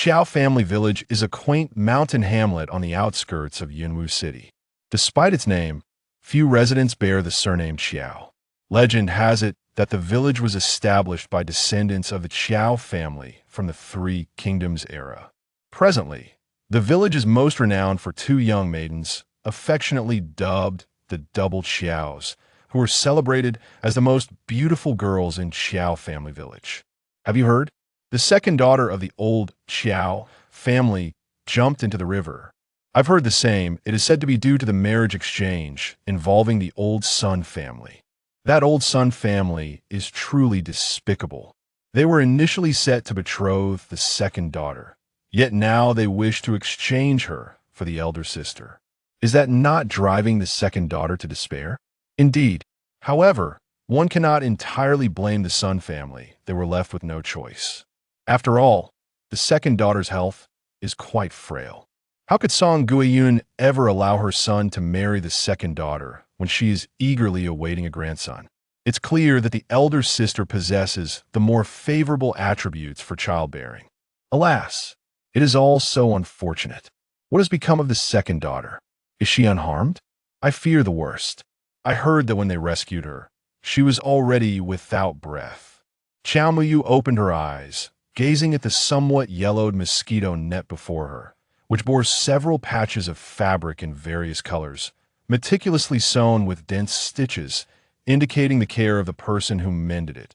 Xiao Family Village is a quaint mountain hamlet on the outskirts of Yunwu City. Despite its name, few residents bear the surname Xiao. Legend has it that the village was established by descendants of the Xiao family from the Three Kingdoms era. Presently, the village is most renowned for two young maidens, affectionately dubbed the Double Xiaos, who are celebrated as the most beautiful girls in Xiao Family Village. Have you heard? The second daughter of the old Xiao family jumped into the river. I've heard the same. It is said to be due to the marriage exchange involving the old Sun family. That old Sun family is truly despicable. They were initially set to betroth the second daughter, yet now they wish to exchange her for the elder sister. Is that not driving the second daughter to despair? Indeed. However, one cannot entirely blame the Sun family. They were left with no choice. After all, the second daughter's health is quite frail. How could Song Guiyun ever allow her son to marry the second daughter when she is eagerly awaiting a grandson? It's clear that the elder sister possesses the more favorable attributes for childbearing. Alas, it is all so unfortunate. What has become of the second daughter? Is she unharmed? I fear the worst. I heard that when they rescued her, she was already without breath. Qiao Muyu opened her eyes, gazing at the somewhat yellowed mosquito net before her, which bore several patches of fabric in various colors, meticulously sewn with dense stitches, indicating the care of the person who mended it.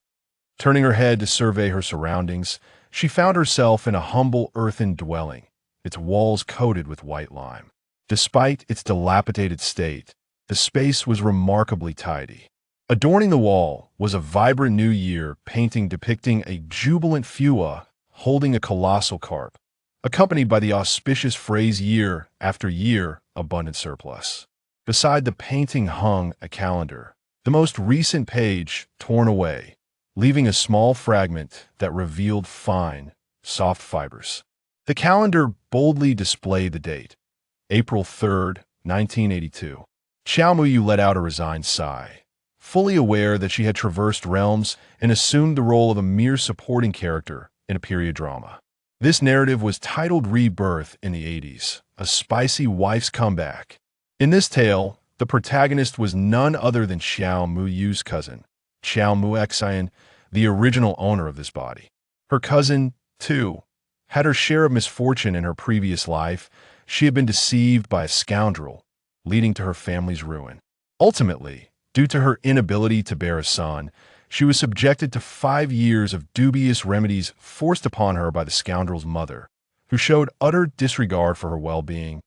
Turning her head to survey her surroundings, she found herself in a humble earthen dwelling, its walls coated with white lime. Despite its dilapidated state, the space was remarkably tidy. Adorning the wall was a vibrant New Year painting depicting a jubilant Fua holding a colossal carp, accompanied by the auspicious phrase year after year abundant surplus. Beside the painting hung a calendar, the most recent page torn away, leaving a small fragment that revealed fine, soft fibers. The calendar boldly displayed the date, April 3rd, 1982. Qiao Muyu let out a resigned sigh, fully aware that she had traversed realms and assumed the role of a mere supporting character in a period drama. This narrative was titled Rebirth in the 80s, a spicy wife's comeback. In this tale, the protagonist was none other than Xiao Muyu's cousin, Xiao Muexian, the original owner of this body. Her cousin, too, had her share of misfortune in her previous life. She had been deceived by a scoundrel, leading to her family's ruin. Ultimately, due to her inability to bear a son, she was subjected to 5 years of dubious remedies forced upon her by the scoundrel's mother, who showed utter disregard for her well-being,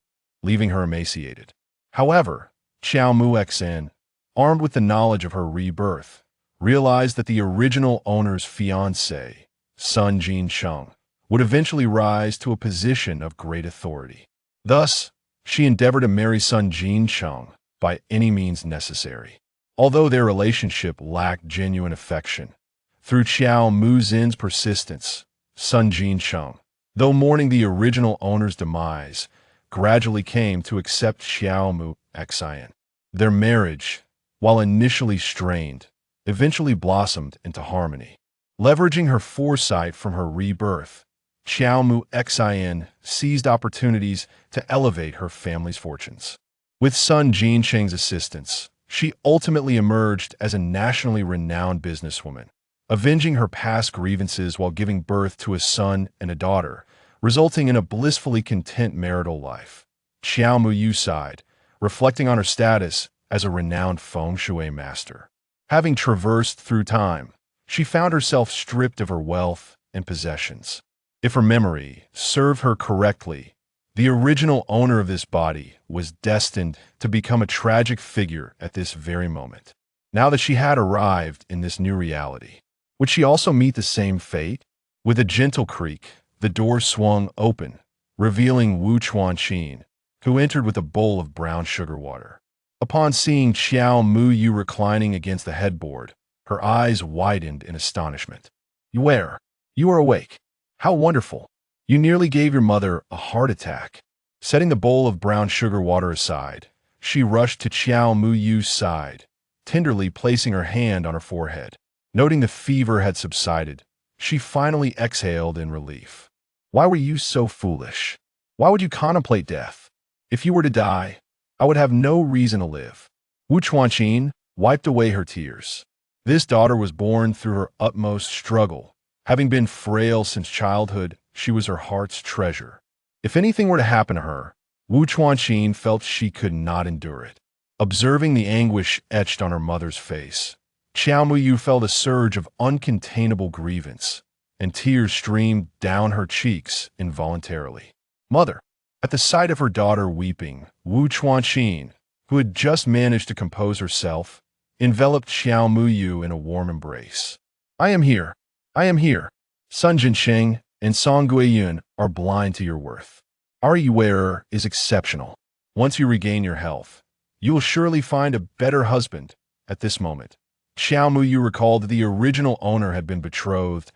leaving her emaciated. However, Xiao Muexian, armed with the knowledge of her rebirth, realized that the original owner's fiancé, Sun Jincheng, would eventually rise to a position of great authority. Thus, she endeavored to marry Sun Jincheng by any means necessary. Although their relationship lacked genuine affection, through Qiao Muzin's persistence, Sun Jincheng, though mourning the original owner's demise, gradually came to accept Xiao Muexian. Their marriage, while initially strained, eventually blossomed into harmony. Leveraging her foresight from her rebirth, Xiao Muexian seized opportunities to elevate her family's fortunes. With Sun Jincheng's assistance, she ultimately emerged as a nationally renowned businesswoman, avenging her past grievances while giving birth to a son and a daughter, resulting in a blissfully content marital life. Qiao Muyu sighed, reflecting on her status as a renowned feng shui master. Having traversed through time, she found herself stripped of her wealth and possessions. If her memory served her correctly, the original owner of this body was destined to become a tragic figure at this very moment. Now that she had arrived in this new reality, would she also meet the same fate? With a gentle creak, the door swung open, revealing Wu Chuanqin, who entered with a bowl of brown sugar water. Upon seeing Qiao Muyu reclining against the headboard, her eyes widened in astonishment. You are awake. How wonderful. You nearly gave your mother a heart attack. Setting the bowl of brown sugar water aside, she rushed to Qiao Muyu's side, tenderly placing her hand on her forehead. Noting the fever had subsided, she finally exhaled in relief. Why were you so foolish? Why would you contemplate death? If you were to die, I would have no reason to live." Wu Chuanqin wiped away her tears. This daughter was born through her utmost struggle. Having been frail since childhood, she was her heart's treasure. If anything were to happen to her, Wu Chuanqin felt she could not endure it. Observing the anguish etched on her mother's face, Qiao Muyu felt a surge of uncontainable grievance, and tears streamed down her cheeks involuntarily. "Mother!" At the sight of her daughter weeping, Wu Chuanqin, who had just managed to compose herself, enveloped Qiao Muyu in a warm embrace. "I am here. I am here. Sun Jinsheng and Song Guiyun are blind to your worth. Our wearer is exceptional. Once you regain your health, you will surely find a better husband." At this moment, Qiao Muyu recalled that the original owner had been betrothed,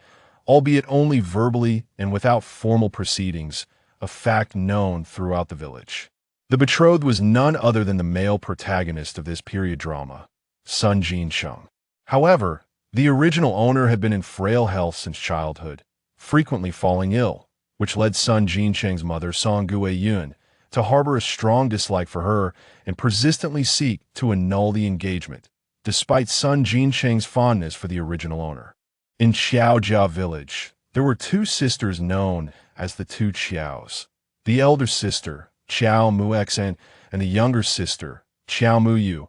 albeit only verbally and without formal proceedings, a fact known throughout the village. The betrothed was none other than the male protagonist of this period drama, Sun Jinsheng. However, the original owner had been in frail health since childhood, frequently falling ill, which led Sun Jinsheng's mother, Song Guiyun, to harbor a strong dislike for her and persistently seek to annul the engagement, despite Sun Jinsheng's fondness for the original owner. In Xiaojia village, there were two sisters known as the two Qiaos. The elder sister, Qiao Muexen, and the younger sister, Qiao Muyu,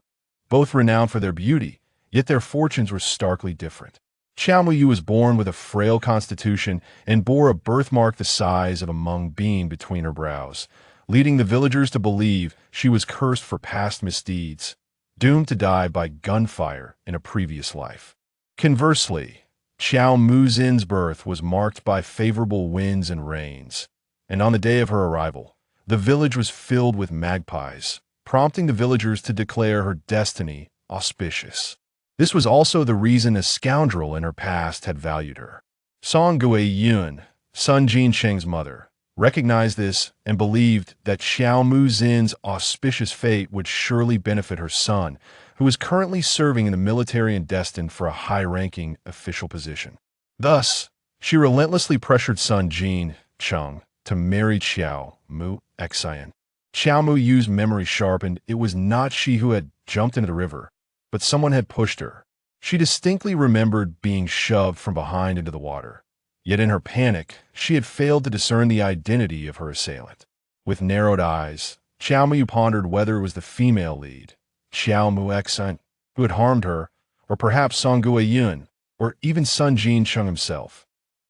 both renowned for their beauty, yet their fortunes were starkly different. Qiao Muyu was born with a frail constitution and bore a birthmark the size of a mung bean between her brows, leading the villagers to believe she was cursed for past misdeeds, doomed to die by gunfire in a previous life. Conversely, Qiao Muzin's birth was marked by favorable winds and rains, and on the day of her arrival, the village was filled with magpies, prompting the villagers to declare her destiny auspicious. This was also the reason a scoundrel in her past had valued her. Song Guiyun, Sun Jinsheng's mother, recognized this and believed that Xiao Muzin's auspicious fate would surely benefit her son, who was currently serving in the military and destined for a high-ranking official position. Thus, she relentlessly pressured Sun Jinsheng to marry Qiao Muexen. Qiao Muyu's memory sharpened. It was not she who had jumped into the river, but someone had pushed her. She distinctly remembered being shoved from behind into the water. Yet in her panic, she had failed to discern the identity of her assailant. With narrowed eyes, Qiao Muyu pondered whether it was the female lead, Qiao Muexen, who had harmed her, or perhaps Song Guiyun, or even Sun Jinsheng himself.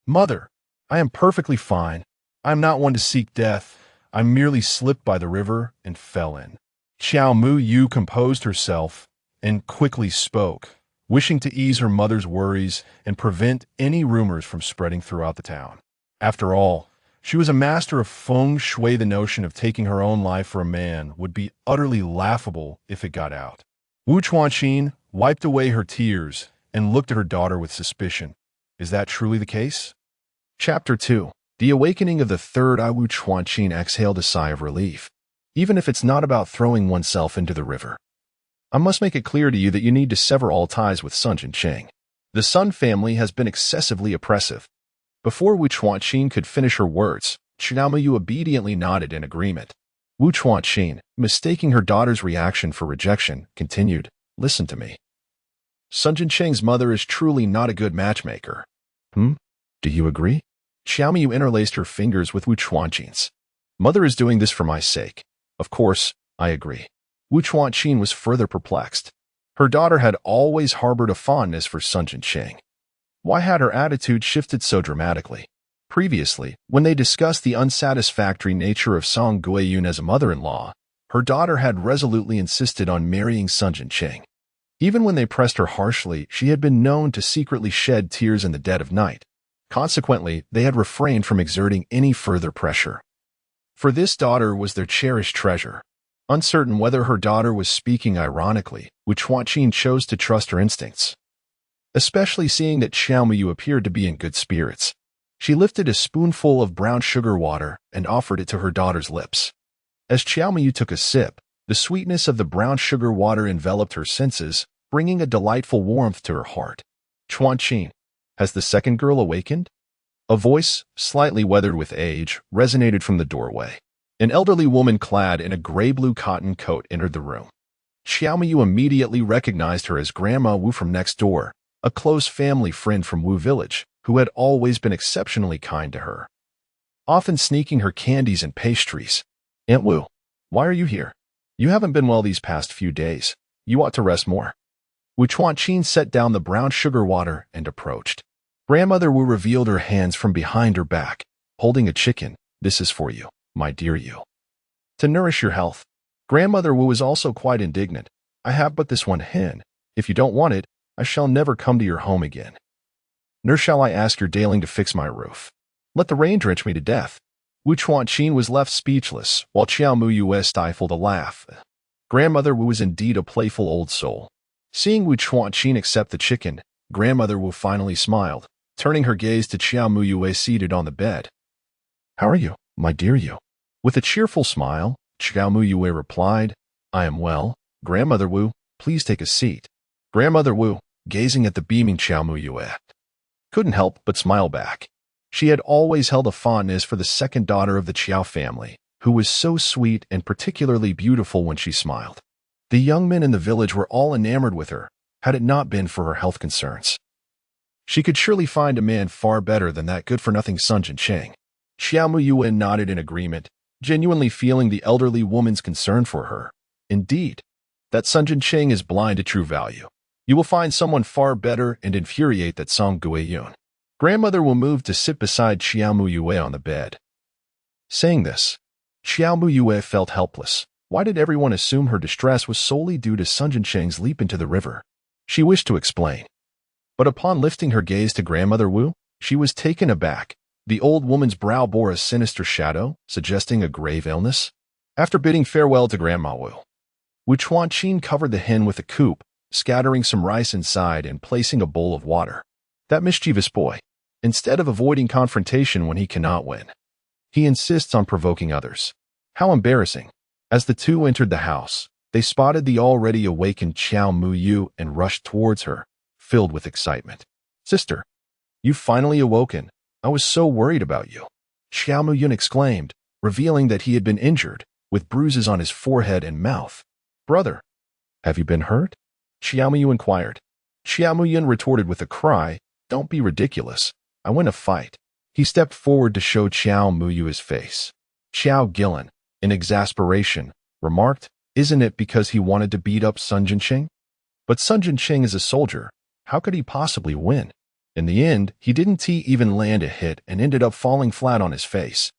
"Mother, I am perfectly fine. I am not one to seek death. I merely slipped by the river and fell in." Qiao Muyu composed herself and quickly spoke, wishing to ease her mother's worries and prevent any rumors from spreading throughout the town. After all, she was a master of feng shui. The notion of taking her own life for a man would be utterly laughable if it got out. Wu Chuanqin wiped away her tears and looked at her daughter with suspicion. Is that truly the case? Chapter 2. The Awakening of the Third Eye. Wu Chuanqin exhaled a sigh of relief. Even if it's not about throwing oneself into the river, I must make it clear to you that you need to sever all ties with Sun Jinsheng. The Sun family has been excessively oppressive. Before Wu Chuanqin could finish her words, Qiao Muyu obediently nodded in agreement. Wu Chuanqin, mistaking her daughter's reaction for rejection, continued, "Listen to me. Sun Jinsheng's mother is truly not a good matchmaker." Do you agree? Qiao Muyu interlaced her fingers with Wu Chuanqin's. "Mother is doing this for my sake. Of course, I agree." Wu Chuanqin was further perplexed. Her daughter had always harbored a fondness for Sun Jinsheng. Why had her attitude shifted so dramatically? Previously, when they discussed the unsatisfactory nature of Song Guiyun as a mother-in-law, her daughter had resolutely insisted on marrying Sun Jinsheng. Even when they pressed her harshly, she had been known to secretly shed tears in the dead of night. Consequently, they had refrained from exerting any further pressure. For this daughter was their cherished treasure. Uncertain whether her daughter was speaking ironically, Wu Chuanqin chose to trust her instincts. Especially seeing that Qiao Muyu appeared to be in good spirits. She lifted a spoonful of brown sugar water and offered it to her daughter's lips. As Qiao Muyu took a sip, the sweetness of the brown sugar water enveloped her senses, bringing a delightful warmth to her heart. "Chuanqin, has the second girl awakened?" A voice, slightly weathered with age, resonated from the doorway. An elderly woman clad in a gray-blue cotton coat entered the room. Xiao Muyu immediately recognized her as Grandma Wu from next door, a close family friend from Wu Village, who had always been exceptionally kind to her, often sneaking her candies and pastries. "Aunt Wu, why are you here? You haven't been well these past few days. You ought to rest more." Wu Chuanqin set down the brown sugar water and approached. Grandmother Wu revealed her hands from behind her back, holding a chicken. "This is for you, my dear you, to nourish your health." Grandmother Wu was also quite indignant. "I have but this one hen. If you don't want it, I shall never come to your home again. Nor shall I ask your Daling to fix my roof. Let the rain drench me to death." Wu Chuanqin was left speechless, while Xiao Muyu stifled a laugh. Grandmother Wu was indeed a playful old soul. Seeing Wu Chuanqin accept the chicken, Grandmother Wu finally smiled, turning her gaze to Xiao Muyu seated on the bed. "How are you, my dear you?" With a cheerful smile, Xiao Muyu replied, "I am well. Grandmother Wu, please take a seat." Grandmother Wu, gazing at the beaming Xiao Muyu, couldn't help but smile back. She had always held a fondness for the second daughter of the Qiao family, who was so sweet and particularly beautiful when she smiled. The young men in the village were all enamored with her, had it not been for her health concerns. She could surely find a man far better than that good-for-nothing Sun Jincheng. Xiao Muyu nodded in agreement, genuinely feeling the elderly woman's concern for her. Indeed, that Sun Jincheng is blind to true value. You will find someone far better and infuriate that Song Guiyun. Grandmother will move to sit beside Xiao Muyu on the bed. Saying this, Xiao Muyu felt helpless. Why did everyone assume her distress was solely due to Sun Jincheng's leap into the river? She wished to explain. But upon lifting her gaze to Grandmother Wu, she was taken aback. The old woman's brow bore a sinister shadow, suggesting a grave illness. After bidding farewell to Grandma Wu Chuanqin covered the hen with a coop, scattering some rice inside and placing a bowl of water. That mischievous boy. Instead of avoiding confrontation when he cannot win, he insists on provoking others. How embarrassing. As the two entered the house, they spotted the already awakened Xiao Muyu and rushed towards her, filled with excitement. "Sister, you've finally awoken. I was so worried about you," Xiao Muyu exclaimed, revealing that he had been injured, with bruises on his forehead and mouth. "Brother, have you been hurt?" Xiao Muyu inquired. Xiao Muyu retorted with a cry, "Don't be ridiculous. I win a fight." He stepped forward to show Xiao Muyu his face. Xiao Gillen, in exasperation, remarked, "Isn't it because he wanted to beat up Sun Jincheng? But Sun Jincheng is a soldier. How could he possibly win?" In the end, he didn't even land a hit and ended up falling flat on his face.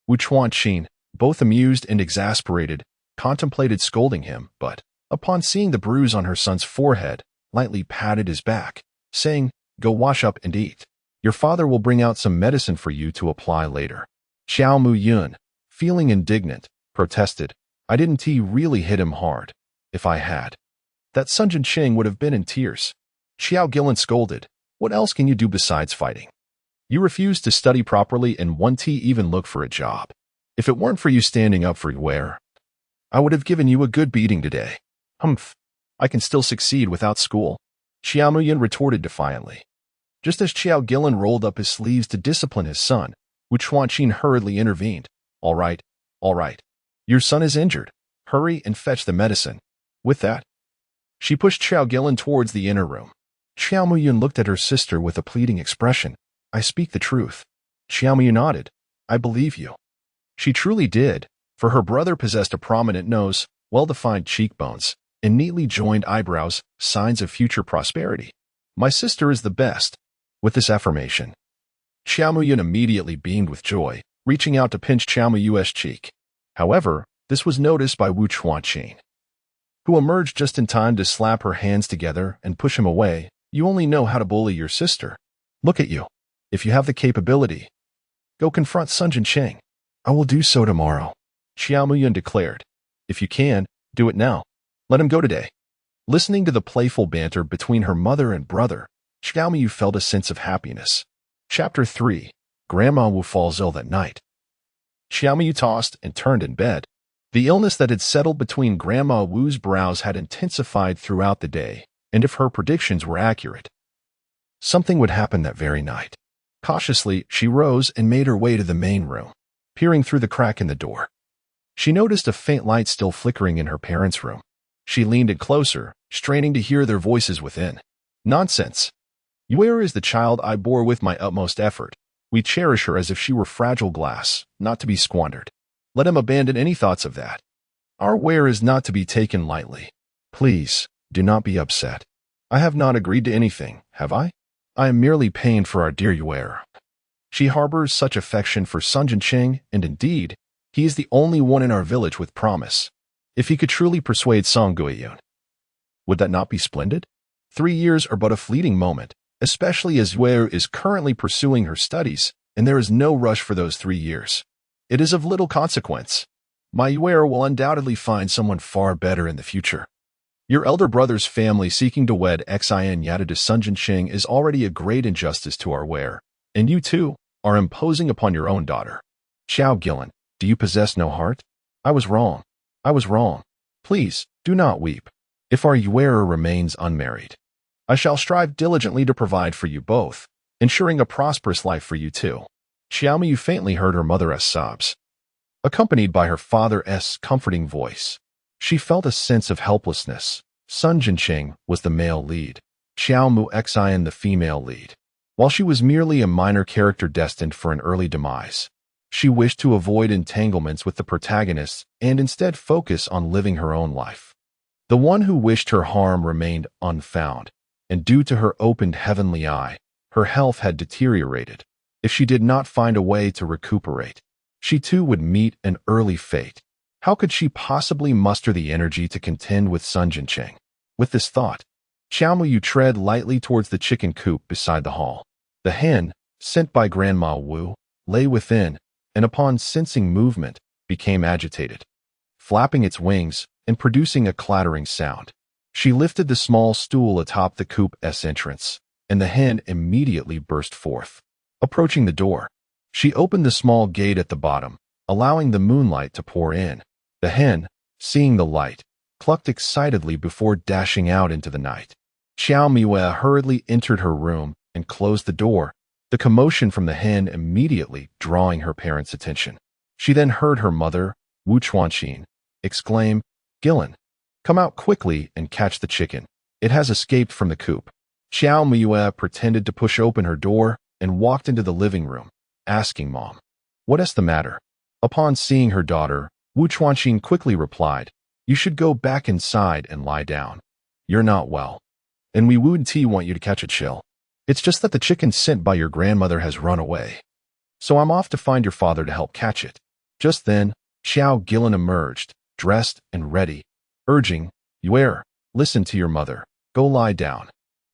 Wu Chuanqin, both amused and exasperated, contemplated scolding him, but, upon seeing the bruise on her son's forehead, lightly patted his back, saying, "Go wash up and eat. Your father will bring out some medicine for you to apply later." Xiao Muyu, feeling indignant, protested, "I didn't really hit him hard. If I had, that Sun Jincheng would have been in tears." Xiao Gillen scolded, "What else can you do besides fighting? You refuse to study properly and won't even look for a job. If it weren't for you standing up for your wear, I would have given you a good beating today." "Humph, I can still succeed without school," Xiao Muyu retorted defiantly. Just as Xiao Gillen rolled up his sleeves to discipline his son, Wu Chuanqin hurriedly intervened. All right. Your son is injured. Hurry and fetch the medicine." With that, she pushed Xiao Gillen towards the inner room. Xiao Muyu looked at her sister with a pleading expression. "I speak the truth." Xiao Muyu nodded. "I believe you." She truly did, for her brother possessed a prominent nose, well-defined cheekbones, and neatly joined eyebrows, signs of future prosperity. "My sister is the best." With this affirmation, Xiao Muyu immediately beamed with joy, reaching out to pinch Xiao Muyu's cheek. However, this was noticed by Wu Chuanqin, who emerged just in time to slap her hands together and push him away. "You only know how to bully your sister. Look at you. If you have the capability, go confront Sun Jincheng." "I will do so tomorrow," Xiao Muyu declared. "If you can, do it now. Let him go today." Listening to the playful banter between her mother and brother, Xiao Muyu felt a sense of happiness. Chapter 3. Grandma Wu falls ill that night. Xiao Muyu tossed and turned in bed. The illness that had settled between Grandma Wu's brows had intensified throughout the day, and if her predictions were accurate, something would happen that very night. Cautiously, she rose and made her way to the main room. Peering through the crack in the door, she noticed a faint light still flickering in her parents' room. She leaned in closer, straining to hear their voices within. Nonsense. Yuera is the child I bore with my utmost effort. We cherish her as if she were fragile glass, not to be squandered. Let him abandon any thoughts of that. Our wear is not to be taken lightly. Please, do not be upset. I have not agreed to anything, have I? I am merely pained for our dear Yuera. She harbors such affection for Sun Jincheng, and indeed, he is the only one in our village with promise. If he could truly persuade Song Guiyun, would that not be splendid? 3 years are but a fleeting moment, especially as Yuera is currently pursuing her studies, and there is no rush for those 3 years. It is of little consequence. My Yuera will undoubtedly find someone far better in the future. Your elder brother's family seeking to wed Xin Yada to Sun Jincheng is already a great injustice to our Weir, and you, too, are imposing upon your own daughter. Xiao Gillen, do you possess no heart? I was wrong. I was wrong. Please, do not weep. If our Yuera remains unmarried, I shall strive diligently to provide for you both, ensuring a prosperous life for you too. Xiaomiyu faintly heard her mother's sobs, accompanied by her father's comforting voice. She felt a sense of helplessness. Sun Jincheng was the male lead, Xiao Mu Xian the female lead. While she was merely a minor character destined for an early demise, she wished to avoid entanglements with the protagonists and instead focus on living her own life. The one who wished her harm remained unfound, and due to her opened heavenly eye, her health had deteriorated. If she did not find a way to recuperate, she too would meet an early fate. How could she possibly muster the energy to contend with Sun Jincheng? With this thought, Xiaomu tread lightly towards the chicken coop beside the hall. The hen, sent by Grandma Wu, lay within, and upon sensing movement, became agitated, flapping its wings and producing a clattering sound. She lifted the small stool atop the coop's entrance, and the hen immediately burst forth. Approaching the door, she opened the small gate at the bottom, allowing the moonlight to pour in. The hen, seeing the light, clucked excitedly before dashing out into the night. Xiao Miwe hurriedly entered her room and closed the door, the commotion from the hen immediately drawing her parents' attention. She then heard her mother, Wu Chuanqin, exclaim, "Gillen, come out quickly and catch the chicken. It has escaped from the coop." Xiao Miwe pretended to push open her door and walked into the living room, asking Mom, "What is the matter?" Upon seeing her daughter, Wu Chuanqin quickly replied, "You should go back inside and lie down. You're not well. And we Wu and T want you to catch a chill. It's just that the chicken sent by your grandmother has run away. So I'm off to find your father to help catch it." Just then, Xiao Gillen emerged, dressed and ready, urging, "Yuer, listen to your mother. Go lie down."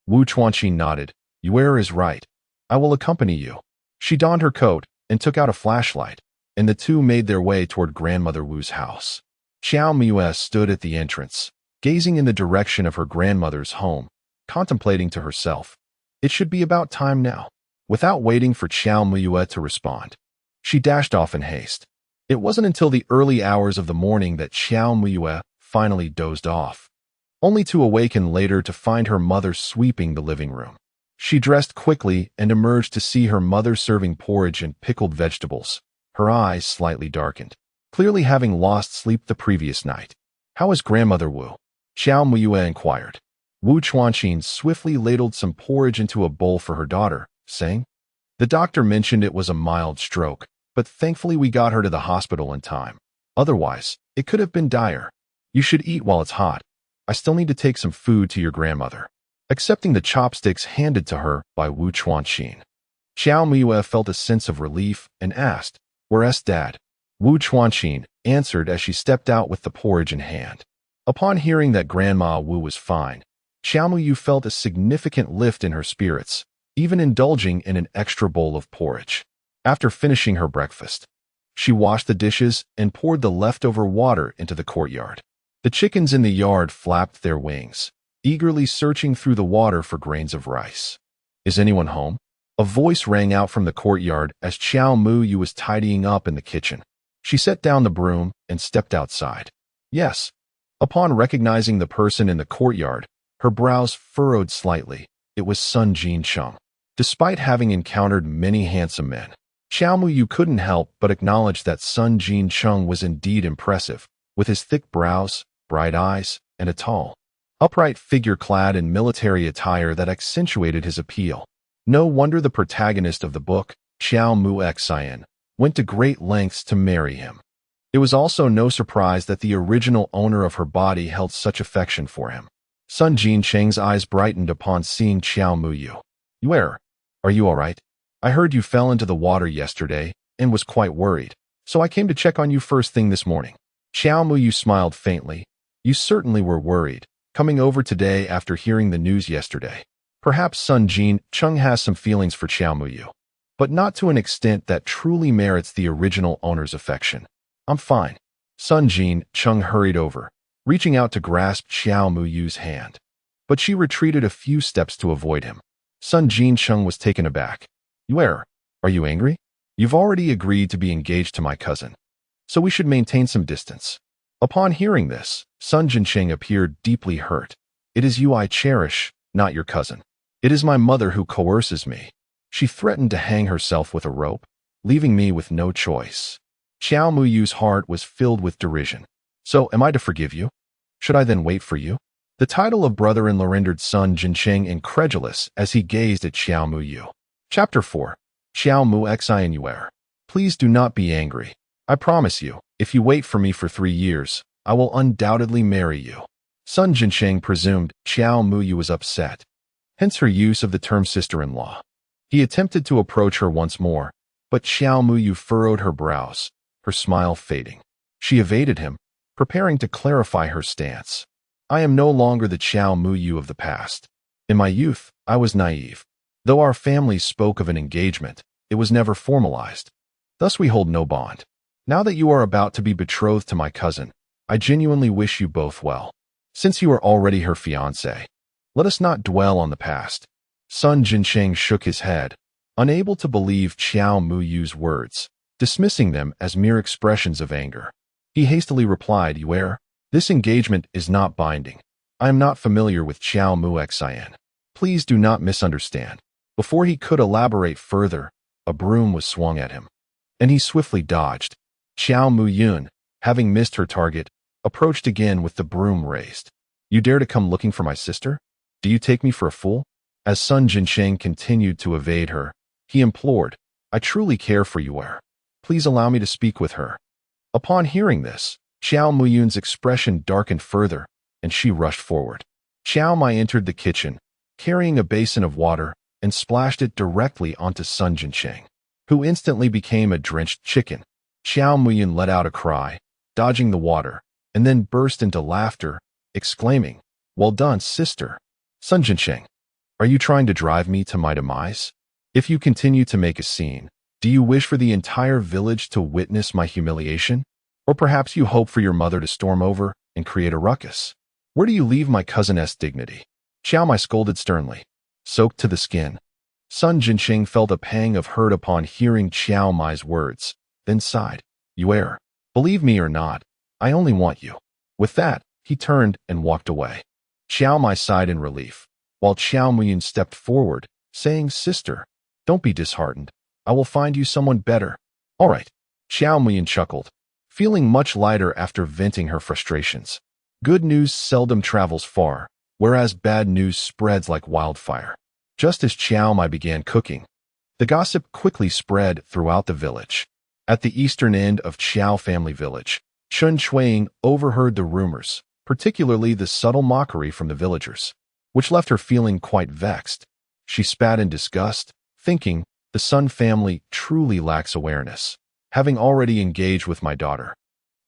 Wu Chuanqin nodded. "Yuer is right. I will accompany you." She donned her coat and took out a flashlight, and the two made their way toward Grandmother Wu's house. Xiao Miue stood at the entrance, gazing in the direction of her grandmother's home, contemplating to herself, "It should be about time now." Without waiting for Xiao Miue to respond, she dashed off in haste. It wasn't until the early hours of the morning that Xiao Miue finally dozed off, only to awaken later to find her mother sweeping the living room. She dressed quickly and emerged to see her mother serving porridge and pickled vegetables, her eyes slightly darkened, clearly having lost sleep the previous night. "How is Grandmother Wu?" Xiao Miue inquired. Wu Chuanqin swiftly ladled some porridge into a bowl for her daughter, saying, "The doctor mentioned it was a mild stroke, but thankfully we got her to the hospital in time. Otherwise, it could have been dire. You should eat while it's hot. I still need to take some food to your grandmother." Accepting the chopsticks handed to her by Wu Chuanqin, Xiao Miue felt a sense of relief and asked, "Where's Dad?" Wu Chuanqin answered as she stepped out with the porridge in hand. Upon hearing that Grandma Wu was fine, Xiao Miu felt a significant lift in her spirits, even indulging in an extra bowl of porridge. After finishing her breakfast, she washed the dishes and poured the leftover water into the courtyard. The chickens in the yard flapped their wings, eagerly searching through the water for grains of rice. "Is anyone home?" A voice rang out from the courtyard as Xiao Mu was tidying up in the kitchen. She set down the broom and stepped outside. "Yes." Upon recognizing the person in the courtyard, her brows furrowed slightly. It was Sun Jincheng. Despite having encountered many handsome men, Xiao Muyu couldn't help but acknowledge that Sun Jin Chung was indeed impressive, with his thick brows, bright eyes, and a tall, upright figure clad in military attire that accentuated his appeal. No wonder the protagonist of the book, Xiao Mu-Xian, went to great lengths to marry him. It was also no surprise that the original owner of her body held such affection for him. Sun Jin Cheng's eyes brightened upon seeing Xiao Muyu. "Where? Are you all right? I heard you fell into the water yesterday and was quite worried, so I came to check on you first thing this morning." Xiao Muyu smiled faintly. "You certainly were worried, coming over today after hearing the news yesterday. Perhaps Sun Jin Chung has some feelings for Xiao Muyu, but not to an extent that truly merits the original owner's affection." "I'm fine." Sun Jin Chung hurried over, reaching out to grasp Xiao Muyu's hand, but she retreated a few steps to avoid him. Sun Jin Chung was taken aback. "Where? Are you angry? You've already agreed to be engaged to my cousin, so we should maintain some distance." Upon hearing this, Sun Jincheng appeared deeply hurt. "It is you I cherish, not your cousin. It is my mother who coerces me. She threatened to hang herself with a rope, leaving me with no choice." Xiao Muyu's heart was filled with derision. "So, am I to forgive you? Should I then wait for you?" The title of brother-in-law rendered Sun Jincheng incredulous as he gazed at Xiao Muyu. Chapter 4. Xiao Mu-Xian. "Please do not be angry. I promise you, if you wait for me for 3 years, I will undoubtedly marry you." Sun Jincheng presumed Xiao Muyu was upset, hence her use of the term sister-in-law. He attempted to approach her once more, but Xiao Muyu furrowed her brows, her smile fading. She evaded him, preparing to clarify her stance. "I am no longer the Xiao Muyu of the past. In my youth, I was naive. Though our families spoke of an engagement, it was never formalized. Thus we hold no bond. Now that you are about to be betrothed to my cousin, I genuinely wish you both well. Since you are already her fiancé, let us not dwell on the past." Sun Jincheng shook his head, unable to believe Xiao Muyu's words, dismissing them as mere expressions of anger. He hastily replied, "This engagement is not binding. I am not familiar with Xiao Mu-Xian. Please do not misunderstand." Before he could elaborate further, a broom was swung at him, and he swiftly dodged. Xiao Muyun, having missed her target, approached again with the broom raised. "You dare to come looking for my sister? Do you take me for a fool?" As Sun Jincheng continued to evade her, he implored, "I truly care for you. Please allow me to speak with her." Upon hearing this, Xiao Muyun's expression darkened further, and she rushed forward. Xiao Mai entered the kitchen, carrying a basin of water, and splashed it directly onto Sun Jincheng, who instantly became a drenched chicken. Xiao Muyun let out a cry, dodging the water, and then burst into laughter, exclaiming, "Well done, sister." "Sun Jincheng, are you trying to drive me to my demise? If you continue to make a scene, do you wish for the entire village to witness my humiliation? Or perhaps you hope for your mother to storm over and create a ruckus? Where do you leave my cousin's dignity?" Xiao Mai scolded sternly. Soaked to the skin, Sun Jincheng felt a pang of hurt upon hearing Xiao Mai's words, then sighed. "You believe me or not, I only want you." With that, he turned and walked away. Xiao Mai sighed in relief, while Xiao Muyun stepped forward, saying, "Sister, don't be disheartened. I will find you someone better." "All right." Xiao Muyun chuckled, feeling much lighter after venting her frustrations. Good news seldom travels far, whereas bad news spreads like wildfire. Just as Xiao Mai began cooking, the gossip quickly spread throughout the village. At the eastern end of Xiao family village, Chun Shuiying overheard the rumors, particularly the subtle mockery from the villagers, which left her feeling quite vexed. She spat in disgust, thinking, "The Sun family truly lacks awareness. Having already engaged with my daughter,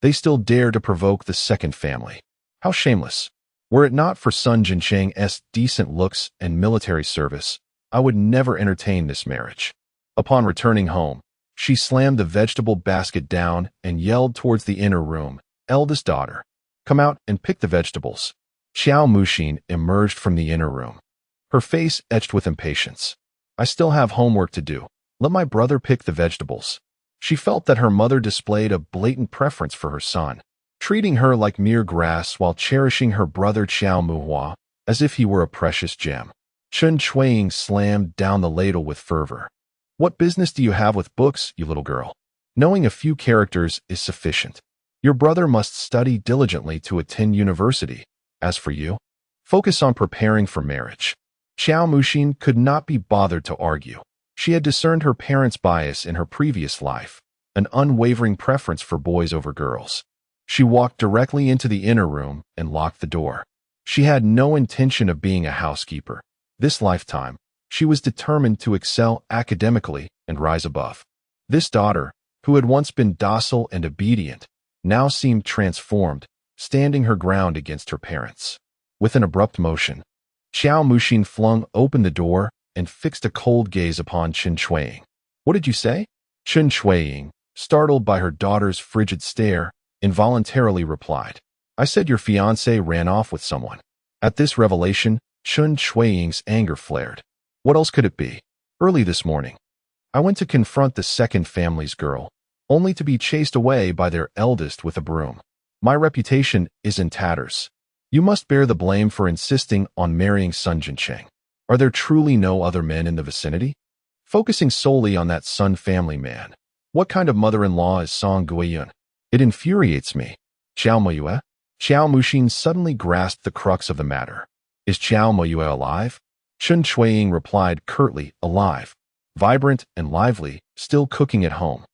they still dare to provoke the second family. How shameless. Were it not for Sun Jincheng's decent looks and military service, I would never entertain this marriage." Upon returning home, she slammed the vegetable basket down and yelled towards the inner room, "Eldest daughter, come out and pick the vegetables." Xiao Muxin emerged from the inner room, her face etched with impatience. "I still have homework to do. Let my brother pick the vegetables." She felt that her mother displayed a blatant preference for her son, treating her like mere grass while cherishing her brother Xiao Muhua as if he were a precious gem. Chun Shuiying slammed down the ladle with fervor. What business do you have with books, you little girl? Knowing a few characters is sufficient. Your brother must study diligently to attend university. As for you, focus on preparing for marriage. Xiao Muxin could not be bothered to argue. She had discerned her parents' bias in her previous life, an unwavering preference for boys over girls. She walked directly into the inner room and locked the door. She had no intention of being a housekeeper. This lifetime, she was determined to excel academically and rise above. This daughter, who had once been docile and obedient, now seemed transformed, standing her ground against her parents. With an abrupt motion, Xiao Muxin flung open the door and fixed a cold gaze upon Chun Shuiying. What did you say? Chun Shuiying, startled by her daughter's frigid stare, involuntarily replied, I said your fiancé ran off with someone. At this revelation, Chun Shuiying's anger flared. What else could it be? Early this morning, I went to confront the second family's girl, only to be chased away by their eldest with a broom. My reputation is in tatters. You must bear the blame for insisting on marrying Sun Jincheng. Are there truly no other men in the vicinity? Focusing solely on that Sun family man. What kind of mother-in-law is Song Guiyun? It infuriates me. Xiao Moyue? Xiao Muxin suddenly grasped the crux of the matter. Is Xiao Moyue alive? Chun Shuiying replied curtly, alive, vibrant and lively, still cooking at home.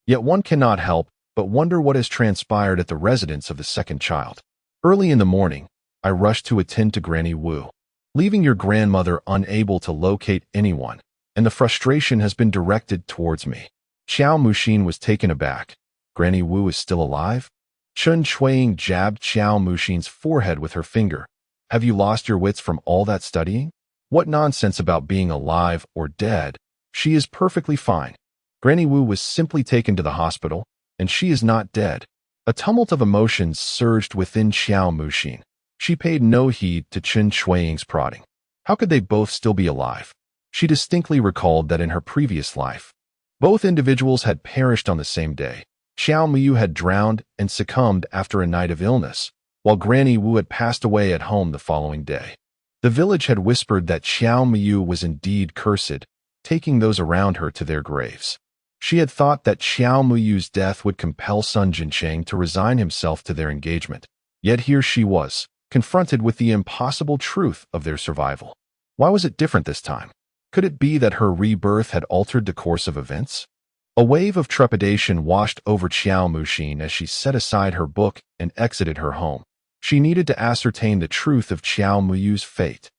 Yet one cannot help but wonder what has transpired at the residence of the second child. Early in the morning, I rushed to attend to Granny Wu, leaving your grandmother unable to locate anyone, and the frustration has been directed towards me. Xiao Muxin was taken aback. Granny Wu is still alive? Chun Shuiying jabbed Xiao Muxin's forehead with her finger. Have you lost your wits from all that studying? What nonsense about being alive or dead? She is perfectly fine. Granny Wu was simply taken to the hospital, and she is not dead. A tumult of emotions surged within Xiao Muxin. She paid no heed to Chun Shuiying's prodding. How could they both still be alive? She distinctly recalled that in her previous life, both individuals had perished on the same day. Xiao Miyu had drowned and succumbed after a night of illness, while Granny Wu had passed away at home the following day. The village had whispered that Xiao Miyu was indeed cursed, taking those around her to their graves. She had thought that Xiao Muyu's death would compel Sun Jincheng to resign himself to their engagement. Yet here she was, confronted with the impossible truth of their survival. Why was it different this time? Could it be that her rebirth had altered the course of events? A wave of trepidation washed over Xiao Muxin as she set aside her book and exited her home. She needed to ascertain the truth of Xiao Muyu's fate.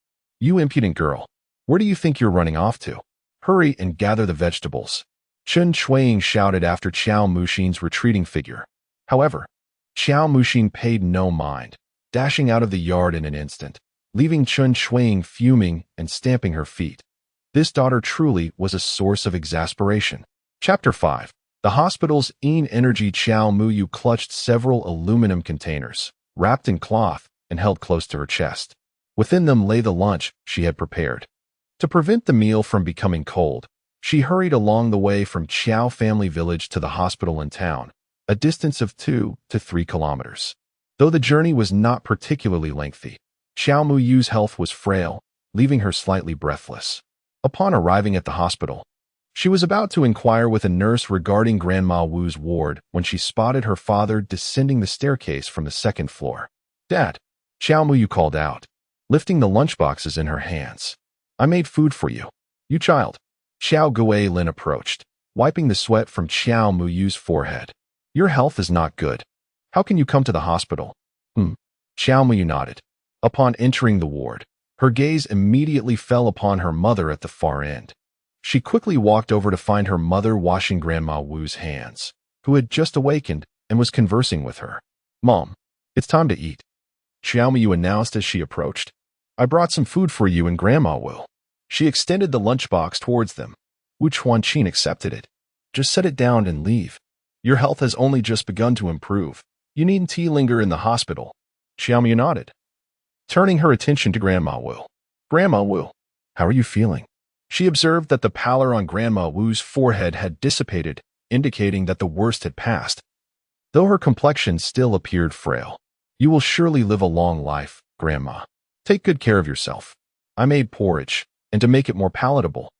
You impudent girl, where do you think you're running off to? Hurry and gather the vegetables. Chun Shuiying shouted after Xiao Muxin's retreating figure. However, Xiao Muxin paid no mind, dashing out of the yard in an instant, leaving Chun Shuiying fuming and stamping her feet. This daughter truly was a source of exasperation. Chapter 5. The hospital's energy. Xiao Muyu clutched several aluminum containers, wrapped in cloth and held close to her chest. Within them lay the lunch she had prepared. To prevent the meal from becoming cold, she hurried along the way from Qiao family village to the hospital in town, a distance of 2 to 3 kilometers. Though the journey was not particularly lengthy, Xiao Muyu's health was frail, leaving her slightly breathless. Upon arriving at the hospital, she was about to inquire with a nurse regarding Grandma Wu's ward when she spotted her father descending the staircase from the second floor. Dad, Xiao Muyu called out, lifting the lunchboxes in her hands. I made food for you. You child. Xiao Guilin approached, wiping the sweat from Xiao Muyu's forehead. Your health is not good. How can you come to the hospital? Xiao Muyu nodded. Upon entering the ward, her gaze immediately fell upon her mother at the far end. She quickly walked over to find her mother washing Grandma Wu's hands, who had just awakened and was conversing with her. Mom, it's time to eat, Xiao Muyu announced as she approached. I brought some food for you and Grandma Wu. She extended the lunchbox towards them. Wu Chuanqin accepted it. Just set it down and leave. Your health has only just begun to improve. You needn't linger in the hospital. Xiao Muyu nodded, turning her attention to Grandma Wu. Grandma Wu, how are you feeling? She observed that the pallor on Grandma Wu's forehead had dissipated, indicating that the worst had passed. Though her complexion still appeared frail. You will surely live a long life, Grandma. Take good care of yourself. I made porridge, and to make it more palatable,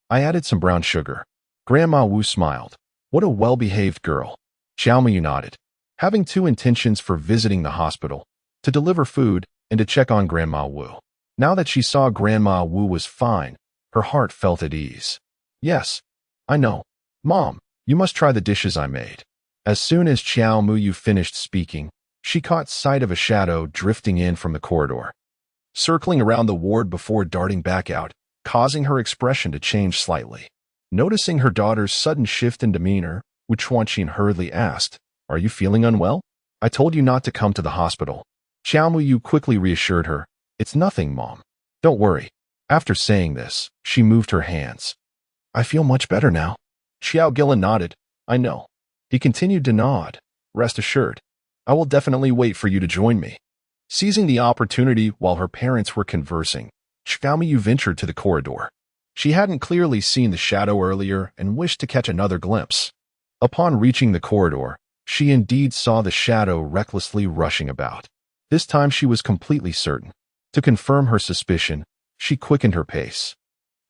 I added some brown sugar. Grandma Wu smiled. What a well-behaved girl. Xiao Mu nodded, having two intentions for visiting the hospital: to deliver food and to check on Grandma Wu. Now that she saw Grandma Wu was fine, her heart felt at ease. Yes, I know. Mom, you must try the dishes I made. As soon as Xiao Mu finished speaking, she caught sight of a shadow drifting in from the corridor, circling around the ward before darting back out, causing her expression to change slightly. Noticing her daughter's sudden shift in demeanor, Wu Chuanqin hurriedly asked, "Are you feeling unwell? I told you not to come to the hospital." Xiao Mu quickly reassured her, "It's nothing, Mom. Don't worry." After saying this, she moved her hands. "I feel much better now." Xiao Gillen nodded. "I know." He continued to nod. "Rest assured, I will definitely wait for you to join me." Seizing the opportunity while her parents were conversing, Xiao Mu ventured to the corridor. She hadn't clearly seen the shadow earlier and wished to catch another glimpse. Upon reaching the corridor, she indeed saw the shadow recklessly rushing about. This time she was completely certain. To confirm her suspicion, she quickened her pace,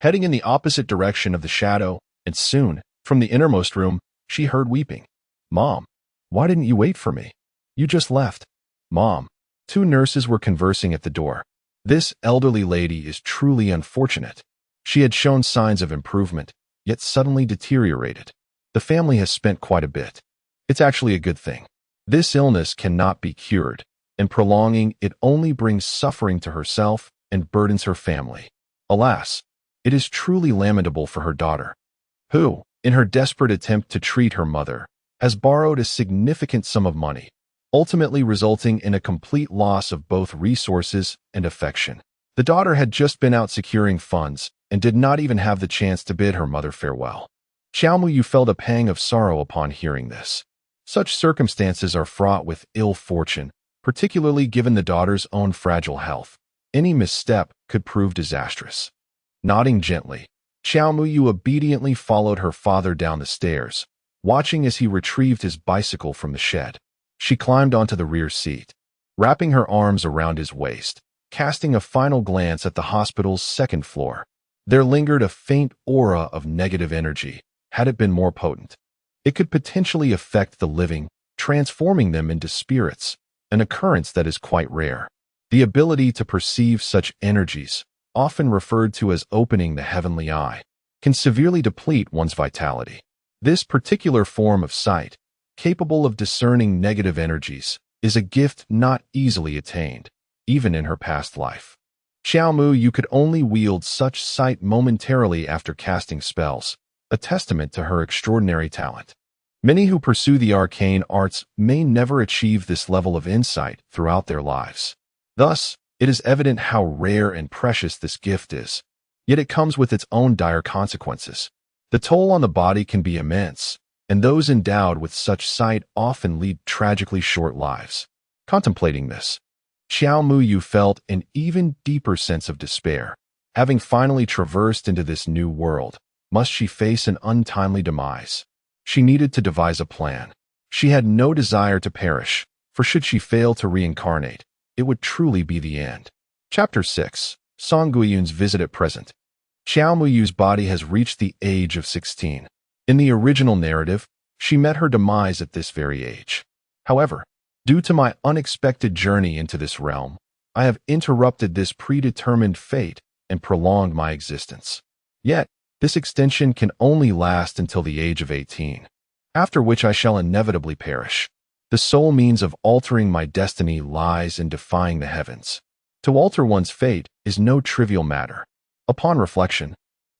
heading in the opposite direction of the shadow, and soon, from the innermost room, she heard weeping. "Mom, why didn't you wait for me? You just left." "Mom." Two nurses were conversing at the door. This elderly lady is truly unfortunate. She had shown signs of improvement, yet suddenly deteriorated. The family has spent quite a bit. It's actually a good thing. This illness cannot be cured, and prolonging it only brings suffering to herself and burdens her family. Alas, it is truly lamentable for her daughter, who, in her desperate attempt to treat her mother, has borrowed a significant sum of money, ultimately resulting in a complete loss of both resources and affection. The daughter had just been out securing funds and did not even have the chance to bid her mother farewell. Xiao Mu felt a pang of sorrow upon hearing this. Such circumstances are fraught with ill fortune, particularly given the daughter's own fragile health. Any misstep could prove disastrous. Nodding gently, Xiao Mu obediently followed her father down the stairs, watching as he retrieved his bicycle from the shed. She climbed onto the rear seat, wrapping her arms around his waist, casting a final glance at the hospital's second floor. There lingered a faint aura of negative energy. Had it been more potent, it could potentially affect the living, transforming them into spirits, an occurrence that is quite rare. The ability to perceive such energies, often referred to as opening the heavenly eye, can severely deplete one's vitality. This particular form of sight, capable of discerning negative energies, is a gift not easily attained, even in her past life. Xiao Mu could only wield such sight momentarily after casting spells, a testament to her extraordinary talent. Many who pursue the arcane arts may never achieve this level of insight throughout their lives. Thus, it is evident how rare and precious this gift is, yet it comes with its own dire consequences. The toll on the body can be immense, and those endowed with such sight often lead tragically short lives. Contemplating this, Xiao Mu felt an even deeper sense of despair. Having finally traversed into this new world, must she face an untimely demise? She needed to devise a plan. She had no desire to perish, for should she fail to reincarnate, it would truly be the end. Chapter 6. Song Guiyun's Visit at Present. Xiao Mu's body has reached the age of 16. In the original narrative, she met her demise at this very age. However, due to my unexpected journey into this realm, I have interrupted this predetermined fate and prolonged my existence. Yet, this extension can only last until the age of 18, after which I shall inevitably perish. The sole means of altering my destiny lies in defying the heavens. To alter one's fate is no trivial matter. Upon reflection,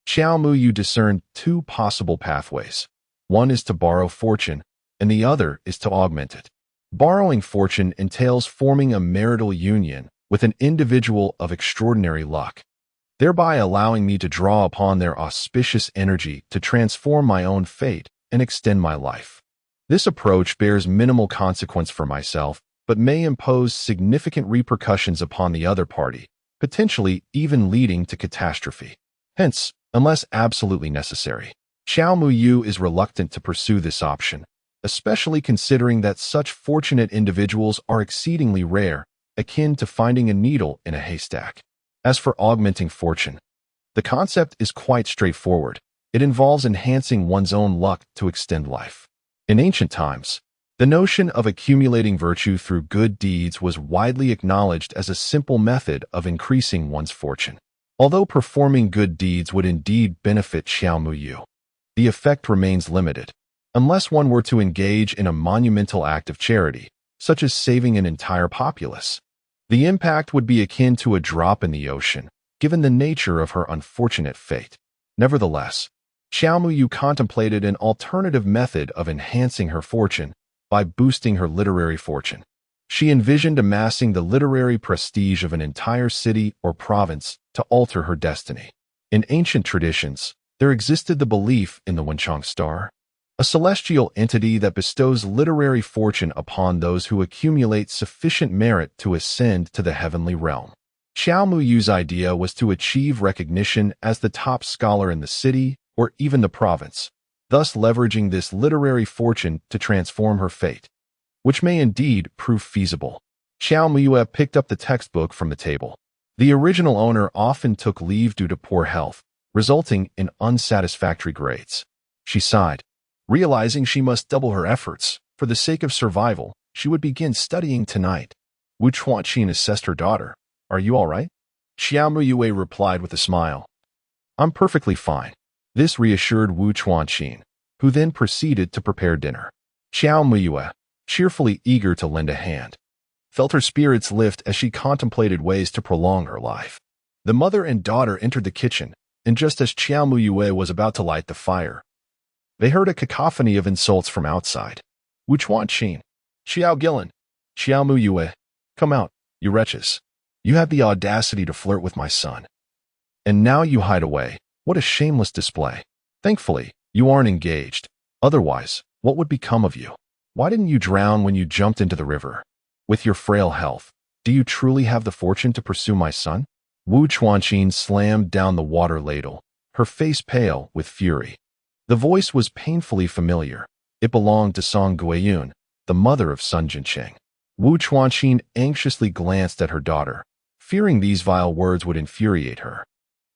Xiao Mu discerned two possible pathways. One is to borrow fortune, and the other is to augment it. Borrowing fortune entails forming a marital union with an individual of extraordinary luck, thereby allowing me to draw upon their auspicious energy to transform my own fate and extend my life. This approach bears minimal consequence for myself, but may impose significant repercussions upon the other party, potentially even leading to catastrophe. Hence, unless absolutely necessary, Xiao Mu is reluctant to pursue this option, especially considering that such fortunate individuals are exceedingly rare, akin to finding a needle in a haystack. As for augmenting fortune, the concept is quite straightforward. It involves enhancing one's own luck to extend life. In ancient times, the notion of accumulating virtue through good deeds was widely acknowledged as a simple method of increasing one's fortune. Although performing good deeds would indeed benefit Xiao Muyu, the effect remains limited. Unless one were to engage in a monumental act of charity, such as saving an entire populace, the impact would be akin to a drop in the ocean, given the nature of her unfortunate fate. Nevertheless, Xiao Muyu contemplated an alternative method of enhancing her fortune by boosting her literary fortune. She envisioned amassing the literary prestige of an entire city or province to alter her destiny. In ancient traditions, there existed the belief in the Wenchang star, a celestial entity that bestows literary fortune upon those who accumulate sufficient merit to ascend to the heavenly realm. Xiao Muyu's idea was to achieve recognition as the top scholar in the city or even the province, thus leveraging this literary fortune to transform her fate, which may indeed prove feasible. Xiao Muyu picked up the textbook from the table. The original owner often took leave due to poor health, resulting in unsatisfactory grades. She sighed. Realizing she must double her efforts, for the sake of survival, she would begin studying tonight. Wu Chuanqin assessed her daughter. Are you all right? Xiao Muyu replied with a smile. I'm perfectly fine. This reassured Wu Chuanqin, who then proceeded to prepare dinner. Xiao Muyu, cheerfully eager to lend a hand, felt her spirits lift as she contemplated ways to prolong her life. The mother and daughter entered the kitchen, and just as Xiao Muyu was about to light the fire, they heard a cacophony of insults from outside. Wu Chuanqin, Xiao Gillen, Xiao Muyu, come out, you wretches. You had the audacity to flirt with my son. And now you hide away. What a shameless display. Thankfully, you aren't engaged. Otherwise, what would become of you? Why didn't you drown when you jumped into the river? With your frail health, do you truly have the fortune to pursue my son? Wu Chuanqin slammed down the water ladle, her face pale with fury. The voice was painfully familiar. It belonged to Song Guiyun, the mother of Sun Jincheng. Wu Chuanqin anxiously glanced at her daughter, fearing these vile words would infuriate her.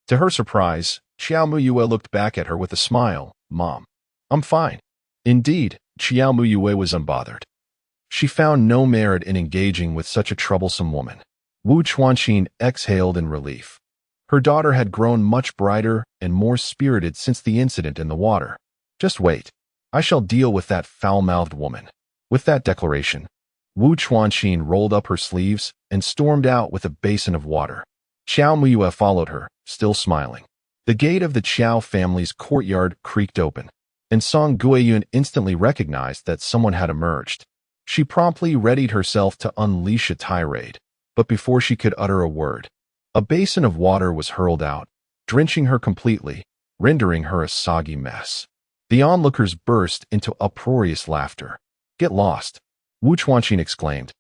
To her surprise, Xiao Muyu looked back at her with a smile. Mom, I'm fine. Indeed, Xiao Muyu was unbothered. She found no merit in engaging with such a troublesome woman. Wu Chuanqin exhaled in relief. Her daughter had grown much brighter and more spirited since the incident in the water. Just wait. I shall deal with that foul-mouthed woman. With that declaration, Wu Chuanqin rolled up her sleeves and stormed out with a basin of water. Xiao Muyu followed her, still smiling. The gate of the Qiao family's courtyard creaked open, and Song Guiyun instantly recognized that someone had emerged. She promptly readied herself to unleash a tirade, but before she could utter a word, a basin of water was hurled out, drenching her completely, rendering her a soggy mess. The onlookers burst into uproarious laughter. Get lost, Wu Chuanqin exclaimed,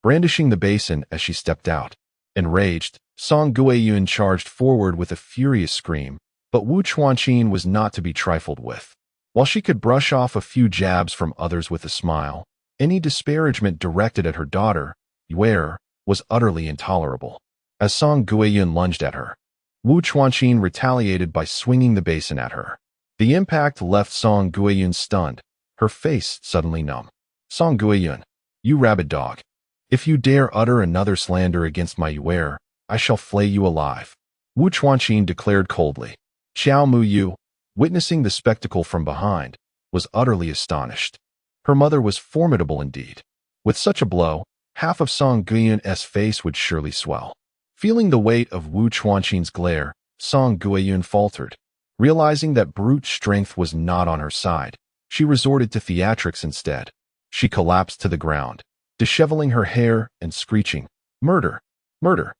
brandishing the basin as she stepped out. Enraged, Song Guiyun charged forward with a furious scream, but Wu Chuanqin was not to be trifled with. While she could brush off a few jabs from others with a smile, any disparagement directed at her daughter, Yuer, was utterly intolerable. As Song Guiyun lunged at her, Wu Chuanqin retaliated by swinging the basin at her. The impact left Song Guiyun stunned, her face suddenly numb. Song Guiyun, you rabid dog. If you dare utter another slander against my Yuer, I shall flay you alive, Wu Chuanqin declared coldly. Xiao Muyu, witnessing the spectacle from behind, was utterly astonished. Her mother was formidable indeed. With such a blow, half of Song Guiyun's face would surely swell. Feeling the weight of Wu Chuanqin's glare, Song Guiyun faltered. Realizing that brute strength was not on her side, she resorted to theatrics instead. She collapsed to the ground, disheveling her hair and screeching, "Murder! Murder!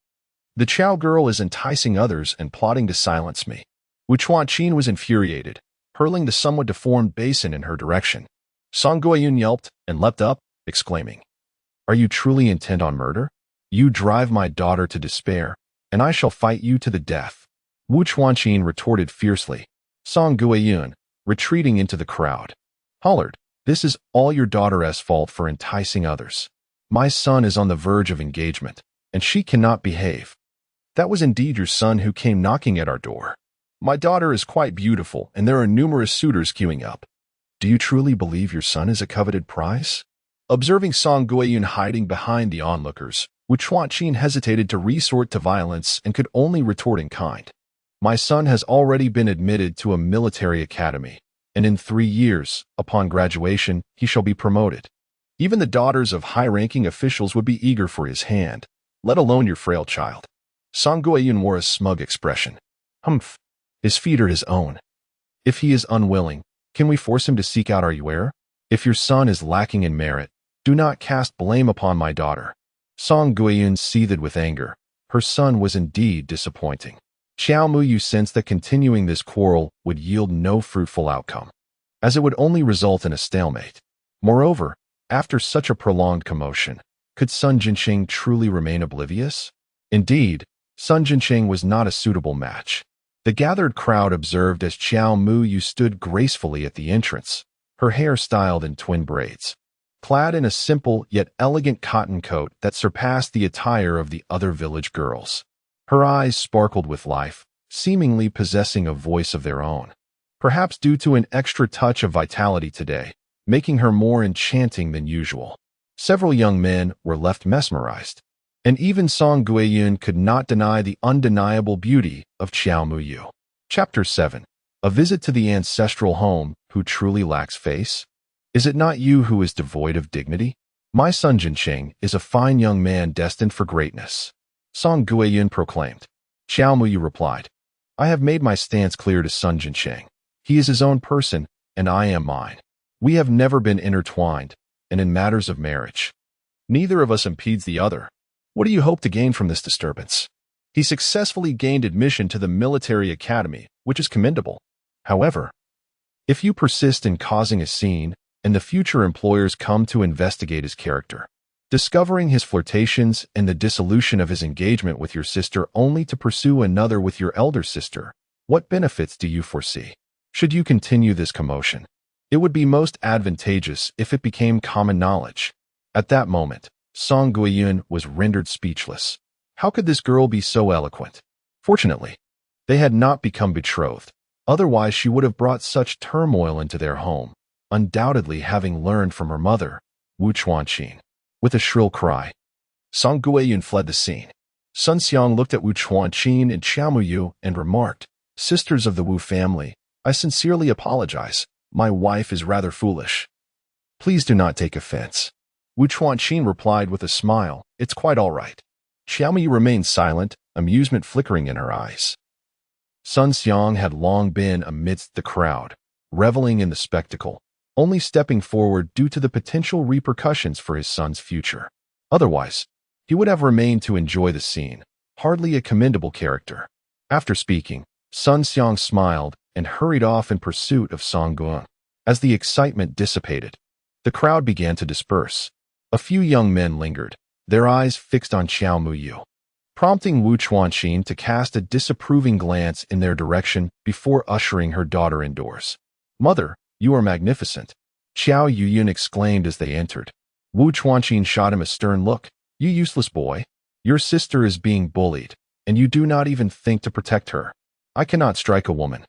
The Chow girl is enticing others and plotting to silence me." Wu Chuanqin was infuriated, hurling the somewhat deformed basin in her direction. Song Guiyun yelped and leapt up, exclaiming, "Are you truly intent on murder? You drive my daughter to despair, and I shall fight you to the death." Wu Chuanqin retorted fiercely. Song Guiyun, retreating into the crowd, hollered, "This is all your daughter's fault for enticing others. My son is on the verge of engagement, and she cannot behave." That was indeed your son who came knocking at our door. My daughter is quite beautiful, and there are numerous suitors queuing up. Do you truly believe your son is a coveted prize? Observing Song Guiyun hiding behind the onlookers, Wu Chuanqin hesitated to resort to violence and could only retort in kind. My son has already been admitted to a military academy, and in 3 years, upon graduation, he shall be promoted. Even the daughters of high-ranking officials would be eager for his hand, let alone your frail child. Song Guiyun wore a smug expression. Humph. His feet are his own. If he is unwilling, can we force him to seek out our heir? If your son is lacking in merit, do not cast blame upon my daughter. Song Guiyun seethed with anger. Her son was indeed disappointing. Xiao Muyu sensed that continuing this quarrel would yield no fruitful outcome, as it would only result in a stalemate. Moreover, after such a prolonged commotion, could Sun Jinqing truly remain oblivious? Indeed, Sun Jinqing was not a suitable match. The gathered crowd observed as Xiao Muyu stood gracefully at the entrance, her hair styled in twin braids, clad in a simple yet elegant cotton coat that surpassed the attire of the other village girls. Her eyes sparkled with life, seemingly possessing a voice of their own, perhaps due to an extra touch of vitality today, making her more enchanting than usual. Several young men were left mesmerized, and even Song Guiyun could not deny the undeniable beauty of Xiao Muyu. Chapter 7. A visit to the ancestral home who truly lacks face? Is it not you who is devoid of dignity? My son Jinqing is a fine young man destined for greatness, Song Guiyun proclaimed. Xiao Muyu replied, I have made my stance clear to Sun Jinqing. He is his own person, and I am mine. We have never been intertwined, and in matters of marriage, neither of us impedes the other. What do you hope to gain from this disturbance? He successfully gained admission to the military academy, which is commendable. However, if you persist in causing a scene, and the future employers come to investigate his character, discovering his flirtations and the dissolution of his engagement with your sister only to pursue another with your elder sister, what benefits do you foresee? Should you continue this commotion, it would be most advantageous if it became common knowledge. At that moment, Song Guiyun was rendered speechless. How could this girl be so eloquent? Fortunately, they had not become betrothed. Otherwise, she would have brought such turmoil into their home, undoubtedly having learned from her mother, Wu Chuanqin. With a shrill cry, Song Guiyun fled the scene. Sun Xiang looked at Wu Chuanqin and Xiao Muyu and remarked, Sisters of the Wu family, I sincerely apologize. My wife is rather foolish. Please do not take offense. Wu Chuanqin replied with a smile, It's quite all right. Xiao Muyu remained silent, amusement flickering in her eyes. Sun Xiang had long been amidst the crowd, reveling in the spectacle, only stepping forward due to the potential repercussions for his son's future. Otherwise, he would have remained to enjoy the scene, hardly a commendable character. After speaking, Sun Xiang smiled and hurried off in pursuit of Song Guiyun. As the excitement dissipated, the crowd began to disperse. A few young men lingered, their eyes fixed on Xiao Muyu, prompting Wu Chuanqin to cast a disapproving glance in their direction before ushering her daughter indoors. Mother, you are magnificent, Xiao Yuyun exclaimed as they entered. Wu Chuanqin shot him a stern look. You useless boy. Your sister is being bullied, and you do not even think to protect her. I cannot strike a woman.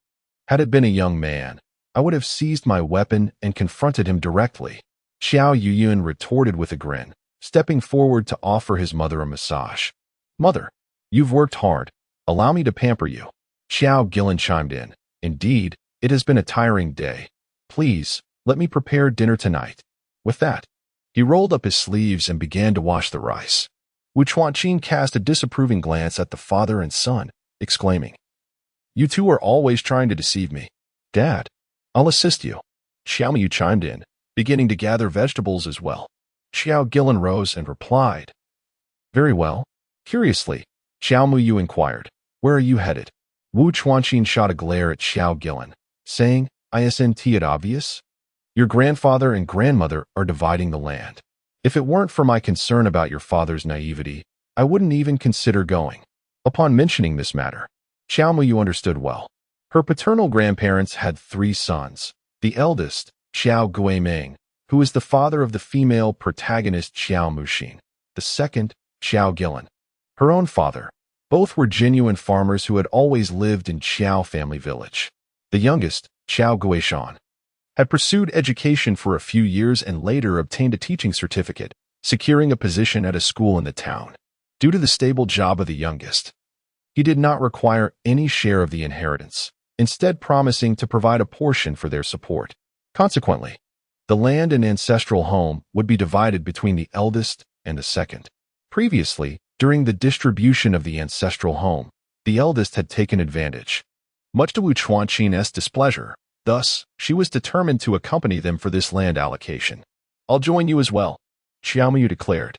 Had it been a young man, I would have seized my weapon and confronted him directly. Xiao Yuyun retorted with a grin, stepping forward to offer his mother a massage. Mother, you've worked hard. Allow me to pamper you. Xiao Gillen chimed in. Indeed, it has been a tiring day. Please, let me prepare dinner tonight. With that, he rolled up his sleeves and began to wash the rice. Wu Chuanqin cast a disapproving glance at the father and son, exclaiming, You two are always trying to deceive me. Dad, I'll assist you. Xiao Muyu chimed in, beginning to gather vegetables as well. Xiao Gillen rose and replied, Very well. Curiously, Xiao Muyu inquired, Where are you headed? Wu Chuanqin shot a glare at Xiao Gillen, saying, Isn't it obvious? Your grandfather and grandmother are dividing the land. If it weren't for my concern about your father's naivety, I wouldn't even consider going. Upon mentioning this matter, Xiao Muyu understood well. Her paternal grandparents had 3 sons. The eldest, Xiao Guiming, who is the father of the female protagonist Xiao Muxin. The second, Xiao Gillen, her own father, Both were genuine farmers who had always lived in Qiao family village. The youngest, Qiao Guishan, had pursued education for a few years and later obtained a teaching certificate, securing a position at a school in the town. Due to the stable job of the youngest, he did not require any share of the inheritance, instead promising to provide a portion for their support. Consequently, the land and ancestral home would be divided between the eldest and the second. Previously, during the distribution of the ancestral home, the eldest had taken advantage, much to Wu Chuanqin's displeasure. Thus, she was determined to accompany them for this land allocation. "I'll join you as well," Xiaomu declared.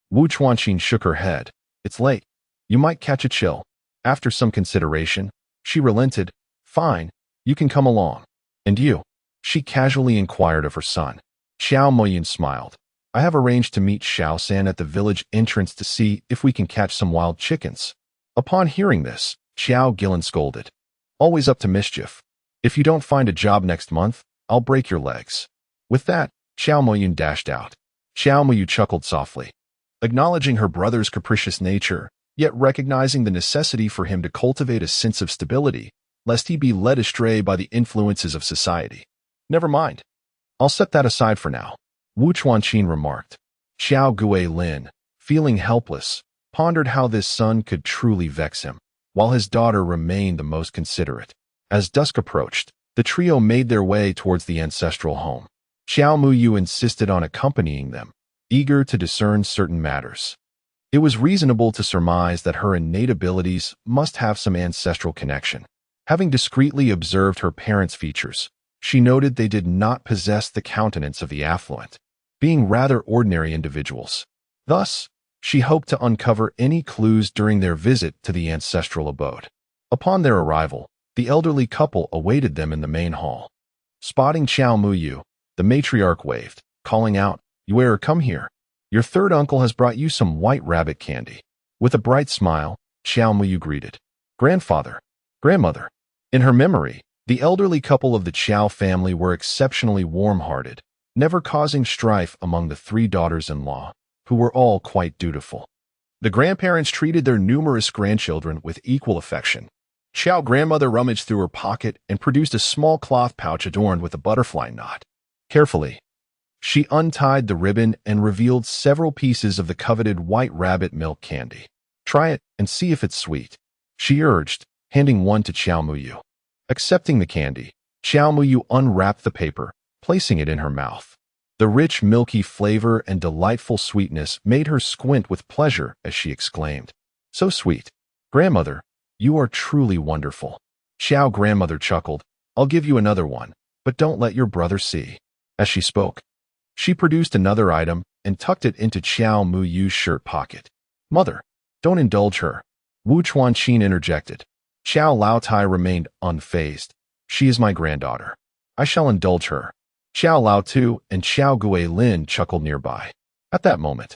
Wu Chuanqin shook her head. "It's late. You might catch a chill." After some consideration, she relented. "Fine, you can come along." "And you?" she casually inquired of her son. Xiao Moyin smiled. "I have arranged to meet Xiao San at the village entrance to see if we can catch some wild chickens." Upon hearing this, Xiao Gillen scolded. "Always up to mischief. If you don't find a job next month, I'll break your legs." With that, Xiao Moyin dashed out. Xiao Moyu chuckled softly, acknowledging her brother's capricious nature, yet recognizing the necessity for him to cultivate a sense of stability, lest he be led astray by the influences of society. "Never mind. I'll set that aside for now," Wu Chuanqin remarked. Xiao Guilin, feeling helpless, pondered how this son could truly vex him, while his daughter remained the most considerate. As dusk approached, the trio made their way towards the ancestral home. Xiao Muyu insisted on accompanying them, eager to discern certain matters. It was reasonable to surmise that her innate abilities must have some ancestral connection. Having discreetly observed her parents' features, she noted they did not possess the countenance of the affluent, being rather ordinary individuals. Thus, she hoped to uncover any clues during their visit to the ancestral abode. Upon their arrival, the elderly couple awaited them in the main hall. Spotting Xiao Muyu, the matriarch waved, calling out, "Yuer, come here. Your third uncle has brought you some white rabbit candy." With a bright smile, Xiao Muyu greeted, "Grandfather, grandmother." In her memory, the elderly couple of the Qiao family were exceptionally warm-hearted, never causing strife among the three daughters-in-law, who were all quite dutiful. The grandparents treated their numerous grandchildren with equal affection. Xiao grandmother rummaged through her pocket and produced a small cloth pouch adorned with a butterfly knot. Carefully, she untied the ribbon and revealed several pieces of the coveted white rabbit milk candy. "Try it and see if it's sweet," she urged, handing one to Xiao Muyu. Accepting the candy, Xiao Muyu unwrapped the paper, placing it in her mouth. The rich, milky flavor and delightful sweetness made her squint with pleasure as she exclaimed, "So sweet. Grandmother, you are truly wonderful." Xiao grandmother chuckled. "I'll give you another one, but don't let your brother see." As she spoke, she produced another item and tucked it into Xiao Muyu's shirt pocket. "Mother, don't indulge her," Wu Chuanqin interjected. Xiao Laotai remained unfazed. "She is my granddaughter. I shall indulge her." Xiao Lao Tu and Xiao Guilin chuckled nearby. At that moment,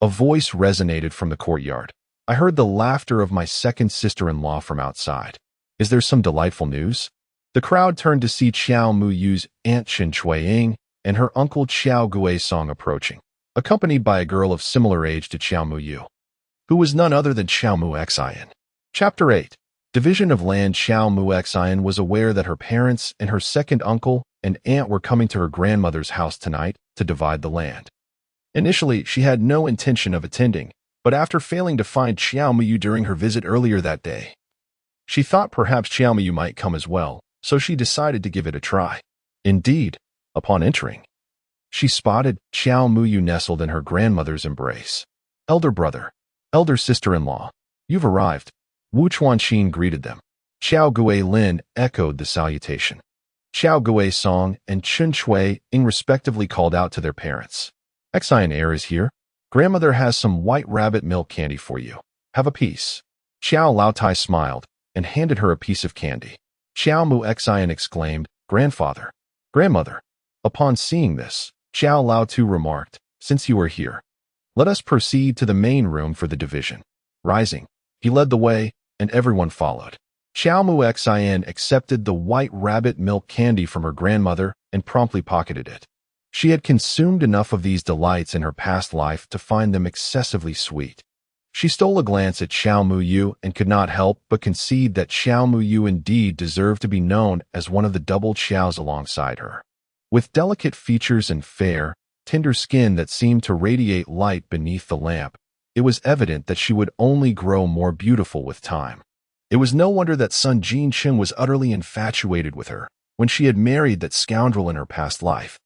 a voice resonated from the courtyard. "I heard the laughter of my second sister-in-law from outside. Is there some delightful news?" The crowd turned to see Xiao Muyu's aunt Chen Chuiying and her uncle Xiao Guisong approaching, accompanied by a girl of similar age to Xiao Muyu, who was none other than Xiao Muxian. Chapter 8. Division of Land. Xiao Muxian was aware that her parents and her second uncle and aunt were coming to her grandmother's house tonight to divide the land. Initially, she had no intention of attending, but after failing to find Xiao Muyu during her visit earlier that day, she thought perhaps Xiao Muyu might come as well, so she decided to give it a try. Indeed, upon entering, she spotted Xiao Muyu nestled in her grandmother's embrace. "Elder brother, elder sister-in-law, you've arrived," Wu Chuanqin greeted them. Xiao Guilin echoed the salutation. Xiao Guisong and Chen Chuiying respectively called out to their parents. "Xian heir is here. Grandmother has some white rabbit milk candy for you. Have a piece." Xiao Laotai smiled and handed her a piece of candy. Xiao Muxian exclaimed, "Grandfather, grandmother." Upon seeing this, Xiao Lao Tu remarked, "Since you are here, let us proceed to the main room for the division." Rising, he led the way, and everyone followed. Xiao Muxian accepted the white rabbit milk candy from her grandmother and promptly pocketed it. She had consumed enough of these delights in her past life to find them excessively sweet. She stole a glance at Xiao Muyu and could not help but concede that Xiao Muyu indeed deserved to be known as one of the double Xiaos alongside her. With delicate features and fair, tender skin that seemed to radiate light beneath the lamp, it was evident that she would only grow more beautiful with time. It was no wonder that Sun Jincheng was utterly infatuated with her when she had married that scoundrel in her past life.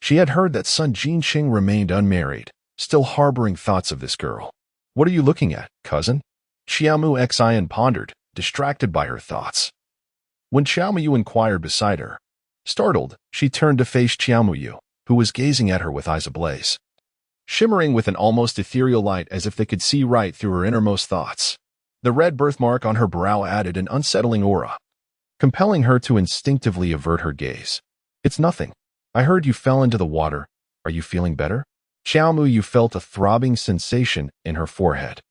She had heard that Sun Jincheng remained unmarried, still harboring thoughts of this girl. "What are you looking at, cousin?" Xiaomu Xian pondered, distracted by her thoughts. When Xiaomu inquired beside her, startled, she turned to face Xiaomu, who was gazing at her with eyes ablaze, shimmering with an almost ethereal light as if they could see right through her innermost thoughts. The red birthmark on her brow added an unsettling aura, compelling her to instinctively avert her gaze. "It's nothing. I heard you fell into the water. Are you feeling better?" Xiaomu felt a throbbing sensation in her forehead.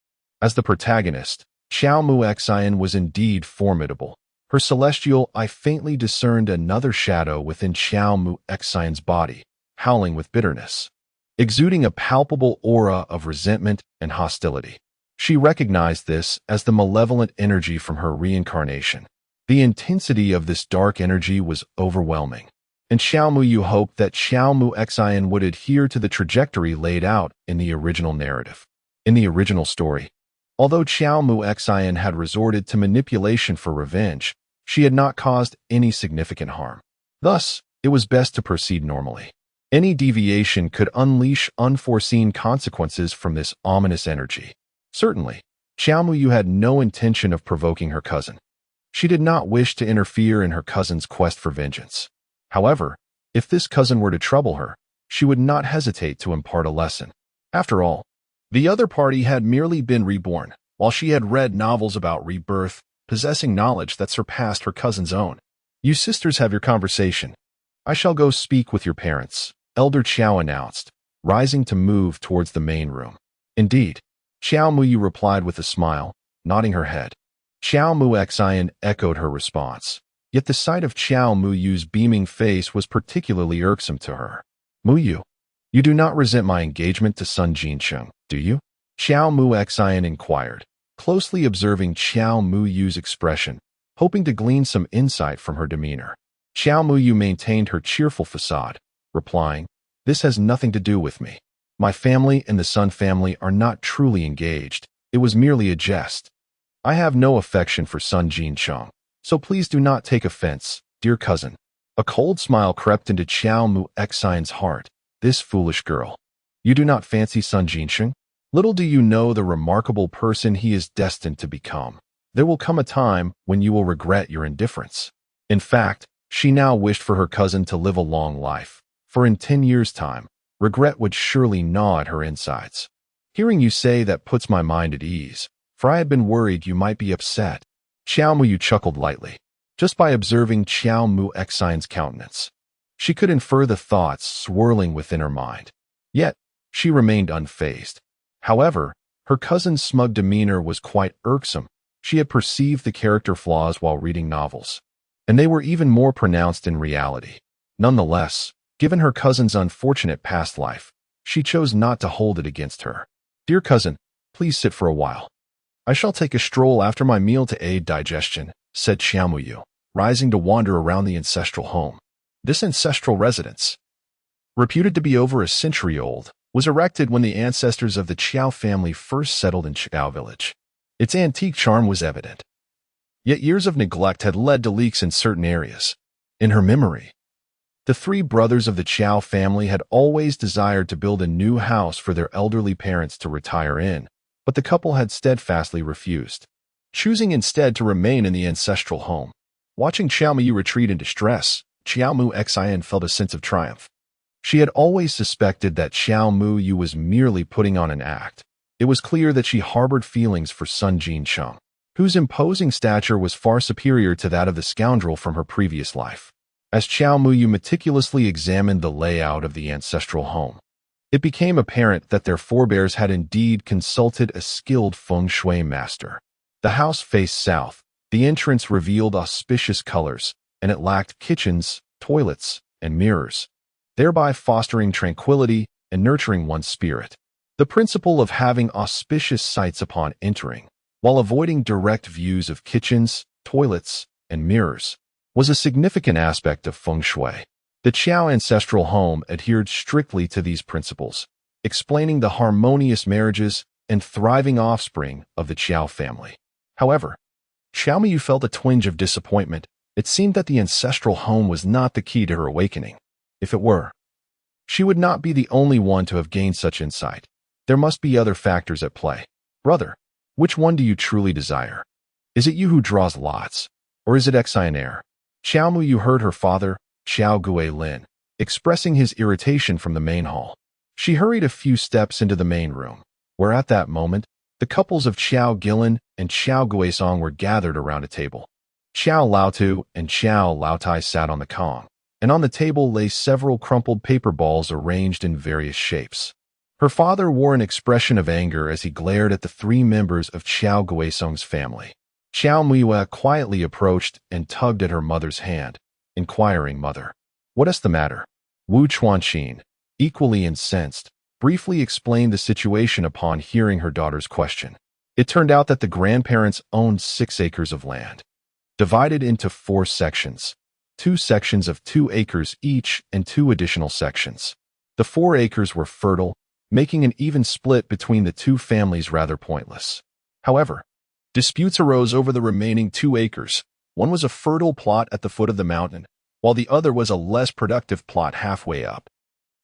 As the protagonist, Xiaomu Xian was indeed formidable. Her celestial eye faintly discerned another shadow within Xiaomu Xian's body, howling with bitterness, exuding a palpable aura of resentment and hostility. She recognized this as the malevolent energy from her reincarnation. The intensity of this dark energy was overwhelming, and Xiaomu hoped that Xiaomu Xian would adhere to the trajectory laid out in the original narrative. In the original story, although Xiaomu Xian had resorted to manipulation for revenge, she had not caused any significant harm. Thus, it was best to proceed normally. Any deviation could unleash unforeseen consequences from this ominous energy. Certainly, Xiaomu had no intention of provoking her cousin. She did not wish to interfere in her cousin's quest for vengeance. However, if this cousin were to trouble her, she would not hesitate to impart a lesson. After all, the other party had merely been reborn, while she had read novels about rebirth, possessing knowledge that surpassed her cousin's own. "You sisters have your conversation. I shall go speak with your parents," Elder Qiao announced, rising to move towards the main room. "Indeed," Xiaomu replied with a smile, nodding her head. Xiaomu Xian echoed her response. Yet the sight of Xiaomuyu's beaming face was particularly irksome to her. "Muyu, you do not resent my engagement to Sun Jincheng, do you?" Xiaomu Xian inquired, closely observing Xiaomuyu's expression, hoping to glean some insight from her demeanor. Xiaomu maintained her cheerful facade, replying, "This has nothing to do with me. My family and the Sun family are not truly engaged. It was merely a jest. I have no affection for Sun Jincheng, so please do not take offense, dear cousin." A cold smile crept into Xiaomu Xian's heart. This foolish girl. You do not fancy Sun Jincheng? Little do you know the remarkable person he is destined to become. There will come a time when you will regret your indifference. In fact, she now wished for her cousin to live a long life, for in 10 years' time, regret would surely gnaw at her insides. "Hearing you say that puts my mind at ease, for I had been worried you might be upset." Xiaomu chuckled lightly, just by observing Xiaomu Xian's countenance. She could infer the thoughts swirling within her mind. Yet, she remained unfazed. However, her cousin's smug demeanor was quite irksome. She had perceived the character flaws while reading novels, and they were even more pronounced in reality. Nonetheless, given her cousin's unfortunate past life, she chose not to hold it against her. "Dear cousin, please sit for a while. I shall take a stroll after my meal to aid digestion," said Xiaomu, rising to wander around the ancestral home. This ancestral residence, reputed to be over a century old, was erected when the ancestors of the Qiao family first settled in Qiao village. Its antique charm was evident. Yet years of neglect had led to leaks in certain areas. In her memory, the three brothers of the Qiao family had always desired to build a new house for their elderly parents to retire in, but the couple had steadfastly refused, choosing instead to remain in the ancestral home. Watching Xiaomu retreat in distress, Xiaomu Xian felt a sense of triumph. She had always suspected that Xiaomu was merely putting on an act. It was clear that she harbored feelings for Sun Jincheng, whose imposing stature was far superior to that of the scoundrel from her previous life. As Xiaomu meticulously examined the layout of the ancestral home, it became apparent that their forebears had indeed consulted a skilled feng shui master. The house faced south, the entrance revealed auspicious colors, and it lacked kitchens, toilets, and mirrors, thereby fostering tranquility and nurturing one's spirit. The principle of having auspicious sights upon entering, while avoiding direct views of kitchens, toilets, and mirrors, was a significant aspect of feng shui. The Qiao ancestral home adhered strictly to these principles, explaining the harmonious marriages and thriving offspring of the Qiao family. However, Xiao Miyu felt a twinge of disappointment. It seemed that the ancestral home was not the key to her awakening. If it were, she would not be the only one to have gained such insight. There must be other factors at play. Brother, which one do you truly desire? Is it you who draws lots, or is it Exionaire? Xiao Miyu heard her father, Xiao Guilin, expressing his irritation from the main hall. She hurried a few steps into the main room, where at that moment, the couples of Xiao Guilin and Xiao Guisong were gathered around a table. Xiao Laotu and Xiao Laotai sat on the kong, and on the table lay several crumpled paper balls arranged in various shapes. Her father wore an expression of anger as he glared at the three members of Xiao Guisong's family. Xiao Miyu quietly approached and tugged at her mother's hand, inquiring, "Mother, what is the matter?" Wu Chuanqin, equally incensed, briefly explained the situation upon hearing her daughter's question. It turned out that the grandparents owned 6 acres of land, divided into 4 sections, 2 sections of 2 acres each and 2 additional sections. The 4 acres were fertile, making an even split between the 2 families rather pointless. However, disputes arose over the remaining 2 acres. One was a fertile plot at the foot of the mountain, while the other was a less productive plot halfway up.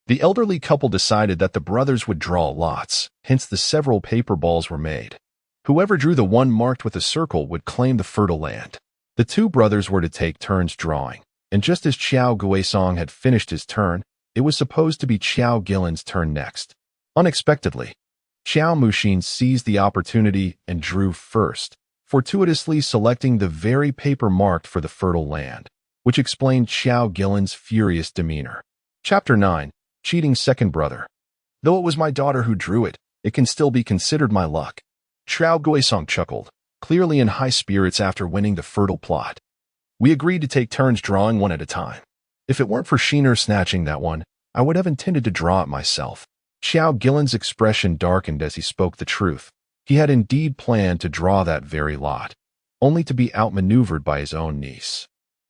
The elderly couple decided that the brothers would draw lots, hence the several paper balls were made. Whoever drew the one marked with a circle would claim the fertile land. The 2 brothers were to take turns drawing, and just as Qiao Guisong had finished his turn, it was supposed to be Qiao Guilin's turn next. Unexpectedly, Qiao Muxin seized the opportunity and drew first, fortuitously selecting the very paper marked for the fertile land, which explained Qiao Guilin's furious demeanor. Chapter 9. Cheating Second Brother. Though it was my daughter who drew it, it can still be considered my luck. Qiao Guisong chuckled, clearly in high spirits after winning the fertile plot. We agreed to take turns drawing one at a time. If it weren't for Sheener snatching that one, I would have intended to draw it myself. Qiao Guilin's expression darkened as he spoke the truth. He had indeed planned to draw that very lot, only to be outmaneuvered by his own niece.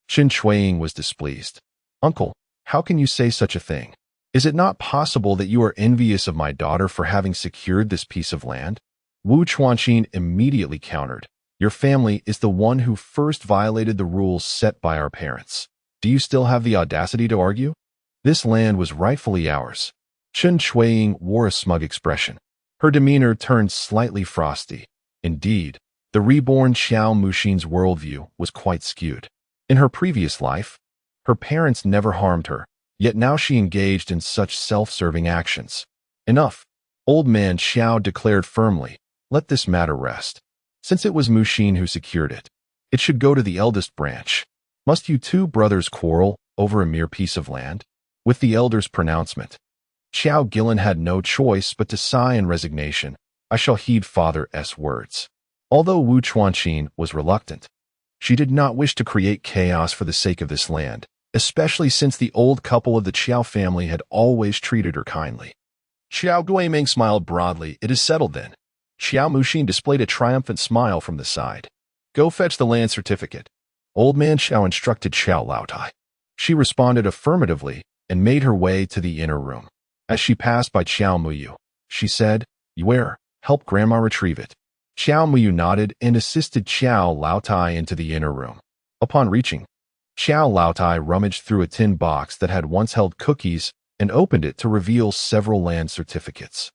Qin Shuiying was displeased. Uncle, how can you say such a thing? Is it not possible that you are envious of my daughter for having secured this piece of land? Wu Chuanqin immediately countered. Your family is the one who first violated the rules set by our parents. Do you still have the audacity to argue? This land was rightfully ours. Qin Shuiying wore a smug expression. Her demeanor turned slightly frosty. Indeed, the reborn Xiao Muxin's worldview was quite skewed. In her previous life, her parents never harmed her, yet now she engaged in such self-serving actions. Enough. Old man Xiao declared firmly, let this matter rest. Since it was Muxin who secured it, it should go to the eldest branch. Must you 2 brothers quarrel over a mere piece of land? With the elder's pronouncement, Xiao Guilin had no choice but to sigh in resignation. I shall heed father's words. Although Wu Chuanqin was reluctant, she did not wish to create chaos for the sake of this land, especially since the old couple of the Qiao family had always treated her kindly. Qiao Guiming smiled broadly. It is settled then. Xiao Muxin displayed a triumphant smile from the side. Go fetch the land certificate. Old man Xiao instructed Xiao Laotai. She responded affirmatively and made her way to the inner room. As she passed by Xiao Miyu, she said, Yuer, help Grandma retrieve it. Xiao Miyu nodded and assisted Xiao Laotai into the inner room. Upon reaching, Xiao Laotai rummaged through a tin box that had once held cookies and opened it to reveal several land certificates.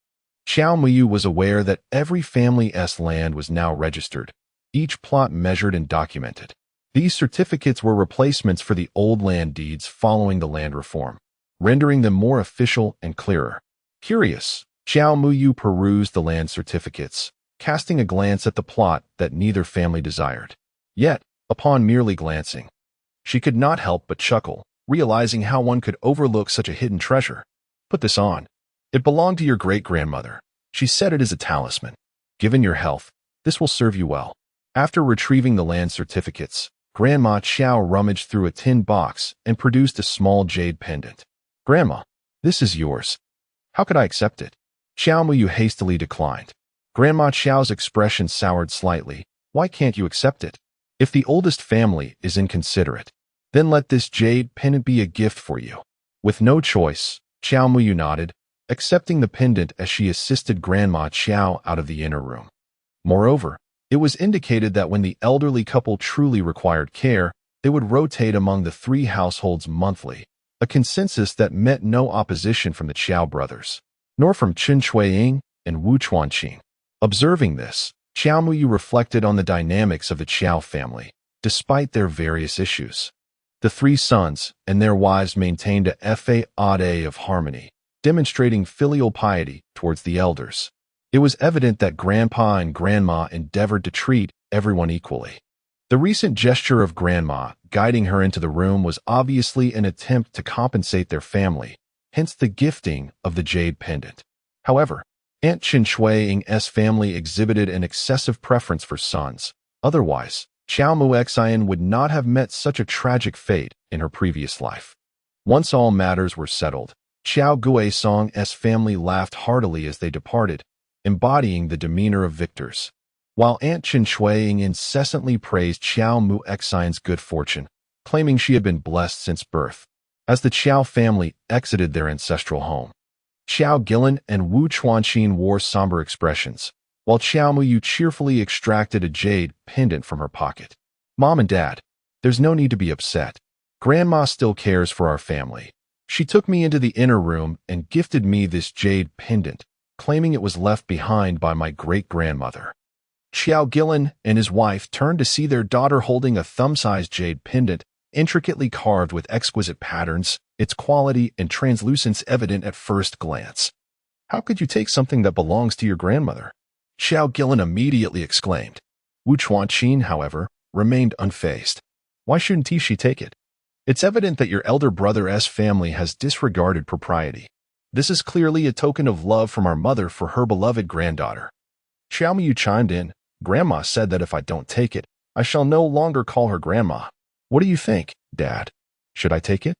Xiao Miyu was aware that every family's land was now registered, each plot measured and documented. These certificates were replacements for the old land deeds following the land reform, rendering them more official and clearer. Curious, Xiao Miyu perused the land certificates, casting a glance at the plot that neither family desired. Yet, upon merely glancing, she could not help but chuckle, realizing how one could overlook such a hidden treasure. Put this on. It belonged to your great-grandmother. She said it is a talisman. Given your health, this will serve you well. After retrieving the land certificates, Grandma Xiao rummaged through a tin box and produced a small jade pendant. Grandma, this is yours. How could I accept it? Xiao Muyu hastily declined. Grandma Xiao's expression soured slightly. Why can't you accept it? If the oldest family is inconsiderate, then let this jade pendant be a gift for you. With no choice, Xiao Muyu nodded, accepting the pendant as she assisted Grandma Xiao out of the inner room. Moreover, it was indicated that when the elderly couple truly required care, they would rotate among the three households monthly, a consensus that met no opposition from the Qiao brothers, nor from Chen Chuiying and Wu Chuanqing. Observing this, Xiao Muyu reflected on the dynamics of the Qiao family, despite their various issues. The three sons and their wives maintained a facade of harmony, demonstrating filial piety towards the elders. It was evident that Grandpa and Grandma endeavored to treat everyone equally. The recent gesture of Grandma guiding her into the room was obviously an attempt to compensate their family, hence the gifting of the jade pendant. However, Aunt Chen Shuiying's family exhibited an excessive preference for sons. Otherwise, Qiao Muxian would not have met such a tragic fate in her previous life. Once all matters were settled, Qiao Guisong's family laughed heartily as they departed, embodying the demeanor of victors. While Aunt Chen Shuiying incessantly praised Qiao Muxian's good fortune, claiming she had been blessed since birth. As the Qiao family exited their ancestral home, Qiao Gilin and Wu Chuanqing wore somber expressions, while Xiao Muyu cheerfully extracted a jade pendant from her pocket. Mom and Dad, there's no need to be upset. Grandma still cares for our family. She took me into the inner room and gifted me this jade pendant, claiming it was left behind by my great-grandmother. Qiao Gilin and his wife turned to see their daughter holding a thumb-sized jade pendant, intricately carved with exquisite patterns, its quality and translucence evident at first glance. How could you take something that belongs to your grandmother? Xiao Gilin immediately exclaimed. Wu Chuanqing, however, remained unfazed. Why shouldn't she take it? It's evident that your elder brother's family has disregarded propriety. This is clearly a token of love from our mother for her beloved granddaughter. Xiao Muyu chimed in. Grandma said that if I don't take it, I shall no longer call her grandma. What do you think, Dad? Should I take it?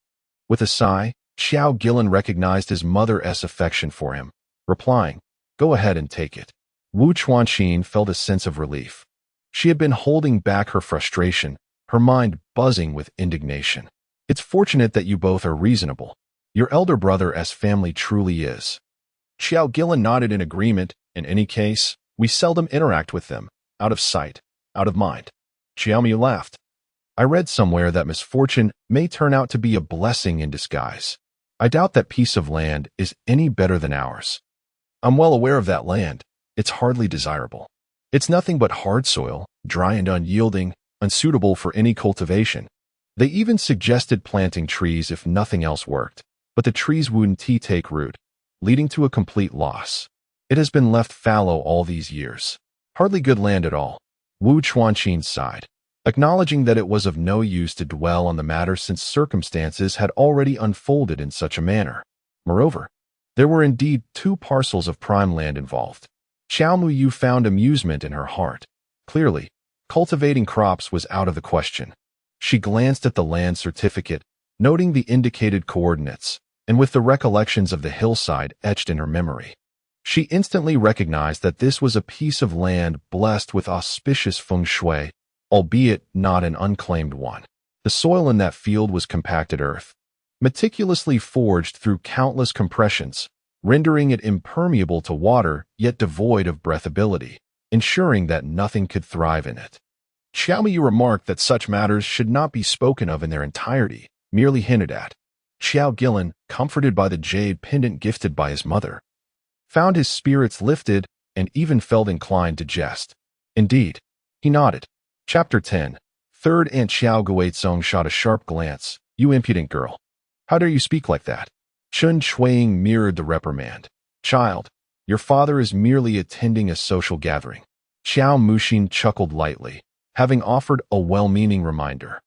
With a sigh, Xiao Gilin recognized his mother's affection for him, replying, Go ahead and take it. Wu Chuanqing felt a sense of relief. She had been holding back her frustration, her mind buzzing with indignation. It's fortunate that you both are reasonable. Your elder brother's family truly is. Xiao Gilin nodded in agreement. In any case, we seldom interact with them, out of sight, out of mind. Xiao Muyu laughed. I read somewhere that misfortune may turn out to be a blessing in disguise. I doubt that piece of land is any better than ours. I'm well aware of that land. It's hardly desirable. It's nothing but hard soil, dry and unyielding, unsuitable for any cultivation. They even suggested planting trees if nothing else worked, but the trees wouldn't take root, leading to a complete loss. It has been left fallow all these years. Hardly good land at all. Wu Chuanqing sighed, acknowledging that it was of no use to dwell on the matter since circumstances had already unfolded in such a manner. Moreover, there were indeed 2 parcels of prime land involved. Xiao Muyu found amusement in her heart. Clearly, cultivating crops was out of the question. She glanced at the land certificate, noting the indicated coordinates, and with the recollections of the hillside etched in her memory. She instantly recognized that this was a piece of land blessed with auspicious feng shui, albeit not an unclaimed one. The soil in that field was compacted earth, meticulously forged through countless compressions, rendering it impermeable to water yet devoid of breathability, ensuring that nothing could thrive in it. Xiao Muyu remarked that such matters should not be spoken of in their entirety, merely hinted at. Xiao Gilin, comforted by the jade pendant gifted by his mother, found his spirits lifted and even felt inclined to jest. Indeed, he nodded. Chapter 10. Third Aunt Xiao Guizong shot a sharp glance. You impudent girl. How dare you speak like that? Chen Shuiying mirrored the reprimand. Child, your father is merely attending a social gathering. Xiao Muxin chuckled lightly, having offered a well-meaning reminder.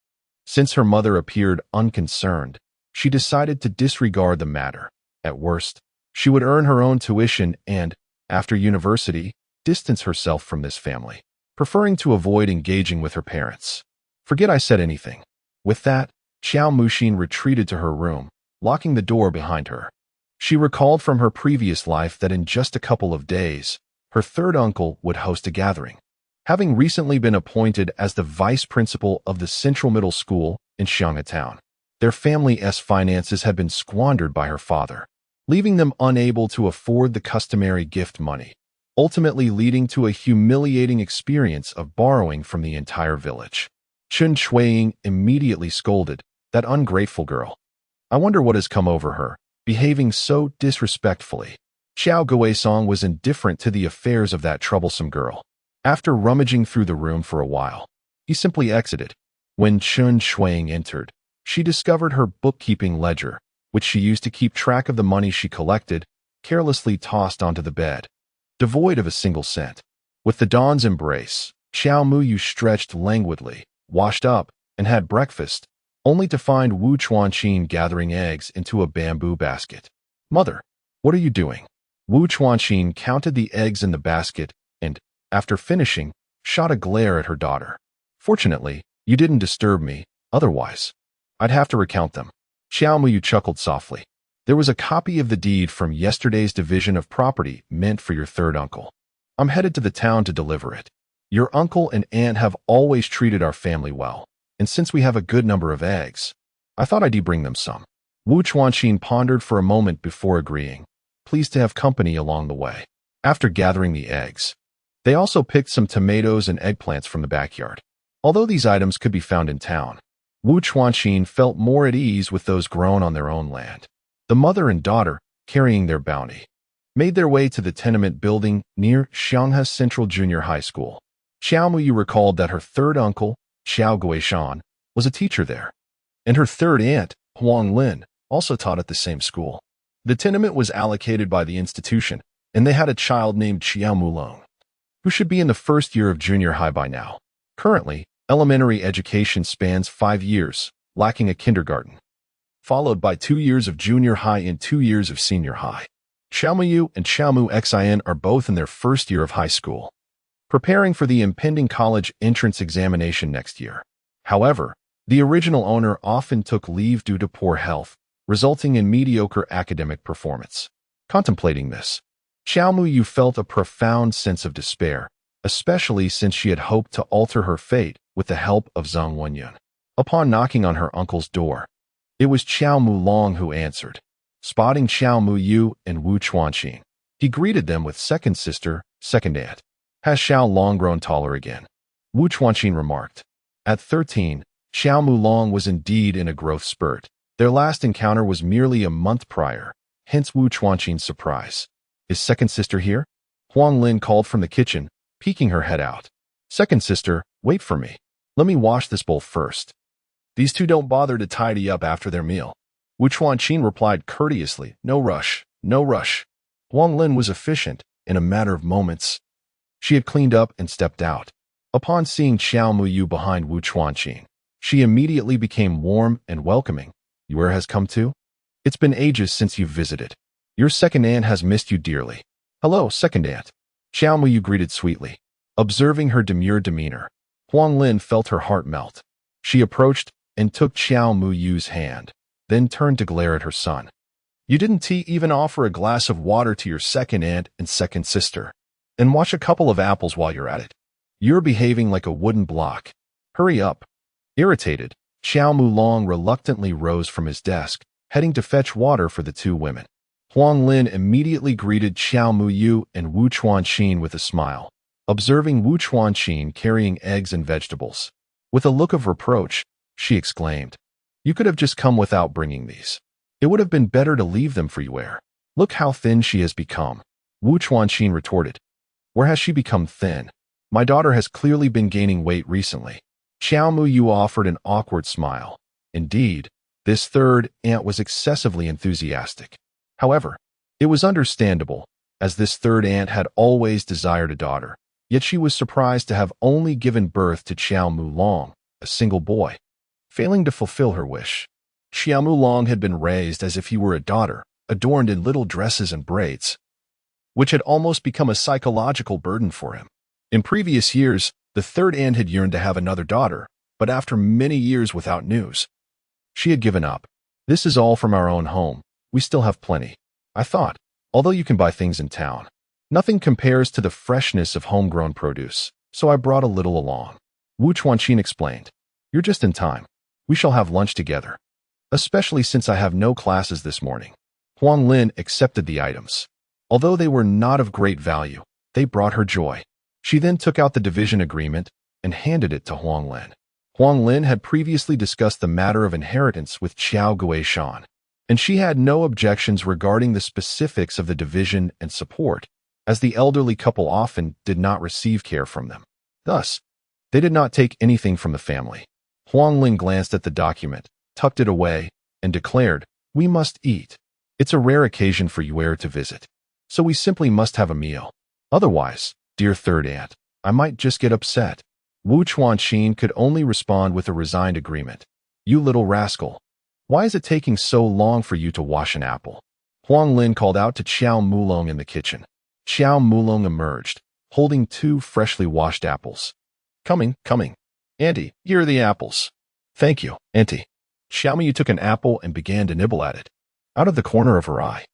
Since her mother appeared unconcerned, she decided to disregard the matter. At worst, she would earn her own tuition and, after university, distance herself from this family, preferring to avoid engaging with her parents. Forget I said anything. With that, Xiao Muxin retreated to her room, locking the door behind her. She recalled from her previous life that in just a couple of days, her third uncle would host a gathering. Having recently been appointed as the vice principal of the Central Middle School in Xiangatown, their family's finances had been squandered by her father, leaving them unable to afford the customary gift money, ultimately leading to a humiliating experience of borrowing from the entire village. Chun Shuiying immediately scolded, "That ungrateful girl. I wonder what has come over her, behaving so disrespectfully." Xiao Guisong was indifferent to the affairs of that troublesome girl. After rummaging through the room for a while, he simply exited. When Chun Shuiying entered, she discovered her bookkeeping ledger, which she used to keep track of the money she collected, carelessly tossed onto the bed, devoid of a single cent. With the dawn's embrace, Xiao Muyu stretched languidly, washed up, and had breakfast, only to find Wu Chuanqin gathering eggs into a bamboo basket. "Mother, what are you doing?" Wu Chuanqin counted the eggs in the basket and, after finishing, shot a glare at her daughter. "Fortunately, you didn't disturb me, otherwise I'd have to recount them." Xiao Muyu chuckled softly. "There was a copy of the deed from yesterday's division of property meant for your third uncle. I'm headed to the town to deliver it. Your uncle and aunt have always treated our family well, and since we have a good number of eggs, I thought I'd bring them some." Wu Chuanqin pondered for a moment before agreeing, pleased to have company along the way. After gathering the eggs, they also picked some tomatoes and eggplants from the backyard. Although these items could be found in town, Wu Chuanqin felt more at ease with those grown on their own land. The mother and daughter, carrying their bounty, made their way to the tenement building near Shanghai Central Junior High School. Xiao Muyu recalled that her third uncle, Xiao Guishan, was a teacher there, and her third aunt, Huang Lin, also taught at the same school. The tenement was allocated by the institution, and they had a child named Xiao Mulong, who should be in the first year of junior high by now. Currently, elementary education spans 5 years, lacking a kindergarten, followed by 2 years of junior high and 2 years of senior high. Xiaomu and Xiaomu Xin are both in their first year of high school, preparing for the impending college entrance examination next year. However, the original owner often took leave due to poor health, resulting in mediocre academic performance. Contemplating this, Xiaomu felt a profound sense of despair, especially since she had hoped to alter her fate with the help of Zhang Wenyun. Upon knocking on her uncle's door, it was Qiao Mulong who answered. Spotting Xiao Muyu and Wu Chuanqin, he greeted them with second sister, second aunt. "Has Xiao Long grown taller again?" Wu Chuanqin remarked. At 13, Xiao Mulong was indeed in a growth spurt. Their last encounter was merely a month prior, hence Wu Chuanqin's surprise. "Is second sister here?" Huang Lin called from the kitchen, peeking her head out. "Second sister, wait for me. Let me wash this bowl first. These two don't bother to tidy up after their meal." Wu Chuanqin replied courteously, "No rush, no rush." Huang Lin was efficient. In a matter of moments, she had cleaned up and stepped out. Upon seeing Xiao Muyu behind Wu Chuanqin, she immediately became warm and welcoming. "Where has come to? It's been ages since you've visited. Your second aunt has missed you dearly." "Hello, second aunt." Xiao Muyu greeted sweetly. Observing her demure demeanor, Huang Lin felt her heart melt. She approached and took Xiao Muyu's hand, then turned to glare at her son. "You didn't even offer a glass of water to your second aunt and second sister. And wash a couple of apples while you're at it. You're behaving like a wooden block. Hurry up." Irritated, Xiao Mulong reluctantly rose from his desk, heading to fetch water for the two women. Huang Lin immediately greeted Xiao Muyu and Wu Chuanqin with a smile, observing Wu Chuanqin carrying eggs and vegetables. With a look of reproach, she exclaimed, "You could have just come without bringing these. It would have been better to leave them for you. Look how thin she has become." Wu Chuanqin retorted. "Where has she become thin? My daughter has clearly been gaining weight recently." Xiao Muyu offered an awkward smile. Indeed, this third aunt was excessively enthusiastic. However, it was understandable, as this third aunt had always desired a daughter, yet she was surprised to have only given birth to Xiao Mulong, a single boy, failing to fulfill her wish. Xiao Mulong had been raised as if he were a daughter, adorned in little dresses and braids, which had almost become a psychological burden for him. In previous years, the third aunt had yearned to have another daughter, but after many years without news, she had given up. "This is all from our own home. We still have plenty. I thought, although you can buy things in town, nothing compares to the freshness of homegrown produce, so I brought a little along. Wu Chuanqin explained. You're just in time. We shall have lunch together, especially since I have no classes this morning. Huang Lin accepted the items. Although they were not of great value, they brought her joy. She then took out the division agreement and handed it to Huang Lin. Huang Lin had previously discussed the matter of inheritance with Qiao Guishan, and she had no objections regarding the specifics of the division and support, as the elderly couple often did not receive care from them. Thus, they did not take anything from the family. Huang Lin glanced at the document, tucked it away, and declared, "We must eat. It's a rare occasion for Yuer to visit, so we simply must have a meal. Otherwise, dear third aunt, I might just get upset." Wu Chuanqin could only respond with a resigned agreement. "You little rascal. Why is it taking so long for you to wash an apple?" Huang Lin called out to Qiao Mulong in the kitchen. Qiao Mulong emerged, holding 2 freshly washed apples. Coming. Auntie, here are the apples." "Thank you, Auntie." Xiaomu took an apple and began to nibble at it. Out of the corner of her eye,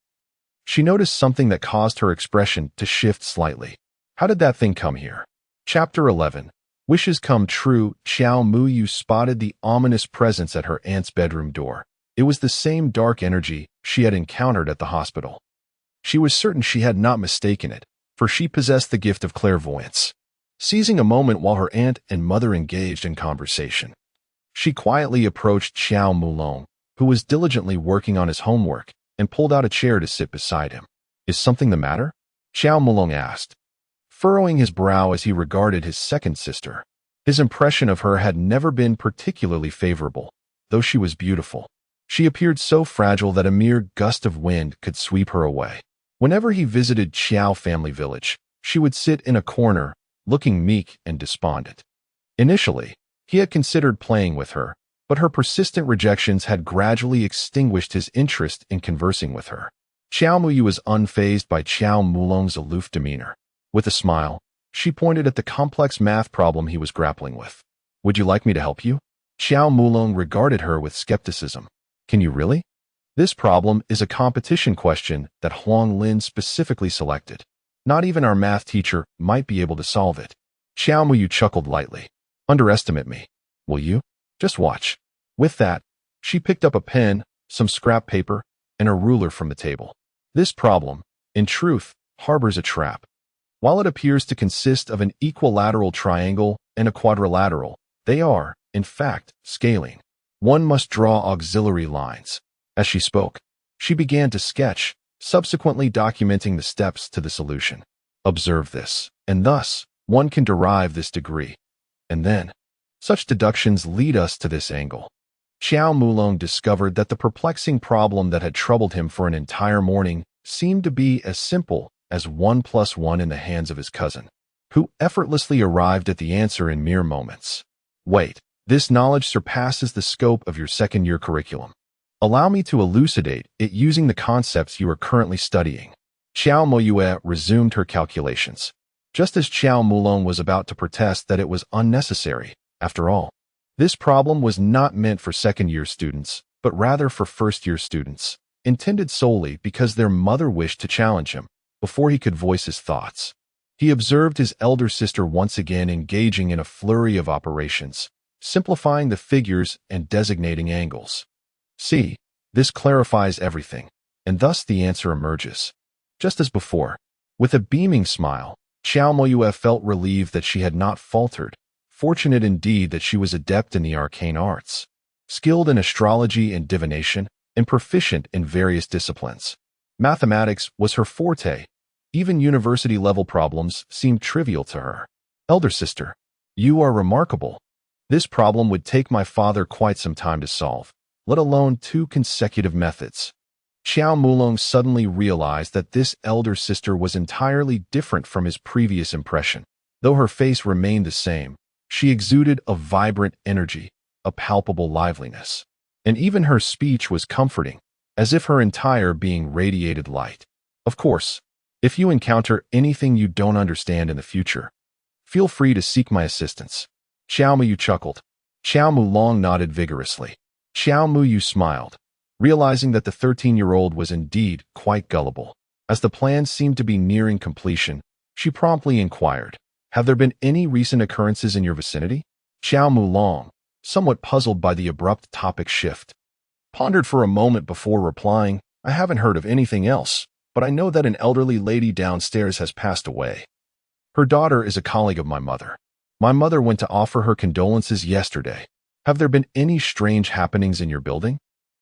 she noticed something that caused her expression to shift slightly. How did that thing come here? Chapter 11. Wishes Come True. Xiao Muyu spotted the ominous presence at her aunt's bedroom door. It was the same dark energy she had encountered at the hospital. She was certain she had not mistaken it, for she possessed the gift of clairvoyance. Seizing a moment while her aunt and mother engaged in conversation, she quietly approached Xiao Mulong, who was diligently working on his homework, and pulled out a chair to sit beside him. "Is something the matter?" Xiao Mulong asked, furrowing his brow as he regarded his second sister. His impression of her had never been particularly favorable, though she was beautiful. She appeared so fragile that a mere gust of wind could sweep her away. Whenever he visited Qiao family village, she would sit in a corner, looking meek and despondent. Initially, he had considered playing with her, but her persistent rejections had gradually extinguished his interest in conversing with her. Qiao Muyu was unfazed by Qiao Mulong's aloof demeanor. With a smile, she pointed at the complex math problem he was grappling with. "Would you like me to help you?" Qiao Mulong regarded her with skepticism. "Can you really? This problem is a competition question that Huang Lin specifically selected. Not even our math teacher might be able to solve it." Xiao Muyu chuckled lightly. "Underestimate me, will you? Just watch." With that, she picked up a pen, some scrap paper, and a ruler from the table. This problem, in truth, harbors a trap. While it appears to consist of an equilateral triangle and a quadrilateral, they are, in fact, scaling. One must draw auxiliary lines. As she spoke, she began to sketch, subsequently documenting the steps to the solution. Observe this, and thus, one can derive this degree. And then, such deductions lead us to this angle. Qiao Mulong discovered that the perplexing problem that had troubled him for an entire morning seemed to be as simple as 1 + 1 in the hands of his cousin, who effortlessly arrived at the answer in mere moments. Wait, this knowledge surpasses the scope of your second-year curriculum. Allow me to elucidate it using the concepts you are currently studying. Qiao Moyue resumed her calculations, just as Qiao Mulong was about to protest that it was unnecessary. After all, this problem was not meant for second-year students, but rather for first-year students, intended solely because their mother wished to challenge him before he could voice his thoughts. He observed his elder sister once again engaging in a flurry of operations, simplifying the figures and designating angles. See, this clarifies everything, and thus the answer emerges. Just as before, with a beaming smile, Qiao Moyue felt relieved that she had not faltered, fortunate indeed that she was adept in the arcane arts, skilled in astrology and divination, and proficient in various disciplines. Mathematics was her forte. Even university-level problems seemed trivial to her. "Elder sister, you are remarkable. This problem would take my father quite some time to solve, let alone 2 consecutive methods." Qiao Mulong suddenly realized that this elder sister was entirely different from his previous impression. Though her face remained the same, she exuded a vibrant energy, a palpable liveliness. And even her speech was comforting, as if her entire being radiated light. "Of course, if you encounter anything you don't understand in the future, feel free to seek my assistance." Qiao Muyu chuckled. Qiao Mulong nodded vigorously. Qiao Muyu smiled, realizing that the 13-year-old was indeed quite gullible. As the plan seemed to be nearing completion, she promptly inquired, "Have there been any recent occurrences in your vicinity?" Xiao Mulong, somewhat puzzled by the abrupt topic shift, pondered for a moment before replying, "I haven't heard of anything else, but I know that an elderly lady downstairs has passed away. Her daughter is a colleague of my mother. My mother went to offer her condolences yesterday. Have there been any strange happenings in your building?"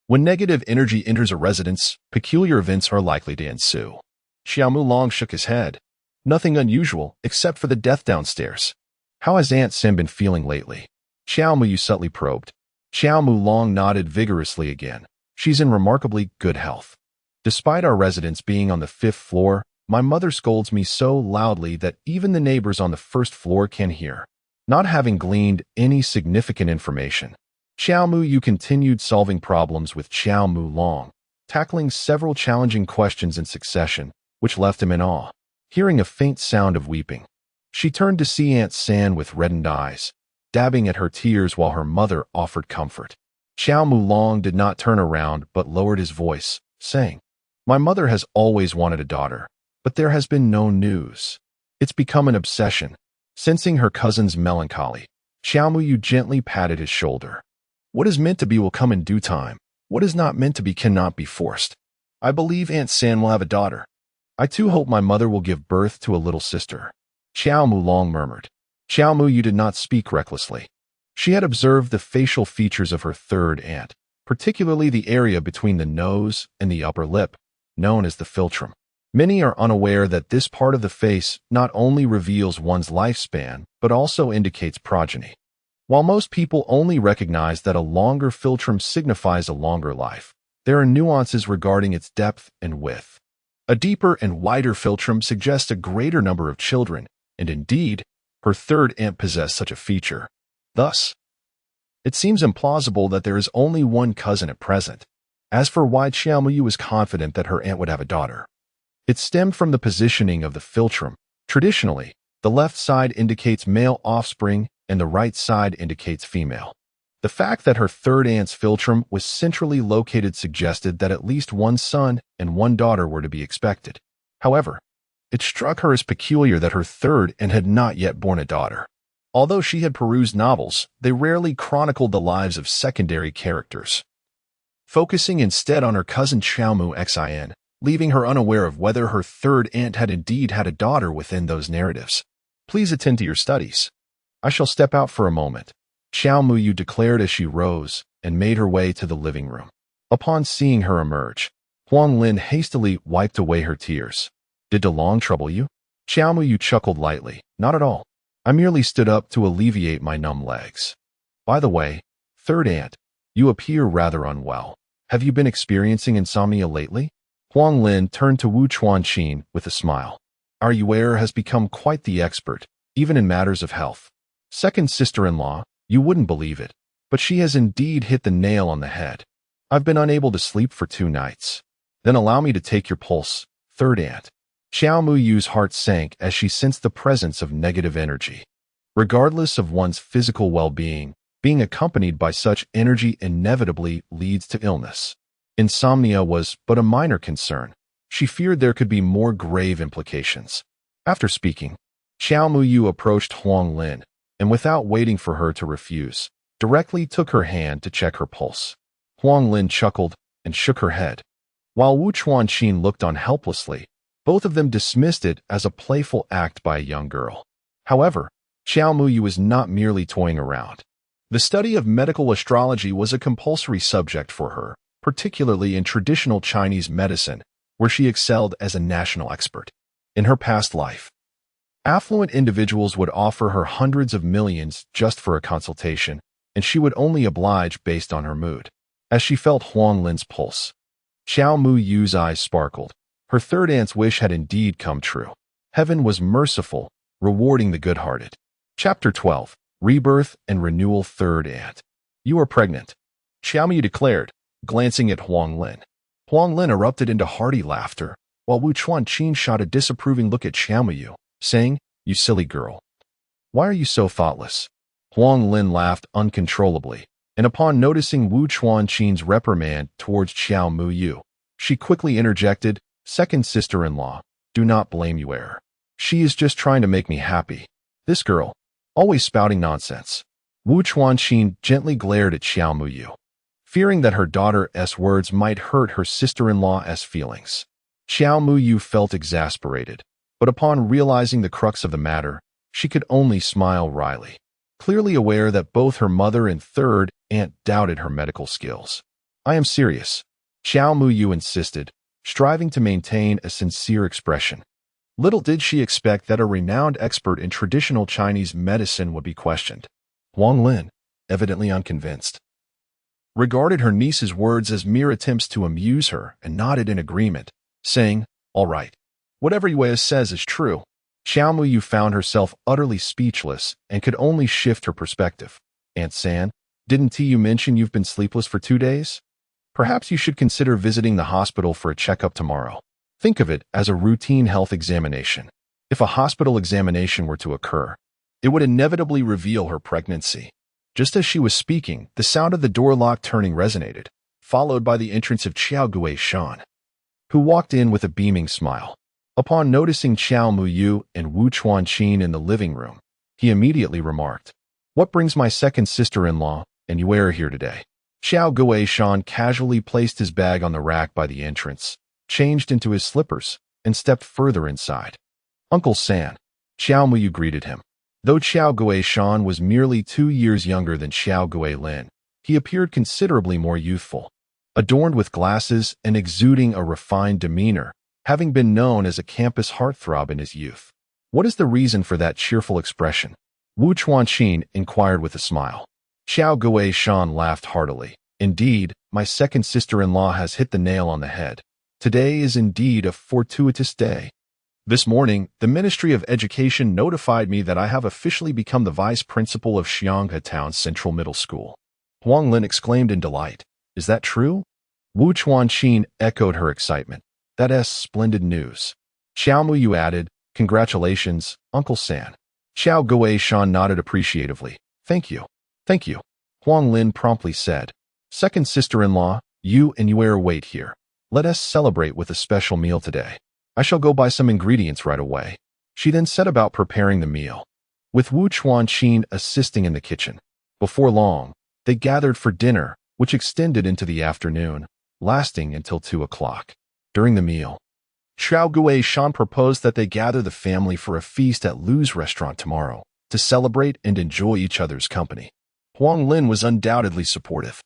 When negative energy enters a residence, peculiar events are likely to ensue. Xiao Mulong shook his head. Nothing unusual, except for the death downstairs. How has Aunt Sim been feeling lately? Xiao Mu subtly probed. Xiao Mulong nodded vigorously again. She's in remarkably good health. Despite our residence being on the 5th floor, my mother scolds me so loudly that even the neighbors on the 1st floor can hear. Not having gleaned any significant information, Xiao Mu continued solving problems with Xiao Mulong, tackling several challenging questions in succession, which left him in awe. Hearing a faint sound of weeping, she turned to see Aunt San with reddened eyes, dabbing at her tears while her mother offered comfort. Xiao Mulong did not turn around but lowered his voice, saying, "My mother has always wanted a daughter, but there has been no news. It's become an obsession." Sensing her cousin's melancholy, Xiao Mu gently patted his shoulder. "What is meant to be will come in due time. What is not meant to be cannot be forced. I believe Aunt San will have a daughter. I too hope my mother will give birth to a little sister." Xiao Mulong murmured. Xiao Mu did not speak recklessly. She had observed the facial features of her third aunt, particularly the area between the nose and the upper lip, known as the philtrum. Many are unaware that this part of the face not only reveals one's lifespan, but also indicates progeny. While most people only recognize that a longer philtrum signifies a longer life, there are nuances regarding its depth and width. A deeper and wider philtrum suggests a greater number of children, and indeed, her third aunt possessed such a feature. Thus, it seems implausible that there is only one cousin at present. As for why Xiaomu was confident that her aunt would have a daughter, it stemmed from the positioning of the philtrum. Traditionally, the left side indicates male offspring and the right side indicates female. The fact that her third aunt's philtrum was centrally located suggested that at least one son and one daughter were to be expected. However, it struck her as peculiar that her third aunt had not yet borne a daughter. Although she had perused novels, they rarely chronicled the lives of secondary characters, focusing instead on her cousin Xiaomu Xin, leaving her unaware of whether her third aunt had indeed had a daughter within those narratives. "Please attend to your studies. I shall step out for a moment," Xiao Mu declared as she rose and made her way to the living room. Upon seeing her emerge, Huang Lin hastily wiped away her tears. "Did DeLong trouble you?" Xiao Mu chuckled lightly. "Not at all. I merely stood up to alleviate my numb legs. By the way, third aunt, you appear rather unwell. Have you been experiencing insomnia lately?" Huang Lin turned to Wu Chuanqin with a smile. "Our Yuer has become quite the expert, even in matters of health. Second sister-in-law, you wouldn't believe it, but she has indeed hit the nail on the head. I've been unable to sleep for 2 nights. Then allow me to take your pulse, third aunt." Xiao Mu's heart sank as she sensed the presence of negative energy. Regardless of one's physical well-being, being accompanied by such energy inevitably leads to illness. Insomnia was but a minor concern. She feared there could be more grave implications. After speaking, Xiao Mu approached Huang Lin, and without waiting for her to refuse, directly took her hand to check her pulse. Huang Lin chuckled and shook her head. While Wu Chuanqin looked on helplessly, both of them dismissed it as a playful act by a young girl. However, Xiao Mu was not merely toying around. The study of medical astrology was a compulsory subject for her, particularly in traditional Chinese medicine, where she excelled as a national expert. In her past life, affluent individuals would offer her hundreds of millions just for a consultation, and she would only oblige based on her mood. As she felt Huang Lin's pulse, Xiao Mu's eyes sparkled. Her third aunt's wish had indeed come true. Heaven was merciful, rewarding the good-hearted. Chapter 12. Rebirth and Renewal. Third aunt. "You are pregnant," Xiao Mu declared, glancing at Huang Lin. Huang Lin erupted into hearty laughter, while Wu Chuanqin shot a disapproving look at Xiao Mu, saying, "You silly girl. Why are you so thoughtless?" Huang Lin laughed uncontrollably, and upon noticing Wu Chuanqin's reprimand towards Xiao Muyu, she quickly interjected, "Second sister-in-law, do not blame Yuer. She is just trying to make me happy. This girl, always spouting nonsense." Wu Chuanqin gently glared at Xiao Muyu, fearing that her daughter's words might hurt her sister-in-law's feelings. Xiao Muyu felt exasperated, but upon realizing the crux of the matter, she could only smile wryly, clearly aware that both her mother and third aunt doubted her medical skills. "I am serious," Xiao Muyu insisted, striving to maintain a sincere expression. Little did she expect that a renowned expert in traditional Chinese medicine would be questioned. Huang Lin, evidently unconvinced, regarded her niece's words as mere attempts to amuse her and nodded in agreement, saying, "All right. Whatever Yue says is true." Xiao Muyu found herself utterly speechless and could only shift her perspective. "Aunt San, didn't you mention you've been sleepless for 2 days? Perhaps you should consider visiting the hospital for a checkup tomorrow. Think of it as a routine health examination. If a hospital examination were to occur, it would inevitably reveal her pregnancy." Just as she was speaking, the sound of the door lock turning resonated, followed by the entrance of Qiao Guishan, who walked in with a beaming smile. Upon noticing Xiao Muyu and Wu Chuanqin in the living room, he immediately remarked, "What brings my second sister-in-law and Yue here today?" Xiao Guishan casually placed his bag on the rack by the entrance, changed into his slippers, and stepped further inside. "Uncle San," Xiao Muyu greeted him. Though Xiao Guishan was merely 2 years younger than Xiao Guilin, he appeared considerably more youthful, adorned with glasses and exuding a refined demeanor, having been known as a campus heartthrob in his youth. "What is the reason for that cheerful expression?" Wu Chuanqin inquired with a smile. Xiao Guishan laughed heartily. "Indeed, my second sister-in-law has hit the nail on the head. Today is indeed a fortuitous day. This morning, the Ministry of Education notified me that I have officially become the vice principal of Xianghe Town Central Middle School." Huang Lin exclaimed in delight. "Is that true?" Wu Chuanqin echoed her excitement. "That's splendid news." Xiao Muyu added, "Congratulations, Uncle San." Xiao Guishan nodded appreciatively. "Thank you. Thank you." Huang Lin promptly said, "Second sister-in-law, you and Yue wait here. Let us celebrate with a special meal today. I shall go buy some ingredients right away." She then set about preparing the meal, with Wu Chuanqin assisting in the kitchen. Before long, they gathered for dinner, which extended into the afternoon, lasting until 2 o'clock. During the meal, Xiao Guishan proposed that they gather the family for a feast at Lu's restaurant tomorrow to celebrate and enjoy each other's company. Huang Lin was undoubtedly supportive,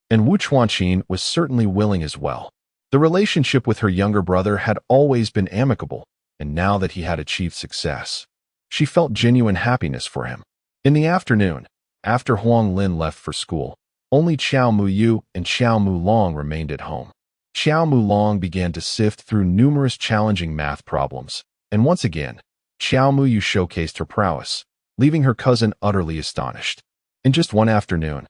and Wu Chuanqin was certainly willing as well. The relationship with her younger brother had always been amicable, and now that he had achieved success, she felt genuine happiness for him. In the afternoon, after Huang Lin left for school, only Xiao Muyu and Xiao Mulong remained at home. Xiao Mulong began to sift through numerous challenging math problems, and once again, Xiao Muyu showcased her prowess, leaving her cousin utterly astonished. In just one afternoon,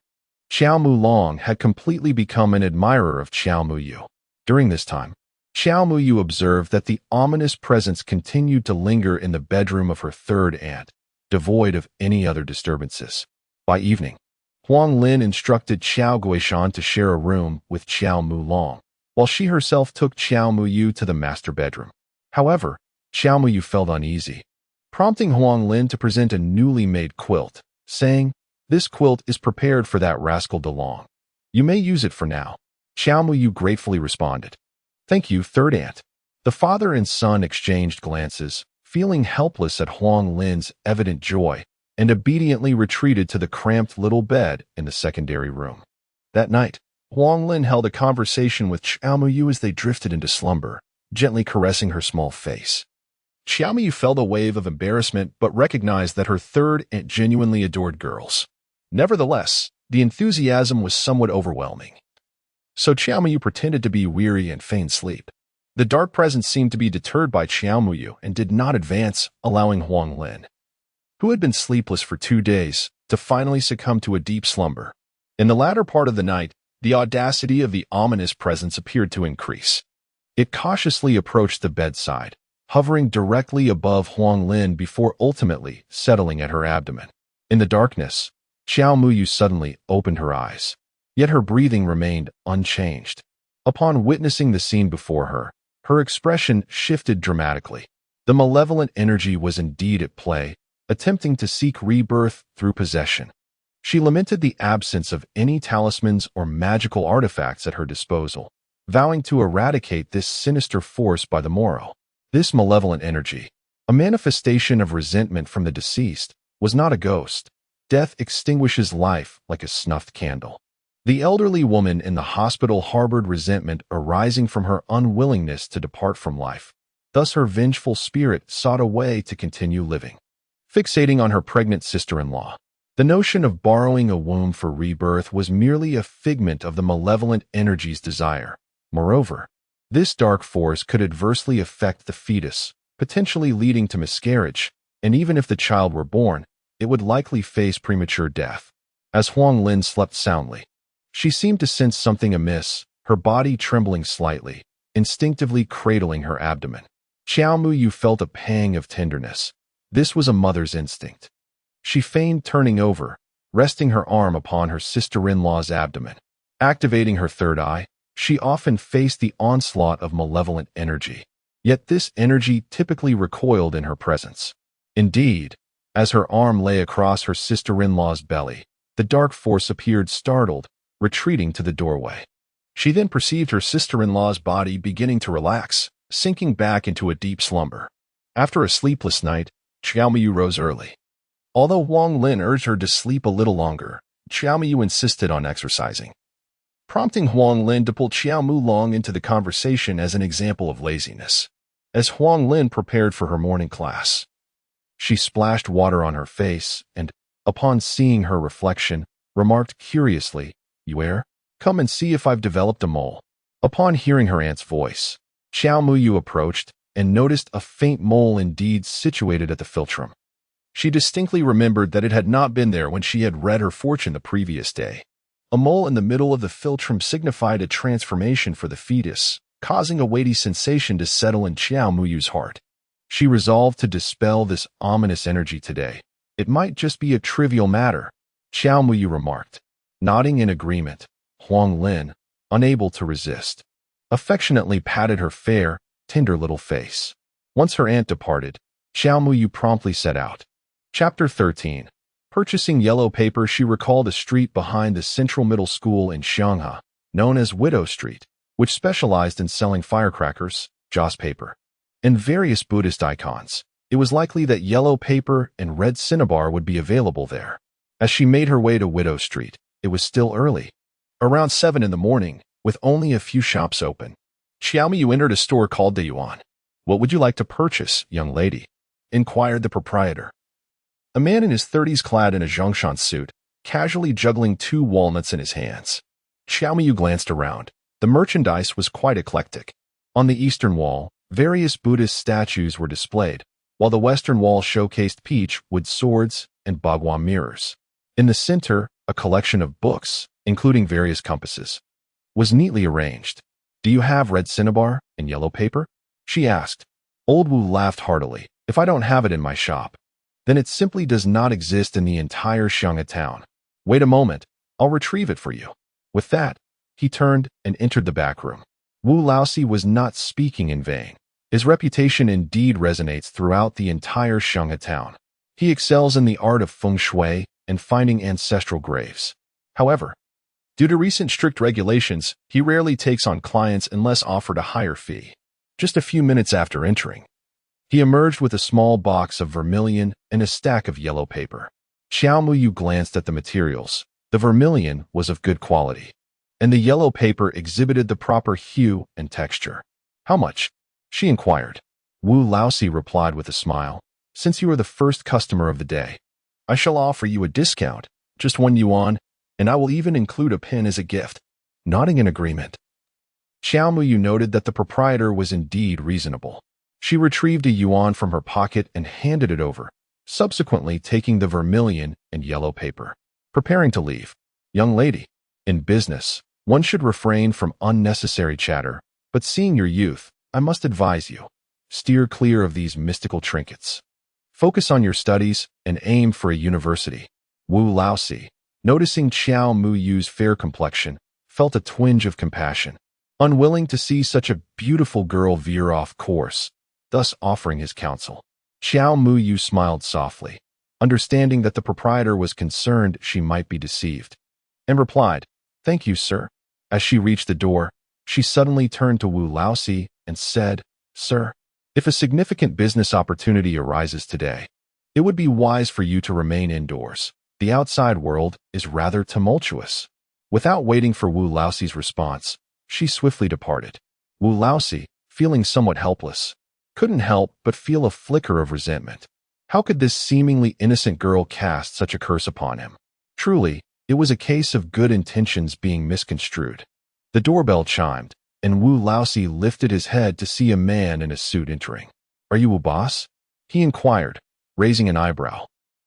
Xiao Mulong had completely become an admirer of Xiao Muyu. During this time, Xiao Muyu observed that the ominous presence continued to linger in the bedroom of her third aunt, devoid of any other disturbances. By evening, Huang Lin instructed Xiao Guishan to share a room with Xiao Mulong, while she herself took Xiao Muyu to the master bedroom. However, Xiao Muyu felt uneasy, prompting Huang Lin to present a newly made quilt, saying, "This quilt is prepared for that rascal DeLong. You may use it for now." Xiao Muyu gratefully responded, "Thank you, third aunt." The father and son exchanged glances, feeling helpless at Huang Lin's evident joy, and obediently retreated to the cramped little bed in the secondary room. That night, Huang Lin held a conversation with Xiao Muyu as they drifted into slumber, gently caressing her small face. Xiao Muyu felt a wave of embarrassment but recognized that her third aunt genuinely adored girls. Nevertheless, the enthusiasm was somewhat overwhelming. So Xiao Muyu pretended to be weary and feigned sleep. The dark presence seemed to be deterred by Xiao Muyu and did not advance, allowing Huang Lin, who had been sleepless for 2 days, to finally succumb to a deep slumber. In the latter part of the night, the audacity of the ominous presence appeared to increase. It cautiously approached the bedside, hovering directly above Huang Lin before ultimately settling at her abdomen. In the darkness, Xiao Muyu suddenly opened her eyes, yet her breathing remained unchanged. Upon witnessing the scene before her, her expression shifted dramatically. The malevolent energy was indeed at play, attempting to seek rebirth through possession. She lamented the absence of any talismans or magical artifacts at her disposal, vowing to eradicate this sinister force by the morrow. This malevolent energy, a manifestation of resentment from the deceased, was not a ghost. Death extinguishes life like a snuffed candle. The elderly woman in the hospital harbored resentment arising from her unwillingness to depart from life. Thus her vengeful spirit sought a way to continue living. Fixating on her pregnant sister-in-law, the notion of borrowing a womb for rebirth was merely a figment of the malevolent energy's desire. Moreover, this dark force could adversely affect the fetus, potentially leading to miscarriage, and even if the child were born, it would likely face premature death. As Huang Lin slept soundly, she seemed to sense something amiss, her body trembling slightly, instinctively cradling her abdomen. Xiao Muyu felt a pang of tenderness. This was a mother's instinct. She feigned turning over, resting her arm upon her sister-in-law's abdomen. Activating her third eye, she often faced the onslaught of malevolent energy. Yet this energy typically recoiled in her presence. Indeed, as her arm lay across her sister-in-law's belly, the dark force appeared startled, retreating to the doorway. She then perceived her sister-in-law's body beginning to relax, sinking back into a deep slumber. After a sleepless night, Xiaomiyu rose early. Although Huang Lin urged her to sleep a little longer, Xiaomiyu insisted on exercising, prompting Huang Lin to pull Xiaomu Long into the conversation as an example of laziness. As Huang Lin prepared for her morning class, she splashed water on her face and, upon seeing her reflection, remarked curiously, "You come and see if I've developed a mole." Upon hearing her aunt's voice, Xiao Muyu approached and noticed a faint mole indeed situated at the philtrum. She distinctly remembered that it had not been there when she had read her fortune the previous day. A mole in the middle of the philtrum signified a transformation for the fetus, causing a weighty sensation to settle in Xiao Muyu's heart. She resolved to dispel this ominous energy today. It might just be a trivial matter, Xiao Muyu remarked. Nodding in agreement, Huang Lin, unable to resist, affectionately patted her fair, tender little face. Once her aunt departed, Xiao Muyu promptly set out. Chapter 13. Purchasing yellow paper, she recalled a street behind the Central Middle School in Xianghe, known as Widow Street, which specialized in selling firecrackers, joss paper, and various Buddhist icons. It was likely that yellow paper and red cinnabar would be available there. As she made her way to Widow Street, it was still early, around 7 in the morning, with only a few shops open. Xiaomiyu entered a store called De Yuan. "What would you like to purchase, young lady?" inquired the proprietor. A man in his 30s clad in a Zhongshan suit, casually juggling 2 walnuts in his hands. Xiaomiyu glanced around. The merchandise was quite eclectic. On the eastern wall, various Buddhist statues were displayed, while the western wall showcased peach wood swords and bagua mirrors. In the center, a collection of books, including various compasses, was neatly arranged. "Do you have red cinnabar and yellow paper?" she asked. Old Wu laughed heartily. "If I don't have it in my shop, then it simply does not exist in the entire Xianghe town. Wait a moment, I'll retrieve it for you." With that, he turned and entered the back room. Wu Laosi was not speaking in vain. His reputation indeed resonates throughout the entire Xianghe town. He excels in the art of feng shui and finding ancestral graves. However, due to recent strict regulations, he rarely takes on clients unless offered a higher fee. Just a few minutes after entering, he emerged with a small box of vermilion and a stack of yellow paper. Xiao Muyu glanced at the materials. The vermilion was of good quality, and the yellow paper exhibited the proper hue and texture. "How much?" she inquired. Wu Laosi replied with a smile. "Since you are the first customer of the day, I shall offer you a discount, just 1 yuan, and I will even include a pin as a gift." Nodding in agreement, Xiao Muyu noted that the proprietor was indeed reasonable. She retrieved a yuan from her pocket and handed it over, subsequently taking the vermilion and yellow paper. Preparing to leave. "Young lady, in business, one should refrain from unnecessary chatter, but seeing your youth, I must advise you, steer clear of these mystical trinkets. Focus on your studies and aim for a university." Wu Laosi, noticing Xiao Muyu's fair complexion, felt a twinge of compassion. Unwilling to see such a beautiful girl veer off course, thus offering his counsel. Xiao Muyu smiled softly, understanding that the proprietor was concerned she might be deceived, and replied, "Thank you, sir." As she reached the door, she suddenly turned to Wu Laoxi and said, "Sir, if a significant business opportunity arises today, it would be wise for you to remain indoors. The outside world is rather tumultuous." Without waiting for Wu Laoxi's response, she swiftly departed. Wu Laoxi, feeling somewhat helpless, couldn't help but feel a flicker of resentment. How could this seemingly innocent girl cast such a curse upon him? Truly, it was a case of good intentions being misconstrued. The doorbell chimed, and Wu Laoxi lifted his head to see a man in a suit entering. "Are you a boss?" he inquired, raising an eyebrow.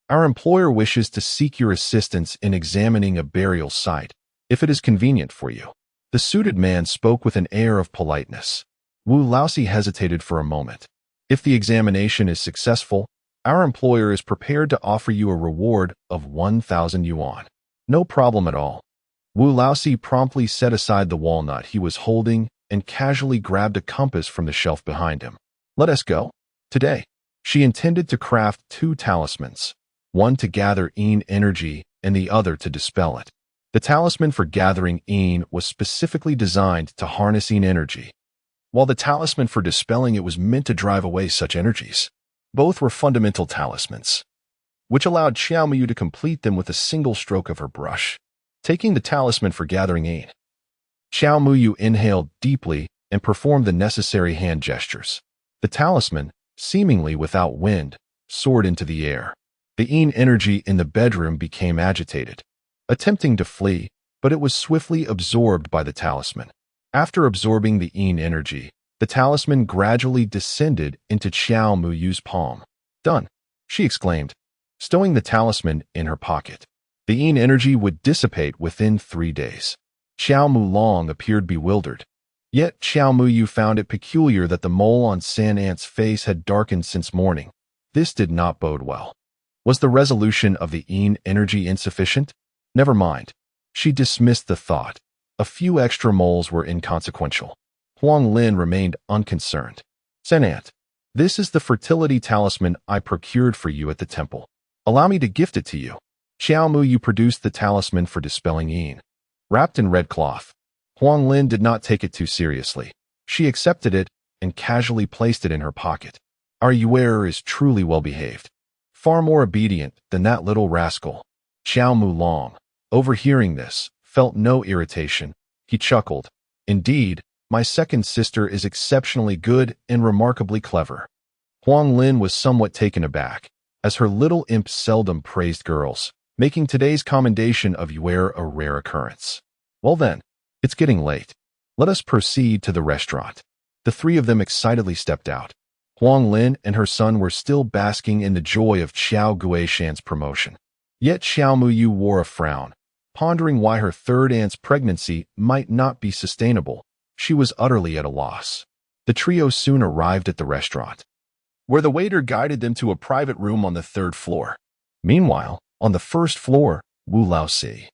"Our employer wishes to seek your assistance in examining a burial site, if it is convenient for you." The suited man spoke with an air of politeness. Wu Laoxi hesitated for a moment. "If the examination is successful, our employer is prepared to offer you a reward of 1,000 yuan. "No problem at all." Wu Laoxi promptly set aside the walnut he was holding and casually grabbed a compass from the shelf behind him. "Let us go." Today, she intended to craft 2 talismans, one to gather Yin energy and the other to dispel it. The talisman for gathering Yin was specifically designed to harness Yin energy, while the talisman for dispelling it was meant to drive away such energies. Both were fundamental talismans, which allowed Xiao Muyu to complete them with a single stroke of her brush. Taking the talisman for gathering Yin, Xiao Muyu inhaled deeply and performed the necessary hand gestures. The talisman, seemingly without wind, soared into the air. The Yin energy in the bedroom became agitated, attempting to flee, but it was swiftly absorbed by the talisman. After absorbing the Yin energy, the talisman gradually descended into Xiao Muyu's palm. "Done," she exclaimed, stowing the talisman in her pocket. The Yin energy would dissipate within 3 days. Xiao Mulong appeared bewildered. Yet Xiao Muyu found it peculiar that the mole on San Ant's face had darkened since morning. This did not bode well. Was the resolution of the Yin energy insufficient? Never mind. She dismissed the thought. A few extra moles were inconsequential. Huang Lin remained unconcerned. "San Ant, this is the fertility talisman I procured for you at the temple. Allow me to gift it to you." Xiao Muyu produced the talisman for dispelling Yin, wrapped in red cloth. Huang Lin did not take it too seriously. She accepted it and casually placed it in her pocket. Our wearer is truly well behaved. Far more obedient than that little rascal. Xiao Mulong, overhearing this, felt no irritation. He chuckled. "Indeed, my second sister is exceptionally good and remarkably clever." Huang Lin was somewhat taken aback, as her little imp seldom praised girls, making today's commendation of Yuer a rare occurrence. "Well then, it's getting late. Let us proceed to the restaurant." The 3 of them excitedly stepped out. Huang Lin and her son were still basking in the joy of Xiao Guishan's promotion. Yet Xiao Muyu wore a frown, pondering why her third aunt's pregnancy might not be sustainable. She was utterly at a loss. The trio soon arrived at the restaurant, where the waiter guided them to a private room on the 3rd floor. Meanwhile, on the 1st floor, Wu Laoxi,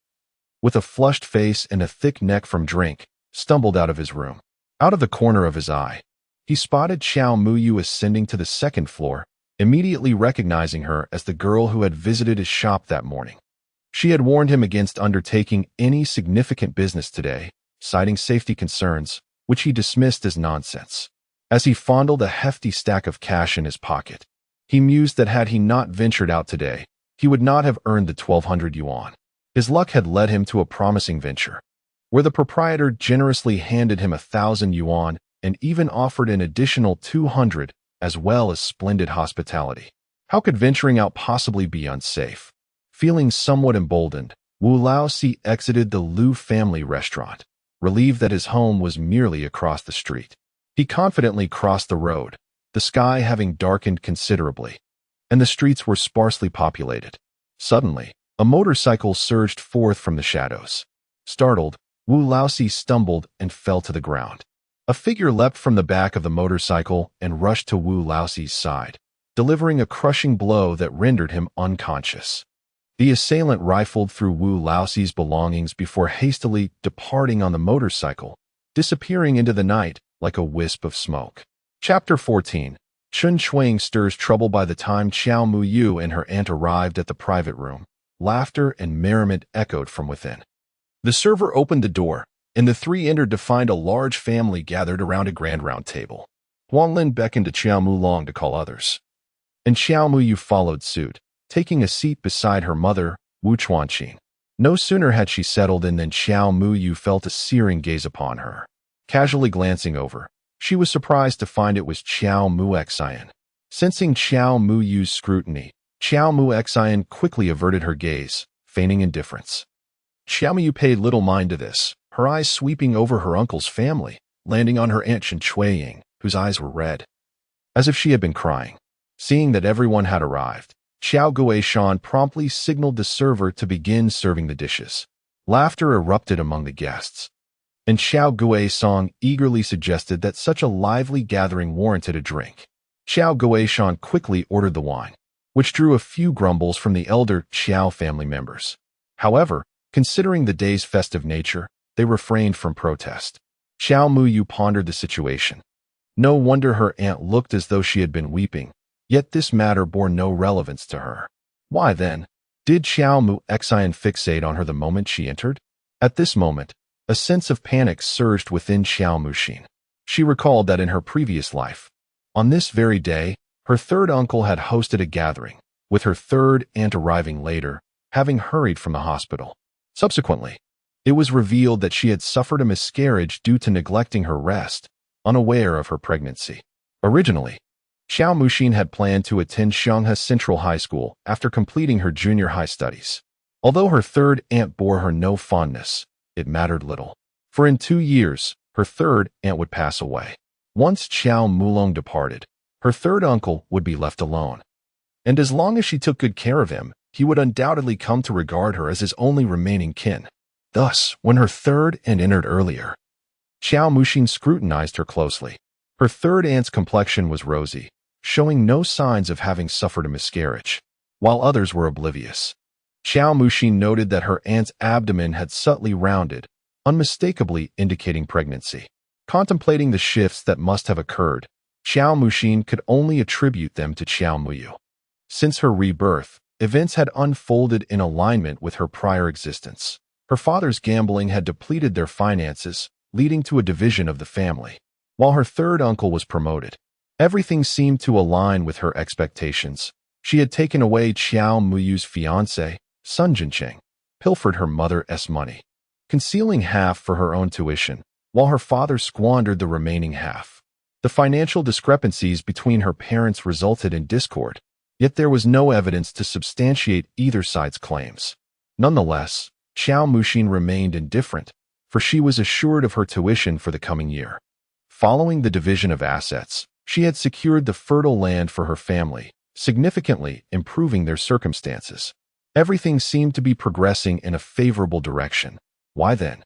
with a flushed face and a thick neck from drink, stumbled out of his room. Out of the corner of his eye, he spotted Xiao Muyu ascending to the 2nd floor, immediately recognizing her as the girl who had visited his shop that morning. She had warned him against undertaking any significant business today, citing safety concerns, which he dismissed as nonsense. As he fondled a hefty stack of cash in his pocket, he mused that had he not ventured out today, he would not have earned the 1,200 yuan. His luck had led him to a promising venture, where the proprietor generously handed him 1,000 yuan and even offered an additional 200, as well as splendid hospitality. How could venturing out possibly be unsafe? Feeling somewhat emboldened, Wu Laoxi exited the Liu family restaurant, relieved that his home was merely across the street. He confidently crossed the road, the sky having darkened considerably, and the streets were sparsely populated. Suddenly, a motorcycle surged forth from the shadows. Startled, Wu Laoxi stumbled and fell to the ground. A figure leapt from the back of the motorcycle and rushed to Wu Laoxi's side, delivering a crushing blow that rendered him unconscious. The assailant rifled through Wu Laoxi's belongings before hastily departing on the motorcycle, disappearing into the night like a wisp of smoke. Chapter 14. Chun Shuang stirs trouble. By the time Qiao Muyu and her aunt arrived at the private room, laughter and merriment echoed from within. The server opened the door, and the three entered to find a large family gathered around a grand round table. Huang Lin beckoned to Qiao Mulong to call others, and Qiao Muyu followed suit, taking a seat beside her mother, Wu Chuanqin. No sooner had she settled in than Qiao Muyu felt a searing gaze upon her. Casually glancing over, she was surprised to find it was Qiao Muexian. Sensing Qiao Muyu's scrutiny, Qiao Muexian quickly averted her gaze, feigning indifference. Qiao Muyu paid little mind to this, her eyes sweeping over her uncle's family, landing on her aunt Chen Chuiying, whose eyes were red, as if she had been crying. Seeing that everyone had arrived, Xiao Guishan promptly signaled the server to begin serving the dishes. Laughter erupted among the guests, and Xiao Guishan eagerly suggested that such a lively gathering warranted a drink. Xiao Guishan quickly ordered the wine, which drew a few grumbles from the elder Xiao family members. However, considering the day's festive nature, they refrained from protest. Qiao Muyu pondered the situation. No wonder her aunt looked as though she had been weeping, yet this matter bore no relevance to her. Why then did Xiao Muexian fixate on her the moment she entered? At this moment, a sense of panic surged within Xiao Muxin. She recalled that in her previous life, on this very day, her third uncle had hosted a gathering, with her third aunt arriving later, having hurried from the hospital. Subsequently, it was revealed that she had suffered a miscarriage due to neglecting her rest, unaware of her pregnancy. Originally, Xiao Muxin had planned to attend Xianghe Central High School after completing her junior high studies. Although her third aunt bore her no fondness, it mattered little, for in 2 years, her third aunt would pass away. Once Qiao Mulong departed, her third uncle would be left alone. And as long as she took good care of him, he would undoubtedly come to regard her as his only remaining kin. Thus, when her third aunt entered earlier, Xiao Muxin scrutinized her closely. Her third aunt's complexion was rosy, showing no signs of having suffered a miscarriage, while others were oblivious. Xiao Muxin noted that her aunt's abdomen had subtly rounded, unmistakably indicating pregnancy. Contemplating the shifts that must have occurred, Xiao Muxin could only attribute them to Qiao Muyu. Since her rebirth, events had unfolded in alignment with her prior existence. Her father's gambling had depleted their finances, leading to a division of the family. While her third uncle was promoted, everything seemed to align with her expectations. She had taken away Qiao Muyu's fiancé, Sun Jincheng, pilfered her mother's money, concealing half for her own tuition, while her father squandered the remaining half. The financial discrepancies between her parents resulted in discord, yet there was no evidence to substantiate either side's claims. Nonetheless, Qiao Muxin remained indifferent, for she was assured of her tuition for the coming year. Following the division of assets, she had secured the fertile land for her family, significantly improving their circumstances. Everything seemed to be progressing in a favorable direction. Why then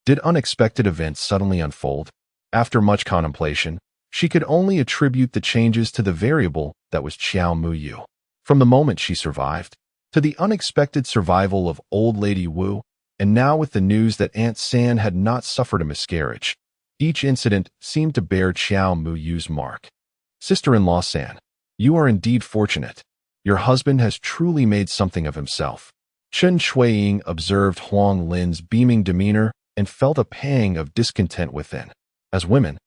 did unexpected events suddenly unfold? After much contemplation, she could only attribute the changes to the variable that was Qiao Muyu. From the moment she survived, to the unexpected survival of old lady Wu, and now with the news that Aunt San had not suffered a miscarriage, each incident seemed to bear Qiao Muyu's mark. Sister-in-law San, you are indeed fortunate. Your husband has truly made something of himself. Chen Chuiying observed Huang Lin's beaming demeanor and felt a pang of discontent within. As women,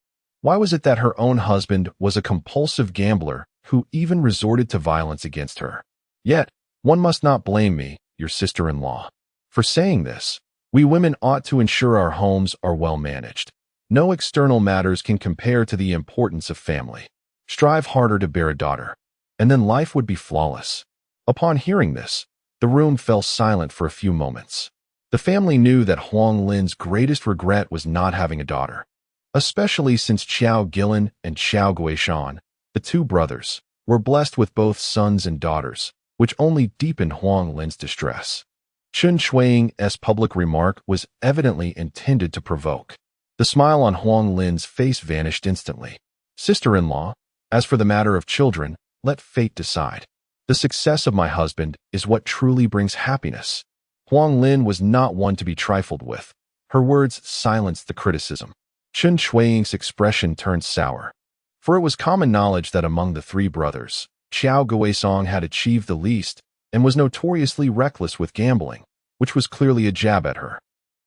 why was it that her own husband was a compulsive gambler who even resorted to violence against her? Yet, one must not blame me, your sister-in-law, for saying this. We women ought to ensure our homes are well managed. No external matters can compare to the importance of family. Strive harder to bear a daughter, and then life would be flawless. Upon hearing this, the room fell silent for a few moments. The family knew that Huang Lin's greatest regret was not having a daughter, especially since Qiao Gilin and Qiao Guishan, the two brothers, were blessed with both sons and daughters, which only deepened Huang Lin's distress. Chen Chuiying's public remark was evidently intended to provoke. The smile on Huang Lin's face vanished instantly. Sister-in-law, as for the matter of children, let fate decide. The success of my husband is what truly brings happiness. Huang Lin was not one to be trifled with. Her words silenced the criticism. Chen Shuiying's expression turned sour. For it was common knowledge that among the three brothers, Xiao Guisong had achieved the least and was notoriously reckless with gambling, which was clearly a jab at her.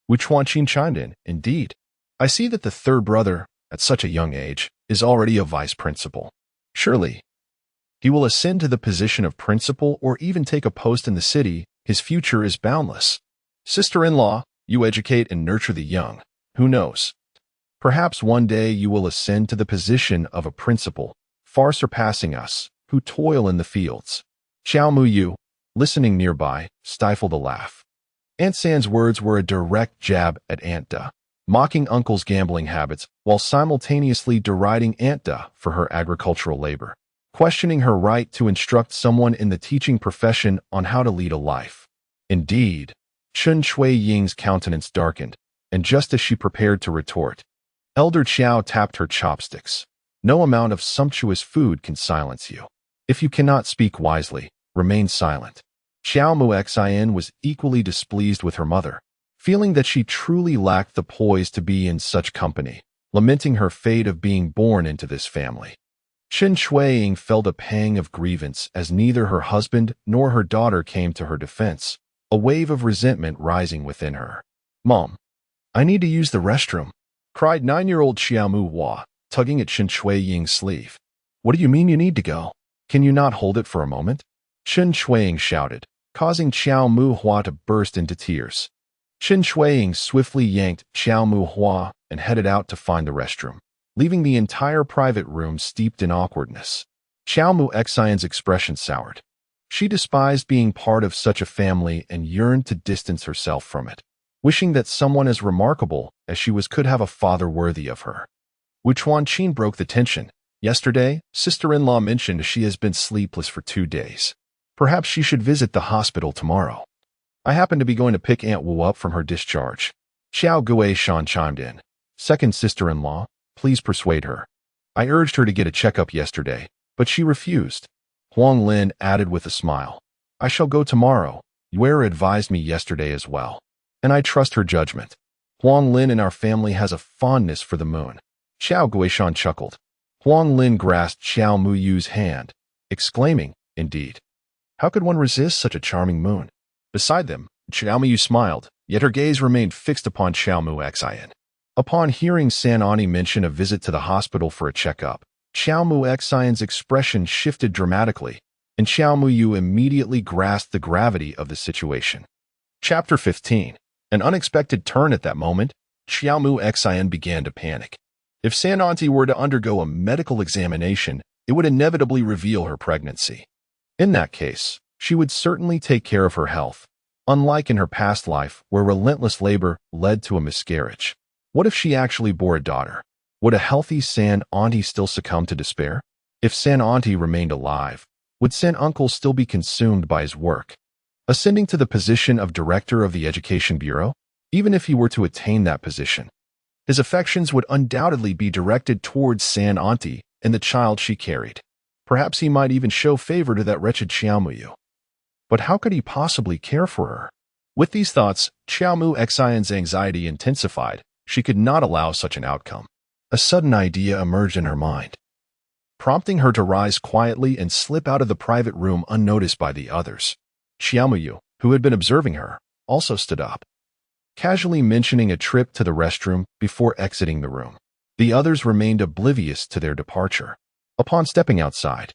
Wu Chuanqin chimed in, "Indeed. I see that the third brother, at such a young age, is already a vice principal. Surely, he will ascend to the position of principal or even take a post in the city. His future is boundless. Sister-in-law, you educate and nurture the young. Who knows? Perhaps one day you will ascend to the position of a principal, far surpassing us, who toil in the fields." Xiao Muyu, listening nearby, stifled a laugh. Aunt San's words were a direct jab at Aunt Da, mocking Uncle's gambling habits while simultaneously deriding Aunt Da for her agricultural labor, questioning her right to instruct someone in the teaching profession on how to lead a life. Indeed, Chen Shuiying's countenance darkened, and just as she prepared to retort, Elder Qiao tapped her chopsticks. "No amount of sumptuous food can silence you. If you cannot speak wisely, remain silent." Xiao Muxian was equally displeased with her mother, feeling that she truly lacked the poise to be in such company, lamenting her fate of being born into this family. Chen Shuiying felt a pang of grievance as neither her husband nor her daughter came to her defense, a wave of resentment rising within her. "Mom, I need to use the restroom," cried 9-year-old Xiao Muhua, tugging at Chen Shuiying's sleeve. "What do you mean you need to go? Can you not hold it for a moment?" Chen Shuiying shouted, causing Xiao Muhua to burst into tears. Chen Shuiying swiftly yanked Xiao Muhua and headed out to find the restroom, leaving the entire private room steeped in awkwardness. Xiao Muxian's expression soured. She despised being part of such a family and yearned to distance herself from it, wishing that someone as remarkable as she was could have a father worthy of her. Wu Chuanqin broke the tension. "Yesterday, sister-in-law mentioned she has been sleepless for 2 days. Perhaps she should visit the hospital tomorrow. I happen to be going to pick Aunt Wu up from her discharge." Xiao Guishan chimed in. "Second sister-in-law, please persuade her. I urged her to get a checkup yesterday, but she refused." Huang Lin added with a smile, "I shall go tomorrow. Yuera advised me yesterday as well, and I trust her judgment. Huang Lin in our family has a fondness for the moon." Xiao Guishan chuckled. Huang Lin grasped Xiao Muyu's hand, exclaiming, "Indeed. How could one resist such a charming moon?" Beside them, Xiao Muyu smiled, yet her gaze remained fixed upon Xiao Muxian. Upon hearing San Ani mention a visit to the hospital for a checkup, Xiao Muxian's expression shifted dramatically, and Xiao Muyu immediately grasped the gravity of the situation. Chapter 15. An unexpected turn at that moment, Xiao Muxian began to panic. If San Auntie were to undergo a medical examination, it would inevitably reveal her pregnancy. In that case, she would certainly take care of her health, unlike in her past life where relentless labor led to a miscarriage. What if she actually bore a daughter? Would a healthy San Auntie still succumb to despair? If San Auntie remained alive, would San Uncle still be consumed by his work, ascending to the position of director of the Education Bureau? Even if he were to attain that position, his affections would undoubtedly be directed towards San Auntie and the child she carried. Perhaps he might even show favor to that wretched Xiao Muyu. But how could he possibly care for her? With these thoughts, Xiao Muxian's anxiety intensified. She could not allow such an outcome. A sudden idea emerged in her mind, prompting her to rise quietly and slip out of the private room unnoticed by the others. Xiao Muyu, who had been observing her, also stood up, casually mentioning a trip to the restroom before exiting the room. The others remained oblivious to their departure. Upon stepping outside,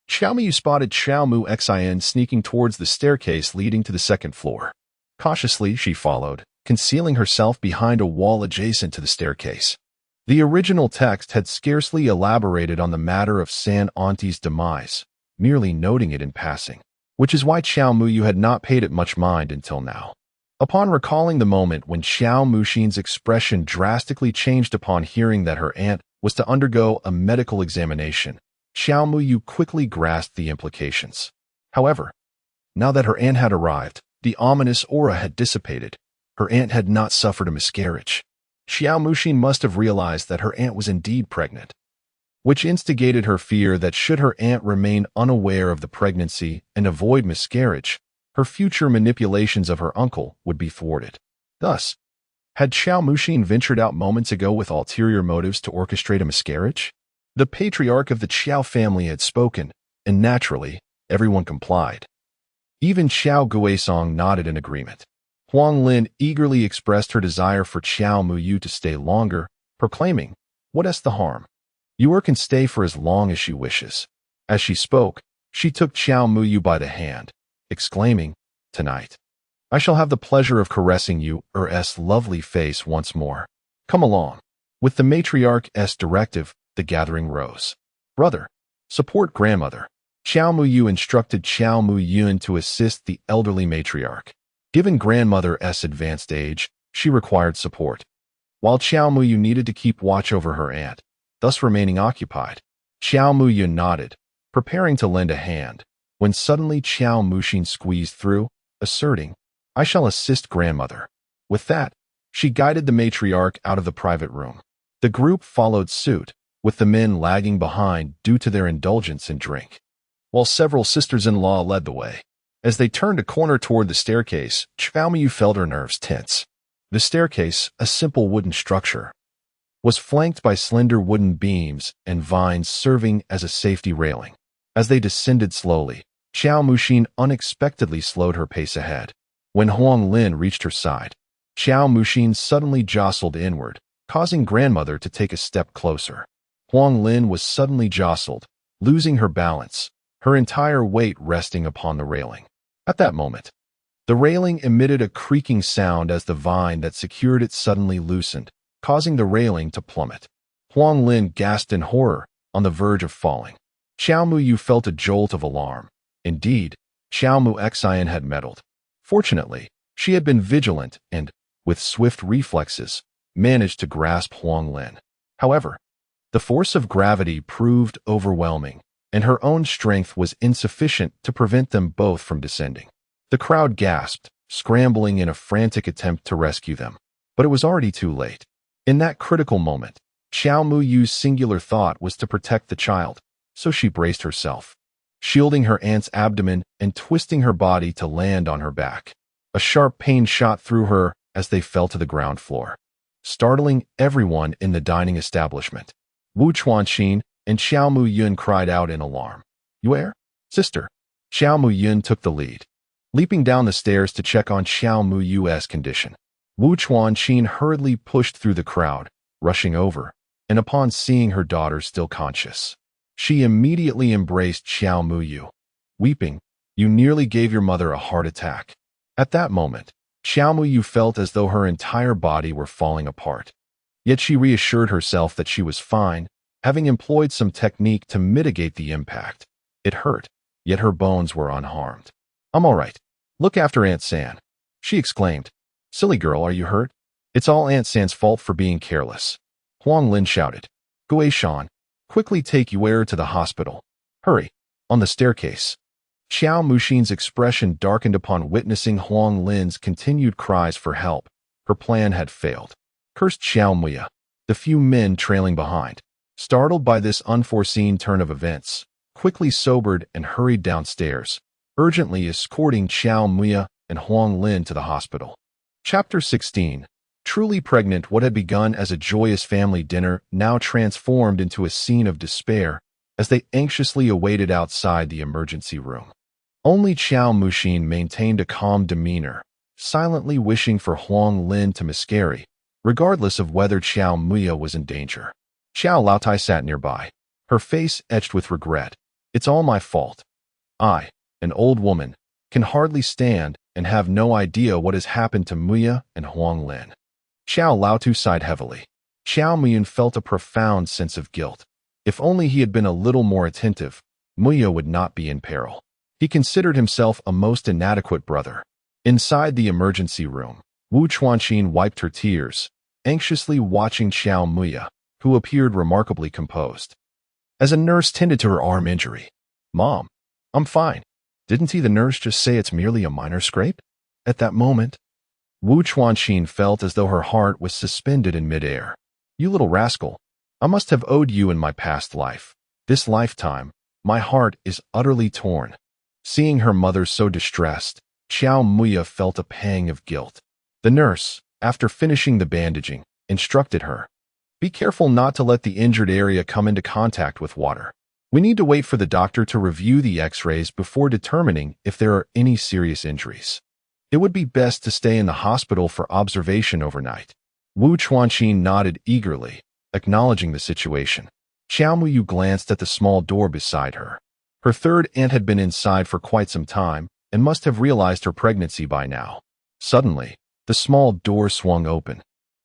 Xiao Muyu spotted Xiao Muxian sneaking towards the staircase leading to the second floor. Cautiously, she followed, concealing herself behind a wall adjacent to the staircase. The original text had scarcely elaborated on the matter of San Auntie's demise, merely noting it in passing, which is why Xiao Muyu had not paid it much mind until now. Upon recalling the moment when Xiao Muxin's expression drastically changed upon hearing that her aunt was to undergo a medical examination, Xiao Muyu quickly grasped the implications. However, now that her aunt had arrived, the ominous aura had dissipated. Her aunt had not suffered a miscarriage. Xiao Muxin must have realized that her aunt was indeed pregnant. which instigated her fear that should her aunt remain unaware of the pregnancy and avoid miscarriage, her future manipulations of her uncle would be thwarted. Thus, had Xiao Muxin ventured out moments ago with ulterior motives to orchestrate a miscarriage? The patriarch of the Qiao family had spoken, and naturally, everyone complied. Even Xiao Guisong nodded in agreement. Huang Lin eagerly expressed her desire for Qiao Muyu to stay longer, proclaiming, "What is the harm? Yu can stay for as long as she wishes." As she spoke, she took Qiao Muyu by the hand, exclaiming, "Tonight, I shall have the pleasure of caressing Yu's lovely face once more. Come along." With the matriarch's directive, the gathering rose. "Brother, support grandmother." Qiao Muyu instructed Qiao Muyun to assist the elderly matriarch. Given grandmother's advanced age, she required support, while Qiao Muyu needed to keep watch over her aunt, thus remaining occupied. Qiao Muyu nodded, preparing to lend a hand, when suddenly Qiao Muxin squeezed through, asserting, "I shall assist grandmother." With that, she guided the matriarch out of the private room. The group followed suit, with the men lagging behind due to their indulgence in drink, while several sisters-in-law led the way. As they turned a corner toward the staircase, Qiao Muyu felt her nerves tense. The staircase, a simple wooden structure, was flanked by slender wooden beams and vines serving as a safety railing. As they descended slowly, Qiao Muxin unexpectedly slowed her pace ahead. When Huang Lin reached her side, Qiao Muxin suddenly jostled inward, causing grandmother to take a step closer. Huang Lin was suddenly jostled, losing her balance, her entire weight resting upon the railing. At that moment, the railing emitted a creaking sound as the vine that secured it suddenly loosened, causing the railing to plummet. Huang Lin gasped in horror, on the verge of falling. Qiao Muyu felt a jolt of alarm. Indeed, Qiao Muxian had meddled. Fortunately, she had been vigilant and, with swift reflexes, managed to grasp Huang Lin. However, the force of gravity proved overwhelming, and her own strength was insufficient to prevent them both from descending. The crowd gasped, scrambling in a frantic attempt to rescue them. But it was already too late. In that critical moment, Qiao Muyu's singular thought was to protect the child, so she braced herself, shielding her aunt's abdomen and twisting her body to land on her back. A sharp pain shot through her as they fell to the ground floor, startling everyone in the dining establishment. Wu Chuanxin and Xiao Muyun cried out in alarm. "Yuer? Sister." Xiao Muyun took the lead, leaping down the stairs to check on Xiao Muyu's condition. Wu Chuanxin hurriedly pushed through the crowd, rushing over, and upon seeing her daughter still conscious, she immediately embraced Xiao Muyu, weeping, "You nearly gave your mother a heart attack." At that moment, Xiao Muyu felt as though her entire body were falling apart. Yet she reassured herself that she was fine, having employed some technique to mitigate the impact. It hurt, yet her bones were unharmed. "I'm all right. Look after Aunt San," she exclaimed. "Silly girl, are you hurt?" "It's all Aunt San's fault for being careless," Huang Lin shouted. "Guishan, quickly take Yuer to the hospital. Hurry." On the staircase, Qiao Muxin's expression darkened upon witnessing Huang Lin's continued cries for help. Her plan had failed. Cursed Xiao Muya. The few men trailing behind, startled by this unforeseen turn of events, quickly sobered and hurried downstairs, urgently escorting Xiao Muya and Huang Lin to the hospital. Chapter 16. Truly pregnant. What had begun as a joyous family dinner now transformed into a scene of despair as they anxiously awaited outside the emergency room. Only Qiao Muxin maintained a calm demeanor, silently wishing for Huang Lin to miscarry, regardless of whether Qiao Muya was in danger. Qiao Laotai sat nearby, her face etched with regret. "It's all my fault. I, an old woman, can hardly stand and have no idea what has happened to Muya and Huang Lin." Qiao Laotu sighed heavily. Qiao Muyan felt a profound sense of guilt. If only he had been a little more attentive, Muya would not be in peril. He considered himself a most inadequate brother. Inside the emergency room, Wu Chuanxin wiped her tears, anxiously watching Qiao Muya, who appeared remarkably composed. As a nurse tended to her arm injury, "Mom, I'm fine. Didn't the nurse just say it's merely a minor scrape?" At that moment, Wu Chuanxin felt as though her heart was suspended in midair. "You little rascal, I must have owed you in my past life. This lifetime, my heart is utterly torn. Seeing her mother so distressed, Xiao Muya felt a pang of guilt. The nurse, after finishing the bandaging, instructed her, "Be careful not to let the injured area come into contact with water. We need to wait for the doctor to review the x-rays before determining if there are any serious injuries. It would be best to stay in the hospital for observation overnight." Wu Chuanqin nodded eagerly, acknowledging the situation. Xiao Muyu glanced at the small door beside her. Her third aunt had been inside for quite some time and must have realized her pregnancy by now. Suddenly, the small door swung open,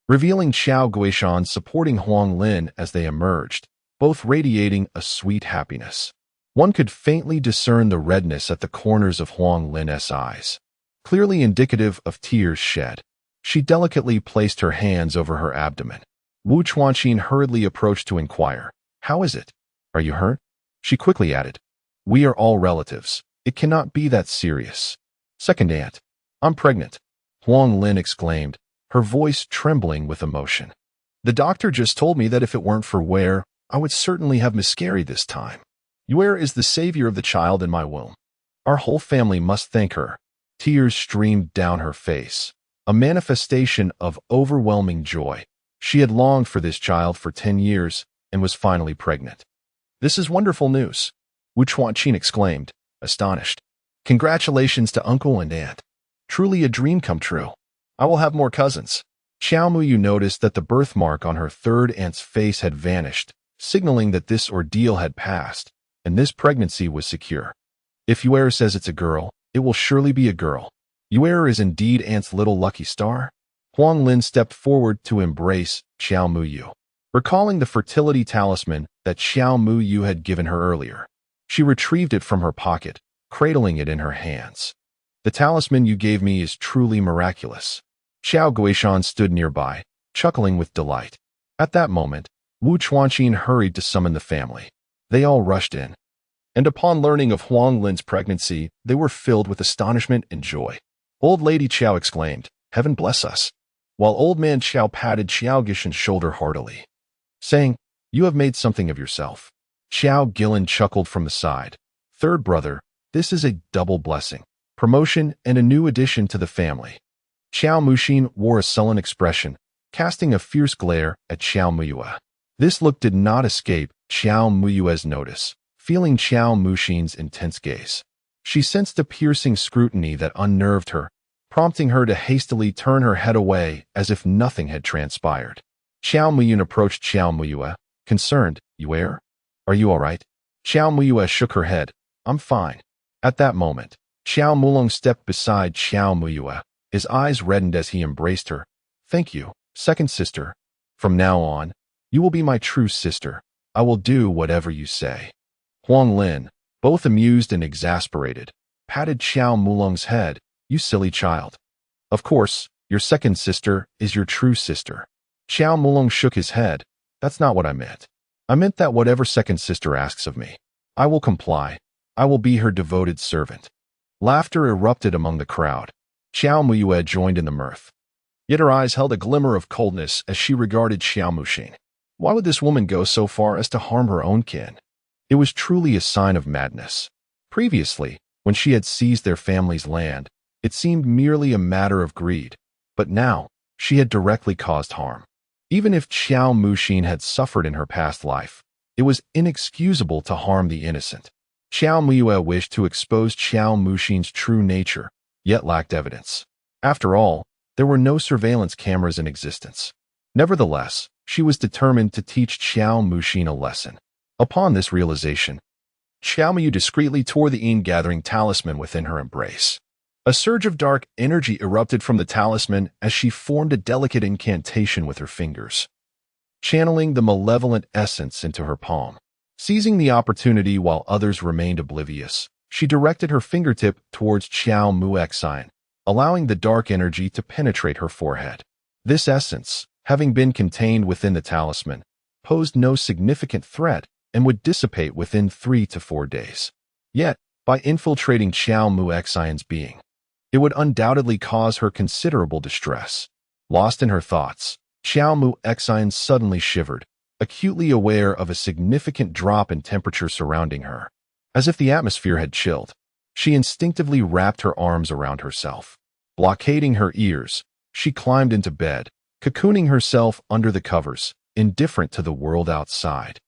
revealing Xiao Guishan supporting Huang Lin as they emerged, both radiating a sweet happiness. One could faintly discern the redness at the corners of Huang Lin's eyes, clearly indicative of tears shed. She delicately placed her hands over her abdomen. Wu Chuanqin hurriedly approached to inquire, "How is it? Are you hurt?" She quickly added, "We are all relatives. It cannot be that serious." "Second aunt, I'm pregnant," Huang Lin exclaimed, her voice trembling with emotion. "The doctor just told me that if it weren't for Ware, I would certainly have miscarried this time. Ware is the savior of the child in my womb. Our whole family must thank her." Tears streamed down her face, a manifestation of overwhelming joy. She had longed for this child for 10 years and was finally pregnant. "This is wonderful news," Wu Chuanqin exclaimed, astonished. "Congratulations to uncle and aunt. Truly a dream come true. I will have more cousins." Xiao Muyu noticed that the birthmark on her third aunt's face had vanished, signaling that this ordeal had passed, and this pregnancy was secure. "If Yuer says it's a girl, it will surely be a girl. Yuer is indeed aunt's little lucky star." Huang Lin stepped forward to embrace Xiao Muyu, recalling the fertility talisman that Xiao Muyu had given her earlier. She retrieved it from her pocket, cradling it in her hands. "The talisman you gave me is truly miraculous." Xiao Guishan stood nearby, chuckling with delight. At that moment, Wu Chuanqin hurried to summon the family. They all rushed in, and upon learning of Huang Lin's pregnancy, they were filled with astonishment and joy. Old Lady Qiao exclaimed, "Heaven bless us," while Old Man Qiao patted Xiao Gishan's shoulder heartily, saying, "You have made something of yourself." Xiao Gilin chuckled from the side. "Third brother, this is a double blessing, promotion and a new addition to the family." Xiao Muxin wore a sullen expression, casting a fierce glare at Xiao Muyue. This look did not escape Xiao Muyue's notice, feeling Xiao Muxin's intense gaze. She sensed a piercing scrutiny that unnerved her, prompting her to hastily turn her head away as if nothing had transpired. Xiao Muyun approached Xiao Muyue, concerned, "Yuer? Are you all right?" Xiao Muyue shook her head, "I'm fine." At that moment, Xiao Mulong stepped beside Xiao Muyue, his eyes reddened as he embraced her. "Thank you, second sister. From now on, you will be my true sister. I will do whatever you say." Huang Lin, both amused and exasperated, patted Xiao Mulong's head. "You silly child. Of course, your second sister is your true sister." Xiao Mulong shook his head. "That's not what I meant. I meant that whatever second sister asks of me, I will comply. I will be her devoted servant." Laughter erupted among the crowd. Xiao Muyue joined in the mirth. Yet her eyes held a glimmer of coldness as she regarded Xiao Muxin. Why would this woman go so far as to harm her own kin? It was truly a sign of madness. Previously, when she had seized their family's land, it seemed merely a matter of greed, but now she had directly caused harm. Even if Xiao Muxin had suffered in her past life, it was inexcusable to harm the innocent. Xiao Muyue wished to expose Xiao Muxin's true nature, yet lacked evidence. After all, there were no surveillance cameras in existence. Nevertheless, she was determined to teach Xiao Muxin a lesson. Upon this realization, Xiao Muyu discreetly tore the in-gathering talisman within her embrace. A surge of dark energy erupted from the talisman as she formed a delicate incantation with her fingers, channeling the malevolent essence into her palm. Seizing the opportunity while others remained oblivious, she directed her fingertip towards Xiao Muexine, allowing the dark energy to penetrate her forehead. This essence, having been contained within the talisman, posed no significant threat and would dissipate within 3 to 4 days. Yet, by infiltrating Xiao Muexine's being, it would undoubtedly cause her considerable distress. Lost in her thoughts, Xiao Muexine suddenly shivered, acutely aware of a significant drop in temperature surrounding her. As if the atmosphere had chilled, she instinctively wrapped her arms around herself. Blockading her ears, she climbed into bed, cocooning herself under the covers, indifferent to the world outside.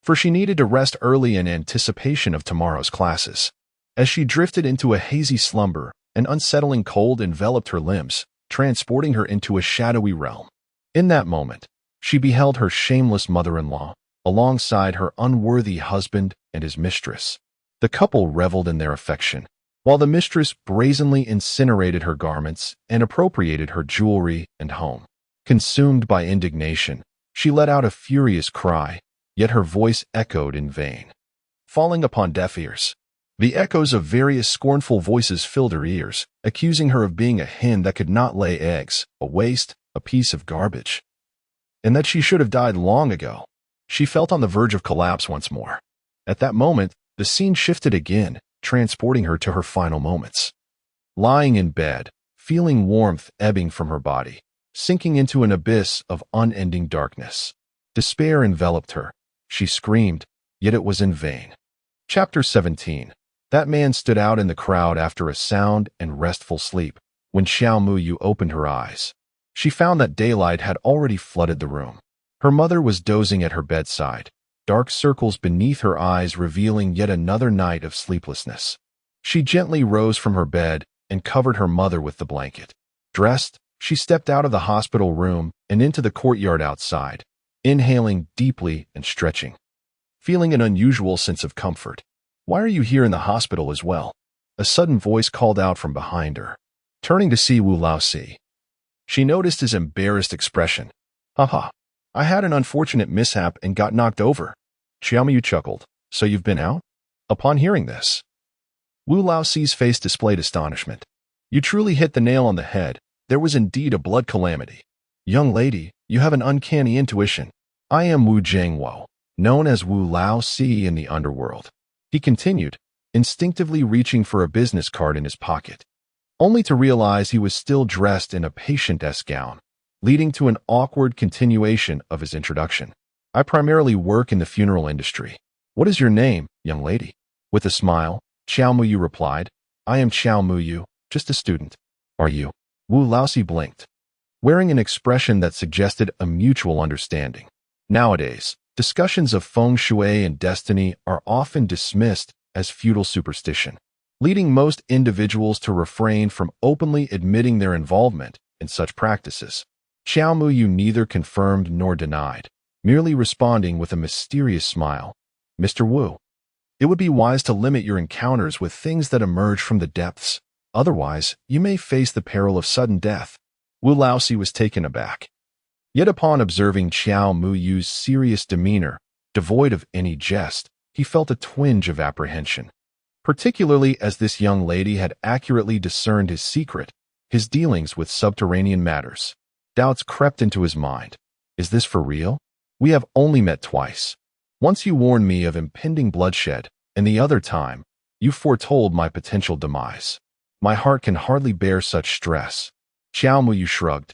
For she needed to rest early in anticipation of tomorrow's classes. As she drifted into a hazy slumber, an unsettling cold enveloped her limbs, transporting her into a shadowy realm. In that moment, she beheld her shameless mother-in-law, alongside her unworthy husband and his mistress. The couple reveled in their affection, while the mistress brazenly incinerated her garments and appropriated her jewelry and home. Consumed by indignation, she let out a furious cry, yet her voice echoed in vain. Falling upon deaf ears, the echoes of various scornful voices filled her ears, accusing her of being a hen that could not lay eggs, a waste, a piece of garbage, and that she should have died long ago. She felt on the verge of collapse once more. At that moment, the scene shifted again, transporting her to her final moments. Lying in bed, feeling warmth ebbing from her body, sinking into an abyss of unending darkness. Despair enveloped her. She screamed, yet it was in vain. Chapter 17. That man stood out in the crowd after a sound and restful sleep. When Xiao Muyu opened her eyes, she found that daylight had already flooded the room. Her mother was dozing at her bedside, dark circles beneath her eyes revealing yet another night of sleeplessness. She gently rose from her bed and covered her mother with the blanket. Dressed, she stepped out of the hospital room and into the courtyard outside, inhaling deeply and stretching, feeling an unusual sense of comfort. "Why are you here in the hospital as well?" a sudden voice called out from behind her. Turning to see Wu Laoxi, she noticed his embarrassed expression. "Haha, I had an unfortunate mishap and got knocked over." Xiao Muyu chuckled. "So you've been out?" Upon hearing this, Wu Laoxi's face displayed astonishment. "You truly hit the nail on the head. There was indeed a blood calamity. Young lady, you have an uncanny intuition. I am Wu Jiangwo, known as Wu Laoxi in the underworld," he continued, instinctively reaching for a business card in his pocket, only to realize he was still dressed in a patient-esque gown, leading to an awkward continuation of his introduction. "I primarily work in the funeral industry. What is your name, young lady?" With a smile, Xiao Muyu replied, "I am Xiao Muyu, just a student." "Are you?" Wu Laoxi blinked, wearing an expression that suggested a mutual understanding. Nowadays, discussions of feng shui and destiny are often dismissed as feudal superstition, leading most individuals to refrain from openly admitting their involvement in such practices. Xiao Muyu neither confirmed nor denied, merely responding with a mysterious smile. "Mr. Wu, it would be wise to limit your encounters with things that emerge from the depths. Otherwise, you may face the peril of sudden death." Wu Laoxi was taken aback. Yet upon observing Xiao Muyu's serious demeanor, devoid of any jest, he felt a twinge of apprehension, particularly as this young lady had accurately discerned his secret, his dealings with subterranean matters. Doubts crept into his mind. "Is this for real? We have only met twice. Once you warned me of impending bloodshed, and the other time, you foretold my potential demise. My heart can hardly bear such stress." Xiao Muyu shrugged,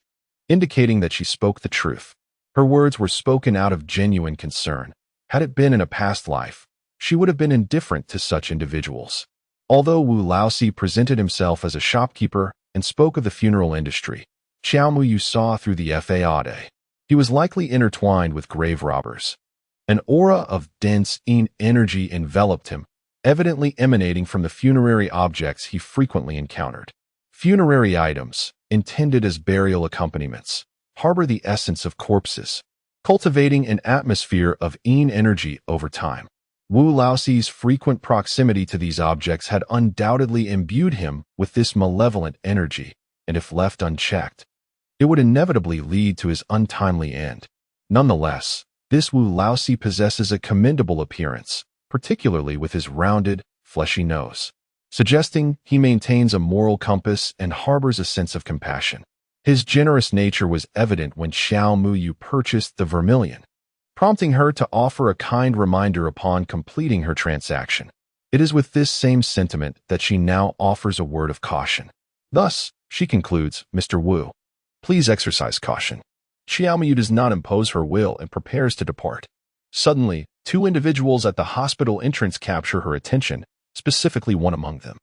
indicating that she spoke the truth. Her words were spoken out of genuine concern. Had it been in a past life, she would have been indifferent to such individuals. Although Wu Laoxi presented himself as a shopkeeper and spoke of the funeral industry, Xiao Muyu saw through the facade. He was likely intertwined with grave robbers. An aura of dense energy enveloped him, evidently emanating from the funerary objects he frequently encountered. Funerary items, intended as burial accompaniments, harbor the essence of corpses, cultivating an atmosphere of energy over time. Wu Laoxi's frequent proximity to these objects had undoubtedly imbued him with this malevolent energy, and if left unchecked, it would inevitably lead to his untimely end. Nonetheless, this Wu Laoxi possesses a commendable appearance, particularly with his rounded, fleshy nose, suggesting he maintains a moral compass and harbors a sense of compassion. His generous nature was evident when Xiao Muyu purchased the vermilion, prompting her to offer a kind reminder upon completing her transaction. It is with this same sentiment that she now offers a word of caution. Thus, she concludes, "Mr. Wu, please exercise caution. Xiaomu does not impose her will and prepares to depart. Suddenly, two individuals at the hospital entrance capture her attention, specifically one among them.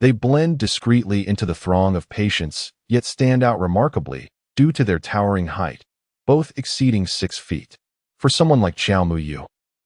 They blend discreetly into the throng of patients, yet stand out remarkably due to their towering height, both exceeding 6 feet. For someone like Xiaomu,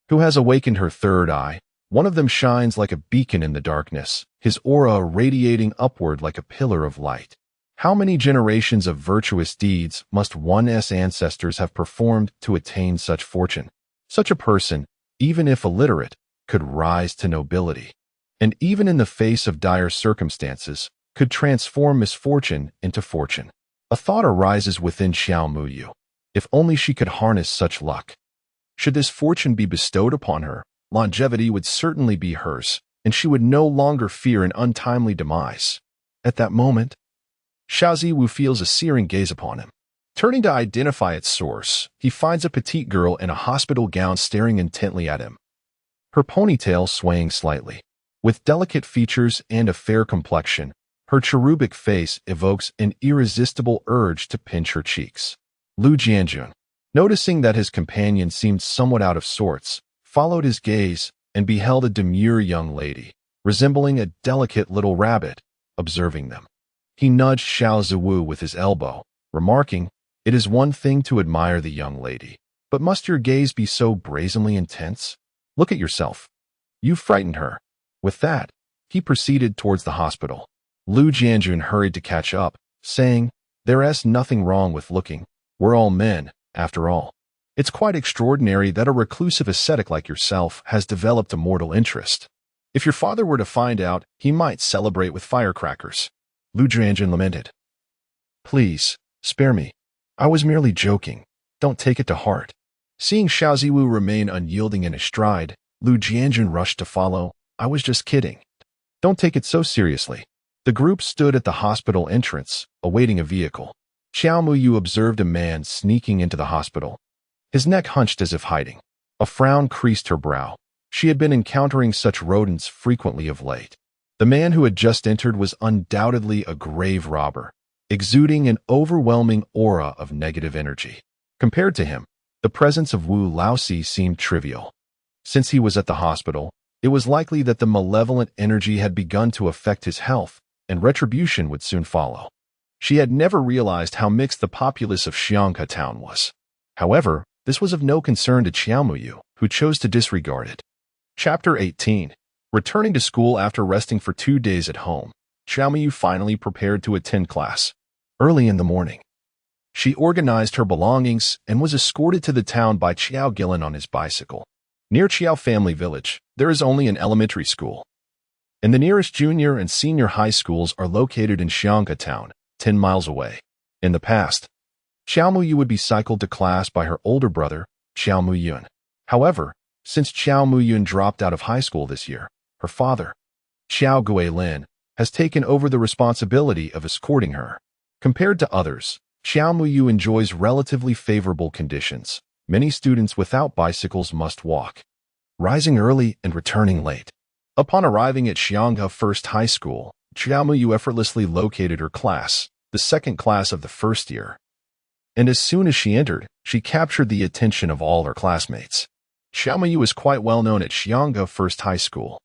who has awakened her third eye, one of them shines like a beacon in the darkness, his aura radiating upward like a pillar of light. How many generations of virtuous deeds must one's ancestors have performed to attain such fortune? Such a person, even if illiterate, could rise to nobility, and even in the face of dire circumstances, could transform misfortune into fortune. A thought arises within Xiaomu. If only she could harness such luck. Should this fortune be bestowed upon her, longevity would certainly be hers, and she would no longer fear an untimely demise. At that moment, Xiaoziwu feels a searing gaze upon him. Turning to identify its source, he finds a petite girl in a hospital gown staring intently at him, her ponytail swaying slightly. With delicate features and a fair complexion, her cherubic face evokes an irresistible urge to pinch her cheeks. Lu Jianjun, noticing that his companion seemed somewhat out of sorts, followed his gaze and beheld a demure young lady, resembling a delicate little rabbit, observing them. He nudged Xiaoziwu with his elbow, remarking, "It is one thing to admire the young lady, but must your gaze be so brazenly intense? Look at yourself. You frightened her." With that, he proceeded towards the hospital. Lu Jianjun hurried to catch up, saying, "There's nothing wrong with looking. We're all men, after all. It's quite extraordinary that a reclusive ascetic like yourself has developed a mortal interest. If your father were to find out, he might celebrate with firecrackers." Lu Jianjun lamented. "Please, spare me. I was merely joking. Don't take it to heart." Seeing Xiaoziwu remain unyielding in his stride, Lu Jianjun rushed to follow. "I was just kidding. Don't take it so seriously." The group stood at the hospital entrance, awaiting a vehicle. Xiaomu observed a man sneaking into the hospital, his neck hunched as if hiding. A frown creased her brow. She had been encountering such rodents frequently of late. The man who had just entered was undoubtedly a grave robber, exuding an overwhelming aura of negative energy. Compared to him, the presence of Wu Laosi seemed trivial. Since he was at the hospital, it was likely that the malevolent energy had begun to affect his health, and retribution would soon follow. She had never realized how mixed the populace of Xianghe town was. However, this was of no concern to Xiaomu, who chose to disregard it. Chapter 18. Returning to school after resting for 2 days at home, Xiaomu finally prepared to attend class. Early in the morning, she organized her belongings and was escorted to the town by Qiao Gillen on his bicycle. Near Qiao Family Village, there is only an elementary school, and the nearest junior and senior high schools are located in Xianghe town, 10 miles away. In the past, Xiaomu would be cycled to class by her older brother, Xiao Muyun. However, since Xiao Muyun dropped out of high school this year, her father, Xiao Guilin, has taken over the responsibility of escorting her. Compared to others, Xiao Muyu enjoys relatively favorable conditions. Many students without bicycles must walk, rising early and returning late. Upon arriving at Xianghe First High School, Xiao Muyu effortlessly located her class, the second class of the first year. And as soon as she entered, she captured the attention of all her classmates. Xiao Muyu is quite well known at Xianghe First High School,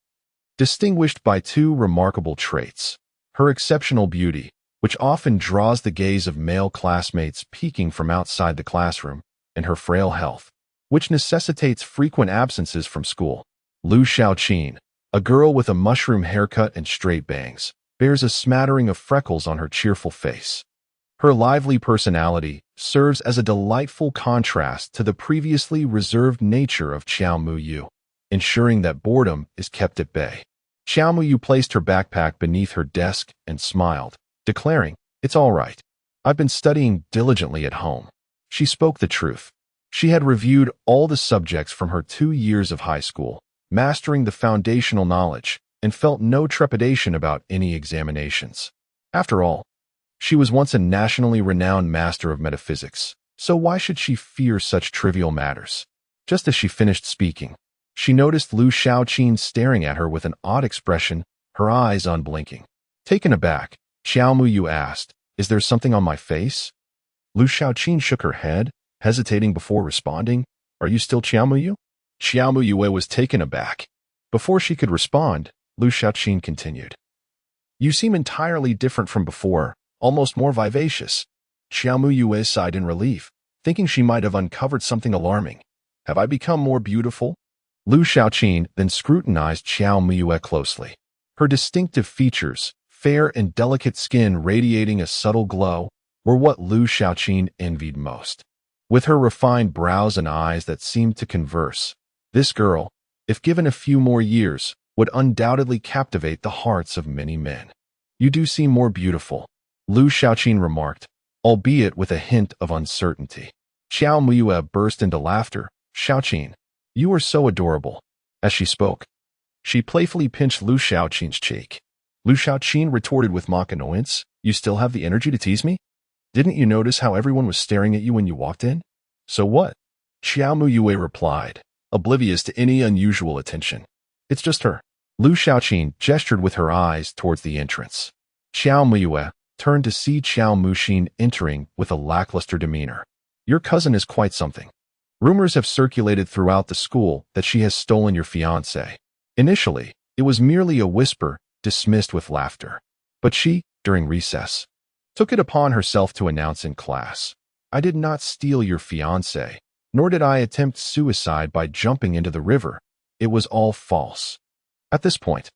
distinguished by 2 remarkable traits: her exceptional beauty, which often draws the gaze of male classmates peeking from outside the classroom, and her frail health, which necessitates frequent absences from school. Lu Xiaoqin, a girl with a mushroom haircut and straight bangs, bears a smattering of freckles on her cheerful face. Her lively personality serves as a delightful contrast to the previously reserved nature of Xiao Muyu, ensuring that boredom is kept at bay. Xiao Muyu placed her backpack beneath her desk and smiled, declaring, "It's all right. I've been studying diligently at home." She spoke the truth. She had reviewed all the subjects from her 2 years of high school, mastering the foundational knowledge, and felt no trepidation about any examinations. After all, she was once a nationally renowned master of metaphysics, so why should she fear such trivial matters? Just as she finished speaking, she noticed Lu Xiaoqin staring at her with an odd expression, her eyes unblinking. Taken aback, Xiao Muyu asked, "Is there something on my face?" Lu Xiaoqin shook her head, hesitating before responding. Are you still Xiao Muyu? Xiao Muyue was taken aback. Before she could respond, Lu Xiaoqin continued. You seem entirely different from before, almost more vivacious. Xiao Muyue sighed in relief, thinking she might have uncovered something alarming. Have I become more beautiful? Lu Xiaoqin then scrutinized Xiao Muyue closely. Her distinctive features, fair and delicate skin radiating a subtle glow, were what Lu Xiaoqin envied most. With her refined brows and eyes that seemed to converse, this girl, if given a few more years, would undoubtedly captivate the hearts of many men. You do seem more beautiful, Lu Xiaoqin remarked, albeit with a hint of uncertainty. Xiao Muyue burst into laughter. Xiaoqin, you are so adorable. As she spoke, she playfully pinched Lu Xiaoqin's cheek. Lu Xiaoqin retorted with mock annoyance. You still have the energy to tease me? Didn't you notice how everyone was staring at you when you walked in? So what? Xiao Muyue replied, oblivious to any unusual attention. It's just her. Lu Xiaoqin gestured with her eyes towards the entrance. Xiao Muyue turned to see Xiao Muxin entering with a lackluster demeanor. Your cousin is quite something. Rumors have circulated throughout the school that she has stolen your fiancé. Initially, it was merely a whisper, dismissed with laughter. But she, during recess, took it upon herself to announce in class, I did not steal your fiancé, nor did I attempt suicide by jumping into the river. It was all false. At this point,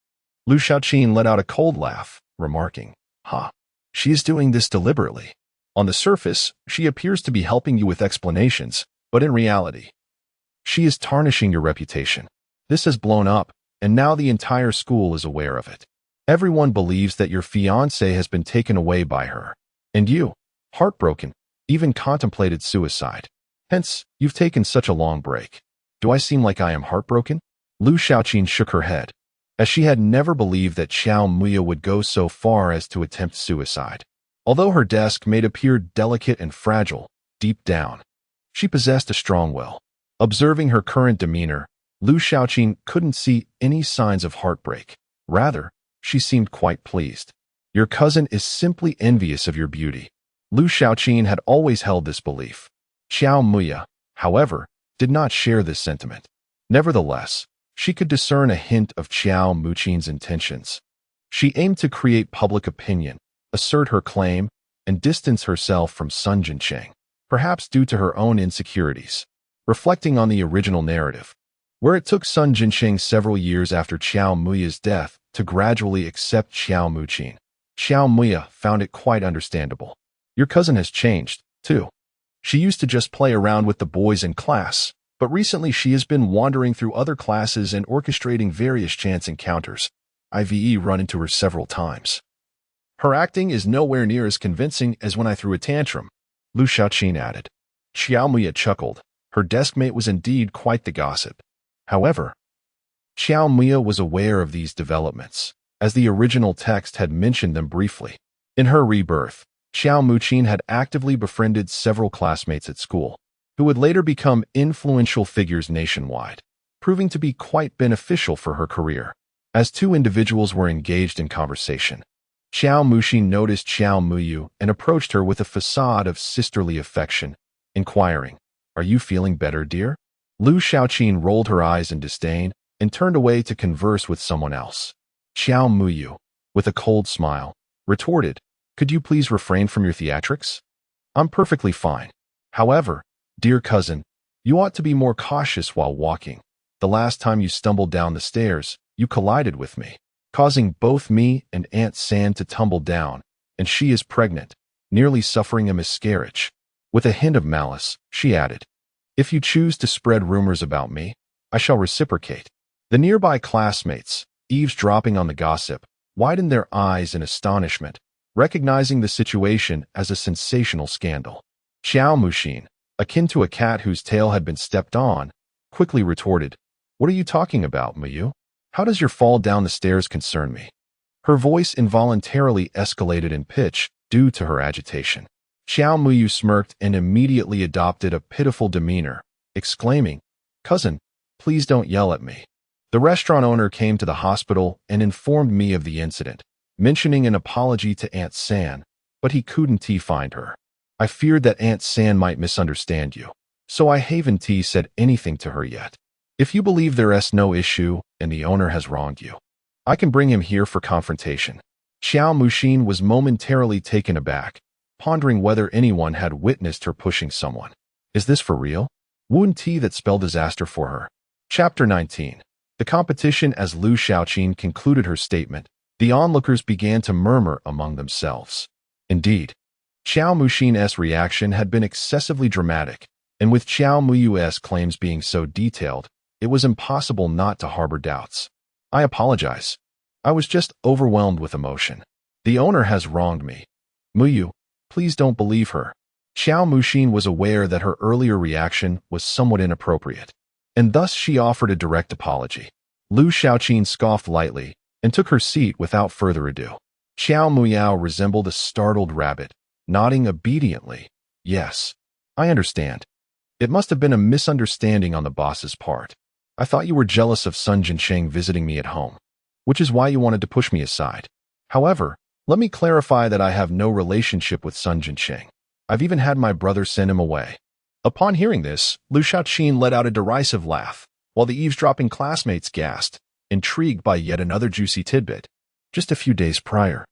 Lu Xiaoqin let out a cold laugh, remarking, she is doing this deliberately. On the surface, she appears to be helping you with explanations, but in reality, she is tarnishing your reputation. This has blown up, and now the entire school is aware of it. Everyone believes that your fiancé has been taken away by her, and you, heartbroken, even contemplated suicide. Hence, you've taken such a long break. Do I seem like I am heartbroken? Lu Xiaoqin shook her head, as she had never believed that Xiao Muyue would go so far as to attempt suicide. Although her desk may appear delicate and fragile, deep down, she possessed a strong will. Observing her current demeanor, Lu Xiaoqin couldn't see any signs of heartbreak. Rather, she seemed quite pleased. Your cousin is simply envious of your beauty. Lu Xiaoqin had always held this belief. Xiao Muyue, however, did not share this sentiment. Nevertheless, she could discern a hint of Xiao Muxin's intentions. She aimed to create public opinion, assert her claim, and distance herself from Sun Jincheng, perhaps due to her own insecurities. Reflecting on the original narrative, where it took Sun Jincheng several years after Xiao Muyue's death to gradually accept Xiao Muxin, Xiao Muyue found it quite understandable. Your cousin has changed, too. She used to just play around with the boys in class, but recently she has been wandering through other classes and orchestrating various chance encounters. I've run into her several times. Her acting is nowhere near as convincing as when I threw a tantrum, Lu Xiaoqin added. Xiao Muyue chuckled. Her deskmate was indeed quite the gossip. However, Xiao Muyue was aware of these developments, as the original text had mentioned them briefly. In her rebirth, Xiao Muxin had actively befriended several classmates at school, who would later become influential figures nationwide, proving to be quite beneficial for her career. As two individuals were engaged in conversation, Xiao Muxin noticed Xiao Muyue and approached her with a facade of sisterly affection, inquiring, Are you feeling better, dear? Lu Xiaoqin rolled her eyes in disdain and turned away to converse with someone else. Xiao Muyue, with a cold smile, retorted, Could you please refrain from your theatrics? I'm perfectly fine. However, dear cousin, you ought to be more cautious while walking. The last time you stumbled down the stairs, you collided with me, causing both me and Aunt San to tumble down, and she is pregnant, nearly suffering a miscarriage. With a hint of malice, she added, If you choose to spread rumors about me, I shall reciprocate. The nearby classmates, eavesdropping on the gossip, widened their eyes in astonishment, recognizing the situation as a sensational scandal. Xiao Muxin, akin to a cat whose tail had been stepped on, quickly retorted, What are you talking about, Muyue? How does your fall down the stairs concern me? Her voice involuntarily escalated in pitch due to her agitation. Xiao Muyue smirked and immediately adopted a pitiful demeanor, exclaiming, Cousin, please don't yell at me. The restaurant owner came to the hospital and informed me of the incident, mentioning an apology to Aunt San, but he couldn't find her. I feared that Aunt San might misunderstand you, so I haven't said anything to her yet. If you believe there's no issue and the owner has wronged you, I can bring him here for confrontation." Xiao Muxin was momentarily taken aback, pondering whether anyone had witnessed her pushing someone. Is this for real? Wouldn't that spell disaster for her? Chapter 19. The competition. As Lu Xiaoqin concluded her statement, the onlookers began to murmur among themselves. Indeed, Xiao Muxin's reaction had been excessively dramatic, and with Xiao Muyu's claims being so detailed, it was impossible not to harbor doubts. "I apologize. I was just overwhelmed with emotion. The owner has wronged me. Muyu, please don't believe her." Xiao Muxin was aware that her earlier reaction was somewhat inappropriate, and thus she offered a direct apology. Lu Xiaoqin scoffed lightly and took her seat without further ado. Xiao Muyao resembled a startled rabbit, nodding obediently. "Yes, I understand. It must have been a misunderstanding on the boss's part. I thought you were jealous of Sun Jinsheng visiting me at home, which is why you wanted to push me aside. However, let me clarify that I have no relationship with Sun Jinsheng. I've even had my brother send him away." Upon hearing this, Lu Xiaoqin let out a derisive laugh, while the eavesdropping classmates gasped, intrigued by yet another juicy tidbit. Just a few days prior,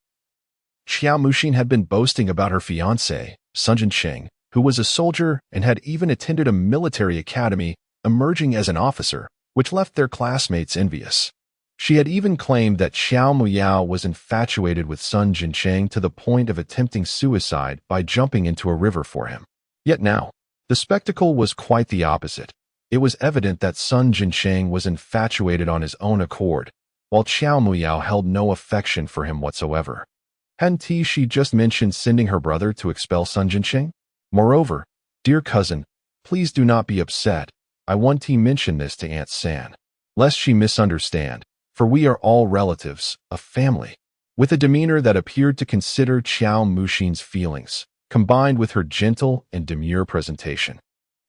Xiao Muxin had been boasting about her fiancé, Sun Jinsheng, who was a soldier and had even attended a military academy, emerging as an officer, which left their classmates envious. She had even claimed that Xiao Muyao was infatuated with Sun Jinsheng to the point of attempting suicide by jumping into a river for him. Yet now, the spectacle was quite the opposite. It was evident that Sun Jinsheng was infatuated on his own accord, while Xiao Muyao held no affection for him whatsoever. Hadn't she just mentioned sending her brother to expel Sun Jinsheng? Moreover, "Dear cousin, please do not be upset. I want to mention this to Aunt San, lest she misunderstand, for we are all relatives, a family." With a demeanor that appeared to consider Xiao Muxin's feelings, combined with her gentle and demure presentation,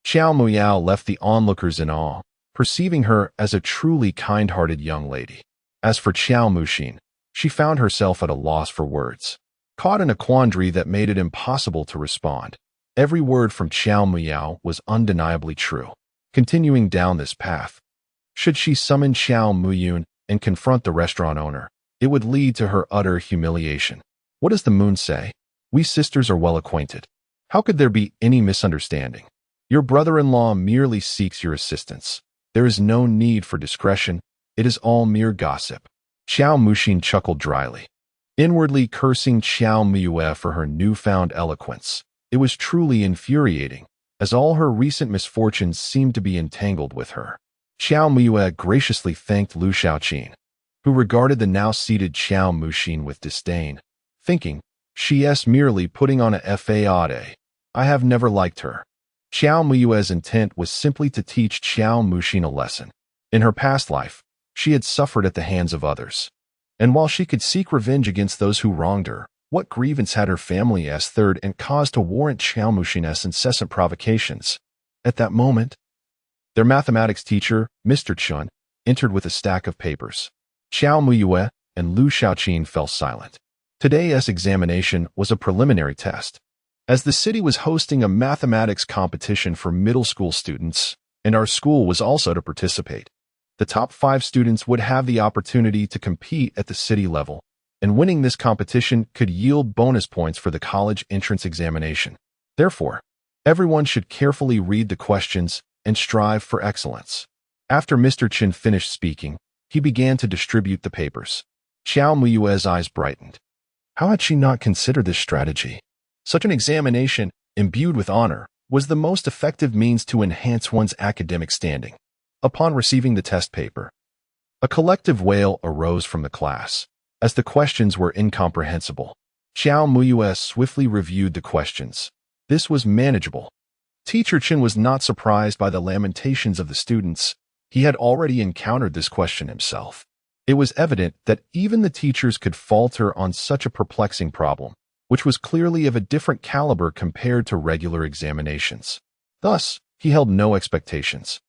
Xiao Muyao left the onlookers in awe, perceiving her as a truly kind-hearted young lady. As for Xiao Muxin, she found herself at a loss for words, caught in a quandary that made it impossible to respond. Every word from Xiao Muyao was undeniably true. Continuing down this path, should she summon Xiao Muyun and confront the restaurant owner, it would lead to her utter humiliation. What does the moon say? We sisters are well acquainted. How could there be any misunderstanding? Your brother-in-law merely seeks your assistance. There is no need for discretion. It is all mere gossip. Xiao Muxin chuckled dryly, inwardly cursing Xiao Muyue for her newfound eloquence. It was truly infuriating, as all her recent misfortunes seemed to be entangled with her. Xiao Muyue graciously thanked Lu Xiaoqin, who regarded the now-seated Xiao Muxin with disdain, thinking, "She's merely putting on a facade. I have never liked her." Xiao Muyue's intent was simply to teach Xiao Muxin a lesson. In her past life, she had suffered at the hands of others, and while she could seek revenge against those who wronged her, what grievance had her family as third and cause to warrant Xiao Muxin's incessant provocations? At that moment, their mathematics teacher, Mr. Chun, entered with a stack of papers. Xiao Muyue and Lu Xiaoqin fell silent. Today's examination was a preliminary test, as the city was hosting a mathematics competition for middle school students, and our school was also to participate. The top 5 students would have the opportunity to compete at the city level, and winning this competition could yield bonus points for the college entrance examination. Therefore, everyone should carefully read the questions and strive for excellence. After Mr. Chin finished speaking, he began to distribute the papers. Xiao Muyue's eyes brightened. How had she not considered this strategy? Such an examination, imbued with honor, was the most effective means to enhance one's academic standing. Upon receiving the test paper, a collective wail arose from the class, as the questions were incomprehensible. Xiao Muyue swiftly reviewed the questions. This was manageable. Teacher Chin was not surprised by the lamentations of the students. He had already encountered this question himself. It was evident that even the teachers could falter on such a perplexing problem, which was clearly of a different caliber compared to regular examinations. Thus, he held no expectations,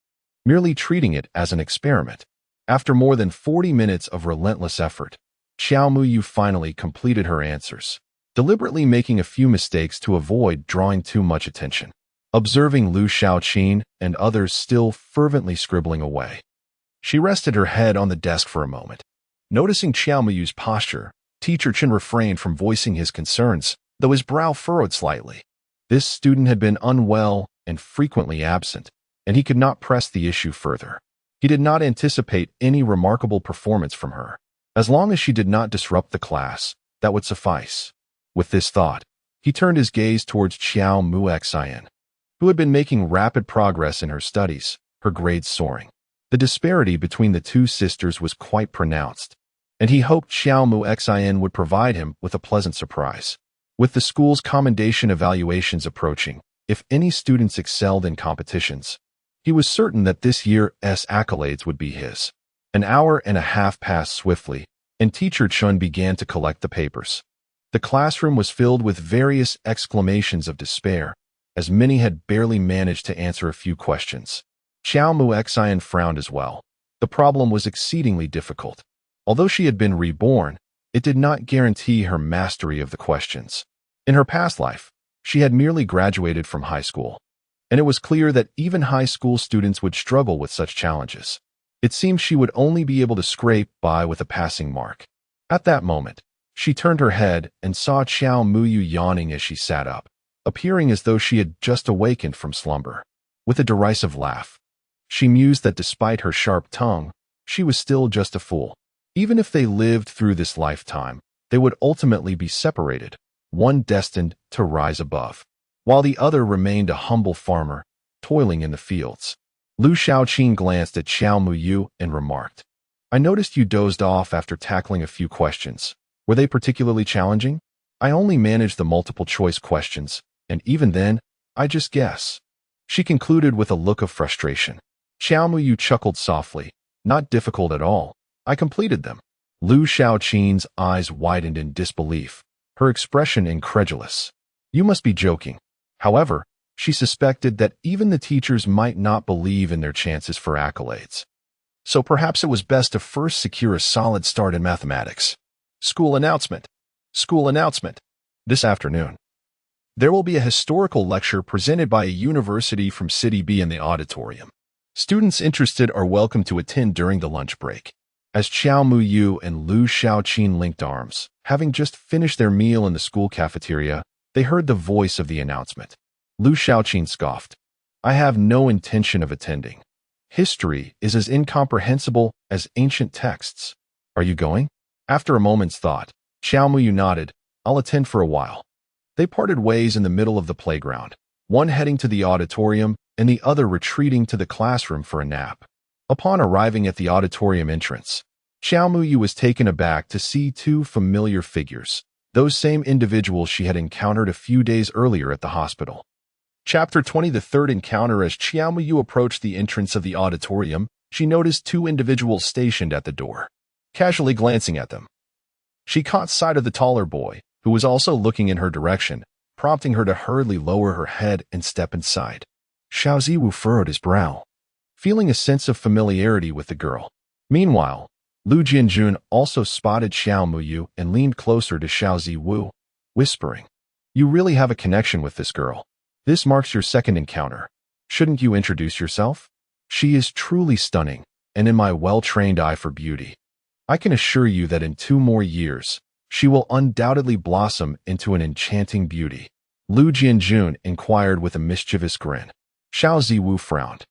merely treating it as an experiment. After more than 40 minutes of relentless effort, Xiao Muyu finally completed her answers. deliberately making a few mistakes to avoid drawing too much attention. Observing Lu Xiaoqin and others still fervently scribbling away, she rested her head on the desk for a moment. Noticing Qiao Muyu's posture, Teacher Chen refrained from voicing his concerns, though his brow furrowed slightly. This student had been unwell and frequently absent, and he could not press the issue further. He did not anticipate any remarkable performance from her. As long as she did not disrupt the class, that would suffice. With this thought, he turned his gaze towards Qiao Muxian, who had been making rapid progress in her studies, her grades soaring. The disparity between the two sisters was quite pronounced, and he hoped Qiao Muxian would provide him with a pleasant surprise. With the school's commendation evaluations approaching, if any students excelled in competitions, he was certain that this year's accolades would be his. An hour and a half passed swiftly, and Teacher Chun began to collect the papers. The classroom was filled with various exclamations of despair, as many had barely managed to answer a few questions. Qiao Muxian frowned as well. The problem was exceedingly difficult. Although she had been reborn, it did not guarantee her mastery of the questions. In her past life, she had merely graduated from high school, and it was clear that even high school students would struggle with such challenges. It seemed she would only be able to scrape by with a passing mark. At that moment, she turned her head and saw Qiao Muyu yawning as she sat up, appearing as though she had just awakened from slumber. With a derisive laugh, she mused that despite her sharp tongue, she was still just a fool. Even if they lived through this lifetime, they would ultimately be separated, one destined to rise above, while the other remained a humble farmer, toiling in the fields. Lu Xiaoqin glanced at Qiao Muyu and remarked, "I noticed you dozed off after tackling a few questions. Were they particularly challenging? I only managed the multiple-choice questions, and even then, I just guess." She concluded with a look of frustration. Qiao Muyu chuckled softly. "Not difficult at all. I completed them." Lu Xiaoqin's eyes widened in disbelief, her expression incredulous. "You must be joking." However, she suspected that even the teachers might not believe in their chances for accolades. So perhaps it was best to first secure a solid start in mathematics. School announcement. School announcement. This afternoon, there will be a historical lecture presented by a university from City B in the auditorium. Students interested are welcome to attend during the lunch break. As Qiao Muyu and Lu Xiaoqin linked arms, having just finished their meal in the school cafeteria, they heard the voice of the announcement. Lu Xiaoqin scoffed. "I have no intention of attending. History is as incomprehensible as ancient texts. Are you going?" After a moment's thought, Qiao Muyu nodded. "I'll attend for a while." They parted ways in the middle of the playground, one heading to the auditorium and the other retreating to the classroom for a nap. Upon arriving at the auditorium entrance, Qiao Muyu was taken aback to see two familiar figures, those same individuals she had encountered a few days earlier at the hospital. Chapter 20. The third encounter. As Qiao Muyu approached the entrance of the auditorium, she noticed two individuals stationed at the door. Casually glancing at them, she caught sight of the taller boy, who was also looking in her direction, prompting her to hurriedly lower her head and step inside. Xiao Ziwu furrowed his brow, feeling a sense of familiarity with the girl. Meanwhile, Lu Jianjun also spotted Qiao Muyu and leaned closer to Xiao Ziwu, whispering, "You really have a connection with this girl. This marks your second encounter. Shouldn't you introduce yourself? She is truly stunning, and in my well-trained eye for beauty, I can assure you that in 2 more years, she will undoubtedly blossom into an enchanting beauty." Lu Jianjun inquired with a mischievous grin. Xiao Ziwu frowned.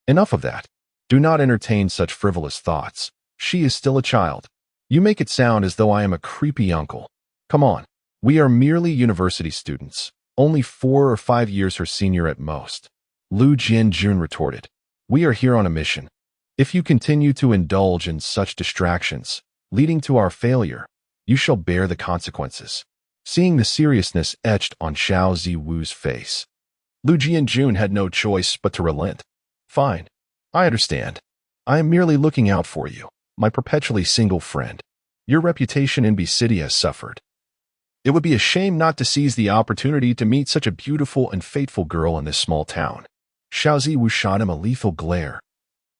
"Enough of that. Do not entertain such frivolous thoughts. She is still a child. You make it sound as though I am a creepy uncle. Come on. We are merely university students, only 4 or 5 years her senior at most." Lu Jianjun retorted. "We are here on a mission. If you continue to indulge in such distractions, leading to our failure, you shall bear the consequences." Seeing the seriousness etched on Xiao Ziwu's face, Lu Jianjun had no choice but to relent. "Fine. I understand. I am merely looking out for you, my perpetually single friend. Your reputation in B City has suffered. It would be a shame not to seize the opportunity to meet such a beautiful and faithful girl in this small town." Xiao Ziwu shot him a lethal glare,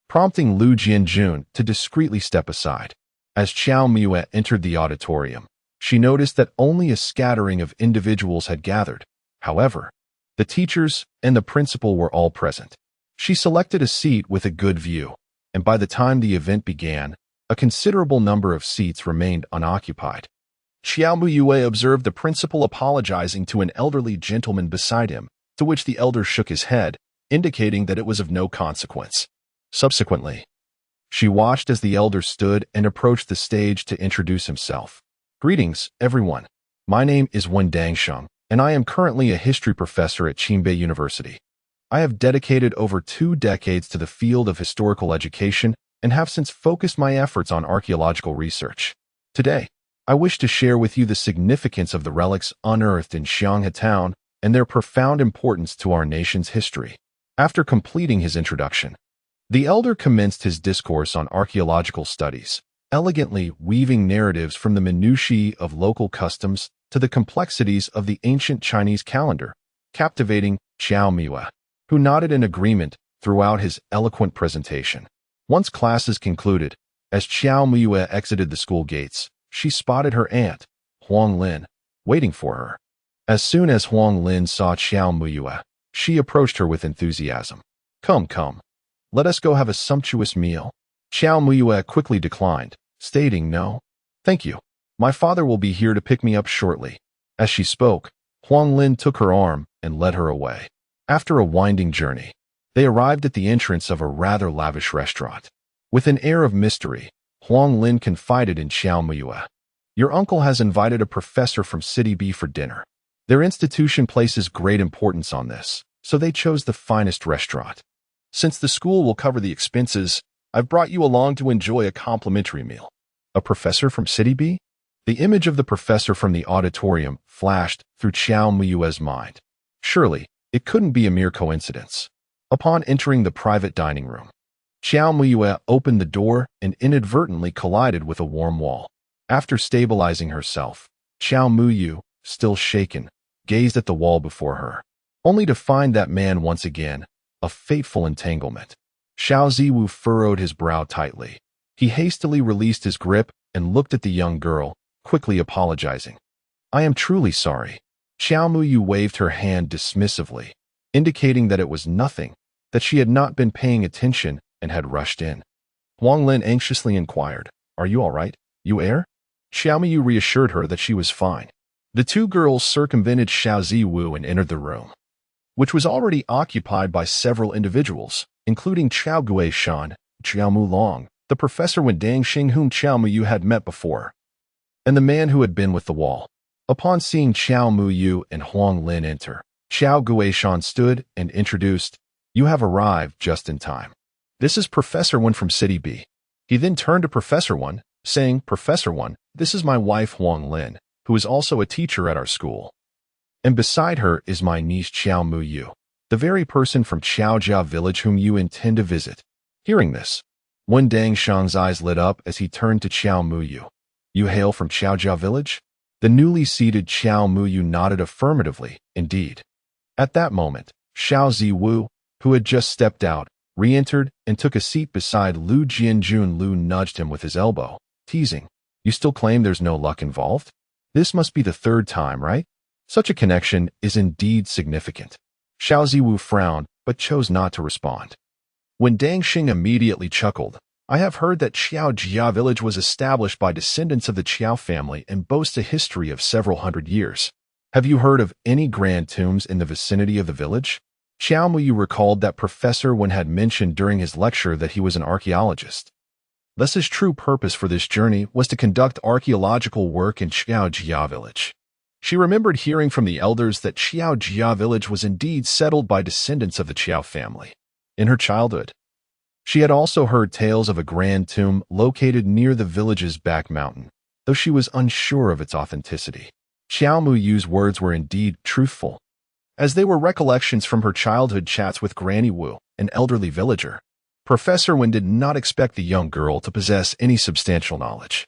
prompting Lu Jianjun to discreetly step aside. As Qiao Muyu entered the auditorium, She noticed that only a scattering of individuals had gathered. However, the teachers and the principal were all present. She selected a seat with a good view, and by the time the event began, a considerable number of seats remained unoccupied. Xiao Muyue observed the principal apologizing to an elderly gentleman beside him, to which the elder shook his head, indicating that it was of no consequence. Subsequently, she watched as the elder stood and approached the stage to introduce himself. Greetings, everyone. My name is Wen Dangsheng, and I am currently a history professor at Qingbei University. I have dedicated over 2 decades to the field of historical education and have since focused my efforts on archaeological research. Today, I wish to share with you the significance of the relics unearthed in Xianghe town and their profound importance to our nation's history. After completing his introduction, the elder commenced his discourse on archaeological studies, elegantly weaving narratives from the minutiae of local customs to the complexities of the ancient Chinese calendar, captivating Xiao Muyue, who nodded in agreement throughout his eloquent presentation. Once classes concluded, as Xiao Muyue exited the school gates, she spotted her aunt, Huang Lin, waiting for her. As soon as Huang Lin saw Xiao Muyue, she approached her with enthusiasm. Come, let us go have a sumptuous meal." Xiao Muyue quickly declined, stating, "No, thank you. My father will be here to pick me up shortly." As she spoke, Huang Lin took her arm and led her away. After a winding journey, they arrived at the entrance of a rather lavish restaurant. With an air of mystery, Huang Lin confided in Xiao Muyue, "Your uncle has invited a professor from City B for dinner. Their institution places great importance on this, so they chose the finest restaurant. Since the school will cover the expenses, I've brought you along to enjoy a complimentary meal." A professor from City B? The image of the professor from the auditorium flashed through Xiao Muyue's mind. Surely, it couldn't be a mere coincidence. Upon entering the private dining room, Xiao Muyue opened the door and inadvertently collided with a warm wall. After stabilizing herself, Xiao Muyue, still shaken, gazed at the wall before her, only to find that man once again, a fateful entanglement. Xiao Ziwu furrowed his brow tightly. He hastily released his grip and looked at the young girl, quickly apologizing. "I am truly sorry." Xiao Muyue waved her hand dismissively, indicating that it was nothing, that she had not been paying attention and had rushed in. Huang Lin anxiously inquired, "Are you all right, you heir?" Xiao Muyue reassured her that she was fine. The 2 girls circumvented Xiao Ziwu and entered the room, which was already occupied by several individuals, including Chao Guishan, Xiao Mulong, the professor Wen Dangxing whom Xiao Muyue had met before, and the man who had been with the wall. Upon seeing Xiao Muyue and Huang Lin enter, Chao Guishan stood and introduced, "You have arrived just in time. This is Professor Wen from City B." He then turned to Professor Wen, saying, "Professor Wen, this is my wife Huang Lin, who is also a teacher at our school. And beside her is my niece Xiao Muyue, the very person from Chaojia village whom you intend to visit." Hearing this, Wen Dangshang's eyes lit up as he turned to Xiao Muyue. "You hail from Chaojia village?" The newly seated Xiao Muyue nodded affirmatively, indeed. At that moment, Xiao Ziwu, who had just stepped out, re-entered and took a seat beside Lu Jianjun. Lu nudged him with his elbow, teasing, "You still claim there's no luck involved? This must be the 3rd time, right?" Such a connection is indeed significant. Xiao Ziwu frowned, but chose not to respond. When Dangxing immediately chuckled, "I have heard that Chaojia village was established by descendants of the Qiao family and boasts a history of several hundred years. Have you heard of any grand tombs in the vicinity of the village?" Xiao Muyue recalled that Professor Wen had mentioned during his lecture that he was an archaeologist. Thus his true purpose for this journey was to conduct archaeological work in Chaojia village. She remembered hearing from the elders that Chaojia village was indeed settled by descendants of the Qiao family. In her childhood, she had also heard tales of a grand tomb located near the village's back mountain, though she was unsure of its authenticity. Xiao Muyue's words were indeed truthful, as they were recollections from her childhood chats with Granny Wu, an elderly villager. Professor Wen did not expect the young girl to possess any substantial knowledge.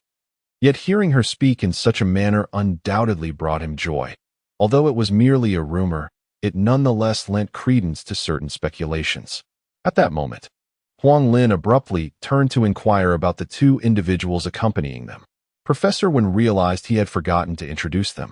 Yet hearing her speak in such a manner undoubtedly brought him joy. Although it was merely a rumor, it nonetheless lent credence to certain speculations. At that moment, Huang Lin abruptly turned to inquire about the 2 individuals accompanying them. Professor Wen realized he had forgotten to introduce them.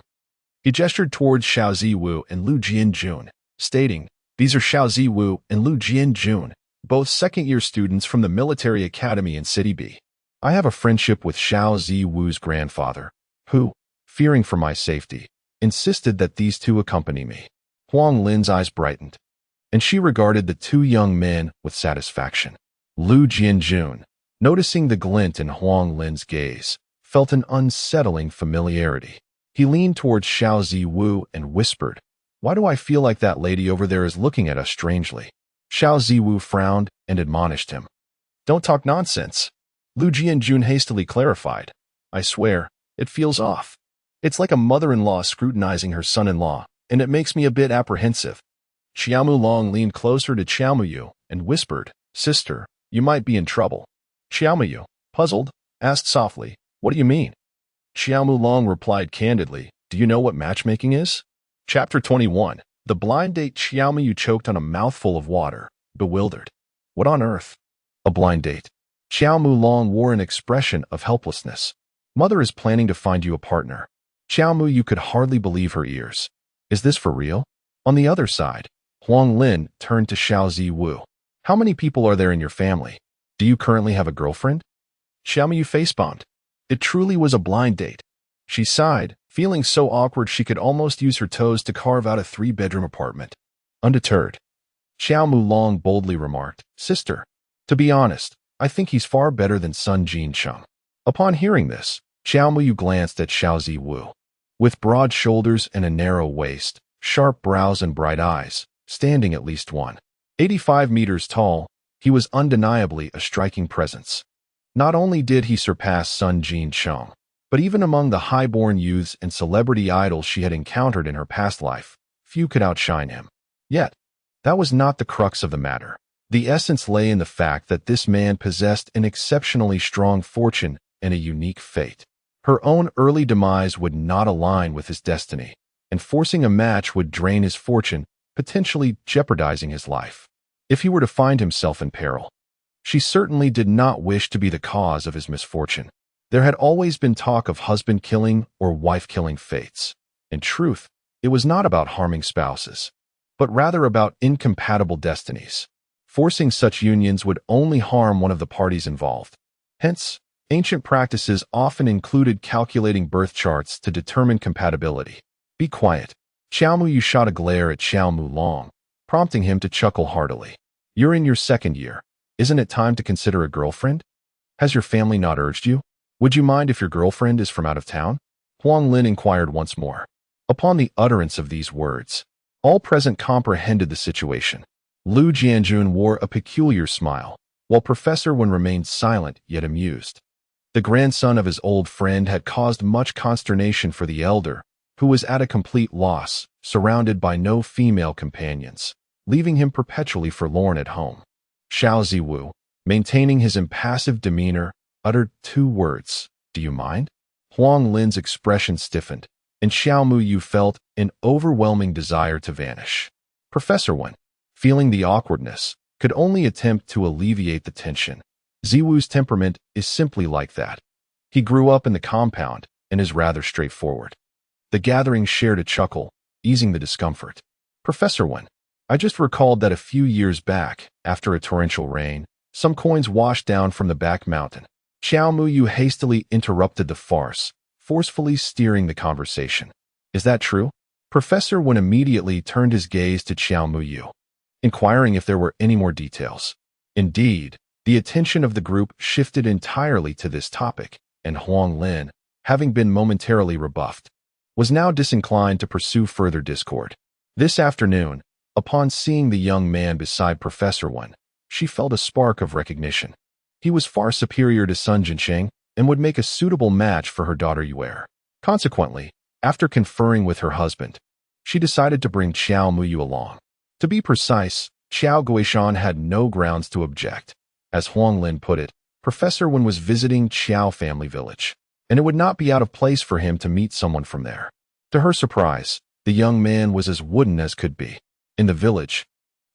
He gestured towards Xiao Ziwu and Lu Jianjun, stating, "These are Xiao Ziwu and Lu Jianjun, both second-year students from the military academy in City B. I have a friendship with Xiao Ziwu's grandfather, who, fearing for my safety, insisted that these two accompany me." Huang Lin's eyes brightened, and she regarded the two young men with satisfaction. Lu Jianjun, noticing the glint in Huang Lin's gaze, felt an unsettling familiarity. He leaned towards Xiao Ziwu and whispered, "Why do I feel like that lady over there is looking at us strangely?" Xiao Ziwu frowned and admonished him. "Don't talk nonsense." Lu Jianjun hastily clarified, "I swear, it feels off. It's like a mother-in-law scrutinizing her son-in-law, and it makes me a bit apprehensive." Xiaomu Long leaned closer to Xiaomu and whispered, "Sister, you might be in trouble." Xiaomu, puzzled, asked softly, "What do you mean?" Xiaomu Long replied candidly, "Do you know what matchmaking is?" Chapter 21. The blind date. Xiaomu choked on a mouthful of water, bewildered. What on earth? A blind date. Xiaomu Long wore an expression of helplessness. "Mother is planning to find you a partner." Xiaomu could hardly believe her ears. "Is this for real?" On the other side, Huang Lin turned to Xiao Ziwu. "How many people are there in your family? Do you currently have a girlfriend?" Xiaomu facepalmed. It truly was a blind date. She sighed, feeling so awkward she could almost use her toes to carve out a 3-bedroom apartment. Undeterred, Xiaomu Long boldly remarked, "Sister, to be honest, I think he's far better than Sun Jincheng." Upon hearing this, Xiaomu glanced at Xiao Ziwu. With broad shoulders and a narrow waist, sharp brows and bright eyes, standing at least 185 meters tall, he was undeniably a striking presence. Not only did he surpass Sun Jincheng, but even among the high-born youths and celebrity idols she had encountered in her past life, few could outshine him. Yet, that was not the crux of the matter. The essence lay in the fact that this man possessed an exceptionally strong fortune and a unique fate. Her own early demise would not align with his destiny, and forcing a match would drain his fortune, potentially jeopardizing his life. If he were to find himself in peril, she certainly did not wish to be the cause of his misfortune. There had always been talk of husband-killing or wife-killing fates. In truth, it was not about harming spouses, but rather about incompatible destinies. Forcing such unions would only harm one of the parties involved. Hence, ancient practices often included calculating birth charts to determine compatibility. "Be quiet." Xiaomu shot a glare at Xiaomu Long, prompting him to chuckle heartily. "You're in your second year. Isn't it time to consider a girlfriend? Has your family not urged you? Would you mind if your girlfriend is from out of town?" Huang Lin inquired once more. Upon the utterance of these words, all present comprehended the situation. Lu Jianjun wore a peculiar smile, while Professor Wen remained silent yet amused. The grandson of his old friend had caused much consternation for the elder, who was at a complete loss, surrounded by no female companions, leaving him perpetually forlorn at home. Xiao Ziwu, maintaining his impassive demeanor, uttered 2 words, "Do you mind?" Huang Lin's expression stiffened, and Xiaomu felt an overwhelming desire to vanish. Professor Wen, feeling the awkwardness, could only attempt to alleviate the tension. Ziwu's temperament is simply like that. He grew up in the compound and is rather straightforward. The gathering shared a chuckle, easing the discomfort. "Professor Wen, I just recalled that a few years back, after a torrential rain, some coins washed down from the back mountain." Xiaomu hastily interrupted the farce, forcefully steering the conversation. "Is that true?" Professor Wen immediately turned his gaze to Xiaomu, inquiring if there were any more details. Indeed, the attention of the group shifted entirely to this topic, and Huang Lin, having been momentarily rebuffed, was now disinclined to pursue further discord. This afternoon, upon seeing the young man beside Professor Wen, she felt a spark of recognition. He was far superior to Sun Jincheng and would make a suitable match for her daughter Yuer. Consequently, after conferring with her husband, she decided to bring Xiao Muyu along. To be precise, Xiao Guishan had no grounds to object. As Huang Lin put it, Professor Wen was visiting Xiao family village, and it would not be out of place for him to meet someone from there. To her surprise, the young man was as wooden as could be. In the village,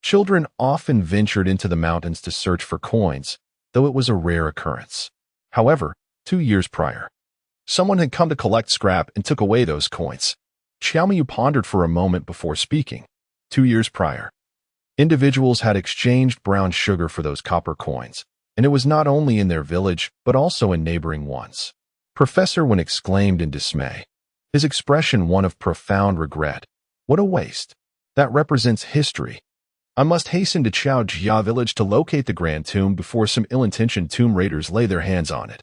children often ventured into the mountains to search for coins, though it was a rare occurrence. However, 2 years prior, Someone had come to collect scrap and took away those coins. Xiaomiyu pondered for a moment before speaking. 2 years prior, individuals had exchanged brown sugar for those copper coins, and it was not only in their village, but also in neighboring ones. Professor Wen exclaimed in dismay, his expression one of profound regret. What a waste. That represents history. I must hasten to Chaojia village to locate the grand tomb before some ill-intentioned tomb raiders lay their hands on it.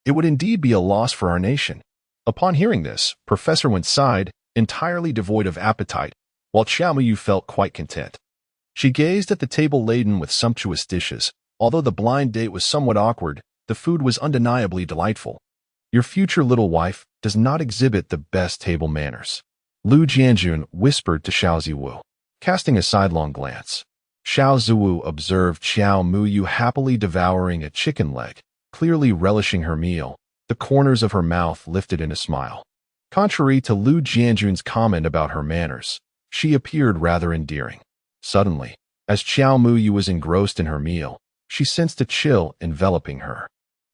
It would indeed be a loss for our nation. Upon hearing this, Professor Wen sighed, entirely devoid of appetite, while Xiaomiyu felt quite content. She gazed at the table laden with sumptuous dishes. Although the blind date was somewhat awkward, the food was undeniably delightful. Your future little wife does not exhibit the best table manners, Lu Jianjun whispered to Xiao Ziwu, casting a sidelong glance. Xiao Ziwu observed Xiaomiyu happily devouring a chicken leg, clearly relishing her meal, the corners of her mouth lifted in a smile. Contrary to Lu Jianjun's comment about her manners, she appeared rather endearing. Suddenly, as Xiaomiyu was engrossed in her meal, she sensed a chill enveloping her.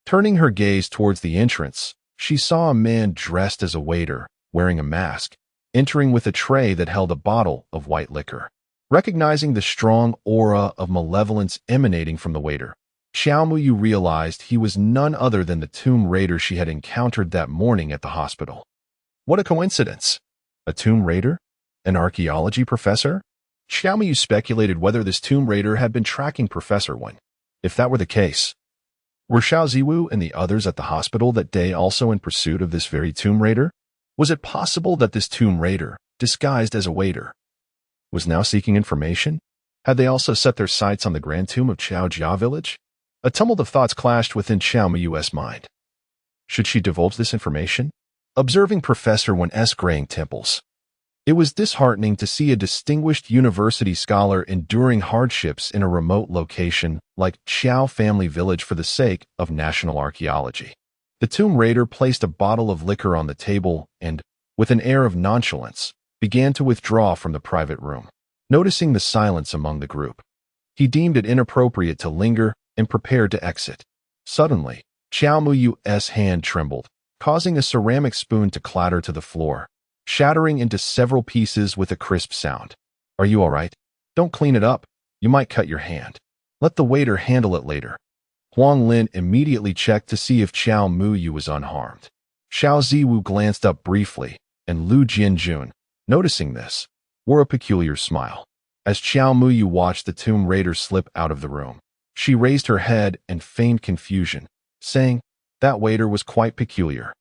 Turning her gaze towards the entrance, she saw a man dressed as a waiter, wearing a mask, entering with a tray that held a bottle of white liquor. Recognizing the strong aura of malevolence emanating from the waiter, Xiaomiyu realized he was none other than the tomb raider she had encountered that morning at the hospital. What a coincidence! A tomb raider? An archaeology professor? Xiaomiyu speculated whether this tomb raider had been tracking Professor Wen. If that were the case, were Xiao Ziwu and the others at the hospital that day also in pursuit of this very tomb raider? Was it possible that this tomb raider, disguised as a waiter, was now seeking information? Had they also set their sights on the grand tomb of Chaojia village? A tumult of thoughts clashed within Xiaomiyu's mind. Should she divulge this information? Observing Professor Wen's graying temples, it was disheartening to see a distinguished university scholar enduring hardships in a remote location like Xiao Family Village for the sake of national archaeology. The tomb raider placed a bottle of liquor on the table and, with an air of nonchalance, began to withdraw from the private room. Noticing the silence among the group, he deemed it inappropriate to linger and prepared to exit. Suddenly, Xiaomiyu's hand trembled, causing a ceramic spoon to clatter to the floor, shattering into several pieces with a crisp sound. Are you all right? Don't clean it up. You might cut your hand. Let the waiter handle it later. Huang Lin immediately checked to see if Xiaomiyu was unharmed. Xiao Ziwu glanced up briefly, and Lu Jianjun, noticing this, wore a peculiar smile. As Xiaomiyu watched the tomb raider slip out of the room, she raised her head and feigned confusion, saying, "That waiter was quite peculiar.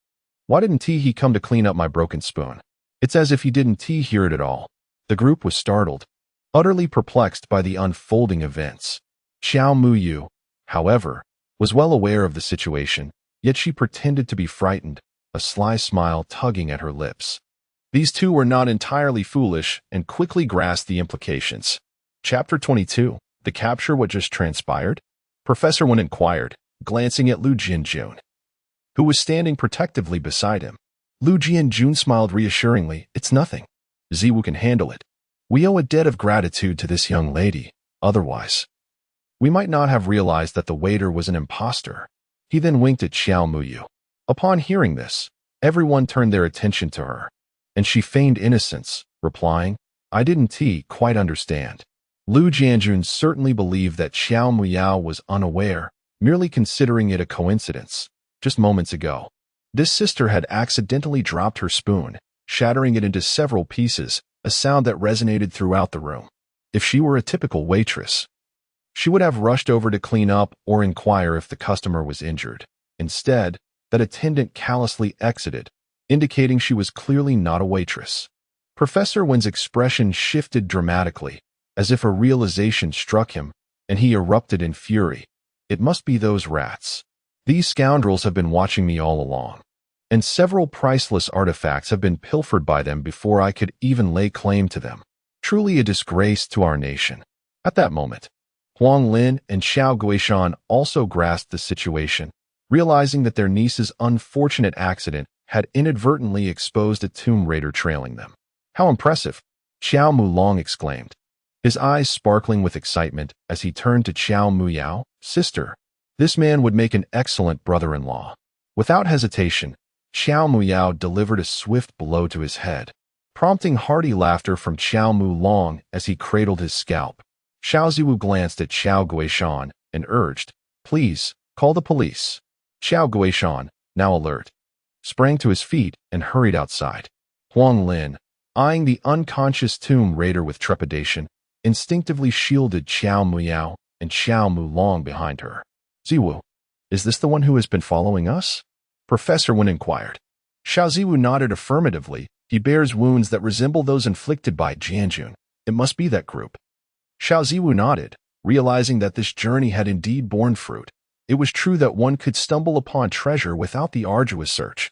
Why didn't he come to clean up my broken spoon? It's as if he didn't hear it at all." The group was startled, utterly perplexed by the unfolding events. Xiaomiyu, however, was well aware of the situation, yet she pretended to be frightened, a sly smile tugging at her lips. These two were not entirely foolish and quickly grasped the implications. Chapter 22. The capture what just transpired? Professor Wen inquired, glancing at Lu Jianjun, who was standing protectively beside him. Lu Jianjun smiled reassuringly. It's nothing. Ziwu can handle it. We owe a debt of gratitude to this young lady. Otherwise, we might not have realized that the waiter was an impostor. He then winked at Xiaomiyu. Upon hearing this, everyone turned their attention to her, and she feigned innocence, replying, I didn't quite understand. Lu Jianjun certainly believed that Xiaomiyu was unaware, merely considering it a coincidence. Just moments ago, this sister had accidentally dropped her spoon, shattering it into several pieces, a sound that resonated throughout the room. If she were a typical waitress, she would have rushed over to clean up or inquire if the customer was injured. Instead, that attendant callously exited, indicating she was clearly not a waitress. Professor Wen's expression shifted dramatically, as if a realization struck him, and he erupted in fury. It must be those rats. These scoundrels have been watching me all along, and several priceless artifacts have been pilfered by them before I could even lay claim to them. Truly a disgrace to our nation. At that moment, Huang Lin and Xiao Guishan also grasped the situation, realizing that their niece's unfortunate accident had inadvertently exposed a tomb raider trailing them. How impressive! Xiao Mulong exclaimed, his eyes sparkling with excitement as he turned to Xiao Muyao. Sister, this man would make an excellent brother-in-law. Without hesitation, Xiao Muyao delivered a swift blow to his head, prompting hearty laughter from Qiao Mulong as he cradled his scalp. Xiao Ziwu glanced at Qiao Guishan and urged, "Please, call the police." Qiao Guishan, now alert, sprang to his feet and hurried outside. Huang Lin, eyeing the unconscious tomb raider with trepidation, instinctively shielded Qiao Muyao and Qiao Mulong behind her. "Ziwu, is this the one who has been following us?" Professor Wen inquired. Xiao Ziwu nodded affirmatively. "He bears wounds that resemble those inflicted by Jianjun. It must be that group." Xiao Ziwu nodded, realizing that this journey had indeed borne fruit. It was true that one could stumble upon treasure without the arduous search.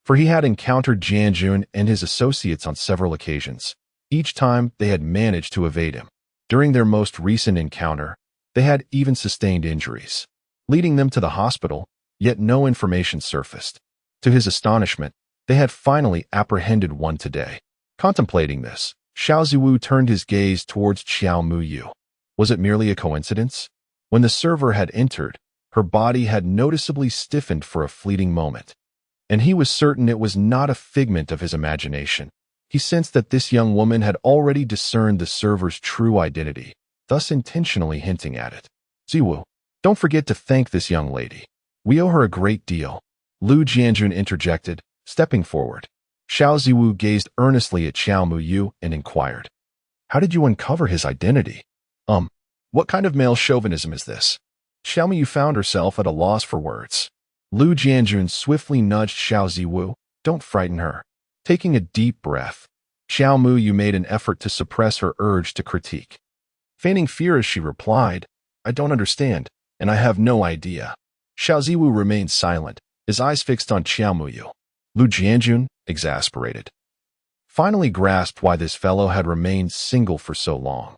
For he had encountered Jianjun and his associates on several occasions. Each time they had managed to evade him. During their most recent encounter, they had even sustained injuries, leading them to the hospital, yet no information surfaced. To his astonishment, they had finally apprehended one today. Contemplating this, Xiao Ziwu turned his gaze towards Qiao Muyu. Was it merely a coincidence? When the server had entered, her body had noticeably stiffened for a fleeting moment, and he was certain it was not a figment of his imagination. He sensed that this young woman had already discerned the server's true identity, thus intentionally hinting at it. "Ziwu, don't forget to thank this young lady. We owe her a great deal," Lu Jianjun interjected, stepping forward. Xiao Ziwu gazed earnestly at Qiao Muyu and inquired, "How did you uncover his identity?" What kind of male chauvinism is this?" Xiao Muyu found herself at a loss for words. Lu Jianjun swiftly nudged Xiao Ziwu. "Don't frighten her." Taking a deep breath, Xiao Muyu made an effort to suppress her urge to critique. Feigning fear as she replied, "I don't understand, and I have no idea." Xiao Ziwu remained silent, his eyes fixed on Qiao Muyu. Lu Jianjun, exasperated, finally grasped why this fellow had remained single for so long.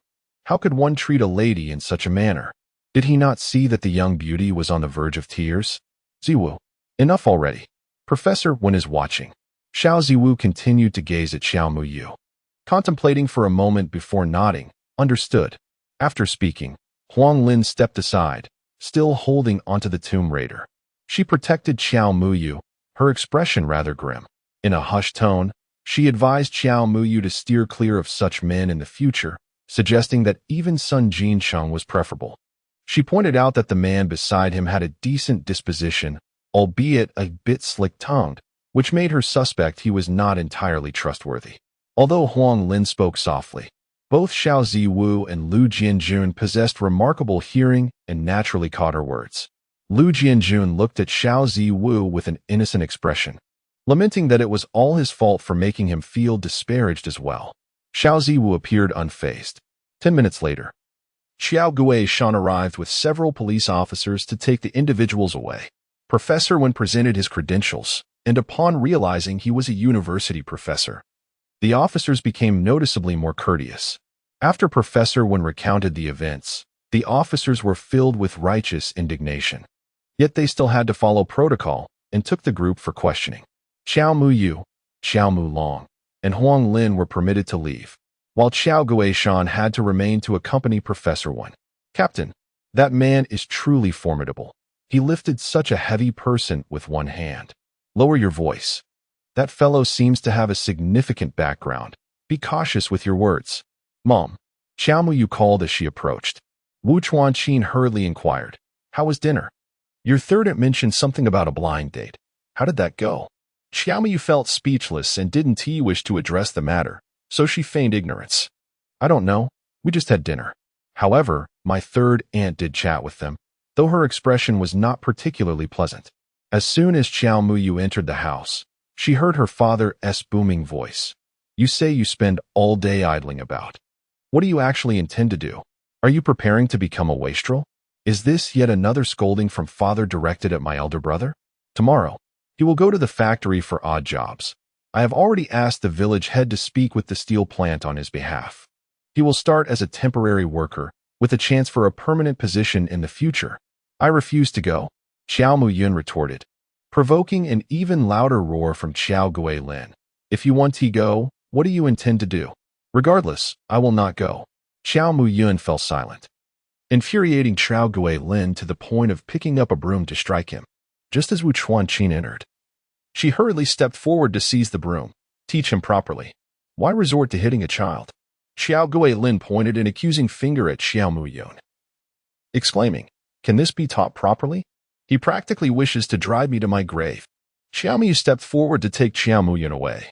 How could one treat a lady in such a manner? Did he not see that the young beauty was on the verge of tears? "Ziwu, enough already. Professor Wen is watching." Xiao Ziwu continued to gaze at Qiao Muyu, contemplating for a moment before nodding. Understood. After speaking, Huang Lin stepped aside, still holding onto the tomb raider. She protected Qiao Muyu, her expression rather grim. In a hushed tone, she advised Qiao Muyu to steer clear of such men in the future, suggesting that even Sun Jincheng was preferable. She pointed out that the man beside him had a decent disposition, albeit a bit slick-tongued, which made her suspect he was not entirely trustworthy. Although Huang Lin spoke softly, both Xiao Ziwu and Lu Jianjun possessed remarkable hearing and naturally caught her words. Lu Jianjun looked at Xiao Ziwu with an innocent expression, lamenting that it was all his fault for making him feel disparaged as well. Xiao Ziwu appeared unfazed. 10 minutes later, Qiao Guishan arrived with several police officers to take the individuals away. Professor Wen presented his credentials, and upon realizing he was a university professor, the officers became noticeably more courteous. After Professor Wen recounted the events, the officers were filled with righteous indignation. Yet they still had to follow protocol and took the group for questioning. Qiao Muyu, Qiao Mulong, and Huang Lin were permitted to leave, while Qiao Guishan had to remain to accompany Professor Wen. "Captain, that man is truly formidable. He lifted such a heavy person with one hand." "Lower your voice. That fellow seems to have a significant background. Be cautious with your words." "Mom," Qiao Muyu called as she approached. Wu Chuanqin hurriedly inquired, "How was dinner?" "Your third aunt mentioned something about a blind date. How did that go?" Qiao Muyu felt speechless and didn't wish to address the matter, so she feigned ignorance. "I don't know. We just had dinner. However, my third aunt did chat with them, though her expression was not particularly pleasant." As soon as Qiao Muyu entered the house, she heard her father's booming voice. "You say you spend all day idling about. What do you actually intend to do? Are you preparing to become a wastrel? Is this yet another scolding from father directed at my elder brother? Tomorrow, he will go to the factory for odd jobs. I have already asked the village head to speak with the steel plant on his behalf. He will start as a temporary worker, with a chance for a permanent position in the future." "I refuse to go," Qiao Muyun retorted, provoking an even louder roar from Qiao Guilin. "If you want to go, what do you intend to do?" "Regardless, I will not go." Qiao Muyun fell silent, infuriating Qiao Guilin to the point of picking up a broom to strike him, just as Wu Chuanqin entered. She hurriedly stepped forward to seize the broom. Teach him properly. Why resort to hitting a child? Xiao Guilin pointed an accusing finger at Xiao Muyun, exclaiming, "Can this be taught properly? He practically wishes to drive me to my grave." Xiao Mu stepped forward to take Xiao Muyun away.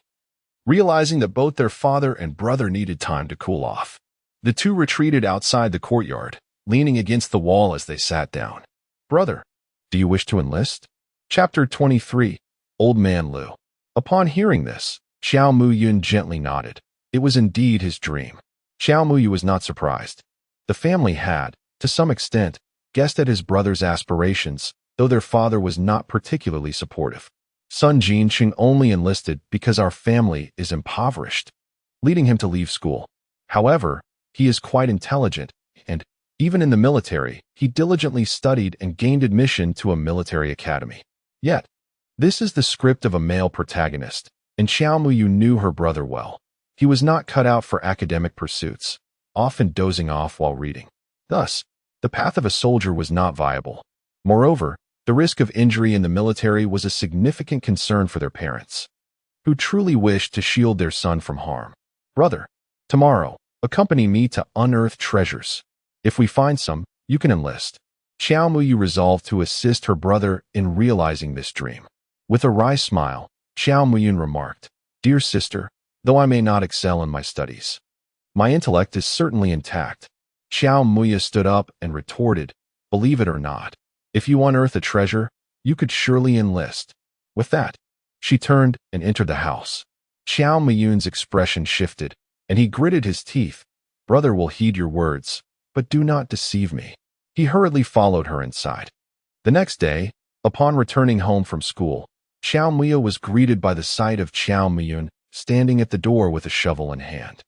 Realizing that both their father and brother needed time to cool off, the two retreated outside the courtyard, leaning against the wall as they sat down. "Brother, do you wish to enlist?" Chapter 23. Old Man Lu. Upon hearing this, Xiao Muyun gently nodded. It was indeed his dream. Xiao Muyu was not surprised. The family had, to some extent, guessed at his brother's aspirations, though their father was not particularly supportive. "Son Jinqing only enlisted because our family is impoverished," leading him to leave school. However, he is quite intelligent, and, even in the military, he diligently studied and gained admission to a military academy. Yet, this is the script of a male protagonist, and Xiao Muyu knew her brother well. He was not cut out for academic pursuits, often dozing off while reading. Thus, the path of a soldier was not viable. Moreover, the risk of injury in the military was a significant concern for their parents, who truly wished to shield their son from harm. "Brother, tomorrow, accompany me to unearth treasures. If we find some, you can enlist." Xiao Muyu resolved to assist her brother in realizing this dream. With a wry smile, Xiao Muyun remarked, "Dear sister, though I may not excel in my studies, my intellect is certainly intact." Xiao Muya stood up and retorted, "Believe it or not, if you unearth a treasure, you could surely enlist." With that, she turned and entered the house. Xiao Muyun's expression shifted, and he gritted his teeth. "Brother will heed your words, but do not deceive me." He hurriedly followed her inside. The next day, upon returning home from school, Xiao Muya was greeted by the sight of Xiao Muyun standing at the door with a shovel in hand.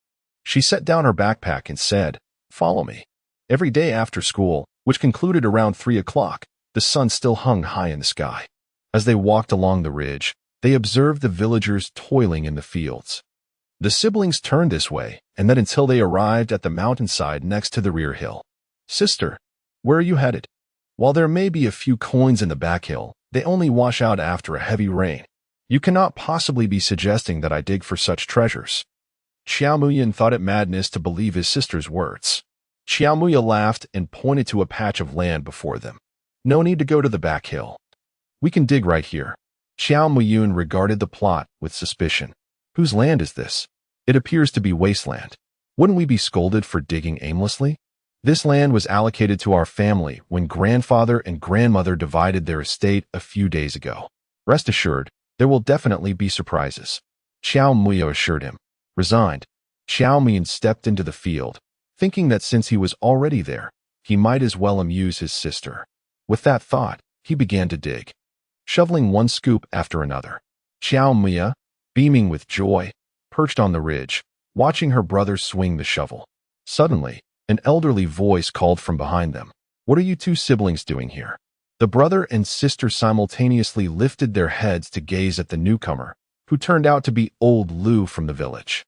She set down her backpack and said, "Follow me." Every day after school, which concluded around 3 o'clock, the sun still hung high in the sky. As they walked along the ridge, they observed the villagers toiling in the fields. The siblings turned this way, and then until they arrived at the mountainside next to the rear hill. "Sister, where are you headed?" "While there may be a few coins in the back hill, they only wash out after a heavy rain. You cannot possibly be suggesting that I dig for such treasures." Xiao Muyun thought it madness to believe his sister's words. Xiao Muya laughed and pointed to a patch of land before them. "No need to go to the back hill. We can dig right here." Xiao Muyun regarded the plot with suspicion. "Whose land is this? It appears to be wasteland. Wouldn't we be scolded for digging aimlessly?" "This land was allocated to our family when grandfather and grandmother divided their estate a few days ago. Rest assured, there will definitely be surprises," Xiao Muya assured him. Resigned, Xiao Muyun stepped into the field, thinking that since he was already there, he might as well amuse his sister. With that thought, he began to dig, shoveling one scoop after another. Xiao Muya, beaming with joy, perched on the ridge, watching her brother swing the shovel. Suddenly, an elderly voice called from behind them, "What are you two siblings doing here?" The brother and sister simultaneously lifted their heads to gaze at the newcomer, who turned out to be old Lu from the village.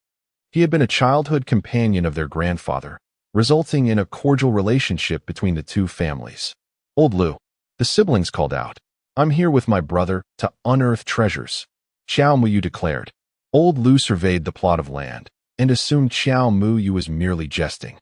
He had been a childhood companion of their grandfather, resulting in a cordial relationship between the two families. "Old Lu," the siblings called out, "I'm here with my brother to unearth treasures," Xiao Muyu declared. Old Lu surveyed the plot of land and assumed Xiao Muyu was merely jesting.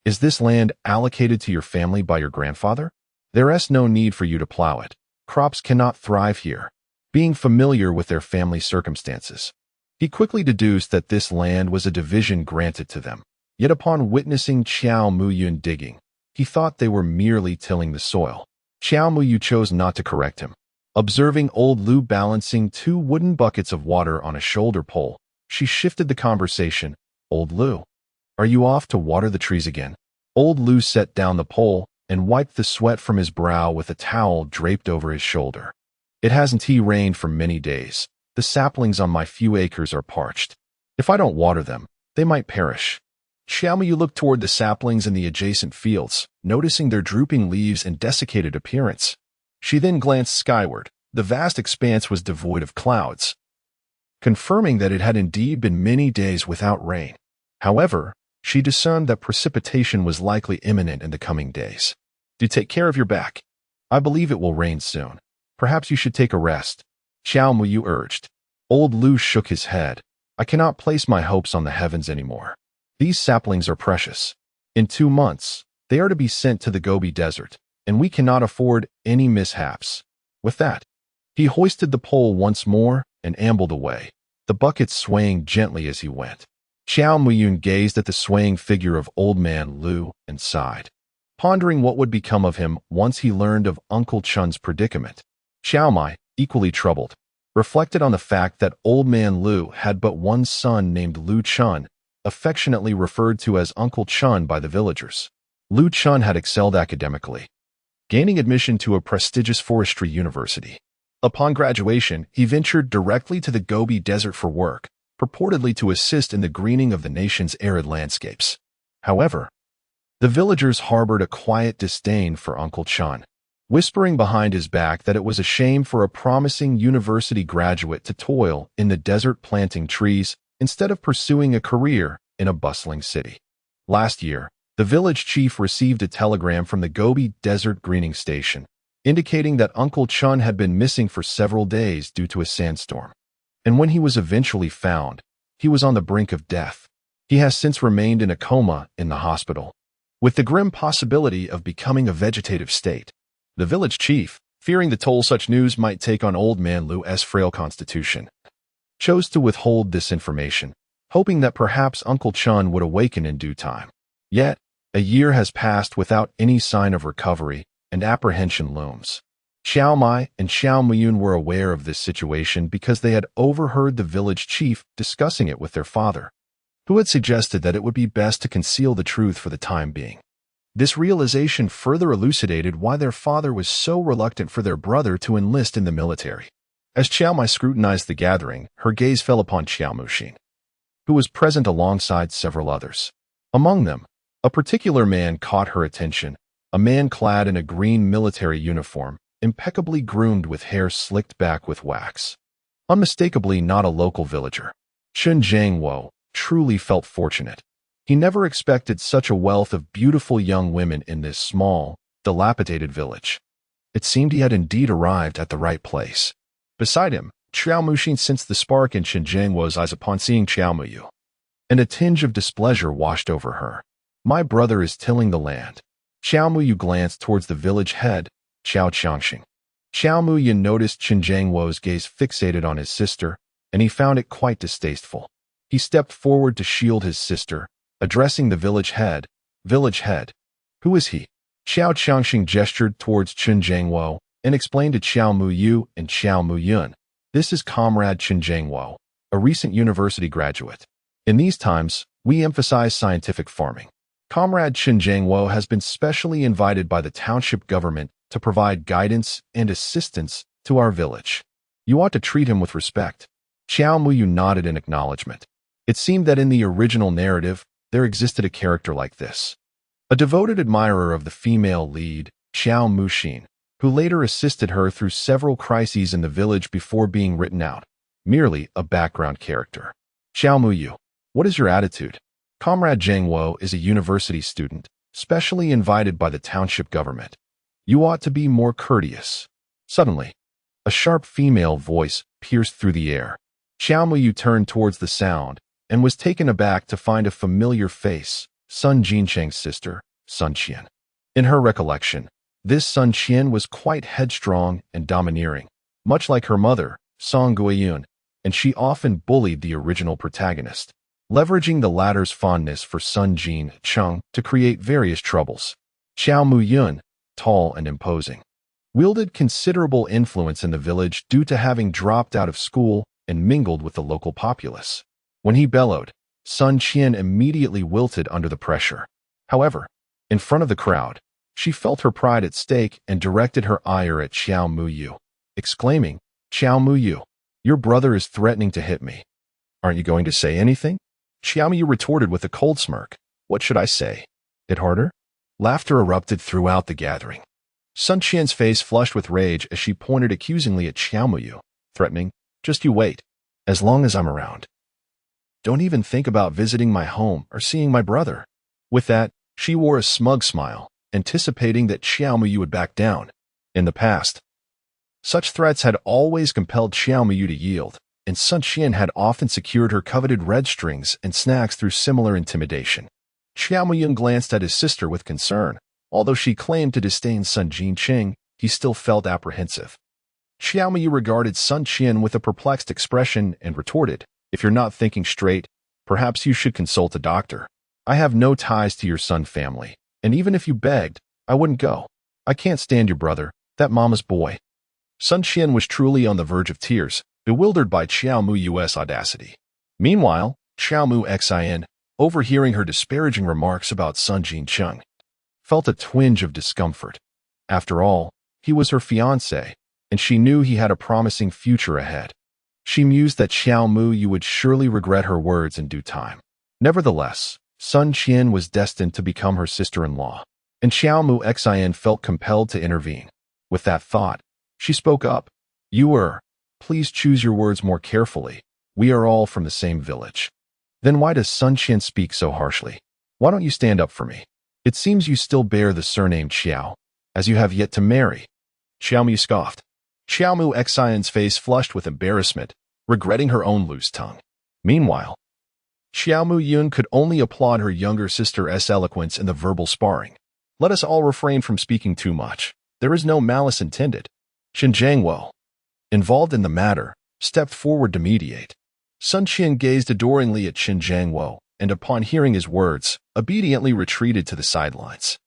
"Is this land allocated to your family by your grandfather? There is no need for you to plow it. Crops cannot thrive here." Being familiar with their family circumstances, he quickly deduced that this land was a division granted to them. Yet upon witnessing Xiao Muyun digging, he thought they were merely tilling the soil. Xiao Muyu chose not to correct him. Observing old Lu balancing 2 wooden buckets of water on a shoulder pole, she shifted the conversation. "Old Lu, are you off to water the trees again?" Old Lu set down the pole and wiped the sweat from his brow with a towel draped over his shoulder. "It hasn't rained for many days. The saplings on my few acres are parched. If I don't water them, they might perish." Xiao Muyu looked toward the saplings in the adjacent fields, noticing their drooping leaves and desiccated appearance. She then glanced skyward. The vast expanse was devoid of clouds, confirming that it had indeed been many days without rain. However, she discerned that precipitation was likely imminent in the coming days. "Do take care of your back. I believe it will rain soon. Perhaps you should take a rest," Xiao Muyu urged. Old Lu shook his head. I cannot place my hopes on the heavens anymore. These saplings are precious. In 2 months, they are to be sent to the Gobi Desert, and we cannot afford any mishaps. With that, he hoisted the pole once more and ambled away, the bucket swaying gently as he went. Xiao Muyun gazed at the swaying figure of old man Lu and sighed, pondering what would become of him once he learned of Uncle Chun's predicament. Xiao Mai, equally troubled, reflected on the fact that old man Lu had but one son named Lu Chun, affectionately referred to as Uncle Chun by the villagers. Lu Chun had excelled academically, gaining admission to a prestigious forestry university. Upon graduation, he ventured directly to the Gobi Desert for work, purportedly to assist in the greening of the nation's arid landscapes. However, the villagers harbored a quiet disdain for Uncle Chun, whispering behind his back that it was a shame for a promising university graduate to toil in the desert planting trees instead of pursuing a career in a bustling city. Last year, the village chief received a telegram from the Gobi Desert Greening Station, indicating that Uncle Chun had been missing for several days due to a sandstorm. And when he was eventually found, he was on the brink of death. He has since remained in a coma in the hospital, with the grim possibility of becoming a vegetative state. The village chief, fearing the toll such news might take on old man Lu's frail constitution, chose to withhold this information, hoping that perhaps Uncle Chun would awaken in due time. Yet, a year has passed without any sign of recovery, and apprehension looms. Xiao Mai and Xiao Muyun were aware of this situation because they had overheard the village chief discussing it with their father, who had suggested that it would be best to conceal the truth for the time being. This realization further elucidated why their father was so reluctant for their brother to enlist in the military. As Xiao Mai scrutinized the gathering, her gaze fell upon Xiao Muxin, who was present alongside several others. Among them, a particular man caught her attention, a man clad in a green military uniform, impeccably groomed with hair slicked back with wax. Unmistakably not a local villager. Chun Jiangwo truly felt fortunate. He never expected such a wealth of beautiful young women in this small, dilapidated village. It seemed he had indeed arrived at the right place. Beside him, Xiao Muxin sensed the spark in Chen Jiangwo's eyes upon seeing Xiao Muyu, and a tinge of displeasure washed over her. My brother is tilling the land. Xiao Muyu glanced towards the village head, Xiao Changxing. Xiao Muyu noticed Chen Jiangwo's gaze fixated on his sister, and he found it quite distasteful. He stepped forward to shield his sister, addressing the village head. Village head. Who is he? Xiao Changxing gestured towards Chen Jiangwo and explained to Xiao Muyu and Xiao Muyun. This is Comrade Chen Jiangwo, a recent university graduate. In these times, we emphasize scientific farming. Comrade Chen Jiangwo has been specially invited by the township government to provide guidance and assistance to our village. You ought to treat him with respect. Xiao Muyu nodded in acknowledgement. It seemed that in the original narrative, there existed a character like this. A devoted admirer of the female lead, Xiao Muxin, who later assisted her through several crises in the village before being written out. Merely a background character. Xiao Muyu, what is your attitude? Comrade Jiangwo is a university student, specially invited by the township government. You ought to be more courteous. Suddenly, a sharp female voice pierced through the air. Xiao Muyu turned towards the sound and was taken aback to find a familiar face, Sun Jincheng's sister, Sun Qian. In her recollection, this Sun Qian was quite headstrong and domineering, much like her mother, Song Guiyun, and she often bullied the original protagonist, leveraging the latter's fondness for Sun Jin Cheng to create various troubles. Xiao Muyun, tall and imposing, wielded considerable influence in the village due to having dropped out of school and mingled with the local populace. When he bellowed, Sun Qian immediately wilted under the pressure. However, in front of the crowd, she felt her pride at stake and directed her ire at Xiao Muyu, exclaiming, Xiao Muyu, your brother is threatening to hit me. Aren't you going to say anything? Xiao Muyu retorted with a cold smirk. What should I say? Hit harder? Laughter erupted throughout the gathering. Sun Qian's face flushed with rage as she pointed accusingly at Xiao Muyu, threatening, just you wait, as long as I'm around. Don't even think about visiting my home or seeing my brother. With that, she wore a smug smile, anticipating that Xiao Muyu would back down. In the past, Such threats had always compelled Xiao Muyu to yield, and Sun Qian had often secured her coveted red strings and snacks through similar intimidation. Xiao Muyu glanced at his sister with concern. Although she claimed to disdain Sun Jinqing, he still felt apprehensive. Xiao Muyu regarded Sun Qian with a perplexed expression and retorted, "If you're not thinking straight, perhaps you should consult a doctor. I have no ties to your Sun family, and even if you begged, I wouldn't go. I can't stand your brother, that mama's boy." Sun Qian was truly on the verge of tears, bewildered by Xiao Muyu's audacity. Meanwhile, Xiao Mu Xin, overhearing her disparaging remarks about Sun Jincheng, felt a twinge of discomfort. After all, he was her fiancé, and she knew he had a promising future ahead. She mused that Xiao Muyu would surely regret her words in due time. Nevertheless, Sun Qian was destined to become her sister-in-law, and Xiao Mu Xin felt compelled to intervene. With that thought, she spoke up. Please choose your words more carefully. We are all from the same village." "Then why does Sun Qian speak so harshly? Why don't you stand up for me? It seems you still bear the surname Xiao, as you have yet to marry." Xiao Mu scoffed. Xiao Mu Xion's face flushed with embarrassment, regretting her own loose tongue. Meanwhile, Xiao Mu Yun could only applaud her younger sister's eloquence in the verbal sparring. "Let us all refrain from speaking too much. There is no malice intended." Qin Jiangwo, involved in the matter, stepped forward to mediate. Sun Qian gazed adoringly at Qin Jiangwo, and upon hearing his words, obediently retreated to the sidelines.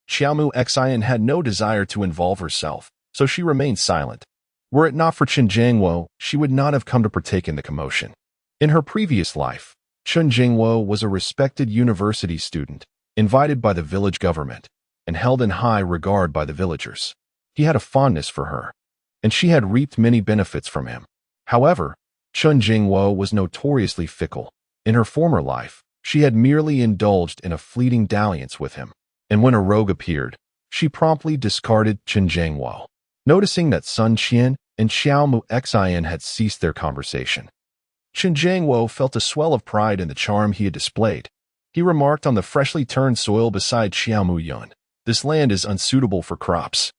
Xiao Mu Xian had no desire to involve herself, so she remained silent. Were it not for Qin Jiangwo, she would not have come to partake in the commotion. In her previous life, Qin Jiangwo was a respected university student, invited by the village government, and held in high regard by the villagers. He had a fondness for her, and she had reaped many benefits from him. However, Qin Jiangwo was notoriously fickle. In her former life, she had merely indulged in a fleeting dalliance with him, and when a rogue appeared, she promptly discarded Qin Jiangwo. Noticing that Sun Qian and Xiao Mu Xian had ceased their conversation, Qin Jiangwo felt a swell of pride in the charm he had displayed. He remarked on the freshly turned soil beside Xiao Mu Yun, "This land is unsuitable for crops.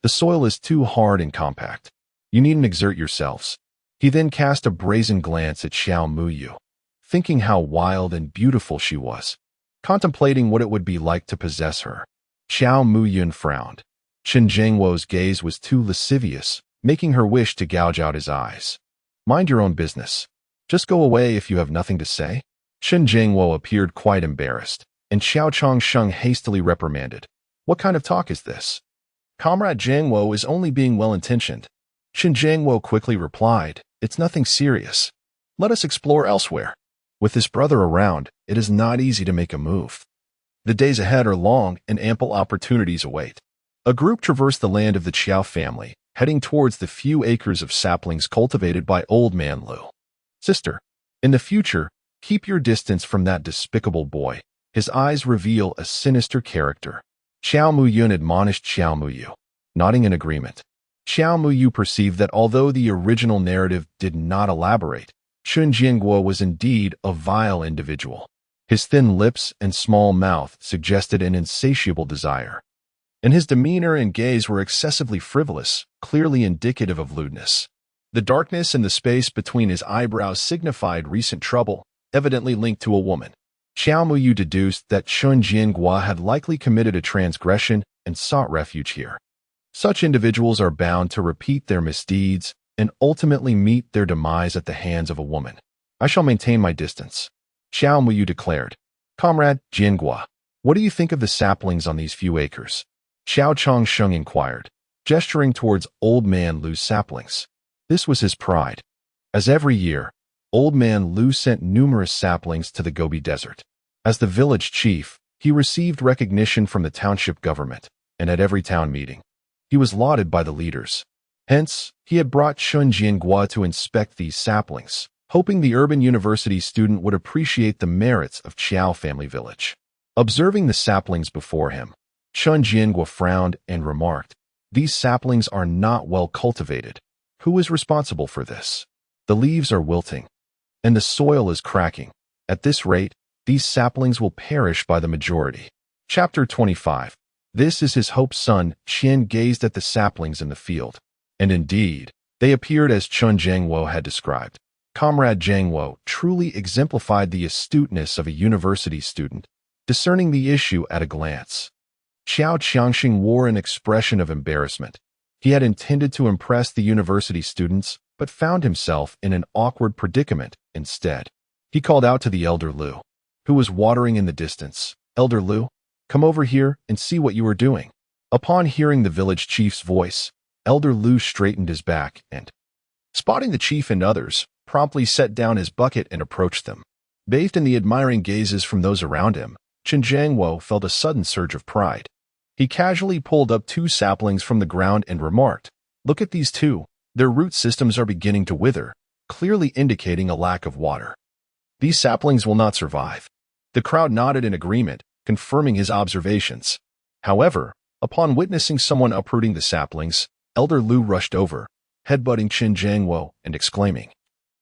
The soil is too hard and compact. You needn't exert yourselves." He then cast a brazen glance at Xiao Muyu, thinking how wild and beautiful she was, contemplating what it would be like to possess her. Xiao Muyun frowned. Qin Jiangwo's gaze was too lascivious, making her wish to gouge out his eyes. "Mind your own business. Just go away if you have nothing to say." Qin Jiangwo appeared quite embarrassed, and Xiao Changsheng hastily reprimanded. "What kind of talk is this? Comrade Jiangwo is only being well-intentioned." Qin Jiangwo quickly replied, "It's nothing serious. Let us explore elsewhere. With this brother around, it is not easy to make a move. The days ahead are long and ample opportunities await." A group traversed the land of the Qiao family, heading towards the few acres of saplings cultivated by Old Man Lu. "Sister, in the future, keep your distance from that despicable boy. His eyes reveal a sinister character." Xiao Muyun admonished Xiao Muyu, nodding in agreement. Xiao Muyu perceived that although the original narrative did not elaborate, Qin Jiangwo was indeed a vile individual. His thin lips and small mouth suggested an insatiable desire, and his demeanor and gaze were excessively frivolous, clearly indicative of lewdness. The darkness in the space between his eyebrows signified recent trouble, evidently linked to a woman. Xiao Muyu deduced that Qin Jiangwo had likely committed a transgression and sought refuge here. Such individuals are bound to repeat their misdeeds and ultimately meet their demise at the hands of a woman. "I shall maintain my distance," Xiao Muyu declared. "Comrade Jiangwo, what do you think of the saplings on these few acres?" Xiao Changsheng inquired, gesturing towards Old Man Lu's saplings. This was his pride. As every year, Old Man Lu sent numerous saplings to the Gobi Desert. As the village chief, he received recognition from the township government, and at every town meeting, he was lauded by the leaders. Hence, he had brought Qin Jiangwo to inspect these saplings, hoping the urban university student would appreciate the merits of Qiao family village. Observing the saplings before him, Qin Jiangwo frowned and remarked, "These saplings are not well cultivated. Who is responsible for this? The leaves are wilting, and the soil is cracking. At this rate, these saplings will perish by the majority." Chapter 25. This is his hope's son. Qian gazed at the saplings in the field. And indeed, they appeared as Chun Jiangwo had described. Comrade Jiangwo truly exemplified the astuteness of a university student, discerning the issue at a glance. Xiao Qiangxing wore an expression of embarrassment. He had intended to impress the university students, but found himself in an awkward predicament instead. He called out to the elder Lu, who was watering in the distance. "Elder Lu, come over here and see what you are doing." Upon hearing the village chief's voice, Elder Lu straightened his back and, spotting the chief and others, promptly set down his bucket and approached them. Bathed in the admiring gazes from those around him, Chen Jiangwo felt a sudden surge of pride. He casually pulled up 2 saplings from the ground and remarked, "Look at these 2. Their root systems are beginning to wither, clearly indicating a lack of water. These saplings will not survive." The crowd nodded in agreement, confirming his observations. However, upon witnessing someone uprooting the saplings, Elder Lu rushed over, headbutting Chen Jiangwo and exclaiming,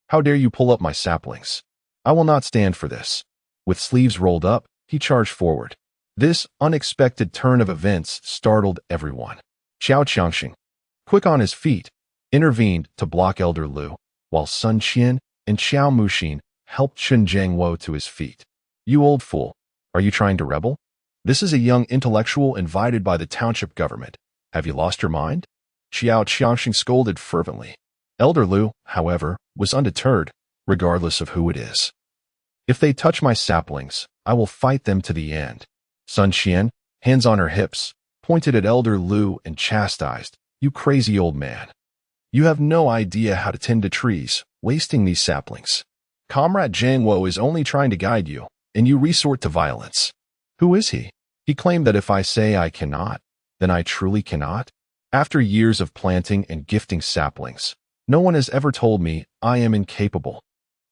"How dare you pull up my saplings? I will not stand for this." With sleeves rolled up, he charged forward. This unexpected turn of events startled everyone. Xiao Qiangxing, quick on his feet, intervened to block Elder Lu, while Sun Qian and Xiao Muxin helped Chen Jiangwo to his feet. "You old fool, are you trying to rebel? This is a young intellectual invited by the township government. Have you lost your mind?" Xiao Qiangxing scolded fervently. Elder Lu, however, was undeterred, regardless of who it is. "If they touch my saplings, I will fight them to the end." Sun Qian, hands on her hips, pointed at Elder Lu and chastised, "You crazy old man. You have no idea how to tend to trees, wasting these saplings. Comrade Jiangwo is only trying to guide you, and you resort to violence." "Who is he?" He claimed that if I say I cannot, then I truly cannot. After years of planting and gifting saplings, no one has ever told me I am incapable.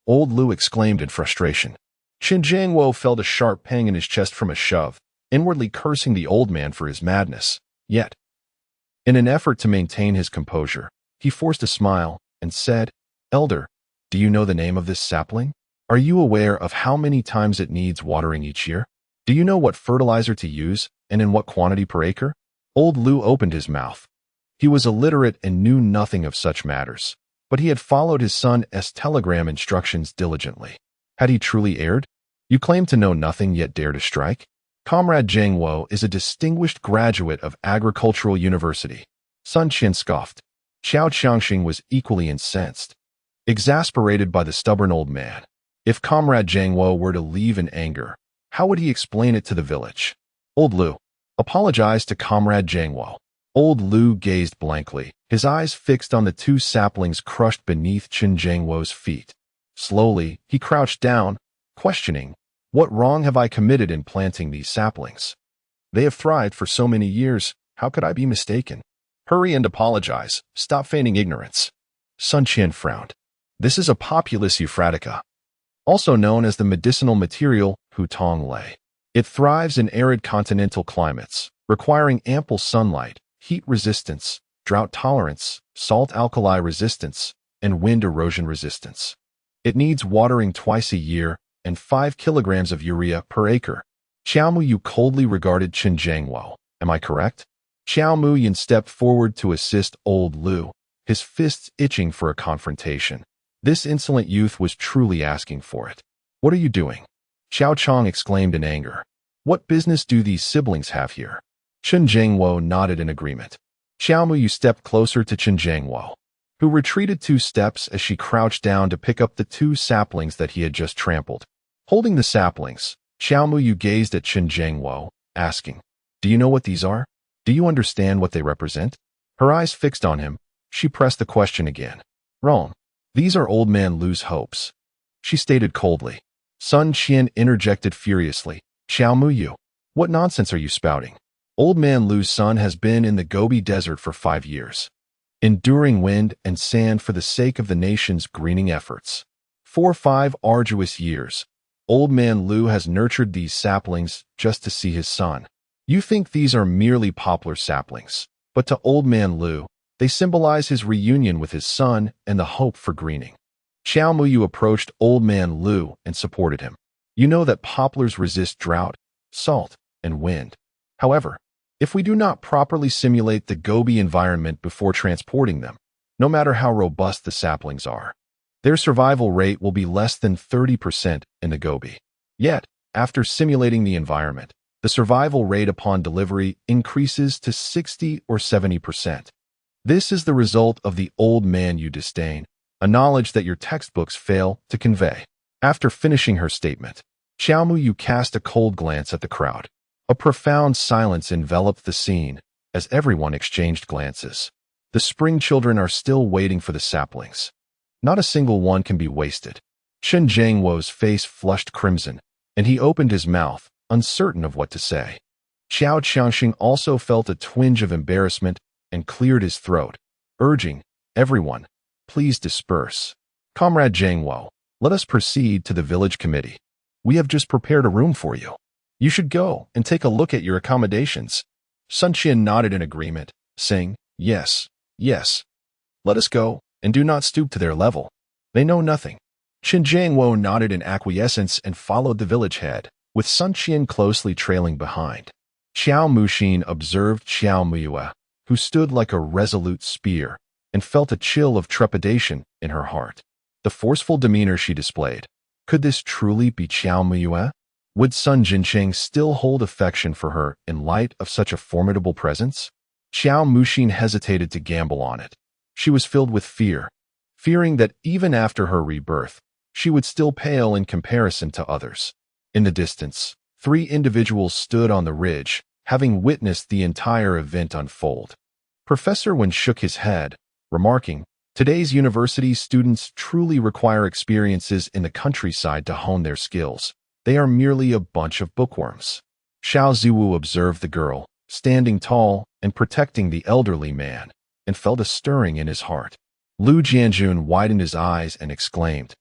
Old Lu exclaimed in frustration. Chen Jiangwo felt a sharp pang in his chest from a shove, inwardly cursing the old man for his madness. Yet, in an effort to maintain his composure, he forced a smile and said, "Elder, do you know the name of this sapling? Are you aware of how many times it needs watering each year? Do you know what fertilizer to use and in what quantity per acre?" Old Lu opened his mouth. He was illiterate and knew nothing of such matters, but he had followed his son's telegram instructions diligently. Had he truly erred? "You claim to know nothing yet dare to strike?" Comrade Jiangwo is a distinguished graduate of Agricultural University. Sun Qian scoffed. Xiao Qiangxing was equally incensed, exasperated by the stubborn old man. If Comrade Jiangwo were to leave in anger, how would he explain it to the village? Old Lu apologized to Comrade Jiangwo. Old Lu gazed blankly, his eyes fixed on the 2 saplings crushed beneath Chen Jiangwo's feet. Slowly, he crouched down, questioning, "What wrong have I committed in planting these saplings? They have thrived for so many years, how could I be mistaken? Hurry and apologize, stop feigning ignorance." Sun Qian frowned. This is a Populus euphratica, also known as the medicinal material hutong lei. It thrives in arid continental climates, requiring ample sunlight, heat resistance, drought tolerance, salt-alkali resistance, and wind erosion resistance. It needs watering twice a year and 5 kilograms of urea per acre. Xiao Muyu coldly regarded Chen Jiangwo. Am I correct? Xiao Muyin stepped forward to assist Old Lu, his fists itching for a confrontation. This insolent youth was truly asking for it. "What are you doing?" Xiao Chong exclaimed in anger. "What business do these siblings have here?" Chen Jiangwo nodded in agreement. Xiao Muyu stepped closer to Chen Jiangwo, who retreated 2 steps as she crouched down to pick up the 2 saplings that he had just trampled. Holding the saplings, Xiao Muyu gazed at Chen Jiangwo, asking, "Do you know what these are? Do you understand what they represent?" Her eyes fixed on him, she pressed the question again. "Wrong. These are old man Lu's hopes," she stated coldly. Sun Qian interjected furiously. "Xiao Muyu, what nonsense are you spouting? Old man Lu's son has been in the Gobi Desert for 5 years, enduring wind and sand for the sake of the nation's greening efforts. For 5 arduous years, old man Lu has nurtured these saplings just to see his son. You think these are merely poplar saplings, but to old man Lu, they symbolize his reunion with his son and the hope for greening." Xiao Muyu approached old man Lu and supported him. "You know that poplars resist drought, salt, and wind. However, If we do not properly simulate the Gobi environment before transporting them, no matter how robust the saplings are, their survival rate will be less than 30% in the Gobi. Yet, after simulating the environment, the survival rate upon delivery increases to 60 or 70%. This is the result of the old man you disdain, a knowledge that your textbooks fail to convey. After finishing her statement, Xiaomu cast a cold glance at the crowd. A profound silence enveloped the scene as everyone exchanged glances. The spring children are still waiting for the saplings. Not a single one can be wasted. Chen Jiangwo's face flushed crimson, and he opened his mouth, uncertain of what to say. Xiao Qiangxing also felt a twinge of embarrassment and cleared his throat, urging, "Everyone, please disperse. Comrade Jiangwo, let us proceed to the village committee. We have just prepared a room for you. You should go and take a look at your accommodations." Sun Qian nodded in agreement, saying, "Yes, yes. Let us go, and do not stoop to their level. They know nothing." Chen Jiangwo nodded in acquiescence and followed the village head, with Sun Qian closely trailing behind. Xiao Muxin observed Xiao Muyue, who stood like a resolute spear, and felt a chill of trepidation in her heart. The forceful demeanor she displayed. Could this truly be Xiao Muyue? Would Sun Jincheng still hold affection for her in light of such a formidable presence? Xiao Muxin hesitated to gamble on it. She was filled with fear, fearing that even after her rebirth, she would still pale in comparison to others. In the distance, 3 individuals stood on the ridge, having witnessed the entire event unfold. Professor Wen shook his head, remarking, "Today's university students truly require experiences in the countryside to hone their skills. They are merely a bunch of bookworms." Xiao Ziwu observed the girl, standing tall and protecting the elderly man, and felt a stirring in his heart. Lu Jianjun widened his eyes and exclaimed,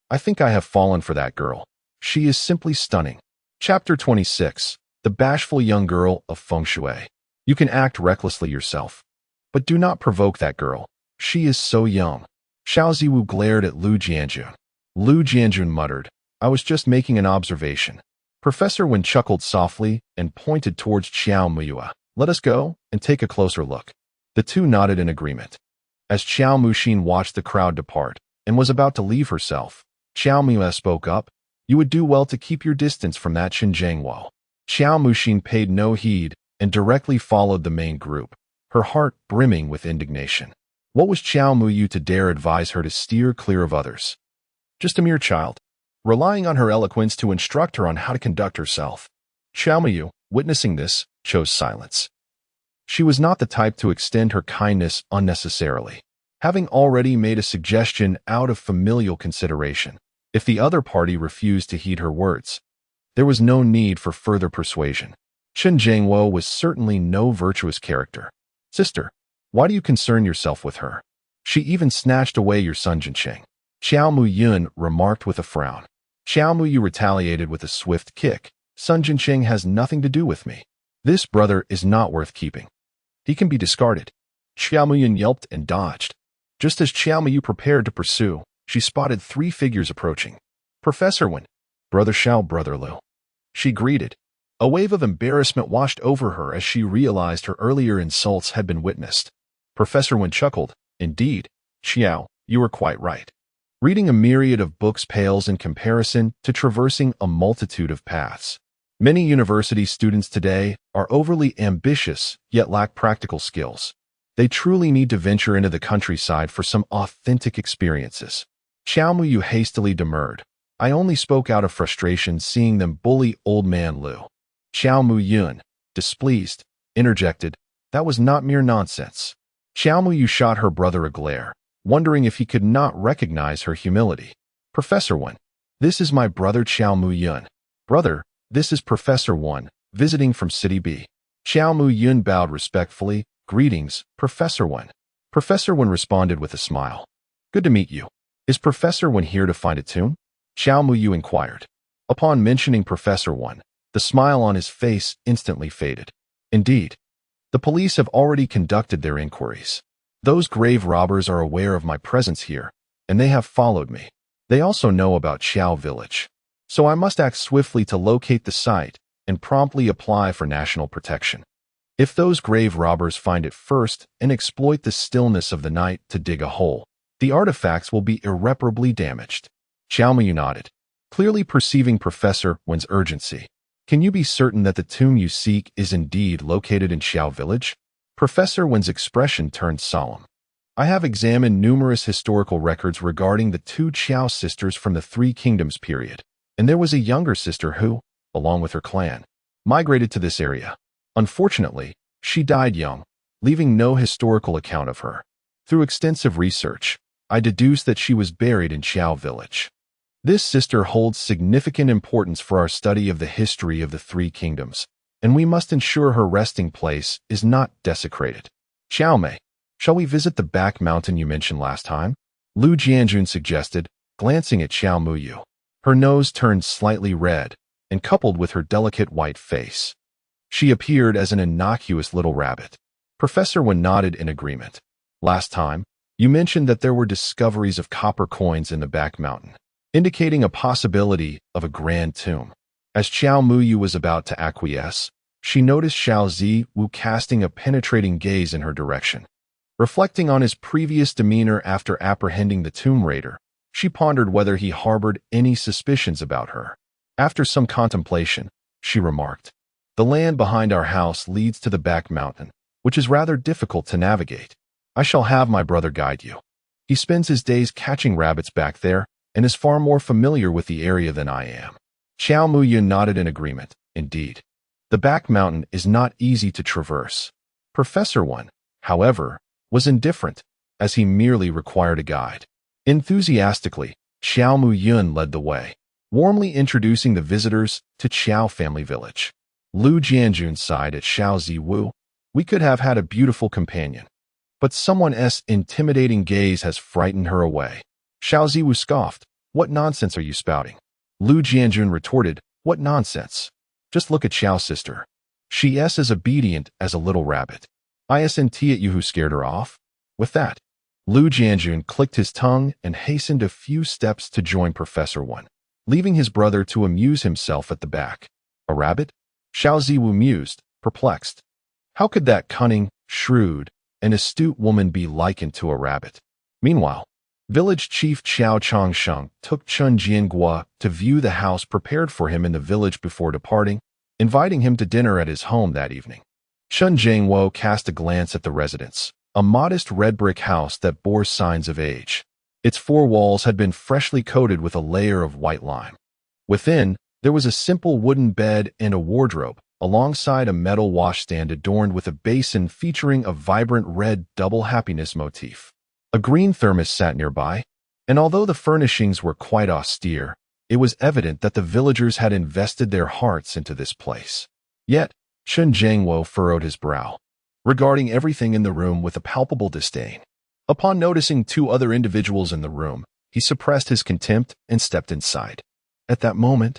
"I think I have fallen for that girl. She is simply stunning." Chapter 26. The Bashful Young Girl of Feng Shui. You can act recklessly yourself, but do not provoke that girl. She is so young. Xiao Ziwu glared at Lu Jianjun. Lu Jianjun muttered, "I was just making an observation." Professor Wen chuckled softly and pointed towards Xiao Muyue. "Let us go and take a closer look." The two nodded in agreement. As Xiao Muxin watched the crowd depart and was about to leave herself, Xiao Muyue spoke up, "You would do well to keep your distance from that Chen Jiangwo." Xiao Muxin paid no heed and directly followed the main group, her heart brimming with indignation. What was Xiao Muyue to dare advise her to steer clear of others? Just a mere child, relying on her eloquence to instruct her on how to conduct herself. Xiao Muyue, witnessing this, chose silence. She was not the type to extend her kindness unnecessarily, having already made a suggestion out of familial consideration. If the other party refused to heed her words, there was no need for further persuasion. Chen Jiangwo was certainly no virtuous character. "Sister, why do you concern yourself with her? She even snatched away your son Jincheng." Xiao Muyun remarked with a frown. Xiao Muyu retaliated with a swift kick. "Sun Jincheng has nothing to do with me. This brother is not worth keeping. He can be discarded." Xiao Muyun yelped and dodged. Just as Xiao Muyu prepared to pursue, she spotted 3 figures approaching. "Professor Wen, Brother Xiao, Brother Lu," she greeted. A wave of embarrassment washed over her as she realized her earlier insults had been witnessed. Professor Wen chuckled, "Indeed, Xiao, you were quite right. Reading a myriad of books pales in comparison to traversing a multitude of paths. Many university students today are overly ambitious yet lack practical skills. They truly need to venture into the countryside for some authentic experiences." Xiao Muyu hastily demurred. "I only spoke out of frustration seeing them bully old man Lu." Xiao Muyun, displeased, interjected, "That was not mere nonsense." Xiao Muyu shot her brother a glare, wondering if he could not recognize her humility. "Professor Wen, this is my brother Xiao Muyun. Brother, this is Professor Wen, visiting from City B." Xiao Muyun bowed respectfully. "Greetings, Professor Wen." Professor Wen responded with a smile. "Good to meet you. Is Professor Wen here to find a tomb?" Xiao Muyu inquired. Upon mentioning Professor Wen, the smile on his face instantly faded. "Indeed, the police have already conducted their inquiries. Those grave robbers are aware of my presence here, and they have followed me. They also know about Xiao Village. So I must act swiftly to locate the site and promptly apply for national protection." If those grave robbers find it first and exploit the stillness of the night to dig a hole, the artifacts will be irreparably damaged. Xiao Mu nodded, clearly perceiving Professor Wen's urgency. Can you be certain that the tomb you seek is indeed located in Xiao Village? Professor Wen's expression turned solemn. I have examined numerous historical records regarding the two Qiao sisters from the Three Kingdoms period, and there was a younger sister who, along with her clan, migrated to this area. Unfortunately, she died young, leaving no historical account of her. Through extensive research, I deduced that she was buried in Qiao Village. This sister holds significant importance for our study of the history of the Three Kingdoms, and we must ensure her resting place is not desecrated. Xiao Mei, shall we visit the back mountain you mentioned last time? Lu Jianjun suggested, glancing at Xiao Muyu. Her nose turned slightly red, and coupled with her delicate white face, she appeared as an innocuous little rabbit. Professor Wen nodded in agreement. Last time, you mentioned that there were discoveries of copper coins in the back mountain, indicating a possibility of a grand tomb. As Xiao Muyu was about to acquiesce, she noticed Xiao Ziwu casting a penetrating gaze in her direction. Reflecting on his previous demeanor after apprehending the tomb raider, she pondered whether he harbored any suspicions about her. After some contemplation, she remarked, "The land behind our house leads to the back mountain, which is rather difficult to navigate. I shall have my brother guide you. He spends his days catching rabbits back there and is far more familiar with the area than I am." Xiao Muyu nodded in agreement. Indeed, the back mountain is not easy to traverse. Professor Wen, however, was indifferent, as he merely required a guide. Enthusiastically, Xiao Muyun led the way, warmly introducing the visitors to Qiao Family Village. Lu Jianjun sighed at Xiao Ziwu. We could have had a beautiful companion, but someone's intimidating gaze has frightened her away. Xiao Ziwu scoffed. What nonsense are you spouting? Lu Jianjun retorted. What nonsense? Just look at Xiao's sister. She is as obedient as a little rabbit. Isn't it you who scared her off? With that, Lu Jianjun clicked his tongue and hastened a few steps to join Professor Wen, leaving his brother to amuse himself at the back. A rabbit? Xiao Ziwu mused, perplexed. How could that cunning, shrewd, and astute woman be likened to a rabbit? Meanwhile, village chief Qiao Changsheng took Chen Jiangua to view the house prepared for him in the village before departing, inviting him to dinner at his home that evening. Chen Jiangwo cast a glance at the residence, a modest red brick house that bore signs of age. Its four walls had been freshly coated with a layer of white lime. Within, there was a simple wooden bed and a wardrobe, alongside a metal washstand adorned with a basin featuring a vibrant red double happiness motif. A green thermos sat nearby, and although the furnishings were quite austere, it was evident that the villagers had invested their hearts into this place. Yet, Chen Jiangwo furrowed his brow, regarding everything in the room with a palpable disdain. Upon noticing two other individuals in the room, he suppressed his contempt and stepped inside. At that moment,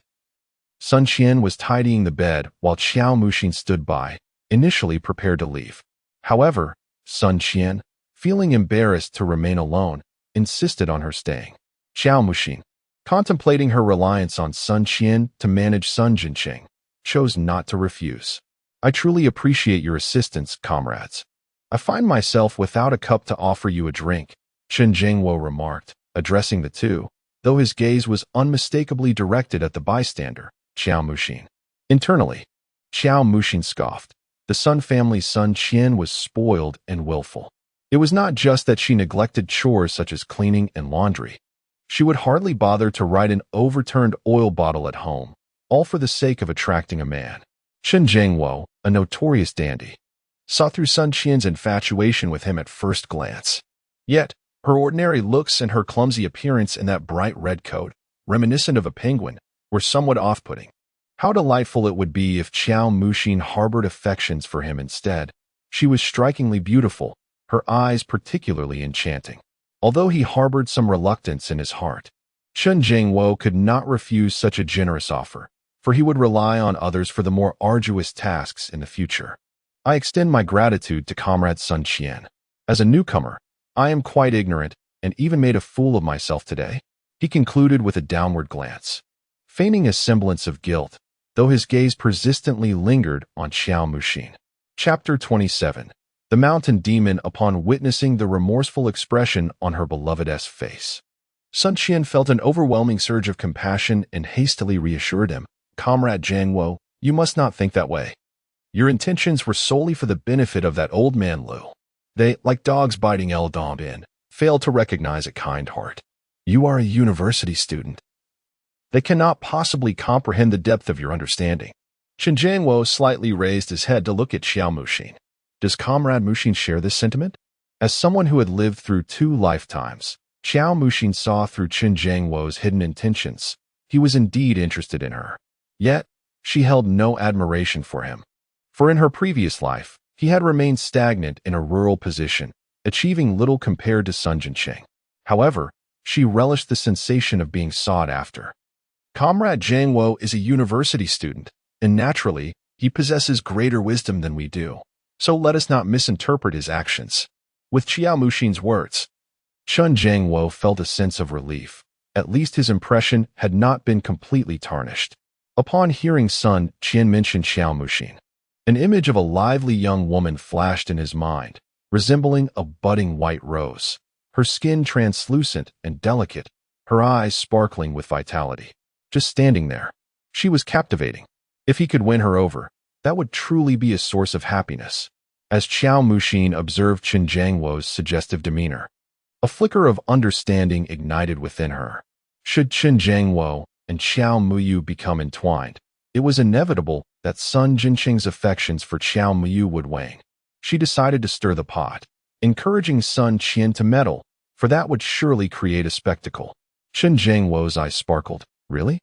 Sun Qian was tidying the bed while Qiao Muxin stood by, initially prepared to leave. However, Sun Qian, feeling embarrassed to remain alone, insisted on her staying. Qiao Muxin, contemplating her reliance on Sun Qian to manage Sun Jinqing, chose not to refuse. I truly appreciate your assistance, comrades. I find myself without a cup to offer you a drink, Chen Jiangwo remarked, addressing the two, though his gaze was unmistakably directed at the bystander, Qiao Muxin. Internally, Qiao Muxin scoffed. The Sun family's Sun Qian was spoiled and willful. It was not just that she neglected chores such as cleaning and laundry. She would hardly bother to right an overturned oil bottle at home, all for the sake of attracting a man. Chen Jiangwo, a notorious dandy, saw through Sun Qian's infatuation with him at first glance. Yet, her ordinary looks and her clumsy appearance in that bright red coat, reminiscent of a penguin, were somewhat off-putting. How delightful it would be if Qiao Muxin harbored affections for him instead. She was strikingly beautiful, her eyes particularly enchanting. Although he harbored some reluctance in his heart, Chen Jiangwo could not refuse such a generous offer, for he would rely on others for the more arduous tasks in the future. I extend my gratitude to Comrade Sun Qian. As a newcomer, I am quite ignorant and even made a fool of myself today, he concluded with a downward glance. Feigning a semblance of guilt, though his gaze persistently lingered on Qiao Muxin. Chapter 27. The Mountain Demon. Upon witnessing the remorseful expression on her beloved's face, Sun Qian felt an overwhelming surge of compassion and hastily reassured him. Comrade Jiangwo, you must not think that way. Your intentions were solely for the benefit of that old man Lu. They, like dogs biting El Dambin, fail to recognize a kind heart. You are a university student. They cannot possibly comprehend the depth of your understanding. Chen Jiangwo slightly raised his head to look at Xiao Muxin. Does Comrade Muxin share this sentiment? As someone who had lived through 2 lifetimes, Xiao Muxin saw through Chen Jiangwo's hidden intentions. He was indeed interested in her. Yet, she held no admiration for him. For in her previous life, he had remained stagnant in a rural position, achieving little compared to Sun Jinqing. However, she relished the sensation of being sought after. Comrade Jiangwo is a university student, and naturally, he possesses greater wisdom than we do. So let us not misinterpret his actions. With Xiao Muxin's words, Chen Jiangwo felt a sense of relief. At least his impression had not been completely tarnished. Upon hearing Sun Qian mention Xiao Muxin, an image of a lively young woman flashed in his mind, resembling a budding white rose, her skin translucent and delicate, her eyes sparkling with vitality. Just standing there, she was captivating. If he could win her over, that would truly be a source of happiness. As Xiao Muxin observed Chen Jiangwo's suggestive demeanor, a flicker of understanding ignited within her. Should Chen Jiangwo and Xiao Muyu become entwined, it was inevitable that Sun Jinqing's affections for Xiao Muyu would wane. She decided to stir the pot, encouraging Sun Qian to meddle, for that would surely create a spectacle. Chen Jiangwo's eyes sparkled. Really?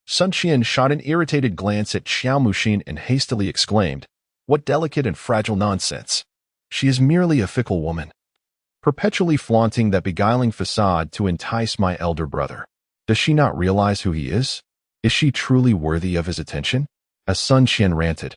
Sun Qian shot an irritated glance at Xiao Muxin and hastily exclaimed, "What delicate and fragile nonsense! She is merely a fickle woman, perpetually flaunting that beguiling facade to entice my elder brother. Does she not realize who he is? Is she truly worthy of his attention?" As Sun Qian ranted,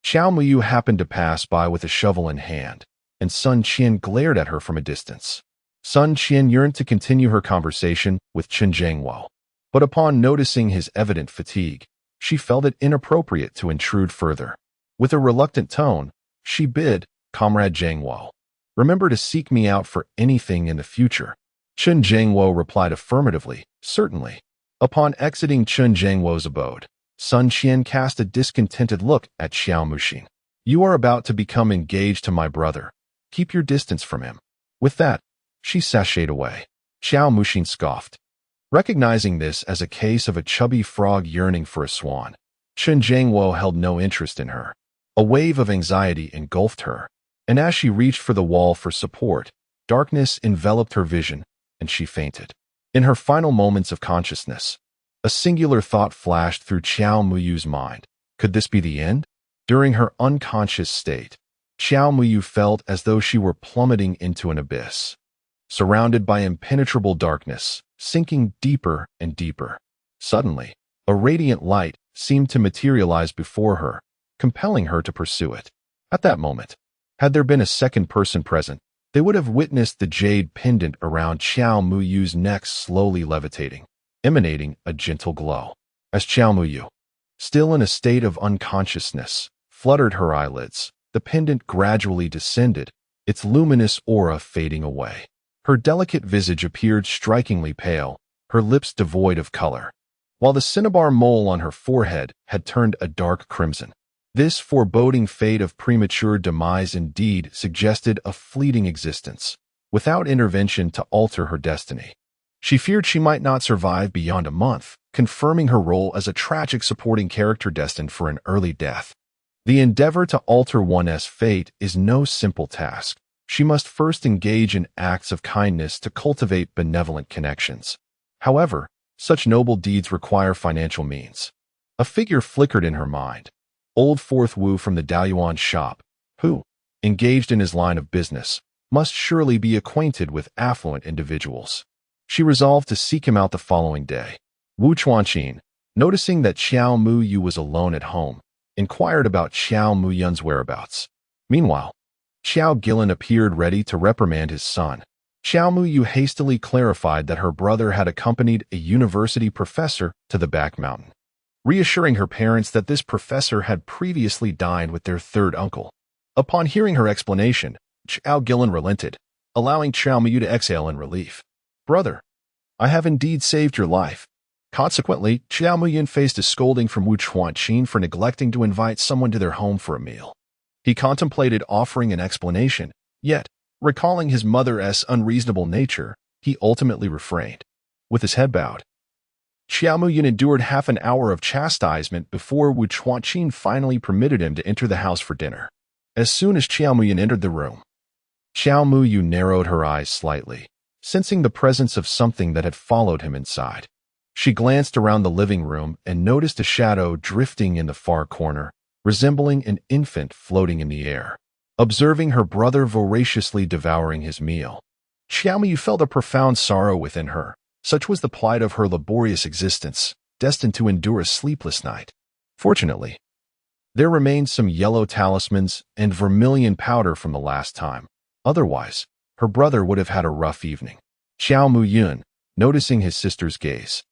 Xiao Muyu happened to pass by with a shovel in hand, and Sun Qian glared at her from a distance. Sun Qian yearned to continue her conversation with Chen Jiangwo, but upon noticing his evident fatigue, she felt it inappropriate to intrude further. With a reluctant tone, she bid, "Comrade Jiangwo, remember to seek me out for anything in the future." Chen Jiangwo replied affirmatively, "Certainly." Upon exiting Chen Jiangwo's abode, Sun Qian cast a discontented look at Xiao Muxin. "You are about to become engaged to my brother. Keep your distance from him." With that, she sashayed away. Xiao Muxin scoffed. Recognizing this as a case of a chubby frog yearning for a swan, Chen Jiangwo held no interest in her. A wave of anxiety engulfed her, and as she reached for the wall for support, darkness enveloped her vision, and she fainted. In her final moments of consciousness, a singular thought flashed through Xiao Muyu's mind. Could this be the end? During her unconscious state, Xiao Muyu felt as though she were plummeting into an abyss, surrounded by impenetrable darkness, sinking deeper and deeper. Suddenly, a radiant light seemed to materialize before her, compelling her to pursue it. At that moment, had there been a second person present, they would have witnessed the jade pendant around Xiao Muyu's neck slowly levitating, emanating a gentle glow. As Xiao Muyu, still in a state of unconsciousness, fluttered her eyelids, the pendant gradually descended, its luminous aura fading away. Her delicate visage appeared strikingly pale, her lips devoid of color, while the cinnabar mole on her forehead had turned a dark crimson. This foreboding fate of premature demise indeed suggested a fleeting existence, without intervention to alter her destiny. She feared she might not survive beyond a month, confirming her role as a tragic supporting character destined for an early death. The endeavor to alter one's fate is no simple task. She must first engage in acts of kindness to cultivate benevolent connections. However, such noble deeds require financial means. A figure flickered in her mind. Old Fourth Wu from the Daoyuan shop, who, engaged in his line of business, must surely be acquainted with affluent individuals. She resolved to seek him out the following day. Wu Chuanqin, noticing that Xiao Muyu was alone at home, inquired about Xiao Muyun's whereabouts. Meanwhile, Xiao Gilin appeared ready to reprimand his son. Xiao Muyu hastily clarified that her brother had accompanied a university professor to the back mountain, reassuring her parents that this professor had previously dined with their third uncle. Upon hearing her explanation, Xiao Gillen relented, allowing Xiao Muyu to exhale in relief. Brother, I have indeed saved your life. Consequently, Xiao Muyin faced a scolding from Wu Chuanqin for neglecting to invite someone to their home for a meal. He contemplated offering an explanation, yet, recalling his mother's unreasonable nature, he ultimately refrained. With his head bowed, Xiao Muyin endured half an hour of chastisement before Wu Chuanqin finally permitted him to enter the house for dinner. As soon as Xiao Muyin entered the room, Xiao Muyu narrowed her eyes slightly, sensing the presence of something that had followed him inside. She glanced around the living room and noticed a shadow drifting in the far corner, resembling an infant floating in the air. Observing her brother voraciously devouring his meal, Xiao Muyu felt a profound sorrow within her. Such was the plight of her laborious existence, destined to endure a sleepless night. Fortunately, there remained some yellow talismans and vermilion powder from the last time. Otherwise, her brother would have had a rough evening. Xiao Muyun, noticing his sister's gaze,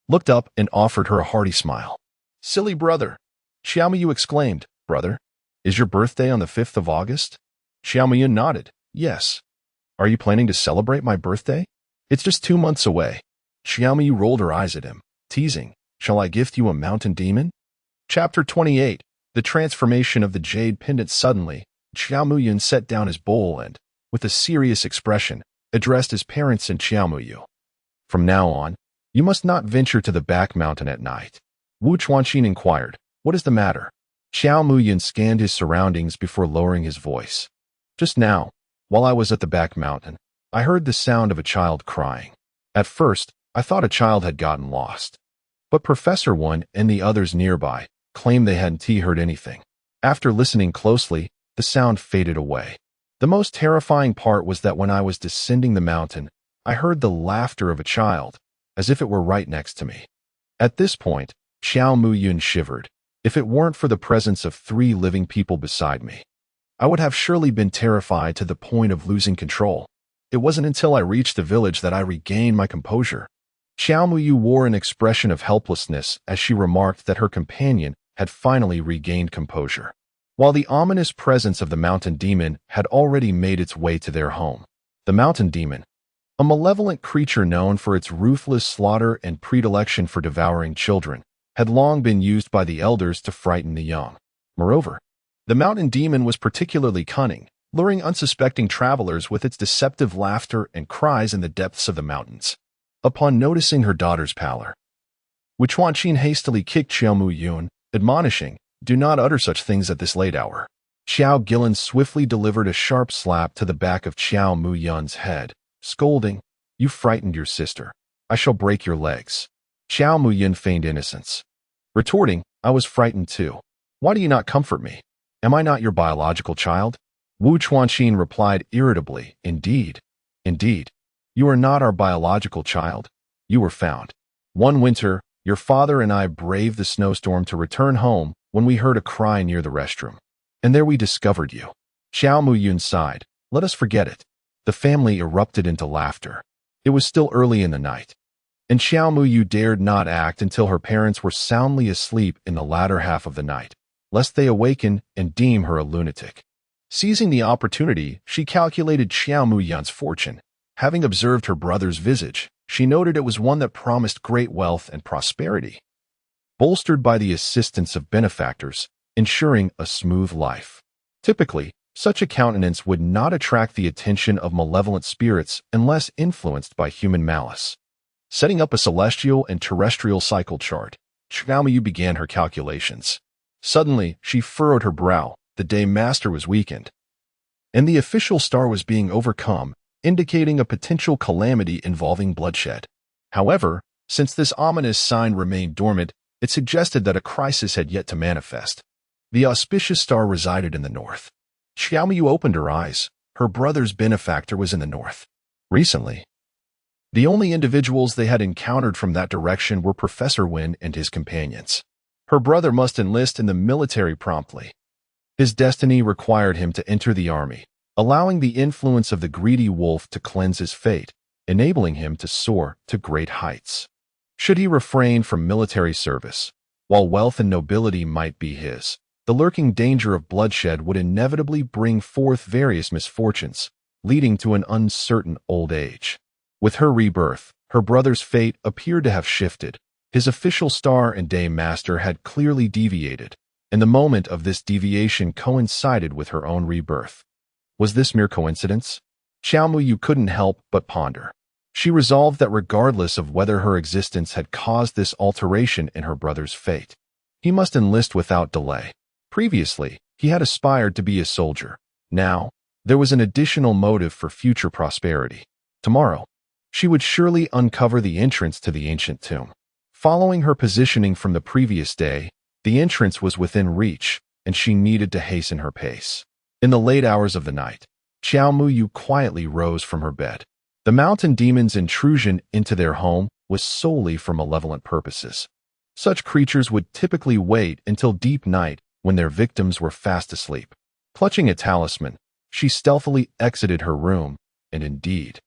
looked up and offered her a hearty smile. Silly brother! Xiao Muyu exclaimed, Brother, is your birthday on the 5th of August? Xiao Muyun nodded, Yes. Are you planning to celebrate my birthday? It's just 2 months away. Xiao Muyu rolled her eyes at him, teasing, Shall I gift you a mountain demon? Chapter 28. The transformation of the jade pendant. Suddenly, Xiao Muyun set down his bowl and, with a serious expression, addressed his parents and Xiao Muyu. From now on, you must not venture to the back mountain at night. Wu Chuanqin inquired, What is the matter? Xiao Muyun scanned his surroundings before lowering his voice. Just now, while I was at the back mountain, I heard the sound of a child crying. At first, I thought a child had gotten lost. But Professor Wan and the others nearby claimed they hadn't heard anything. After listening closely, the sound faded away. The most terrifying part was that when I was descending the mountain, I heard the laughter of a child, as if it were right next to me. At this point, Xiao Muyun shivered. If it weren't for the presence of 3 living people beside me, I would have surely been terrified to the point of losing control. It wasn't until I reached the village that I regained my composure. Xiao Muyu wore an expression of helplessness as she remarked that her companion had finally regained composure, while the ominous presence of the mountain demon had already made its way to their home. The mountain demon, a malevolent creature known for its ruthless slaughter and predilection for devouring children, had long been used by the elders to frighten the young. Moreover, the mountain demon was particularly cunning, luring unsuspecting travelers with its deceptive laughter and cries in the depths of the mountains. Upon noticing her daughter's pallor, Wu Chuanqin hastily kicked Xiao Muyun, admonishing, Do not utter such things at this late hour. Xiao Gillen swiftly delivered a sharp slap to the back of Xiao Muyun's head, scolding, You frightened your sister. I shall break your legs. Xiao Muyun feigned innocence, retorting, I was frightened too. Why do you not comfort me? Am I not your biological child? Wu Chuanqin replied irritably, Indeed. You are not our biological child. You were found. One winter, your father and I braved the snowstorm to return home when we heard a cry near the restroom. And there we discovered you. Xiao Muyun sighed, Let us forget it. The family erupted into laughter. It was still early in the night, and Xiao Muyu dared not act until her parents were soundly asleep in the latter half of the night, lest they awaken and deem her a lunatic. Seizing the opportunity, she calculated Xiao Muyun's fortune. Having observed her brother's visage, she noted it was one that promised great wealth and prosperity, bolstered by the assistance of benefactors, ensuring a smooth life. Typically, such a countenance would not attract the attention of malevolent spirits unless influenced by human malice. Setting up a celestial and terrestrial cycle chart, Xiao Muyu began her calculations. Suddenly, she furrowed her brow. The day master was weakened, and the official star was being overcome, indicating a potential calamity involving bloodshed. However, since this ominous sign remained dormant, it suggested that a crisis had yet to manifest. The auspicious star resided in the north. Xiao Muyu opened her eyes. Her brother's benefactor was in the north. Recently, the only individuals they had encountered from that direction were Professor Wen and his companions. Her brother must enlist in the military promptly. His destiny required him to enter the army, allowing the influence of the greedy wolf to cleanse his fate, enabling him to soar to great heights. Should he refrain from military service, while wealth and nobility might be his, the lurking danger of bloodshed would inevitably bring forth various misfortunes, leading to an uncertain old age. With her rebirth, her brother's fate appeared to have shifted. His official star and day master had clearly deviated, and the moment of this deviation coincided with her own rebirth. Was this mere coincidence? Xiaomuyu couldn't help but ponder. She resolved that regardless of whether her existence had caused this alteration in her brother's fate, he must enlist without delay. Previously, he had aspired to be a soldier. Now, there was an additional motive for future prosperity. Tomorrow, she would surely uncover the entrance to the ancient tomb. Following her positioning from the previous day, the entrance was within reach, and she needed to hasten her pace. In the late hours of the night, Xiaomuyu quietly rose from her bed. The mountain demon's intrusion into their home was solely for malevolent purposes. Such creatures would typically wait until deep night when their victims were fast asleep. Clutching a talisman, she stealthily exited her room, and indeed,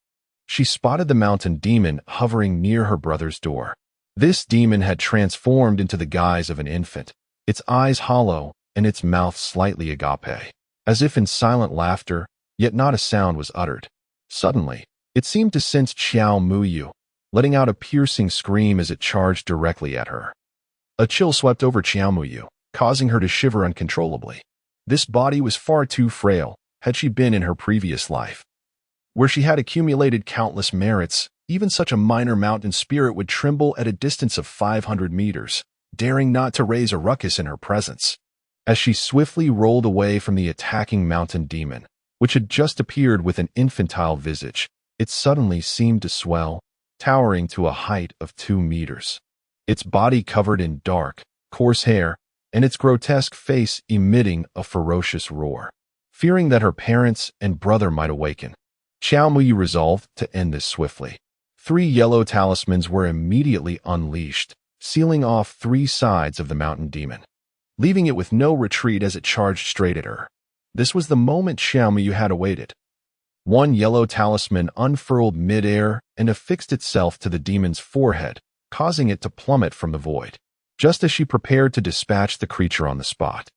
she spotted the mountain demon hovering near her brother's door. This demon had transformed into the guise of an infant, its eyes hollow and its mouth slightly agape. As if in silent laughter, yet not a sound was uttered. Suddenly, it seemed to sense Xiaomuyu, letting out a piercing scream as it charged directly at her. A chill swept over Xiaomuyu, causing her to shiver uncontrollably. This body was far too frail, had she been in her previous life, where she had accumulated countless merits. Even such a minor mountain spirit would tremble at a distance of 500 meters, daring not to raise a ruckus in her presence. As she swiftly rolled away from the attacking mountain demon, which had just appeared with an infantile visage, it suddenly seemed to swell, towering to a height of 2 meters. Its body covered in dark, coarse hair, and its grotesque face emitting a ferocious roar. Fearing that her parents and brother might awaken, Xiaomuyu resolved to end this swiftly. 3 yellow talismans were immediately unleashed, sealing off 3 sides of the mountain demon, leaving it with no retreat as it charged straight at her. This was the moment Xiaomuyu had awaited. 1 yellow talisman unfurled mid-air and affixed itself to the demon's forehead, causing it to plummet from the void. Just as she prepared to dispatch the creature on the spot,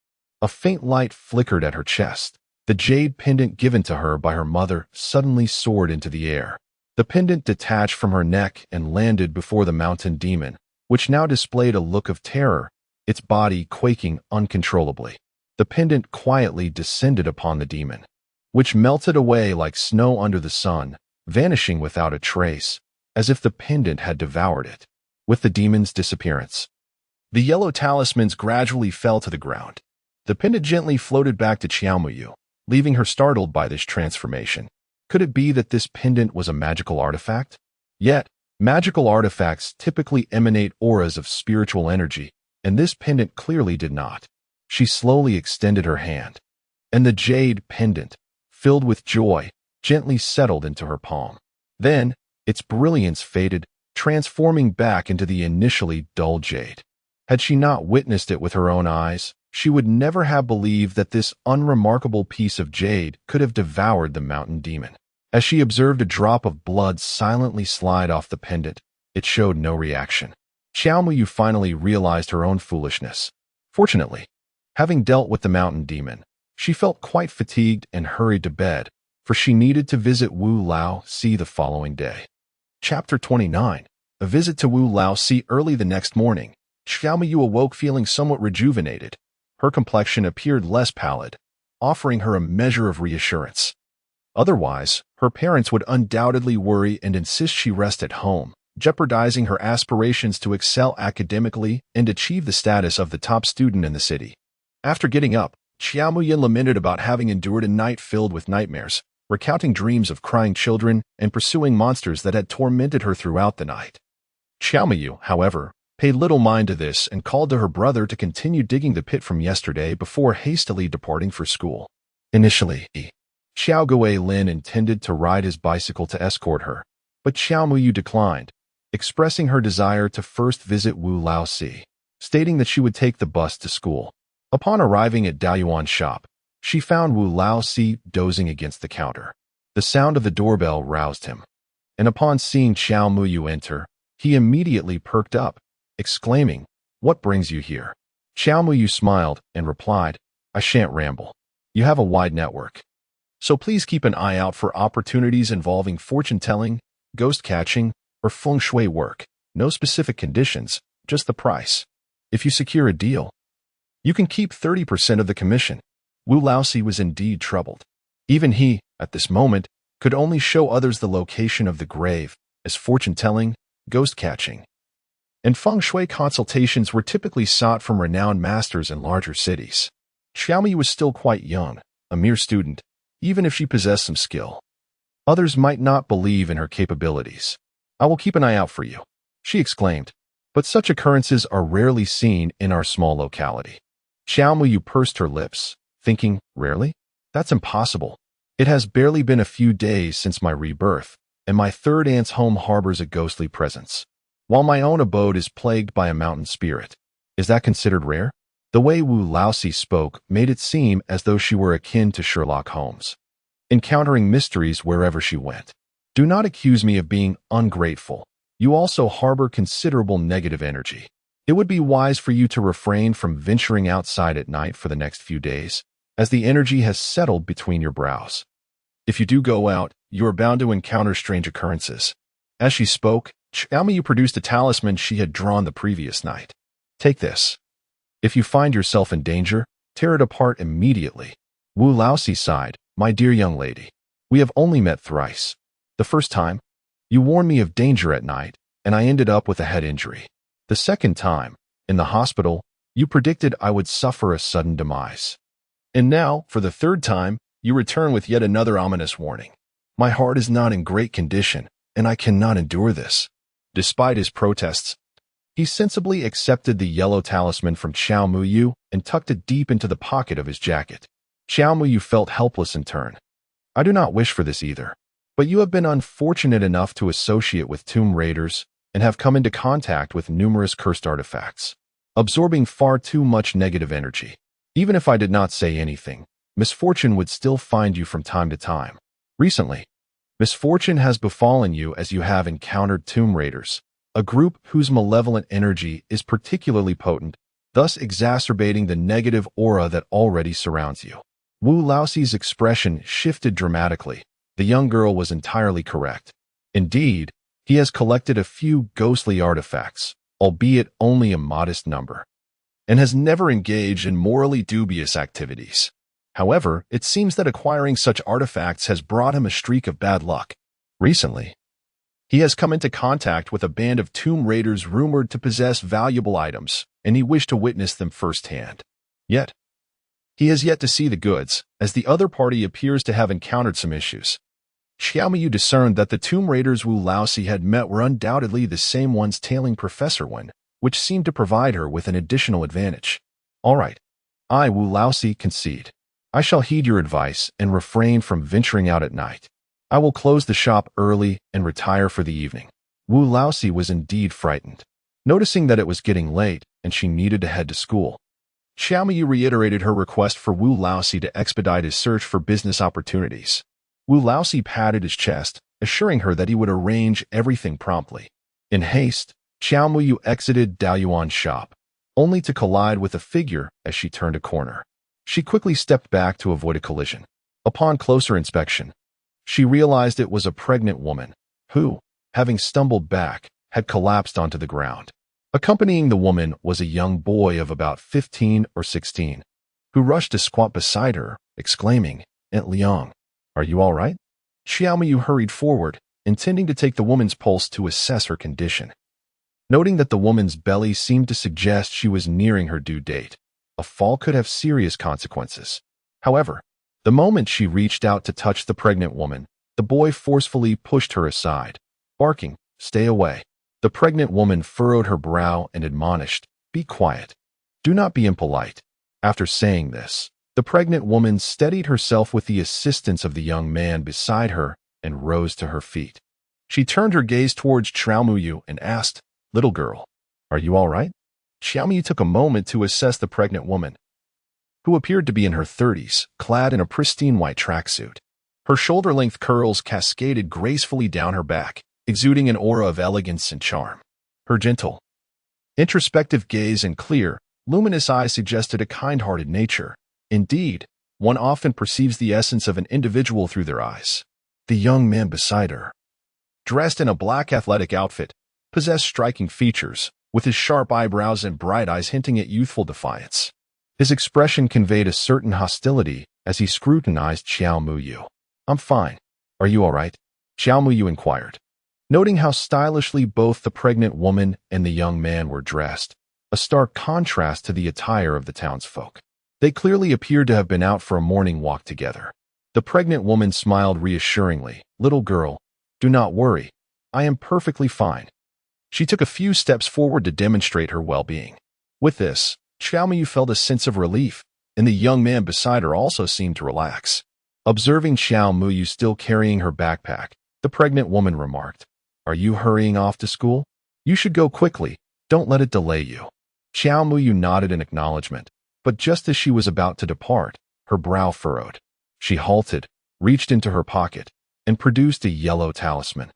a faint light flickered at her chest. The jade pendant given to her by her mother suddenly soared into the air. The pendant detached from her neck and landed before the mountain demon, which now displayed a look of terror, its body quaking uncontrollably. The pendant quietly descended upon the demon, which melted away like snow under the sun, vanishing without a trace, as if the pendant had devoured it. With the demon's disappearance, the yellow talismans gradually fell to the ground. The pendant gently floated back to Xiaomuyu, leaving her startled by this transformation. Could it be that this pendant was a magical artifact? Yet, magical artifacts typically emanate auras of spiritual energy, and this pendant clearly did not. She slowly extended her hand, and the jade pendant, filled with joy, gently settled into her palm. Then, its brilliance faded, transforming back into the initially dull jade. Had she not witnessed it with her own eyes, she would never have believed that this unremarkable piece of jade could have devoured the mountain demon. As she observed a drop of blood silently slide off the pendant, it showed no reaction. Xiaomuyu finally realized her own foolishness. Fortunately, having dealt with the mountain demon, she felt quite fatigued and hurried to bed, for she needed to visit Wu Lao Si the following day. Chapter 29. A visit to Wu Lao Si. Early the next morning, Xiaomuyu awoke feeling somewhat rejuvenated. Her complexion appeared less pallid, offering her a measure of reassurance. Otherwise, her parents would undoubtedly worry and insist she rest at home, jeopardizing her aspirations to excel academically and achieve the status of the top student in the city. After getting up, Xiaomuyu lamented about having endured a night filled with nightmares, recounting dreams of crying children and pursuing monsters that had tormented her throughout the night. Xiaomuyu, however, paid little mind to this and called to her brother to continue digging the pit from yesterday before hastily departing for school. Initially, Xiao Guilin intended to ride his bicycle to escort her, but Xiaomuyu declined, expressing her desire to first visit Wu Lao Si, stating that she would take the bus to school. Upon arriving at Daoyuan's shop, she found Wu Lao Si dozing against the counter. The sound of the doorbell roused him, and upon seeing Xiaomuyu enter, he immediately perked up, exclaiming, "What brings you here?" Xiao Muyu smiled and replied, I shan't ramble. You have a wide network. So please keep an eye out for opportunities involving fortune-telling, ghost-catching, or feng shui work. No specific conditions, just the price. If you secure a deal, you can keep 30% of the commission. Wu Laosi was indeed troubled. Even he, at this moment, could only show others the location of the grave, as fortune-telling, ghost-catching, and feng shui consultations were typically sought from renowned masters in larger cities. Xiaomi was still quite young, a mere student, even if she possessed some skill. Others might not believe in her capabilities. I will keep an eye out for you, she exclaimed, but such occurrences are rarely seen in our small locality. Xiaomi pursed her lips, thinking, rarely? That's impossible. It has barely been a few days since my rebirth, and my third aunt's home harbors a ghostly presence, while my own abode is plagued by a mountain spirit. Is that considered rare? The way Wu Laosi spoke made it seem as though she were akin to Sherlock Holmes, encountering mysteries wherever she went. Do not accuse me of being ungrateful. You also harbor considerable negative energy. It would be wise for you to refrain from venturing outside at night for the next few days, as the energy has settled between your brows. If you do go out, you are bound to encounter strange occurrences. As she spoke, Xiaomi produced a talisman she had drawn the previous night. Take this. If you find yourself in danger, tear it apart immediately. Wu Laosi sighed, my dear young lady. We have only met thrice. The first time, you warned me of danger at night, and I ended up with a head injury. The second time, in the hospital, you predicted I would suffer a sudden demise. And now, for the third time, you return with yet another ominous warning. My heart is not in great condition, and I cannot endure this. Despite his protests, he sensibly accepted the yellow talisman from Xiao Muyu and tucked it deep into the pocket of his jacket. Xiao Muyu felt helpless in turn. I do not wish for this either, but you have been unfortunate enough to associate with tomb raiders and have come into contact with numerous cursed artifacts, absorbing far too much negative energy. Even if I did not say anything, misfortune would still find you from time to time. Recently, misfortune has befallen you as you have encountered tomb raiders, a group whose malevolent energy is particularly potent, thus exacerbating the negative aura that already surrounds you. Wu Laosi's expression shifted dramatically. The young girl was entirely correct. Indeed, he has collected a few ghostly artifacts, albeit only a modest number, and has never engaged in morally dubious activities. However, it seems that acquiring such artifacts has brought him a streak of bad luck. Recently, he has come into contact with a band of tomb raiders rumored to possess valuable items, and he wished to witness them firsthand. Yet, he has yet to see the goods, as the other party appears to have encountered some issues. Xiaomiyu discerned that the tomb raiders Wu Laosi had met were undoubtedly the same ones tailing Professor Wen, which seemed to provide her with an additional advantage. All right, I, Wu Laosi, concede. I shall heed your advice and refrain from venturing out at night. I will close the shop early and retire for the evening. Wu Laosi was indeed frightened, noticing that it was getting late and she needed to head to school. Xiaomiyu reiterated her request for Wu Laosi to expedite his search for business opportunities. Wu Laosi patted his chest, assuring her that he would arrange everything promptly. In haste, Xiaomiyu exited Daoyuan's shop, only to collide with a figure as she turned a corner. She quickly stepped back to avoid a collision. Upon closer inspection, she realized it was a pregnant woman who, having stumbled back, had collapsed onto the ground. Accompanying the woman was a young boy of about 15 or 16, who rushed to squat beside her, exclaiming, Aunt Liang, are you all right? Xiaomiyu hurried forward, intending to take the woman's pulse to assess her condition. Noting that the woman's belly seemed to suggest she was nearing her due date, a fall could have serious consequences. However, the moment she reached out to touch the pregnant woman, the boy forcefully pushed her aside, barking, Stay away. The pregnant woman furrowed her brow and admonished, Be quiet. Do not be impolite. After saying this, the pregnant woman steadied herself with the assistance of the young man beside her and rose to her feet. She turned her gaze towards Xiaomiyu and asked, Little girl, are you all right? Xiaomiyu took a moment to assess the pregnant woman, who appeared to be in her 30s, clad in a pristine white tracksuit. Her shoulder-length curls cascaded gracefully down her back, exuding an aura of elegance and charm. Her gentle, introspective gaze and clear, luminous eyes suggested a kind-hearted nature. Indeed, one often perceives the essence of an individual through their eyes. The young man beside her, dressed in a black athletic outfit, possessed striking features, with his sharp eyebrows and bright eyes hinting at youthful defiance. His expression conveyed a certain hostility as he scrutinized Xiao Muyu. "I'm fine. Are you all right?" Xiao Muyu inquired, noting how stylishly both the pregnant woman and the young man were dressed, a stark contrast to the attire of the townsfolk. They clearly appeared to have been out for a morning walk together. The pregnant woman smiled reassuringly. "Little girl, do not worry. I am perfectly fine." She took a few steps forward to demonstrate her well-being. With this, Xiao Muyu felt a sense of relief, and the young man beside her also seemed to relax. Observing Xiao Muyu still carrying her backpack, the pregnant woman remarked, "Are you hurrying off to school? You should go quickly. Don't let it delay you." Xiao Muyu nodded in acknowledgement, but just as she was about to depart, her brow furrowed. She halted, reached into her pocket, and produced a yellow talisman,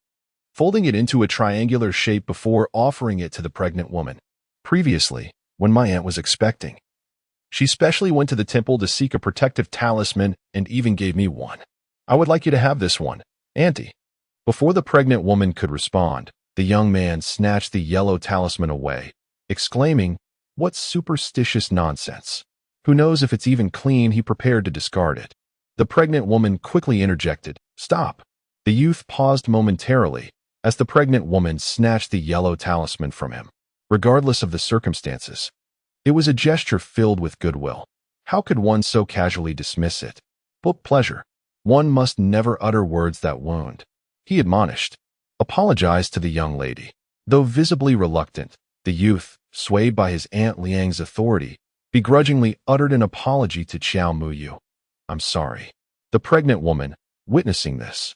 folding it into a triangular shape before offering it to the pregnant woman. "Previously, when my aunt was expecting, she specially went to the temple to seek a protective talisman and even gave me one. I would like you to have this one, Auntie." Before the pregnant woman could respond, the young man snatched the yellow talisman away, exclaiming, "What superstitious nonsense. Who knows if it's even clean?" He prepared to discard it. The pregnant woman quickly interjected, "Stop." The youth paused momentarily as the pregnant woman snatched the yellow talisman from him. Regardless of the circumstances, it was a gesture filled with goodwill. How could one so casually dismiss it? Book pleasure. One must never utter words that wound. He admonished. Apologized to the young lady. Though visibly reluctant, the youth, swayed by his Aunt Liang's authority, begrudgingly uttered an apology to Xiao Muyu. "I'm sorry." The pregnant woman, witnessing this,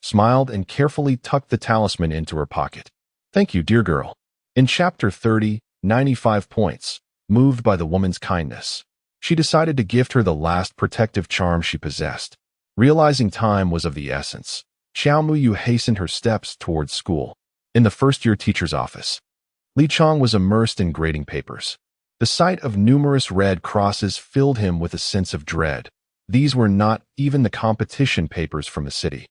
smiled and carefully tucked the talisman into her pocket. "Thank you, dear girl." In Chapter 30, 95 points, moved by the woman's kindness, she decided to gift her the last protective charm she possessed. Realizing time was of the essence, Xiao Muyu hastened her steps towards school. In the first-year teacher's office, Li Chong was immersed in grading papers. The sight of numerous red crosses filled him with a sense of dread. These were not even the competition papers from the city.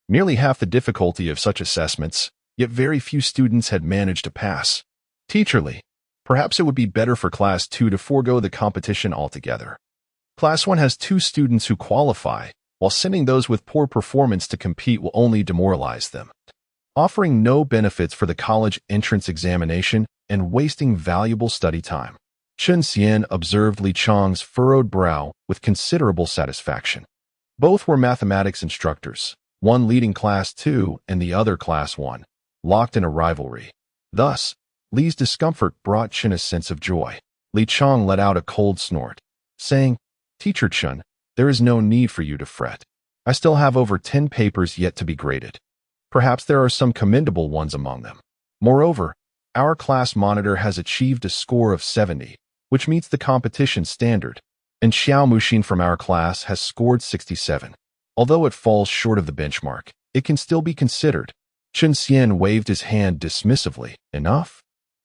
Nearly half the difficulty of such assessments, yet very few students had managed to pass. Teacher Li, perhaps it would be better for Class 2 to forego the competition altogether. Class 1 has 2 students who qualify, while sending those with poor performance to compete will only demoralize them, offering no benefits for the college entrance examination and wasting valuable study time. Chen Xian observed Li Chong's furrowed brow with considerable satisfaction. Both were mathematics instructors, one leading Class 2 and the other Class 1, locked in a rivalry. Thus, Li's discomfort brought Chen a sense of joy. Li Chong let out a cold snort, saying, "Teacher Chen, there is no need for you to fret. I still have over 10 papers yet to be graded. Perhaps there are some commendable ones among them. Moreover, our class monitor has achieved a score of 70, which meets the competition standard, and Xiao Muxin from our class has scored 67. Although it falls short of the benchmark, it can still be considered." Chen Xian waved his hand dismissively. "Enough?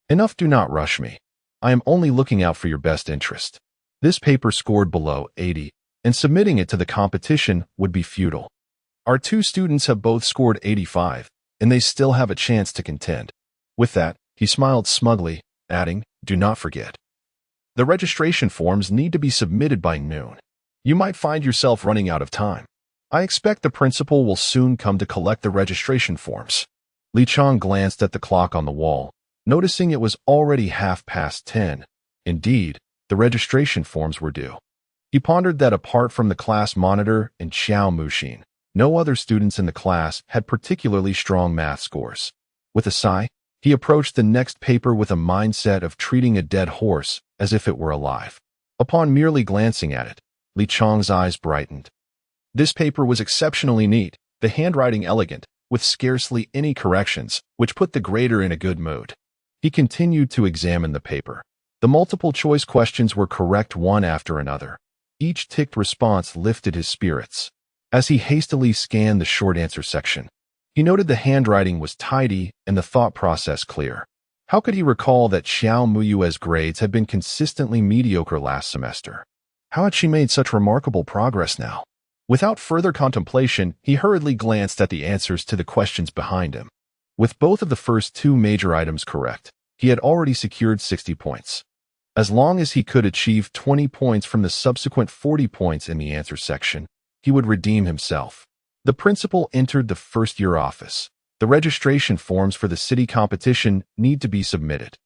Enough, do not rush me. I am only looking out for your best interest. This paper scored below 80, and submitting it to the competition would be futile. Our 2 students have both scored 85, and they still have a chance to contend." With that, he smiled smugly, adding, "Do not forget. The registration forms need to be submitted by noon. You might find yourself running out of time. I expect the principal will soon come to collect the registration forms." Li Chong glanced at the clock on the wall, noticing it was already 10:30. Indeed, the registration forms were due. He pondered that apart from the class monitor and Xiao Muxin, no other students in the class had particularly strong math scores. With a sigh, he approached the next paper with a mindset of treating a dead horse as if it were alive. Upon merely glancing at it, Li Chong's eyes brightened. This paper was exceptionally neat, the handwriting elegant, with scarcely any corrections, which put the grader in a good mood. He continued to examine the paper. The multiple-choice questions were correct one after another. Each ticked response lifted his spirits. As he hastily scanned the short answer section, he noted the handwriting was tidy and the thought process clear. How could he recall that Xiao Muyue's grades had been consistently mediocre last semester? How had she made such remarkable progress now? Without further contemplation, he hurriedly glanced at the answers to the questions behind him. With both of the first two major items correct, he had already secured 60 points. As long as he could achieve 20 points from the subsequent 40 points in the answer section, he would redeem himself. The principal entered the first-year office. The registration forms for the city competition need to be submitted.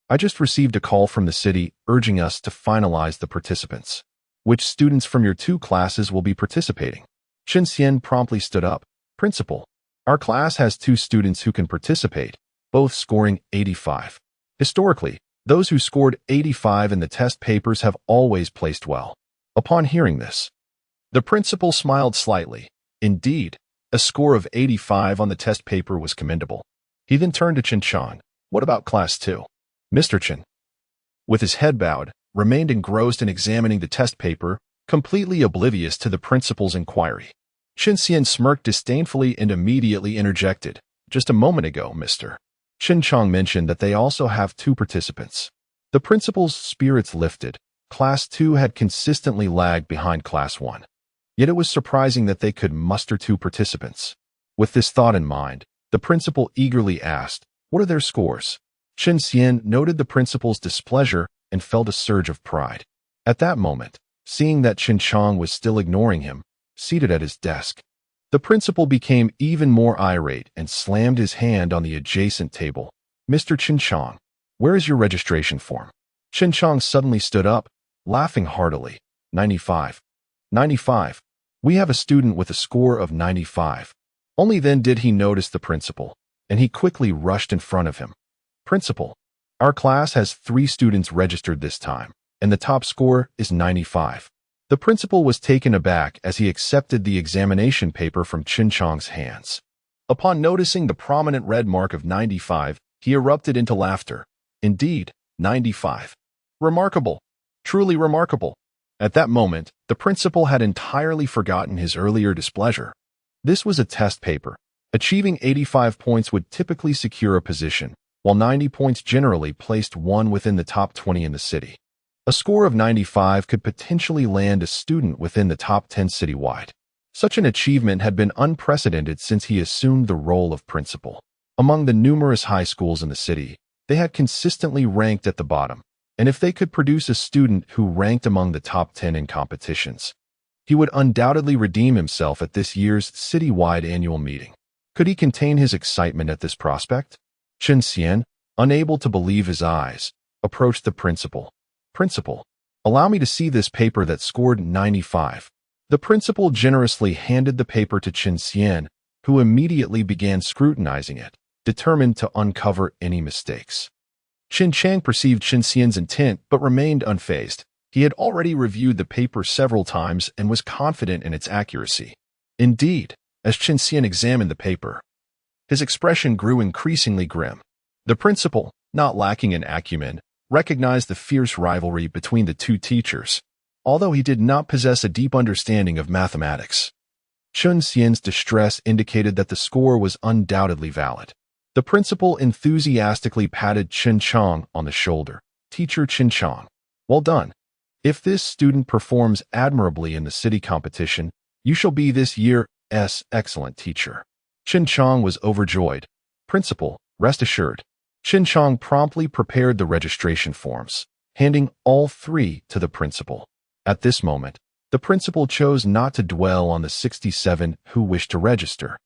I just received a call from the city urging us to finalize the participants. Which students from your two classes will be participating? Chen Xian promptly stood up. Principal, our class has two students who can participate, both scoring 85. Historically, those who scored 85 in the test papers have always placed well. Upon hearing this, the principal smiled slightly. Indeed, a score of 85 on the test paper was commendable. He then turned to Chen Chang. What about class 2? Mr. Chen, with his head bowed, remained engrossed in examining the test paper, completely oblivious to the principal's inquiry. Chen Xian smirked disdainfully and immediately interjected. Just a moment ago, Mr. Chen Chang mentioned that they also have two participants. The principal's spirits lifted. Class 2 had consistently lagged behind Class 1. Yet it was surprising that they could muster two participants. With this thought in mind, the principal eagerly asked, what are their scores? Chen Xian noted the principal's displeasure and felt a surge of pride. At that moment, seeing that Chen Chang was still ignoring him, seated at his desk, the principal became even more irate and slammed his hand on the adjacent table. Mr. Chen Chang, where is your registration form? Chen Chang suddenly stood up, laughing heartily. 95. 95. We have a student with a score of 95. Only then did he notice the principal, and he quickly rushed in front of him. Principal, our class has 3 students registered this time, and the top score is 95. The principal was taken aback as he accepted the examination paper from Chen Chang's hands. Upon noticing the prominent red mark of 95, he erupted into laughter. Indeed, 95. Remarkable. Truly remarkable. At that moment, the principal had entirely forgotten his earlier displeasure. This was a test paper. Achieving 85 points would typically secure a position, while 90 points generally placed one within the top 20 in the city. A score of 95 could potentially land a student within the top 10 citywide. Such an achievement had been unprecedented since he assumed the role of principal. Among the numerous high schools in the city, they had consistently ranked at the bottom, and if they could produce a student who ranked among the top 10 in competitions, he would undoubtedly redeem himself at this year's citywide annual meeting. Could he contain his excitement at this prospect? Chen Xian, unable to believe his eyes, approached the principal. Principal, allow me to see this paper that scored 95. The principal generously handed the paper to Chen Xian, who immediately began scrutinizing it, determined to uncover any mistakes. Chen Chang perceived Chen Xian's intent but remained unfazed. He had already reviewed the paper several times and was confident in its accuracy. Indeed, as Chen Xian examined the paper, his expression grew increasingly grim. The principal, not lacking in acumen, recognized the fierce rivalry between the two teachers, although he did not possess a deep understanding of mathematics. Chen Xian's distress indicated that the score was undoubtedly valid. The principal enthusiastically patted Chen Chang on the shoulder. Teacher Chen Chang, well done. If this student performs admirably in the city competition, you shall be this year's excellent teacher. Chen Chang was overjoyed. Principal, rest assured. Chen Chang promptly prepared the registration forms, handing all 3 to the principal. At this moment, the principal chose not to dwell on the 67 who wished to register,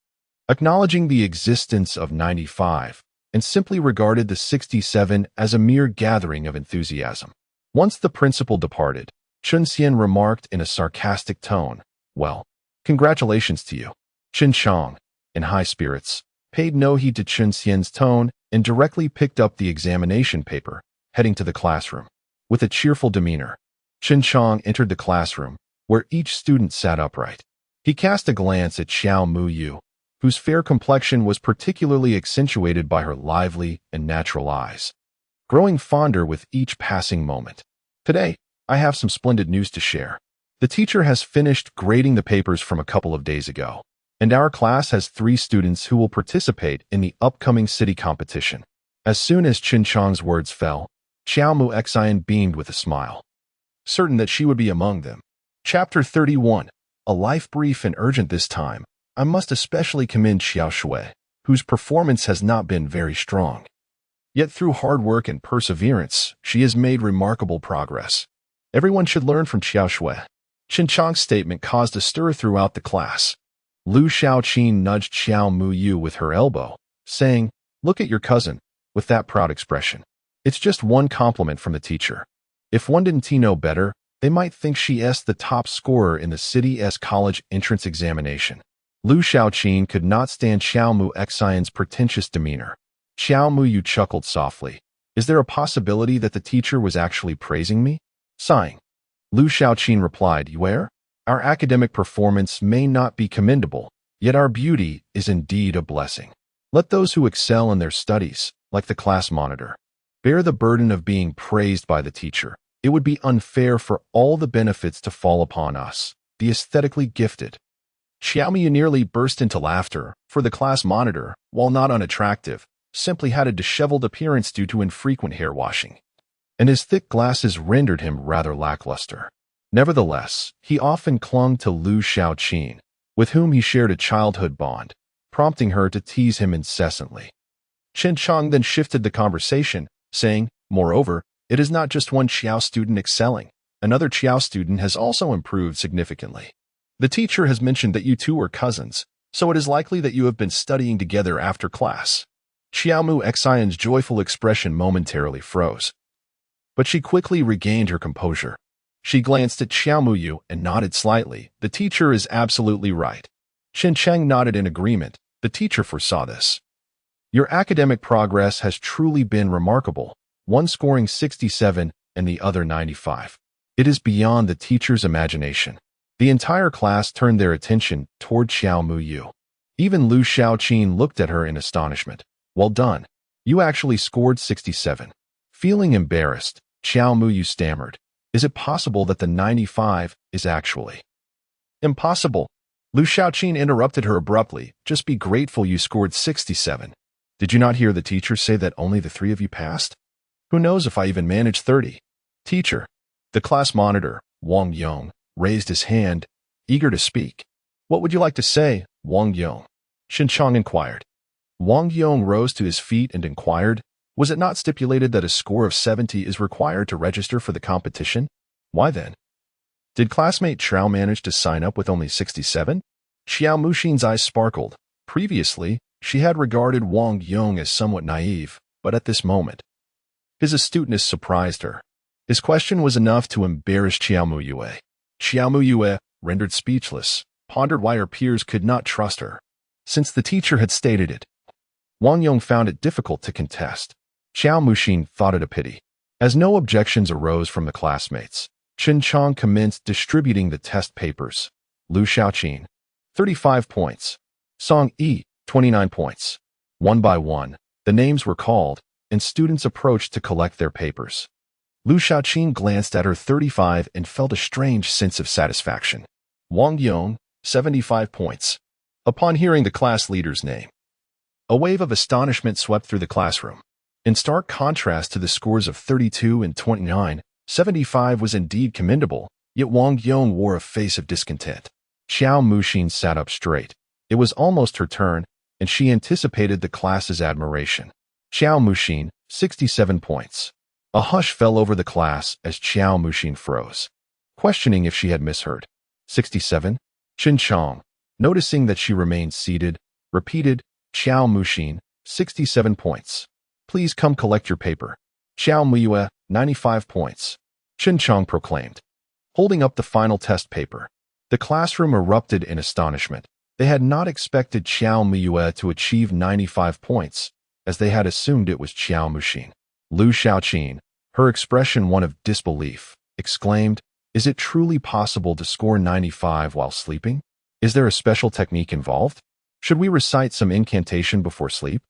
acknowledging the existence of 95, and simply regarded the 67 as a mere gathering of enthusiasm. Once the principal departed, Chen Xian remarked in a sarcastic tone, well, congratulations to you. Chen Chang, in high spirits, paid no heed to Chen Xian's tone and directly picked up the examination paper, heading to the classroom. With a cheerful demeanor, Chen Chang entered the classroom, where each student sat upright. He cast a glance at Xiao Muyu, whose fair complexion was particularly accentuated by her lively and natural eyes, growing fonder with each passing moment. Today, I have some splendid news to share. The teacher has finished grading the papers from a couple of days ago, and our class has 3 students who will participate in the upcoming city competition. As soon as Qin Chang's words fell, Xiao Mu Xian beamed with a smile, certain that she would be among them. Chapter 31. A life brief and urgent this time. I must especially commend Xiao Shui, whose performance has not been very strong. Yet through hard work and perseverance, she has made remarkable progress. Everyone should learn from Xiao Shui. Qin Chang's statement caused a stir throughout the class. Lu Xiaoqin nudged Xiao Mu Yu with her elbow, saying, "Look at your cousin," with that proud expression. It's just one compliment from the teacher. If one didn't know better, they might think she's the top scorer in the city's college entrance examination. Lu Xiaoqin could not stand Xiao Mu Xian's pretentious demeanor. Xiao Mu Yu chuckled softly. Is there a possibility that the teacher was actually praising me? Sighing, Lu Xiaoqin replied, "Where? Our academic performance may not be commendable, yet our beauty is indeed a blessing. Let those who excel in their studies, like the class monitor, bear the burden of being praised by the teacher. It would be unfair for all the benefits to fall upon us, the aesthetically gifted." Xiao Mu Yu nearly burst into laughter, for the class monitor, while not unattractive, simply had a disheveled appearance due to infrequent hair washing, and his thick glasses rendered him rather lackluster. Nevertheless, he often clung to Lu Xiaoqin, with whom he shared a childhood bond, prompting her to tease him incessantly. Qin Chang then shifted the conversation, saying, "Moreover, it is not just one Xiao student excelling. Another Xiao student has also improved significantly. The teacher has mentioned that you two are cousins, so it is likely that you have been studying together after class." Xiao Mu Xian's joyful expression momentarily froze, but she quickly regained her composure. She glanced at Xiao Mu Yu and nodded slightly. The teacher is absolutely right. Qin Chang nodded in agreement. The teacher foresaw this. Your academic progress has truly been remarkable, one scoring 67 and the other 95. It is beyond the teacher's imagination. The entire class turned their attention toward Xiao Mu Yu. Even Lu Xiaoqin looked at her in astonishment. Well done. You actually scored 67. Feeling embarrassed, Xiao Mu Yu stammered. Is it possible that the 95 is actually? Impossible. Lu Xiaoqin interrupted her abruptly. Just be grateful you scored 67. Did you not hear the teacher say that only the three of you passed? Who knows if I even managed 30? Teacher. The class monitor, Wang Yong, raised his hand, eager to speak. What would you like to say, Wang Yong? Qin Chang inquired. Wang Yong rose to his feet and inquired, was it not stipulated that a score of 70 is required to register for the competition? Why then? Did classmate Chao manage to sign up with only 67? Xiao Muxin's eyes sparkled. Previously, she had regarded Wang Yong as somewhat naive, but at this moment, his astuteness surprised her. His question was enough to embarrass Xiao Mu Yu. Xiao Mu Yu, rendered speechless, pondered why her peers could not trust her, since the teacher had stated it. Wang Yong found it difficult to contest. Xiao Muxin thought it a pity. As no objections arose from the classmates, Qin Chang commenced distributing the test papers. Lu Xiaoqin, 35 points. Song Yi, 29 points. One by one, the names were called, and students approached to collect their papers. Lu Xiaoqin glanced at her 35 and felt a strange sense of satisfaction. Wang Yong, 75 points. Upon hearing the class leader's name, a wave of astonishment swept through the classroom. In stark contrast to the scores of 32 and 29, 75 was indeed commendable, yet Wang Yong wore a face of discontent. Xiao Muxin sat up straight. It was almost her turn, and she anticipated the class's admiration. Xiao Muxin, 67 points. A hush fell over the class as Xiao Muxin froze, questioning if she had misheard. 67? Qin Chang, noticing that she remained seated, repeated, Xiao Muxin, 67 points. Please come collect your paper. Xiao Mu 95 points. Qin Chang proclaimed, holding up the final test paper. The classroom erupted in astonishment. They had not expected Xiao Mu to achieve 95 points, as they had assumed it was Xiao Muxin. Lu Xiaoqin, her expression one of disbelief, exclaimed, is it truly possible to score 95 while sleeping? Is there a special technique involved? Should we recite some incantation before sleep?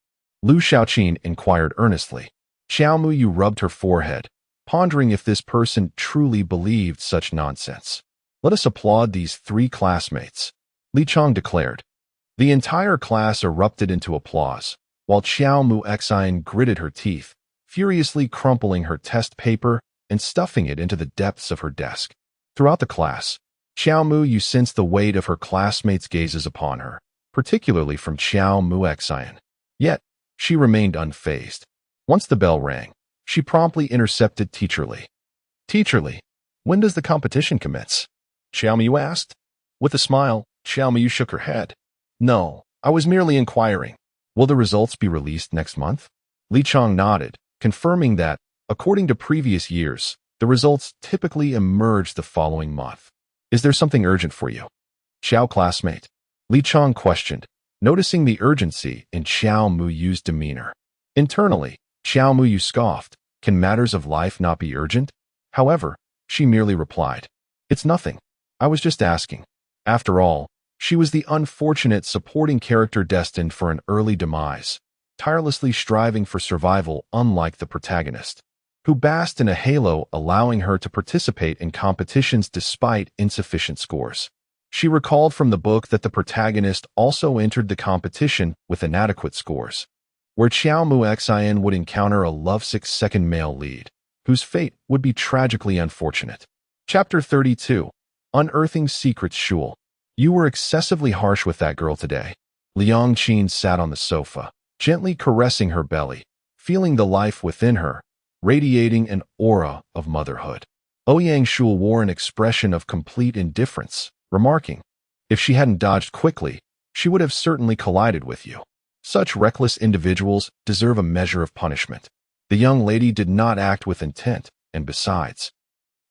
Lu Xiaoqin inquired earnestly. Xiao Mu Yu rubbed her forehead, pondering if this person truly believed such nonsense. Let us applaud these three classmates, Li Chang declared. The entire class erupted into applause. while Xiao Mu-Xian gritted her teeth, furiously crumpling her test paper and stuffing it into the depths of her desk. Throughout the class, Xiao Mu sensed the weight of her classmates' gazes upon her, particularly from Xiao Mu-Xian. Yet, she remained unfazed. Once the bell rang, she promptly intercepted Teacher Li. "Teacher Li, when does the competition commence?" Xiao Mu asked. With a smile, Xiao Mu shook her head. "No, I was merely inquiring. Will the results be released next month?" Li Chong nodded, confirming that, according to previous years, the results typically emerge the following month. "Is there something urgent for you?" "Xiao classmate," Li Chong questioned, noticing the urgency in Xiao Mu's demeanor. Internally, Xiao Mu scoffed. Can matters of life not be urgent? However, she merely replied, "It's nothing. I was just asking." After all, she was the unfortunate supporting character destined for an early demise, tirelessly striving for survival unlike the protagonist, who basked in a halo allowing her to participate in competitions despite insufficient scores. She recalled from the book that the protagonist also entered the competition with inadequate scores, where Xiao Mu-Xian would encounter a lovesick second male lead, whose fate would be tragically unfortunate. Chapter 32. Unearthing Secrets. Shul, you were excessively harsh with that girl today. Liang Qin sat on the sofa, gently caressing her belly, feeling the life within her, radiating an aura of motherhood. Ouyang Shul wore an expression of complete indifference, remarking, "If she hadn't dodged quickly, she would have certainly collided with you. Such reckless individuals deserve a measure of punishment." The young lady did not act with intent, and besides,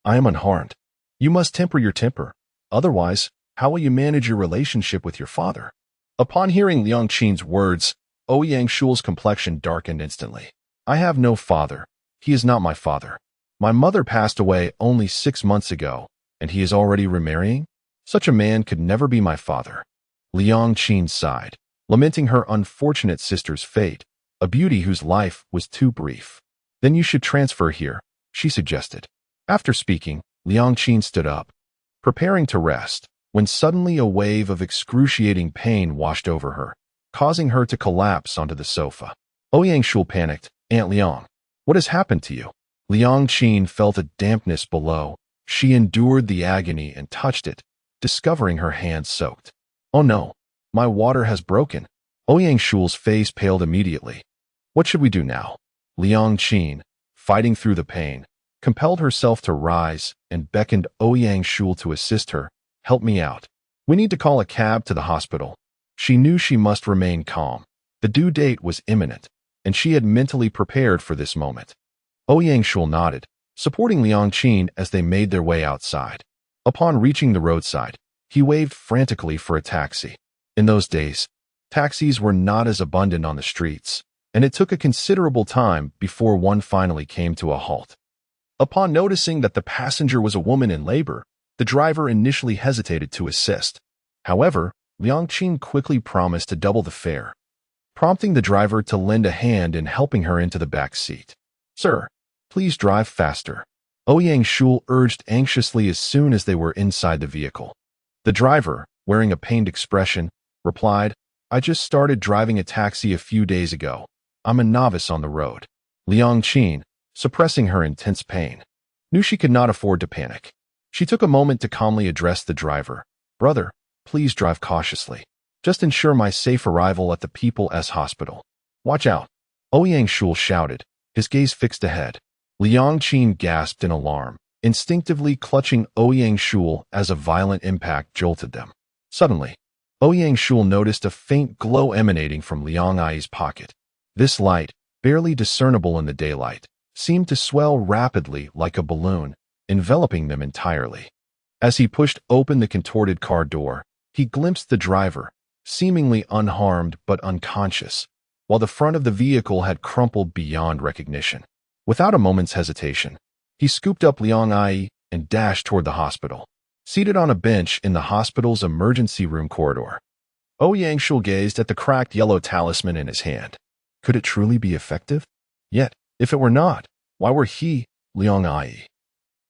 "I am unharmed. You must temper your temper. Otherwise, how will you manage your relationship with your father?" Upon hearing Liang Qin's words, Ouyang Shul's complexion darkened instantly. "I have no father. He is not my father. My mother passed away only 6 months ago, and he is already remarrying? Such a man could never be my father." Liang Qin sighed, lamenting her unfortunate sister's fate, a beauty whose life was too brief. "Then you should transfer here," she suggested. After speaking, Liang Qin stood up, preparing to rest, when suddenly a wave of excruciating pain washed over her, causing her to collapse onto the sofa. Ouyang Shul panicked. "Aunt Liang, what has happened to you?" Liang Qin felt a dampness below. She endured the agony and touched it, discovering her hands soaked. "Oh no, my water has broken." Ouyang Shul's face paled immediately. "What should we do now?" Liang Qin, fighting through the pain, compelled herself to rise and beckoned Ouyang Shul to assist her. "Help me out. We need to call a cab to the hospital." She knew she must remain calm. The due date was imminent, and she had mentally prepared for this moment. Ouyang Shul nodded, supporting Liang Qin as they made their way outside. Upon reaching the roadside, he waved frantically for a taxi. In those days, taxis were not as abundant on the streets, and it took a considerable time before one finally came to a halt. Upon noticing that the passenger was a woman in labor, the driver initially hesitated to assist. However, Liang Qin quickly promised to double the fare, prompting the driver to lend a hand in helping her into the back seat. "Sir, please drive faster," Ouyang Shul urged anxiously as soon as they were inside the vehicle. The driver, wearing a pained expression, replied, "I just started driving a taxi a few days ago. I'm a novice on the road." Liang Qin, suppressing her intense pain, knew she could not afford to panic. She took a moment to calmly address the driver. "Brother, please drive cautiously. Just ensure my safe arrival at the People's Hospital. Watch out." Ouyang Shul shouted, his gaze fixed ahead. Liang Qin gasped in alarm, instinctively clutching Ouyang Shul as a violent impact jolted them. Suddenly, Ouyang Shul noticed a faint glow emanating from Liang Ai's pocket. This light, barely discernible in the daylight, seemed to swell rapidly like a balloon, enveloping them entirely. As he pushed open the contorted car door, he glimpsed the driver, seemingly unharmed but unconscious, while the front of the vehicle had crumpled beyond recognition. Without a moment's hesitation, he scooped up Liang Ai and dashed toward the hospital. Seated on a bench in the hospital's emergency room corridor, Ouyang Shul gazed at the cracked yellow talisman in his hand. Could it truly be effective? Yet, if it were not, why were he, Liang Ai,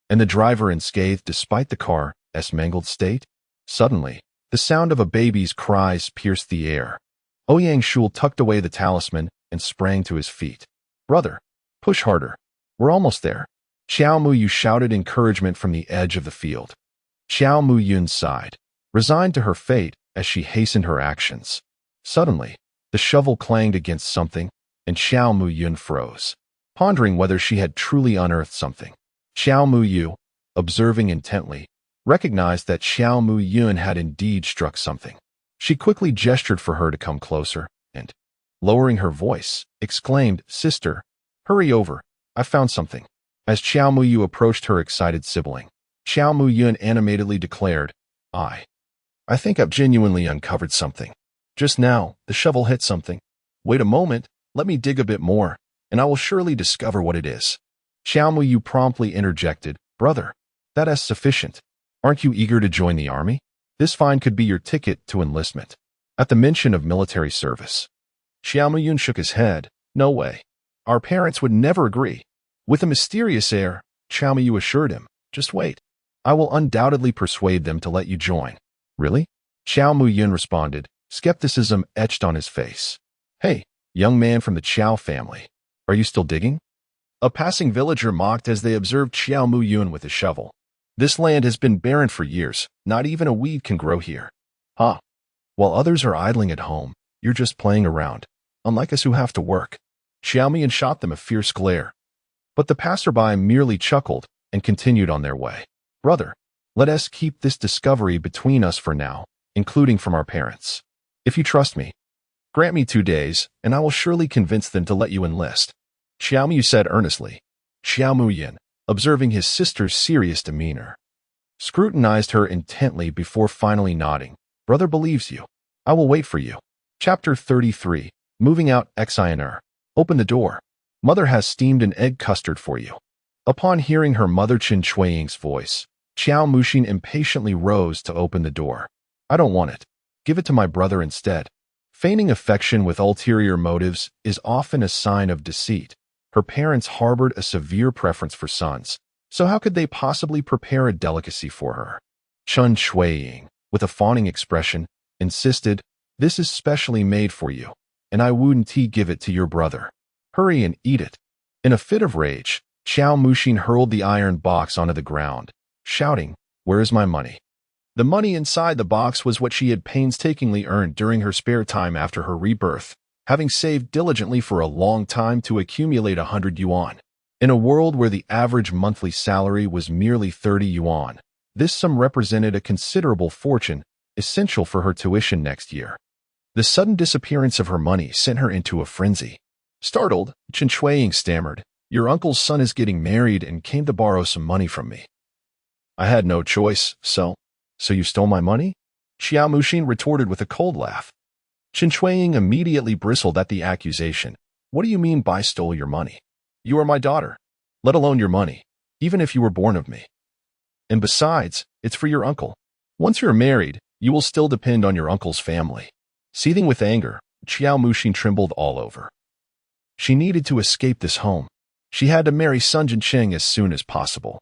and the driver unscathed despite the car's mangled state? Suddenly, the sound of a baby's cries pierced the air. Ouyang Shul tucked away the talisman and sprang to his feet. Brother, push harder. We're almost there. Xiao Muyu shouted encouragement from the edge of the field. Xiao Muyun sighed, resigned to her fate as she hastened her actions. Suddenly, the shovel clanged against something, and Xiao Muyun froze, pondering whether she had truly unearthed something. Xiao Muyu, observing intently, recognized that Xiao Muyun had indeed struck something. She quickly gestured for her to come closer and, lowering her voice, exclaimed, "Sister, hurry over, I found something." As Xiao Muyu approached her excited sibling, Xiao Muyun animatedly declared, I think I've genuinely uncovered something. Just now, the shovel hit something. Wait a moment, let me dig a bit more, and I will surely discover what it is. Xiao Muyu promptly interjected, Brother, that is sufficient. Aren't you eager to join the army? This find could be your ticket to enlistment. At the mention of military service, Xiao Muyun shook his head. No way. Our parents would never agree. With a mysterious air, Xiao Muyu assured him, just wait. I will undoubtedly persuade them to let you join. Really? Xiao Muyun responded, skepticism etched on his face. Hey, young man from the Qiao family, are you still digging? A passing villager mocked as they observed Xiao Muyun with a shovel. This land has been barren for years. Not even a weed can grow here. Huh. While others are idling at home, you're just playing around, unlike us who have to work. Xiao Muyun shot them a fierce glare. But the passerby merely chuckled and continued on their way. Brother, let us keep this discovery between us for now, including from our parents. If you trust me, grant me 2 days, and I will surely convince them to let you enlist. Xiao Muyu said earnestly. Xiao Muyun, observing his sister's serious demeanor, scrutinized her intently before finally nodding. Brother believes you. I will wait for you. Chapter 33. Moving out Xiner. Open the door. Mother has steamed an egg custard for you. Upon hearing her mother Qin Shuiying's voice, Qiao Muxin impatiently rose to open the door. I don't want it. Give it to my brother instead. Feigning affection with ulterior motives is often a sign of deceit. Her parents harbored a severe preference for sons, so how could they possibly prepare a delicacy for her? Qin Shuiying, with a fawning expression, insisted, This is specially made for you, and I wouldn't give it to your brother. Hurry and eat it. In a fit of rage, Qiao Muxin hurled the iron box onto the ground, shouting, Where is my money? The money inside the box was what she had painstakingly earned during her spare time after her rebirth, having saved diligently for a long time to accumulate 100 yuan. In a world where the average monthly salary was merely 30 yuan, this sum represented a considerable fortune, essential for her tuition next year. The sudden disappearance of her money sent her into a frenzy. Startled, Qin Shuiying stammered, Your uncle's son is getting married and came to borrow some money from me. I had no choice, so you stole my money? Qiao Muxin retorted with a cold laugh. Qin Shuiying immediately bristled at the accusation. What do you mean by stole your money? You are my daughter, let alone your money, even if you were born of me. And besides, it's for your uncle. Once you're married, you will still depend on your uncle's family. Seething with anger, Qiao Muxin trembled all over. She needed to escape this home. She had to marry Sun Jincheng as soon as possible.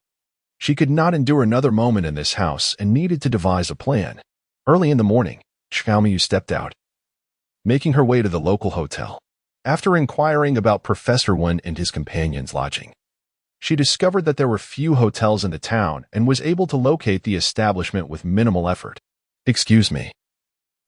She could not endure another moment in this house and needed to devise a plan. Early in the morning, Xiao Muyu stepped out, making her way to the local hotel. After inquiring about Professor Wen and his companion's lodging, she discovered that there were few hotels in the town and was able to locate the establishment with minimal effort. Excuse me.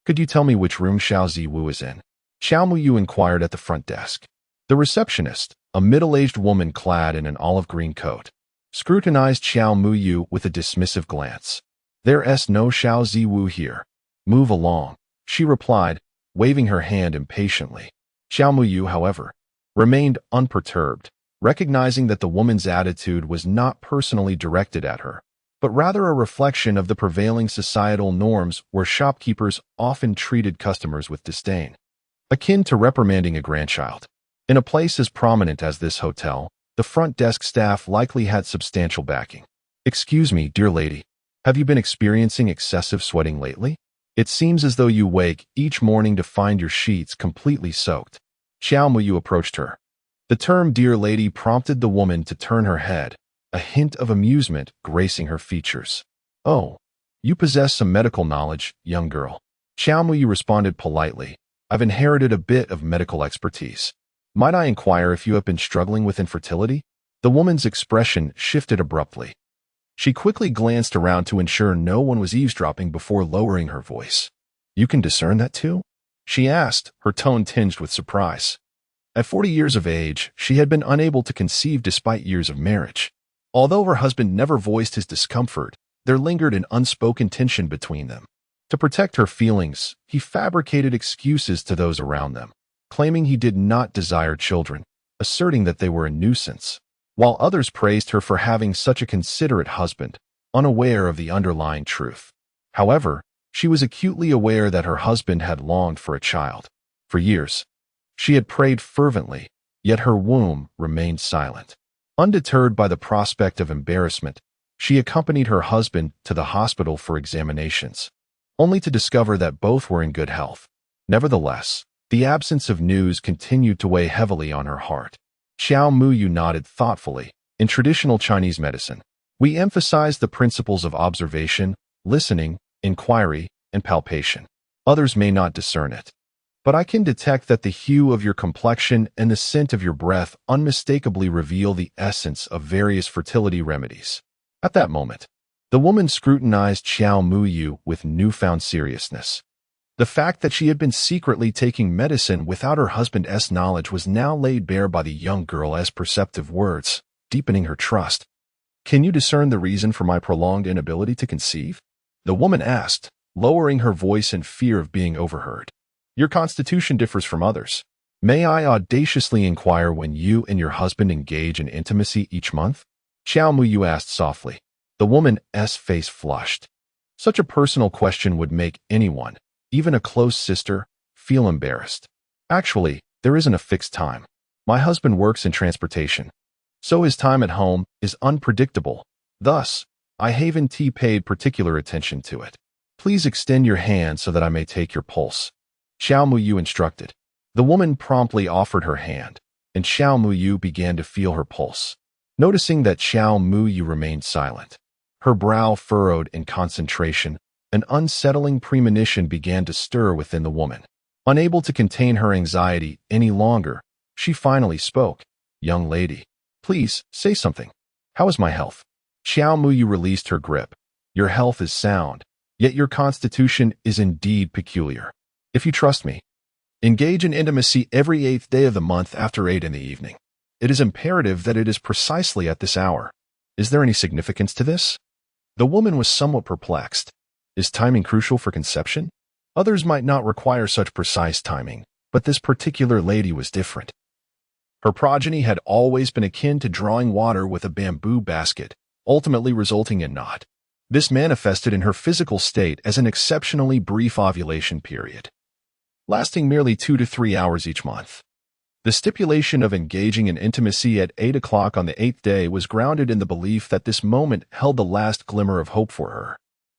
Could you tell me which room Xiao Ziwu is in? Xiao Muyu inquired at the front desk. The receptionist, a middle-aged woman clad in an olive green coat, scrutinized Xiao Muyu with a dismissive glance. There's no Xiao Ziwu here. Move along, she replied, waving her hand impatiently. Xiao Muyu, however, remained unperturbed, recognizing that the woman's attitude was not personally directed at her, but rather a reflection of the prevailing societal norms where shopkeepers often treated customers with disdain, akin to reprimanding a grandchild. In a place as prominent as this hotel, the front desk staff likely had substantial backing. Excuse me, dear lady, have you been experiencing excessive sweating lately? It seems as though you wake each morning to find your sheets completely soaked. Xiao Muyu approached her. The term dear lady prompted the woman to turn her head, a hint of amusement gracing her features. Oh, you possess some medical knowledge, young girl. Xiao Muyu responded politely, I've inherited a bit of medical expertise. Might I inquire if you have been struggling with infertility? The woman's expression shifted abruptly. She quickly glanced around to ensure no one was eavesdropping before lowering her voice. You can discern that too? She asked, her tone tinged with surprise. At 40 years of age, she had been unable to conceive despite years of marriage. Although her husband never voiced his discomfort, there lingered an unspoken tension between them. To protect her feelings, he fabricated excuses to those around them, claiming he did not desire children, asserting that they were a nuisance, while others praised her for having such a considerate husband, unaware of the underlying truth. However, she was acutely aware that her husband had longed for a child. For years, she had prayed fervently, yet her womb remained silent. Undeterred by the prospect of embarrassment, she accompanied her husband to the hospital for examinations, only to discover that both were in good health. Nevertheless, the absence of news continued to weigh heavily on her heart. Xiao Muyu nodded thoughtfully. In traditional Chinese medicine, we emphasize the principles of observation, listening, inquiry, and palpation. Others may not discern it, but I can detect that the hue of your complexion and the scent of your breath unmistakably reveal the essence of various fertility remedies. At that moment, the woman scrutinized Xiao Muyu with newfound seriousness. The fact that she had been secretly taking medicine without her husband's knowledge was now laid bare by the young girl's perceptive words, deepening her trust. Can you discern the reason for my prolonged inability to conceive? The woman asked, lowering her voice in fear of being overheard. Your constitution differs from others. May I audaciously inquire when you and your husband engage in intimacy each month? Xiao Muyu asked softly. The woman's face flushed. Such a personal question would make anyone, even a close sister, feel embarrassed. Actually, there isn't a fixed time. My husband works in transportation, so his time at home is unpredictable. Thus, I haven't paid particular attention to it. Please extend your hand so that I may take your pulse. Xiao Muyu instructed. The woman promptly offered her hand, and Xiao Muyu began to feel her pulse. Noticing that Xiao Muyu remained silent, her brow furrowed in concentration, an unsettling premonition began to stir within the woman. Unable to contain her anxiety any longer, she finally spoke. Young lady, please say something. How is my health? Xiao Muyu released her grip. Your health is sound, yet your constitution is indeed peculiar. If you trust me, engage in intimacy every 8th day of the month after 8 in the evening. It is imperative that it is precisely at this hour. Is there any significance to this? The woman was somewhat perplexed. Is timing crucial for conception? Others might not require such precise timing, but this particular lady was different. Her progeny had always been akin to drawing water with a bamboo basket, ultimately resulting in naught. This manifested in her physical state as an exceptionally brief ovulation period, lasting merely 2 to 3 hours each month. The stipulation of engaging in intimacy at 8 o'clock on the 8th day was grounded in the belief that this moment held the last glimmer of hope for her.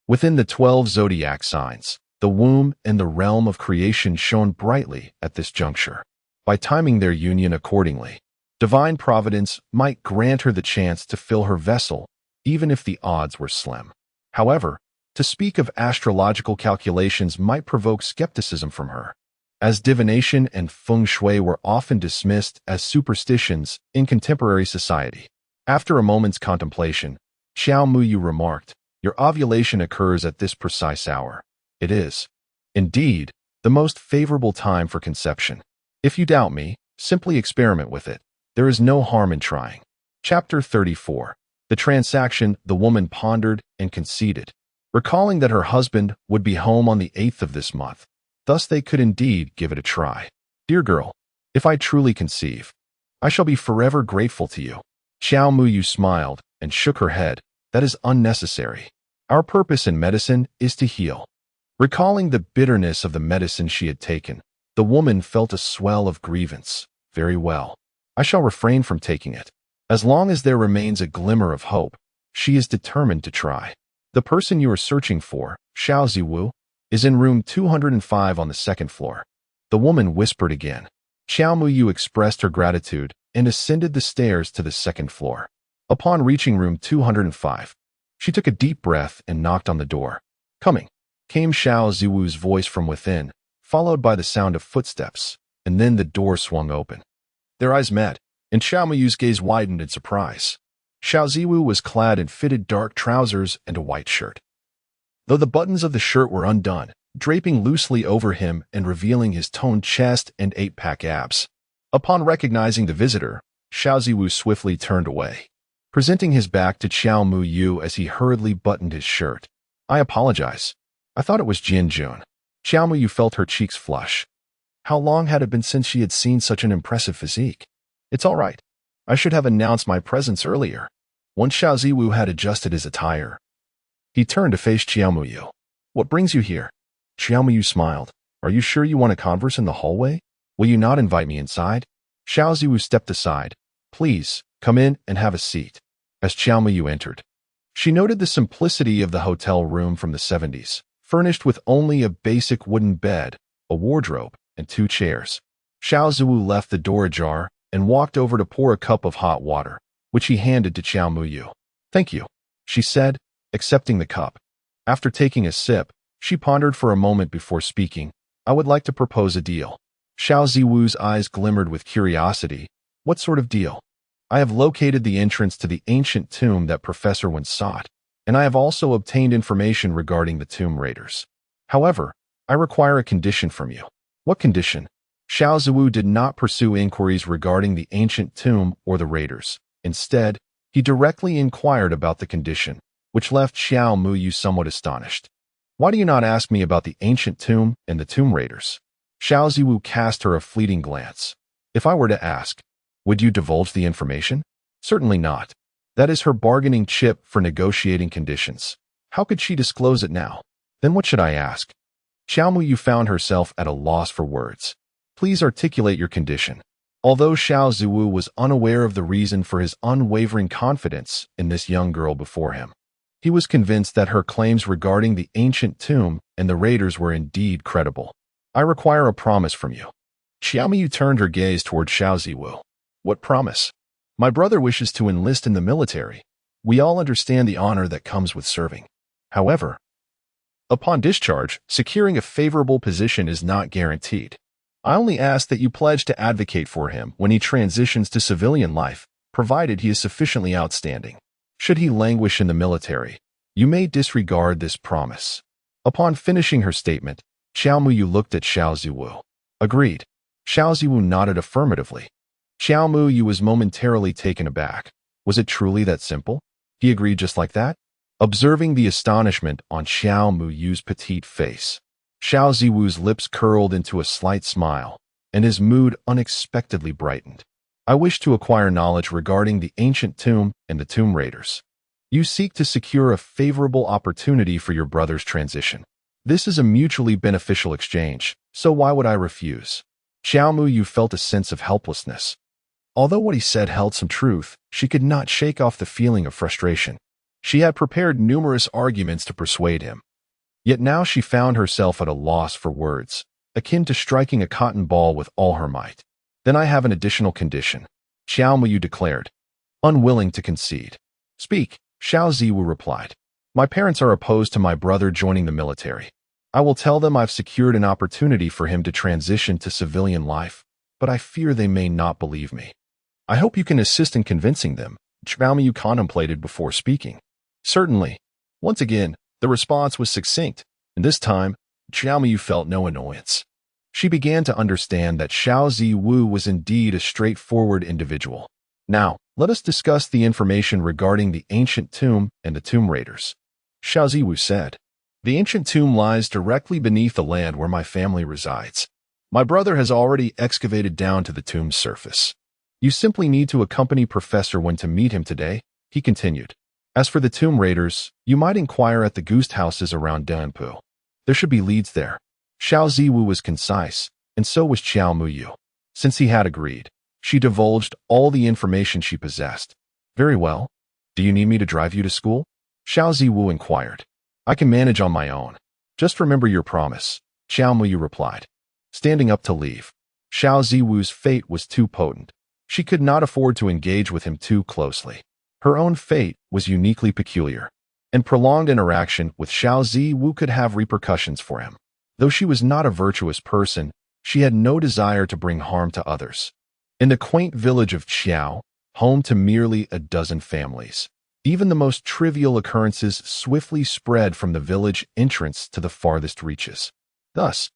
Within the 12 zodiac signs, the womb and the realm of creation shone brightly at this juncture. By timing their union accordingly, divine providence might grant her the chance to fill her vessel, even if the odds were slim. However, to speak of astrological calculations might provoke skepticism from her, as divination and feng shui were often dismissed as superstitions in contemporary society. After a moment's contemplation, Xiao Muyu remarked, Your ovulation occurs at this precise hour. It is, indeed, the most favorable time for conception. If you doubt me, simply experiment with it. There is no harm in trying. Chapter 34. The transaction. The woman pondered and conceded, recalling that her husband would be home on the 8th of this month. Thus they could indeed give it a try. Dear girl, if I truly conceive, I shall be forever grateful to you. Xiao Muyu smiled and shook her head. That is unnecessary. Our purpose in medicine is to heal. Recalling the bitterness of the medicine she had taken, the woman felt a swell of grievance. Very well. I shall refrain from taking it. As long as there remains a glimmer of hope, she is determined to try. The person you are searching for, Xiao Ziwu, is in room 205 on the 2nd floor. The woman whispered again. Xiao Muyu expressed her gratitude and ascended the stairs to the 2nd floor. Upon reaching room 205, she took a deep breath and knocked on the door. Coming, came Xiao Ziwu's voice from within, followed by the sound of footsteps, and then the door swung open. Their eyes met, and Xiao Muyu's gaze widened in surprise. Xiao Ziwu was clad in fitted dark trousers and a white shirt. Though the buttons of the shirt were undone, draping loosely over him and revealing his toned chest and eight-pack abs. Upon recognizing the visitor, Xiao Ziwu swiftly turned away, presenting his back to Xiao Muyu as he hurriedly buttoned his shirt. I apologize. I thought it was Jin Jun. Xiao Muyu felt her cheeks flush. How long had it been since she had seen such an impressive physique? It's all right. I should have announced my presence earlier. Once Xiao Ziwu had adjusted his attire, he turned to face Xiao Muyu. What brings you here? Xiao Muyu smiled. Are you sure you want to converse in the hallway? Will you not invite me inside? Xiao Ziwu stepped aside. Please, come in and have a seat. As Xiao Muyu entered, she noted the simplicity of the hotel room from the 70s, furnished with only a basic wooden bed, a wardrobe, and 2 chairs. Xiao Ziwu left the door ajar and walked over to pour a cup of hot water, which he handed to Xiao Muyu. Thank you, she said, accepting the cup. After taking a sip, she pondered for a moment before speaking. I would like to propose a deal. Xiao Ziwu's eyes glimmered with curiosity. What sort of deal? I have located the entrance to the ancient tomb that Professor once sought, and I have also obtained information regarding the tomb raiders. However, I require a condition from you. What condition? Xiao Ziwu did not pursue inquiries regarding the ancient tomb or the raiders. Instead, he directly inquired about the condition, which left Xiao Muyu somewhat astonished. Why do you not ask me about the ancient tomb and the tomb raiders? Xiao Ziwu cast her a fleeting glance. If I were to ask, would you divulge the information? Certainly not. That is her bargaining chip for negotiating conditions. How could she disclose it now? Then what should I ask? Xiao Muyu found herself at a loss for words. Please articulate your condition. Although Xiao Ziwu was unaware of the reason for his unwavering confidence in this young girl before him, he was convinced that her claims regarding the ancient tomb and the raiders were indeed credible. I require a promise from you. Xiao Muyu turned her gaze toward Xiao Ziwu. What promise? My brother wishes to enlist in the military. We all understand the honor that comes with serving. However, upon discharge, securing a favorable position is not guaranteed. I only ask that you pledge to advocate for him when he transitions to civilian life, provided he is sufficiently outstanding. Should he languish in the military, you may disregard this promise. Upon finishing her statement, Xiao Muyu looked at Xiao Ziwu. Agreed. Xiao Ziwu nodded affirmatively. Xiao Muyu was momentarily taken aback. Was it truly that simple? He agreed just like that? Observing the astonishment on Xiao Muyu's petite face, Xiao Ziwu's lips curled into a slight smile, and his mood unexpectedly brightened. I wish to acquire knowledge regarding the ancient tomb and the tomb raiders. You seek to secure a favorable opportunity for your brother's transition. This is a mutually beneficial exchange, so why would I refuse? Xiao Muyu felt a sense of helplessness. Although what he said held some truth, she could not shake off the feeling of frustration. She had prepared numerous arguments to persuade him. Yet now she found herself at a loss for words, akin to striking a cotton ball with all her might. Then I have an additional condition, Xiao Muyu declared, unwilling to concede. Speak, Xiao Ziwu replied. My parents are opposed to my brother joining the military. I will tell them I've secured an opportunity for him to transition to civilian life, but I fear they may not believe me. I hope you can assist in convincing them, Xiao Muyu contemplated before speaking. Certainly. Once again, the response was succinct, and this time, Xiao Muyu felt no annoyance. She began to understand that Xiao Ziwu was indeed a straightforward individual. Now, let us discuss the information regarding the ancient tomb and the tomb raiders. Xiao Ziwu said, the ancient tomb lies directly beneath the land where my family resides. My brother has already excavated down to the tomb's surface. You simply need to accompany Professor Wen to meet him today, he continued. As for the tomb raiders, you might inquire at the ghost houses around Danpu. There should be leads there. Xiao Ziwu was concise, and so was Xiao Muyu. Since he had agreed, she divulged all the information she possessed. Very well. Do you need me to drive you to school? Xiao Ziwu inquired. I can manage on my own. Just remember your promise, Xiao Muyu replied. Standing up to leave, Xiao Ziwu's fate was too potent. She could not afford to engage with him too closely. Her own fate was uniquely peculiar, and prolonged interaction with Xiao Ziwu could have repercussions for him. Though she was not a virtuous person, she had no desire to bring harm to others. In the quaint village of Qiao, home to merely a dozen families, even the most trivial occurrences swiftly spread from the village entrance to the farthest reaches. Thus,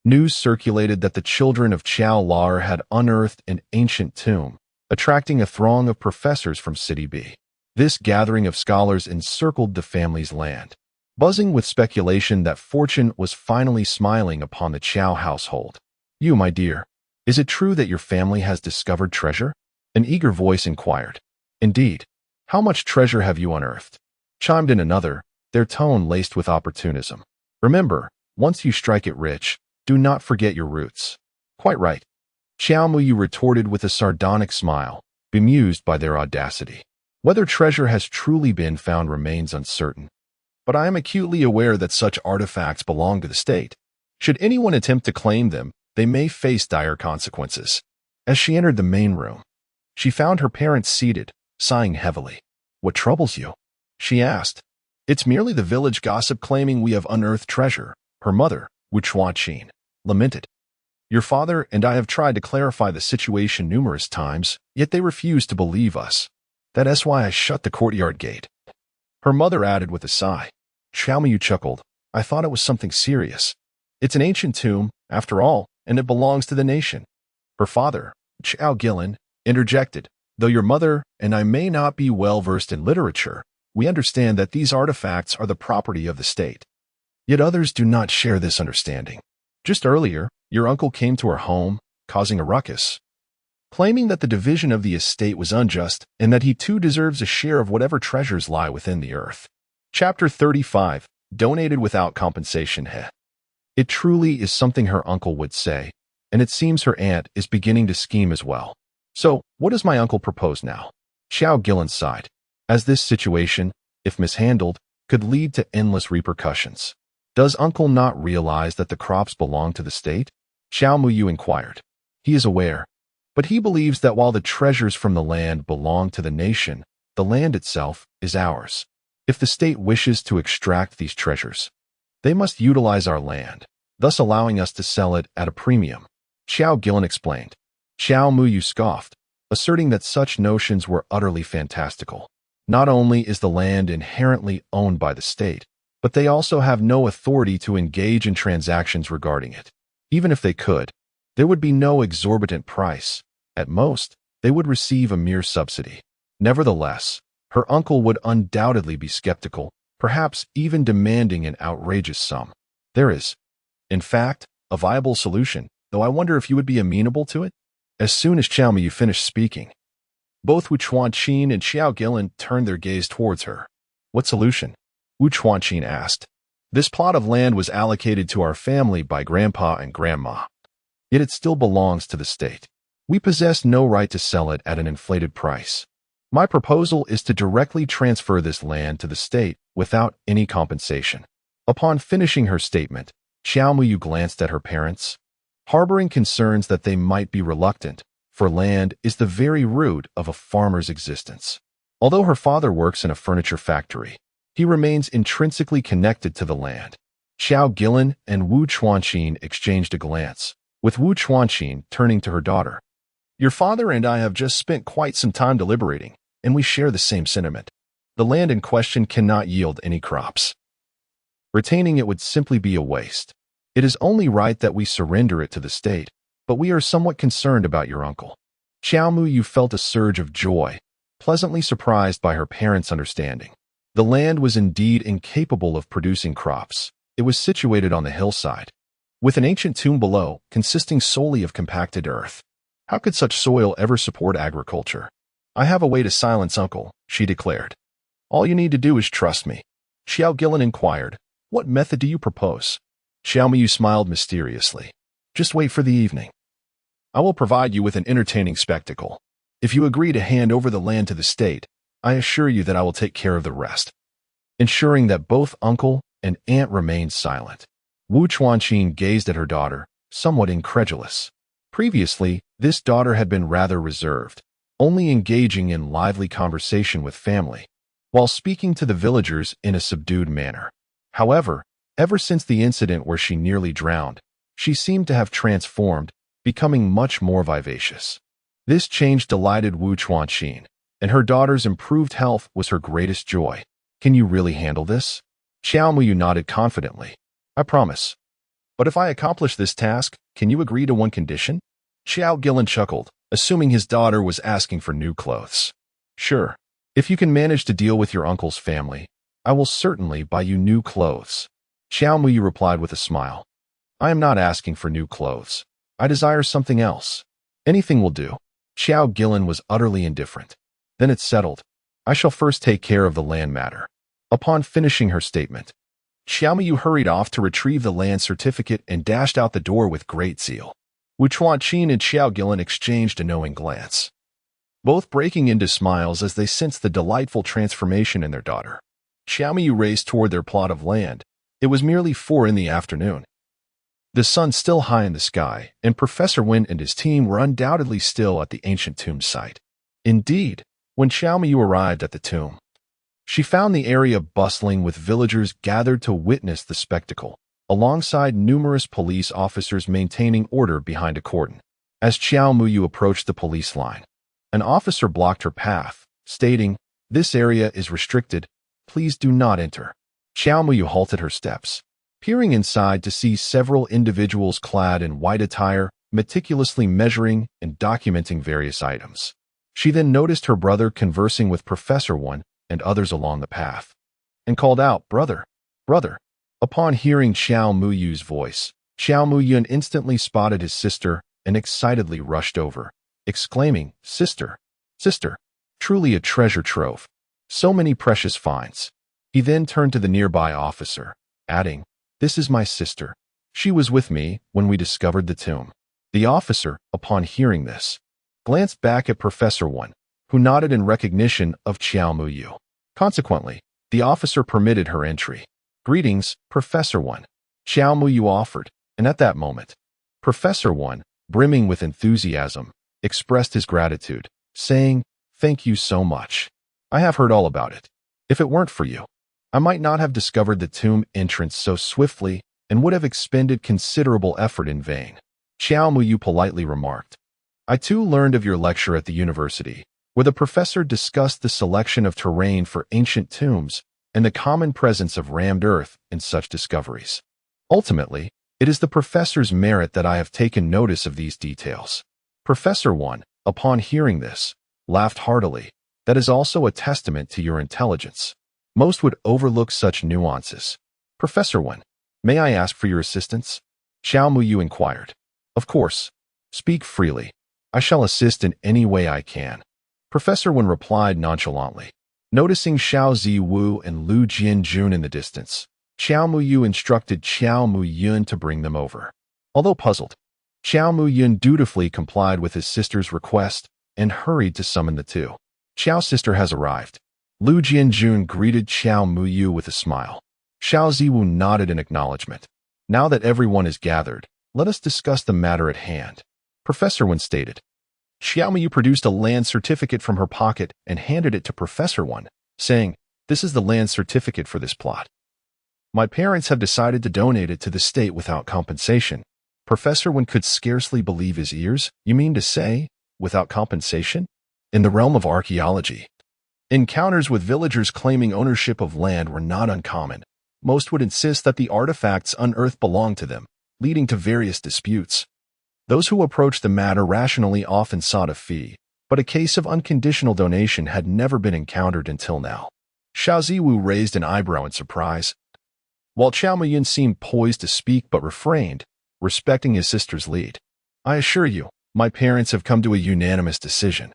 news circulated that the children of Qiao Lar had unearthed an ancient tomb, attracting a throng of professors from City B. This gathering of scholars encircled the family's land, buzzing with speculation that fortune was finally smiling upon the Qiao household. "You, my dear, is it true that your family has discovered treasure?" An eager voice inquired. "Indeed. How much treasure have you unearthed?" chimed in another, their tone laced with opportunism. "Remember, once you strike it rich, do not forget your roots." "Quite right," Xiao Muyu retorted with a sardonic smile, bemused by their audacity. "Whether treasure has truly been found remains uncertain, but I am acutely aware that such artifacts belong to the state. Should anyone attempt to claim them, they may face dire consequences." As she entered the main room, she found her parents seated, sighing heavily. "What troubles you?" she asked. "It's merely the village gossip claiming we have unearthed treasure," her mother, Wu Chuanqin, lamented. "Your father and I have tried to clarify the situation numerous times, yet they refuse to believe us. That's why I shut the courtyard gate." Her mother added with a sigh. Xiao Miyu chuckled. "I thought it was something serious. It's an ancient tomb, after all, and it belongs to the nation." Her father, Qiao Gilin, interjected. "Though your mother and I may not be well versed in literature, we understand that these artifacts are the property of the state. Yet others do not share this understanding. Just earlier, your uncle came to our home, causing a ruckus, claiming that the division of the estate was unjust and that he too deserves a share of whatever treasures lie within the earth." Chapter 35, Donated Without Compensation. It truly is something her uncle would say, and it seems her aunt is beginning to scheme as well. "So, what does my uncle propose now?" Xiao Gillen sighed, as this situation, if mishandled, could lead to endless repercussions. "Does uncle not realize that the crops belong to the state?" Xiao Muyu inquired. "He is aware, but he believes that while the treasures from the land belong to the nation, the land itself is ours. If the state wishes to extract these treasures, they must utilize our land, thus allowing us to sell it at a premium," Xiao Gillen explained. Xiao Muyu scoffed, asserting that such notions were utterly fantastical. Not only is the land inherently owned by the state, but they also have no authority to engage in transactions regarding it. Even if they could, there would be no exorbitant price. At most, they would receive a mere subsidy. Nevertheless, her uncle would undoubtedly be skeptical, perhaps even demanding an outrageous sum. There is, in fact, a viable solution, though I wonder if you would be amenable to it? As soon as Xiao Miyu finished speaking, both Wu Chuanqin and Xiao Gillen turned their gaze towards her. "What solution?" Wu Chuanqin asked. "This plot of land was allocated to our family by Grandpa and Grandma, yet it still belongs to the state. We possess no right to sell it at an inflated price. My proposal is to directly transfer this land to the state without any compensation." Upon finishing her statement, Xiao Muyu glanced at her parents, harboring concerns that they might be reluctant, for land is the very root of a farmer's existence. Although her father works in a furniture factory, he remains intrinsically connected to the land. Xiao Gillen and Wu Chuanqin exchanged a glance, with Wu Chuanqin turning to her daughter. "Your father and I have just spent quite some time deliberating, and we share the same sentiment. The land in question cannot yield any crops. Retaining it would simply be a waste. It is only right that we surrender it to the state, but we are somewhat concerned about your uncle." Xiao Muyu felt a surge of joy, pleasantly surprised by her parents' understanding. The land was indeed incapable of producing crops. It was situated on the hillside, with an ancient tomb below, consisting solely of compacted earth. How could such soil ever support agriculture? "I have a way to silence uncle," she declared. "All you need to do is trust me." Xiao Gillen inquired, "What method do you propose?" Xiao Miyu smiled mysteriously. "Just wait for the evening. I will provide you with an entertaining spectacle. If you agree to hand over the land to the state, I assure you that I will take care of the rest." Ensuring that both uncle and aunt remained silent, Wu Chuanqin gazed at her daughter, somewhat incredulous. Previously, this daughter had been rather reserved, only engaging in lively conversation with family, while speaking to the villagers in a subdued manner. However, Ever since the incident where she nearly drowned, she seemed to have transformed, becoming much more vivacious. This change delighted Wu Chuanqin, and her daughter's improved health was her greatest joy. Can you really handle this? Xiao Muyu nodded confidently. I promise. But if I accomplish this task, can you agree to one condition? Xiao Gillen chuckled, assuming his daughter was asking for new clothes. Sure. If you can manage to deal with your uncle's family, I will certainly buy you new clothes. Xiao Muyu replied with a smile. I am not asking for new clothes. I desire something else. Anything will do. Xiao Gillen was utterly indifferent. Then it's settled. I shall first take care of the land matter. Upon finishing her statement, Xiao Muyu hurried off to retrieve the land certificate and dashed out the door with great zeal. Wu Chuanqin and Xiao Gillen exchanged a knowing glance, both breaking into smiles as they sensed the delightful transformation in their daughter. Xiao Muyu raced toward their plot of land. It was merely 4 in the afternoon. The sun still high in the sky, and Professor Wen and his team were undoubtedly still at the ancient tomb site. Indeed, when Xiao Muyu arrived at the tomb, she found the area bustling with villagers gathered to witness the spectacle, alongside numerous police officers maintaining order behind a cordon. As Xiao Muyu approached the police line, an officer blocked her path, stating, "This area is restricted. Please do not enter." Xiao Muyu halted her steps, peering inside to see several individuals clad in white attire, meticulously measuring and documenting various items. She then noticed her brother conversing with Professor Wen and others along the path, and called out, "Brother, brother." Upon hearing Xiao Muyu's voice, Xiao Muyun instantly spotted his sister and excitedly rushed over, exclaiming, "Sister, sister, truly a treasure trove. So many precious finds." He then turned to the nearby officer, adding, "This is my sister. She was with me when we discovered the tomb." The officer, upon hearing this, glanced back at Professor Wen, who nodded in recognition of Xiao Muyu. Consequently, the officer permitted her entry. "Greetings, Professor Wen," Xiao Muyu offered, and at that moment, Professor Wen, brimming with enthusiasm, expressed his gratitude, saying, "Thank you so much. I have heard all about it. If it weren't for you, I might not have discovered the tomb entrance so swiftly and would have expended considerable effort in vain." Xiao Muyu politely remarked, "I too learned of your lecture at the university, where the professor discussed the selection of terrain for ancient tombs and the common presence of rammed earth in such discoveries. Ultimately, it is the professor's merit that I have taken notice of these details." Professor Wen, upon hearing this, laughed heartily. "That is also a testament to your intelligence. Most would overlook such nuances." "Professor Wen, may I ask for your assistance?" Xiao Muyu inquired. "Of course. Speak freely. I shall assist in any way I can." Professor Wen replied nonchalantly. Noticing Xiao Ziwu and Lu Jianjun in the distance, Xiao Muyu instructed Xiao Muyun to bring them over. Although puzzled, Xiao Muyun dutifully complied with his sister's request and hurried to summon the two. "Xiao's sister has arrived." Lu Jianjun greeted Xiao Muyu with a smile. Xiao Ziwu nodded in acknowledgement. "Now that everyone is gathered, let us discuss the matter at hand," Professor Wen stated. Xiao Muyu produced a land certificate from her pocket and handed it to Professor Wen, saying, "This is the land certificate for this plot. My parents have decided to donate it to the state without compensation." Professor Wen could scarcely believe his ears. "You mean to say, without compensation?" In the realm of archaeology, encounters with villagers claiming ownership of land were not uncommon. Most would insist that the artifacts unearthed belonged to them, leading to various disputes. Those who approached the matter rationally often sought a fee, but a case of unconditional donation had never been encountered until now. Xiao Ziwu raised an eyebrow in surprise, while Xiao Muyun seemed poised to speak but refrained, respecting his sister's lead. "I assure you, my parents have come to a unanimous decision.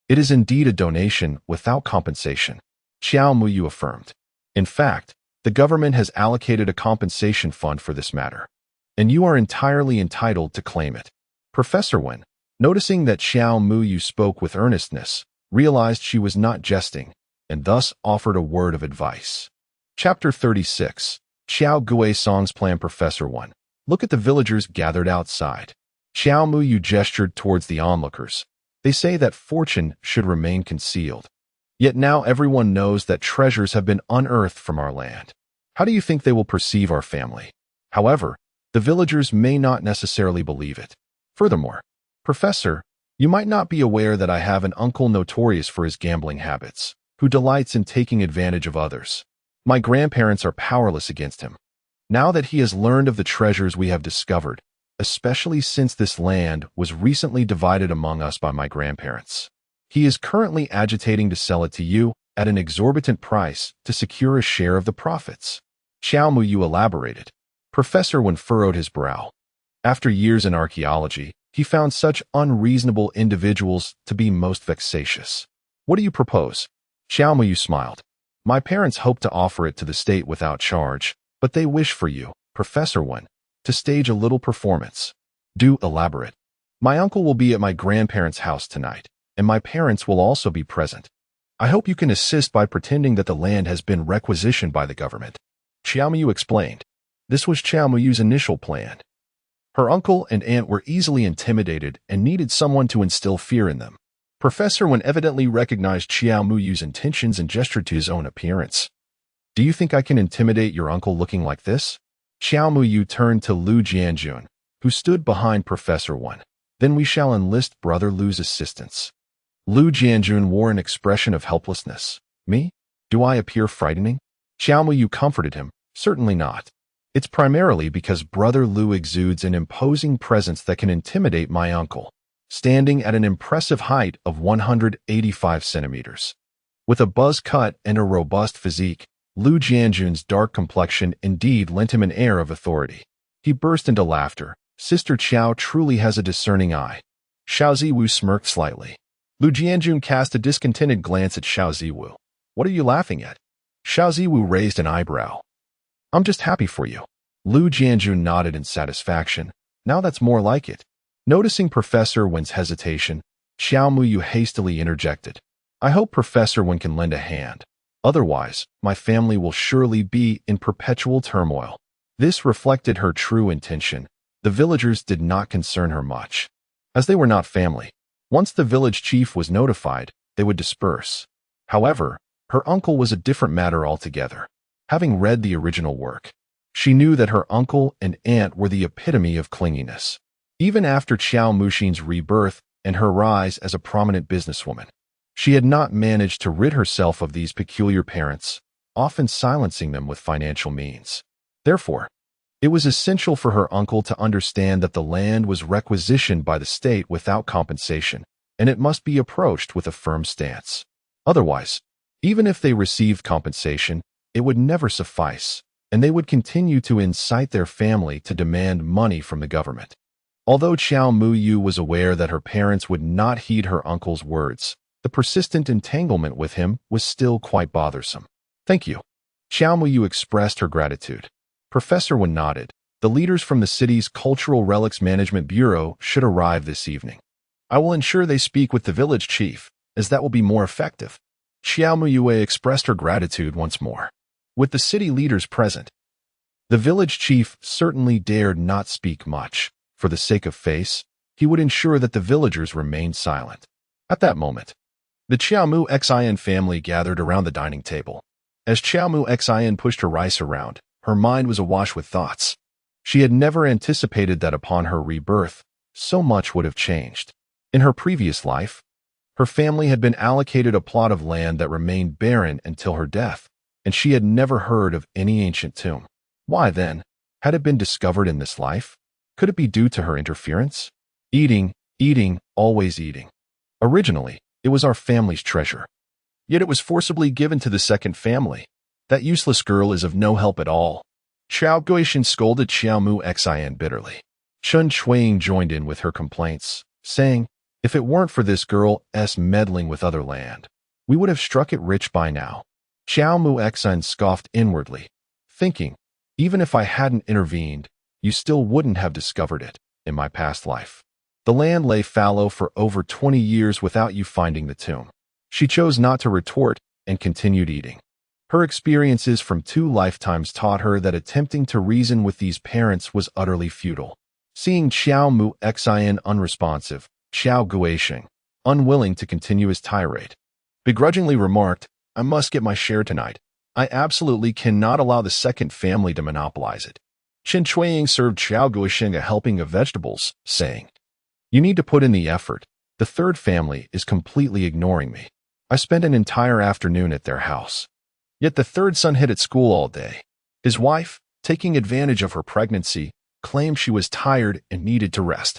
It is indeed a donation without compensation," Xiao Muyu affirmed. "In fact, the government has allocated a compensation fund for this matter, and you are entirely entitled to claim it." Professor Wen, noticing that Xiao Muyu spoke with earnestness, realized she was not jesting, and thus offered a word of advice. Chapter 36. Xiao Guisong's plan. Professor Wen, look at the villagers gathered outside. Xiao Muyu gestured towards the onlookers. "They say that fortune should remain concealed. Yet now everyone knows that treasures have been unearthed from our land. How do you think they will perceive our family? However, the villagers may not necessarily believe it. Furthermore, Professor, you might not be aware that I have an uncle notorious for his gambling habits, who delights in taking advantage of others. My grandparents are powerless against him. Now that he has learned of the treasures we have discovered, especially since this land was recently divided among us by my grandparents, he is currently agitating to sell it to you at an exorbitant price to secure a share of the profits. Xiao Muyu elaborated. Professor Wen furrowed his brow. After years in archaeology, he found such unreasonable individuals to be most vexatious. What do you propose? Xiao Muyu smiled. My parents hope to offer it to the state without charge, but they wish for you, Professor Wen, to stage a little performance. Do elaborate. My uncle will be at my grandparents' house tonight, and my parents will also be present. I hope you can assist by pretending that the land has been requisitioned by the government. Xiao Muyu explained. This was Xiao Muyu's initial plan. Her uncle and aunt were easily intimidated and needed someone to instill fear in them. Professor Wen evidently recognized Xiao Muyu's intentions and gestured to his own appearance. Do you think I can intimidate your uncle looking like this? Xiao Muyu turned to Lu Jianjun, who stood behind Professor Wen. Then we shall enlist Brother Lu's assistance. Lu Jianjun wore an expression of helplessness. Me? Do I appear frightening? Xiao Muyu comforted him. Certainly not. It's primarily because Brother Lu exudes an imposing presence that can intimidate my uncle, standing at an impressive height of 185 centimeters. With a buzz cut and a robust physique, Lu Jianjun's dark complexion indeed lent him an air of authority. He burst into laughter. Sister Qiao truly has a discerning eye. Xiao Ziwu smirked slightly. Lu Jianjun cast a discontented glance at Xiao Ziwu. What are you laughing at? Xiao Ziwu raised an eyebrow. I'm just happy for you. Lu Jianjun nodded in satisfaction. Now that's more like it. Noticing Professor Wen's hesitation, Xiao Muyu hastily interjected. I hope Professor Wen can lend a hand. Otherwise, my family will surely be in perpetual turmoil. This reflected her true intention. The villagers did not concern her much, as they were not family. Once the village chief was notified, they would disperse. However, her uncle was a different matter altogether. Having read the original work, she knew that her uncle and aunt were the epitome of clinginess. Even after Qiao Muxin's rebirth and her rise as a prominent businesswoman, she had not managed to rid herself of these peculiar parents, often silencing them with financial means. Therefore, it was essential for her uncle to understand that the land was requisitioned by the state without compensation, and it must be approached with a firm stance. Otherwise, even if they received compensation, it would never suffice, and they would continue to incite their family to demand money from the government. Although Xiao Muyu was aware that her parents would not heed her uncle's words, the persistent entanglement with him was still quite bothersome. Thank you. Xiao Muyu expressed her gratitude. Professor Wen nodded. The leaders from the city's Cultural Relics Management Bureau should arrive this evening. I will ensure they speak with the village chief, as that will be more effective. Xiao Muyu expressed her gratitude once more. With the city leaders present, the village chief certainly dared not speak much. For the sake of face, he would ensure that the villagers remained silent. At that moment, the Qiaomu Xin family gathered around the dining table. As Qiaomu Xin pushed her rice around, her mind was awash with thoughts. She had never anticipated that upon her rebirth, so much would have changed. In her previous life, her family had been allocated a plot of land that remained barren until her death, and she had never heard of any ancient tomb. Why then, had it been discovered in this life? Could it be due to her interference? Eating, always eating. Originally, it was our family's treasure. Yet it was forcibly given to the second family. That useless girl is of no help at all. Qiao Guixin scolded Qiaomu Xin bitterly. Chun Chuang joined in with her complaints, saying, if it weren't for this girl's meddling with other land, we would have struck it rich by now. Qiaomu Xin scoffed inwardly, thinking, even if I hadn't intervened, you still wouldn't have discovered it in my past life. The land lay fallow for over 20 years without you finding the tomb. She chose not to retort and continued eating. Her experiences from 2 lifetimes taught her that attempting to reason with these parents was utterly futile. Seeing Qiaomu Xin unresponsive, Xiao Guixing, unwilling to continue his tirade, begrudgingly remarked, I must get my share tonight. I absolutely cannot allow the second family to monopolize it. Chen Chuiying served Xiao Guosheng a helping of vegetables, saying, "You need to put in the effort. The third family is completely ignoring me. I spent an entire afternoon at their house. Yet the third son hid at school all day. His wife, taking advantage of her pregnancy, claimed she was tired and needed to rest,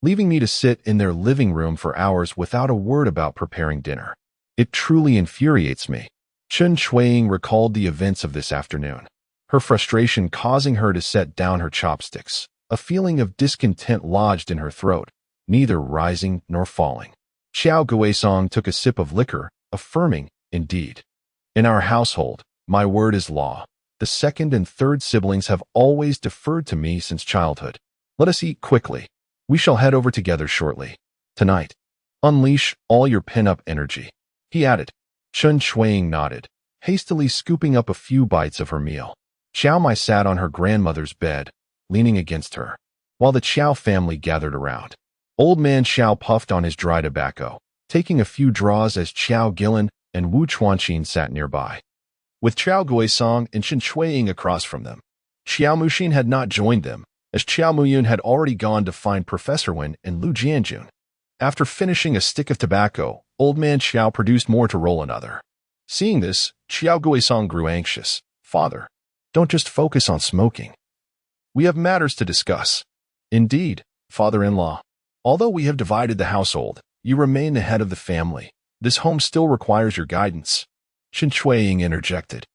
leaving me to sit in their living room for hours without a word about preparing dinner. It truly infuriates me." Chen Chuiying recalled the events of this afternoon, her frustration causing her to set down her chopsticks, a feeling of discontent lodged in her throat, neither rising nor falling. Xiao Guisong took a sip of liquor, affirming, "Indeed. In our household, my word is law. The second and third siblings have always deferred to me since childhood. Let us eat quickly. We shall head over together shortly. Tonight, unleash all your pent-up energy," he added. Chen Chuiying nodded, hastily scooping up a few bites of her meal. Xiao Mai sat on her grandmother's bed, leaning against her, while the Qiao family gathered around. Old man Xiao puffed on his dry tobacco, taking a few draws as Qiao Gilan and Wu Chuanqin sat nearby, with Qiao Guisong and Chen Chuiying across from them. Xiao Muxin had not joined them, as Qiao Muyun had already gone to find Professor Wen and Lu Jianjun. After finishing a stick of tobacco, old man Xiao produced more to roll another. Seeing this, Qiao Guisong grew anxious. "Father, don't just focus on smoking. We have matters to discuss." "Indeed, father-in-law. Although we have divided the household, you remain the head of the family. This home still requires your guidance," Chen Chuiying interjected.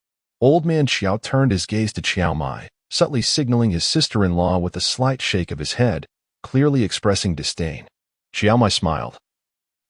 Old man Xiao turned his gaze to Qiao Mai, subtly signaling his sister-in-law with a slight shake of his head, clearly expressing disdain. Qiao Mai smiled,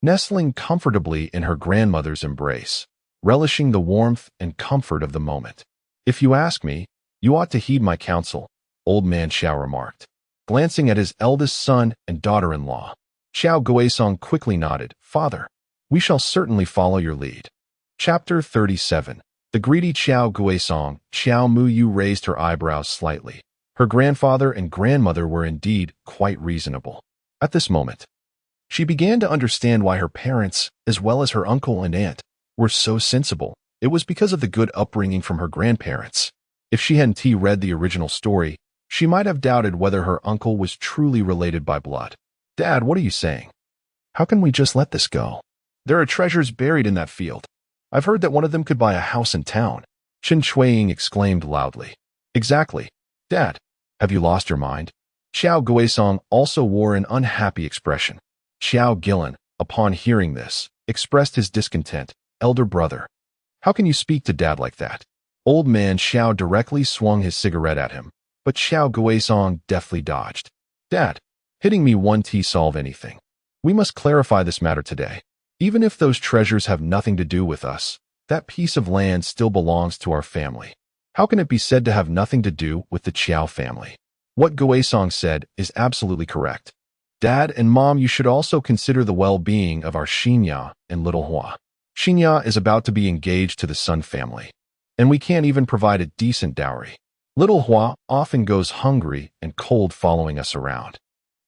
nestling comfortably in her grandmother's embrace, relishing the warmth and comfort of the moment. "If you ask me, you ought to heed my counsel," old man Xiao remarked, glancing at his eldest son and daughter-in-law. Xiao Guisong quickly nodded. "Father, we shall certainly follow your lead." Chapter 37. The greedy Qiao Guisong. Qiao Muyu raised her eyebrows slightly. Her grandfather and grandmother were indeed quite reasonable. At this moment, she began to understand why her parents, as well as her uncle and aunt, were so sensible. It was because of the good upbringing from her grandparents. If she hadn't read the original story, she might have doubted whether her uncle was truly related by blood. "Dad, what are you saying? How can we just let this go? There are treasures buried in that field. I've heard that one of them could buy a house in town," Chen Chuiying exclaimed loudly. "Exactly. Dad, have you lost your mind?" Xiao Guisong also wore an unhappy expression. Xiao Gilan, upon hearing this, expressed his discontent. "Elder brother, how can you speak to Dad like that?" Old man Xiao directly swung his cigarette at him, but Xiao Guisong deftly dodged. "Dad, hitting me won't solve anything. We must clarify this matter today. Even if those treasures have nothing to do with us, that piece of land still belongs to our family. How can it be said to have nothing to do with the Qiao family?" What Guisong said is absolutely correct. Dad and Mom, you should also consider the well-being of our Xinya and little Hua. Xinya is about to be engaged to the Sun family, and we can't even provide a decent dowry. Little Hua often goes hungry and cold following us around,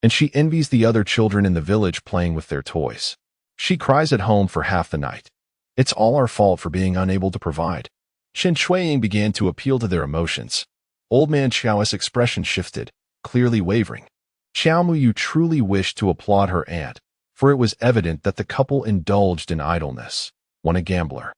and she envies the other children in the village playing with their toys. She cries at home for half the night. It's all our fault for being unable to provide. Chen Chuiying began to appeal to their emotions. Old man Xiao's expression shifted, clearly wavering. Qiao Muyu truly wished to applaud her aunt, for it was evident that the couple indulged in idleness, one a gambler,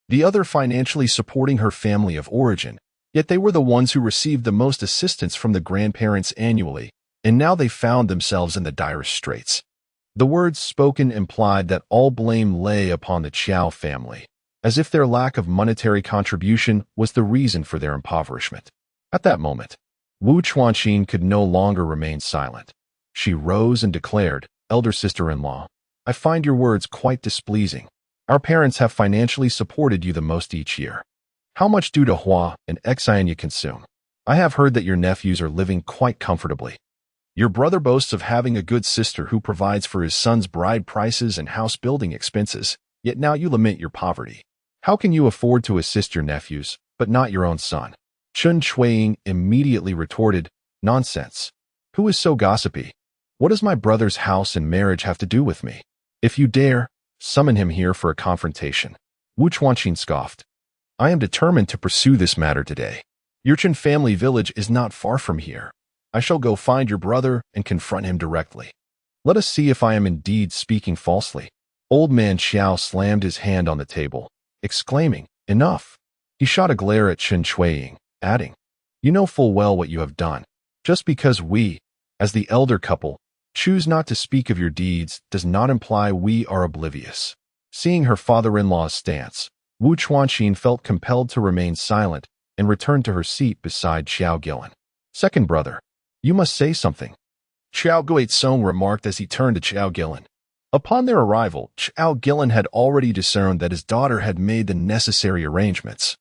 the other financially supporting her family of origin, yet they were the ones who received the most assistance from the grandparents annually, and now they found themselves in the direst straits. The words spoken implied that all blame lay upon the Qiao family, as if their lack of monetary contribution was the reason for their impoverishment. At that moment, Wu Chuanqin could no longer remain silent. She rose and declared, "Elder sister-in-law, I find your words quite displeasing. Our parents have financially supported you the most each year. How much do Hua and Xian you consume? I have heard that your nephews are living quite comfortably. Your brother boasts of having a good sister who provides for his son's bride prices and house building expenses, yet now you lament your poverty. How can you afford to assist your nephews, but not your own son?" Chen Chuiying immediately retorted, "Nonsense. Who is so gossipy? What does my brother's house and marriage have to do with me? If you dare, summon him here for a confrontation." Wu Chuanqin scoffed. I am determined to pursue this matter today. Your Chen family village is not far from here. I shall go find your brother and confront him directly. Let us see if I am indeed speaking falsely." Old man Xiao slammed his hand on the table, exclaiming, "Enough!" He shot a glare at Chen Shuiying, adding, "You know full well what you have done. Just because we, as the elder couple, choose not to speak of your deeds does not imply we are oblivious." Seeing her father-in-law's stance, Wu Chuanqin felt compelled to remain silent and returned to her seat beside Xiao Gillen. "Second brother, you must say something," Xiao Guizong remarked as he turned to Xiao Gillen. Upon their arrival, Xiao Gillen had already discerned that his daughter had made the necessary arrangements.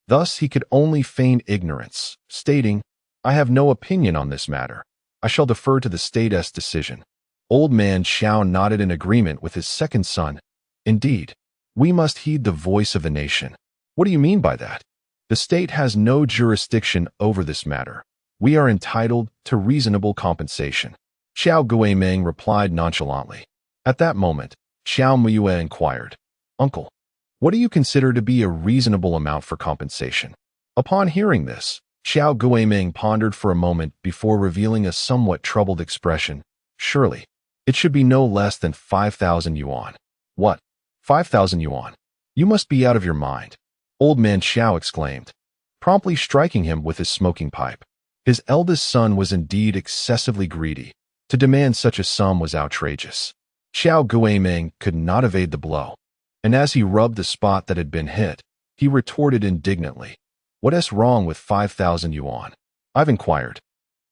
Thus, he could only feign ignorance, stating, "I have no opinion on this matter. I shall defer to the state's decision." Old man Xiao nodded in agreement with his second son. "Indeed, we must heed the voice of the nation." "What do you mean by that?" "The state has no jurisdiction over this matter. We are entitled to reasonable compensation," Xiao Guimeng replied nonchalantly. At that moment, Xiao Muyue inquired, "Uncle, what do you consider to be a reasonable amount for compensation?" Upon hearing this, Xiao Guimeng pondered for a moment before revealing a somewhat troubled expression. "Surely, it should be no less than 5,000 yuan. "What? 5,000 yuan? You must be out of your mind," Old man Xiao exclaimed, promptly striking him with his smoking pipe. His eldest son was indeed excessively greedy. To demand such a sum was outrageous. Xiao Guimeng could not evade the blow, and as he rubbed the spot that had been hit, he retorted indignantly, "What's wrong with 5,000 yuan? I've inquired,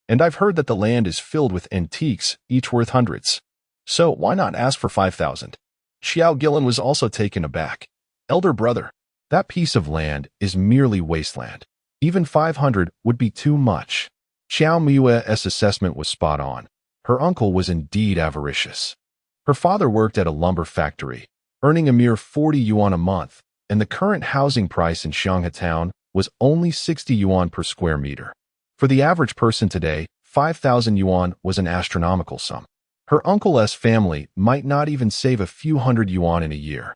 and I've heard that the land is filled with antiques, each worth hundreds. So why not ask for 5,000? Xiao Gillen was also taken aback. "Elder brother, that piece of land is merely wasteland. Even 500 would be too much." Xiao Muyue's assessment was spot on. Her uncle was indeed avaricious. Her father worked at a lumber factory, earning a mere 40 yuan a month, and the current housing price in Shanghai town was only 60 yuan per square meter. For the average person today, 5,000 yuan was an astronomical sum. Her uncle's family might not even save a few hundred yuan in a year.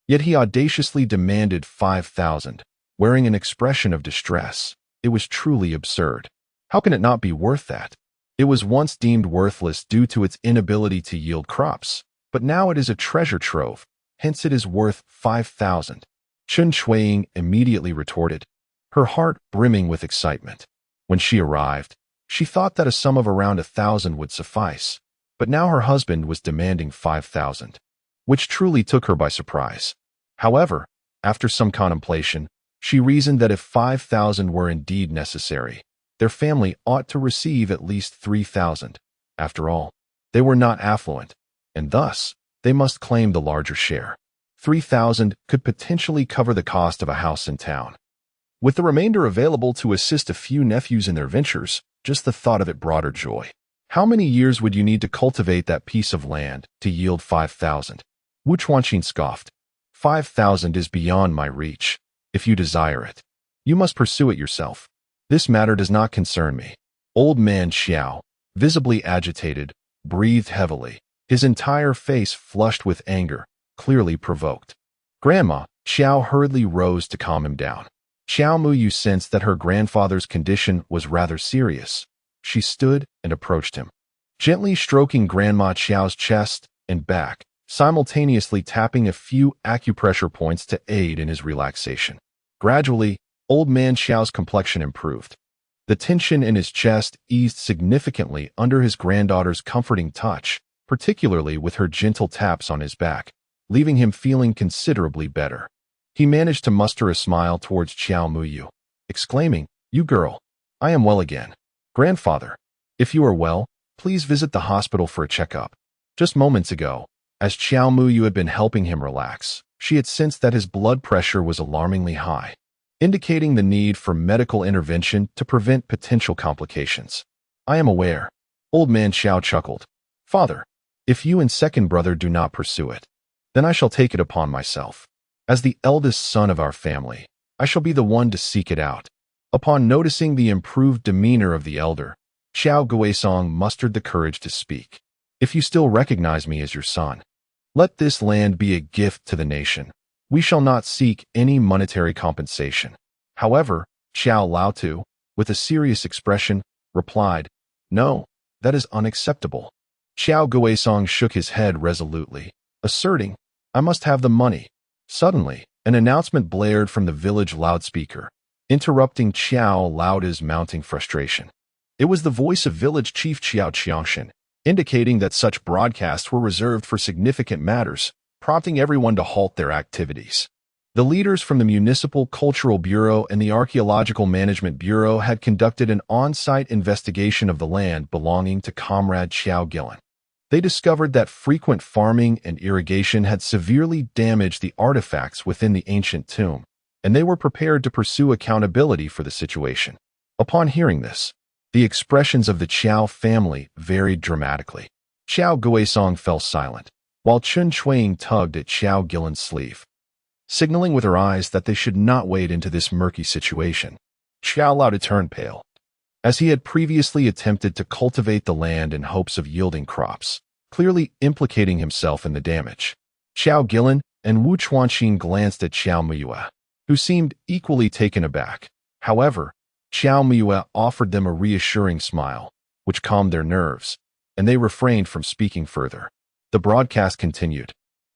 Yet he audaciously demanded 5,000, wearing an expression of distress. It was truly absurd. How can it not be worth that? It was once deemed worthless due to its inability to yield crops, but now it is a treasure trove, hence it is worth 5,000. Chen Shuiying immediately retorted, her heart brimming with excitement. When she arrived, she thought that a sum of around 1,000 would suffice, but now her husband was demanding 5,000, which truly took her by surprise. However, after some contemplation, she reasoned that if 5,000 were indeed necessary, their family ought to receive at least 3,000. After all, they were not affluent, and thus they must claim the larger share. 3,000 could potentially cover the cost of a house in town. With the remainder available to assist a few nephews in their ventures, just the thought of it brought her joy. How many years would you need to cultivate that piece of land to yield 5,000? Wu Chuanqin scoffed. 5,000 is beyond my reach. If you desire it, you must pursue it yourself. This matter does not concern me. Old man Xiao, visibly agitated, breathed heavily, his entire face flushed with anger, clearly provoked. Grandma, Xiao hurriedly rose to calm him down. Xiao Muyu sensed that her grandfather's condition was rather serious. She stood and approached him, gently stroking Grandma Xiao's chest and back, simultaneously tapping a few acupressure points to aid in his relaxation. Gradually, old man Xiao's complexion improved. The tension in his chest eased significantly under his granddaughter's comforting touch, particularly with her gentle taps on his back, leaving him feeling considerably better. He managed to muster a smile towards Xiao Muyu, exclaiming, "You girl, I am well again. Grandfather, if you are well, please visit the hospital for a checkup." Just moments ago, as Xiao Muyu had been helping him relax, she had sensed that his blood pressure was alarmingly high, indicating the need for medical intervention to prevent potential complications. "I am aware," old man Xiao chuckled. "Father, if you and second brother do not pursue it, then I shall take it upon myself. As the eldest son of our family, I shall be the one to seek it out." Upon noticing the improved demeanor of the elder, Xiao Guisong mustered the courage to speak. "If you still recognize me as your son, let this land be a gift to the nation. We shall not seek any monetary compensation. However, Xiao Laotu, with a serious expression, replied, "No, that is unacceptable." Xiao Guisong shook his head resolutely, asserting, "I must have the money." Suddenly, an announcement blared from the village loudspeaker, interrupting Xiao Laotu's mounting frustration. It was the voice of village chief Qiao Qiangshan, indicating that such broadcasts were reserved for significant matters, prompting everyone to halt their activities. The leaders from the Municipal Cultural Bureau and the Archaeological Management Bureau had conducted an on-site investigation of the land belonging to Comrade Xiao Gillen. They discovered that frequent farming and irrigation had severely damaged the artifacts within the ancient tomb, and they were prepared to pursue accountability for the situation. Upon hearing this, the expressions of the Qiao family varied dramatically. Xiao Guisong fell silent, while Chun Chuiying tugged at Xiao Gillen's sleeve, signaling with her eyes that they should not wade into this murky situation. Xiao Laotu turned pale, as he had previously attempted to cultivate the land in hopes of yielding crops, clearly implicating himself in the damage. Xiao Gillen and Wu Chuanxin glanced at Xiao Muyue, who seemed equally taken aback. However, Xiao Muyue offered them a reassuring smile, which calmed their nerves, and they refrained from speaking further. The broadcast continued,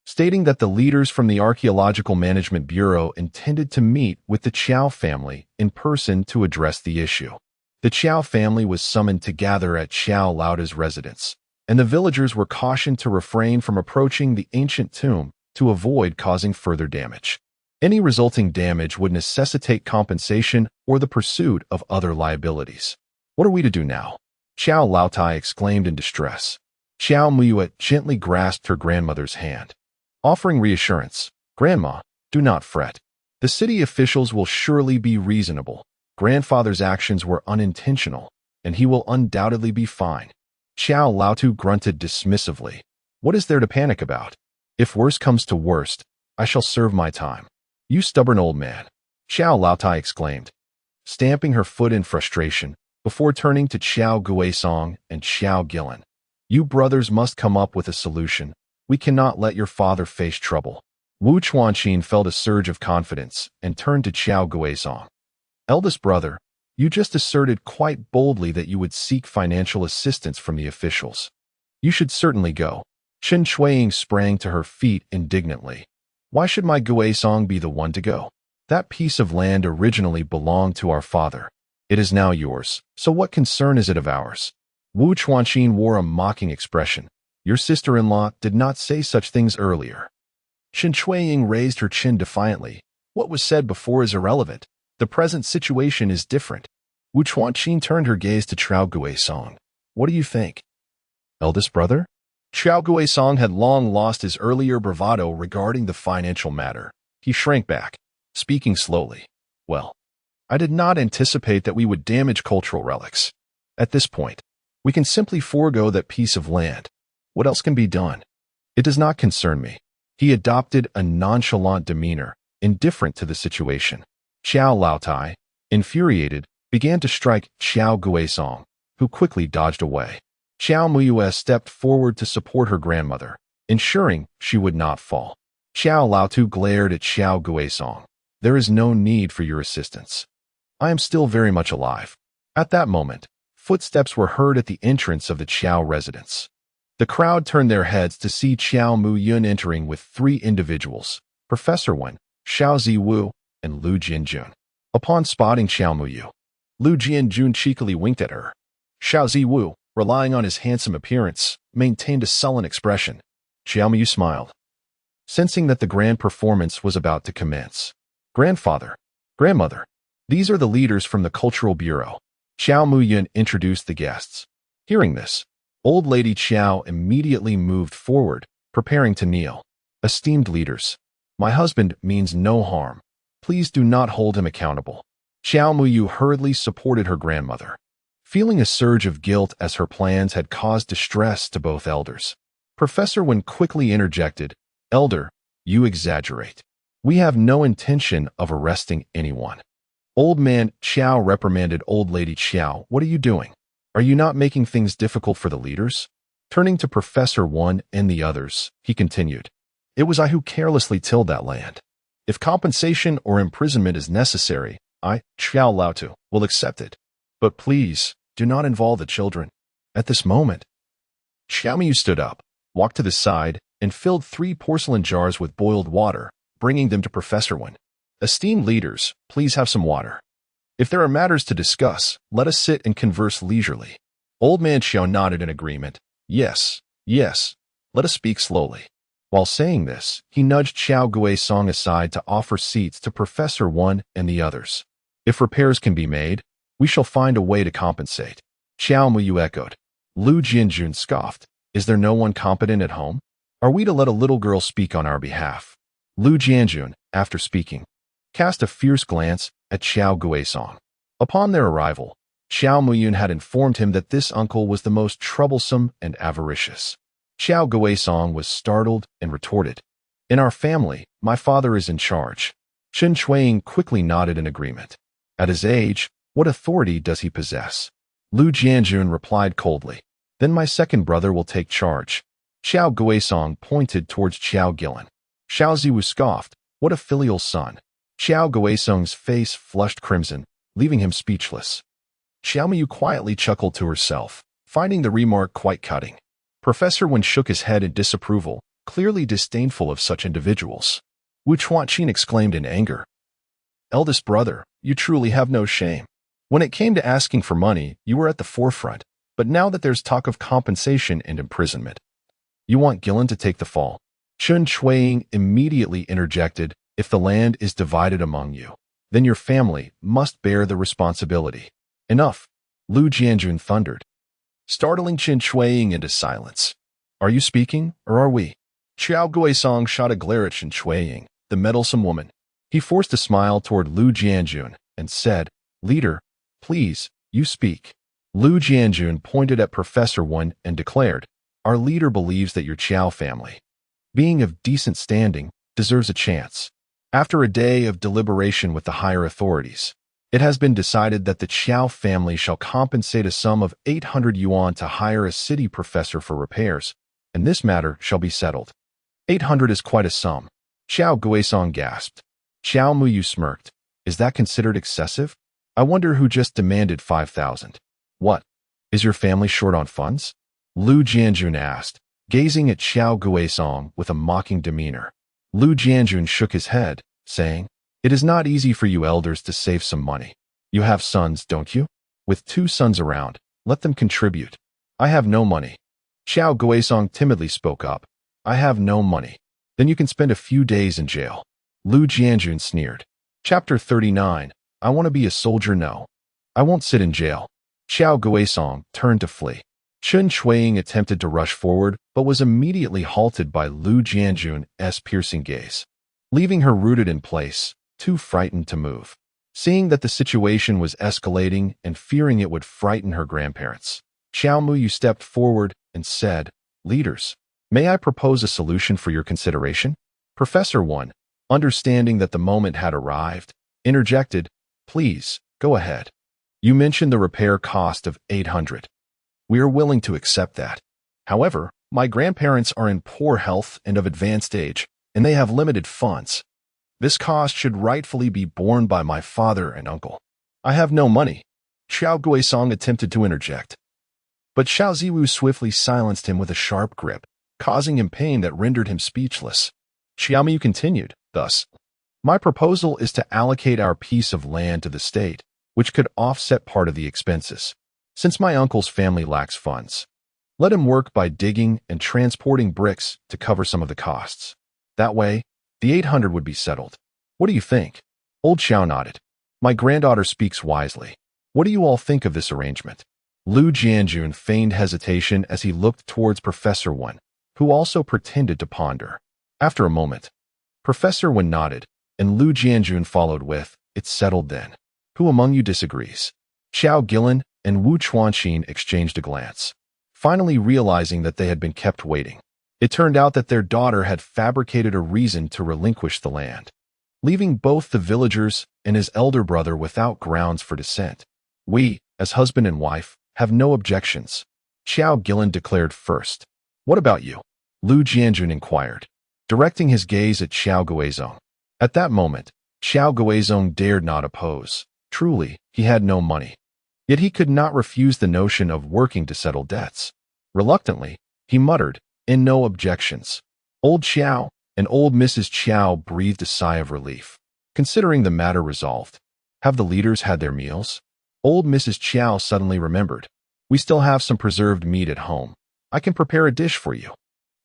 stating that the leaders from the Archaeological Management Bureau intended to meet with the Qiao family in person to address the issue. The Qiao family was summoned to gather at Xiao Laotu's residence, and the villagers were cautioned to refrain from approaching the ancient tomb to avoid causing further damage. Any resulting damage would necessitate compensation or the pursuit of other liabilities. "What are we to do now?" Xiao Laotai exclaimed in distress. Xiao Muyue gently grasped her grandmother's hand, offering reassurance. "Grandma, do not fret. The city officials will surely be reasonable. Grandfather's actions were unintentional, and he will undoubtedly be fine." Xiao Laotu grunted dismissively. "What is there to panic about? If worst comes to worst, I shall serve my time." "You stubborn old man," Xiao Laotai exclaimed, stamping her foot in frustration, before turning to Xiao Guisong and Xiao Gillen. "You brothers must come up with a solution. We cannot let your father face trouble." Wu Chuanxin felt a surge of confidence and turned to Xiao Guisong. "Eldest brother, you just asserted quite boldly that you would seek financial assistance from the officials. You should certainly go." Chun Chuiying sprang to her feet indignantly. "Why should my Guisong be the one to go? That piece of land originally belonged to our father. It is now yours, so what concern is it of ours?" Wu Chuanxin wore a mocking expression. "Your sister-in-law did not say such things earlier." Chun Chuiying raised her chin defiantly. "What was said before is irrelevant. The present situation is different." Wu Chuanxin turned her gaze to Qiao Guisong. "What do you think?" "Eldest brother?" Qiao Guisong had long lost his earlier bravado regarding the financial matter. He shrank back, speaking slowly. "Well, I did not anticipate that we would damage cultural relics. At this point, we can simply forego that piece of land. What else can be done? It does not concern me." He adopted a nonchalant demeanor, indifferent to the situation. Xiao Laotai, infuriated, began to strike Xiao Guisong, who quickly dodged away. Xiao Muyue stepped forward to support her grandmother, ensuring she would not fall. Xiao Laotu glared at Xiao Guisong. "There is no need for your assistance. I am still very much alive." At that moment, footsteps were heard at the entrance of the Qiao residence. The crowd turned their heads to see Qiao Muyun entering with three individuals, Professor Wen, Xiao Ziwu, and Lu Jianjun. Upon spotting Xiao Muyu, Lu Jianjun cheekily winked at her. Xiao Ziwu, relying on his handsome appearance, maintained a sullen expression. Xiao Muyu smiled, sensing that the grand performance was about to commence. "Grandfather, grandmother, these are the leaders from the Cultural Bureau." Xiao Muyun introduced the guests. Hearing this, old lady Qiao immediately moved forward, preparing to kneel. "Esteemed leaders, my husband means no harm. Please do not hold him accountable." Xiao Muyu hurriedly supported her grandmother, feeling a surge of guilt as her plans had caused distress to both elders. Professor Wen quickly interjected, "Elder, you exaggerate. We have no intention of arresting anyone." Old man Qiao reprimanded old lady Qiao. "What are you doing? Are you not making things difficult for the leaders?" Turning to Professor Wen and the others, he continued, "It was I who carelessly tilled that land. If compensation or imprisonment is necessary, I, Xiao Laotu, will accept it. But please, do not involve the children. At this moment, Xiaomiu stood up, walked to the side, and filled 3 porcelain jars with boiled water, bringing them to Professor Wen. Esteemed leaders, please have some water. If there are matters to discuss, let us sit and converse leisurely. Old man Xiao nodded in agreement. Yes, yes, let us speak slowly. While saying this, he nudged Xiao Guisong aside to offer seats to Professor Wen and the others. If repairs can be made, we shall find a way to compensate. Xiao Muyu echoed. Lu Jianjun scoffed. Is there no one competent at home? Are we to let a little girl speak on our behalf? Lu Jianjun, after speaking, cast a fierce glance at Xiao Guisong. Upon their arrival, Xiao Muyun had informed him that this uncle was the most troublesome and avaricious. Xiao Guisong was startled and retorted. In our family, my father is in charge. Chen Chuiying quickly nodded in agreement. At his age, what authority does he possess? Lu Jianjun replied coldly. Then my second brother will take charge. Xiao Guisong pointed towards Xiao Gilin. Xiao Ziwu scoffed. What a filial son. Xiao Guisong's face flushed crimson, leaving him speechless. Xiaomiu quietly chuckled to herself, finding the remark quite cutting. Professor Wen shook his head in disapproval, clearly disdainful of such individuals. Wu Chuanqin exclaimed in anger. Eldest brother, you truly have no shame. When it came to asking for money, you were at the forefront, but now that there's talk of compensation and imprisonment, you want Gilin to take the fall. Chen Chuiying immediately interjected, if the land is divided among you, then your family must bear the responsibility. Enough, Lu Jianjun thundered, startling Chen Chuiying into silence. Are you speaking, or are we? Xiao Guisong shot a glare at Chen Chuiying, the meddlesome woman. He forced a smile toward Lu Jianjun and said, Leader, please, you speak. Lu Jianjun pointed at Professor Wen and declared, Our leader believes that your Qiao family, being of decent standing, deserves a chance. After a day of deliberation with the higher authorities, it has been decided that the Qiao family shall compensate a sum of 800 yuan to hire a city professor for repairs, and this matter shall be settled. 800 is quite a sum. Xiao Guisong gasped. Xiao Muyu smirked. Is that considered excessive? I wonder who just demanded 5,000. What? Is your family short on funds? Lu Jianjun asked, gazing at Xiao Guisong with a mocking demeanor. Lu Jianjun shook his head, saying, It is not easy for you elders to save some money. You have sons, don't you? With 2 sons around, let them contribute. I have no money. Xiao Guisong timidly spoke up. I have no money. Then you can spend a few days in jail. Lu Jianjun sneered. Chapter 39. I want to be a soldier, no. I won't sit in jail. Xiao Guisong turned to flee. Chen Chuiying attempted to rush forward, but was immediately halted by Lu Jianjun's piercing gaze, leaving her rooted in place, too frightened to move. Seeing that the situation was escalating and fearing it would frighten her grandparents, Xiao Muyu stepped forward and said, Leaders, may I propose a solution for your consideration? Professor Wen, understanding that the moment had arrived, interjected, Please, go ahead. You mentioned the repair cost of 800. We are willing to accept that. However, my grandparents are in poor health and of advanced age, and they have limited funds. This cost should rightfully be borne by my father and uncle. I have no money. Xiao Guisong attempted to interject, but Xiao Ziwu swiftly silenced him with a sharp grip, causing him pain that rendered him speechless. Xiaomiu continued, thus, my proposal is to allocate our piece of land to the state, which could offset part of the expenses. Since my uncle's family lacks funds, let him work by digging and transporting bricks to cover some of the costs. That way, the 800 would be settled. What do you think? Old Xiao nodded. My granddaughter speaks wisely. What do you all think of this arrangement? Lu Jianjun feigned hesitation as he looked towards Professor Wen, who also pretended to ponder. After a moment, Professor Wen nodded, and Lu Jianjun followed with, It's settled then. Who among you disagrees? Xiao Gilin and Wu Chuanqin exchanged a glance, finally realizing that they had been kept waiting. It turned out that their daughter had fabricated a reason to relinquish the land, leaving both the villagers and his elder brother without grounds for dissent. We, as husband and wife, have no objections. Xiao Gilin declared first. What about you? Lu Jianjun inquired, directing his gaze at Xiao Guizong. At that moment, Xiao Guizhong dared not oppose. Truly, he had no money. Yet he could not refuse the notion of working to settle debts. Reluctantly, he muttered, "In no objections." Old Xiao and old Mrs. Qiao breathed a sigh of relief, considering the matter resolved. Have the leaders had their meals? Old Mrs. Qiao suddenly remembered. We still have some preserved meat at home. I can prepare a dish for you.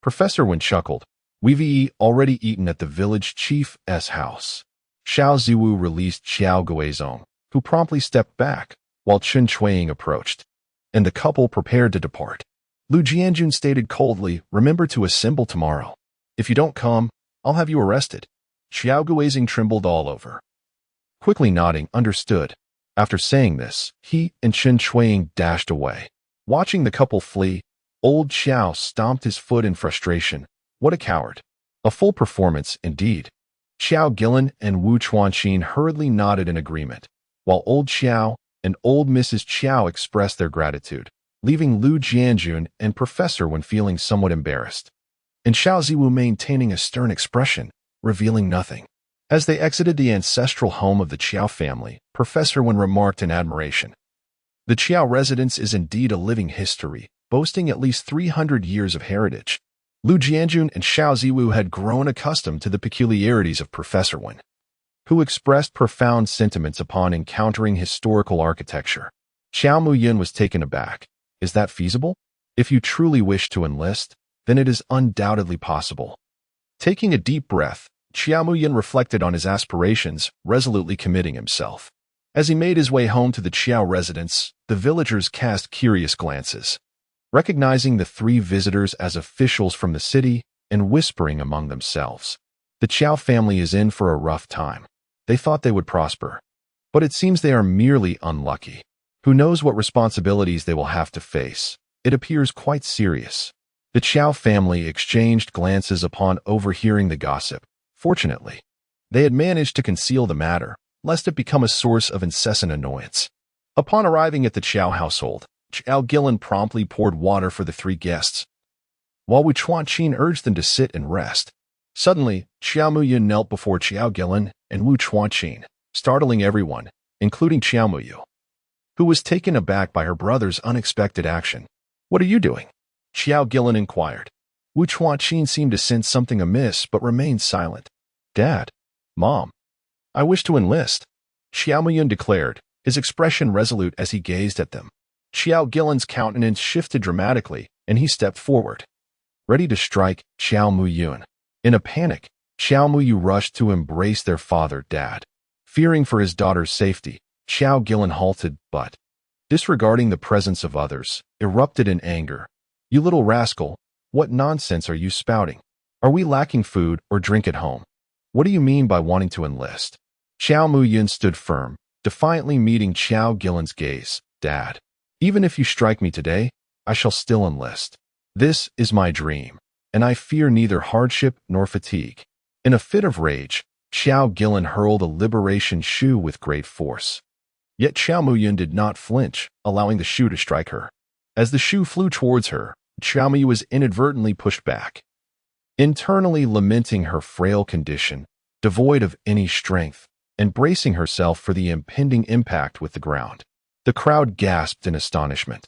Professor Wen chuckled. We've already eaten at the village chief's house. Xiao Ziwu released Xiao Guizhong, who promptly stepped back, while Chen Chuiying approached, and the couple prepared to depart. Lu Jianjun stated coldly, "Remember to assemble tomorrow. If you don't come, I'll have you arrested." Xiao Guizhong trembled all over. Quickly nodding, understood. After saying this, he and Chen Chuiying dashed away. Watching the couple flee, old Xiao stomped his foot in frustration. What a coward. A full performance, indeed. Xiao Gillen and Wu Chuanqin hurriedly nodded in agreement, while old Xiao and old Mrs. Qiao expressed their gratitude, leaving Lu Jianjun and Professor Wen feeling somewhat embarrassed, and Xiao Ziwu maintaining a stern expression, revealing nothing. As they exited the ancestral home of the Qiao family, Professor Wen remarked in admiration, "The Qiao residence is indeed a living history, boasting at least 300 years of heritage." Lu Jianjun and Xiao Ziwu had grown accustomed to the peculiarities of Professor Wen, who expressed profound sentiments upon encountering historical architecture. Xiao Muyun was taken aback. Is that feasible? If you truly wish to enlist, then it is undoubtedly possible. Taking a deep breath, Xiao Muyun reflected on his aspirations, resolutely committing himself. As he made his way home to the Qiao residence, the villagers cast curious glances, recognizing the three visitors as officials from the city and whispering among themselves. The Qiao family is in for a rough time. They thought they would prosper, but it seems they are merely unlucky. Who knows what responsibilities they will have to face? It appears quite serious. The Qiao family exchanged glances upon overhearing the gossip. Fortunately, they had managed to conceal the matter, lest it become a source of incessant annoyance. Upon arriving at the Qiao household, Xiao Gillen promptly poured water for the three guests, while Wu Chuanqin urged them to sit and rest. Suddenly, Xiao Muyu knelt before Xiao Gillen and Wu Chuanqin, startling everyone, including Xiao Muyu, who was taken aback by her brother's unexpected action. "What are you doing?" Xiao Gillen inquired. Wu Chuanqin seemed to sense something amiss but remained silent. "Dad, Mom, I wish to enlist," Xiao Muyun declared, his expression resolute as he gazed at them. Xiao Gillen's countenance shifted dramatically, and he stepped forward, ready to strike Xiao Muyun. In a panic, Xiao Muyu rushed to embrace their father, Dad. Fearing for his daughter's safety, Xiao Gillen halted, but, disregarding the presence of others, erupted in anger. "You little rascal, what nonsense are you spouting? Are we lacking food or drink at home? What do you mean by wanting to enlist?" Xiao Muyun stood firm, defiantly meeting Xiao Gillen's gaze. "Dad, even if you strike me today, I shall still enlist. This is my dream, and I fear neither hardship nor fatigue." In a fit of rage, Xiao Gillen hurled a liberation shoe with great force. Yet Xiao Muyun did not flinch, allowing the shoe to strike her. As the shoe flew towards her, Xiao Muyu was inadvertently pushed back, internally lamenting her frail condition, devoid of any strength, and bracing herself for the impending impact with the ground. The crowd gasped in astonishment,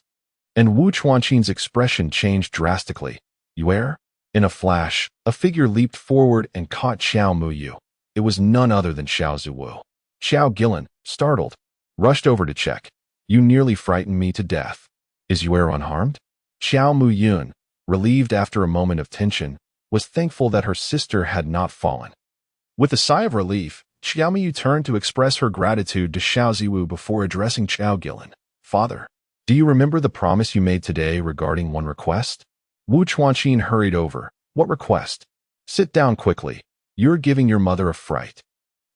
and Wu Chuanqin's expression changed drastically. "Where?" In a flash, a figure leaped forward and caught Xiao Muyu. It was none other than Xiao Ziwu. Xiao Gillen, startled, rushed over to check. "You nearly frightened me to death. Is Yue unharmed?" Xiao Muyun, relieved after a moment of tension, was thankful that her sister had not fallen. With a sigh of relief, Xiao Muyu turned to express her gratitude to Xiao Ziwu before addressing Xiao Gillen. "Father, do you remember the promise you made today regarding one request?" Wu Chuanqin hurried over. "What request?" "Sit down quickly. You're giving your mother a fright."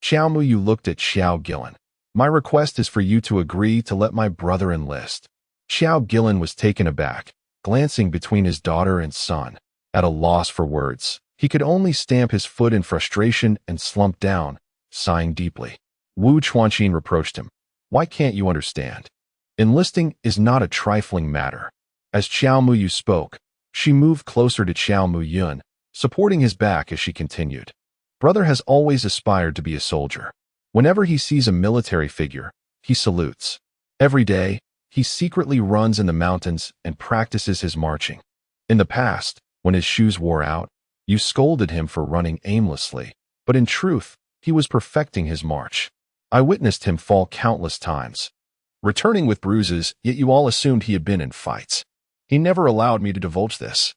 Xiao Muyu looked at Xiao Gillen. "My request is for you to agree to let my brother enlist." Xiao Gillen was taken aback, glancing between his daughter and son. At a loss for words, he could only stamp his foot in frustration and slump down, sighing deeply. Wu Chuanqin reproached him. "Why can't you understand? Enlisting is not a trifling matter." As Xiao Muyu spoke, she moved closer to Xiao Muyun, supporting his back as she continued. Brother has always aspired to be a soldier. Whenever he sees a military figure, he salutes. Every day, he secretly runs in the mountains and practices his marching. In the past, when his shoes wore out, you scolded him for running aimlessly, but in truth, he was perfecting his march. I witnessed him fall countless times, returning with bruises, yet you all assumed he had been in fights. He never allowed me to divulge this.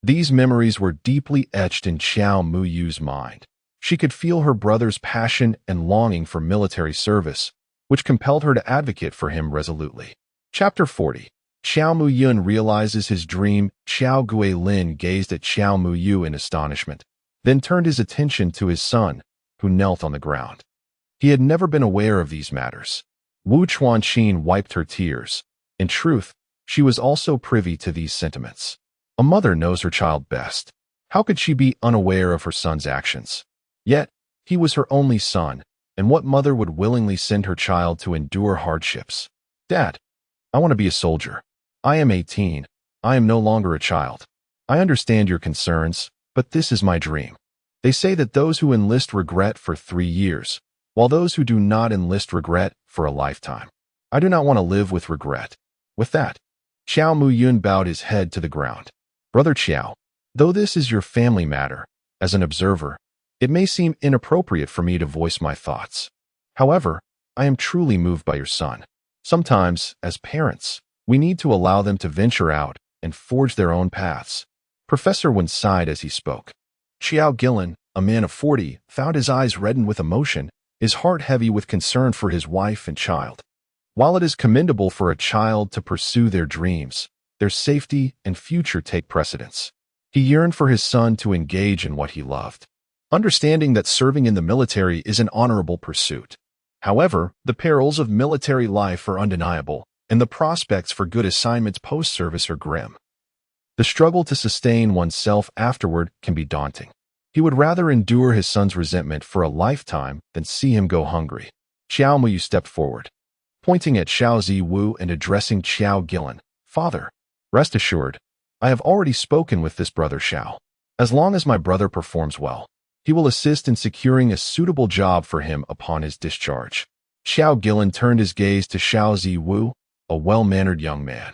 These memories were deeply etched in Xiao Muyu's mind. She could feel her brother's passion and longing for military service, which compelled her to advocate for him resolutely. Chapter 40. Xiao Muyun realizes his dream. Xiao Guilin gazed at Xiao Muyu in astonishment, then turned his attention to his son, who knelt on the ground. He had never been aware of these matters. Wu Chuanqin wiped her tears. In truth, she was also privy to these sentiments. A mother knows her child best. How could she be unaware of her son's actions? Yet, he was her only son, and what mother would willingly send her child to endure hardships? Dad, I want to be a soldier. I am 18. I am no longer a child. I understand your concerns, but this is my dream. They say that those who enlist regret for 3 years, while those who do not enlist regret for a lifetime. I do not want to live with regret. With that, Xiao Muyun bowed his head to the ground. Brother Xiao, though this is your family matter, as an observer, it may seem inappropriate for me to voice my thoughts. However, I am truly moved by your son. Sometimes, as parents, we need to allow them to venture out and forge their own paths. Professor Wen sighed as he spoke. Xiao Guilin, a man of 40, found his eyes reddened with emotion, his heart heavy with concern for his wife and child. While it is commendable for a child to pursue their dreams, their safety and future take precedence. He yearned for his son to engage in what he loved, understanding that serving in the military is an honorable pursuit. However, the perils of military life are undeniable, and the prospects for good assignments post-service are grim. The struggle to sustain oneself afterward can be daunting. He would rather endure his son's resentment for a lifetime than see him go hungry. Xiao Muyu stepped forward, pointing at Xiao Ziwu and addressing Xiao Guilin. Father, rest assured, I have already spoken with this brother Xiao. As long as my brother performs well, he will assist in securing a suitable job for him upon his discharge. Xiao Guilin turned his gaze to Xiao Ziwu, a well-mannered young man,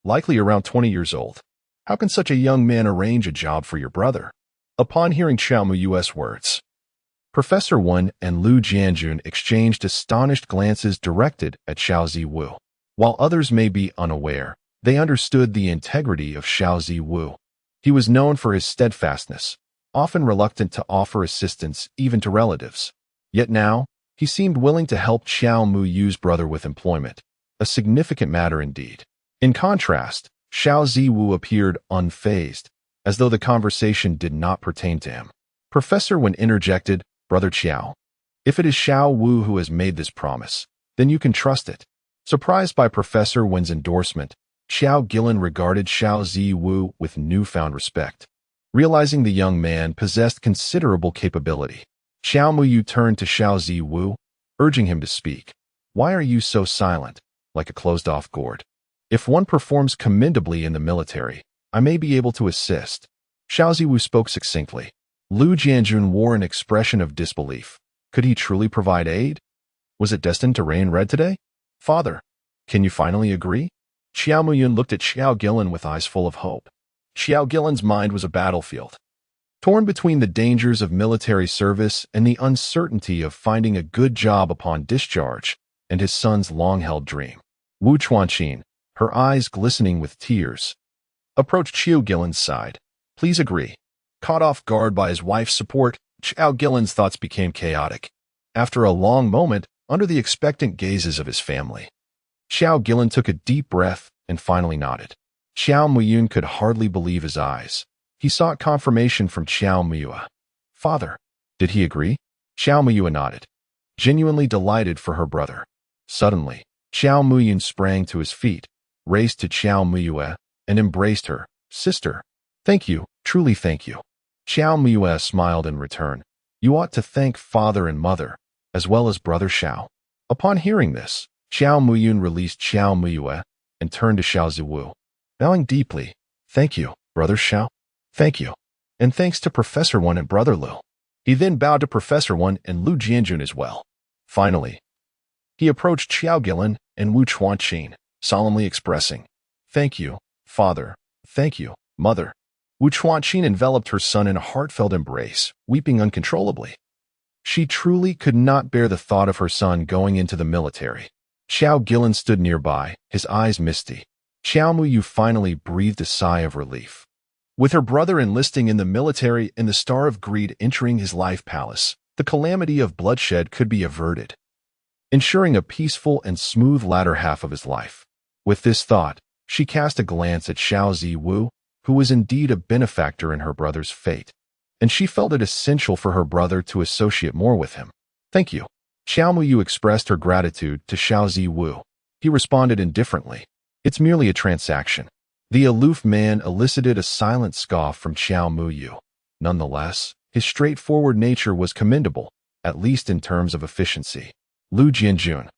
likely around 20 years old. How can such a young man arrange a job for your brother? Upon hearing Xiao Muyu's words, Professor Wen and Lu Jianjun exchanged astonished glances directed at Xiao Ziwu. While others may be unaware, they understood the integrity of Xiao Ziwu. He was known for his steadfastness, often reluctant to offer assistance even to relatives. Yet now, he seemed willing to help Xiao Muyu's brother with employment, a significant matter indeed. In contrast, Xiao Ziwu appeared unfazed, as though the conversation did not pertain to him. Professor Wen interjected, Brother Xiao, if it is Xiao Wu who has made this promise, then you can trust it. Surprised by Professor Wen's endorsement, Xiao Guilin regarded Xiao Ziwu with newfound respect. Realizing the young man possessed considerable capability, Xiao Muyu turned to Xiao Ziwu, urging him to speak. Why are you so silent, like a closed-off gourd? If one performs commendably in the military, I may be able to assist. Xiao Ziwu spoke succinctly. Lu Jianjun wore an expression of disbelief. Could he truly provide aid? Was it destined to rain red today? Father, can you finally agree? Xiao Muyun looked at Xiao Guilin with eyes full of hope. Xiao Guilin's mind was a battlefield, torn between the dangers of military service and the uncertainty of finding a good job upon discharge, and his son's long-held dream. Wu Chuanqin, her eyes glistening with tears, approached Xiao Guilin's side. Please agree. Caught off guard by his wife's support, Xiao Guilin's thoughts became chaotic. After a long moment, under the expectant gazes of his family, Xiao Guilin took a deep breath and finally nodded. Xiao Muyun could hardly believe his eyes. He sought confirmation from Xiao Muyua. Father, did he agree? Xiao Muyua nodded, genuinely delighted for her brother. Suddenly, Xiao Muyun sprang to his feet, raced to Xiao Muyua, and embraced her. Sister, thank you, truly thank you. Xiao Muyua smiled in return. You ought to thank father and mother, as well as brother Xiao. Upon hearing this, Xiao Muyun released Xiao Muyua and turned to Xiao Ziwu, bowing deeply. Thank you, brother Xiao. Thank you. And thanks to Professor Wen and brother Lu. He then bowed to Professor Wan and Lu Jianjun as well. Finally, he approached Xiao Gilan and Wu Chuanqin, solemnly expressing, "Thank you, father. Thank you, mother." Wu Chuanqin enveloped her son in a heartfelt embrace, weeping uncontrollably. She truly could not bear the thought of her son going into the military. Xiao Gilan stood nearby, his eyes misty. Xiao Muyu finally breathed a sigh of relief. With her brother enlisting in the military and the Star of Greed entering his life palace, the calamity of bloodshed could be averted, ensuring a peaceful and smooth latter half of his life. With this thought, she cast a glance at Xiao Ziwu, who was indeed a benefactor in her brother's fate, and she felt it essential for her brother to associate more with him. "Thank you." Xiao Muyu expressed her gratitude to Xiao Ziwu. He responded indifferently, "It's merely a transaction." The aloof man elicited a silent scoff from Xiao Muyu. Nonetheless, his straightforward nature was commendable, at least in terms of efficiency. Lu Jianjun,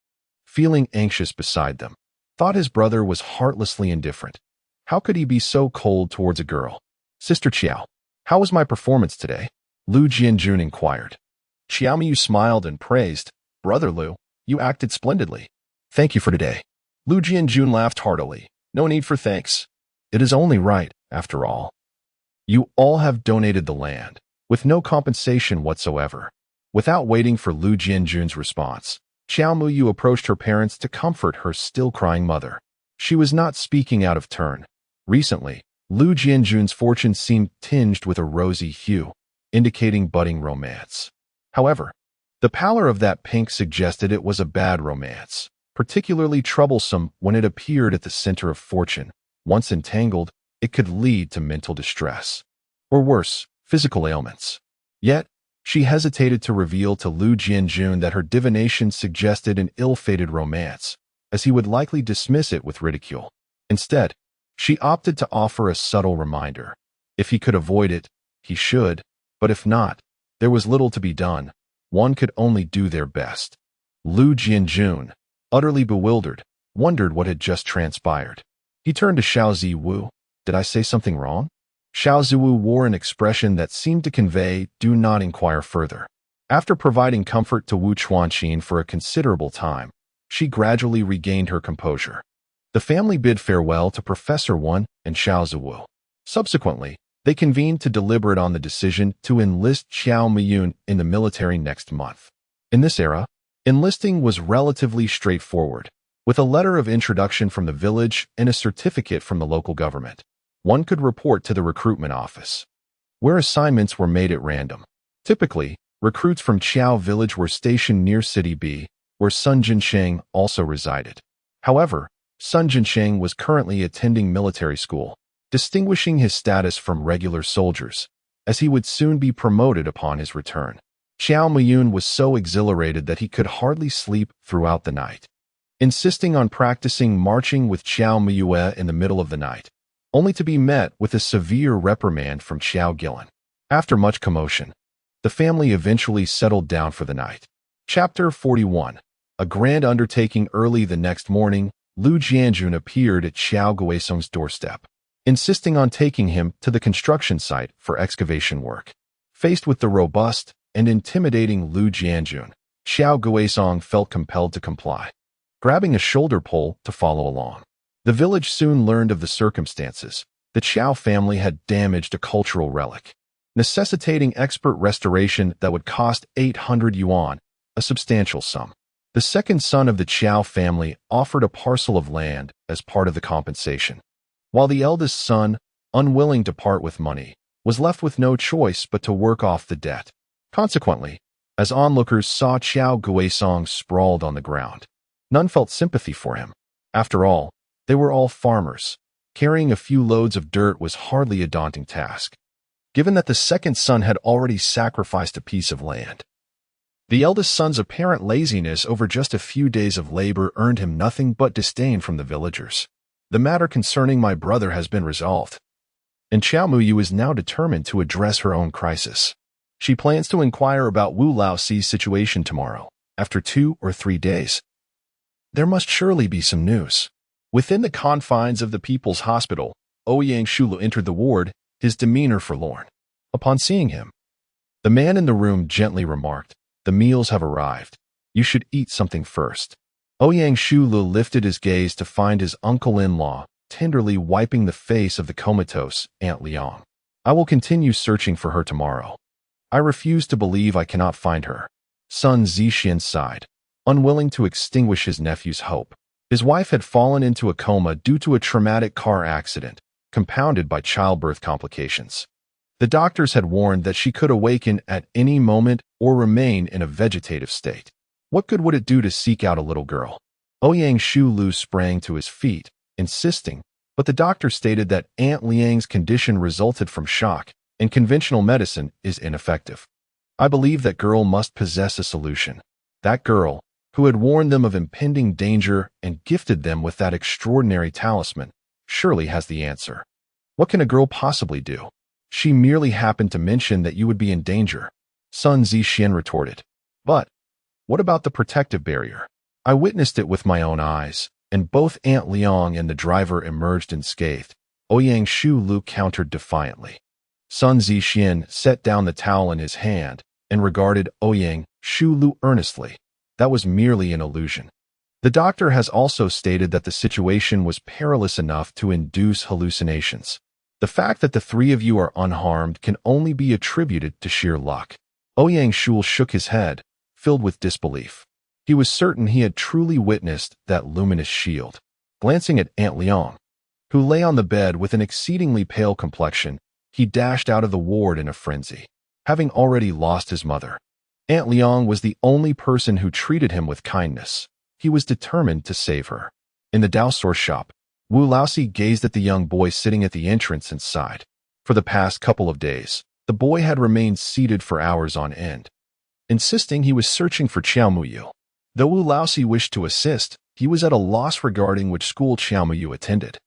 feeling anxious beside them, thought his brother was heartlessly indifferent. How could he be so cold towards a girl? "Sister Qiao, how was my performance today?" Lu Jianjun inquired. Xiao Miyu smiled and praised, "Brother Lu, you acted splendidly." "Thank you for today." Lu Jianjun laughed heartily. "No need for thanks. It is only right, after all. You all have donated the land, with no compensation whatsoever." Without waiting for Lu Jianjun's response, Xiao Muyu approached her parents to comfort her still crying mother. She was not speaking out of turn. Recently, Lu Jianjun's fortune seemed tinged with a rosy hue, indicating budding romance. However, the pallor of that pink suggested it was a bad romance, particularly troublesome when it appeared at the center of fortune. Once entangled, it could lead to mental distress, or worse, physical ailments. Yet, she hesitated to reveal to Lu Jianjun that her divination suggested an ill-fated romance, as he would likely dismiss it with ridicule. Instead, she opted to offer a subtle reminder. If he could avoid it, he should, but if not, there was little to be done. One could only do their best. Lu Jianjun, utterly bewildered, wondered what had just transpired. He turned to Xiao Ziwu. "Did I say something wrong?" Xiao Ziwu wore an expression that seemed to convey, "Do not inquire further." After providing comfort to Wu Chuanqin for a considerable time, she gradually regained her composure. The family bid farewell to Professor Wan and Xiao Ziwu. Subsequently, they convened to deliberate on the decision to enlist Xiao Miyun in the military next month. In this era, enlisting was relatively straightforward, with a letter of introduction from the village and a certificate from the local government. One could report to the recruitment office, where assignments were made at random. Typically, recruits from Qiao village were stationed near City B, where Sun Jinsheng also resided. However, Sun Jinsheng was currently attending military school, distinguishing his status from regular soldiers, as he would soon be promoted upon his return. Xiao Miyun was so exhilarated that he could hardly sleep throughout the night, insisting on practicing marching with Xiao Miyue in the middle of the night, only to be met with a severe reprimand from Xiao Gilan. After much commotion, the family eventually settled down for the night. Chapter 41. A grand undertaking. Early the next morning, Lu Jianjun appeared at Xiao Guisong's doorstep, insisting on taking him to the construction site for excavation work. Faced with the robust and intimidating Lu Jianjun, Xiao Guisong felt compelled to comply, grabbing a shoulder pole to follow along. The village soon learned of the circumstances. The Qiao family had damaged a cultural relic, necessitating expert restoration that would cost 800 yuan, a substantial sum. The second son of the Qiao family offered a parcel of land as part of the compensation, while the eldest son, unwilling to part with money, was left with no choice but to work off the debt. Consequently, as onlookers saw Xiao Guisong sprawled on the ground, none felt sympathy for him. After all, they were all farmers. Carrying a few loads of dirt was hardly a daunting task, given that the second son had already sacrificed a piece of land. The eldest son's apparent laziness over just a few days of labor earned him nothing but disdain from the villagers. "The matter concerning my brother has been resolved, and Xiao Muyu is now determined to address her own crisis. She plans to inquire about Wu Laoxi's situation tomorrow, after 2 or 3 days. There must surely be some news." Within the confines of the People's Hospital, Ouyang Shulu entered the ward, his demeanor forlorn. Upon seeing him, The man in the room gently remarked, "The meals have arrived. You should eat something first." Ouyang Shulu lifted his gaze to find his uncle-in-law tenderly wiping the face of the comatose Aunt Liang. "I will continue searching for her tomorrow. I refuse to believe I cannot find her." Sun Zixian sighed, unwilling to extinguish his nephew's hope. His wife had fallen into a coma due to a traumatic car accident, compounded by childbirth complications. The doctors had warned that she could awaken at any moment or remain in a vegetative state. What good would it do to seek out a little girl? Ouyang Shulu sprang to his feet, insisting, but the doctor stated that Aunt Liang's condition resulted from shock, and conventional medicine is ineffective. "I believe that girl must possess a solution. That girl, who had warned them of impending danger and gifted them with that extraordinary talisman, surely has the answer." "What can a girl possibly do? She merely happened to mention that you would be in danger," Sun Zixian retorted. "But what about the protective barrier? I witnessed it with my own eyes, and both Aunt Liang and the driver emerged unscathed," Ouyang Shulu countered defiantly. Sun Zixian set down the towel in his hand and regarded Ouyang Shulu earnestly. "That was merely an illusion. The doctor has also stated that the situation was perilous enough to induce hallucinations. The fact that the three of you are unharmed can only be attributed to sheer luck." Ouyang Shulu shook his head, filled with disbelief. He was certain he had truly witnessed that luminous shield. Glancing at Aunt Liang, who lay on the bed with an exceedingly pale complexion, he dashed out of the ward in a frenzy. Having already lost his mother, Aunt Liang was the only person who treated him with kindness. He was determined to save her. In the Daosaur shop, Wu Laosi gazed at the young boy sitting at the entrance and sighed. For the past couple of days, the boy had remained seated for hours on end, insisting he was searching for Qiaomuyu. Though Wu Laosi wished to assist, he was at a loss regarding which school Qiaomuyu attended,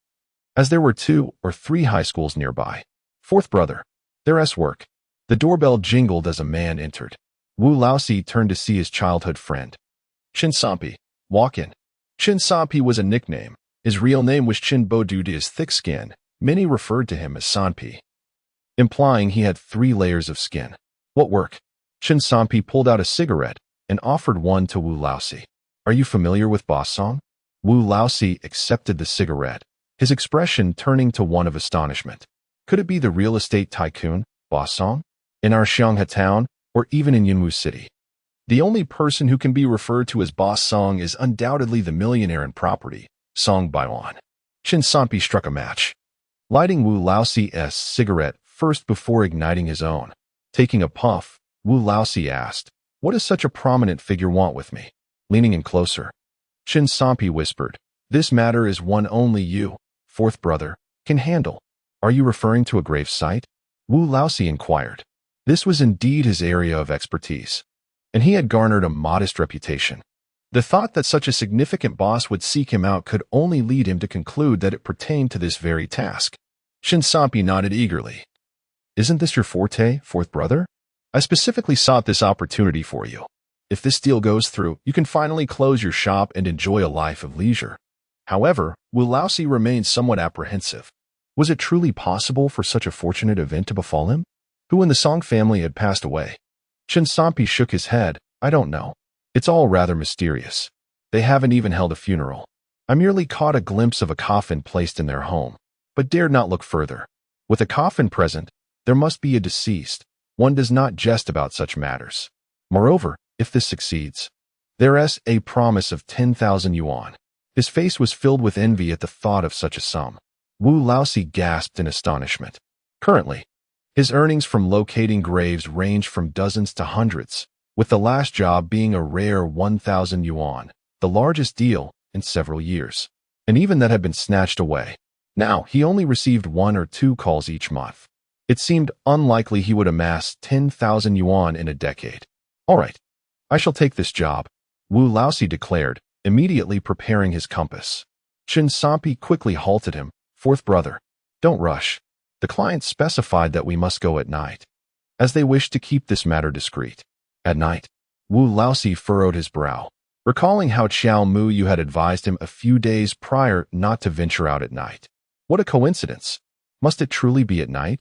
as there were 2 or 3 high schools nearby. "Fourth brother, there's work." The doorbell jingled as a man entered. Wu Laosi turned to see his childhood friend. "Chin Sampi, walk in." Chin Sampi was a nickname. His real name was Chin Bo due to his thick skin. Many referred to him as Sanpi, implying he had 3 layers of skin. "What work?" Chin Sampi pulled out a cigarette and offered one to Wu Laosi. "Are you familiar with Boss Song?" Wu Laosi accepted the cigarette, his expression turning to one of astonishment. Could it be the real estate tycoon, Boss Song? In our Xianghe town, or even in Yunwu City? The only person who can be referred to as Boss Song is undoubtedly the millionaire in property, Song Baiwan. Chin Sampi struck a match, lighting Wu Laosi's cigarette first before igniting his own. Taking a puff, Wu Laosi asked, "What does such a prominent figure want with me?" Leaning in closer, Chin Sampi whispered, "This matter is one only you, fourth brother, can handle." "Are you referring to a grave site?" Wu Laosi inquired. This was indeed his area of expertise, and he had garnered a modest reputation. The thought that such a significant boss would seek him out could only lead him to conclude that it pertained to this very task. Chin Sampi nodded eagerly. "Isn't this your forte, fourth brother? I specifically sought this opportunity for you. If this deal goes through, you can finally close your shop and enjoy a life of leisure." However, Wu Laosi remained somewhat apprehensive. Was it truly possible for such a fortunate event to befall him? Who in the Song family had passed away? Chin Sampi shook his head. "I don't know. It's all rather mysterious. They haven't even held a funeral. I merely caught a glimpse of a coffin placed in their home, but dared not look further. With a coffin present, there must be a deceased. One does not jest about such matters. Moreover, if this succeeds, there's a promise of 10,000 yuan. His face was filled with envy at the thought of such a sum. Wu Laosi gasped in astonishment. Currently, his earnings from locating graves ranged from dozens to hundreds, with the last job being a rare 1,000 yuan, the largest deal in several years. And even that had been snatched away. Now, he only received 1 or 2 calls each month. It seemed unlikely he would amass 10,000 yuan in a decade. "All right, I shall take this job," Wu Laosi declared, immediately preparing his compass. Chin Sampi quickly halted him. "Fourth brother, don't rush. The client specified that we must go at night, as they wish to keep this matter discreet." "At night?" Wu Laosi furrowed his brow, recalling how Qiaomuyu had advised him a few days prior not to venture out at night. What a coincidence! Must it truly be at night?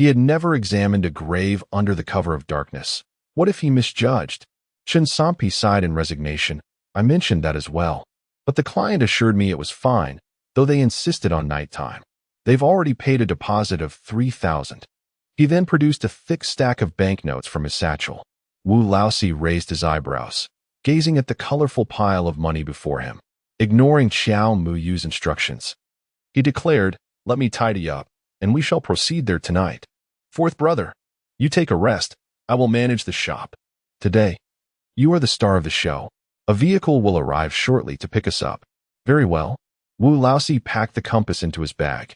He had never examined a grave under the cover of darkness. What if he misjudged? Chen Sampi sighed in resignation. I mentioned that as well. But the client assured me it was fine, though they insisted on nighttime. They've already paid a deposit of 3,000. He then produced a thick stack of banknotes from his satchel. Wu Laosi raised his eyebrows, gazing at the colorful pile of money before him. Ignoring Xiao Muyu's instructions, he declared, "Let me tidy up, and we shall proceed there tonight. Fourth brother, you take a rest. I will manage the shop. Today, you are the star of the show. A vehicle will arrive shortly to pick us up." Very well. Wu Laosi packed the compass into his bag,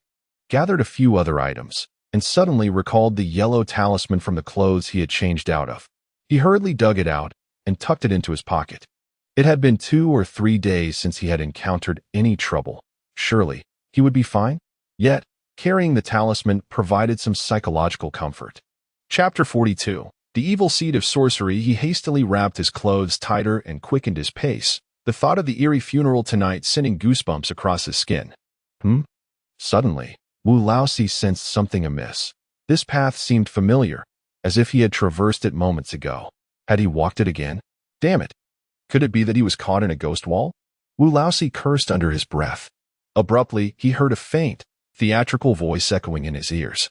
gathered a few other items, and suddenly recalled the yellow talisman from the clothes he had changed out of. He hurriedly dug it out and tucked it into his pocket. It had been 2 or 3 days since he had encountered any trouble. Surely, he would be fine? Yet, carrying the talisman provided some psychological comfort. Chapter 42. The evil seed of sorcery. He hastily wrapped his clothes tighter and quickened his pace, the thought of the eerie funeral tonight sending goosebumps across his skin. Suddenly, Wu Laosi sensed something amiss. This path seemed familiar, as if he had traversed it moments ago. Had he walked it again? Damn it! Could it be that he was caught in a ghost wall? Wu Laosi cursed under his breath. Abruptly, he heard a faint, theatrical voice echoing in his ears,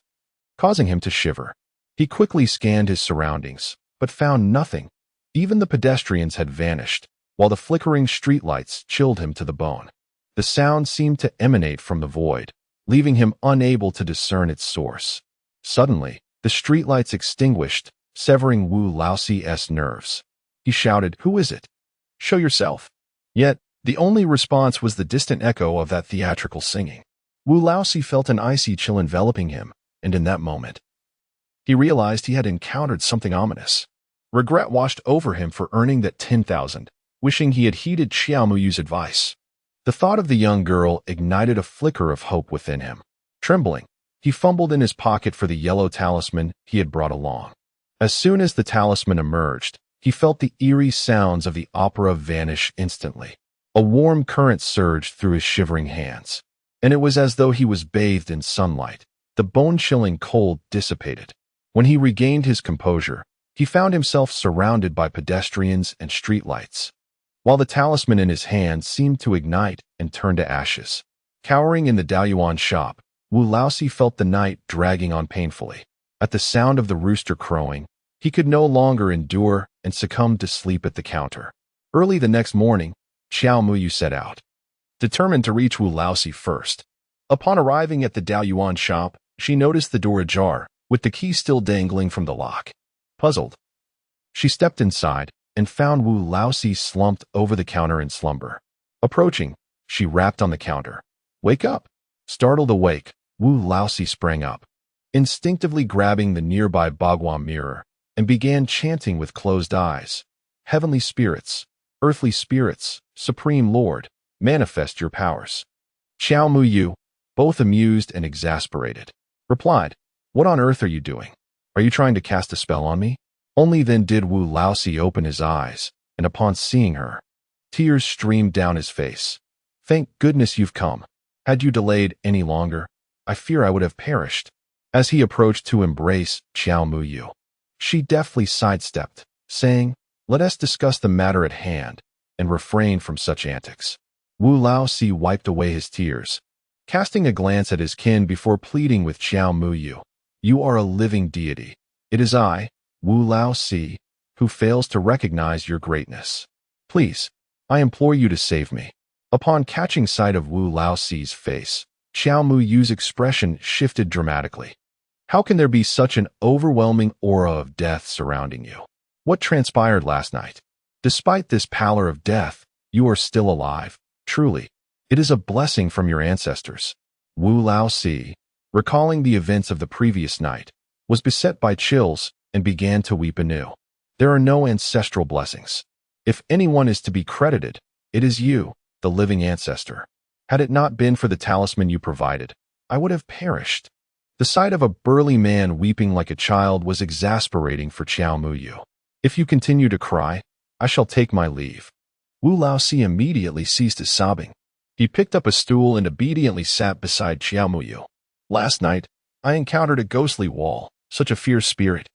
causing him to shiver. He quickly scanned his surroundings, but found nothing. Even the pedestrians had vanished, while the flickering streetlights chilled him to the bone. The sound seemed to emanate from the void, leaving him unable to discern its source. Suddenly, the streetlights extinguished, severing Wu Laosi's nerves. He shouted, "Who is it? Show yourself." Yet, the only response was the distant echo of that theatrical singing. Wu Laosi felt an icy chill enveloping him, and in that moment, he realized he had encountered something ominous. Regret washed over him for earning that 10,000, wishing he had heeded Xiao Muyu's advice. The thought of the young girl ignited a flicker of hope within him. Trembling, he fumbled in his pocket for the yellow talisman he had brought along. As soon as the talisman emerged, he felt the eerie sounds of the opera vanish instantly. A warm current surged through his shivering hands, and it was as though he was bathed in sunlight. The bone-chilling cold dissipated. When he regained his composure, he found himself surrounded by pedestrians and streetlights, while the talisman in his hand seemed to ignite and turn to ashes. Cowering in the Daoyuan shop, Wu Laosi felt the night dragging on painfully. At the sound of the rooster crowing, he could no longer endure and succumbed to sleep at the counter. Early the next morning, Xiao Muyu set out, determined to reach Wu Laosi first. Upon arriving at the Daoyuan shop, she noticed the door ajar, with the key still dangling from the lock. Puzzled, she stepped inside and found Wu Laosi slumped over the counter in slumber. Approaching, she rapped on the counter. "Wake up!" Startled awake, Wu Laosi sprang up, instinctively grabbing the nearby bagua mirror, and began chanting with closed eyes. "Heavenly spirits, earthly spirits, Supreme Lord, manifest your powers." Xiao Muyu, both amused and exasperated, replied, "What on earth are you doing? Are you trying to cast a spell on me?" Only then did Wu Laosi open his eyes, and upon seeing her, tears streamed down his face. "Thank goodness you've come. Had you delayed any longer, I fear I would have perished." As he approached to embrace Xiao Muyu, she deftly sidestepped, saying, "Let us discuss the matter at hand, and refrain from such antics." Wu Laosi wiped away his tears, casting a glance at his kin before pleading with Xiao Muyu. "You are a living deity. It is I, Wu Laosi, who fails to recognize your greatness. Please, I implore you to save me." Upon catching sight of Wu Laosi's face, Xiao Muyu's expression shifted dramatically. "How can there be such an overwhelming aura of death surrounding you? What transpired last night? Despite this pallor of death, you are still alive. Truly, it is a blessing from your ancestors." Wu Laosi, recalling the events of the previous night, was beset by chills and began to weep anew. There are no ancestral blessings. If anyone is to be credited, it is you, the living ancestor. Had it not been for the talisman you provided, I would have perished. The sight of a burly man weeping like a child was exasperating for Xiao Muyu. "If you continue to cry, I shall take my leave." Wu Laosi immediately ceased his sobbing. He picked up a stool and obediently sat beside Xiao Muyu. "Last night, I encountered a ghostly wall, such a fierce spirit.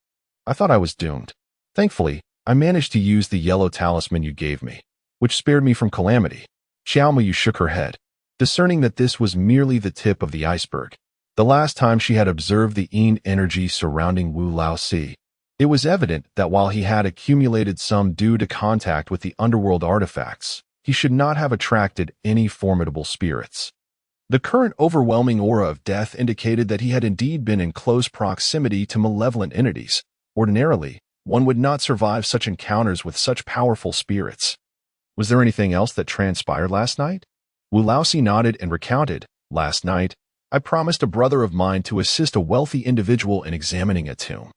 I thought I was doomed. Thankfully, I managed to use the yellow talisman you gave me, which spared me from calamity. Xiao Muyu shook her head, discerning that this was merely the tip of the iceberg. The last time she had observed the Yin energy surrounding Wu Laoxi, it was evident that while he had accumulated some due to contact with the underworld artifacts, he should not have attracted any formidable spirits. The current overwhelming aura of death indicated that he had indeed been in close proximity to malevolent entities. Ordinarily, one would not survive such encounters with such powerful spirits. Was there anything else that transpired last night? Wu Laoxi nodded and recounted, "Last night, I promised a brother of mine to assist a wealthy individual in examining a tomb."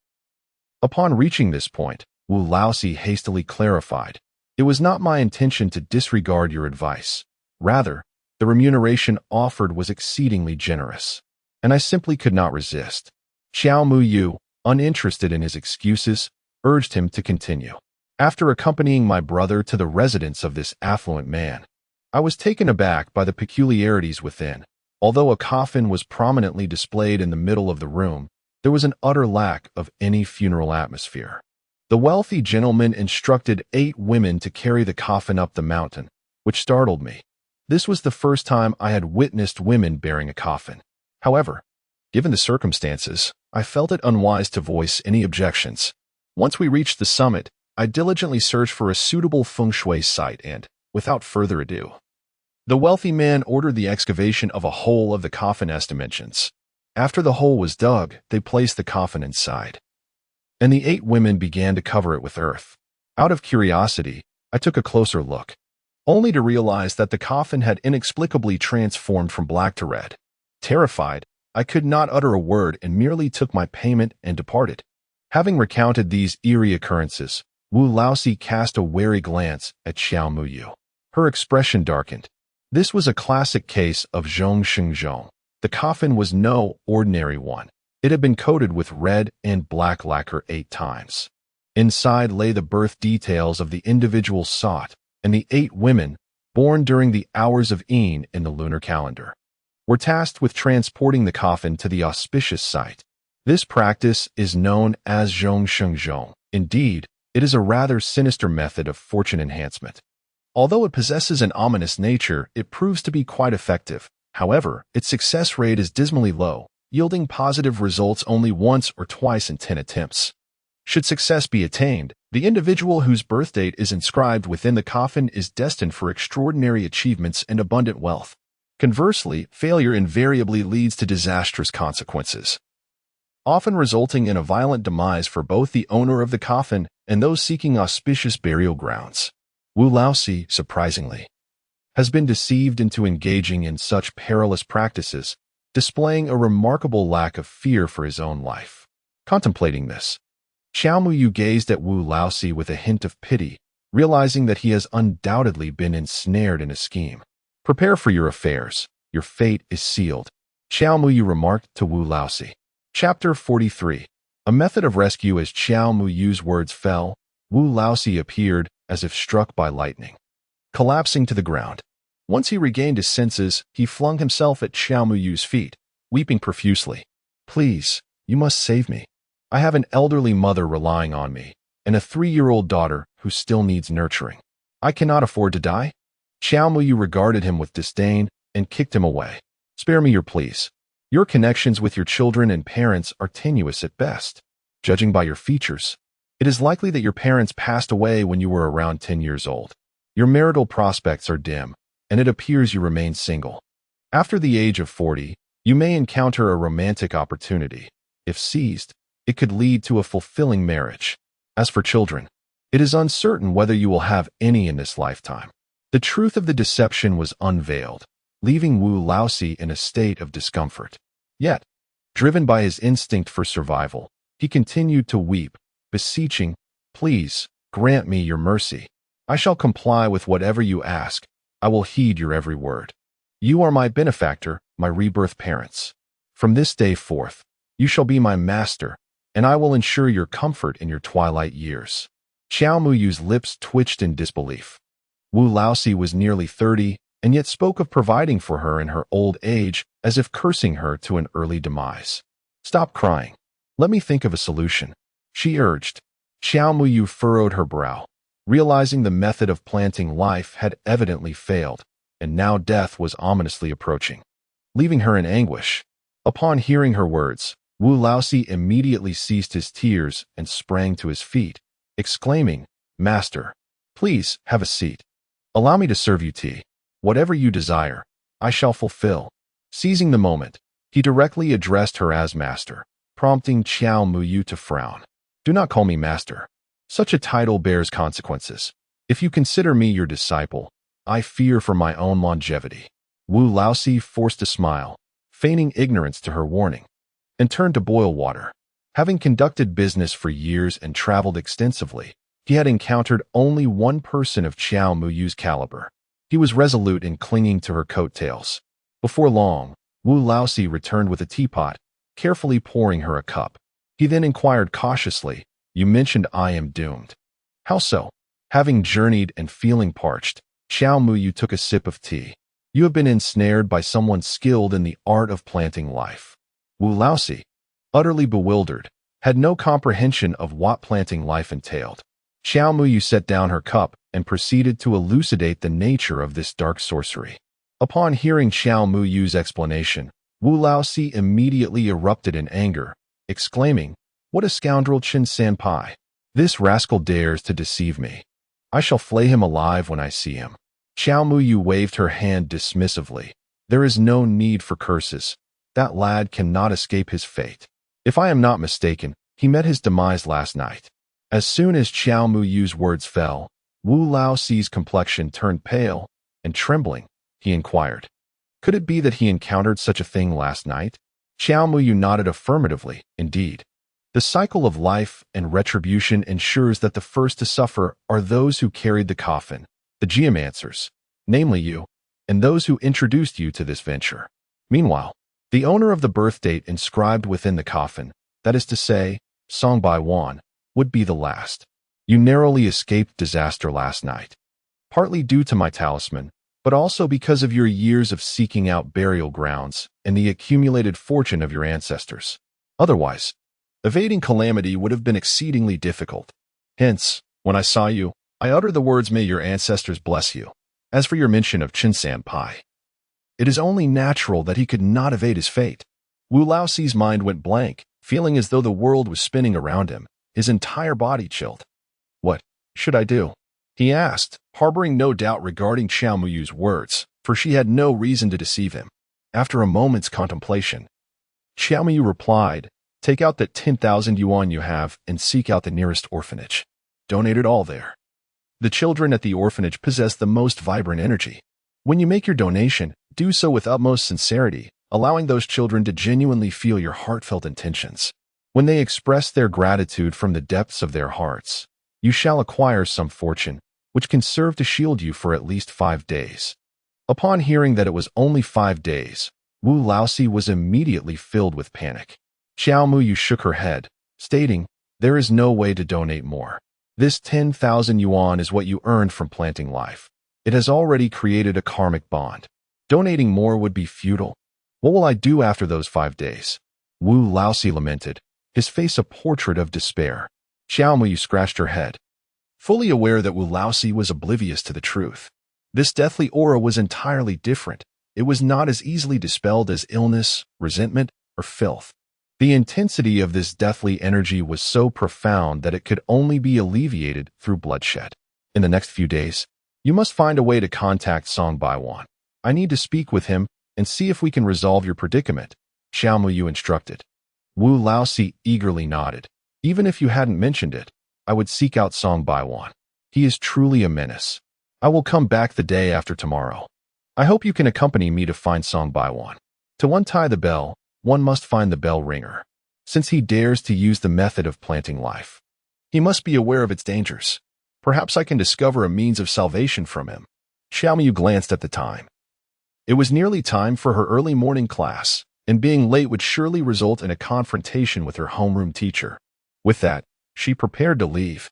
Upon reaching this point, Wu Laoxi hastily clarified, "It was not my intention to disregard your advice. Rather, the remuneration offered was exceedingly generous, and I simply could not resist." Xiao Muyu, uninterested in his excuses, urged him to continue. "After accompanying my brother to the residence of this affluent man, I was taken aback by the peculiarities within. Although a coffin was prominently displayed in the middle of the room, there was an utter lack of any funeral atmosphere. The wealthy gentleman instructed 8 women to carry the coffin up the mountain, which startled me. This was the first time I had witnessed women bearing a coffin. However, given the circumstances, I felt it unwise to voice any objections. Once we reached the summit, I diligently searched for a suitable feng shui site and, without further ado, the wealthy man ordered the excavation of a hole of the coffin as dimensions. After the hole was dug, they placed the coffin inside, and the 8 women began to cover it with earth. Out of curiosity, I took a closer look, only to realize that the coffin had inexplicably transformed from black to red. Terrified, I could not utter a word and merely took my payment and departed. Having recounted these eerie occurrences, Wu Laoxi cast a wary glance at Xiao Muyu. Her expression darkened. This was a classic case of zhong sheng zhong. The coffin was no ordinary one. It had been coated with red and black lacquer 8 times. Inside lay the birth details of the individuals sought, and the 8 women, born during the hours of Yin in the lunar calendar, were tasked with transporting the coffin to the auspicious site. This practice is known as zhong sheng zhong. Indeed, it is a rather sinister method of fortune enhancement. Although it possesses an ominous nature, it proves to be quite effective. However, its success rate is dismally low, yielding positive results only once or twice in 10 attempts. Should success be attained, the individual whose birth date is inscribed within the coffin is destined for extraordinary achievements and abundant wealth. Conversely, failure invariably leads to disastrous consequences, often resulting in a violent demise for both the owner of the coffin and those seeking auspicious burial grounds. Wu Laoxi, surprisingly, has been deceived into engaging in such perilous practices, displaying a remarkable lack of fear for his own life. Contemplating this, Xiao Muyu gazed at Wu Laoxi with a hint of pity, realizing that he has undoubtedly been ensnared in a scheme. "Prepare for your affairs. Your fate is sealed," Xiao Muyu remarked to Wu Laoxi. Chapter 43. A method of rescue. As Xiao Muyu's words fell, Wu Laoxi appeared as if struck by lightning, collapsing to the ground. Once he regained his senses, he flung himself at Xiao Muyu's feet, weeping profusely. "Please, you must save me. I have an elderly mother relying on me, and a 3-year-old daughter who still needs nurturing. I cannot afford to die." Xiao Muyu regarded him with disdain and kicked him away. "Spare me your pleas. Your connections with your children and parents are tenuous at best. Judging by your features, it is likely that your parents passed away when you were around 10 years old. Your marital prospects are dim, and it appears you remain single. After the age of 40, you may encounter a romantic opportunity. If seized, it could lead to a fulfilling marriage. As for children, it is uncertain whether you will have any in this lifetime." The truth of the deception was unveiled, leaving Wu Laoxi in a state of discomfort. Yet, driven by his instinct for survival, he continued to weep, beseeching, "Please, grant me your mercy. I shall comply with whatever you ask. I will heed your every word. You are my benefactor, my rebirth parents. From this day forth, you shall be my master, and I will ensure your comfort in your twilight years." Xiao Muyu's lips twitched in disbelief. Wu Laoxi was nearly 30, and yet spoke of providing for her in her old age as if cursing her to an early demise. Stop crying. Let me think of a solution, she urged. Xiao Muyu furrowed her brow, realizing the method of planting life had evidently failed, and now death was ominously approaching, leaving her in anguish. Upon hearing her words, Wu Laozi immediately ceased his tears and sprang to his feet, exclaiming, "Master, please have a seat. Allow me to serve you tea. Whatever you desire, I shall fulfill." Seizing the moment, he directly addressed her as master, prompting Xiao Muyu to frown. "Do not call me master. Such a title bears consequences. If you consider me your disciple, I fear for my own longevity." Wu Laozi forced a smile, feigning ignorance to her warning, and turned to boil water. Having conducted business for years and traveled extensively, he had encountered only one person of Xiao Muyu's caliber. He was resolute in clinging to her coattails. Before long, Wu Laozi returned with a teapot, carefully pouring her a cup. He then inquired cautiously, "You mentioned I am doomed. How so?" Having journeyed and feeling parched, Xiao Muyu took a sip of tea. "You have been ensnared by someone skilled in the art of planting life." Wu Laozi, utterly bewildered, had no comprehension of what planting life entailed. Xiao Muyu set down her cup and proceeded to elucidate the nature of this dark sorcery. Upon hearing Xiao Muyu's explanation, Wu Laozi immediately erupted in anger, exclaiming, "What a scoundrel Qin-sanpai! This rascal dares to deceive me. I shall flay him alive when I see him." Xiao Muyu waved her hand dismissively. "There is no need for curses. That lad cannot escape his fate. If I am not mistaken, he met his demise last night." As soon as Xiao Muyu's words fell, Wu Laozi's complexion turned pale, and trembling, he inquired, "Could it be that he encountered such a thing last night?" Xiao Muyu nodded affirmatively, "Indeed. The cycle of life and retribution ensures that the first to suffer are those who carried the coffin, the geomancers, namely you, and those who introduced you to this venture. Meanwhile, the owner of the birth date inscribed within the coffin, that is to say, Song Bai Wan, would be the last. You narrowly escaped disaster last night, partly due to my talisman, but also because of your years of seeking out burial grounds and the accumulated fortune of your ancestors. Otherwise, evading calamity would have been exceedingly difficult. Hence, when I saw you, I uttered the words, 'May your ancestors bless you.' As for your mention of Qin-sanpai, it is only natural that he could not evade his fate." Wu Laozi's mind went blank, feeling as though the world was spinning around him. His entire body chilled. "What should I do?" he asked, harboring no doubt regarding Xiao Muyu's words, for she had no reason to deceive him. After a moment's contemplation, Xiao Muyu replied, "Take out that 10,000 yuan you have and seek out the nearest orphanage. Donate it all there. The children at the orphanage possess the most vibrant energy. When you make your donation, do so with utmost sincerity, allowing those children to genuinely feel your heartfelt intentions. When they express their gratitude from the depths of their hearts, you shall acquire some fortune, which can serve to shield you for at least 5 days." Upon hearing that it was only 5 days, Wu Laozi was immediately filled with panic. Xiao Muyu shook her head, stating, "There is no way to donate more. This 10,000 yuan is what you earned from planting life. It has already created a karmic bond. Donating more would be futile. What will I do after those 5 days?" Wu Laozi lamented, his face a portrait of despair. Xiao Muyu scratched her head, fully aware that Wu Laozi was oblivious to the truth. This deathly aura was entirely different. It was not as easily dispelled as illness, resentment, or filth. The intensity of this deathly energy was so profound that it could only be alleviated through bloodshed. "In the next few days, you must find a way to contact Song Baiwan. I need to speak with him and see if we can resolve your predicament," Xiao Muyu instructed. Wu Laozi eagerly nodded. "Even if you hadn't mentioned it, I would seek out Song Baiwan. He is truly a menace. I will come back the day after tomorrow. I hope you can accompany me to find Song Baiwan. To untie the bell, one must find the bell ringer. Since he dares to use the method of planting life, he must be aware of its dangers. Perhaps I can discover a means of salvation from him." Xiao Muyu glanced at the time. It was nearly time for her early morning class, and being late would surely result in a confrontation with her homeroom teacher. With that, she prepared to leave.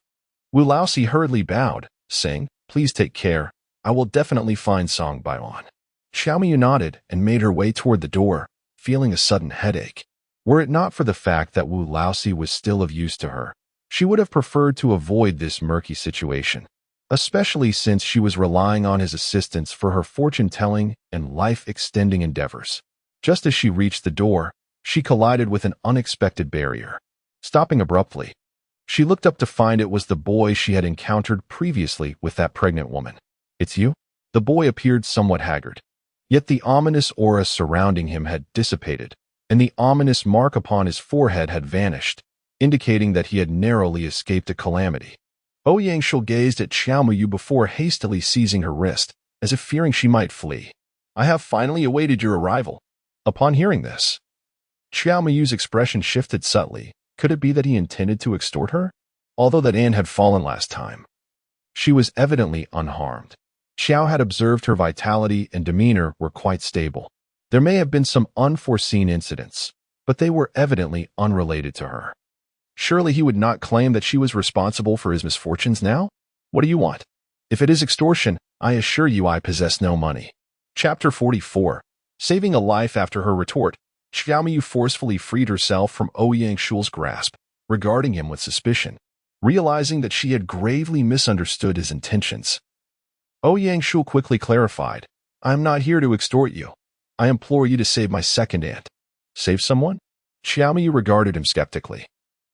Wu Laozi hurriedly bowed, saying, "Please take care. I will definitely find Song Baiwan." Xiao Muyu nodded and made her way toward the door, feeling a sudden headache. Were it not for the fact that Wu Laosi was still of use to her, she would have preferred to avoid this murky situation, especially since she was relying on his assistance for her fortune-telling and life-extending endeavors. Just as she reached the door, she collided with an unexpected barrier. Stopping abruptly, she looked up to find it was the boy she had encountered previously with that pregnant woman. "It's you?" The boy appeared somewhat haggard. Yet the ominous aura surrounding him had dissipated, and the ominous mark upon his forehead had vanished, indicating that he had narrowly escaped a calamity. Yangshuo gazed at Xiao Muyu before hastily seizing her wrist, as if fearing she might flee. "I have finally awaited your arrival." Upon hearing this, Xiao Muyu's expression shifted subtly. Could it be that he intended to extort her? Although that Anne had fallen last time, she was evidently unharmed. Xiao had observed her vitality and demeanor were quite stable. There may have been some unforeseen incidents, but they were evidently unrelated to her. Surely he would not claim that she was responsible for his misfortunes now? "What do you want?" "If it is extortion, I assure you I possess no money." Chapter 44. Saving a life after her retort, Xiao Muyu forcefully freed herself from Yangshuo's grasp, regarding him with suspicion, realizing that she had gravely misunderstood his intentions. Yangshuo quickly clarified, "I am not here to extort you. I implore you to save my second aunt." "Save someone?" Xiao Muyu regarded him skeptically,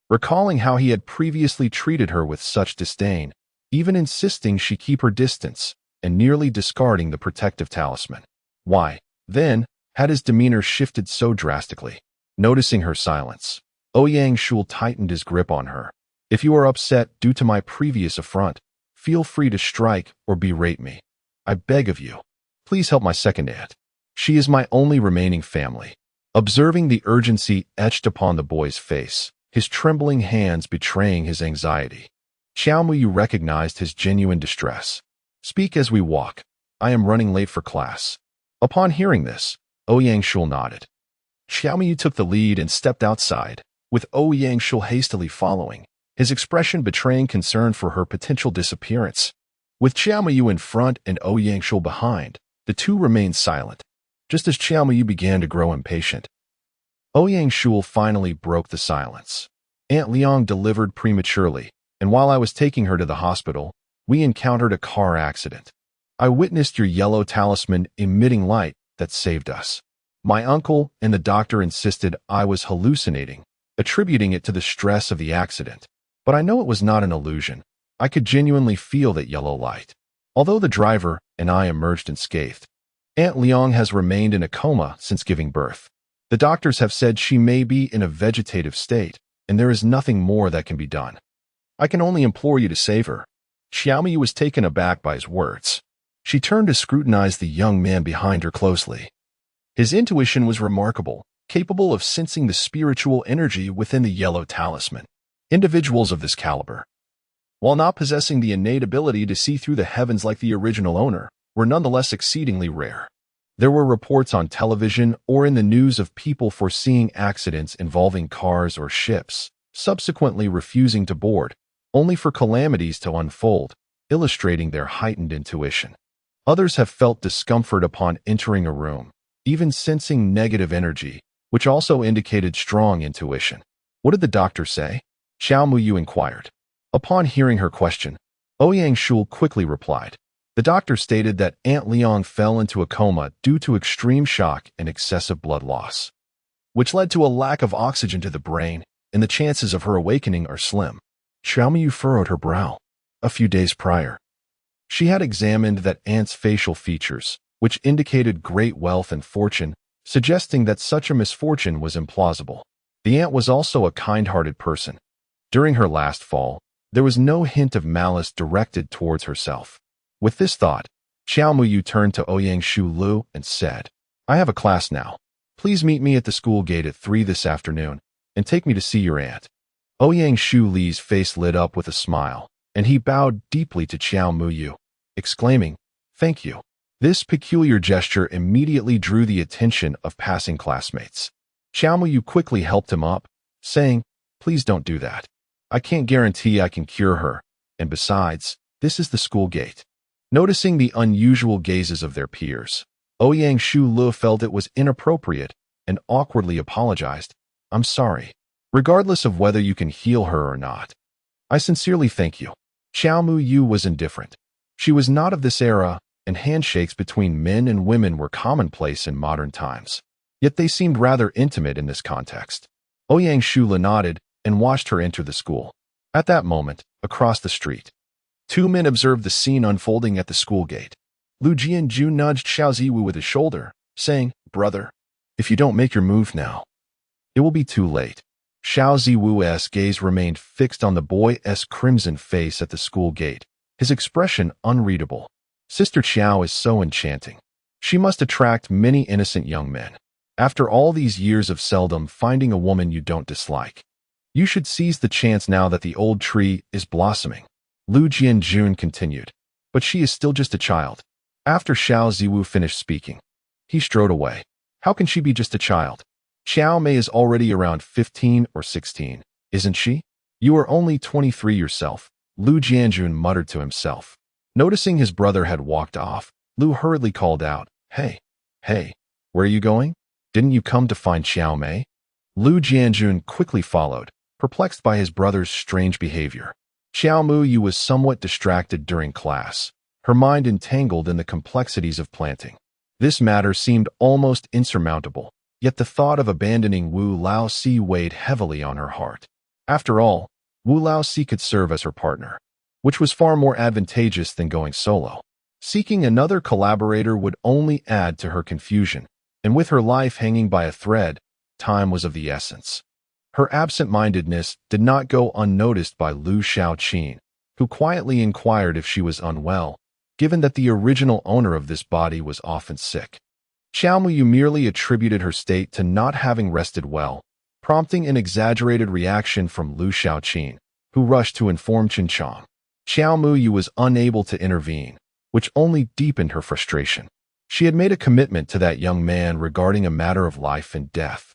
recalling how he had previously treated her with such disdain, even insisting she keep her distance, and nearly discarding the protective talisman. Why, then, had his demeanor shifted so drastically? Noticing her silence, Yangshuo tightened his grip on her. "If you are upset due to my previous affront, feel free to strike or berate me. I beg of you. Please help my second aunt. She is my only remaining family." Observing the urgency etched upon the boy's face, his trembling hands betraying his anxiety, Xiao Muyu recognized his genuine distress. "Speak as we walk. I am running late for class." Upon hearing this, Yangshuo nodded. Xiao Muyu took the lead and stepped outside, with Yangshuo hastily following, his expression betraying concern for her potential disappearance. With Xiao Muyu in front and Yangshuo behind, the two remained silent. Just as Xiao Muyu began to grow impatient, Yangshuo finally broke the silence. "Aunt Liang delivered prematurely, and while I was taking her to the hospital, we encountered a car accident. I witnessed your yellow talisman emitting light that saved us. My uncle and the doctor insisted I was hallucinating, attributing it to the stress of the accident. But I know it was not an illusion. I could genuinely feel that yellow light. Although the driver and I emerged unscathed, Aunt Liang has remained in a coma since giving birth. The doctors have said she may be in a vegetative state, and there is nothing more that can be done. I can only implore you to save her." Xiao Muyu was taken aback by his words. She turned to scrutinize the young man behind her closely. His intuition was remarkable, capable of sensing the spiritual energy within the yellow talisman. Individuals of this caliber, while not possessing the innate ability to see through the heavens like the original owner, were nonetheless exceedingly rare. There were reports on television or in the news of people foreseeing accidents involving cars or ships, subsequently refusing to board, only for calamities to unfold, illustrating their heightened intuition. Others have felt discomfort upon entering a room, even sensing negative energy, which also indicated strong intuition. "What did the doctor say?" Xiao Muyu inquired. Upon hearing her question, Yangshuo quickly replied. The doctor stated that Aunt Liang fell into a coma due to extreme shock and excessive blood loss, which led to a lack of oxygen to the brain, and the chances of her awakening are slim. Xiao Muyu furrowed her brow. A few days prior, she had examined that aunt's facial features, which indicated great wealth and fortune, suggesting that such a misfortune was implausible. The aunt was also a kind-hearted person. During her last fall, there was no hint of malice directed towards herself. With this thought, Xiao Muyu turned to Yangshuo Lu and said, "I have a class now. Please meet me at the school gate at 3 this afternoon, and take me to see your aunt." Yangshuo Li's face lit up with a smile, and he bowed deeply to Xiao Muyu, exclaiming, "Thank you." This peculiar gesture immediately drew the attention of passing classmates. Xiao Muyu quickly helped him up, saying, "Please don't do that. I can't guarantee I can cure her, and besides, this is the school gate." Noticing the unusual gazes of their peers, Yangshuo Lu felt it was inappropriate and awkwardly apologized. I'm sorry. Regardless of whether you can heal her or not. I sincerely thank you. Xiao Mu Yu was indifferent. She was not of this era, and handshakes between men and women were commonplace in modern times. Yet they seemed rather intimate in this context. Ouyang Shula nodded and watched her enter the school. At that moment, across the street, two men observed the scene unfolding at the school gate. Lu Jianju nudged Xiao Ziwu with his shoulder, saying, "Brother, if you don't make your move now, it will be too late." Xiao Ziwu's gaze remained fixed on the boy's crimson face at the school gate, his expression unreadable. Sister Xiao is so enchanting. She must attract many innocent young men. After all these years of seldom finding a woman you don't dislike, you should seize the chance now that the old tree is blossoming. Lu Jianjun continued, but she is still just a child. After Xiao Ziwu finished speaking, he strode away. How can she be just a child? Xiao Mei is already around 15 or 16, isn't she? You are only 23 yourself, Lu Jianjun muttered to himself. Noticing his brother had walked off, Lu hurriedly called out, Hey, where are you going? Didn't you come to find Xiao Mei? Lu Jianjun quickly followed, perplexed by his brother's strange behavior. Xiao Mu Yu was somewhat distracted during class, her mind entangled in the complexities of planting. This matter seemed almost insurmountable, yet the thought of abandoning Wu Laoxi weighed heavily on her heart. After all, Wu Laoxi could serve as her partner, which was far more advantageous than going solo. Seeking another collaborator would only add to her confusion, and with her life hanging by a thread, time was of the essence. Her absent-mindedness did not go unnoticed by Lu Xiaoqin, who quietly inquired if she was unwell, given that the original owner of this body was often sick. Xiao Muyu merely attributed her state to not having rested well, prompting an exaggerated reaction from Lu Xiaoqin, who rushed to inform Qinchang. Xiao Muyu was unable to intervene, which only deepened her frustration. She had made a commitment to that young man regarding a matter of life and death.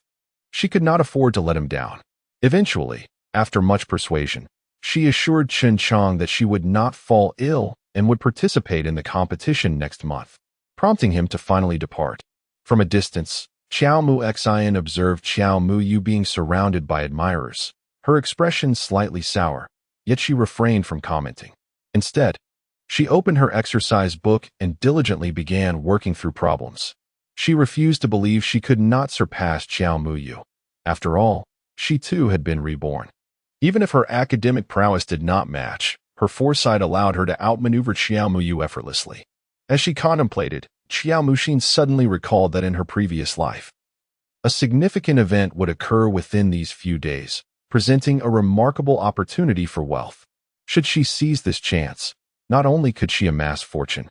She could not afford to let him down. Eventually, after much persuasion, she assured Qinchang that she would not fall ill and would participate in the competition next month, prompting him to finally depart. From a distance, Xiao Mu Xian observed Xiao Mu Yu being surrounded by admirers, her expression slightly sour, yet she refrained from commenting. Instead, she opened her exercise book and diligently began working through problems. She refused to believe she could not surpass Xiao Mu Yu. After all, she too had been reborn. Even if her academic prowess did not match, her foresight allowed her to outmaneuver Xiao Mu Yu effortlessly. As she contemplated, Xiao Muxin suddenly recalled that in her previous life, a significant event would occur within these few days, presenting a remarkable opportunity for wealth. Should she seize this chance, not only could she amass fortune,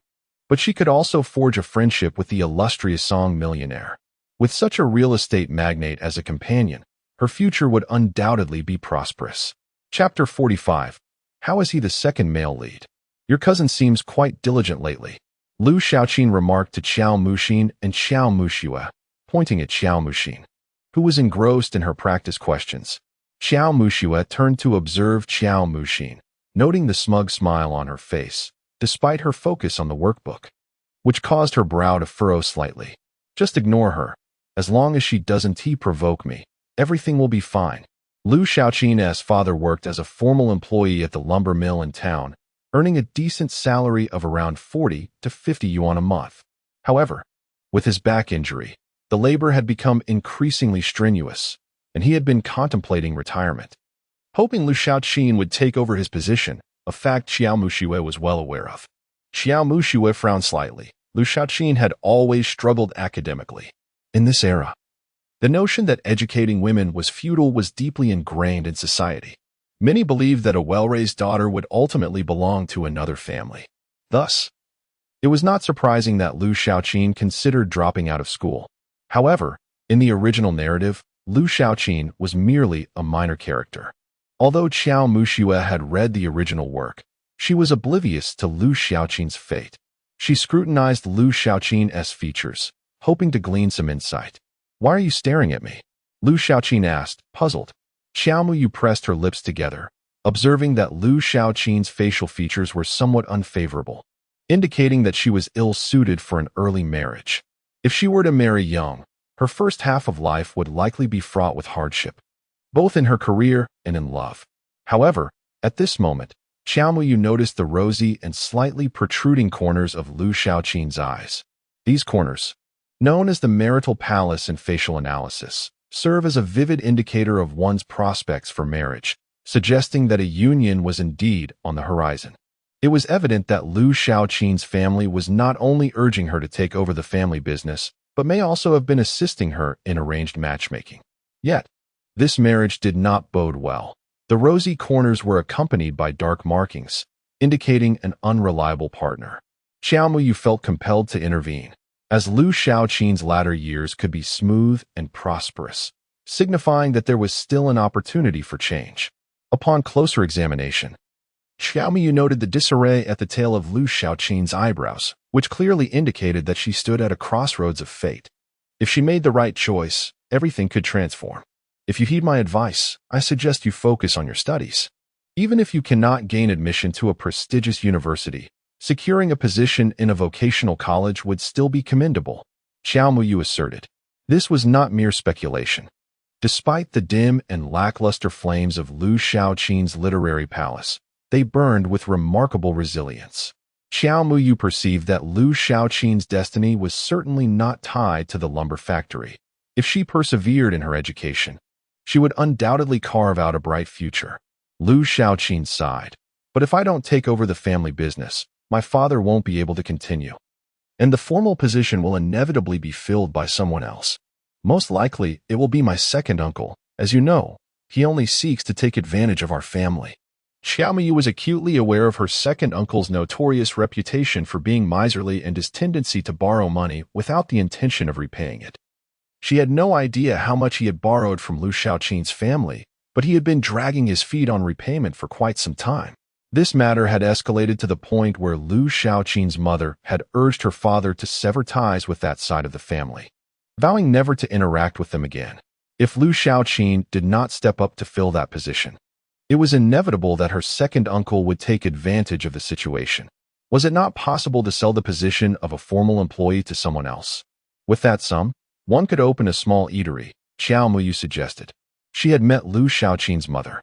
but she could also forge a friendship with the illustrious Song millionaire. With such a real estate magnate as a companion, her future would undoubtedly be prosperous. Chapter 45. How is he the second male lead? Your cousin seems quite diligent lately, Lu Xiaoqin remarked to Xiao Muxin and Xiao Muxue, pointing at Xiao Muxin, who was engrossed in her practice questions. Xiao Muxue turned to observe Xiao Muxin, noting the smug smile on her face, despite her focus on the workbook, which caused her brow to furrow slightly. Just ignore her. As long as she doesn't provoke me, everything will be fine. Lu Xiaoqin's father worked as a formal employee at the lumber mill in town, earning a decent salary of around 40 to 50 yuan a month. However, with his back injury, the labor had become increasingly strenuous, and he had been contemplating retirement. Hoping Lu Xiaoqin would take over his position, a fact Xiao Muxue was well aware of. Xiao Muxue frowned slightly. Lu Xiaoqin had always struggled academically. In this era, the notion that educating women was futile was deeply ingrained in society. Many believed that a well-raised daughter would ultimately belong to another family. Thus, it was not surprising that Lu Xiaoqin considered dropping out of school. However, in the original narrative, Lu Xiaoqin was merely a minor character. Although Xiao Muxue had read the original work, she was oblivious to Lu Xiaoqin's fate. She scrutinized Lu Xiaoqin's features, hoping to glean some insight. Why are you staring at me? Lu Xiaoqin asked, puzzled. Xiao Muyu pressed her lips together, observing that Lu Xiaoqin's facial features were somewhat unfavorable, indicating that she was ill-suited for an early marriage. If she were to marry young, Her first half of life would likely be fraught with hardship, both in her career and in love. However, at this moment, Xiao Muyu noticed the rosy and slightly protruding corners of Lu Xiaoqin's eyes. These corners, known as the marital palace in facial analysis, serve as a vivid indicator of one's prospects for marriage, suggesting that a union was indeed on the horizon. It was evident that Lu Xiaoqin's family was not only urging her to take over the family business, but may also have been assisting her in arranged matchmaking. Yet, this marriage did not bode well. The rosy corners were accompanied by dark markings, indicating an unreliable partner. Xiao Muyu felt compelled to intervene, as Lu Xiaoqin's latter years could be smooth and prosperous, signifying that there was still an opportunity for change. Upon closer examination, Xiao Muyu noted the disarray at the tail of Lu Xiaoqin's eyebrows, which clearly indicated that she stood at a crossroads of fate. If she made the right choice, everything could transform. If you heed my advice, I suggest you focus on your studies. Even if you cannot gain admission to a prestigious university, securing a position in a vocational college would still be commendable, Xiao Muyu asserted. This was not mere speculation. Despite the dim and lackluster flames of Lu Xiaoqin's literary palace, they burned with remarkable resilience. Xiao Muyu perceived that Lu Xiaoqin's destiny was certainly not tied to the lumber factory. If she persevered in her education, she would undoubtedly carve out a bright future. Lu Xiaoqin sighed. But if I don't take over the family business, my father won't be able to continue. And the formal position will inevitably be filled by someone else. Most likely, it will be my second uncle. As you know, he only seeks to take advantage of our family. Xiao Muyu was acutely aware of her second uncle's notorious reputation for being miserly and his tendency to borrow money without the intention of repaying it. She had no idea how much he had borrowed from Lu Xiaoqin's family, but he had been dragging his feet on repayment for quite some time. This matter had escalated to the point where Lu Xiaoqin's mother had urged her father to sever ties with that side of the family, vowing never to interact with them again. If Lu Xiaoqin did not step up to fill that position, it was inevitable that her second uncle would take advantage of the situation. Was it not possible to sell the position of a formal employee to someone else? With that sum, one could open a small eatery, Xiao Muyu suggested. She had met Lu Xiaoqin's mother,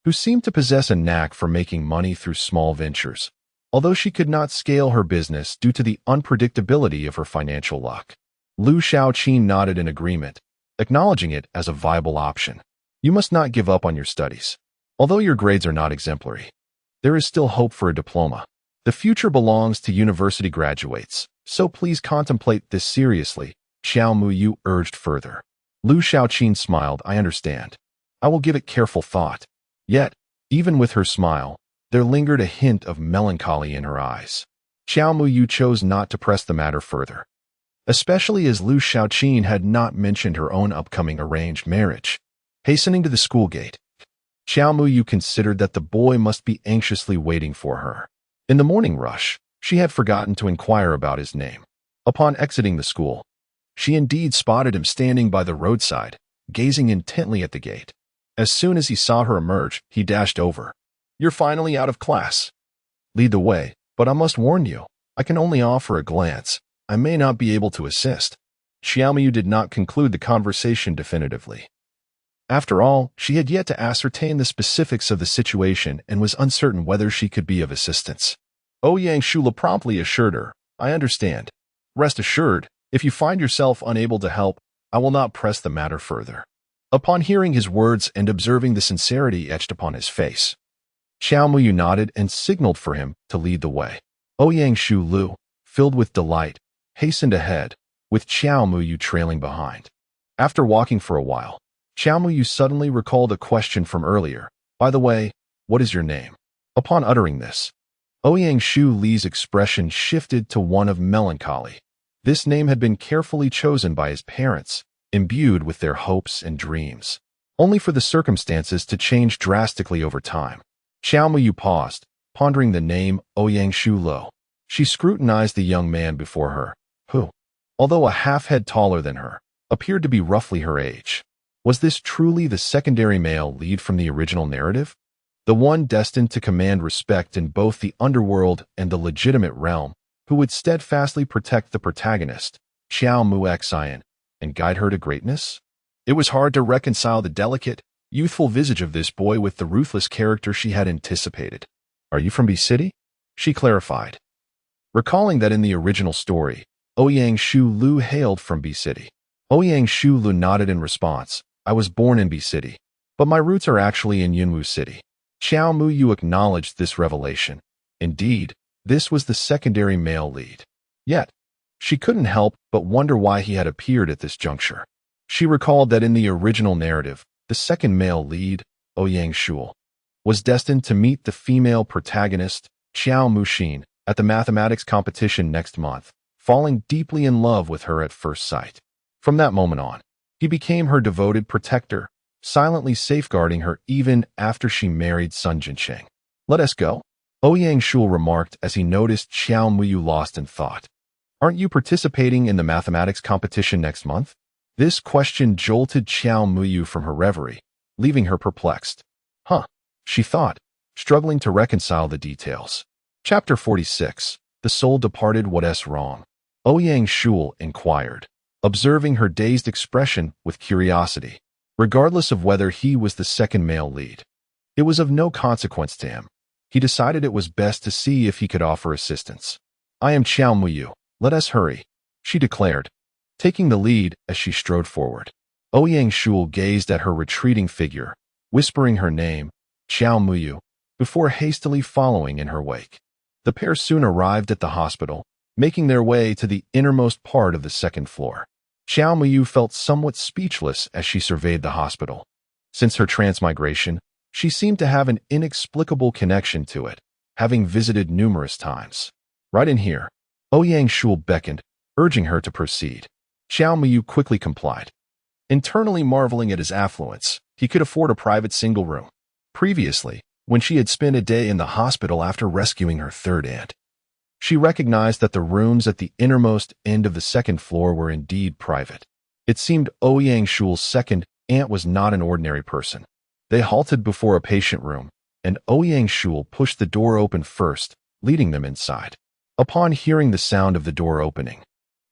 who seemed to possess a knack for making money through small ventures, although she could not scale her business due to the unpredictability of her financial luck. Lu Xiaoqin nodded in agreement, acknowledging it as a viable option. You must not give up on your studies. Although your grades are not exemplary, there is still hope for a diploma. The future belongs to university graduates, so please contemplate this seriously, Xiao Muyu urged further. Lu Xiaoqin smiled. I understand. I will give it careful thought. Yet, even with her smile, there lingered a hint of melancholy in her eyes. Xiao Muyu chose not to press the matter further, especially as Lu Xiaoqin had not mentioned her own upcoming arranged marriage. Hastening to the school gate, Xiao Muyu considered that the boy must be anxiously waiting for her. In the morning rush, she had forgotten to inquire about his name. Upon exiting the school, she indeed spotted him standing by the roadside, gazing intently at the gate. As soon as he saw her emerge, he dashed over. You're finally out of class. Lead the way, but I must warn you, I can only offer a glance. I may not be able to assist. Xiao Muyu did not conclude the conversation definitively. After all, she had yet to ascertain the specifics of the situation and was uncertain whether she could be of assistance. Ouyang Shula promptly assured her, I understand. Rest assured, if you find yourself unable to help, I will not press the matter further. Upon hearing his words and observing the sincerity etched upon his face, Xiao Muyu nodded and signaled for him to lead the way. Ouyang Shu Lu, filled with delight, hastened ahead, with Xiao Muyu trailing behind. After walking for a while, Xiao Muyu suddenly recalled a question from earlier. By the way, what is your name? Upon uttering this, Ouyang Shu Li's expression shifted to one of melancholy. This name had been carefully chosen by his parents, imbued with their hopes and dreams, only for the circumstances to change drastically over time. Xiao Muyu paused, pondering the name Ouyang Shu Lo. She scrutinized the young man before her, who, although a half-head taller than her, appeared to be roughly her age. Was this truly the secondary male lead from the original narrative? The one destined to command respect in both the underworld and the legitimate realm, who would steadfastly protect the protagonist, Xiao Muxian, and guide her to greatness? It was hard to reconcile the delicate, youthful visage of this boy with the ruthless character she had anticipated. "Are you from B City?" she clarified, recalling that in the original story, Ouyang Shu Lu hailed from B City. Ouyang Shu Lu nodded in response. "I was born in B City, but my roots are actually in Yunwu City." Xiao Muyu acknowledged this revelation. Indeed, this was the secondary male lead. Yet, she couldn't help but wonder why he had appeared at this juncture. She recalled that in the original narrative, the second male lead, Ouyang Shul, was destined to meet the female protagonist, Xiao Muxin, at the mathematics competition next month, falling deeply in love with her at first sight. From that moment on, he became her devoted protector, silently safeguarding her even after she married Sun Jinsheng. "Let us go," Ouyang Shul remarked as he noticed Xiao Muyu lost in thought. "Aren't you participating in the mathematics competition next month?" This question jolted Xiao Muyu from her reverie, leaving her perplexed. "Huh," she thought, struggling to reconcile the details. Chapter 46. The Soul Departed. What's wrong? Ouyang Shul inquired, observing her dazed expression with curiosity. Regardless of whether he was the second male lead, it was of no consequence to him. He decided it was best to see if he could offer assistance. "I am Xiao Muyu. Let us hurry," she declared, taking the lead as she strode forward. Ouyang Shul gazed at her retreating figure, whispering her name, Xiao Muyu, before hastily following in her wake. The pair soon arrived at the hospital, making their way to the innermost part of the second floor. Xiao Muyu felt somewhat speechless as she surveyed the hospital. Since her transmigration, she seemed to have an inexplicable connection to it, having visited numerous times. "Right in here," Ouyang Shul beckoned, urging her to proceed. Xiao Muyu quickly complied. Internally marveling at his affluence, he could afford a private single room. Previously, when she had spent a day in the hospital after rescuing her third aunt, she recognized that the rooms at the innermost end of the second floor were indeed private. It seemed Ouyang Shul's second aunt was not an ordinary person. They halted before a patient room, and Ouyang Shul pushed the door open first, leading them inside. Upon hearing the sound of the door opening,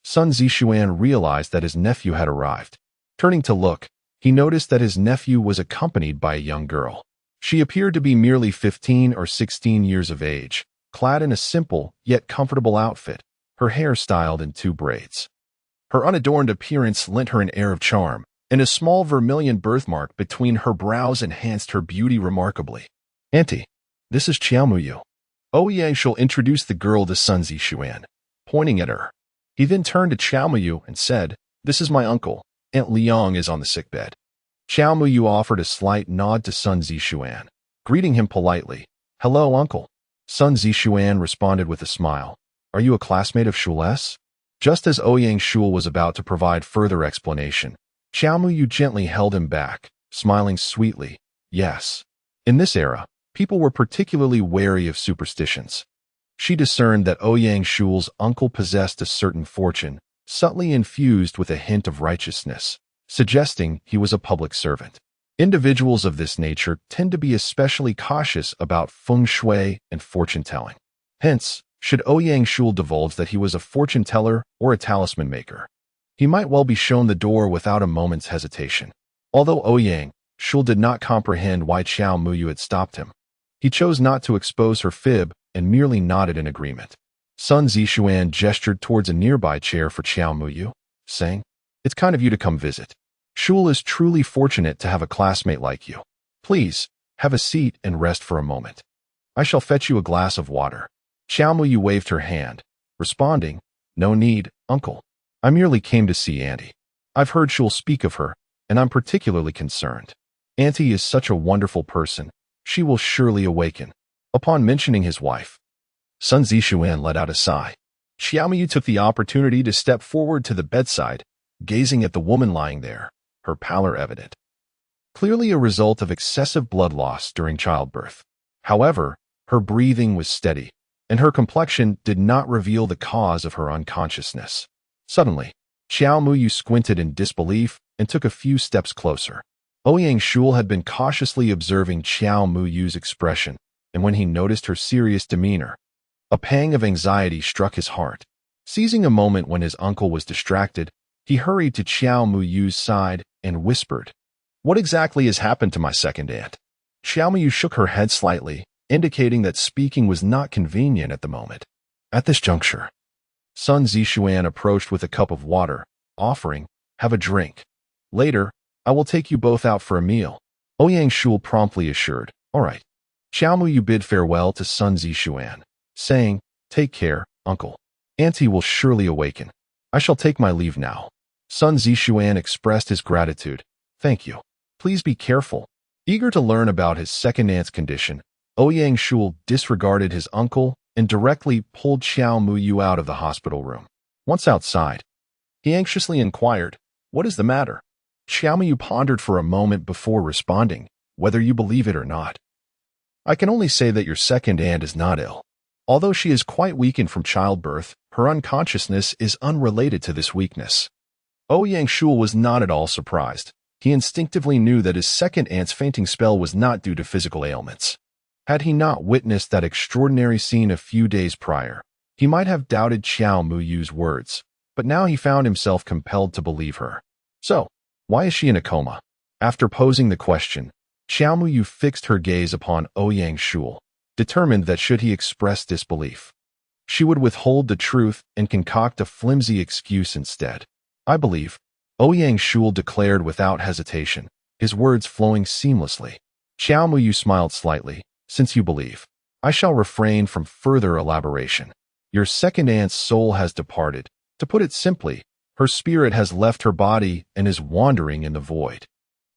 Sun Zixuan realized that his nephew had arrived. Turning to look, he noticed that his nephew was accompanied by a young girl. She appeared to be merely 15 or 16 years of age, clad in a simple yet comfortable outfit, her hair styled in 2 braids. Her unadorned appearance lent her an air of charm, and a small vermilion birthmark between her brows enhanced her beauty remarkably. "Auntie, this is Xiao Muyu." Ouyang Shul introduced the girl to Sun Zixuan, pointing at her. He then turned to Xiao Muyu and said, "This is my uncle. Aunt Liang is on the sickbed." Xiao Muyu offered a slight nod to Sun Zixuan, greeting him politely. "Hello, uncle." Sun Zixuan responded with a smile. "Are you a classmate of Shul's?" Just as Ouyang Shul was about to provide further explanation, Xiao Muyu gently held him back, smiling sweetly. "Yes." In this era, people were particularly wary of superstitions. She discerned that Ouyang Shul's uncle possessed a certain fortune, subtly infused with a hint of righteousness, suggesting he was a public servant. Individuals of this nature tend to be especially cautious about feng shui and fortune-telling. Hence, should Ouyang Shul divulge that he was a fortune-teller or a talisman maker, he might well be shown the door without a moment's hesitation. Although Ouyang Shul did not comprehend why Xiao Muyu had stopped him, he chose not to expose her fib and merely nodded in agreement. Sun Zixuan gestured towards a nearby chair for Xiao Muyu, saying, "It's kind of you to come visit. Shul is truly fortunate to have a classmate like you. Please, have a seat and rest for a moment. I shall fetch you a glass of water." Xiao Muyu waved her hand, responding, "No need, uncle. I merely came to see Auntie. I've heard Shul speak of her, and I'm particularly concerned. Auntie is such a wonderful person. She will surely awaken." Upon mentioning his wife, Sun Zixuan let out a sigh. Xiao Muyu took the opportunity to step forward to the bedside, gazing at the woman lying there, her pallor evident. Clearly a result of excessive blood loss during childbirth. However, her breathing was steady, and her complexion did not reveal the cause of her unconsciousness. Suddenly, Xiao Muyu squinted in disbelief and took a few steps closer. Ouyang Shul had been cautiously observing Xiao Muyu's expression, and when he noticed her serious demeanor, a pang of anxiety struck his heart. Seizing a moment when his uncle was distracted, He hurried to Xiao Muyu's side and whispered, "What exactly has happened to my second aunt?" Xiao Muyu shook her head slightly, indicating that speaking was not convenient at the moment. At this juncture, Sun Zixuan approached with a cup of water, offering, "Have a drink. Later, I will take you both out for a meal." Ouyang Shul promptly assured, "All right." Xiao Muyu bid farewell to Sun Zixuan, saying, "Take care, uncle. Auntie will surely awaken. I shall take my leave now." Sun Zixuan expressed his gratitude. "Thank you. Please be careful." Eager to learn about his second aunt's condition, Ouyang Shul disregarded his uncle and directly pulled Xiao Muyu out of the hospital room. Once outside, he anxiously inquired, "What is the matter?" Xiao Muyu pondered for a moment before responding, "Whether you believe it or not, I can only say that your second aunt is not ill. Although she is quite weakened from childbirth, her unconsciousness is unrelated to this weakness." Ouyang Shul was not at all surprised. He instinctively knew that his second aunt's fainting spell was not due to physical ailments. Had he not witnessed that extraordinary scene a few days prior, he might have doubted Xiao Muyu's words, but now he found himself compelled to believe her. "So, why is she in a coma?" After posing the question, Xiao Muyu fixed her gaze upon Ouyang Shul, determined that should he express disbelief, she would withhold the truth and concoct a flimsy excuse instead. "I believe," Ouyang Shul declared without hesitation, his words flowing seamlessly. Xiao Muyu smiled slightly. "Since you believe, I shall refrain from further elaboration. Your second aunt's soul has departed. To put it simply, her spirit has left her body and is wandering in the void,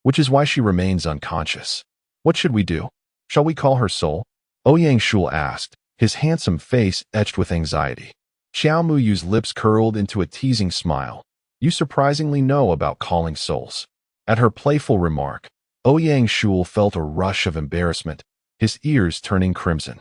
which is why she remains unconscious. What should we do? Shall we call her soul?" Ouyang Shul asked, his handsome face etched with anxiety. Xiao Muyu's lips curled into a teasing smile. "You surprisingly know about calling souls." At her playful remark, Ouyang Shul felt a rush of embarrassment, his ears turning crimson.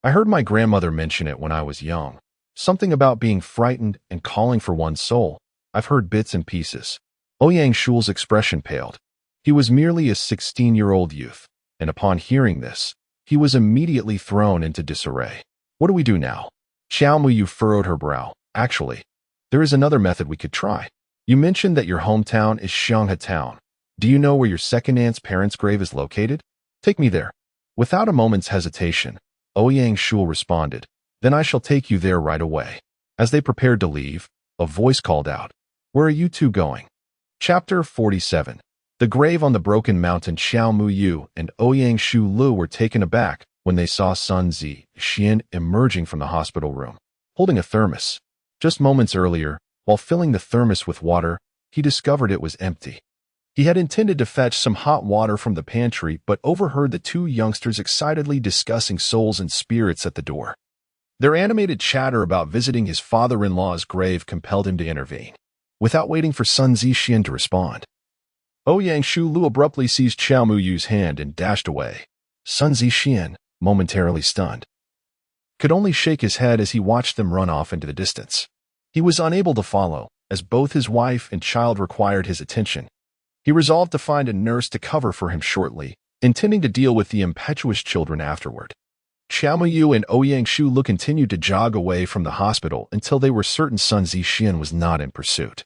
"I heard my grandmother mention it when I was young. Something about being frightened and calling for one's soul. I've heard bits and pieces." Ouyang Shul's expression paled. He was merely a 16-year-old youth, and upon hearing this, he was immediately thrown into disarray. "What do we do now?" Xiao Muyu furrowed her brow. "Actually, there is another method we could try. You mentioned that your hometown is Xianghe Town. Do you know where your second aunt's parents' grave is located? Take me there." Without a moment's hesitation, Ouyang Shul responded, "Then I shall take you there right away." As they prepared to leave, a voice called out, "Where are you two going?" Chapter 47. The grave on the broken mountain. Xiao Muyu and Ouyang Shul were taken aback when they saw Sun Zixuan emerging from the hospital room, holding a thermos. Just moments earlier, while filling the thermos with water, he discovered it was empty. He had intended to fetch some hot water from the pantry, but overheard the two youngsters excitedly discussing souls and spirits at the door. Their animated chatter about visiting his father-in-law's grave compelled him to intervene. Without waiting for Sun Zixuan to respond, Ouyang Shul abruptly seized Xiao Muyu's hand and dashed away. Sun Zixuan, momentarily stunned, could only shake his head as he watched them run off into the distance. He was unable to follow, as both his wife and child required his attention. He resolved to find a nurse to cover for him shortly, intending to deal with the impetuous children afterward. Xiao Muyu and Ouyang Shul continued to jog away from the hospital until they were certain Sun Zixuan was not in pursuit,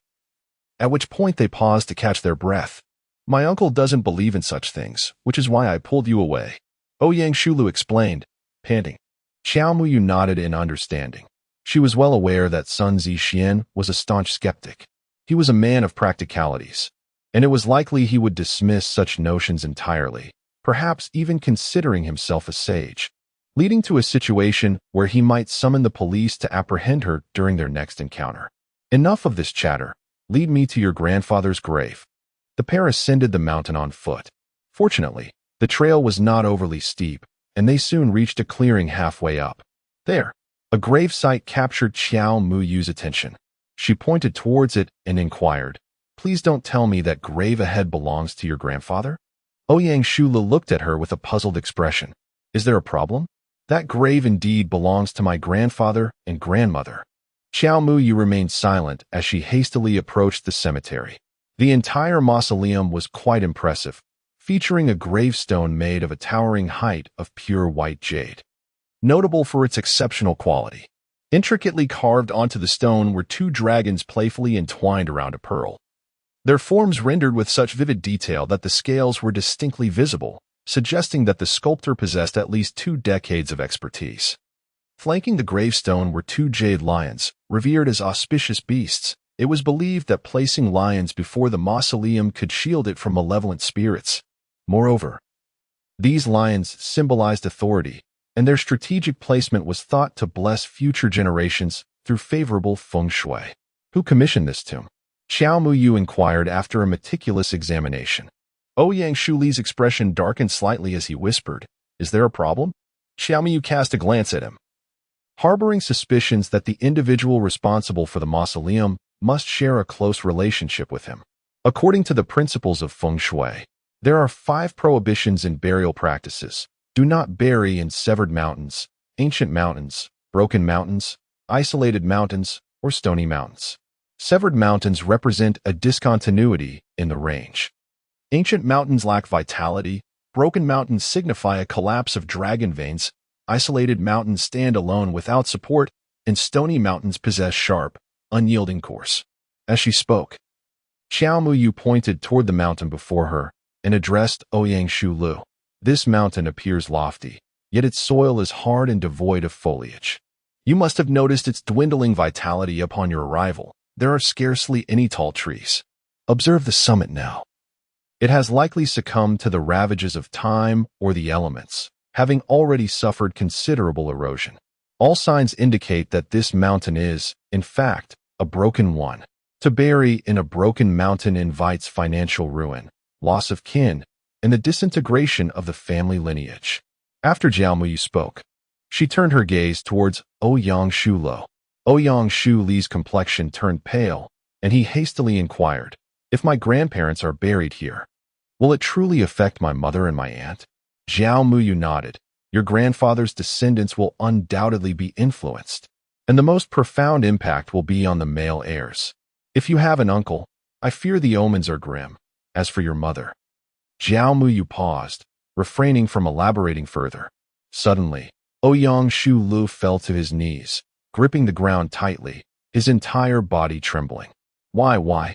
at which point they paused to catch their breath. "My uncle doesn't believe in such things, which is why I pulled you away," Ouyang Shul explained, panting. Xiao Muyu nodded in understanding. She was well aware that Sun Zixuan was a staunch skeptic. He was a man of practicalities, and it was likely he would dismiss such notions entirely, perhaps even considering himself a sage, leading to a situation where he might summon the police to apprehend her during their next encounter. "Enough of this chatter. Lead me to your grandfather's grave." The pair ascended the mountain on foot. Fortunately, the trail was not overly steep, and they soon reached a clearing halfway up. There, a grave site captured Xiao Muyu's attention. She pointed towards it and inquired, "Please don't tell me that grave ahead belongs to your grandfather?" Ouyang Shul looked at her with a puzzled expression. "Is there a problem?" "That grave indeed belongs to my grandfather and grandmother." Xiao Muyu remained silent as she hastily approached the cemetery. The entire mausoleum was quite impressive, featuring a gravestone made of a towering height of pure white jade, notable for its exceptional quality. Intricately carved onto the stone were two dragons playfully entwined around a pearl. Their forms rendered with such vivid detail that the scales were distinctly visible, suggesting that the sculptor possessed at least 2 decades of expertise. Flanking the gravestone were 2 jade lions, revered as auspicious beasts. It was believed that placing lions before the mausoleum could shield it from malevolent spirits. Moreover, these lions symbolized authority, and their strategic placement was thought to bless future generations through favorable feng shui. Who commissioned this tomb? Xiao Muyu inquired after a meticulous examination. Ouyang Shuli's expression darkened slightly as he whispered, "Is there a problem?" Xiao Muyu cast a glance at him. Harboring suspicions that the individual responsible for the mausoleum must share a close relationship with him. According to the principles of feng shui, there are 5 prohibitions in burial practices. Do not bury in severed mountains, ancient mountains, broken mountains, isolated mountains, or stony mountains. Severed mountains represent a discontinuity in the range. Ancient mountains lack vitality, broken mountains signify a collapse of dragon veins, isolated mountains stand alone without support, and stony mountains possess sharp, unyielding course. As she spoke, Xiao Muyu pointed toward the mountain before her and addressed Ouyang Shulu. This mountain appears lofty, yet its soil is hard and devoid of foliage. You must have noticed its dwindling vitality upon your arrival. There are scarcely any tall trees. Observe the summit now. It has likely succumbed to the ravages of time or the elements, having already suffered considerable erosion. All signs indicate that this mountain is, in fact, a broken one. To bury in a broken mountain invites financial ruin, loss of kin, and the disintegration of the family lineage. After Jiao Muyu spoke, she turned her gaze towards Ouyang Shulo. Ouyang Shuli's complexion turned pale, and he hastily inquired, "If my grandparents are buried here, will it truly affect my mother and my aunt?" Jiao Muyu nodded. "Your grandfather's descendants will undoubtedly be influenced, and the most profound impact will be on the male heirs. If you have an uncle, I fear the omens are grim. As for your mother..." Jiao Muyu paused, refraining from elaborating further. Suddenly, Ouyang Shulu fell to his knees, gripping the ground tightly, his entire body trembling. Why?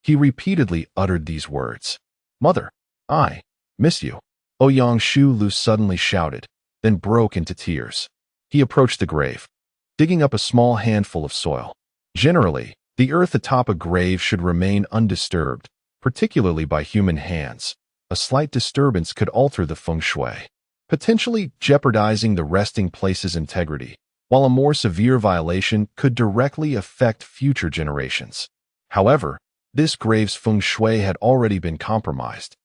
He repeatedly uttered these words. "Mother, I miss you." Ouyang Shulu suddenly shouted, then broke into tears. He approached the grave, digging up a small handful of soil. Generally, the earth atop a grave should remain undisturbed, particularly by human hands. A slight disturbance could alter the feng shui, potentially jeopardizing the resting place's integrity, while a more severe violation could directly affect future generations. However, this grave's feng shui had already been compromised,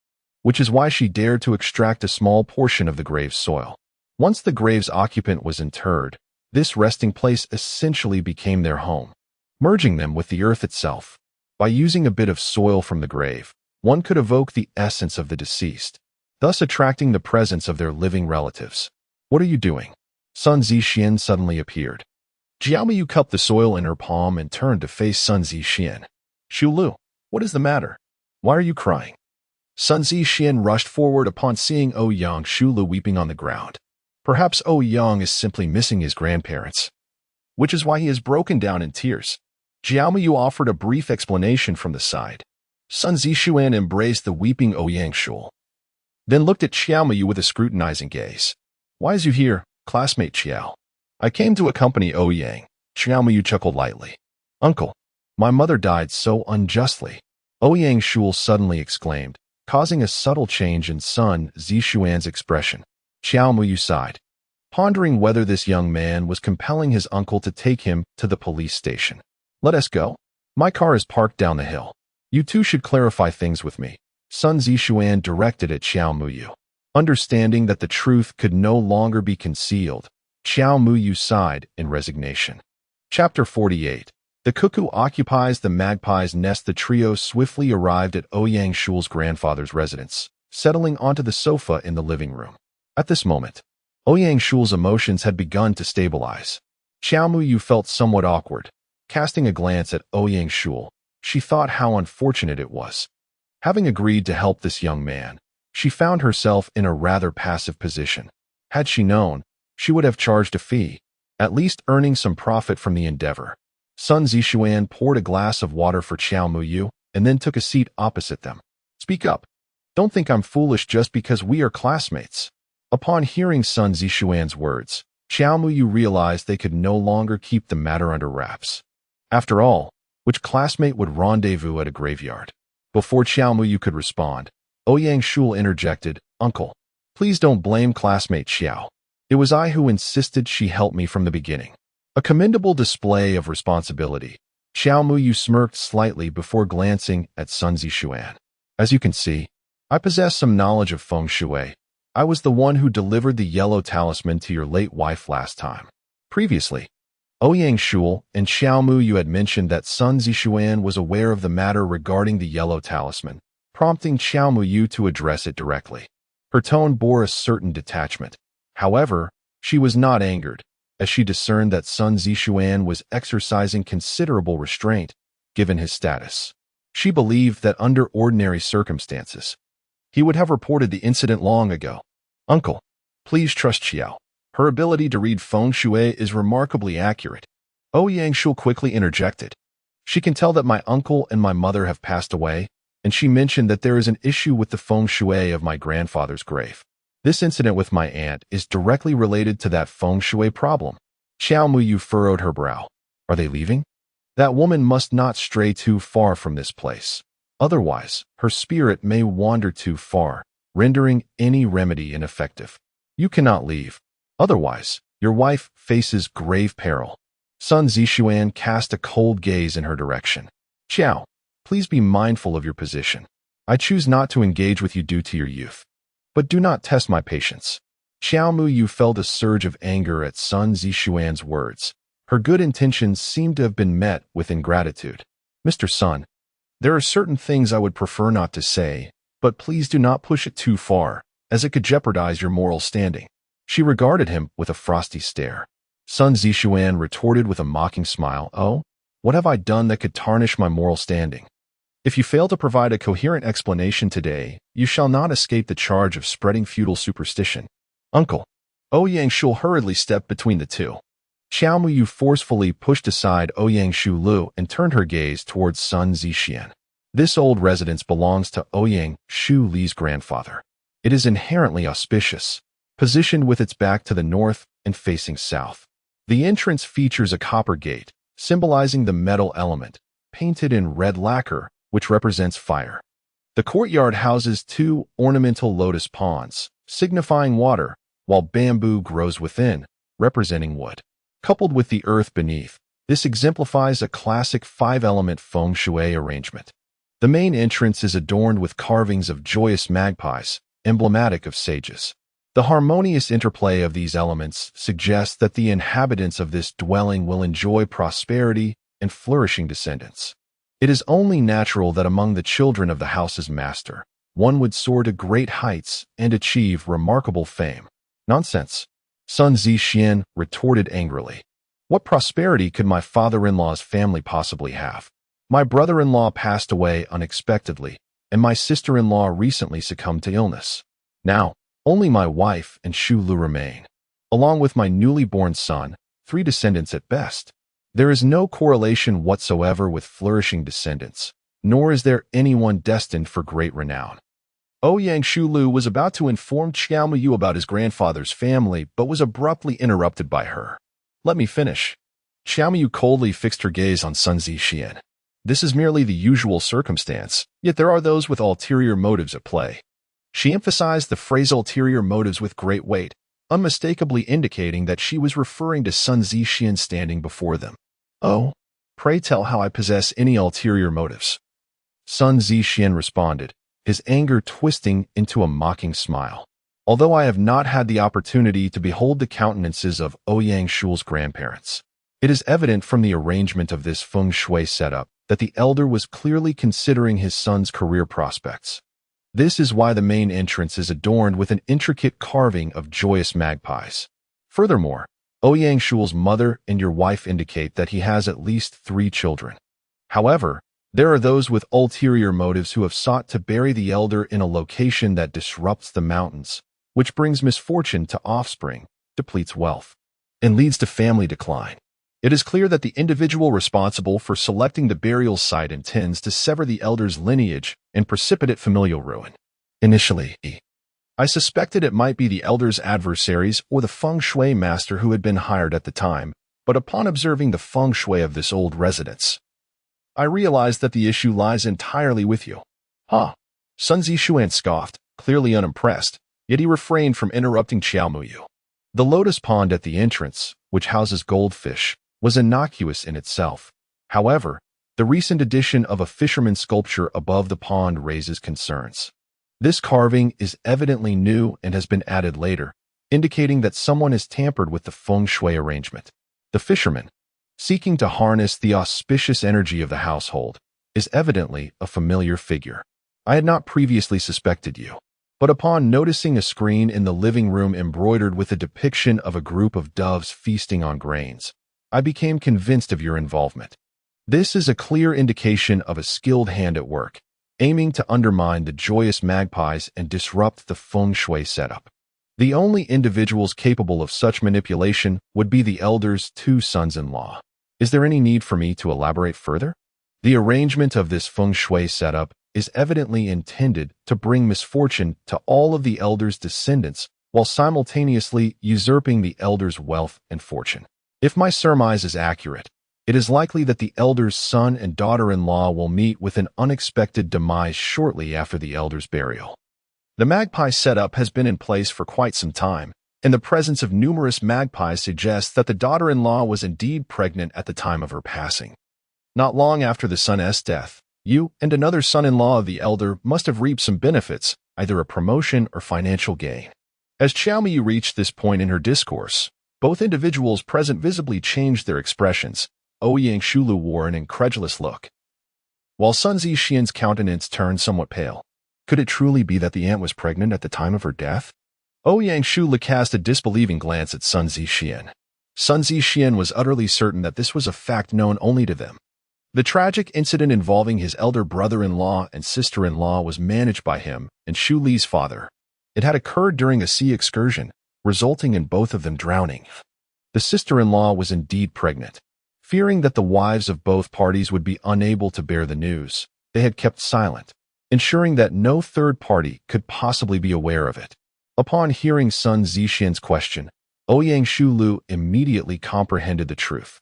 which is why she dared to extract a small portion of the grave's soil. Once the grave's occupant was interred, this resting place essentially became their home, merging them with the earth itself. By using a bit of soil from the grave, one could evoke the essence of the deceased, thus attracting the presence of their living relatives. "What are you doing?" Sun Zixin suddenly appeared. Jiao Muyu cupped the soil in her palm and turned to face Sun Zixin. "Shulu, what is the matter? Why are you crying?" Sun Zixin rushed forward upon seeing Ouyang Shulu weeping on the ground. Perhaps Ouyang is simply missing his grandparents, which is why he has broken down in tears. Jiao Muyu offered a brief explanation from the side. Sun Zixuan embraced the weeping Ouyang Shul, then looked at Xiao Muyu with a scrutinizing gaze. "Why is you here, classmate Xiao?" "I came to accompany Ouyang." Xiao Muyu chuckled lightly. "Uncle, my mother died so unjustly," Ouyang Shul suddenly exclaimed, causing a subtle change in Sun Zixuan's expression. Xiao Muyu sighed, pondering whether this young man was compelling his uncle to take him to the police station. "Let us go. My car is parked down the hill. You two should clarify things with me," Sun Zixuan directed at Xiao Muyu. Understanding that the truth could no longer be concealed, Xiao Muyu sighed in resignation. Chapter 48. The cuckoo occupies the magpie's nest. The trio swiftly arrived at Ouyang Shul's grandfather's residence, settling onto the sofa in the living room. At this moment, Ouyang Shul's emotions had begun to stabilize. Xiao Muyu felt somewhat awkward. Casting a glance at Ouyang Shul, she thought how unfortunate it was. Having agreed to help this young man, she found herself in a rather passive position. Had she known, she would have charged a fee. at least earning some profit from the endeavor. Sun Zixuan poured a glass of water for Qiao Muyu and then took a seat opposite them. Speak up. Don't think I'm foolish just because we are classmates. Upon hearing Sun Zixuan's words, Qiao Muyu realized they could no longer keep the matter under wraps. After all, which classmate would rendezvous at a graveyard? Before Qiao Muyu could respond, Ouyang Shul interjected, Uncle, please don't blame classmate Qiao. It was I who insisted she help me from the beginning. A commendable display of responsibility. Qiao Muyu smirked slightly before glancing at Sun Zixuan. As you can see, I possess some knowledge of feng shui. I was the one who delivered the yellow talisman to your late wife last time. Previously, Ouyang Shul and Qiao Muyu had mentioned that Sun Zixuan was aware of the matter regarding the yellow talisman, prompting Qiao Muyu to address it directly. Her tone bore a certain detachment. However, she was not angered, as she discerned that Sun Zixuan was exercising considerable restraint, given his status. She believed that under ordinary circumstances, he would have reported the incident long ago. Uncle, please trust Qiao. Her ability to read feng shui is remarkably accurate. Ouyang Shul quickly interjected. She can tell that my uncle and my mother have passed away, and she mentioned that there is an issue with the feng shui of my grandfather's grave. This incident with my aunt is directly related to that feng shui problem. Qiao Muyu furrowed her brow. Are they leaving? That woman must not stray too far from this place. Otherwise, her spirit may wander too far, rendering any remedy ineffective. You cannot leave. Otherwise, your wife faces grave peril. Sun Zixuan cast a cold gaze in her direction. Qiao, please be mindful of your position. I choose not to engage with you due to your youth. But do not test my patience. Qiao Muyu felt a surge of anger at Sun Zixuan's words. Her good intentions seemed to have been met with ingratitude. Mr. Sun, there are certain things I would prefer not to say, but please do not push it too far, as it could jeopardize your moral standing. She regarded him with a frosty stare. Sun Zixuan retorted with a mocking smile, Oh, what have I done that could tarnish my moral standing? If you fail to provide a coherent explanation today, you shall not escape the charge of spreading feudal superstition. Uncle. Ouyang Shul hurriedly stepped between the two. Qiao Muyu forcefully pushed aside Ouyang Shulu and turned her gaze towards Sun Zixuan. This old residence belongs to Ouyang Shu Li's grandfather. It is inherently auspicious, positioned with its back to the north and facing south. The entrance features a copper gate, symbolizing the metal element, painted in red lacquer, which represents fire. The courtyard houses two ornamental lotus ponds, signifying water, while bamboo grows within, representing wood. Coupled with the earth beneath, this exemplifies a classic five-element feng shui arrangement. The main entrance is adorned with carvings of joyous magpies, emblematic of sages. The harmonious interplay of these elements suggests that the inhabitants of this dwelling will enjoy prosperity and flourishing descendants. It is only natural that among the children of the house's master, one would soar to great heights and achieve remarkable fame. Nonsense. Sun Zixuan retorted angrily. What prosperity could my father-in-law's family possibly have? My brother-in-law passed away unexpectedly, and my sister-in-law recently succumbed to illness. Now, only my wife and Shu Lu remain. Along with my newly born son, 3 descendants at best. There is no correlation whatsoever with flourishing descendants, nor is there anyone destined for great renown. Ouyang Shulu was about to inform Qiao Muyu about his grandfather's family, but was abruptly interrupted by her. Let me finish. Qiao Muyu coldly fixed her gaze on Sun Zixuan. This is merely the usual circumstance, yet there are those with ulterior motives at play. She emphasized the phrase ulterior motives with great weight, unmistakably indicating that she was referring to Sun Zixuan standing before them. Oh, pray tell how I possess any ulterior motives. Sun Zixuan responded, his anger twisting into a mocking smile. Although I have not had the opportunity to behold the countenances of Ouyang Shul's grandparents, it is evident from the arrangement of this feng shui setup that the elder was clearly considering his son's career prospects. This is why the main entrance is adorned with an intricate carving of joyous magpies. Furthermore, Ouyang Shul's mother and your wife indicate that he has at least 3 children. However, there are those with ulterior motives who have sought to bury the elder in a location that disrupts the mountains, which brings misfortune to offspring, depletes wealth. and leads to family decline. It is clear that the individual responsible for selecting the burial site intends to sever the elder's lineage and precipitate familial ruin. Initially, I suspected it might be the elder's adversaries or the feng shui master who had been hired at the time, but upon observing the feng shui of this old residence, I realized that the issue lies entirely with you. Huh? Sun Zixuan scoffed, clearly unimpressed, yet he refrained from interrupting Xiaomuyu. The lotus pond at the entrance, which houses goldfish, was innocuous in itself. However, the recent addition of a fisherman's sculpture above the pond raises concerns. This carving is evidently new and has been added later, indicating that someone has tampered with the feng shui arrangement. The fisherman, seeking to harness the auspicious energy of the household, is evidently a familiar figure. I had not previously suspected you, but upon noticing a screen in the living room embroidered with a depiction of a group of doves feasting on grains, I became convinced of your involvement. This is a clear indication of a skilled hand at work, aiming to undermine the joyous magpies and disrupt the feng shui setup. The only individuals capable of such manipulation would be the elder's two sons-in-law. Is there any need for me to elaborate further? The arrangement of this feng shui setup is evidently intended to bring misfortune to all of the elder's descendants while simultaneously usurping the elder's wealth and fortune. If my surmise is accurate, it is likely that the elder's son and daughter-in-law will meet with an unexpected demise shortly after the elder's burial. The magpie setup has been in place for quite some time, and the presence of numerous magpies suggests that the daughter-in-law was indeed pregnant at the time of her passing. Not long after the son's death, you and another son-in-law of the elder must have reaped some benefits, either a promotion or financial gain. As Xiaomiyu reached this point in her discourse, both individuals present visibly changed their expressions. Ouyang Shulu wore an incredulous look, while Sun Zixian's countenance turned somewhat pale. Could it truly be that the aunt was pregnant at the time of her death? Ouyang Shulu cast a disbelieving glance at Sun Zixian. Sun Zixian was utterly certain that this was a fact known only to them. The tragic incident involving his elder brother-in-law and sister-in-law was managed by him and Shu Li's father. It had occurred during a sea excursion, resulting in both of them drowning. The sister-in-law was indeed pregnant. Fearing that the wives of both parties would be unable to bear the news, they had kept silent, ensuring that no third party could possibly be aware of it. Upon hearing Sun Zixian's question, Ouyang Shulu immediately comprehended the truth.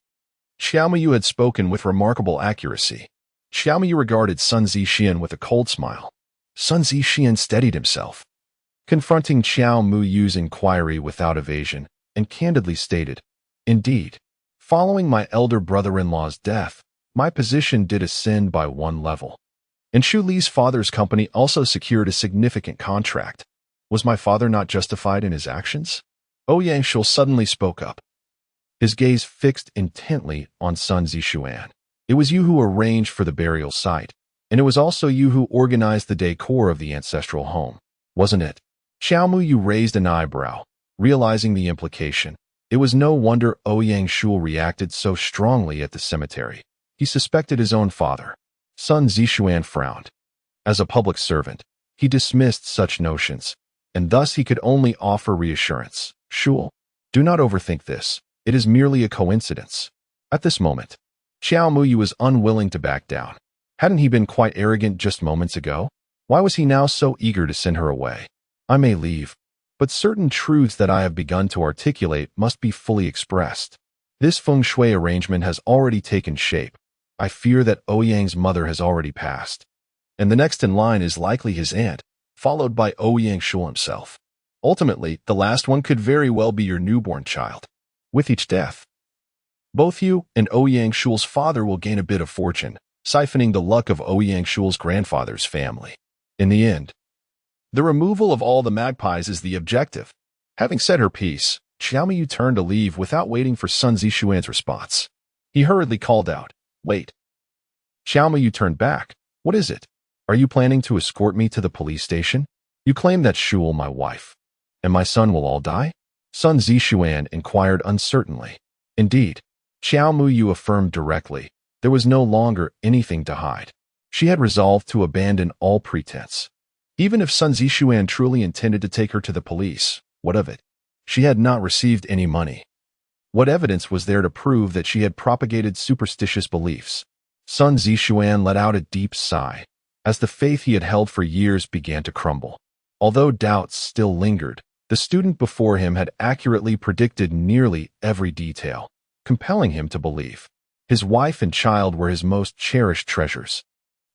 Xiaomiyu had spoken with remarkable accuracy. Xiaomiyu regarded Sun Zixian with a cold smile. Sun Zixian steadied himself, confronting Xiaomuyu's inquiry without evasion, and candidly stated, "Indeed, following my elder brother-in-law's death, my position did ascend by one level. And Shu Li's father's company also secured a significant contract. Was my father not justified in his actions?" Ouyang Shul suddenly spoke up, his gaze fixed intently on Sun Zixuan. "It was you who arranged for the burial site, and it was also you who organized the decor of the ancestral home, wasn't it?" Xiaomuyu raised an eyebrow, realizing the implication. It was no wonder Ouyang Shul reacted so strongly at the cemetery. He suspected his own father. Sun Zixuan frowned. As a public servant, he dismissed such notions, and thus he could only offer reassurance. "Shul, do not overthink this. It is merely a coincidence." At this moment, Xiaomuyu was unwilling to back down. Hadn't he been quite arrogant just moments ago? Why was he now so eager to send her away? "I may leave, but certain truths that I have begun to articulate must be fully expressed. This feng shui arrangement has already taken shape. I fear that Ouyang's mother has already passed, and the next in line is likely his aunt, followed by Ouyang Shul himself. Ultimately, the last one could very well be your newborn child. With each death, both you and Ouyang Shul's father will gain a bit of fortune, siphoning the luck of Ouyang Shul's grandfather's family. In the end, the removal of all the magpies is the objective." Having said her piece, Xiaomiyu turned to leave without waiting for Sun Zixuan's response. He hurriedly called out, "Wait." Xiaomiyu turned back. "What is it? Are you planning to escort me to the police station? You claim that Shul, my wife, and my son will all die?" Sun Zixuan inquired uncertainly. Indeed, Xiaomuyu affirmed directly. There was no longer anything to hide. She had resolved to abandon all pretense. Even if Sun Zixuan truly intended to take her to the police, what of it? She had not received any money. What evidence was there to prove that she had propagated superstitious beliefs? Sun Zixuan let out a deep sigh, as the faith he had held for years began to crumble. Although doubts still lingered, the student before him had accurately predicted nearly every detail, compelling him to believe. His wife and child were his most cherished treasures,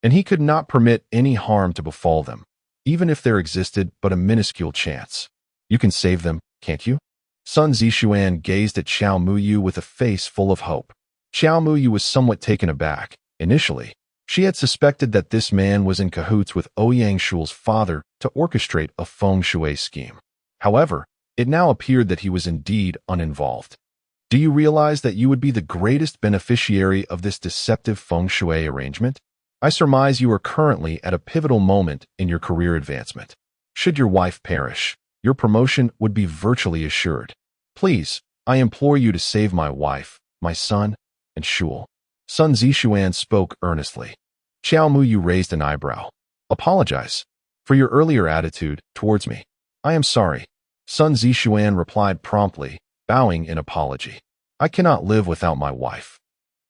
and he could not permit any harm to befall them, even if there existed but a minuscule chance. You can save them, can't you? Sun Zixuan gazed at Xiao Muyu with a face full of hope. Xiao Muyu was somewhat taken aback. Initially, she had suspected that this man was in cahoots with Ouyang Shul's father to orchestrate a feng shui scheme. However, it now appeared that he was indeed uninvolved. Do you realize that you would be the greatest beneficiary of this deceptive feng shui arrangement? I surmise you are currently at a pivotal moment in your career advancement. Should your wife perish, your promotion would be virtually assured. Please, I implore you to save my wife, my son, and Shul. Sun Zixuan spoke earnestly. Xiao Muyu raised an eyebrow. Apologize for your earlier attitude towards me. I am sorry. Sun Zixuan replied promptly, bowing in apology. I cannot live without my wife.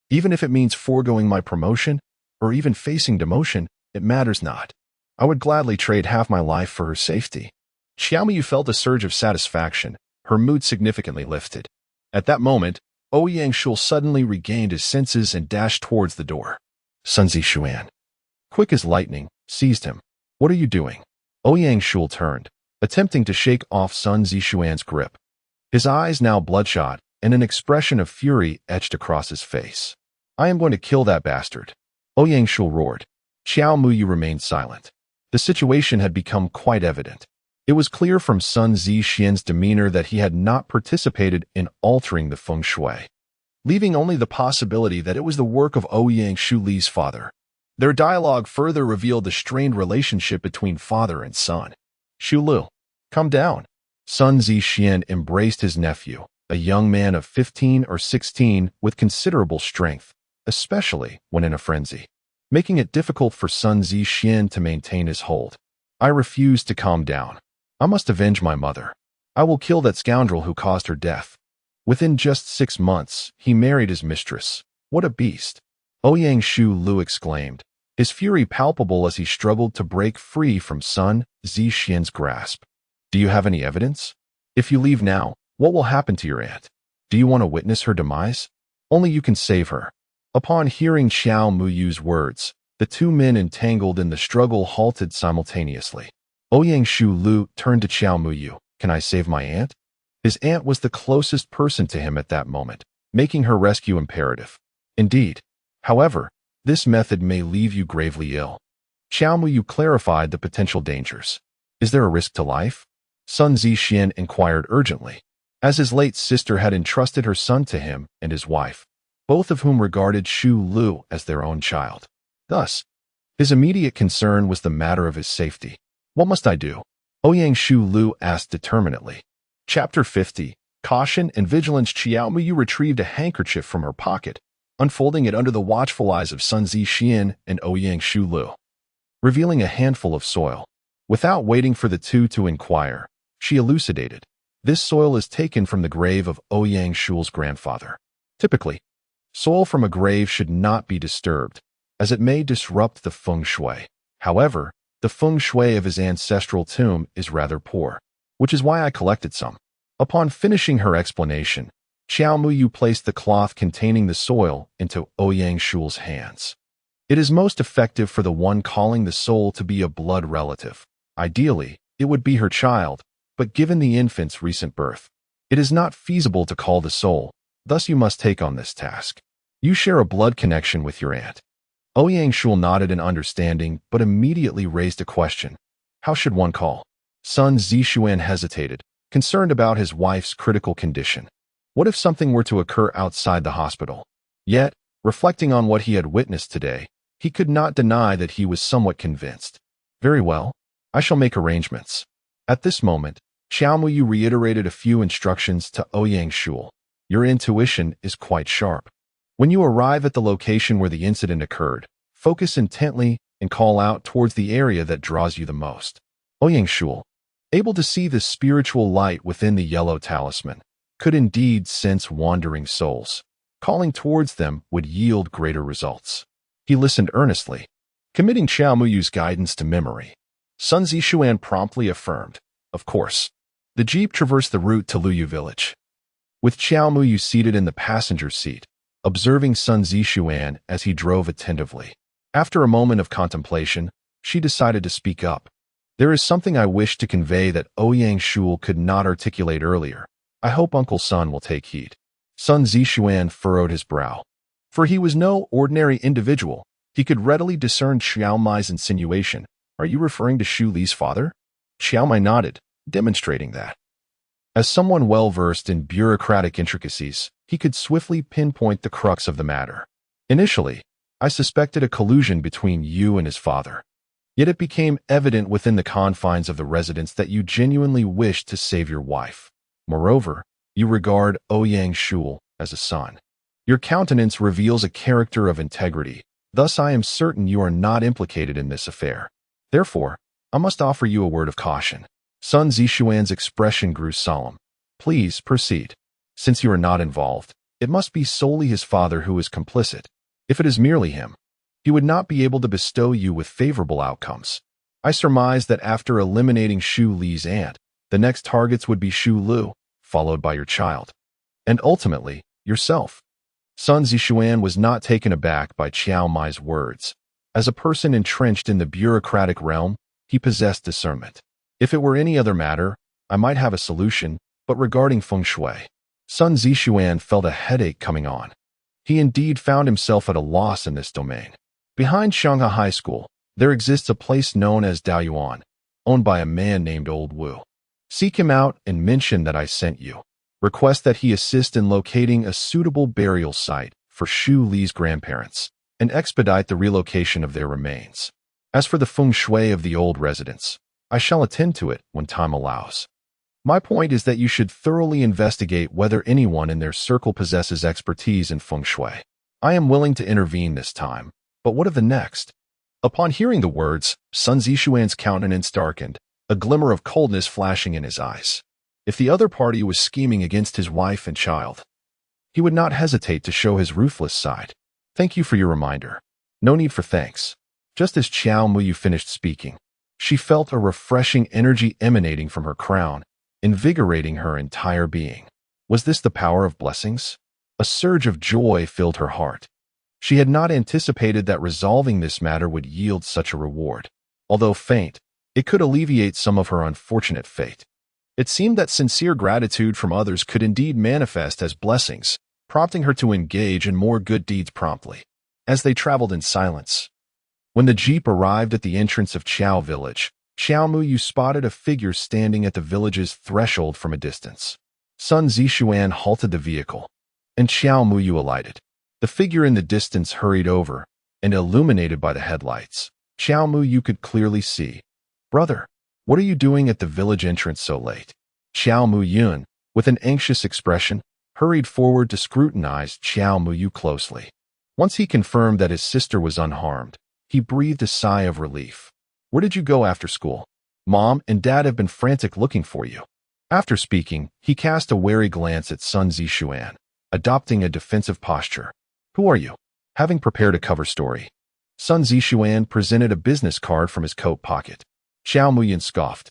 Even if it means foregoing my promotion, or even facing demotion, it matters not. I would gladly trade half my life for her safety. Xiao Muyu felt a surge of satisfaction. Her mood significantly lifted. At that moment, Ouyang Shul suddenly regained his senses and dashed towards the door. Sun Zixuan, quick as lightning, seized him. What are you doing? Ouyang Shul turned, attempting to shake off Sun Zixuan's grip. His eyes now bloodshot, and an expression of fury etched across his face. I am going to kill that bastard. Ouyang Shul roared. Xiao Muyu remained silent. The situation had become quite evident. It was clear from Sun Zixuan's demeanor that he had not participated in altering the feng shui, leaving only the possibility that it was the work of Ouyang Shuli's father. Their dialogue further revealed the strained relationship between father and son. Shulu, come down. Sun Zixuan embraced his nephew, a young man of 15 or 16 with considerable strength, especially when in a frenzy, making it difficult for Sun Zixuan to maintain his hold. I refuse to calm down. I must avenge my mother. I will kill that scoundrel who caused her death. Within just 6 months, he married his mistress. What a beast! Ouyang Shulu exclaimed, his fury palpable as he struggled to break free from Sun Zixuan's grasp. Do you have any evidence? If you leave now, what will happen to your aunt? Do you want to witness her demise? Only you can save her. Upon hearing Xiao Muyu's words, the two men entangled in the struggle halted simultaneously. Ouyang Shulu turned to Xiao Muyu. Can I save my aunt? His aunt was the closest person to him at that moment, making her rescue imperative. Indeed. However, this method may leave you gravely ill. Xiao Muyu clarified the potential dangers. Is there a risk to life? Sun Zixuan inquired urgently, as his late sister had entrusted her son to him and his wife, both of whom regarded Shu Lu as their own child. Thus, his immediate concern was the matter of his safety. What must I do? Ouyang Shulu asked determinedly. Chapter 50. Caution and Vigilance. Xiao Muyu retrieved a handkerchief from her pocket, unfolding it under the watchful eyes of Sun Zixuan and Ouyang Shulu, revealing a handful of soil. Without waiting for the two to inquire, she elucidated. This soil is taken from the grave of Ouyang Shul's grandfather. Typically, soil from a grave should not be disturbed, as it may disrupt the feng shui. However, the feng shui of his ancestral tomb is rather poor, which is why I collected some. Upon finishing her explanation, Xiao Muyu placed the cloth containing the soil into Ouyang Shul's hands. It is most effective for the one calling the soul to be a blood relative. Ideally, it would be her child, but given the infant's recent birth, it is not feasible to call the soul, thus you must take on this task. You share a blood connection with your aunt. Ouyang Shul nodded in understanding, but immediately raised a question. How should one call? Sun Zixuan hesitated, concerned about his wife's critical condition. What if something were to occur outside the hospital? Yet, reflecting on what he had witnessed today, he could not deny that he was somewhat convinced. Very well, I shall make arrangements. At this moment, Xiao Muyu reiterated a few instructions to Ouyang Shul. Your intuition is quite sharp. When you arrive at the location where the incident occurred, focus intently and call out towards the area that draws you the most. Ouyang Shul, able to see the spiritual light within the yellow talisman, could indeed sense wandering souls. Calling towards them would yield greater results. He listened earnestly, committing Qiao Muyu's guidance to memory. Sun Zixuan promptly affirmed, "Of course." The jeep traversed the route to Luyu village, with Qiao Muyu seated in the passenger seat, observing Sun Zixuan as he drove attentively. After a moment of contemplation, she decided to speak up. "There is something I wish to convey that Ouyang Shul could not articulate earlier. I hope Uncle Sun will take heed." Sun Zixuan furrowed his brow. For he was no ordinary individual. He could readily discern Xiao Mai's insinuation. "Are you referring to Shu Li's father?" Xiao Mai nodded, demonstrating that. As someone well-versed in bureaucratic intricacies, he could swiftly pinpoint the crux of the matter. "Initially, I suspected a collusion between you and his father. Yet it became evident within the confines of the residence that you genuinely wished to save your wife. Moreover, you regard Ouyang Shul as a son. Your countenance reveals a character of integrity. Thus I am certain you are not implicated in this affair. Therefore, I must offer you a word of caution." Sun Zixuan's expression grew solemn. "Please proceed. Since you are not involved, it must be solely his father who is complicit. If it is merely him, he would not be able to bestow you with favorable outcomes. I surmise that after eliminating Shu Li's aunt, the next targets would be Shu Lu, followed by your child, and ultimately, yourself." Sun Zixuan was not taken aback by Qiao Mai's words. As a person entrenched in the bureaucratic realm, he possessed discernment. "If it were any other matter, I might have a solution, but regarding feng shui..." Sun Zixuan felt a headache coming on. He indeed found himself at a loss in this domain. Behind Shanghai High School, there exists a place known as Daoyuan, owned by a man named Old Wu. Seek him out and mention that I sent you. Request that he assist in locating a suitable burial site for Shu Li's grandparents and expedite the relocation of their remains. As for the feng shui of the old residence, I shall attend to it when time allows. My point is that you should thoroughly investigate whether anyone in their circle possesses expertise in feng shui. I am willing to intervene this time, but what of the next?" Upon hearing the words, Sun Zixuan's countenance darkened, a glimmer of coldness flashing in his eyes. If the other party was scheming against his wife and child, he would not hesitate to show his ruthless side. "Thank you for your reminder." "No need for thanks." Just as Qiao Muyu finished speaking, she felt a refreshing energy emanating from her crown, invigorating her entire being. Was this the power of blessings? A surge of joy filled her heart. She had not anticipated that resolving this matter would yield such a reward. Although faint, it could alleviate some of her unfortunate fate. It seemed that sincere gratitude from others could indeed manifest as blessings, prompting her to engage in more good deeds promptly. As they traveled in silence, when the jeep arrived at the entrance of Qiao village, Qiao Muyu spotted a figure standing at the village's threshold from a distance. Sun Zixuan halted the vehicle, and Qiao Muyu alighted. The figure in the distance hurried over, and illuminated by the headlights, Qiao Muyu could clearly see. "Brother, what are you doing at the village entrance so late?" Qiao Muyun, with an anxious expression, hurried forward to scrutinize Qiao Muyu closely. Once he confirmed that his sister was unharmed, he breathed a sigh of relief. "Where did you go after school? Mom and Dad have been frantic looking for you." After speaking, he cast a wary glance at Sun Zixuan, adopting a defensive posture. "Who are you?" Having prepared a cover story, Sun Zixuan presented a business card from his coat pocket. Qiao Muyun scoffed,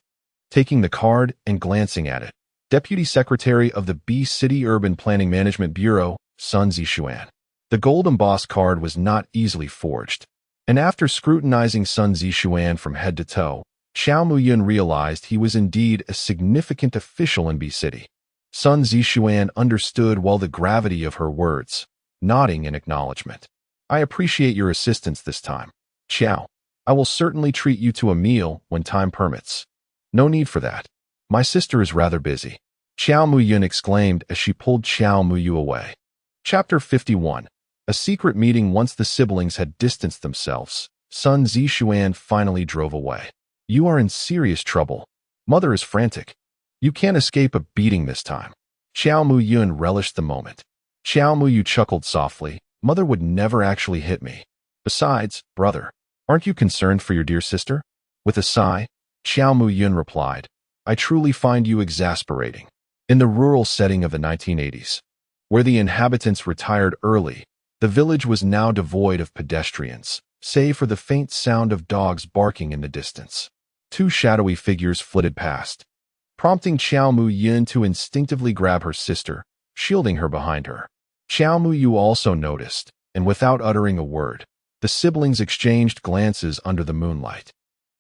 taking the card and glancing at it. "Deputy Secretary of the B City Urban Planning Management Bureau, Sun Zixuan." The gold embossed card was not easily forged, and after scrutinizing Sun Zixuan from head to toe, Qiao Muyun realized he was indeed a significant official in B City. Sun Zixuan understood well the gravity of her words, nodding in acknowledgement. "I appreciate your assistance this time, Qiao. I will certainly treat you to a meal when time permits." "No need for that. My sister is rather busy," Qiao Muyun exclaimed as she pulled Qiao Muyu away. Chapter 51. A secret meeting. Once the siblings had distanced themselves, Sun Zixuan finally drove away. "You are in serious trouble. Mother is frantic. You can't escape a beating this time." Qiao Muyun relished the moment. Qiao Muyu chuckled softly. "Mother would never actually hit me. Besides, brother, aren't you concerned for your dear sister?" With a sigh, Qiao Muyun replied, "I truly find you exasperating. In the rural setting of the 1980s, where the inhabitants retired early, the village was now devoid of pedestrians, save for the faint sound of dogs barking in the distance. Two shadowy figures flitted past, prompting Qiao Mu-yun to instinctively grab her sister, shielding her behind her. Qiao Mu-yu also noticed, and without uttering a word, the siblings exchanged glances under the moonlight.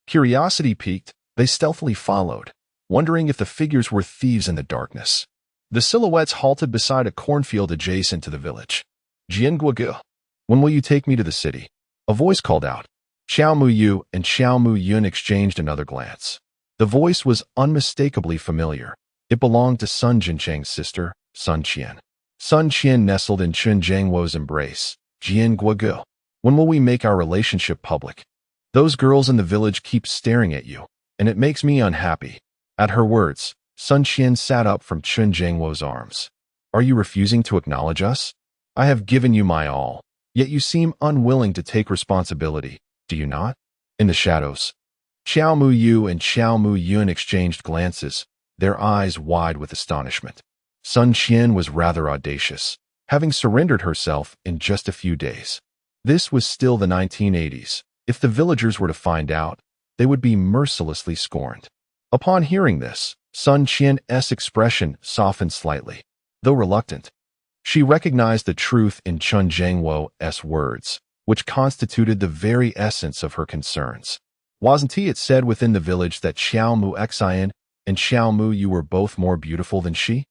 Curiosity piqued, they stealthily followed, wondering if the figures were thieves in the darkness. The silhouettes halted beside a cornfield adjacent to the village. Jianguogu, when will you take me to the city? A voice called out. Qiao Mu-yu and Qiao Mu-yun exchanged another glance. The voice was unmistakably familiar. It belonged to Sun Jincheng's sister, Sun Qian. Sun Qian nestled in Chun Jiangwo's embrace. Jianguogu, when will we make our relationship public? Those girls in the village keep staring at you, and it makes me unhappy. At her words, Sun Qian sat up from Chun Jiangwo's arms. Are you refusing to acknowledge us? I have given you my all, yet you seem unwilling to take responsibility, do you not? In the shadows, Qiao Mu-yu and Qiao Mu-yun exchanged glances, their eyes wide with astonishment. Sun Qian was rather audacious, having surrendered herself in just a few days. This was still the 1980s. If the villagers were to find out, they would be mercilessly scorned. Upon hearing this, Sun Qian's expression softened slightly, though reluctant. She recognized the truth in Chun Jiangwo's words, which constituted the very essence of her concerns. Wasn't it said within the village that Qiao Mu-xian and Qiao Mu-yu were both more beautiful than she?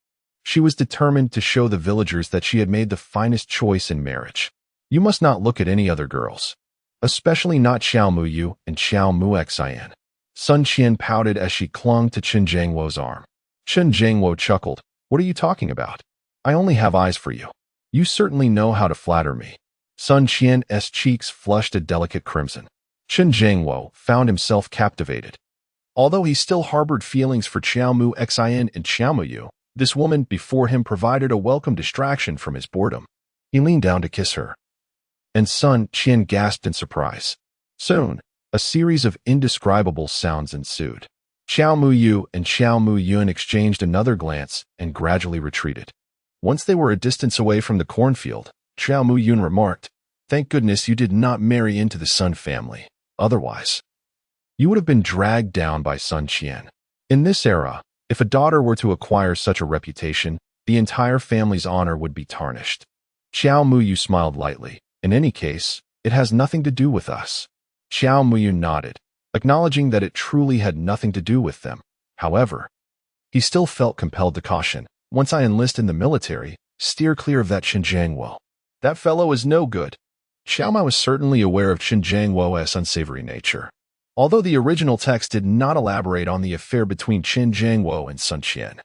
She was determined to show the villagers that she had made the finest choice in marriage. You must not look at any other girls, especially not Qiao Mu-yu and Qiao Mu-xian. Sun Qian pouted as she clung to Chun Jiangwo's arm. Chun Jiangwo chuckled. What are you talking about? I only have eyes for you. You certainly know how to flatter me. Sun Qian's cheeks flushed a delicate crimson. Chun Jiangwo found himself captivated. Although he still harbored feelings for Qiao Mu-xian and Qiao Mu-yu, this woman before him provided a welcome distraction from his boredom. He leaned down to kiss her, and Sun Qian gasped in surprise. Soon, a series of indescribable sounds ensued. Qiao Mu-yu and Qiao Mu-yun exchanged another glance and gradually retreated. Once they were a distance away from the cornfield, Qiao Mu-yun remarked, "Thank goodness you did not marry into the Sun family. Otherwise, you would have been dragged down by Sun Qian." In this era, if a daughter were to acquire such a reputation, the entire family's honor would be tarnished. Qiao Mu-yu smiled lightly. In any case, it has nothing to do with us. Qiao Mu-yu nodded, acknowledging that it truly had nothing to do with them. However, he still felt compelled to caution. Once I enlist in the military, steer clear of that Chun Jiangwo. That fellow is no good. Qiao Mai was certainly aware of Chun Jiangwo's unsavory nature. Although the original text did not elaborate on the affair between Chun Jiangwo and Sun Qian,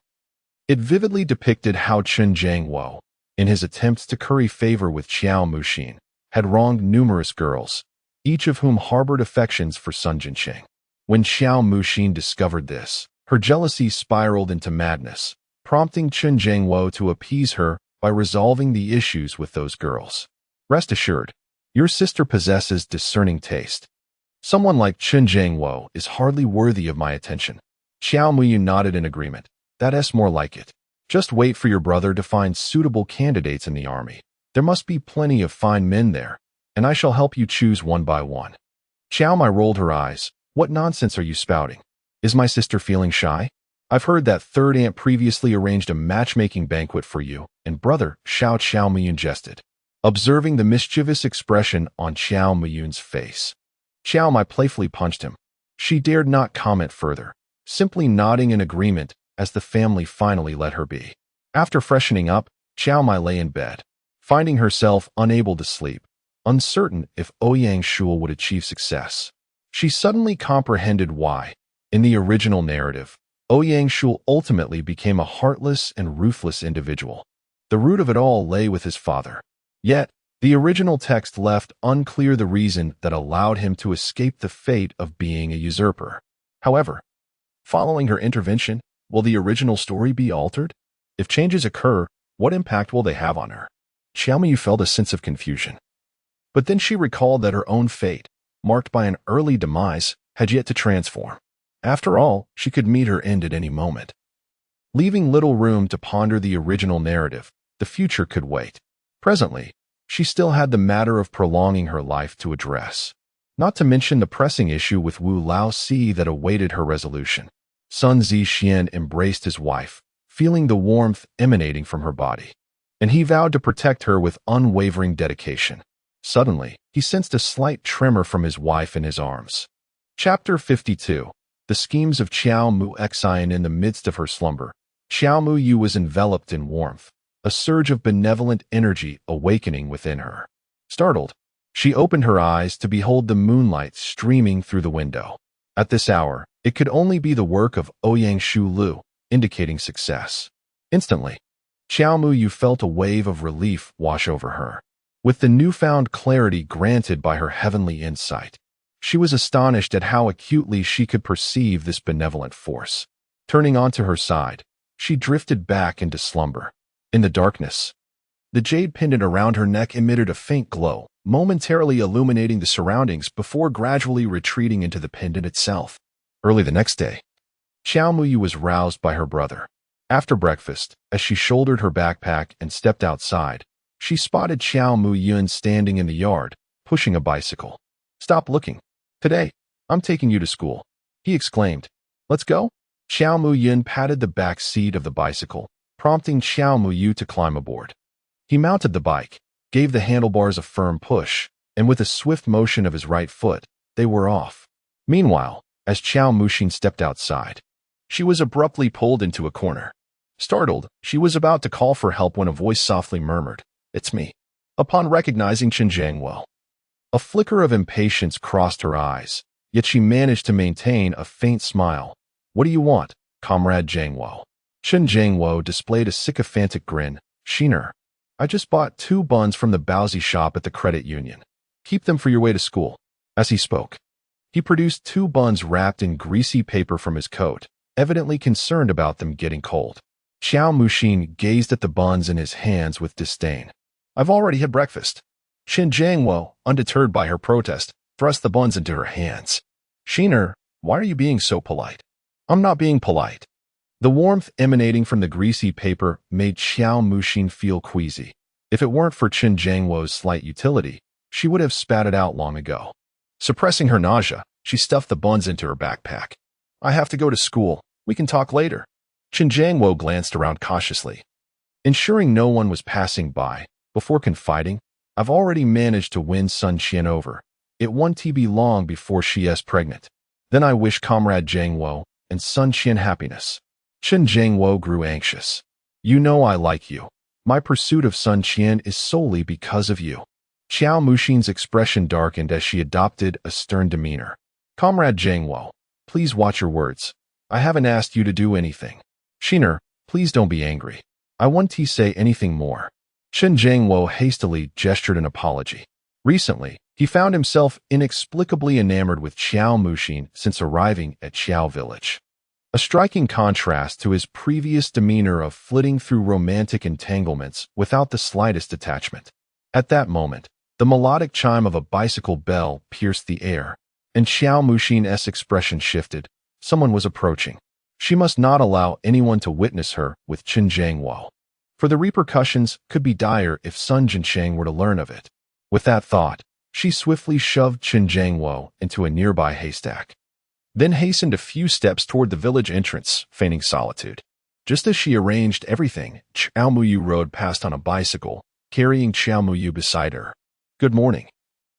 it vividly depicted how Chun Jiangwo, in his attempts to curry favor with Qiao Mu-xin, had wronged numerous girls, each of whom harbored affections for Sun Jincheng. When Qiao Mu-xin discovered this, her jealousy spiraled into madness, prompting Chun Jiangwo to appease her by resolving the issues with those girls. Rest assured, your sister possesses discerning taste. Someone like Chun Jiangwo is hardly worthy of my attention. Qiao Mu-yu nodded in agreement. That's more like it. Just wait for your brother to find suitable candidates in the army. There must be plenty of fine men there, and I shall help you choose one by one. Qiao Mai rolled her eyes. What nonsense are you spouting? Is my sister feeling shy? I've heard that third aunt previously arranged a matchmaking banquet for you, and brother, Qiao Mu-yun jested, observing the mischievous expression on Qiao Mu-yun's face. Qiao Mai playfully punched him. She dared not comment further, simply nodding in agreement as the family finally let her be. After freshening up, Qiao Mai lay in bed, finding herself unable to sleep, uncertain if Ouyang Shul would achieve success. She suddenly comprehended why, in the original narrative, Ouyang Shul ultimately became a heartless and ruthless individual. The root of it all lay with his father. Yet, the original text left unclear the reason that allowed him to escape the fate of being a usurper. However, following her intervention, will the original story be altered? If changes occur, what impact will they have on her? Qiao Mu felt a sense of confusion. But then she recalled that her own fate, marked by an early demise, had yet to transform. After all, she could meet her end at any moment. leaving little room to ponder the original narrative. The future could wait. Presently, she still had the matter of prolonging her life to address, not to mention the pressing issue with Wu Laozi that awaited her resolution. Sun Zixian embraced his wife, feeling the warmth emanating from her body, and he vowed to protect her with unwavering dedication. Suddenly, he sensed a slight tremor from his wife in his arms. Chapter 52. The schemes of Qiao Mu Xian. In the midst of her slumber, Qiao Mu Yu was enveloped in warmth, a surge of benevolent energy awakening within her. Startled, she opened her eyes to behold the moonlight streaming through the window. At this hour, it could only be the work of Ouyang Shu Lu, indicating success. Instantly, Qiao Mu Yu felt a wave of relief wash over her. With the newfound clarity granted by her heavenly insight, she was astonished at how acutely she could perceive this benevolent force. Turning onto her side, she drifted back into slumber. In the darkness, the jade pendant around her neck emitted a faint glow, momentarily illuminating the surroundings before gradually retreating into the pendant itself. Early the next day, Qiao Mu Yu was roused by her brother. After breakfast, as she shouldered her backpack and stepped outside, she spotted Qiao Mu Yun standing in the yard, pushing a bicycle. "Stop looking. Today, I'm taking you to school," he exclaimed. "Let's go?" Qiao Mu Yun patted the back seat of the bicycle, prompting Qiao Mu Yu to climb aboard. He mounted the bike, gave the handlebars a firm push, and with a swift motion of his right foot, they were off. Meanwhile, as Qiao Muxin stepped outside, she was abruptly pulled into a corner. Startled, she was about to call for help when a voice softly murmured, "It's me." Upon recognizing Chen Jiangwo, a flicker of impatience crossed her eyes, yet she managed to maintain a faint smile. "What do you want, Comrade Jiangwo?" Chen Jiangwo displayed a sycophantic grin. "Shiner, I just bought 2 buns from the Baozi shop at the credit union. Keep them for your way to school." As he spoke, he produced 2 buns wrapped in greasy paper from his coat, evidently concerned about them getting cold. Qiao Muxin gazed at the buns in his hands with disdain. "I've already had breakfast." Chen Jiangwo, undeterred by her protest, thrust the buns into her hands. "Shiner, why are you being so polite?" "I'm not being polite." The warmth emanating from the greasy paper made Qiao Muxin feel queasy. If it weren't for Chen Jiangwo's slight utility, she would have spat it out long ago. Suppressing her nausea, she stuffed the buns into her backpack. "I have to go to school. We can talk later." Chen Jiangwo glanced around cautiously, ensuring no one was passing by, before confiding, "I've already managed to win Sun Qian over. It won't be long before she is pregnant. Then I wish Comrade Jiangwo and Sun Qian happiness." Chen Jiangwo grew anxious. "You know I like you. My pursuit of Sun Qian is solely because of you." Qiao Muxin's expression darkened as she adopted a stern demeanor. "Comrade Jiangwo, please watch your words. I haven't asked you to do anything." "Shiner, please don't be angry. I won't say anything more." Chen Jiangwo hastily gestured an apology. Recently, he found himself inexplicably enamored with Qiao Muxin since arriving at Qiao village. A striking contrast to his previous demeanor of flitting through romantic entanglements without the slightest attachment. At that moment, the melodic chime of a bicycle bell pierced the air, and Qiao Muxin's expression shifted. Someone was approaching. She must not allow anyone to witness her with Chen Jiangwo, for the repercussions could be dire if Sun Jinsheng were to learn of it. With that thought, she swiftly shoved Chen Jiangwo into a nearby haystack, then hastened a few steps toward the village entrance, feigning solitude. Just as she arranged everything, Qiao Mu Yu rode past on a bicycle, carrying Qiao Mu Yu beside her. "Good morning."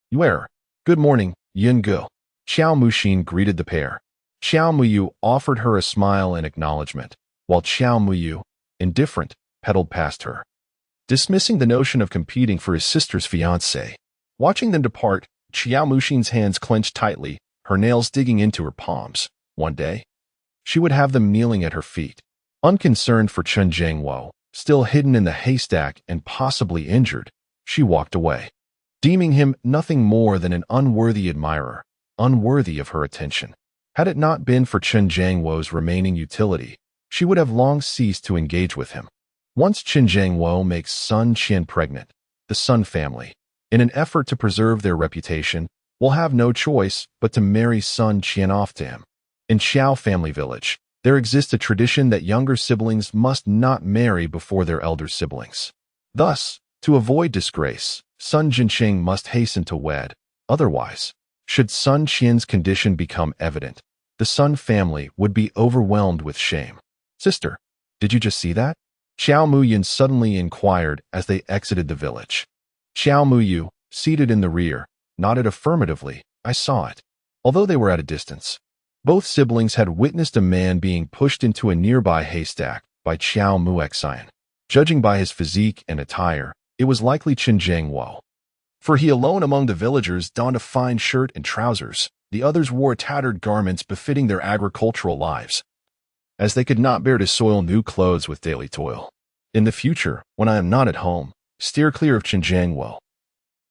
"Where?" "Good morning, Yun Gu." Qiao Muxin greeted the pair. Qiao Mu Yu offered her a smile in acknowledgement, while Qiao Mu Yu, indifferent, pedaled past her, dismissing the notion of competing for his sister's fiancé. Watching them depart, Qiao Muxin's hands clenched tightly, her nails digging into her palms. One day, she would have them kneeling at her feet. Unconcerned for Chen Jiangwo, still hidden in the haystack and possibly injured, she walked away, deeming him nothing more than an unworthy admirer, unworthy of her attention. Had it not been for Chen Jiangwo's remaining utility, she would have long ceased to engage with him. Once Chen Jiangwo makes Sun Qian pregnant, the Sun family, in an effort to preserve their reputation, will have no choice but to marry Sun Qian off to him. In Xiao family village, There exists a tradition that younger siblings must not marry before their elder siblings. Thus, to avoid disgrace, Sun Jinqing must hasten to wed. Otherwise, should Sun Qian's condition become evident, the Sun family would be overwhelmed with shame. "Sister, did you just see that?" Xiao Muyan suddenly inquired as they exited the village. Xiao Muyu, seated in the rear, nodded affirmatively. "I saw it." Although they were at a distance, both siblings had witnessed a man being pushed into a nearby haystack by Qiao Muexian. Judging by his physique and attire, it was likely Qin Jiangwo. For he alone among the villagers donned a fine shirt and trousers. The others wore tattered garments befitting their agricultural lives, as they could not bear to soil new clothes with daily toil. "In the future, when I am not at home, steer clear of Qin Jiangwo.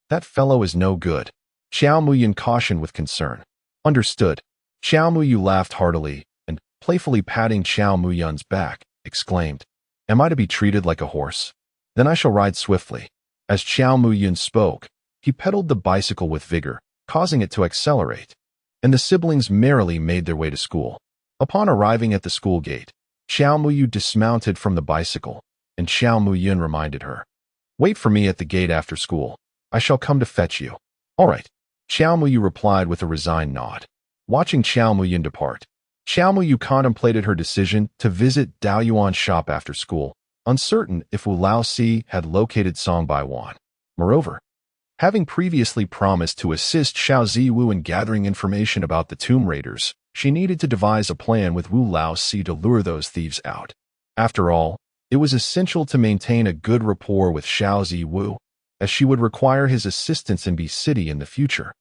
That fellow is no good," Xiao Muyan cautioned with concern. "Understood." Xiao Muyu laughed heartily and, playfully patting Xiao Muyan's back, exclaimed, "Am I to be treated like a horse? Then I shall ride swiftly." As Xiao Muyan spoke, he pedaled the bicycle with vigor, causing it to accelerate, and the siblings merrily made their way to school. Upon arriving at the school gate, Xiao Muyu dismounted from the bicycle, and Xiao Muyan reminded her, "Wait for me at the gate after school. I shall come to fetch you." "All right," Xiao Muyu replied with a resigned nod. Watching Xiao Muyan depart, Xiao Muyu contemplated her decision to visit Dao Yuan's shop after school, uncertain if Wu Laosi had located Song Baiwan. Moreover, having previously promised to assist Xiao Ziwu in gathering information about the tomb raiders, she needed to devise a plan with Wu Laosi to lure those thieves out. After all, it was essential to maintain a good rapport with Xiao Ziwu, as she would require his assistance in B City in the future.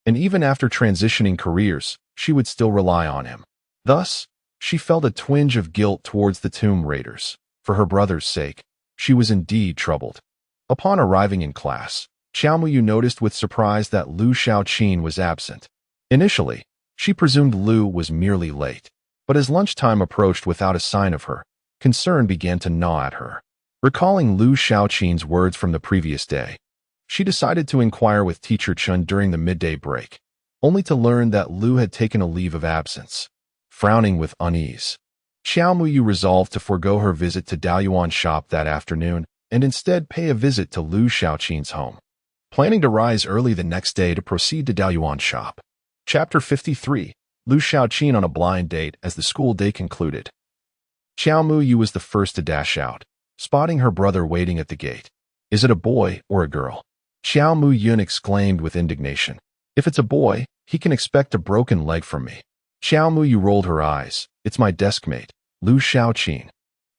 And even after transitioning careers, she would still rely on him. Thus, she felt a twinge of guilt towards the tomb raiders. For her brother's sake, she was indeed troubled. Upon arriving in class, Xiao Muyu noticed with surprise that Lu Xiaoqin was absent. Initially, she presumed Lu was merely late, but as lunchtime approached without a sign of her, concern began to gnaw at her. Recalling Lu Xiaoqin's words from the previous day, she decided to inquire with Teacher Chun during the midday break, only to learn that Lu had taken a leave of absence. Frowning with unease, Xiao Muyu resolved to forego her visit to Dao Yuan's shop that afternoon and instead pay a visit to Lu Xiaoqin's home, planning to rise early the next day to proceed to Dao Yuan's shop. Chapter 53. Lu Xiaoqin on a blind date. As the school day concluded, Xiao Muyu was the first to dash out, spotting her brother waiting at the gate. "Is it a boy or a girl?" Xiao Muyun exclaimed with indignation. "If it's a boy, he can expect a broken leg from me." Xiao Muyu rolled her eyes. "It's my desk mate, Lu Xiaoqin."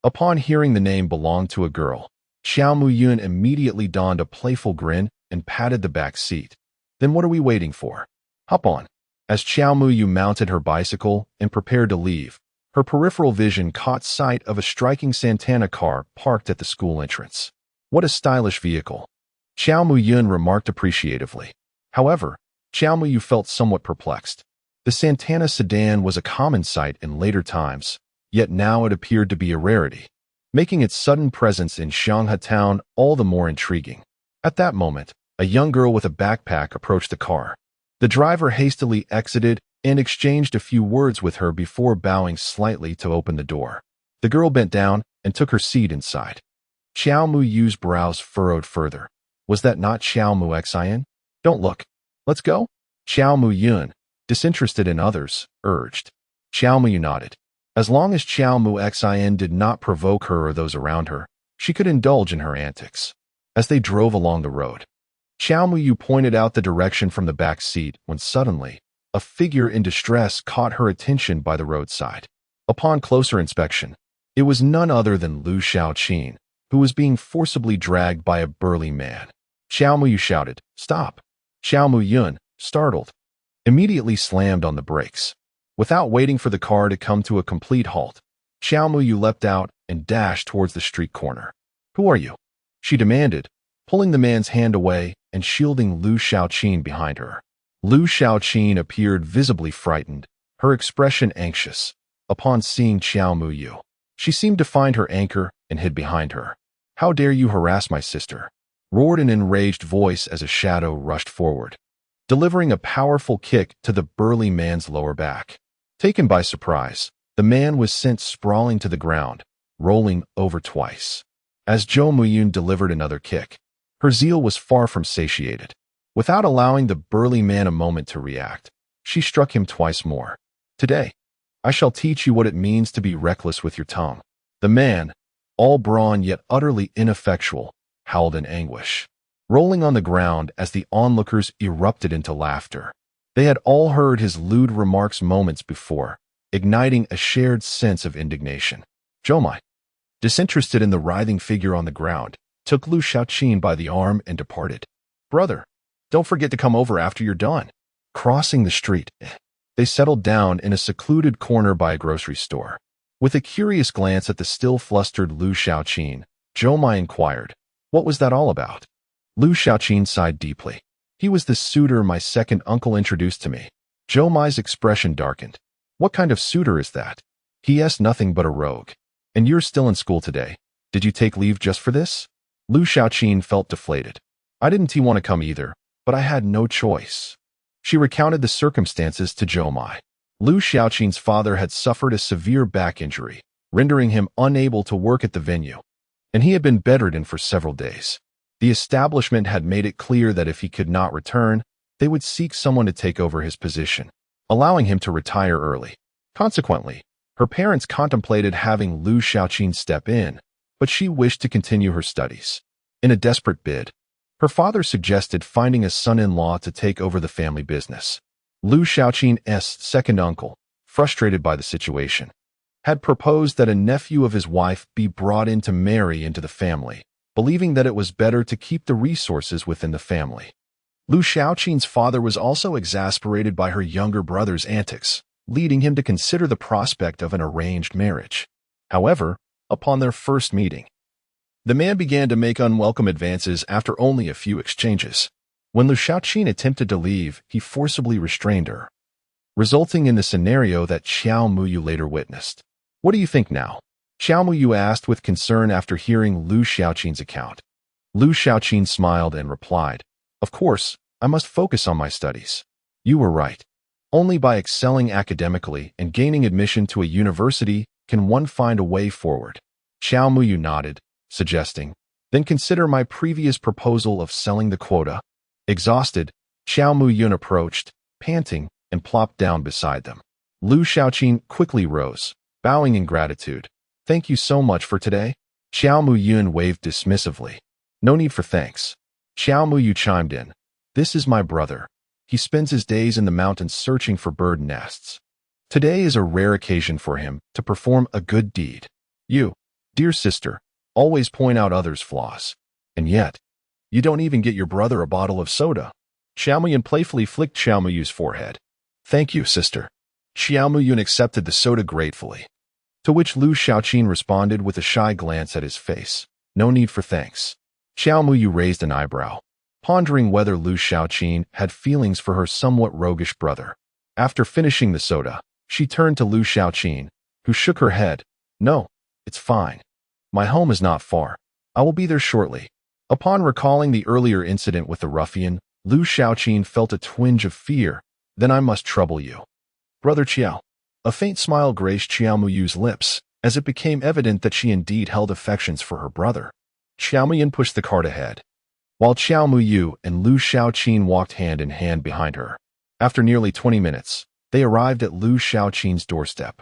Upon hearing the name belonged to a girl, Xiao Muyun immediately donned a playful grin and patted the back seat. "Then what are we waiting for? Hop on." As Xiao Muyu mounted her bicycle and prepared to leave, her peripheral vision caught sight of a striking Santana car parked at the school entrance. "What a stylish vehicle," Xiao Muyun remarked appreciatively. However, Xiao Muyu felt somewhat perplexed. The Santana sedan was a common sight in later times, yet now it appeared to be a rarity, making its sudden presence in Xianghe town all the more intriguing. At that moment, a young girl with a backpack approached the car. The driver hastily exited and exchanged a few words with her before bowing slightly to open the door. The girl bent down and took her seat inside. Xiao Muyu's brows furrowed further. Was that not Xiao Muexian? "Don't look. Let's go?" Xiao Muyun, disinterested in others, urged. Xiao Muyu nodded. As long as Xiao Muexian did not provoke her or those around her, she could indulge in her antics. As they drove along the road, Xiao Muyu pointed out the direction from the back seat when suddenly, a figure in distress caught her attention by the roadside. Upon closer inspection, it was none other than Lu Xiaoqin, who was being forcibly dragged by a burly man. Xiao Muyu shouted, "Stop!" Xiao Muyun, startled, immediately slammed on the brakes. Without waiting for the car to come to a complete halt, Xiao Muyu leapt out and dashed towards the street corner. "Who are you?" she demanded, pulling the man's hand away and shielding Lu Xiaoqin behind her. Lu Xiaoqin appeared visibly frightened, her expression anxious. Upon seeing Xiao Muyu, she seemed to find her anchor and hid behind her. "How dare you harass my sister?" roared an enraged voice as a shadow rushed forward, delivering a powerful kick to the burly man's lower back. Taken by surprise, The man was sent sprawling to the ground, rolling over twice. As Jo Muyun delivered another kick, her zeal was far from satiated. Without allowing the burly man a moment to react, she struck him twice more. Today, I shall teach you what it means to be reckless with your tongue. The man, all brawn yet utterly ineffectual, howled in anguish, rolling on the ground as the onlookers erupted into laughter. They had all heard his lewd remarks moments before, igniting a shared sense of indignation. Jomai, disinterested in the writhing figure on the ground, took Lu Xiaoqin by the arm and departed. Brother, don't forget to come over after you're done. Crossing the street, they settled down in a secluded corner by a grocery store. With a curious glance at the still flustered Lu Xiaoqin, Jomai inquired, "What was that all about?" Lu Xiaoqin sighed deeply. "He was the suitor my second uncle introduced to me." Jomai's expression darkened. "What kind of suitor is that?" "He is nothing but a rogue. And you're still in school today. Did you take leave just for this?" Lu Xiaoqin felt deflated. "I didn't want to come either, but I had no choice." She recounted the circumstances to Jomai. Lu Xiaoqin's father had suffered a severe back injury, rendering him unable to work at the venue, and he had been bedridden for several days. The establishment had made it clear that if he could not return, they would seek someone to take over his position, allowing him to retire early. Consequently, her parents contemplated having Lu Xiaoqin step in, but she wished to continue her studies. In a desperate bid, her father suggested finding a son-in-law to take over the family business. Lu Xiaoqin's second uncle, frustrated by the situation, had proposed that a nephew of his wife be brought in to marry into the family, believing that it was better to keep the resources within the family. Lu Xiaoqin's father was also exasperated by her younger brother's antics, leading him to consider the prospect of an arranged marriage. However, upon their first meeting, the man began to make unwelcome advances after only a few exchanges. When Lu Xiaoqin attempted to leave, he forcibly restrained her, resulting in the scenario that Xiao Muyu later witnessed. "What do you think now?" Xiao Muyu asked with concern after hearing Lu Xiaoqin's account. Lu Xiaoqin smiled and replied, "Of course, I must focus on my studies." "You were right. Only by excelling academically and gaining admission to a university can one find a way forward." Xiao Muyu nodded, suggesting, "Then consider my previous proposal of selling the quota." Exhausted, Xiao Muyun approached, panting, and plopped down beside them. Lu Xiaoqin quickly rose, bowing in gratitude. "Thank you so much for today." Xiao Muyun waved dismissively. "No need for thanks." Xiao Muyu chimed in. "This is my brother. He spends his days in the mountains searching for bird nests. Today is a rare occasion for him to perform a good deed. You, dear sister, always point out others' flaws. And yet, you don't even get your brother a bottle of soda." Xiao Muyun playfully flicked Xiao Muyu's forehead. "Thank you, sister." Xiao Muyun accepted the soda gratefully, to which Lu Xiaoqin responded with a shy glance at his face. "No need for thanks." Xiao Muyu raised an eyebrow, pondering whether Lu Xiaoqin had feelings for her somewhat roguish brother. After finishing the soda, she turned to Lu Xiaoqin, who shook her head. "No, it's fine. My home is not far. I will be there shortly." Upon recalling the earlier incident with the ruffian, Lu Xiaoqin felt a twinge of fear. "Then I must trouble you, Brother Qiao." A faint smile graced Xiao Muyu's lips, as it became evident that she indeed held affections for her brother. Xiao Muyan pushed the cart ahead, while Xiao Muyu and Lu Xiaoqin walked hand in hand behind her. After nearly 20 minutes, they arrived at Lu Xiaoqin's doorstep.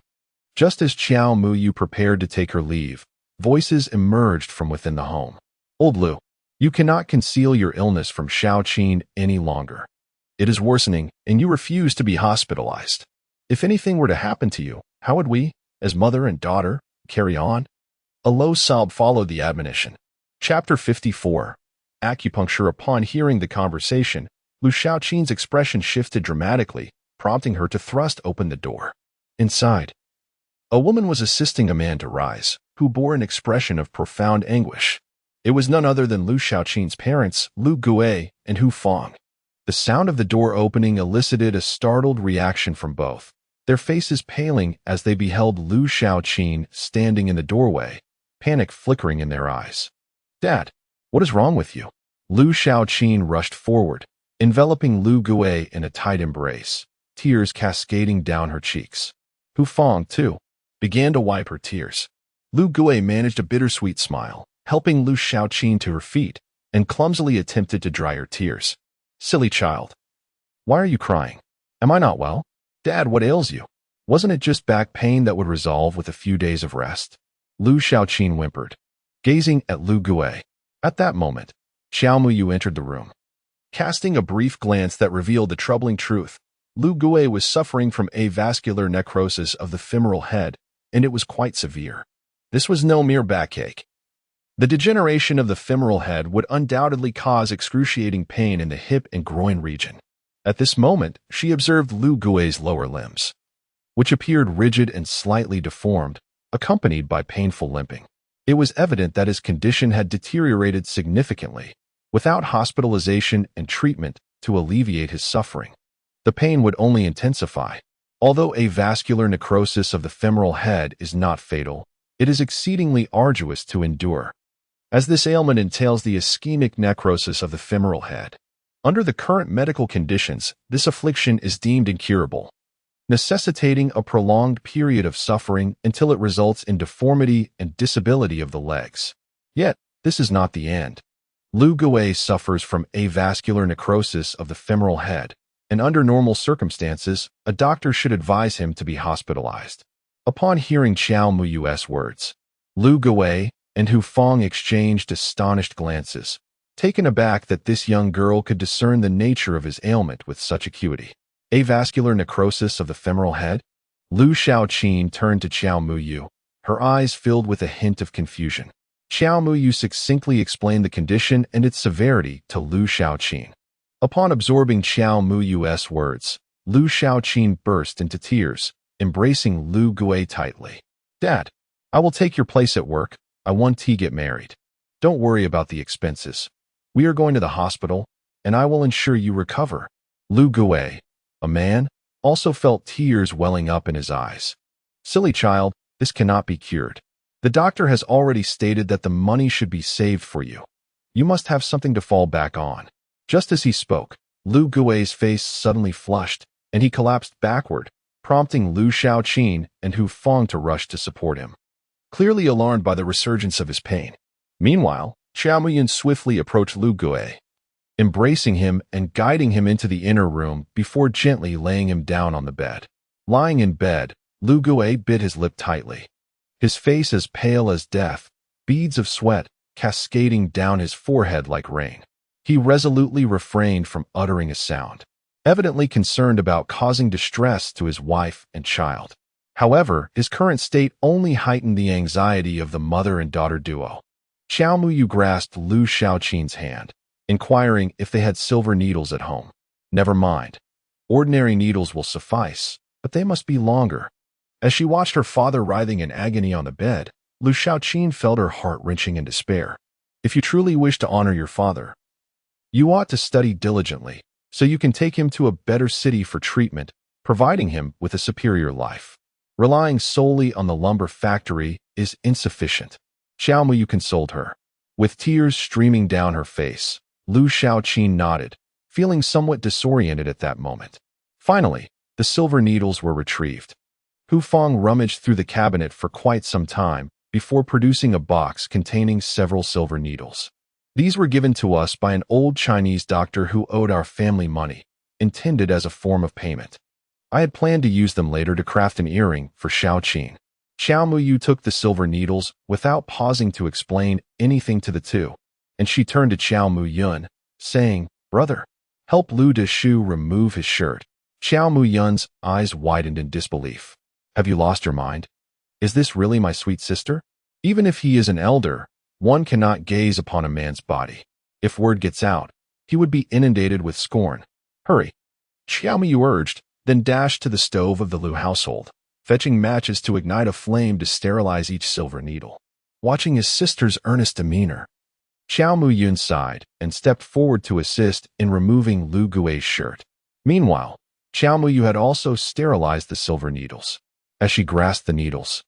Just as Xiao Muyu prepared to take her leave, voices emerged from within the home. "Old Lu, you cannot conceal your illness from Xiaoqin any longer. It is worsening, and you refuse to be hospitalized. If anything were to happen to you, how would we, as mother and daughter, carry on?" A low sob followed the admonition. Chapter 54. Acupuncture. Upon hearing the conversation, Lu Xiaoqin's expression shifted dramatically, prompting her to thrust open the door. Inside, a woman was assisting a man to rise, who bore an expression of profound anguish. It was none other than Lu Xiaoqin's parents, Lu Gui and Hu Fang. The sound of the door opening elicited a startled reaction from both, their faces paling as they beheld Lu Xiaoqin standing in the doorway, panic flickering in their eyes. "Dad, what is wrong with you?" Lu Xiaoqin rushed forward, enveloping Lu Gui in a tight embrace, tears cascading down her cheeks. Hu Fang, too, began to wipe her tears. Lu Gui managed a bittersweet smile, helping Lu Shaoqin to her feet, and clumsily attempted to dry her tears. Silly child. Why are you crying? Am I not well? Dad, what ails you? Wasn't it just back pain that would resolve with a few days of rest? Lu Shaoqin whimpered, gazing at Lu Gui. At that moment, Xiao Muyu entered the room. Casting a brief glance that revealed the troubling truth, Lu Gui was suffering from avascular necrosis of the femoral head, and it was quite severe. This was no mere backache. The degeneration of the femoral head would undoubtedly cause excruciating pain in the hip and groin region. At this moment, she observed Lu Gui's lower limbs, which appeared rigid and slightly deformed, accompanied by painful limping. It was evident that his condition had deteriorated significantly, without hospitalization and treatment to alleviate his suffering. The pain would only intensify. Although avascular necrosis of the femoral head is not fatal, it is exceedingly arduous to endure, as this ailment entails the ischemic necrosis of the femoral head. Under the current medical conditions, this affliction is deemed incurable, necessitating a prolonged period of suffering until it results in deformity and disability of the legs. Yet, this is not the end. Lu Gui suffers from avascular necrosis of the femoral head, and under normal circumstances, a doctor should advise him to be hospitalized. Upon hearing Xiao Muyu's words, Lu Gui and Hu Feng exchanged astonished glances, taken aback that this young girl could discern the nature of his ailment with such acuity. Avascular necrosis of the femoral head? Lu Shaoqin turned to Xiao Muyu, her eyes filled with a hint of confusion. Xiao Muyu succinctly explained the condition and its severity to Lu Shaoqin. Upon absorbing Xiao Muyu's words, Lu Shaoqin burst into tears, embracing Lu Gui tightly. Dad, I will take your place at work. I want to get married. Don't worry about the expenses. We are going to the hospital, and I will ensure you recover. Lu Gui, a man, also felt tears welling up in his eyes. Silly child, this cannot be cured. The doctor has already stated that the money should be saved for you. You must have something to fall back on. Just as he spoke, Lu Gui's face suddenly flushed, and he collapsed backward, prompting Lu Shaoqin and Hu Feng to rush to support him, clearly alarmed by the resurgence of his pain. Meanwhile, Xiao Muyan swiftly approached Lu Gui, embracing him and guiding him into the inner room before gently laying him down on the bed. Lying in bed, Lu Gui bit his lip tightly, his face as pale as death, beads of sweat cascading down his forehead like rain. He resolutely refrained from uttering a sound, evidently concerned about causing distress to his wife and child. However, his current state only heightened the anxiety of the mother and daughter duo. Xiao Muyu grasped Lu Shaoqin's hand, inquiring if they had silver needles at home. Never mind. Ordinary needles will suffice, but they must be longer. As she watched her father writhing in agony on the bed, Lu Shaoqin felt her heart wrenching in despair. If you truly wish to honor your father, you ought to study diligently, so you can take him to a better city for treatment, providing him with a superior life. Relying solely on the lumber factory is insufficient. Xiao Muyu consoled her. With tears streaming down her face, Lu Shaoqin nodded, feeling somewhat disoriented at that moment. Finally, the silver needles were retrieved. Hu Feng rummaged through the cabinet for quite some time before producing a box containing several silver needles. These were given to us by an old Chinese doctor who owed our family money, intended as a form of payment. I had planned to use them later to craft an earring for Shaoqin. Xiao Muyu took the silver needles without pausing to explain anything to the two, and she turned to Xiao Muyun, saying, "Brother, help Lu Deshu remove his shirt." Xiao Muyun's eyes widened in disbelief. "Have you lost your mind? Is this really my sweet sister? Even if he is an elder, one cannot gaze upon a man's body. If word gets out, he would be inundated with scorn. Hurry." Xiao Muyu urged, then dashed to the stove of the Lu household, fetching matches to ignite a flame to sterilize each silver needle. Watching his sister's earnest demeanor, Xiao Muyun sighed and stepped forward to assist in removing Lu Gui's shirt. Meanwhile, Xiao Muyu had also sterilized the silver needles. As she grasped the needles,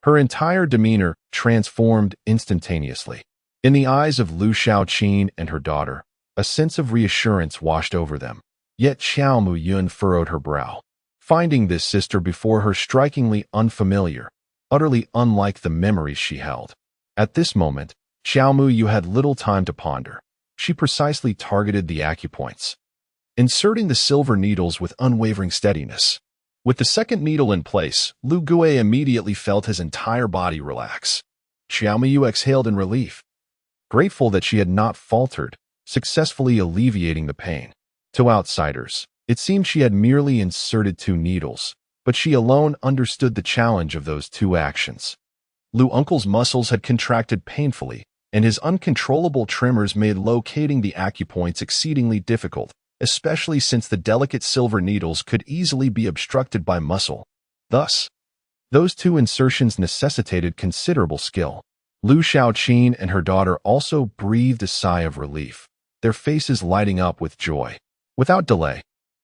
her entire demeanor transformed instantaneously. In the eyes of Lu Shaoqin and her daughter, a sense of reassurance washed over them. Yet Xiao Muyun furrowed her brow, finding this sister before her strikingly unfamiliar, utterly unlike the memories she held. At this moment, Xiao Muyu had little time to ponder. She precisely targeted the acupoints, inserting the silver needles with unwavering steadiness. With the second needle in place, Lu Gui immediately felt his entire body relax. Xiao Muyu exhaled in relief, grateful that she had not faltered, successfully alleviating the pain. To outsiders, it seemed she had merely inserted 2 needles, but she alone understood the challenge of those 2 actions. Lu Uncle's muscles had contracted painfully, and his uncontrollable tremors made locating the acupoints exceedingly difficult, especially since the delicate silver needles could easily be obstructed by muscle. Thus, those 2 insertions necessitated considerable skill. Lu Xiaoqin and her daughter also breathed a sigh of relief, their faces lighting up with joy. Without delay,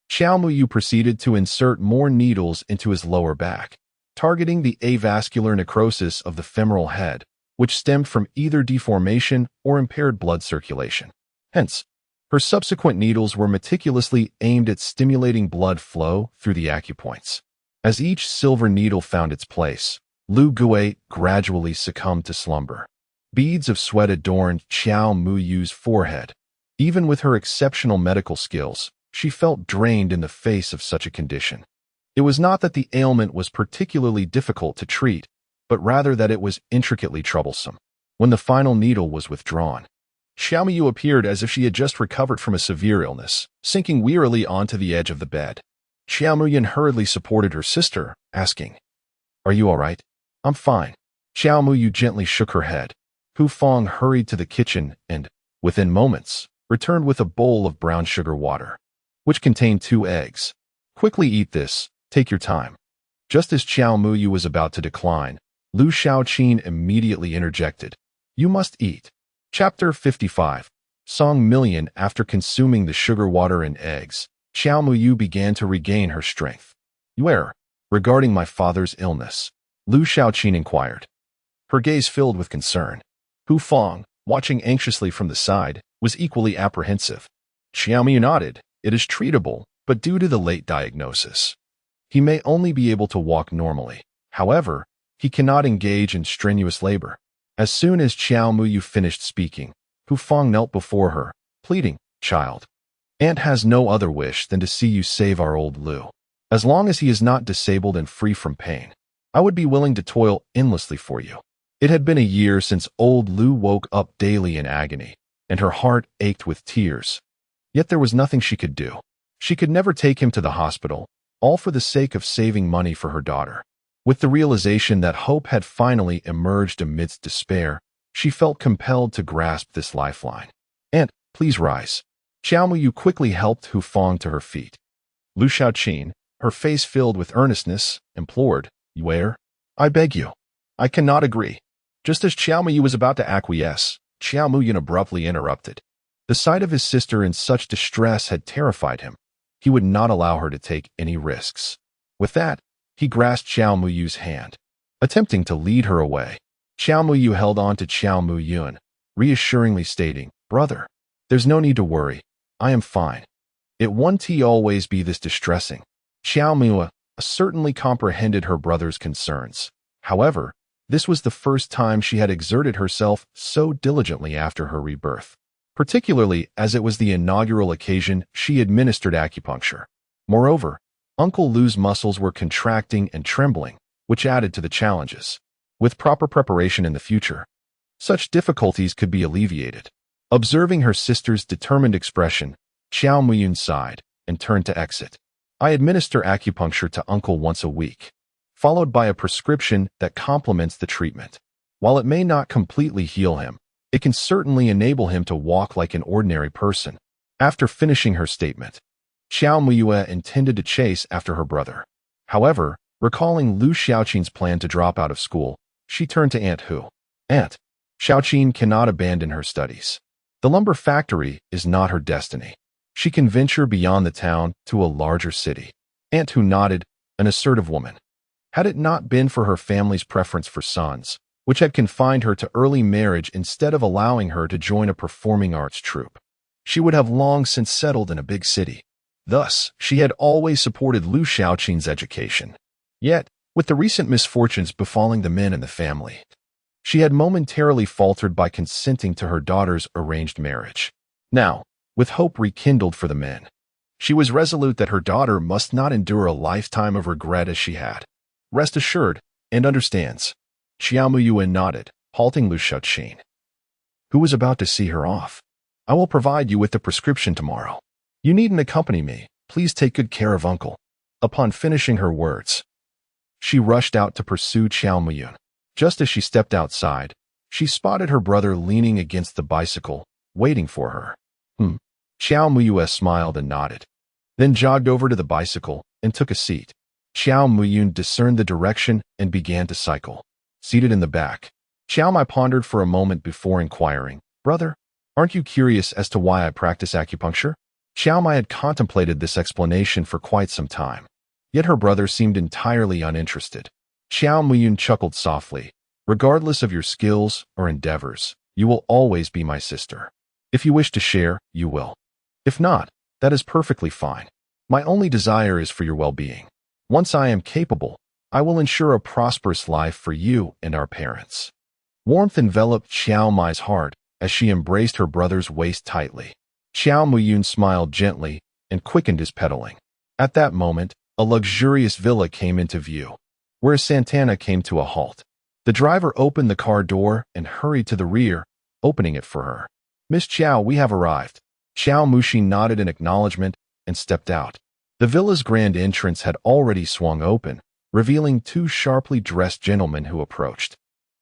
Xiao Muyu proceeded to insert more needles into his lower back, targeting the avascular necrosis of the femoral head, which stemmed from either deformation or impaired blood circulation. Hence, her subsequent needles were meticulously aimed at stimulating blood flow through the acupoints. As each silver needle found its place, Lu Gui gradually succumbed to slumber. Beads of sweat adorned Xiao Muyu's forehead. Even with her exceptional medical skills, she felt drained in the face of such a condition. It was not that the ailment was particularly difficult to treat, but rather that it was intricately troublesome. When the final needle was withdrawn, Xiao Muyu appeared as if she had just recovered from a severe illness, sinking wearily onto the edge of the bed. Xiao Muyu hurriedly supported her sister, asking, "Are you all right?" "I'm fine." Xiao Muyu gently shook her head. Hu Fong hurried to the kitchen and, within moments, returned with a bowl of brown sugar water, which contained 2 eggs. "Quickly eat this, take your time." Just as Xiao Muyu was about to decline, Lu Xiaoqin immediately interjected, "You must eat." Chapter 55. Song Million. After consuming the sugar water and eggs, Xiao Muyu began to regain her strength. "Where?" "Regarding my father's illness," Lu Xiaoqin inquired, her gaze filled with concern. Hu Fong, watching anxiously from the side, was equally apprehensive. Xiao Muyu nodded. "It is treatable, but due to the late diagnosis, he may only be able to walk normally. However, he cannot engage in strenuous labor." As soon as Xiao Muyu finished speaking, Hu Fong knelt before her, pleading, "Child, Aunt has no other wish than to see you save our old Lu. As long as he is not disabled and free from pain, I would be willing to toil endlessly for you." It had been a year since old Lu woke up daily in agony, and her heart ached with tears. Yet there was nothing she could do. She could never take him to the hospital, all for the sake of saving money for her daughter. With the realization that hope had finally emerged amidst despair, she felt compelled to grasp this lifeline. "Aunt, please rise." Xiao Muyu quickly helped Hu Fong to her feet. Lu Xiaoqin, her face filled with earnestness, implored, "Where? I beg you. I cannot agree." Just as Xiao Muyu was about to acquiesce, Xiao Muyu abruptly interrupted. The sight of his sister in such distress had terrified him. He would not allow her to take any risks. With that, he grasped Xiao Muyu's hand, attempting to lead her away. Xiao Muyu held on to Xiao Muyun, reassuringly stating, "Brother, there's no need to worry. I am fine. It won't always be this distressing." Xiao Muyu certainly comprehended her brother's concerns. However, this was the first time she had exerted herself so diligently after her rebirth, particularly as it was the inaugural occasion she administered acupuncture. Moreover, Uncle Lu's muscles were contracting and trembling, which added to the challenges. With proper preparation in the future, such difficulties could be alleviated. Observing her sister's determined expression, Xiao Muyun sighed and turned to exit. "I administer acupuncture to Uncle once a week, followed by a prescription that complements the treatment. While it may not completely heal him, it can certainly enable him to walk like an ordinary person." After finishing her statement, Xiao Muyu intended to chase after her brother. However, recalling Lu Xiaoqin's plan to drop out of school, she turned to Aunt Hu. "Aunt, Xiaoqin cannot abandon her studies. The lumber factory is not her destiny. She can venture beyond the town to a larger city." Aunt Hu nodded, an assertive woman. Had it not been for her family's preference for sons, which had confined her to early marriage instead of allowing her to join a performing arts troupe, she would have long since settled in a big city. Thus, she had always supported Lu Xiaoqin's education. Yet, With the recent misfortunes befalling the men in the family, she had momentarily faltered by consenting to her daughter's arranged marriage. Now, with hope rekindled for the men, she was resolute that her daughter must not endure a lifetime of regret as she had. Rest assured, and understands. Xiao Muyuan nodded, halting Lu Shaoqin, who was about to see her off. I will provide you with the prescription tomorrow. You needn't accompany me. Please take good care of uncle. Upon finishing her words, she rushed out to pursue Xiao Muyun. Just as she stepped outside, she spotted her brother leaning against the bicycle, waiting for her. Xiao Muyue smiled and nodded, then jogged over to the bicycle and took a seat. Xiao Muyun discerned the direction and began to cycle. Seated in the back, Xiao Mai pondered for a moment before inquiring, Brother, aren't you curious as to why I practice acupuncture? Xiao Mai had contemplated this explanation for quite some time, yet her brother seemed entirely uninterested. Xiao Muyun chuckled softly. Regardless of your skills or endeavors, you will always be my sister. If you wish to share, you will. If not, that is perfectly fine. My only desire is for your well-being. Once I am capable, I will ensure a prosperous life for you and our parents. Warmth enveloped Xiao Mai's heart as she embraced her brother's waist tightly. Xiao Muyun smiled gently and quickened his pedaling. At that moment, a luxurious villa came into view, where Santana came to a halt. The driver opened the car door and hurried to the rear, opening it for her. Miss Xiao, we have arrived. Xiao Muxin nodded in acknowledgement and stepped out. The villa's grand entrance had already swung open, revealing two sharply dressed gentlemen who approached.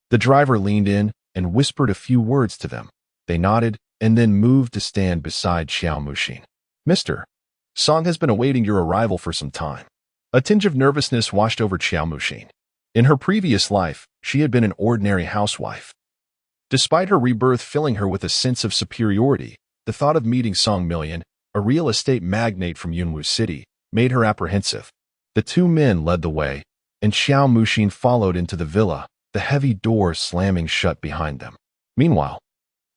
The driver leaned in and whispered a few words to them. They nodded and then moved to stand beside Xiao Muxin. Mr. Song has been awaiting your arrival for some time. A tinge of nervousness washed over Xiao Muxin. In her previous life, she had been an ordinary housewife. Despite her rebirth filling her with a sense of superiority, the thought of meeting Song Million, a real estate magnate from Yunwu City, made her apprehensive. The two men led the way, and Xiao Muxin followed into the villa, the heavy door slamming shut behind them. Meanwhile,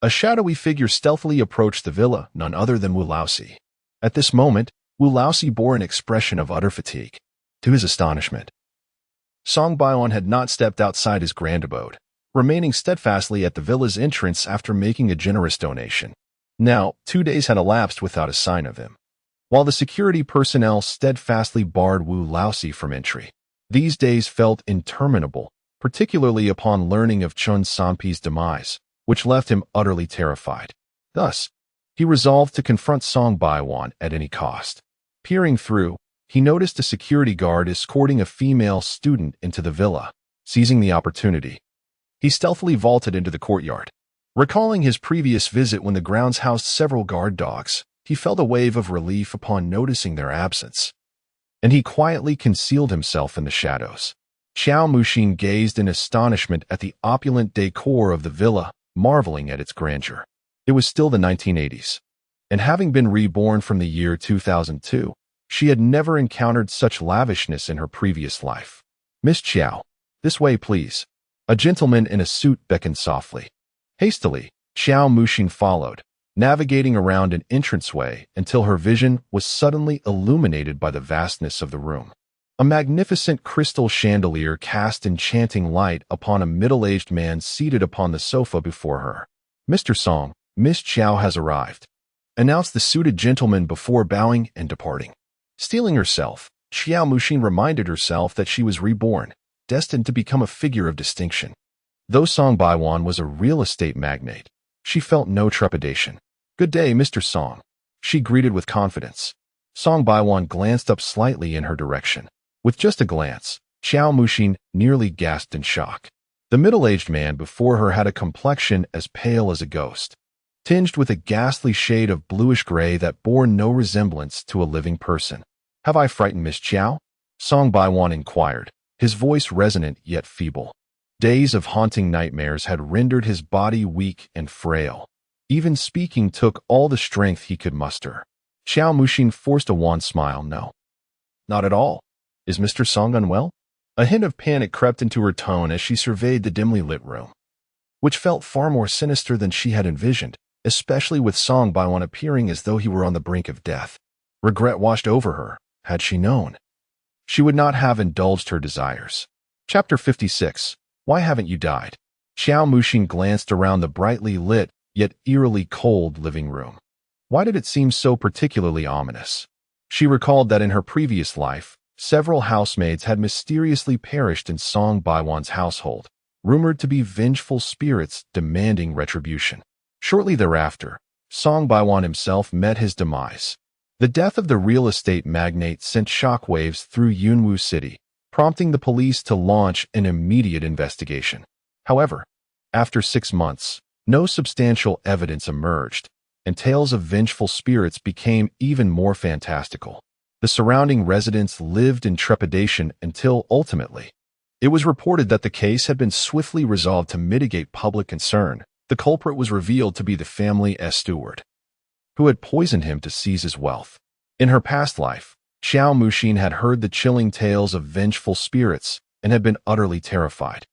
a shadowy figure stealthily approached the villa, none other than Wu Laosi. At this moment, Wu Laosi bore an expression of utter fatigue. To his astonishment, Song Baiwan had not stepped outside his grand abode, remaining steadfastly at the villa's entrance after making a generous donation. Now, 2 days had elapsed without a sign of him, while the security personnel steadfastly barred Wu Laosi from entry. These days felt interminable, particularly upon learning of Chun Sanpi's demise, which left him utterly terrified. Thus, he resolved to confront Song Baiwan at any cost. Peering through, he noticed a security guard escorting a female student into the villa. Seizing the opportunity, he stealthily vaulted into the courtyard. Recalling his previous visit when the grounds housed several guard dogs, he felt a wave of relief upon noticing their absence, and he quietly concealed himself in the shadows. Xiao Muxin gazed in astonishment at the opulent decor of the villa, marveling at its grandeur. It was still the 1980s, and having been reborn from the year 2002, she had never encountered such lavishness in her previous life. Miss Xiao, this way, please. A gentleman in a suit beckoned softly. Hastily, Xiao Muxin followed, navigating around an entranceway until her vision was suddenly illuminated by the vastness of the room. A magnificent crystal chandelier cast enchanting light upon a middle-aged man seated upon the sofa before her. Mr. Song, Miss Xiao has arrived, announced the suited gentleman before bowing and departing. Steeling herself, Xiao Muxin reminded herself that she was reborn, destined to become a figure of distinction. Though Song Baiwan was a real estate magnate, she felt no trepidation. Good day, Mr. Song, she greeted with confidence. Song Baiwan glanced up slightly in her direction. With just a glance, Xiao Muxin nearly gasped in shock. The middle-aged man before her had a complexion as pale as a ghost, tinged with a ghastly shade of bluish-gray that bore no resemblance to a living person. Have I frightened Miss Xiao? Song Baiwan inquired, his voice resonant yet feeble. Days of haunting nightmares had rendered his body weak and frail. Even speaking took all the strength he could muster. Xiao Muxin forced a wan smile. No, not at all. Is Mr. Song unwell? A hint of panic crept into her tone as she surveyed the dimly lit room, which felt far more sinister than she had envisioned, especially with Song Baiwan appearing as though he were on the brink of death. Regret washed over her. Had she known? she would not have indulged her desires. Chapter 56. Why haven't you died? Xiao Muxin glanced around the brightly lit, yet eerily cold living room. Why did it seem so particularly ominous? She recalled that in her previous life, several housemaids had mysteriously perished in Song Baiwan's household, rumored to be vengeful spirits demanding retribution. Shortly thereafter, Song Baiwan himself met his demise. The death of the real estate magnate sent shockwaves through Yunwu City, prompting the police to launch an immediate investigation. However, after 6 months, no substantial evidence emerged, and tales of vengeful spirits became even more fantastical. The surrounding residents lived in trepidation until, ultimately, it was reported that the case had been swiftly resolved to mitigate public concern. The culprit was revealed to be the family's steward, who had poisoned him to seize his wealth. In her past life, Xiao Muxin had heard the chilling tales of vengeful spirits and had been utterly terrified.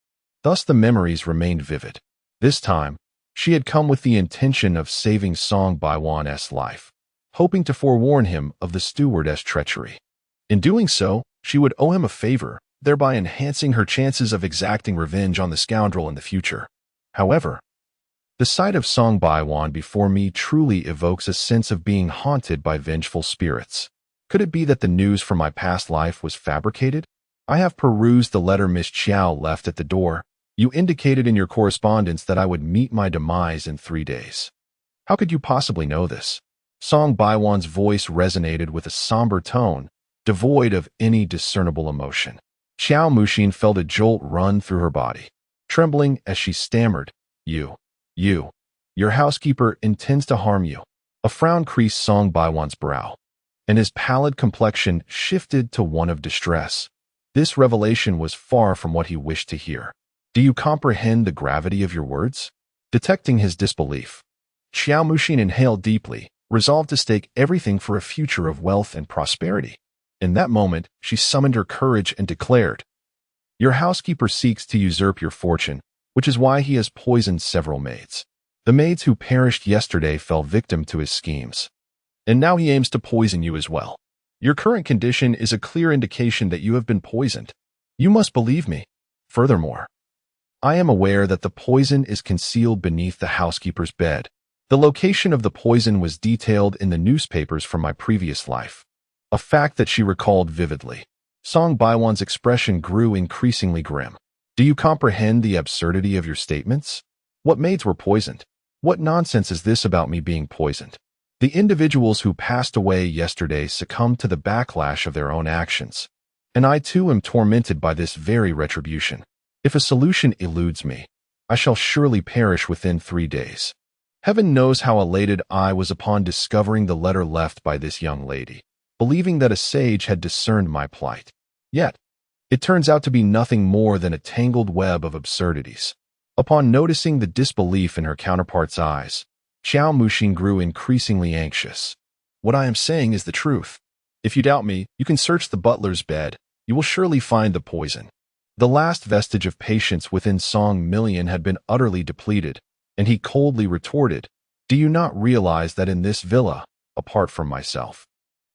Thus the memories remained vivid. This time, she had come with the intention of saving Song Baiwan's life, hoping to forewarn him of the steward's treachery. In doing so, she would owe him a favor, thereby enhancing her chances of exacting revenge on the scoundrel in the future. However, the sight of Song Baiwan before me truly evokes a sense of being haunted by vengeful spirits. Could it be that the news from my past life was fabricated? I have perused the letter Miss Qiao left at the door. You indicated in your correspondence that I would meet my demise in 3 days. How could you possibly know this? Song Baiwan's voice resonated with a somber tone, devoid of any discernible emotion. Xiao Muxin felt a jolt run through her body. Trembling as she stammered, Your housekeeper intends to harm you. A frown creased Song Baiwan's brow, and his pallid complexion shifted to one of distress. This revelation was far from what he wished to hear. Do you comprehend the gravity of your words? Detecting his disbelief, Xiao Muxin inhaled deeply, resolved to stake everything for a future of wealth and prosperity. In that moment, she summoned her courage and declared, Your housekeeper seeks to usurp your fortune, which is why he has poisoned several maids. The maids who perished yesterday fell victim to his schemes. And now he aims to poison you as well. Your current condition is a clear indication that you have been poisoned. You must believe me. Furthermore, I am aware that the poison is concealed beneath the housekeeper's bed. The location of the poison was detailed in the newspapers from my previous life, a fact that she recalled vividly. Song Baiwan's expression grew increasingly grim. Do you comprehend the absurdity of your statements? What maids were poisoned? What nonsense is this about me being poisoned? The individuals who passed away yesterday succumbed to the backlash of their own actions, and I too am tormented by this very retribution. If a solution eludes me, I shall surely perish within 3 days. Heaven knows how elated I was upon discovering the letter left by this young lady, believing that a sage had discerned my plight. Yet, it turns out to be nothing more than a tangled web of absurdities. Upon noticing the disbelief in her counterpart's eyes, Xiao Muxin grew increasingly anxious. What I am saying is the truth. If you doubt me, you can search the butler's bed. You will surely find the poison. The last vestige of patience within Song Million had been utterly depleted, and he coldly retorted, Do you not realize that in this villa, apart from myself,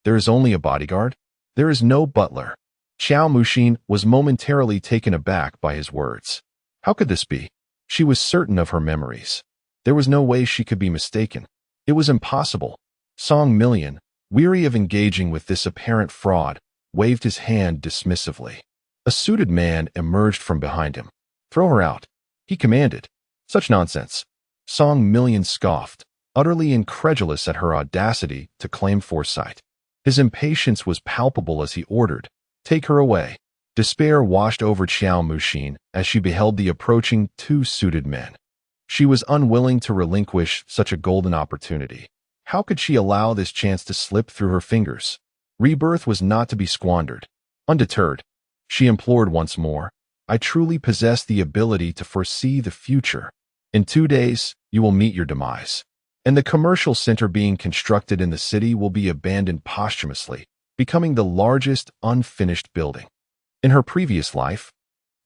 there is only a bodyguard? There is no butler. Xiao Muxin was momentarily taken aback by his words. How could this be? She was certain of her memories. There was no way she could be mistaken. It was impossible. Song Million, weary of engaging with this apparent fraud, waved his hand dismissively. A suited man emerged from behind him. Throw her out, he commanded. Such nonsense. Song Million scoffed, utterly incredulous at her audacity to claim foresight. His impatience was palpable as he ordered, Take her away. Despair washed over Xiao Muxin as she beheld the approaching 2 suited men. She was unwilling to relinquish such a golden opportunity. How could she allow this chance to slip through her fingers? Rebirth was not to be squandered. Undeterred, she implored once more, I truly possess the ability to foresee the future. In 2 days, you will meet your demise, and the commercial center being constructed in the city will be abandoned posthumously, becoming the largest unfinished building. In her previous life,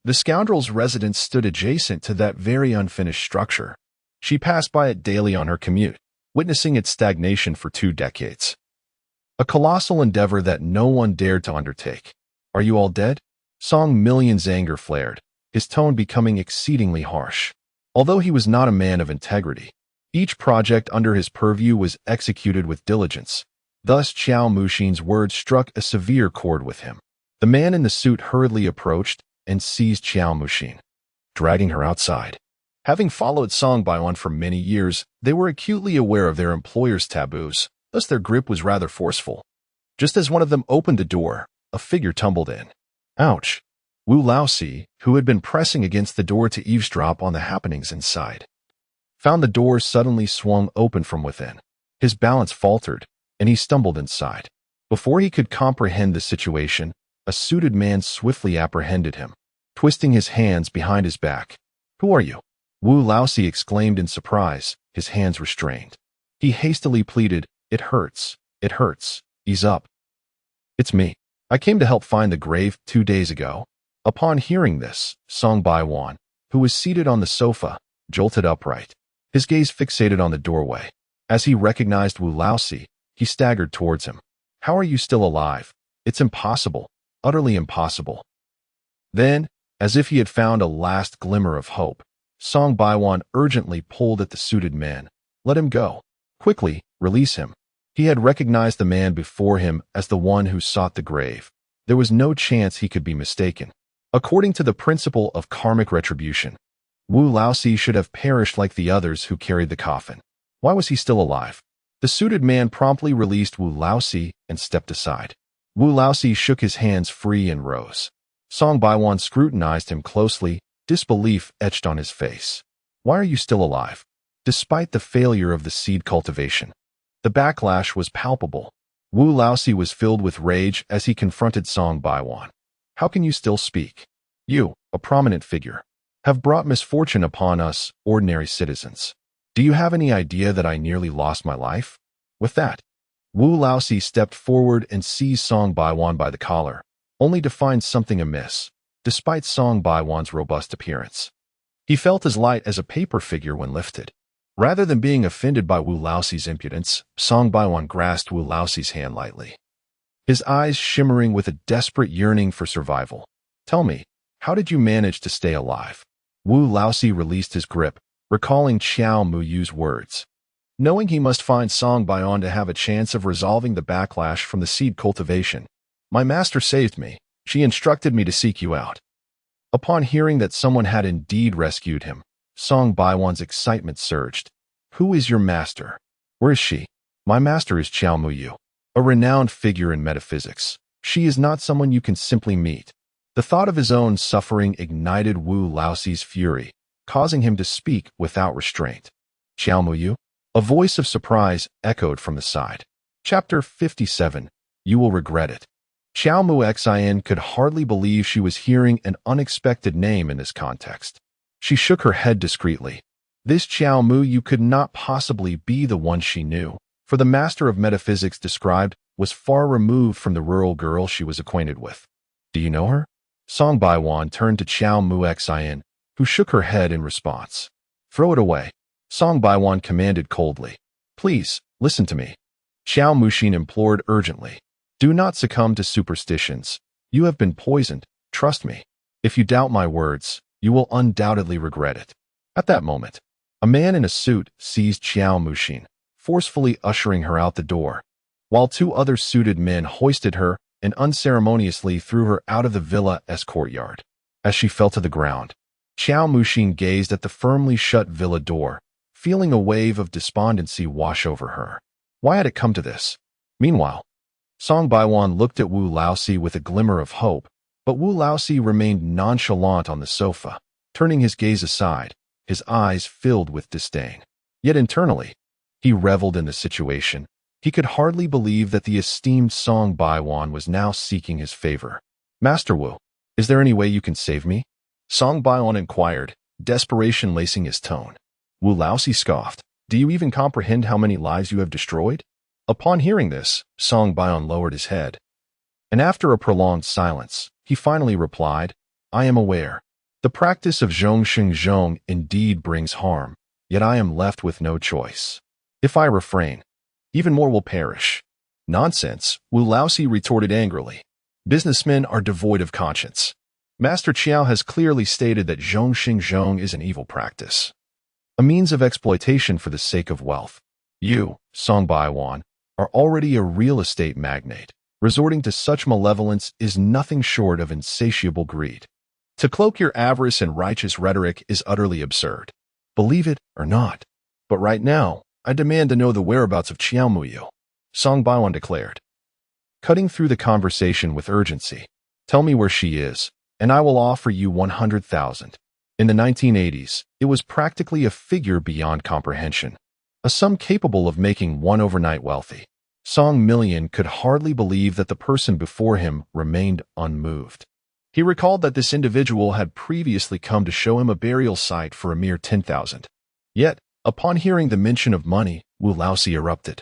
the scoundrel's residence stood adjacent to that very unfinished structure. She passed by it daily on her commute, witnessing its stagnation for 2 decades. A colossal endeavor that no one dared to undertake. Are you all dead? Song Million's anger flared, his tone becoming exceedingly harsh. Although he was not a man of integrity, each project under his purview was executed with diligence. Thus, Qiao Muxin's words struck a severe chord with him. The man in the suit hurriedly approached and seized Qiao Muxin, dragging her outside. Having followed Song Baiwan for many years, they were acutely aware of their employer's taboos, thus their grip was rather forceful. Just as one of them opened the door, a figure tumbled in. Ouch! Wu Laoxi, who had been pressing against the door to eavesdrop on the happenings inside, found the door suddenly swung open from within. His balance faltered, and he stumbled inside. Before he could comprehend the situation, a suited man swiftly apprehended him, twisting his hands behind his back. "Who are you?" Wu Laoxi exclaimed in surprise, his hands restrained. He hastily pleaded, "It hurts. It hurts. Ease up." "It's me. I came to help find the grave 2 days ago." Upon hearing this, Song Baiwan, who was seated on the sofa, jolted upright, his gaze fixated on the doorway. As he recognized Wu Laoxi, he staggered towards him. "How are you still alive? It's impossible. Utterly impossible." Then, as if he had found a last glimmer of hope, Song Baiwan urgently pulled at the suited man. "Let him go. Quickly, release him." He had recognized the man before him as the one who sought the grave. There was no chance he could be mistaken. According to the principle of karmic retribution, Wu Laoxi should have perished like the others who carried the coffin. Why was he still alive? The suited man promptly released Wu Laoxi and stepped aside. Wu Laoxi shook his hands free and rose. Song Baiwan scrutinized him closely, disbelief etched on his face. "Why are you still alive?" Despite the failure of the seed cultivation, the backlash was palpable. Wu Laoxi was filled with rage as he confronted Song Baiwan. "How can you still speak? You, a prominent figure, have brought misfortune upon us, ordinary citizens. Do you have any idea that I nearly lost my life?" With that, Wu Laoxi stepped forward and seized Song Baiwan by the collar, only to find something amiss. Despite Song Baiwan's robust appearance, he felt as light as a paper figure when lifted. Rather than being offended by Wu Laoxi's impudence, Song Baiwan grasped Wu Laoxi's hand lightly, his eyes shimmering with a desperate yearning for survival. "Tell me, how did you manage to stay alive?" Wu Laoxi released his grip, recalling Qiao Muyu's words. Knowing he must find Song Baiwan to have a chance of resolving the backlash from the seed cultivation, "My master saved me. She instructed me to seek you out." Upon hearing that someone had indeed rescued him, Song Baiwan's excitement surged. "Who is your master? Where is she?" "My master is Qiao Muyu, a renowned figure in metaphysics. She is not someone you can simply meet." The thought of his own suffering ignited Wu Laoxi's fury, causing him to speak without restraint. "Qiao Muyu?" A voice of surprise echoed from the side. Chapter 57. You will regret it. Qiao Muxin could hardly believe she was hearing an unexpected name in this context. She shook her head discreetly. This Qiao Muyu could not possibly be the one she knew, for the master of metaphysics described was far removed from the rural girl she was acquainted with. "Do you know her?" Song Baiwan turned to Qiao Muxin, who shook her head in response. "Throw it away." Song Baiwan commanded coldly. "Please, listen to me." Qiao Muxin implored urgently. "Do not succumb to superstitions. You have been poisoned, trust me. If you doubt my words, you will undoubtedly regret it." At that moment, a man in a suit seized Qiao Muxin, forcefully ushering her out the door, while 2 other suited men hoisted her and unceremoniously threw her out of the villa's courtyard. As she fell to the ground, Qiao Muxin gazed at the firmly shut villa door, feeling a wave of despondency wash over her. Why had it come to this? Meanwhile, Song Baiwan looked at Wu Laoxi with a glimmer of hope, but Wu Laoxi remained nonchalant on the sofa, turning his gaze aside, his eyes filled with disdain. Yet internally, he reveled in the situation. He could hardly believe that the esteemed Song Baiwan was now seeking his favor. "Master Wu, is there any way you can save me?" Song Baiwan inquired, desperation lacing his tone. Wu Laoxi scoffed. "Do you even comprehend how many lives you have destroyed?" Upon hearing this, Song Baiwan lowered his head, and after a prolonged silence, he finally replied, "I am aware. The practice of zhong indeed brings harm, yet I am left with no choice. If I refrain, even more will perish." "Nonsense," Wu Laoxi retorted angrily. Businessmen are devoid of conscience. Master Chiao has clearly stated that zhong is an evil practice, a means of exploitation for the sake of wealth. You, Song Baiwan, are already a real estate magnate. Resorting to such malevolence is nothing short of insatiable greed. To cloak your avarice and righteous rhetoric is utterly absurd. Believe it or not. But right now, I demand to know the whereabouts of Chiao Muyu, Song Baiwan declared, cutting through the conversation with urgency. Tell me where she is, and I will offer you 100,000. In the 1980s, it was practically a figure beyond comprehension, a sum capable of making one overnight wealthy. Song Million could hardly believe that the person before him remained unmoved. He recalled that this individual had previously come to show him a burial site for a mere 10,000. Yet, upon hearing the mention of money, Wu Laosi erupted,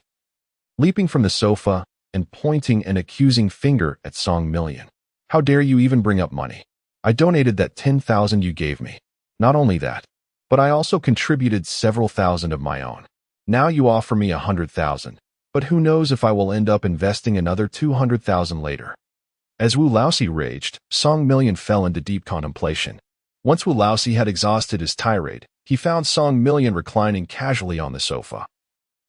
leaping from the sofa and pointing an accusing finger at Song Million. How dare you even bring up money? I donated that 10,000 you gave me. Not only that, but I also contributed several thousand of my own. Now you offer me 100,000. But who knows if I will end up investing another 200,000 later. As Wu Laosi raged, Song Million fell into deep contemplation. Once Wu Laosi had exhausted his tirade, he found Song Million reclining casually on the sofa,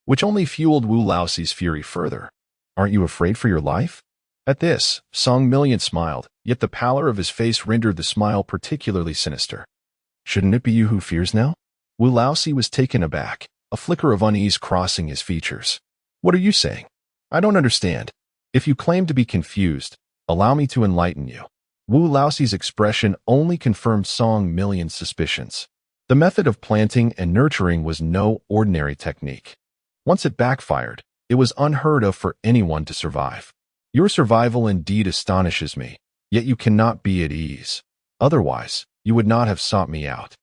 which only fueled Wu Laosi's fury further. Aren't you afraid for your life? At this, Song Million smiled, yet the pallor of his face rendered the smile particularly sinister. Shouldn't it be you who fears now? Wu Laosi was taken aback, a flicker of unease crossing his features. What are you saying? I don't understand. If you claim to be confused, allow me to enlighten you. Wu Laosi's expression only confirmed Song Million's suspicions. The method of planting and nurturing was no ordinary technique. Once it backfired, it was unheard of for anyone to survive. Your survival indeed astonishes me, yet you cannot be at ease. Otherwise, you would not have sought me out.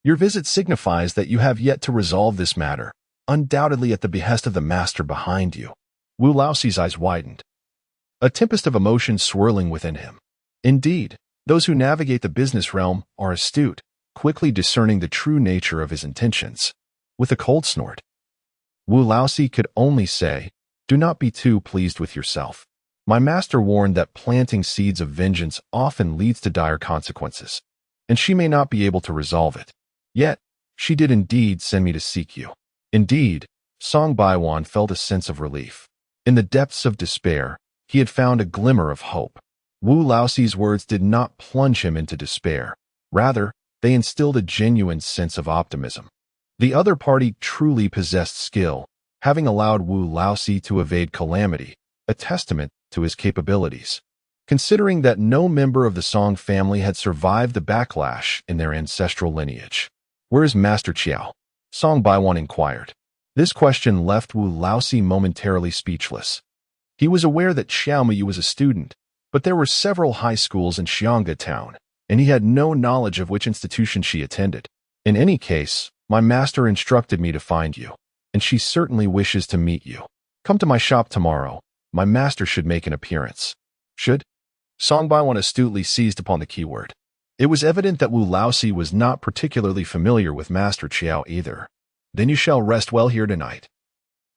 Your visit signifies that you have yet to resolve this matter, undoubtedly at the behest of the master behind you. Wu Laosi's eyes widened, a tempest of emotion swirling within him. Indeed, those who navigate the business realm are astute, quickly discerning the true nature of his intentions. With a cold snort, Wu Laosi could only say, "Do not be too pleased with yourself. My master warned that planting seeds of vengeance often leads to dire consequences, and she may not be able to resolve it. Yet, she did indeed send me to seek you." Indeed, Song Baiwan felt a sense of relief. In the depths of despair, he had found a glimmer of hope. Wu Laosi's words did not plunge him into despair. Rather, they instilled a genuine sense of optimism. The other party truly possessed skill, having allowed Wu Laosi to evade calamity, a testament to his capabilities. Considering that no member of the Song family had survived the backlash in their ancestral lineage. Where is Master Chiao? Song Baiwan inquired. This question left Wu Laosi momentarily speechless. He was aware that Chiao Muyu was a student, but there were several high schools in Xianga town, and he had no knowledge of which institution she attended. In any case, my master instructed me to find you, and she certainly wishes to meet you. Come to my shop tomorrow. My master should make an appearance. Should? Song Baiwan astutely seized upon the keyword. It was evident that Wu Laosi was not particularly familiar with Master Chiao either. Then you shall rest well here tonight,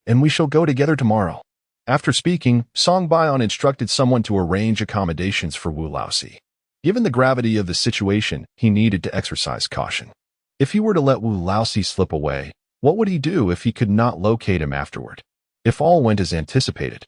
and we shall go together tomorrow. After speaking, Song Baiwan instructed someone to arrange accommodations for Wu Laosi. Given the gravity of the situation, he needed to exercise caution. If he were to let Wu Laosi slip away, what would he do if he could not locate him afterward? If all went as anticipated,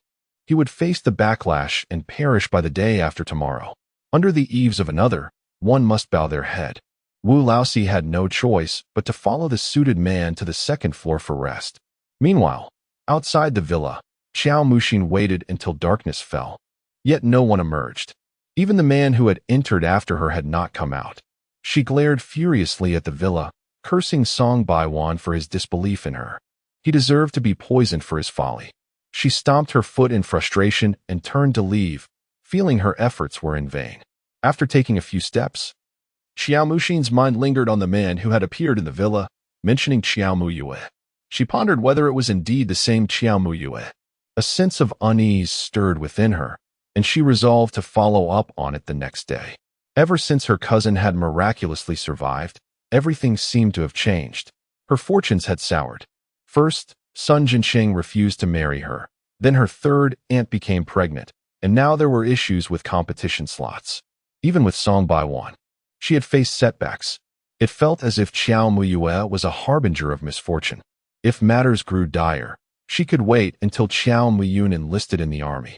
he would face the backlash and perish by the day after tomorrow. Under the eaves of another, one must bow their head. Wu Laosi had no choice but to follow the suited man to the second floor for rest. Meanwhile, outside the villa, Chiao Muxin waited until darkness fell. Yet no one emerged. Even the man who had entered after her had not come out. She glared furiously at the villa, cursing Song Baiwan for his disbelief in her. He deserved to be poisoned for his folly. She stomped her foot in frustration and turned to leave, feeling her efforts were in vain. After taking a few steps, Chiao Muxin's mind lingered on the man who had appeared in the villa, mentioning Chiao Muyu. She pondered whether it was indeed the same Chiao Muyu. A sense of unease stirred within her, and she resolved to follow up on it the next day. Ever since her cousin had miraculously survived, everything seemed to have changed. Her fortunes had soured. First, Sun Jinsheng refused to marry her. Then her third aunt became pregnant, And now there were issues with competition slots. Even with Song Baiwan, she had faced setbacks. It felt as if Qiao Muyue was a harbinger of misfortune. If matters grew dire, she could wait until Qiao Muyun enlisted in the army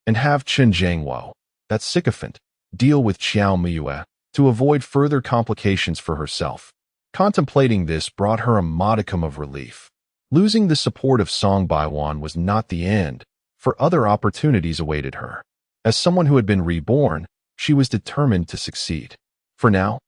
and have Chen Zhangwo, that sycophant, deal with Qiao Muyue to avoid further complications for herself. Contemplating this brought her a modicum of relief. Losing the support of Song Baiwan was not the end, for other opportunities awaited her. As someone who had been reborn, she was determined to succeed. For now,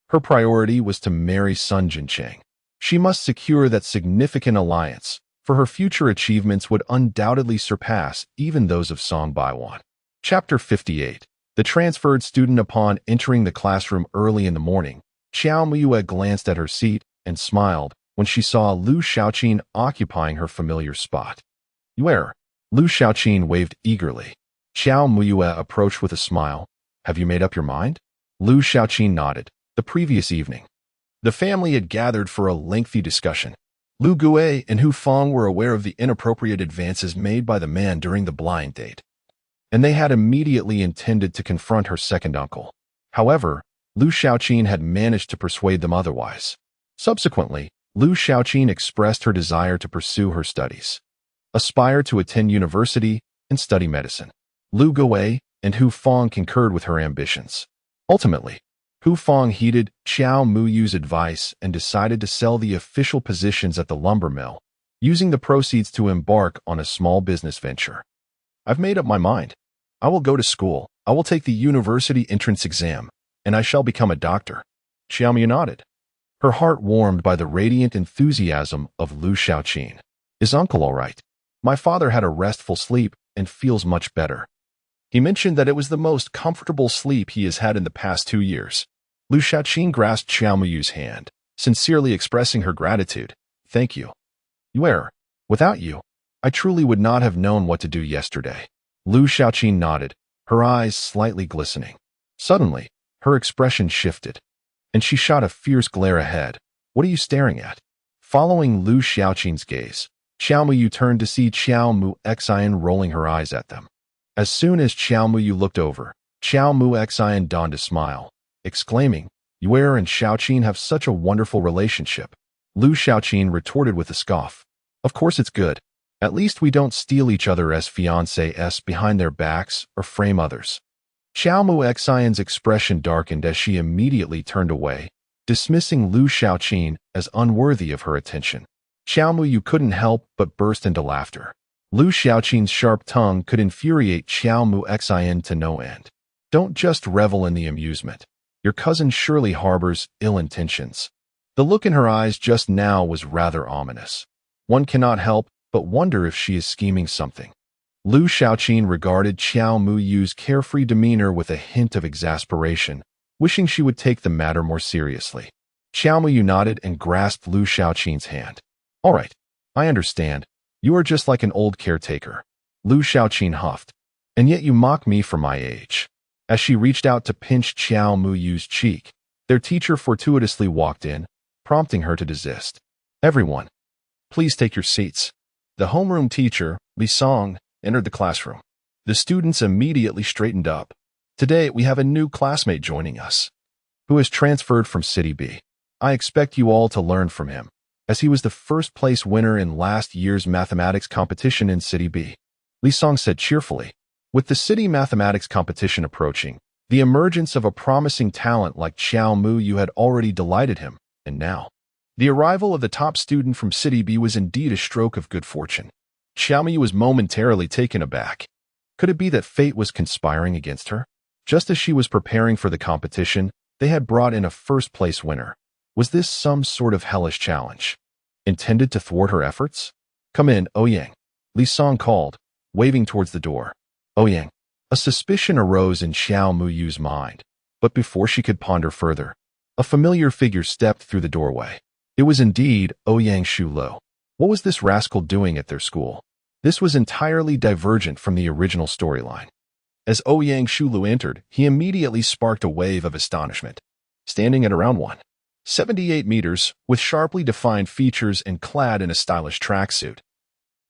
her priority was to marry Sun Jincheng. She must secure that significant alliance, for her future achievements would undoubtedly surpass even those of Song Baiwan. Chapter 58. The transferred student. Upon entering the classroom early in the morning, Qiao Muyue glanced at her seat and smiled when she saw Lu Xiaoqin occupying her familiar spot. "Where?" Lu Xiaoqin waved eagerly. Qiao Muyue approached with a smile. "Have you made up your mind?" Lu Xiaoqin nodded. The previous evening, the family had gathered for a lengthy discussion. Lu Gue and Hu Feng were aware of the inappropriate advances made by the man during the blind date, and they had immediately intended to confront her second uncle. However, Lu Xiaoqin had managed to persuade them otherwise. Subsequently, Lu Xiaoqin expressed her desire to pursue her studies, aspire to attend university, and study medicine. Lu Gue and Hu Feng concurred with her ambitions. Ultimately, Hu Feng heeded Qiao Muyu's advice and decided to sell the official positions at the lumber mill, using the proceeds to embark on a small business venture. "I've made up my mind. I will go to school, I will take the university entrance exam, and I shall become a doctor." Qiao Muyu nodded, her heart warmed by the radiant enthusiasm of Lu Xiaoqin. "Is uncle all right?" "My father had a restful sleep and feels much better. He mentioned that it was the most comfortable sleep he has had in the past 2 years." Lu Xiaoqin grasped Qiao Muyu's hand, sincerely expressing her gratitude. "Thank you. Where? Without you, I truly would not have known what to do yesterday." Lu Xiaoqin nodded, her eyes slightly glistening. Suddenly, her expression shifted, and she shot a fierce glare ahead. "What are you staring at?" Following Lu Xiaoqin's gaze, Qiao Muyu turned to see Qiao Mu Xian rolling her eyes at them. As soon as Qiao Muyu looked over, Qiao Mu Xian donned a smile, exclaiming, "Yue and Xiaoqin have such a wonderful relationship." Lu Xiaoqin retorted with a scoff. "Of course it's good. At least we don't steal each other as fiancés behind their backs or frame others." Qiao Mu Xian's expression darkened as she immediately turned away, dismissing Lu Xiaoqin as unworthy of her attention. Qiao Muyu couldn't help but burst into laughter. Lu Xiaoqin's sharp tongue could infuriate Qiao Mu Xian to no end. "Don't just revel in the amusement. Your cousin surely harbors ill intentions." The look in her eyes just now was rather ominous. One cannot help but wonder if she is scheming something. Lu Xiaoqin regarded Qiao Muyu's carefree demeanor with a hint of exasperation, wishing she would take the matter more seriously. Qiao Muyu nodded and grasped Lu Xiaoqin's hand. "All right, I understand. You are just like an old caretaker." Lu Xiaoqin huffed. "And yet you mock me for my age." As she reached out to pinch Qiao Muyu's cheek, their teacher fortuitously walked in, prompting her to desist. "Everyone, please take your seats." The homeroom teacher, Li Song, entered the classroom. The students immediately straightened up. "Today we have a new classmate joining us, who has transferred from City B. I expect you all to learn from him, as he was the first place winner in last year's mathematics competition in City B." Li Song said cheerfully. With the city mathematics competition approaching, the emergence of a promising talent like Qiao Muyu had already delighted him, and now, the arrival of the top student from City B was indeed a stroke of good fortune. Qiao Muyu was momentarily taken aback. Could it be that fate was conspiring against her? Just as she was preparing for the competition, they had brought in a first-place winner. Was this some sort of hellish challenge, intended to thwart her efforts? "Come in, Ouyang," Li Song called, waving towards the door. Ouyang. A suspicion arose in Qiao Muyu's mind, but before she could ponder further, a familiar figure stepped through the doorway. It was indeed Ouyang Shulo. What was this rascal doing at their school? This was entirely divergent from the original storyline. As Ouyang Shulu entered, he immediately sparked a wave of astonishment. Standing at around 178 meters, with sharply defined features and clad in a stylish tracksuit,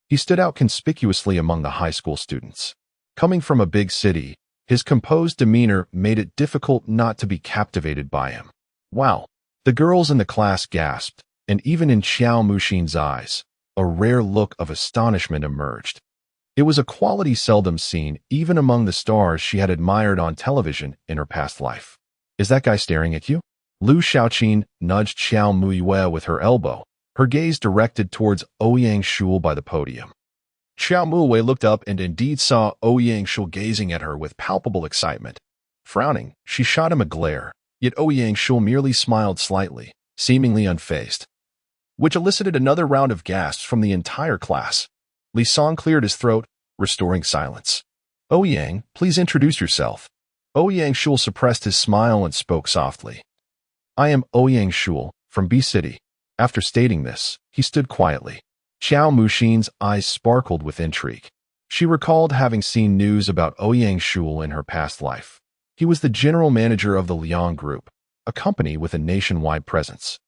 he stood out conspicuously among the high school students. Coming from a big city, his composed demeanor made it difficult not to be captivated by him. Wow! The girls in the class gasped, and even in Xiao Muxin's eyes, a rare look of astonishment emerged. It was a quality seldom seen even among the stars she had admired on television in her past life. Is that guy staring at you? Lu Xiaoqin nudged Xiao Muyue with her elbow, her gaze directed towards Ouyang Shul by the podium. Xiao Muyue looked up and indeed saw Ouyang Shul gazing at her with palpable excitement. Frowning, she shot him a glare, yet Ouyang Shul merely smiled slightly, seemingly unfazed, which elicited another round of gasps from the entire class. Li Song cleared his throat, restoring silence. Ouyang, please introduce yourself. Ouyang Shul suppressed his smile and spoke softly. I am Ouyang Shul, from B City. After stating this, he stood quietly. Xiao Muxin's eyes sparkled with intrigue. She recalled having seen news about Ouyang Shul in her past life. He was the general manager of the Liang Group, a company with a nationwide presence.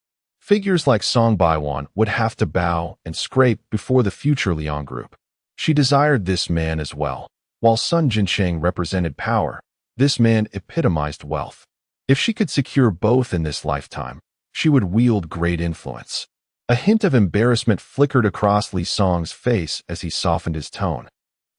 Figures like Song Baiwan would have to bow and scrape before the future Liang Group. She desired this man as well. While Sun Jincheng represented power, this man epitomized wealth. If she could secure both in this lifetime, she would wield great influence. A hint of embarrassment flickered across Li Song's face as he softened his tone.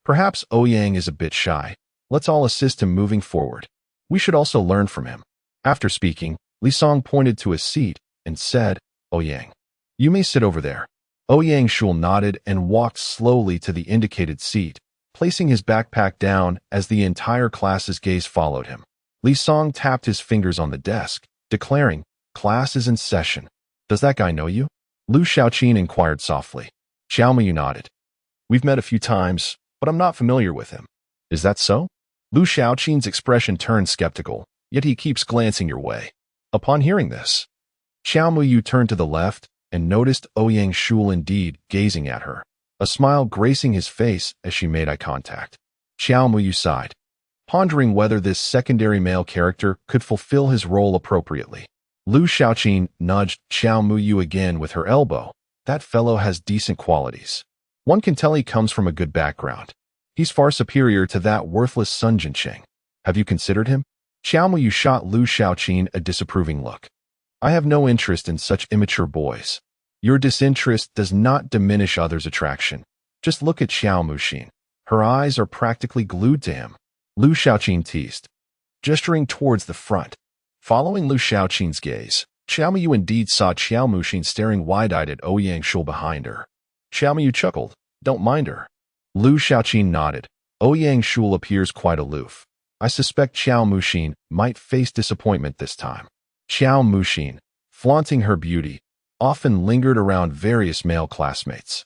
Perhaps Ouyang is a bit shy. Let's all assist him moving forward. We should also learn from him. After speaking, Li Song pointed to a seat and said, Ouyang, you may sit over there. Ouyang Shul nodded and walked slowly to the indicated seat, placing his backpack down as the entire class's gaze followed him. Li Song tapped his fingers on the desk, declaring, class is in session. Does that guy know you? Lu Xiaoqin inquired softly. Xiaomu nodded. We've met a few times, but I'm not familiar with him. Is that so? Lu Xiaoqin's expression turned skeptical, yet he keeps glancing your way. Upon hearing this, Xiaomu turned to the left and noticed Ouyang Shul indeed gazing at her, a smile gracing his face as she made eye contact. Xiaomu sighed, pondering whether this secondary male character could fulfill his role appropriately. Lu Xiaoqin nudged Xiaomu again with her elbow. That fellow has decent qualities. One can tell he comes from a good background. He's far superior to that worthless Sun Jincheng. Have you considered him? Xiaomu shot Lu Xiaoqin a disapproving look. I have no interest in such immature boys. Your disinterest does not diminish others' attraction. Just look at Xiao Muxin. Her eyes are practically glued to him. Lu Xiaoqin teased, gesturing towards the front. Following Lu Xiaoqin's gaze, Xiaomu indeed saw Xiao Muxin staring wide-eyed at Ouyang Shul behind her. Xiaomu chuckled. Don't mind her. Lu Xiaoqin nodded. Ouyang Shul appears quite aloof. I suspect Xiao Muxin might face disappointment this time. Xiao Muxin, flaunting her beauty, often lingered around various male classmates.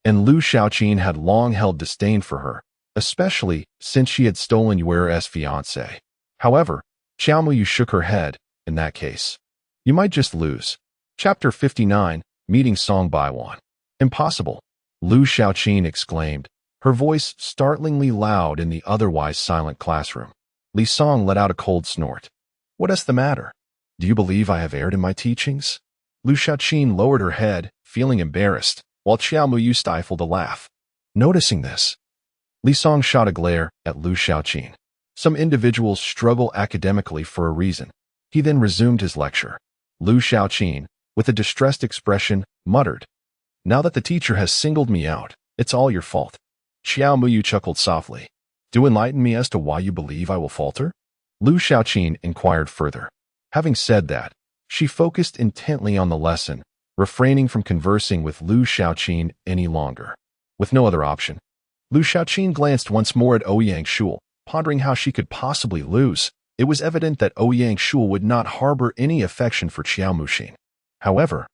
And Lu Xiaoqin had long held disdain for her, especially since she had stolen Yuer's fiancé. However, Xiaomu shook her head. In that case, you might just lose. Chapter 59, Meeting Song Baiwan. Impossible, Lu Xiaoqin exclaimed, her voice startlingly loud in the otherwise silent classroom. Li Song let out a cold snort. What is the matter? Do you believe I have erred in my teachings? Lu Xiaoqin lowered her head, feeling embarrassed, while Xiaomu stifled a laugh. Noticing this, Li Song shot a glare at Lu Xiaoqin. Some individuals struggle academically for a reason. He then resumed his lecture. Lu Xiaoqin, with a distressed expression, muttered, Now that the teacher has singled me out, it's all your fault. Xiaomu chuckled softly. Do enlighten me as to why you believe I will falter? Lu Xiaoqin inquired further. Having said that, she focused intently on the lesson, refraining from conversing with Lu Xiaoqin any longer. With no other option, Lu Xiaoqin glanced once more at Ouyang Shul, pondering how she could possibly lose. It was evident that Ouyang Shul would not harbor any affection for Xiao Muxin. However,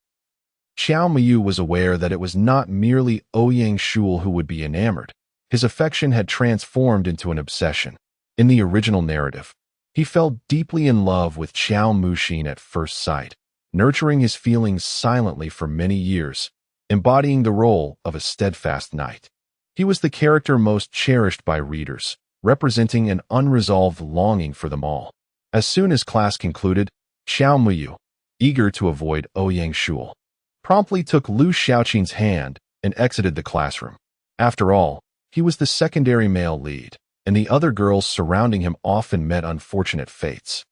Xiaomu was aware that it was not merely Ouyang Shul who would be enamored. His affection had transformed into an obsession. In the original narrative, he fell deeply in love with Xiao Muxin at first sight, nurturing his feelings silently for many years, embodying the role of a steadfast knight. He was the character most cherished by readers, representing an unresolved longing for them all. As soon as class concluded, Xiaomu, eager to avoid Ouyang Shul, promptly took Lu Xiaoqin's hand and exited the classroom. After all, he was the secondary male lead, and the other girls surrounding him often met unfortunate fates.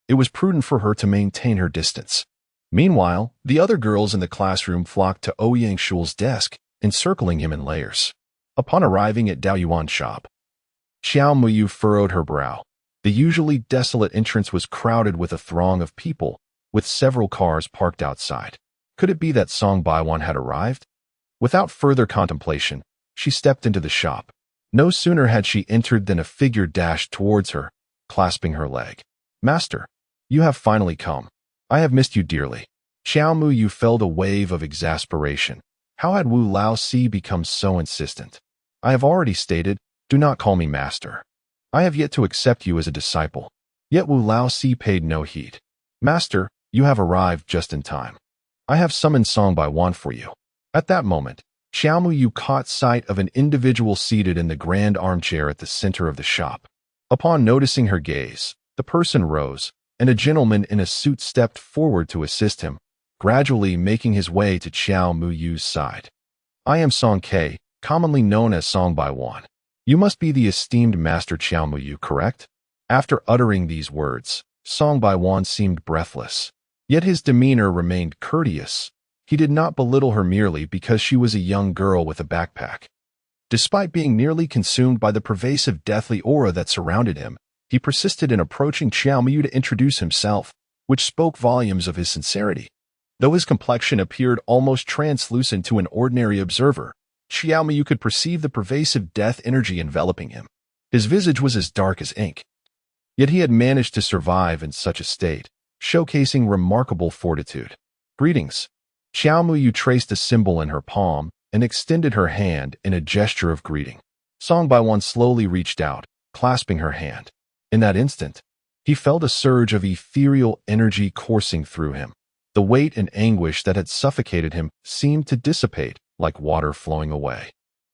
It was prudent for her to maintain her distance. Meanwhile, the other girls in the classroom flocked to Ouyang Shul's desk, encircling him in layers. Upon arriving at Dao Yuan's shop, Xiao Muyu furrowed her brow. The usually desolate entrance was crowded with a throng of people, with several cars parked outside. Could it be that Song Baiwan had arrived? Without further contemplation, she stepped into the shop. No sooner had she entered than a figure dashed towards her, clasping her leg. "Master, you have finally come. I have missed you dearly." Xiao Muyu felt a wave of exasperation. How had Wu Laozi become so insistent? "I have already stated, do not call me master. I have yet to accept you as a disciple." Yet Wu Laozi paid no heed. "Master, you have arrived just in time. I have summoned Song Baiwan for you." At that moment, Xiao Muyu caught sight of an individual seated in the grand armchair at the center of the shop. Upon noticing her gaze, the person rose, and a gentleman in a suit stepped forward to assist him, gradually making his way to Xiao Muyu's side. "I am Song Ke, commonly known as Song Baiwan. You must be the esteemed Master Xiao Muyu, correct?" After uttering these words, Song Baiwan seemed breathless. Yet his demeanor remained courteous. He did not belittle her merely because she was a young girl with a backpack. Despite being nearly consumed by the pervasive deathly aura that surrounded him, he persisted in approaching Xiao Muyu to introduce himself, which spoke volumes of his sincerity. Though his complexion appeared almost translucent to an ordinary observer, Xiao Muyu could perceive the pervasive death energy enveloping him. His visage was as dark as ink. Yet he had managed to survive in such a state, showcasing remarkable fortitude. "Greetings." Xiao Muyu traced a symbol in her palm and extended her hand in a gesture of greeting. Song Baiwan slowly reached out, clasping her hand. In that instant, he felt a surge of ethereal energy coursing through him. The weight and anguish that had suffocated him seemed to dissipate like water flowing away,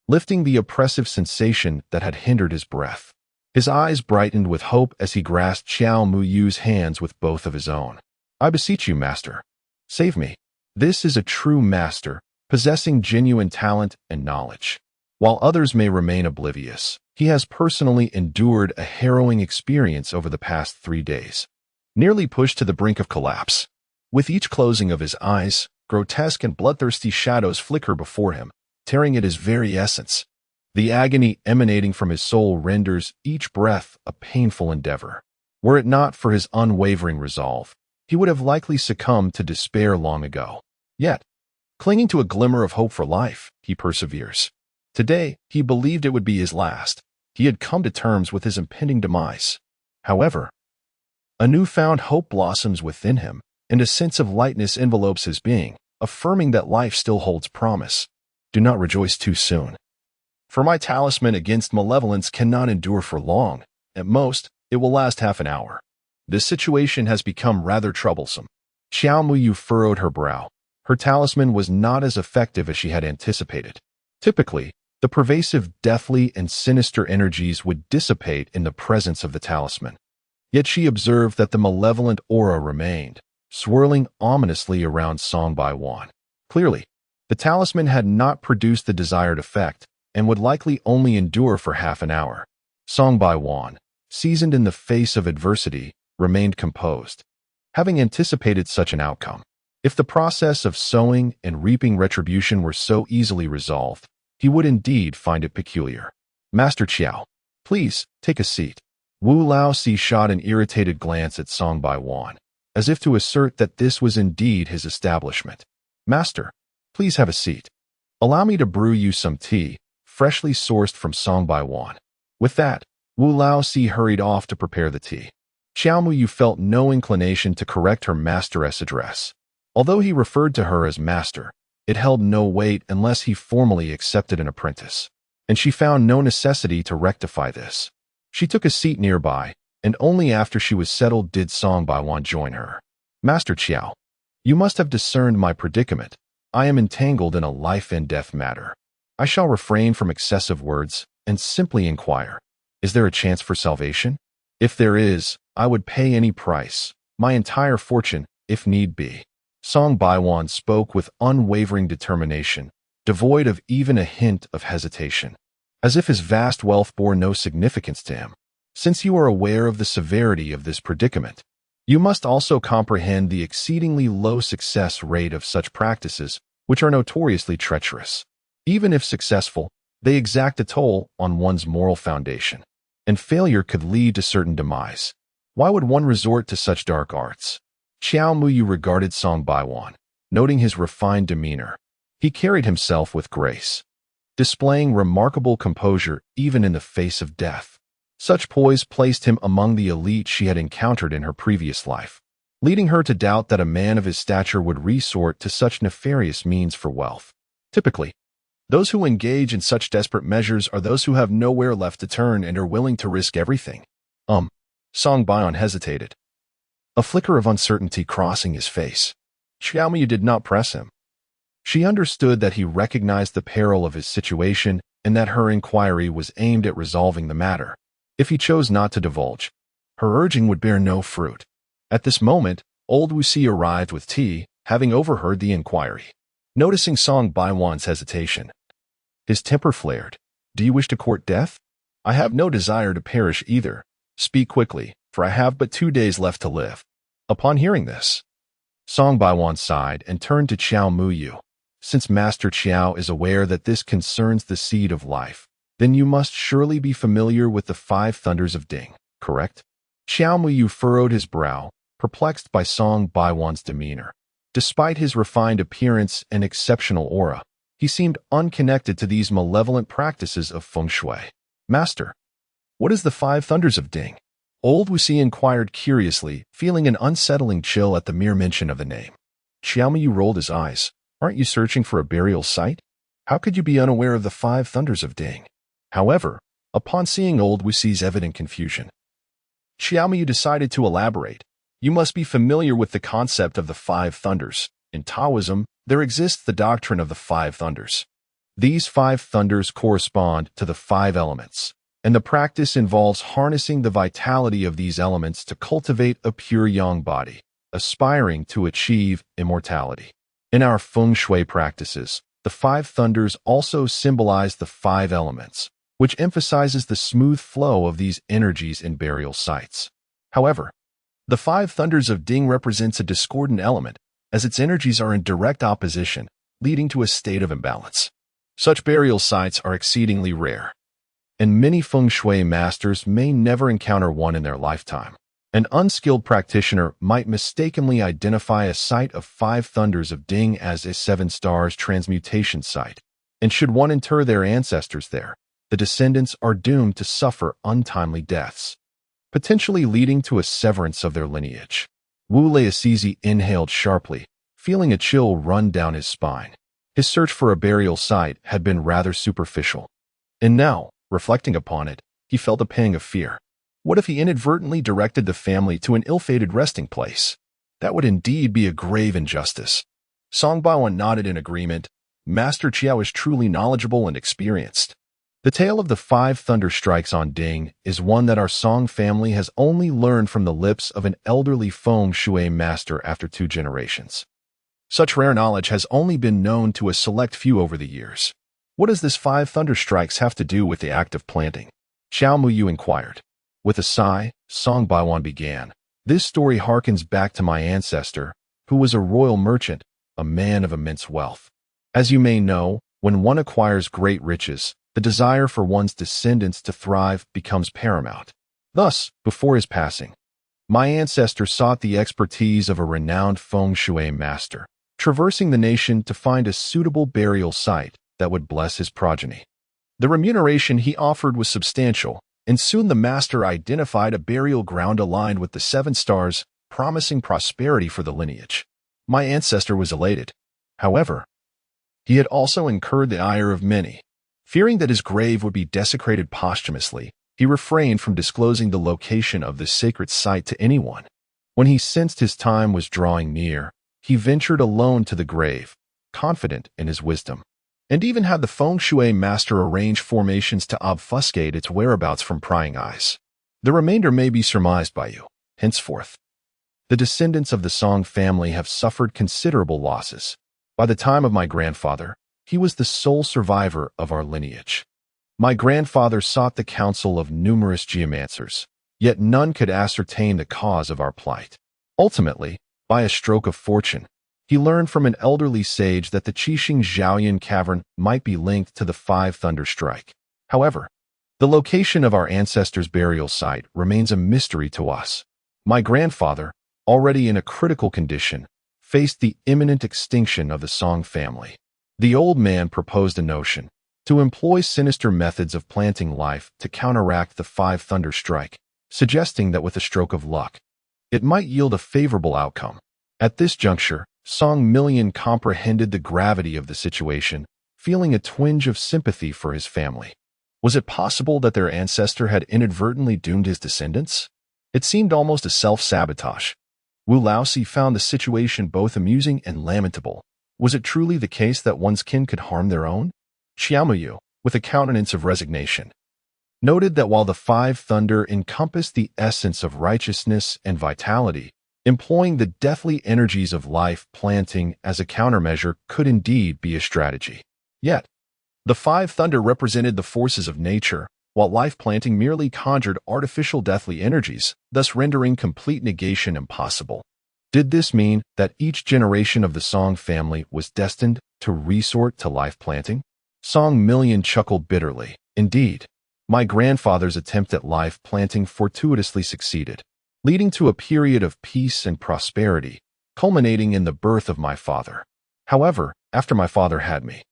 lifting the oppressive sensation that had hindered his breath. His eyes brightened with hope as he grasped Xiao Muyu's hands with both of his own. "I beseech you, master. Save me." This is a true master, possessing genuine talent and knowledge. While others may remain oblivious, he has personally endured a harrowing experience over the past 3 days. Nearly pushed to the brink of collapse. With each closing of his eyes, grotesque and bloodthirsty shadows flicker before him, tearing at his very essence. The agony emanating from his soul renders each breath a painful endeavor. Were it not for his unwavering resolve, he would have likely succumbed to despair long ago. Yet, clinging to a glimmer of hope for life, he perseveres. Today, he believed it would be his last. He had come to terms with his impending demise. However, a newfound hope blossoms within him, and a sense of lightness envelopes his being, affirming that life still holds promise. Do not rejoice too soon. For my talisman against malevolence cannot endure for long. At most, it will last half an hour. This situation has become rather troublesome. Xiao Muyu furrowed her brow. Her talisman was not as effective as she had anticipated. Typically, the pervasive deathly and sinister energies would dissipate in the presence of the talisman. Yet she observed that the malevolent aura remained, swirling ominously around Song Baiwan. Clearly, the talisman had not produced the desired effect and would likely only endure for half an hour. Song Baiwan, seasoned in the face of adversity, remained composed, having anticipated such an outcome. If the process of sowing and reaping retribution were so easily resolved, he would indeed find it peculiar. "Master Qiao, please, take a seat." Wu Laozi shot an irritated glance at Song Baiwan, as if to assert that this was indeed his establishment. "Master, please have a seat. Allow me to brew you some tea, freshly sourced from Song Baiwan." With that, Wu Laozi hurried off to prepare the tea. Xiao Muyu felt no inclination to correct her masteress address. Although he referred to her as master, it held no weight unless he formally accepted an apprentice, and she found no necessity to rectify this. She took a seat nearby, and only after she was settled did Song Baiwan join her. "Master Qiao, you must have discerned my predicament. I am entangled in a life and death matter. I shall refrain from excessive words and simply inquire, is there a chance for salvation? If there is, I would pay any price, my entire fortune, if need be." Song Baiwan spoke with unwavering determination, devoid of even a hint of hesitation. as if his vast wealth bore no significance to him. Since you are aware of the severity of this predicament, you must also comprehend the exceedingly low success rate of such practices, which are notoriously treacherous. Even if successful, they exact a toll on one's moral foundation, and failure could lead to certain demise. Why would one resort to such dark arts? Xiao Muyu regarded Song Baiwan, noting his refined demeanor. He carried himself with grace, displaying remarkable composure even in the face of death. Such poise placed him among the elite she had encountered in her previous life, leading her to doubt that a man of his stature would resort to such nefarious means for wealth. Typically, those who engage in such desperate measures are those who have nowhere left to turn and are willing to risk everything. Song Baiwan hesitated, a flicker of uncertainty crossing his face. Xiaomiyu did not press him. She understood that he recognized the peril of his situation and that her inquiry was aimed at resolving the matter. If he chose not to divulge, her urging would bear no fruit. At this moment, old Wuxi arrived with tea, having overheard the inquiry. Noticing Song Baiwan's hesitation, his temper flared. Do you wish to court death? I have no desire to perish either. Speak quickly, for I have but 2 days left to live. Upon hearing this, Song Baiwan sighed and turned to Xiao Muyu. Since Master Qiao is aware that this concerns the seed of life, then you must surely be familiar with the 5 thunders of Ding, correct? Xiao Muyu furrowed his brow, perplexed by Song Baiwan's demeanor. Despite his refined appearance and exceptional aura, he seemed unconnected to these malevolent practices of feng shui. Master, what is the 5 thunders of Ding? Old Wuxi inquired curiously, feeling an unsettling chill at the mere mention of the name. Xiaomiyu rolled his eyes. Aren't you searching for a burial site? How could you be unaware of the 5 thunders of Ding? However, upon seeing old Wuxi's evident confusion, Xiaomiyu decided to elaborate. You must be familiar with the concept of the 5 thunders. In Taoism, there exists the doctrine of the 5 thunders. These 5 thunders correspond to the 5 elements, and the practice involves harnessing the vitality of these elements to cultivate a pure yang body, aspiring to achieve immortality. In our feng shui practices, the 5 thunders also symbolize the 5 elements, which emphasizes the smooth flow of these energies in burial sites. However, the 5 thunders of Ding represents a discordant element, as its energies are in direct opposition, leading to a state of imbalance. Such burial sites are exceedingly rare, and many feng shui masters may never encounter one in their lifetime. An unskilled practitioner might mistakenly identify a site of 5 thunders of Ding as a 7 stars transmutation site, and should one inter their ancestors there, the descendants are doomed to suffer untimely deaths, potentially leading to a severance of their lineage. Wu Laisizi inhaled sharply, feeling a chill run down his spine. His search for a burial site had been rather superficial, and now, reflecting upon it, he felt a pang of fear. What if he inadvertently directed the family to an ill-fated resting place? That would indeed be a grave injustice. Song Baiwan nodded in agreement. Master Qiao is truly knowledgeable and experienced. The tale of the 5 thunder strikes on Ding is one that our Song family has only learned from the lips of an elderly feng shui master after 2 generations. Such rare knowledge has only been known to a select few over the years. What does this 5 thunder strikes have to do with the act of planting? Xiao Muyu inquired. With a sigh, Song Baiwan began. This story harkens back to my ancestor, who was a royal merchant, a man of immense wealth. As you may know, when one acquires great riches, the desire for one's descendants to thrive becomes paramount. Thus, before his passing, my ancestor sought the expertise of a renowned feng shui master, traversing the nation to find a suitable burial site that would bless his progeny. The remuneration he offered was substantial, and soon the master identified a burial ground aligned with the 7 stars, promising prosperity for the lineage. My ancestor was elated. However, he had also incurred the ire of many. Fearing that his grave would be desecrated posthumously, he refrained from disclosing the location of this sacred site to anyone. When he sensed his time was drawing near, he ventured alone to the grave, confident in his wisdom, and even had the feng shui master arrange formations to obfuscate its whereabouts from prying eyes. The remainder may be surmised by you. Henceforth, the descendants of the Song family have suffered considerable losses. By the time of my grandfather, he was the sole survivor of our lineage. My grandfather sought the counsel of numerous geomancers, yet none could ascertain the cause of our plight. Ultimately, by a stroke of fortune, he learned from an elderly sage that the Qixing Zhaoyan cavern might be linked to the Five Thunder Strike. However, the location of our ancestors' burial site remains a mystery to us. My grandfather, already in a critical condition, faced the imminent extinction of the Song family. The old man proposed a notion to employ sinister methods of planting life to counteract the Five Thunder Strike, suggesting that with a stroke of luck, it might yield a favorable outcome. At this juncture, Song Million comprehended the gravity of the situation, feeling a twinge of sympathy for his family. Was it possible that their ancestor had inadvertently doomed his descendants? It seemed almost a self-sabotage. Wu Laosi found the situation both amusing and lamentable. Was it truly the case that one's kin could harm their own? Xiaomuyu, with a countenance of resignation, noted that while the Five Thunder encompassed the essence of righteousness and vitality, employing the deathly energies of life planting as a countermeasure could indeed be a strategy. Yet, the Five Thunder represented the forces of nature, while life planting merely conjured artificial deathly energies, thus rendering complete negation impossible. Did this mean that each generation of the Song family was destined to resort to life planting? Song Million chuckled bitterly. Indeed, my grandfather's attempt at life planting fortuitously succeeded, leading to a period of peace and prosperity, culminating in the birth of my father. However, after my father had me,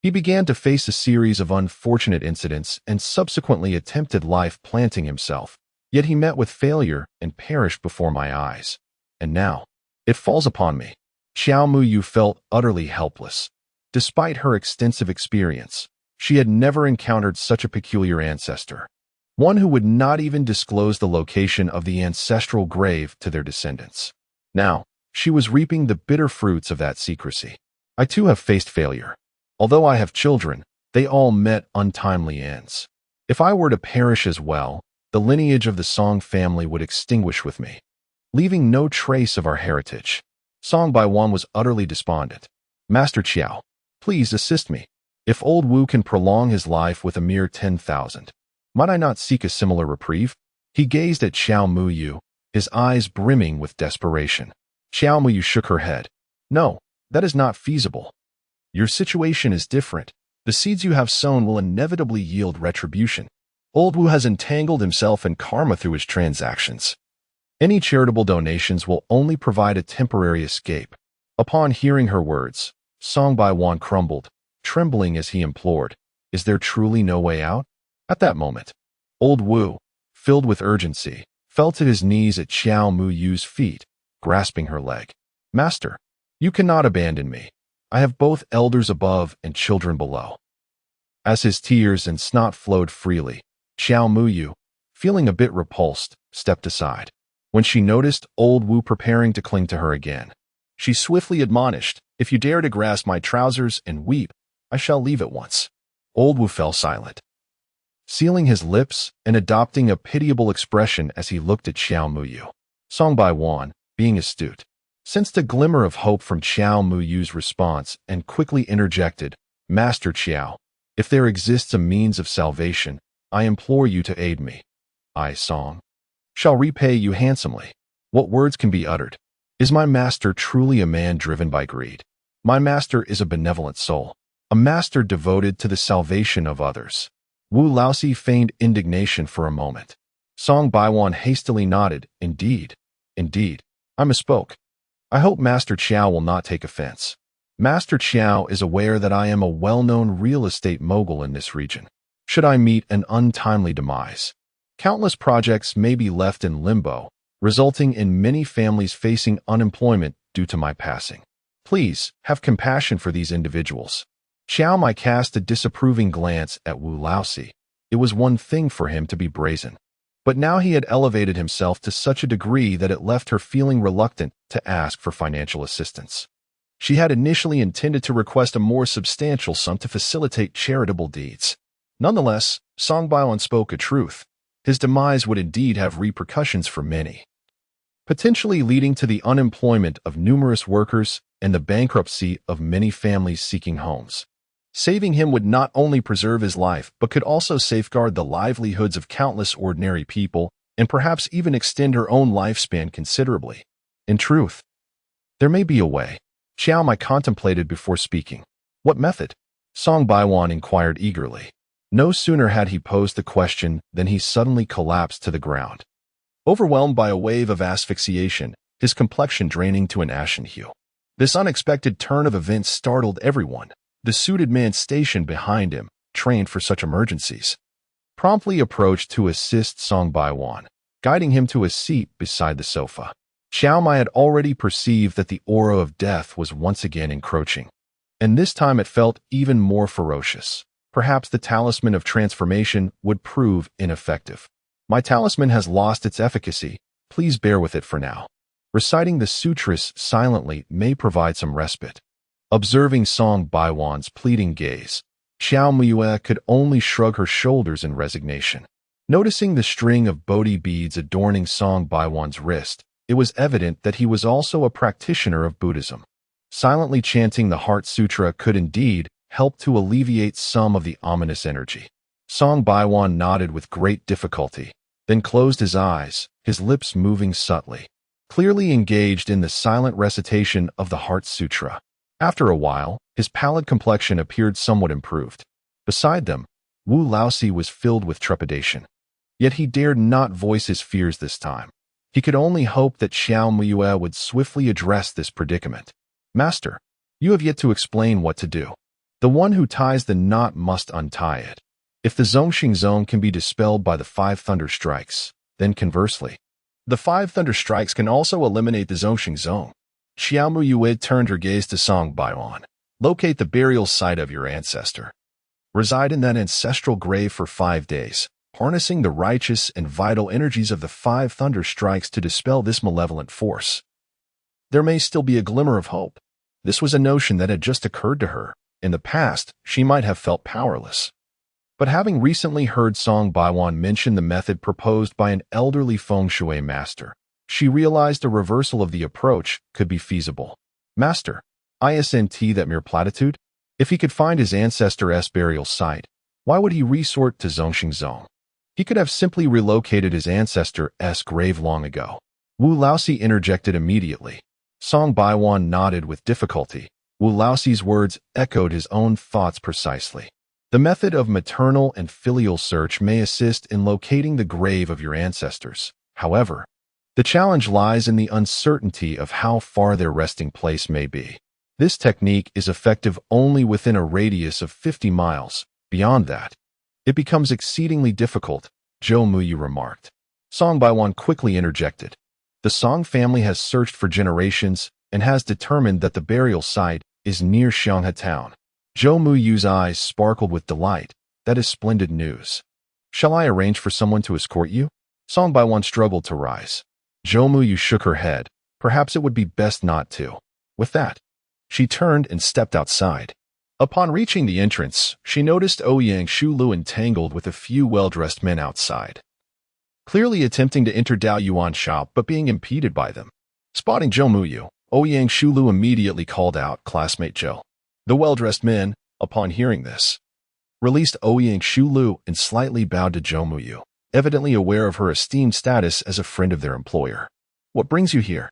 he began to face a series of unfortunate incidents and subsequently attempted life planting himself, yet he met with failure and perished before my eyes. And now, it falls upon me. Xiaomuyu felt utterly helpless. Despite her extensive experience, she had never encountered such a peculiar ancestor, one who would not even disclose the location of the ancestral grave to their descendants. Now, she was reaping the bitter fruits of that secrecy. I too have faced failure. Although I have children, they all met untimely ends. If I were to perish as well, the lineage of the Song family would extinguish with me, leaving no trace of our heritage. Song Baiwan was utterly despondent. Master Qiao, please assist me. If old Wu can prolong his life with a mere 10,000, might I not seek a similar reprieve? He gazed at Xiaomuyu, his eyes brimming with desperation. Xiaomuyu shook her head. No, that is not feasible. Your situation is different. The seeds you have sown will inevitably yield retribution. Old Wu has entangled himself in karma through his transactions. Any charitable donations will only provide a temporary escape. Upon hearing her words, Song Baiwan crumbled, trembling as he implored, "Is there truly no way out?" At that moment, old Wu, filled with urgency, fell to his knees at Xiaomuyu's feet, grasping her leg. "Master, you cannot abandon me. I have both elders above and children below." As his tears and snot flowed freely, Xiaomuyu, feeling a bit repulsed, stepped aside. When she noticed old Wu preparing to cling to her again, she swiftly admonished, "If you dare to grasp my trousers and weep, I shall leave at once." Old Wu fell silent, sealing his lips and adopting a pitiable expression as he looked at Xiaomuyu. Song Baiwan, being astute, sensed a glimmer of hope from Xiaomuyu's response and quickly interjected, "Master Qiao, if there exists a means of salvation, I implore you to aid me. I, Song, shall repay you handsomely." What words can be uttered? Is my master truly a man driven by greed? My master is a benevolent soul, a master devoted to the salvation of others. Wu Laosi feigned indignation for a moment. Song Baiwan hastily nodded, Indeed, I misspoke. I hope Master Qiao will not take offense. Master Qiao is aware that I am a well-known real estate mogul in this region. Should I meet an untimely demise, countless projects may be left in limbo, resulting in many families facing unemployment due to my passing. Please, have compassion for these individuals. Xiao Mai cast a disapproving glance at Wu Laosi. It was one thing for him to be brazen, but now he had elevated himself to such a degree that it left her feeling reluctant to ask for financial assistance. She had initially intended to request a more substantial sum to facilitate charitable deeds. Nonetheless, Song Baiwan spoke a truth. His demise would indeed have repercussions for many, potentially leading to the unemployment of numerous workers and the bankruptcy of many families seeking homes. Saving him would not only preserve his life, but could also safeguard the livelihoods of countless ordinary people and perhaps even extend her own lifespan considerably. In truth, there may be a way. Xiao Mai contemplated before speaking. What method? Song Baiwan inquired eagerly. No sooner had he posed the question than he suddenly collapsed to the ground. Overwhelmed by a wave of asphyxiation, his complexion draining to an ashen hue. This unexpected turn of events startled everyone. The suited man stationed behind him, trained for such emergencies, promptly approached to assist Song Baiwan, guiding him to a seat beside the sofa. Xiao Mai had already perceived that the aura of death was once again encroaching, and this time it felt even more ferocious. Perhaps the talisman of transformation would prove ineffective. My talisman has lost its efficacy. Please bear with it for now. Reciting the sutras silently may provide some respite. Observing Song Baiwan's pleading gaze, Xiao Muyue could only shrug her shoulders in resignation. Noticing the string of Bodhi beads adorning Song Baiwan's wrist, it was evident that he was also a practitioner of Buddhism. Silently chanting the Heart Sutra could indeed help to alleviate some of the ominous energy. Song Baiwan nodded with great difficulty, then closed his eyes, his lips moving subtly, clearly engaged in the silent recitation of the Heart Sutra. After a while, his pallid complexion appeared somewhat improved. Beside them, Wu Laosi was filled with trepidation. Yet he dared not voice his fears this time. He could only hope that Xiao Muyue would swiftly address this predicament. Master, you have yet to explain what to do. The one who ties the knot must untie it. If the Zongxing Zone can be dispelled by the 5 thunder strikes, then conversely, the 5 thunder strikes can also eliminate the Zongxing Zone. Xiao Muyue turned her gaze to Song Baiwan. Locate the burial site of your ancestor. Reside in that ancestral grave for 5 days, harnessing the righteous and vital energies of the 5 thunder strikes to dispel this malevolent force. There may still be a glimmer of hope. This was a notion that had just occurred to her. In the past, she might have felt powerless. But having recently heard Song Baiwan mention the method proposed by an elderly feng shui master, she realized a reversal of the approach could be feasible. Master, isn't that mere platitude? If he could find his ancestor's burial site, why would he resort to Zongxing Zone? He could have simply relocated his ancestor's grave long ago. Wu Laosi interjected immediately. Song Baiwan nodded with difficulty. Wu Laosi's words echoed his own thoughts precisely. The method of maternal and filial search may assist in locating the grave of your ancestors. However, the challenge lies in the uncertainty of how far their resting place may be. This technique is effective only within a radius of 50 miles. Beyond that, it becomes exceedingly difficult, Zhou Muyu remarked. Song Baiwan quickly interjected. The Song family has searched for generations and has determined that the burial site is near Xianghe town. Zhou Muyu's eyes sparkled with delight. That is splendid news. Shall I arrange for someone to escort you? Song Baiwan struggled to rise. Zhou Muyu shook her head. Perhaps it would be best not to. With that, she turned and stepped outside. Upon reaching the entrance, she noticed Ouyang Shulu entangled with a few well-dressed men outside, clearly attempting to enter Dao Yuan's shop but being impeded by them. Spotting Zhou Muyu, Ouyang Shulu immediately called out, "Classmate Zhou." The well-dressed men, upon hearing this, released Ouyang Shulu and slightly bowed to Zhou Muyu, evidently aware of her esteemed status as a friend of their employer. "What brings you here?"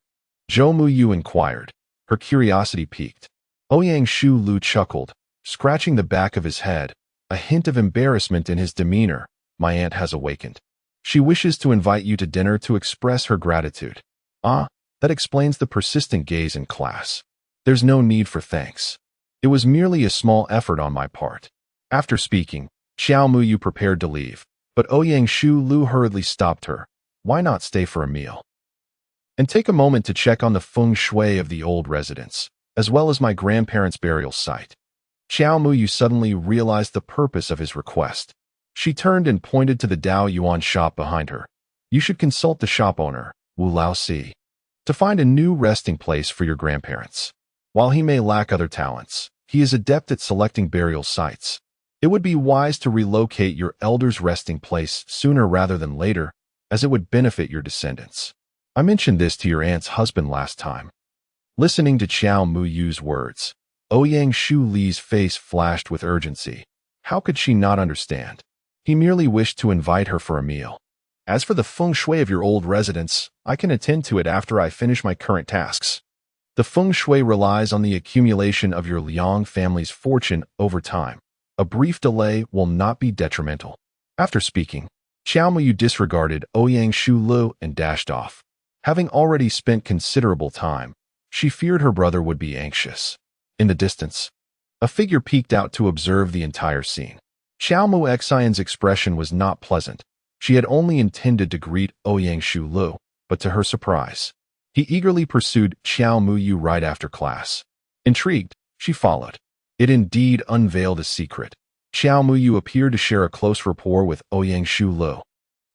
Zhou Muyu inquired, her curiosity piqued. Ouyang Shulu chuckled, scratching the back of his head, a hint of embarrassment in his demeanor. "My aunt has awakened. She wishes to invite you to dinner to express her gratitude." "Ah, that explains the persistent gaze in class. There's no need for thanks. It was merely a small effort on my part." After speaking, Xiao Muyu prepared to leave, but Ouyang Shulu hurriedly stopped her. "Why not stay for a meal? And take a moment to check on the feng shui of the old residence, as well as my grandparents' burial site." Xiao Muyu suddenly realized the purpose of his request. She turned and pointed to the Dao Yuan shop behind her. "You should consult the shop owner, Wu Laosi, to find a new resting place for your grandparents. While he may lack other talents, he is adept at selecting burial sites. It would be wise to relocate your elder's resting place sooner rather than later, as it would benefit your descendants. I mentioned this to your aunt's husband last time." Listening to Xiao Muyu's words, Ouyang Shu Li's face flashed with urgency. How could she not understand? He merely wished to invite her for a meal. As for the feng shui of your old residence, I can attend to it after I finish my current tasks. The feng shui relies on the accumulation of your Liang family's fortune over time. A brief delay will not be detrimental. After speaking, Xiao Muyu disregarded Ouyang Shu Lu and dashed off. Having already spent considerable time, she feared her brother would be anxious. In the distance, a figure peeked out to observe the entire scene. Xiao Mu Xian's expression was not pleasant. She had only intended to greet Ouyang Shu Lu, but to her surprise, he eagerly pursued Xiao Muyu right after class. Intrigued, she followed. It indeed unveiled a secret. Xiao Muyu appeared to share a close rapport with Ouyang Shu Lu,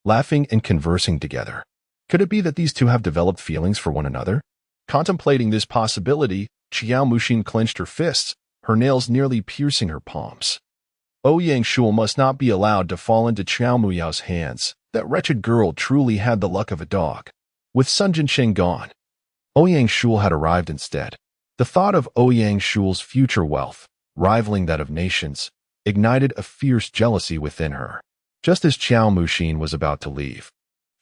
laughing and conversing together. Could it be that these two have developed feelings for one another? Contemplating this possibility, Xiao Muxin clenched her fists, her nails nearly piercing her palms. Ouyang Shu must not be allowed to fall into Xiao Muyao's hands. That wretched girl truly had the luck of a dog. With Sun Jinsheng gone, Ouyang Shu had arrived instead. The thought of Ouyang Shu's future wealth, rivaling that of nations, ignited a fierce jealousy within her. Just as Xiao Muxin was about to leave,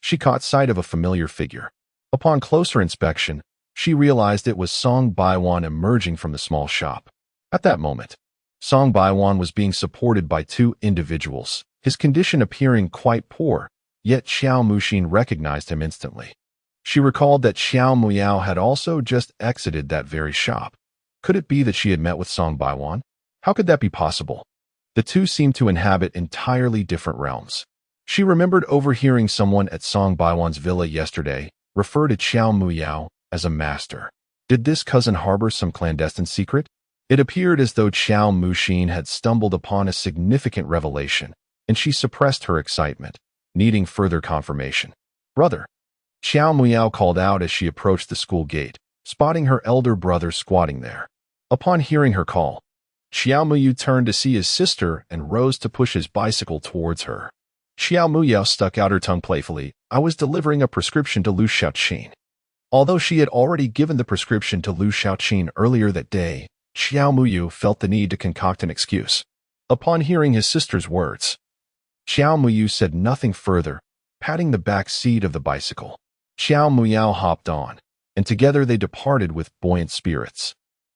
she caught sight of a familiar figure. Upon closer inspection, she realized it was Song Baiwan emerging from the small shop. At that moment, Song Baiwan was being supported by two individuals, his condition appearing quite poor, yet Xiao Muxin recognized him instantly. She recalled that Xiao Muyao had also just exited that very shop. Could it be that she had met with Song Baiwan? How could that be possible? The two seemed to inhabit entirely different realms. She remembered overhearing someone at Song Baiwan's villa yesterday refer to Xiao Muyao as a master. Did this cousin harbor some clandestine secret? It appeared as though Xiao Muxin had stumbled upon a significant revelation, and she suppressed her excitement, needing further confirmation. Brother, Xiao Muyao called out as she approached the school gate, spotting her elder brother squatting there. Upon hearing her call, Xiao Muyu turned to see his sister and rose to push his bicycle towards her. Xiao Muyao stuck out her tongue playfully. I was delivering a prescription to Lu Xiaoqin. Although she had already given the prescription to Lu Xiaoqin earlier that day, Xiao Muyu felt the need to concoct an excuse. Upon hearing his sister's words, Xiao Muyu said nothing further, patting the back seat of the bicycle. Xiao Muyao hopped on, and together they departed with buoyant spirits.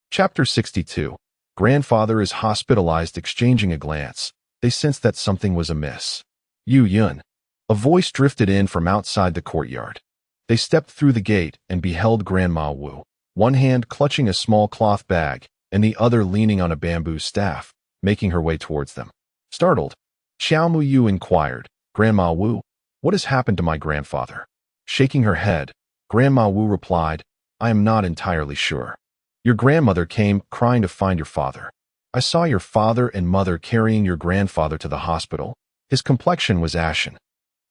Chapter 62. Grandfather is hospitalized. Exchanging a glance, they sensed that something was amiss. Yu Yun. A voice drifted in from outside the courtyard. They stepped through the gate and beheld Grandma Wu, one hand clutching a small cloth bag and the other leaning on a bamboo staff, making her way towards them. Startled, Xiao Muyu inquired, Grandma Wu, what has happened to my grandfather? Shaking her head, Grandma Wu replied, I am not entirely sure. Your grandmother came crying to find your father. I saw your father and mother carrying your grandfather to the hospital. His complexion was ashen.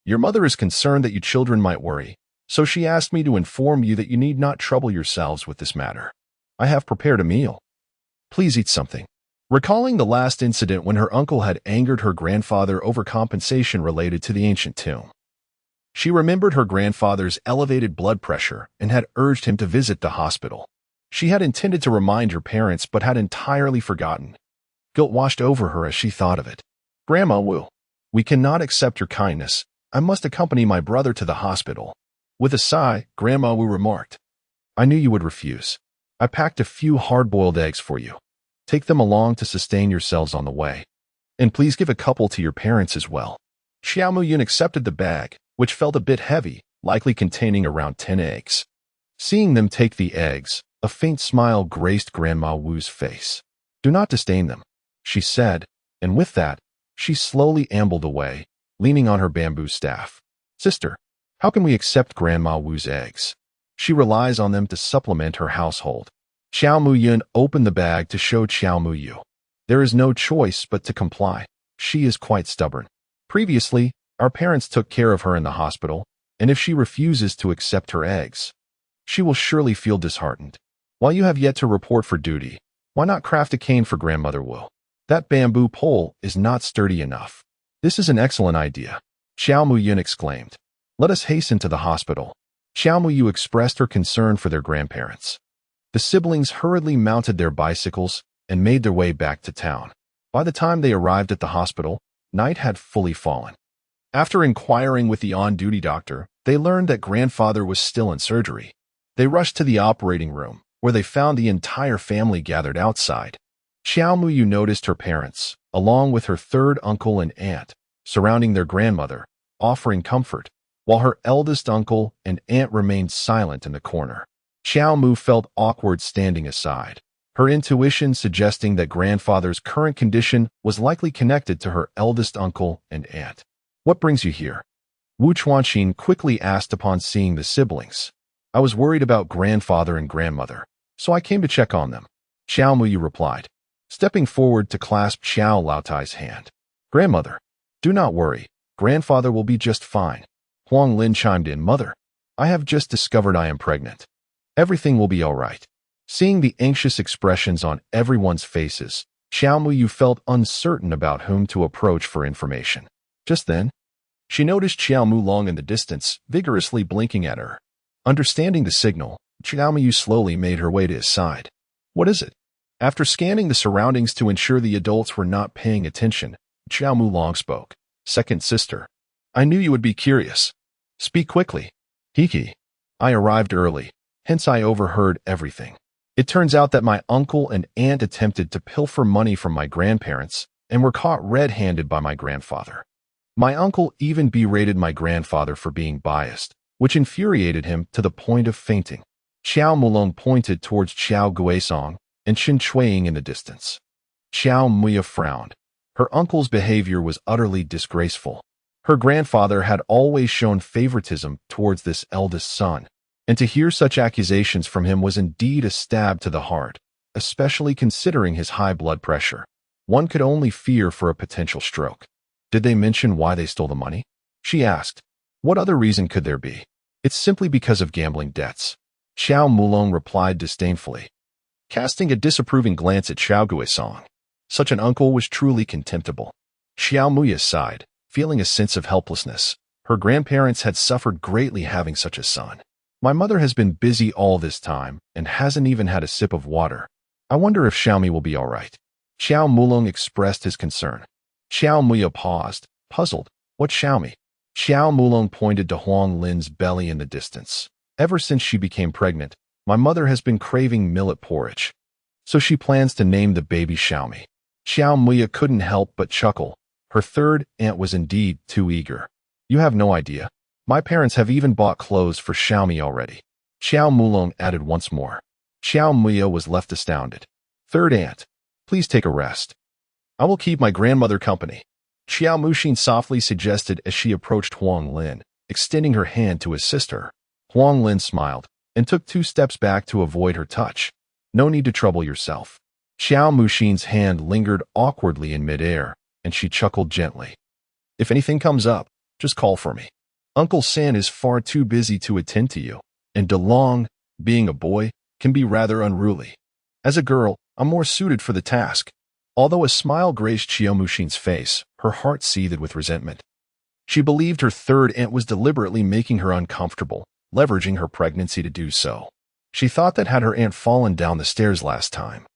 Your mother is concerned that you children might worry, so she asked me to inform you that you need not trouble yourselves with this matter. I have prepared a meal. Please eat something. Recalling the last incident when her uncle had angered her grandfather over compensation related to the ancient tomb, she remembered her grandfather's elevated blood pressure and had urged him to visit the hospital. She had intended to remind her parents but had entirely forgotten. Guilt washed over her as she thought of it. Grandma Wu, we cannot accept your kindness. I must accompany my brother to the hospital. With a sigh, Grandma Wu remarked, I knew you would refuse. I packed a few hard-boiled eggs for you. Take them along to sustain yourselves on the way. And please give a couple to your parents as well. Xiao Muyun accepted the bag, which felt a bit heavy, likely containing around 10 eggs. Seeing them take the eggs, a faint smile graced Grandma Wu's face. Do not disdain them, she said, and with that, she slowly ambled away, leaning on her bamboo staff. Sister, how can we accept Grandma Wu's eggs? She relies on them to supplement her household. Xiao Muyun opened the bag to show Xiao Muyu. There is no choice but to comply. She is quite stubborn. Previously, our parents took care of her in the hospital, and if she refuses to accept her eggs, she will surely feel disheartened. While you have yet to report for duty, why not craft a cane for Grandmother Wu? That bamboo pole is not sturdy enough. This is an excellent idea, Xiao Muyun exclaimed. Let us hasten to the hospital. Xiao Muyu expressed her concern for their grandparents. The siblings hurriedly mounted their bicycles, and made their way back to town. By the time they arrived at the hospital, night had fully fallen. After inquiring with the on-duty doctor, they learned that grandfather was still in surgery. They rushed to the operating room, where they found the entire family gathered outside. Xiao Muyu noticed her parents, along with her third uncle and aunt, surrounding their grandmother, offering comfort, while her eldest uncle and aunt remained silent in the corner. Xiao Mu felt awkward standing aside, her intuition suggesting that grandfather's current condition was likely connected to her eldest uncle and aunt. "What brings you here?" Wu Chuanxin quickly asked upon seeing the siblings. "I was worried about grandfather and grandmother, so I came to check on them," Xiao Muyu replied, stepping forward to clasp Xiao Laotai's hand. "Grandmother, do not worry. Grandfather will be just fine." Huang Lin chimed in, "Mother, I have just discovered I am pregnant. Everything will be all right." Seeing the anxious expressions on everyone's faces, Xiao Muyu felt uncertain about whom to approach for information. Just then, she noticed Xiao Mulong in the distance, vigorously blinking at her. Understanding the signal, Xiao Muyu slowly made her way to his side. "What is it?" After scanning the surroundings to ensure the adults were not paying attention, Xiao Mulong spoke. "Second sister, I knew you would be curious. Speak quickly." "Hiki. I arrived early, hence I overheard everything. It turns out that my uncle and aunt attempted to pilfer money from my grandparents and were caught red-handed by my grandfather. My uncle even berated my grandfather for being biased, which infuriated him to the point of fainting." Xiao Mulong pointed towards Xiao Guisong and Shin Chuiying in the distance. Xiao Muya frowned. Her uncle's behavior was utterly disgraceful. Her grandfather had always shown favoritism towards this eldest son, and to hear such accusations from him was indeed a stab to the heart, especially considering his high blood pressure. One could only fear for a potential stroke. "Did they mention why they stole the money?" she asked. "What other reason could there be? It's simply because of gambling debts," Xiao Mulong replied disdainfully, casting a disapproving glance at Xiao Guisong. Such an uncle was truly contemptible. Xiao Muya sighed, feeling a sense of helplessness. Her grandparents had suffered greatly having such a son. "My mother has been busy all this time and hasn't even had a sip of water. I wonder if Xiaomi will be all right." Xiao Mulong expressed his concern. Xiao Muya paused, puzzled. "What Xiaomi?" Xiao Mulong pointed to Huang Lin's belly in the distance. "Ever since she became pregnant, my mother has been craving millet porridge. So she plans to name the baby Xiaomi." Xiao Muya couldn't help but chuckle. Her third aunt was indeed too eager. "You have no idea. My parents have even bought clothes for Xiaomi already." Xiao Mulong added once more. Xiao Muya was left astounded. "Third aunt, please take a rest. I will keep my grandmother company," Xiao Muxin softly suggested as she approached Huang Lin, extending her hand to assist her. Huang Lin smiled and took 2 steps back to avoid her touch. "No need to trouble yourself." Xiao Muxin's hand lingered awkwardly in midair, and she chuckled gently. "If anything comes up, just call for me. Uncle San is far too busy to attend to you, and DeLong, being a boy, can be rather unruly. As a girl, I'm more suited for the task." Although a smile graced Xiao Muxin's face, her heart seethed with resentment. She believed her third aunt was deliberately making her uncomfortable, leveraging her pregnancy to do so. She thought that had her aunt fallen down the stairs last time,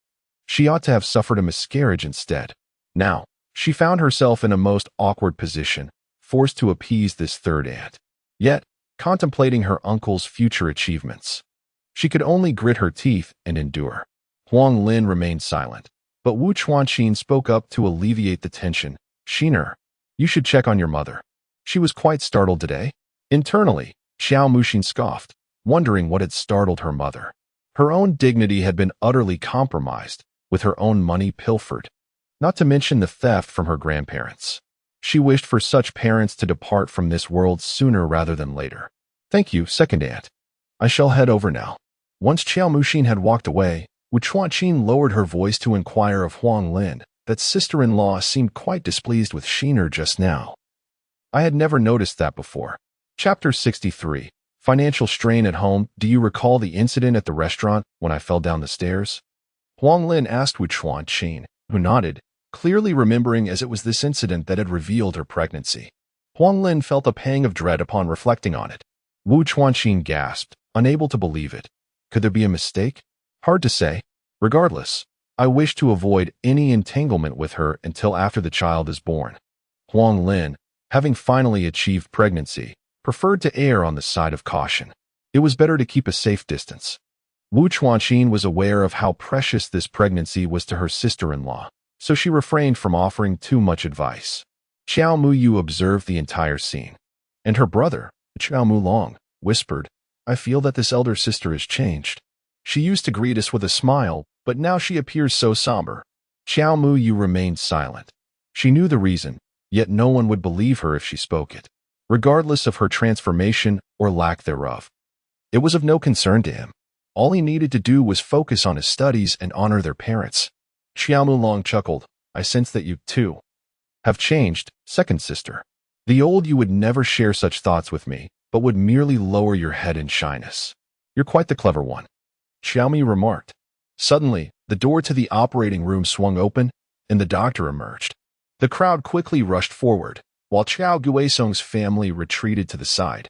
she ought to have suffered a miscarriage instead. Now, she found herself in a most awkward position, forced to appease this third aunt, yet contemplating her uncle's future achievements. She could only grit her teeth and endure. Huang Lin remained silent, but Wu Chuanxin spoke up to alleviate the tension. "Shiner, you should check on your mother. She was quite startled today." Internally, Xiao Muxin scoffed, wondering what had startled her mother. Her own dignity had been utterly compromised, with her own money pilfered, not to mention the theft from her grandparents. She wished for such parents to depart from this world sooner rather than later. "Thank you, second aunt. I shall head over now." Once Xiao Muxin had walked away, Wu Chuanxin lowered her voice to inquire of Huang Lin that sister-in-law seemed quite displeased with Shiner just now. "I had never noticed that before." Chapter 63. Financial strain at home. "Do you recall the incident at the restaurant when I fell down the stairs?" Huang Lin asked Wu Chuanxin, who nodded, clearly remembering as it was this incident that had revealed her pregnancy. Huang Lin felt a pang of dread upon reflecting on it. Wu Chuanxin gasped, unable to believe it. Could there be a mistake? Hard to say. Regardless, I wish to avoid any entanglement with her until after the child is born. Huang Lin, having finally achieved pregnancy, preferred to err on the side of caution. It was better to keep a safe distance. Wu Chuanqin was aware of how precious this pregnancy was to her sister-in-law, so she refrained from offering too much advice. Xiao Muyu observed the entire scene. And her brother, Xiao Mulong, whispered, "I feel that this elder sister has changed. She used to greet us with a smile, but now she appears so somber." Xiao Muyu remained silent. She knew the reason, yet no one would believe her if she spoke it, regardless of her transformation or lack thereof. It was of no concern to him. All he needed to do was focus on his studies and honor their parents. Xiao Mulong chuckled, "I sense that you, too, have changed, second sister. The old you would never share such thoughts with me, but would merely lower your head in shyness. You're quite the clever one," Xiaomi remarked. Suddenly, the door to the operating room swung open, and the doctor emerged. The crowd quickly rushed forward, while Qiao Guisong's family retreated to the side.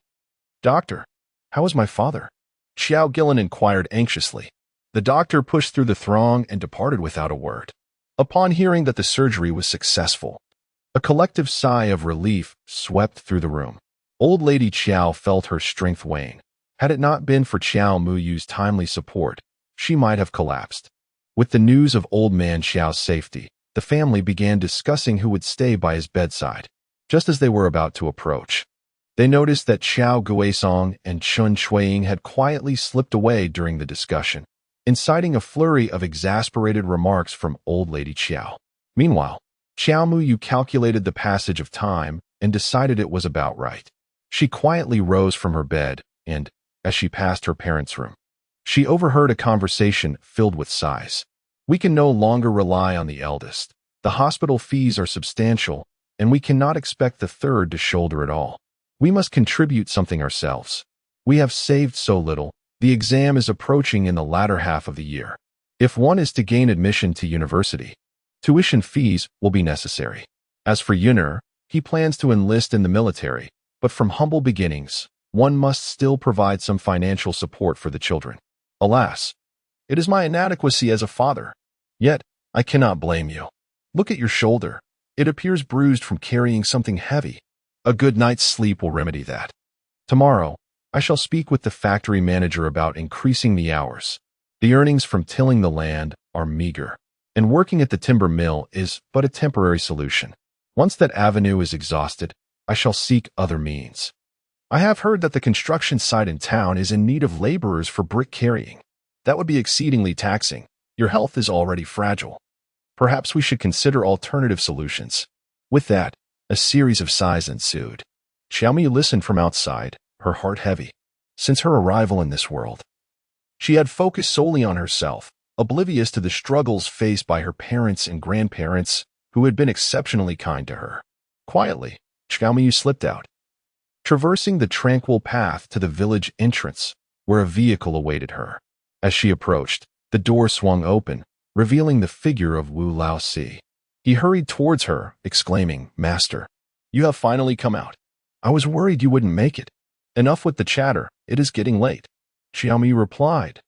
"Doctor, how is my father?" Xiao Gillen inquired anxiously. The doctor pushed through the throng and departed without a word. Upon hearing that the surgery was successful, a collective sigh of relief swept through the room. Old Lady Qiao felt her strength wane. Had it not been for Qiao Muyu's timely support, she might have collapsed. With the news of old man Xiao's safety, the family began discussing who would stay by his bedside. Just as they were about to approach, they noticed that Xiao Guisong and Chun Chuiying had quietly slipped away during the discussion, inciting a flurry of exasperated remarks from old Lady Qiao. Meanwhile, Xiao Muyu calculated the passage of time and decided it was about right. She quietly rose from her bed and, as she passed her parents' room, she overheard a conversation filled with sighs. "We can no longer rely on the eldest. The hospital fees are substantial, and we cannot expect the third to shoulder it all. We must contribute something ourselves. We have saved so little. The exam is approaching in the latter half of the year. If one is to gain admission to university, tuition fees will be necessary. As for Yun'er, he plans to enlist in the military, but from humble beginnings, one must still provide some financial support for the children. Alas, it is my inadequacy as a father. Yet, I cannot blame you. Look at your shoulder. It appears bruised from carrying something heavy. A good night's sleep will remedy that. Tomorrow, I shall speak with the factory manager about increasing the hours. The earnings from tilling the land are meager, and working at the timber mill is but a temporary solution. Once that avenue is exhausted, I shall seek other means. I have heard that the construction site in town is in need of laborers for brick carrying. That would be exceedingly taxing. Your health is already fragile. Perhaps we should consider alternative solutions." With that, a series of sighs ensued. Xiaomi listened from outside, her heart heavy. Since her arrival in this world, she had focused solely on herself, oblivious to the struggles faced by her parents and grandparents, who had been exceptionally kind to her. Quietly, Xiaomi slipped out, traversing the tranquil path to the village entrance, where a vehicle awaited her. As she approached, the door swung open, revealing the figure of Wu Laosi. He hurried towards her, exclaiming, "Master, you have finally come out. I was worried you wouldn't make it. Enough with the chatter, it is getting late," Xiaomi replied.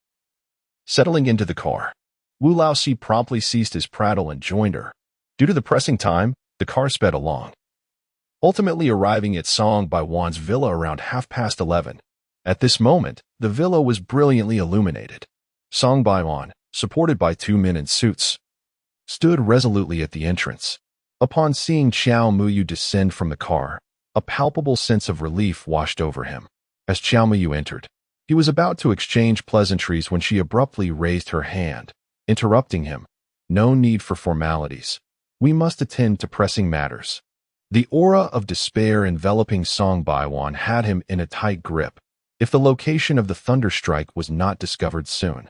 Settling into the car, Wu Laosi promptly ceased his prattle and joined her. Due to the pressing time, the car sped along, ultimately arriving at Song Baiwan's villa around 11:30. At this moment, the villa was brilliantly illuminated. Song Baiwan, supported by two men in suits, stood resolutely at the entrance. Upon seeing Qiao Muyu descend from the car, a palpable sense of relief washed over him. As Qiao Muyu entered, he was about to exchange pleasantries when she abruptly raised her hand, interrupting him. "No need for formalities. We must attend to pressing matters." The aura of despair enveloping Song Baiwan had him in a tight grip. If the location of the thunderstrike was not discovered soon,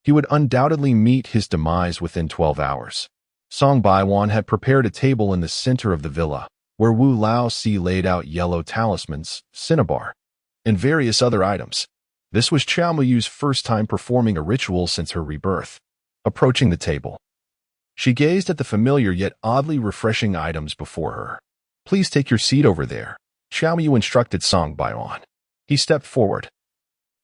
he would undoubtedly meet his demise within 12 hours. Song Baiwan had prepared a table in the center of the villa, where Wu Laosi laid out yellow talismans, cinnabar, and various other items. This was Qiao Muyu's first time performing a ritual since her rebirth. Approaching the table, she gazed at the familiar yet oddly refreshing items before her. "Please take your seat over there," Qiao Muyu instructed Song Baiwan. He stepped forward,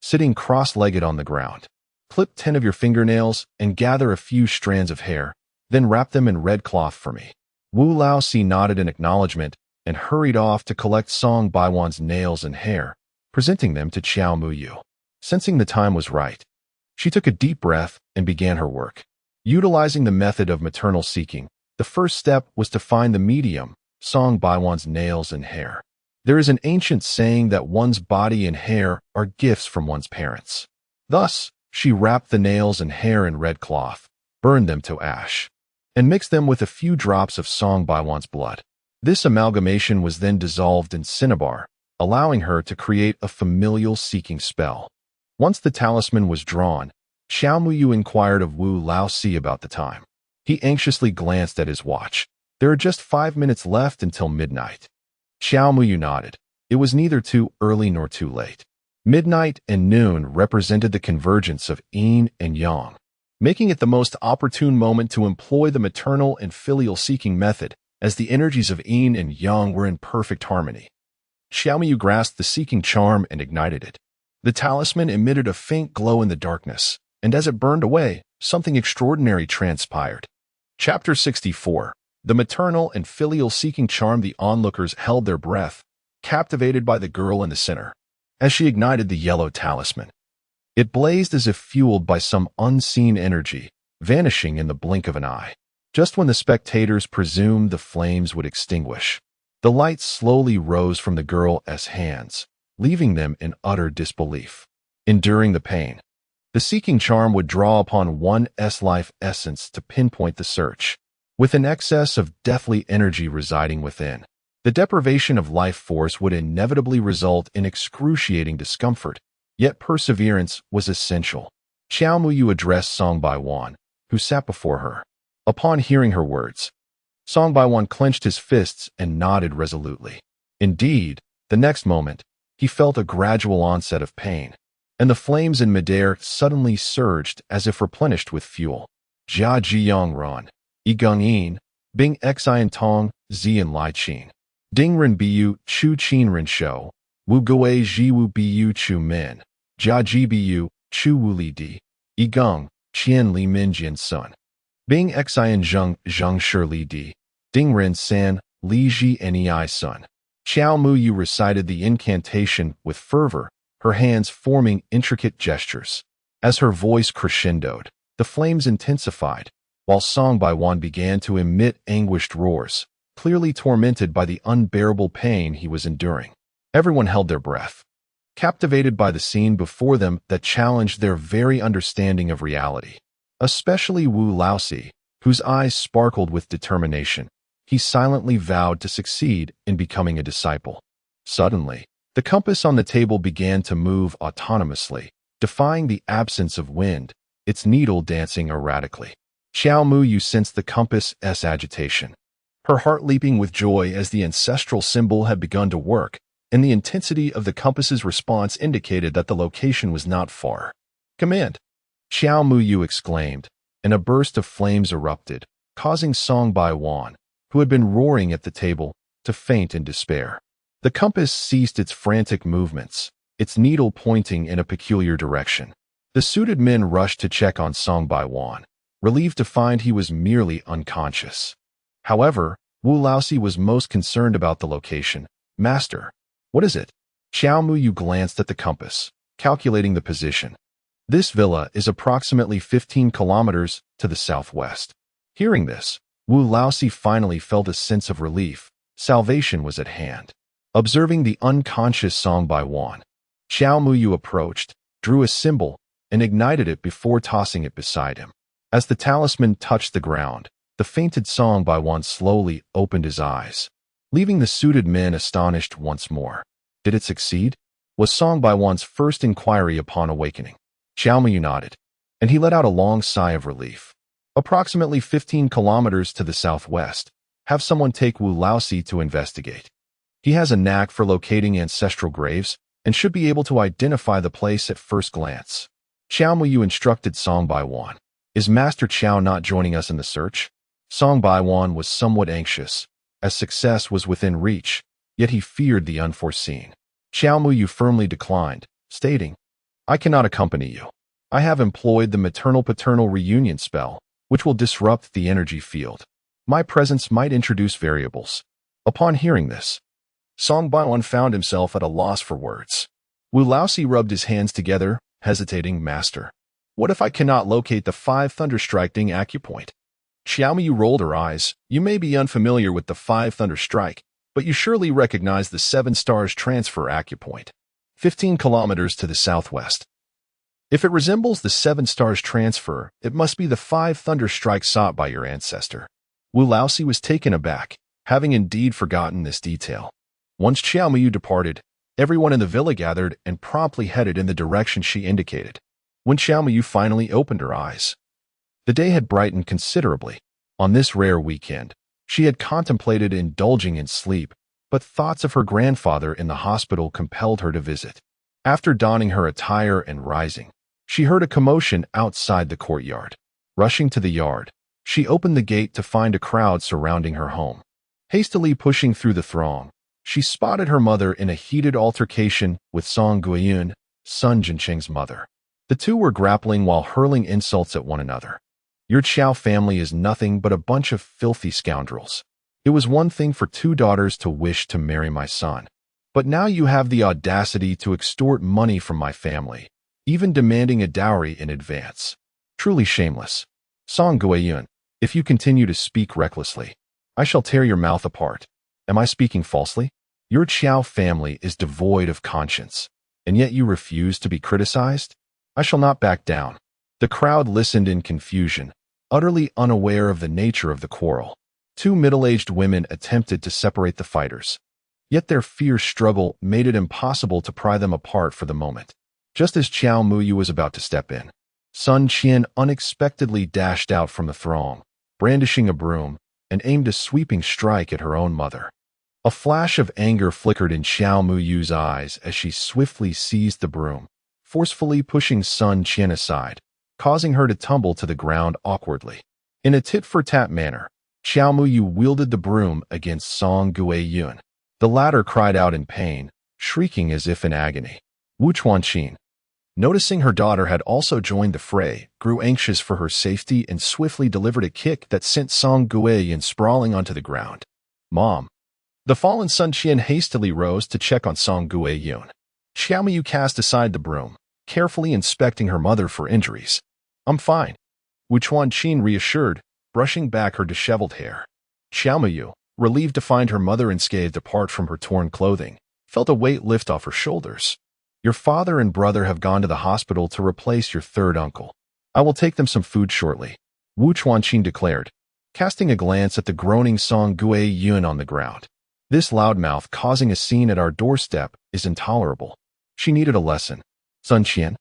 sitting cross-legged on the ground. Clip 10 of your fingernails and gather a few strands of hair, then wrap them in red cloth for me. Wu Laozi nodded in acknowledgement and hurried off to collect Song Baiwan's nails and hair, presenting them to Qiao Muyu. Sensing the time was right, she took a deep breath and began her work. Utilizing the method of maternal seeking, the first step was to find the medium, Song Baiwan's nails and hair. There is an ancient saying that one's body and hair are gifts from one's parents. Thus, she wrapped the nails and hair in red cloth, burned them to ash, and mixed them with a few drops of Song Baiwan's blood. This amalgamation was then dissolved in cinnabar, allowing her to create a familial seeking spell. Once the talisman was drawn, Xiao Muyu inquired of Wu Laozi about the time. He anxiously glanced at his watch. There are just 5 minutes left until midnight. Xiao Muyu nodded. It was neither too early nor too late. Midnight and noon represented the convergence of yin and yang, making it the most opportune moment to employ the maternal and filial seeking method, as the energies of yin and yang were in perfect harmony. Xiao Muyu grasped the seeking charm and ignited it. The talisman emitted a faint glow in the darkness, and as it burned away, something extraordinary transpired. Chapter 64. The maternal and filial seeking charm. The onlookers held their breath, captivated by the girl in the center, as she ignited the yellow talisman. It blazed as if fueled by some unseen energy, vanishing in the blink of an eye. Just when the spectators presumed the flames would extinguish, the light slowly rose from the girl's hands, leaving them in utter disbelief. Enduring the pain, the seeking charm would draw upon one's life essence to pinpoint the search, with an excess of deathly energy residing within. The deprivation of life force would inevitably result in excruciating discomfort, yet perseverance was essential. Qiao Muyu addressed Song Baiwan, who sat before her. Upon hearing her words, Song Baiwan clenched his fists and nodded resolutely. Indeed, the next moment, he felt a gradual onset of pain, and the flames in midair suddenly surged as if replenished with fuel. Jia Jiyang Ran, Yigung Yin, Bing Xian Tong, Zian Lai Qin, Ding Ren Biu, Chu Qin Ren Shou, Wu Gui Ji Wu Biu Chu Min, Jia Ji Biu, Chu Wu Li Di, Yigung, Qian Li Min Jian Sun, Bing Xian Zheng, Zheng Shi Li Di, Ding Ren San, Li Ji Nei Sun. Qiao Muyu recited the incantation with fervor, her hands forming intricate gestures. As her voice crescendoed, the flames intensified, while Song Baiwan began to emit anguished roars, clearly tormented by the unbearable pain he was enduring. Everyone held their breath, captivated by the scene before them that challenged their very understanding of reality. Especially Wu Laozi, whose eyes sparkled with determination. He silently vowed to succeed in becoming a disciple. Suddenly, the compass on the table began to move autonomously, defying the absence of wind, its needle dancing erratically. Qiao Muyu sensed the compass's agitation, her heart leaping with joy as the ancestral symbol had begun to work, and the intensity of the compass's response indicated that the location was not far. "Command!" Qiao Muyu exclaimed, and a burst of flames erupted, causing Song Baiwan, who had been roaring at the table, to faint in despair. The compass ceased its frantic movements, its needle pointing in a peculiar direction. The suited men rushed to check on Song Baiwan, relieved to find he was merely unconscious. However, Wu Laozi was most concerned about the location. "Master, what is it?" Qiao Muyu glanced at the compass, calculating the position. "This villa is approximately 15 kilometers to the southwest." Hearing this, Wu Laozi finally felt a sense of relief. Salvation was at hand. Observing the unconscious Song Baiwan, Qiao Muyu approached, drew a symbol, and ignited it before tossing it beside him. As the talisman touched the ground, the fainted Song Baiwan slowly opened his eyes, leaving the suited men astonished once more. Did it succeed? Was Song Baiwan's first inquiry upon awakening. Qiao Muyu nodded, and he let out a long sigh of relief. Approximately 15 kilometers to the southwest. Have someone take Wu Laozi to investigate. He has a knack for locating ancestral graves and should be able to identify the place at first glance. Qiao Muyu instructed Song Baiwan. Is Master Qiao not joining us in the search? Song Baiwan was somewhat anxious, as success was within reach, yet he feared the unforeseen. Qiao Muyu firmly declined, stating, "I cannot accompany you. I have employed the maternal-paternal reunion spell, which will disrupt the energy field. My presence might introduce variables. Upon hearing this, Song Baiwan found himself at a loss for words. Wu Laosi rubbed his hands together, hesitating. Master, what if I cannot locate the 5 Thunderstriking acupoint? Xiaomiyu rolled her eyes. You may be unfamiliar with the 5 Thunderstrike, but you surely recognize the 7 Stars Transfer acupoint, 15 kilometers to the southwest. If it resembles the 7 Stars Transfer, it must be the 5 Thunderstrike sought by your ancestor. Wu Laosi was taken aback, having indeed forgotten this detail. Once Xiaomiyu departed, everyone in the villa gathered and promptly headed in the direction she indicated. When Xiaomiyu finally opened her eyes, the day had brightened considerably. On this rare weekend, she had contemplated indulging in sleep, but thoughts of her grandfather in the hospital compelled her to visit. After donning her attire and rising, she heard a commotion outside the courtyard. Rushing to the yard, she opened the gate to find a crowd surrounding her home. Hastily pushing through the throng, she spotted her mother in a heated altercation with Song Guiyun, Sun Jincheng's mother. The two were grappling while hurling insults at one another. Your Qiao family is nothing but a bunch of filthy scoundrels. It was one thing for 2 daughters to wish to marry my son, but now you have the audacity to extort money from my family, even demanding a dowry in advance. Truly shameless. Song Guiyun, if you continue to speak recklessly, I shall tear your mouth apart. Am I speaking falsely? Your Qiao family is devoid of conscience, and yet you refuse to be criticized? I shall not back down. The crowd listened in confusion, utterly unaware of the nature of the quarrel. 2 middle-aged women attempted to separate the fighters, yet their fierce struggle made it impossible to pry them apart for the moment. Just as Qiao Muyu was about to step in, Sun Qian unexpectedly dashed out from the throng, brandishing a broom, and aimed a sweeping strike at her own mother. A flash of anger flickered in Xiao Muyu's eyes as she swiftly seized the broom, forcefully pushing Sun Qian aside, causing her to tumble to the ground awkwardly. In a tit-for-tat manner, Xiao Muyu wielded the broom against Song Guiyun. The latter cried out in pain, shrieking as if in agony. Wu Chuanqin, noticing her daughter had also joined the fray, grew anxious for her safety and swiftly delivered a kick that sent Song Guiyun sprawling onto the ground. Mom. The fallen Sun Qian hastily rose to check on Song Guiyun. Xiaomiyu cast aside the broom, carefully inspecting her mother for injuries. I'm fine. Wu Chuanqin reassured, brushing back her disheveled hair. Xiaomiyu, relieved to find her mother unscathed apart from her torn clothing, felt a weight lift off her shoulders. Your father and brother have gone to the hospital to replace your 3rd uncle. I will take them some food shortly, Wu Chuanqin declared, casting a glance at the groaning Song Guiyun on the ground. This loudmouth causing a scene at our doorstep is intolerable. She needed a lesson. Sun Qian,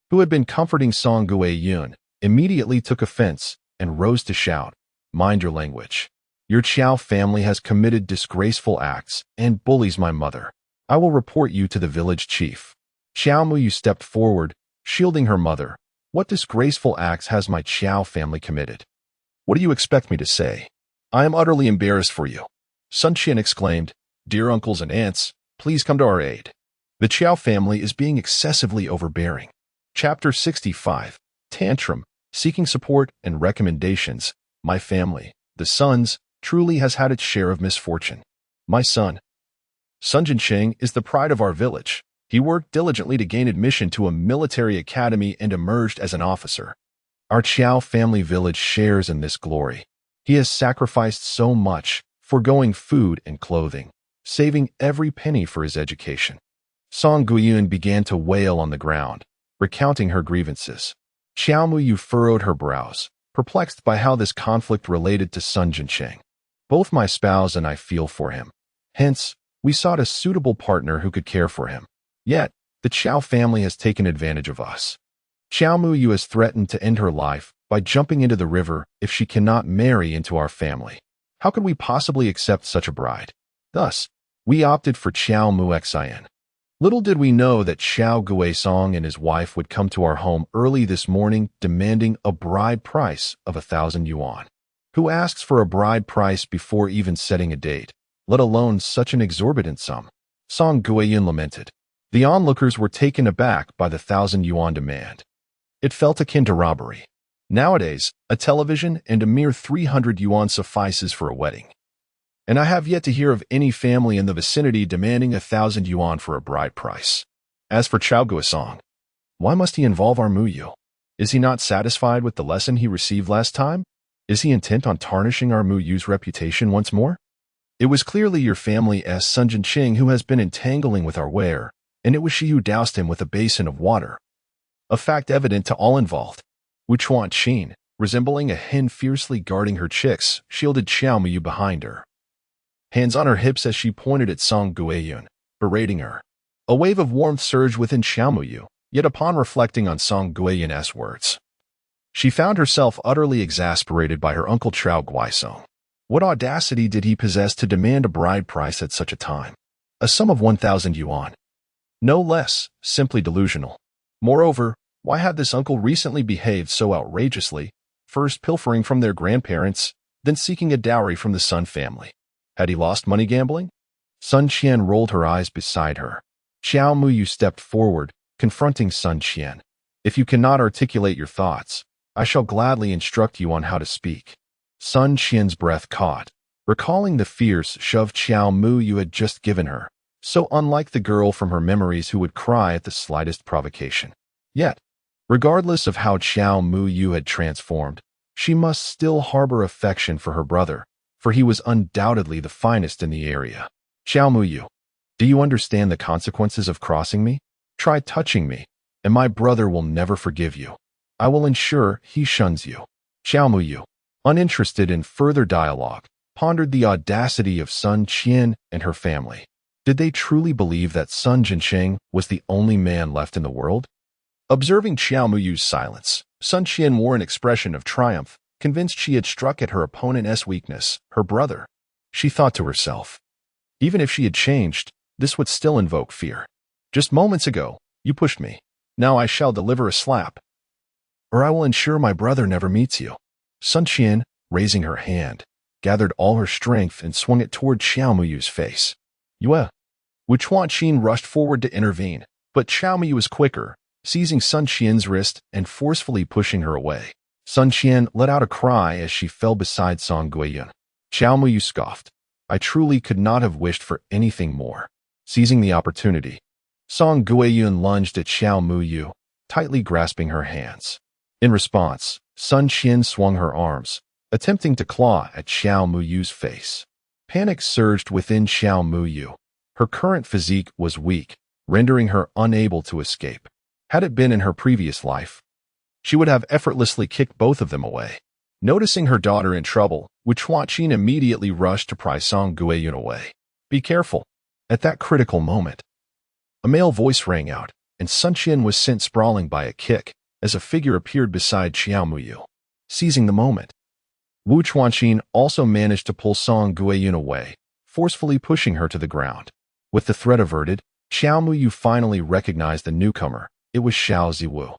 who had been comforting Song Guiyun, immediately took offense and rose to shout, "Mind your language. Your Qiao family has committed disgraceful acts and bullies my mother. I will report you to the village chief." Xiao Muyu stepped forward, shielding her mother. What disgraceful acts has my Qiao family committed? What do you expect me to say? I am utterly embarrassed for you. Sun Qian exclaimed, "Dear uncles and aunts, please come to our aid. The Qiao family is being excessively overbearing." Chapter 65, Tantrum, Seeking Support and Recommendations. My family, the Suns, truly has had its share of misfortune. My son, Sun Jincheng, is the pride of our village. He worked diligently to gain admission to a military academy and emerged as an officer. Our Qiao family village shares in this glory. He has sacrificed so much, foregoing food and clothing, saving every penny for his education. Song Guiyun began to wail on the ground, recounting her grievances. Xiao Muyu furrowed her brows, perplexed by how this conflict related to Sun Jincheng. Both my spouse and I feel for him. Hence, we sought a suitable partner who could care for him. Yet, the Qiao family has taken advantage of us. Xiao Muyu has threatened to end her life by jumping into the river if she cannot marry into our family. How could we possibly accept such a bride? Thus, we opted for Qiao Muxian. Little did we know that Xiao Guisong and his wife would come to our home early this morning demanding a bride price of 1,000 yuan. Who asks for a bride price before even setting a date, let alone such an exorbitant sum? Song Guiyun lamented. The onlookers were taken aback by the 1,000 yuan demand. It felt akin to robbery. Nowadays, a television and a mere 300 yuan suffices for a wedding. And I have yet to hear of any family in the vicinity demanding 1,000 yuan for a bride price. As for Chao Guisong, why must he involve our Muyu? Is he not satisfied with the lesson he received last time? Is he intent on tarnishing our Muyu's reputation once more? It was clearly your family's Sun Jinqing who has been entangling with our Wei, and it was she who doused him with a basin of water. A fact evident to all involved. Wu Chuanqin, resembling a hen fiercely guarding her chicks, shielded Xiao Muyu behind her. Hands on her hips as she pointed at Song Guiyun, berating her. A wave of warmth surged within Xiao Muyu, yet upon reflecting on Song Guiyun's words, she found herself utterly exasperated by her uncle Chao Guisong. What audacity did he possess to demand a bride price at such a time? A sum of 1,000 yuan. No less, simply delusional. Moreover, why had this uncle recently behaved so outrageously, first pilfering from their grandparents, then seeking a dowry from the Sun family? Had he lost money gambling? Sun Qian rolled her eyes beside her. Xiao Muyu stepped forward, confronting Sun Qian. If you cannot articulate your thoughts, I shall gladly instruct you on how to speak. Sun Qian's breath caught, recalling the fierce shove Xiao Muyu had just given her, so unlike the girl from her memories who would cry at the slightest provocation. Yet, regardless of how Xiao Muyu had transformed, she must still harbor affection for her brother, for he was undoubtedly the finest in the area. Xiao Muyu, do you understand the consequences of crossing me? Try touching me, and my brother will never forgive you. I will ensure he shuns you. Xiao Muyu, uninterested in further dialogue, pondered the audacity of Sun Qian and her family. Did they truly believe that Sun Jinqing was the only man left in the world? Observing Xiao Muyu's silence, Sun Qian wore an expression of triumph, convinced she had struck at her opponent's weakness, her brother. She thought to herself, even if she had changed, this would still invoke fear. Just moments ago, you pushed me. Now I shall deliver a slap, or I will ensure my brother never meets you. Sun Qian, raising her hand, gathered all her strength and swung it toward Xiao Muyu's face. Yue. Wu Chuanqin rushed forward to intervene, but Xiao Muyu was quicker, seizing Sun Qian's wrist and forcefully pushing her away. Sun Qian let out a cry as she fell beside Song Guiyun. Xiao Muyu scoffed. I truly could not have wished for anything more. Seizing the opportunity, Song Guiyun lunged at Xiao Muyu, tightly grasping her hands. In response, Sun Qian swung her arms, attempting to claw at Xiao Muyu's face. Panic surged within Xiao Muyu. Her current physique was weak, rendering her unable to escape. Had it been in her previous life, she would have effortlessly kicked both of them away. Noticing her daughter in trouble, Wu Chuanqin immediately rushed to pry Song Guiyun away. Be careful. At that critical moment, a male voice rang out, and Sun Qian was sent sprawling by a kick as a figure appeared beside Xiao Muyu. Seizing the moment, Wu Chuanqin also managed to pull Song Guiyun away, forcefully pushing her to the ground. With the threat averted, Xiao Muyu finally recognized the newcomer. It was Xiao Ziwu.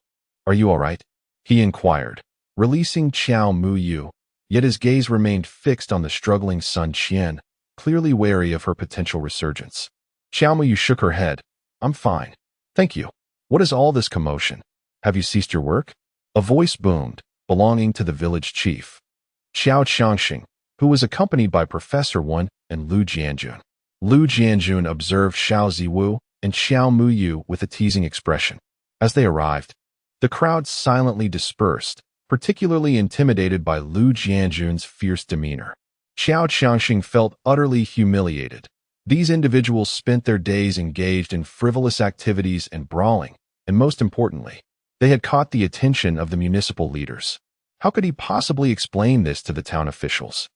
Are you all right? He inquired, releasing Xiao Muyu, yet his gaze remained fixed on the struggling Sun Qian, clearly wary of her potential resurgence. Xiao Muyu shook her head. I'm fine. Thank you. What is all this commotion? Have you ceased your work? A voice boomed, belonging to the village chief, Xiao Changxing, who was accompanied by Professor Wen and Lu Jianjun. Lu Jianjun observed Xiao Ziwu and Xiao Muyu with a teasing expression. As they arrived, the crowd silently dispersed, particularly intimidated by Lu Jianjun's fierce demeanor. Xiao Changxing felt utterly humiliated. These individuals spent their days engaged in frivolous activities and brawling, and most importantly, they had caught the attention of the municipal leaders. How could he possibly explain this to the town officials?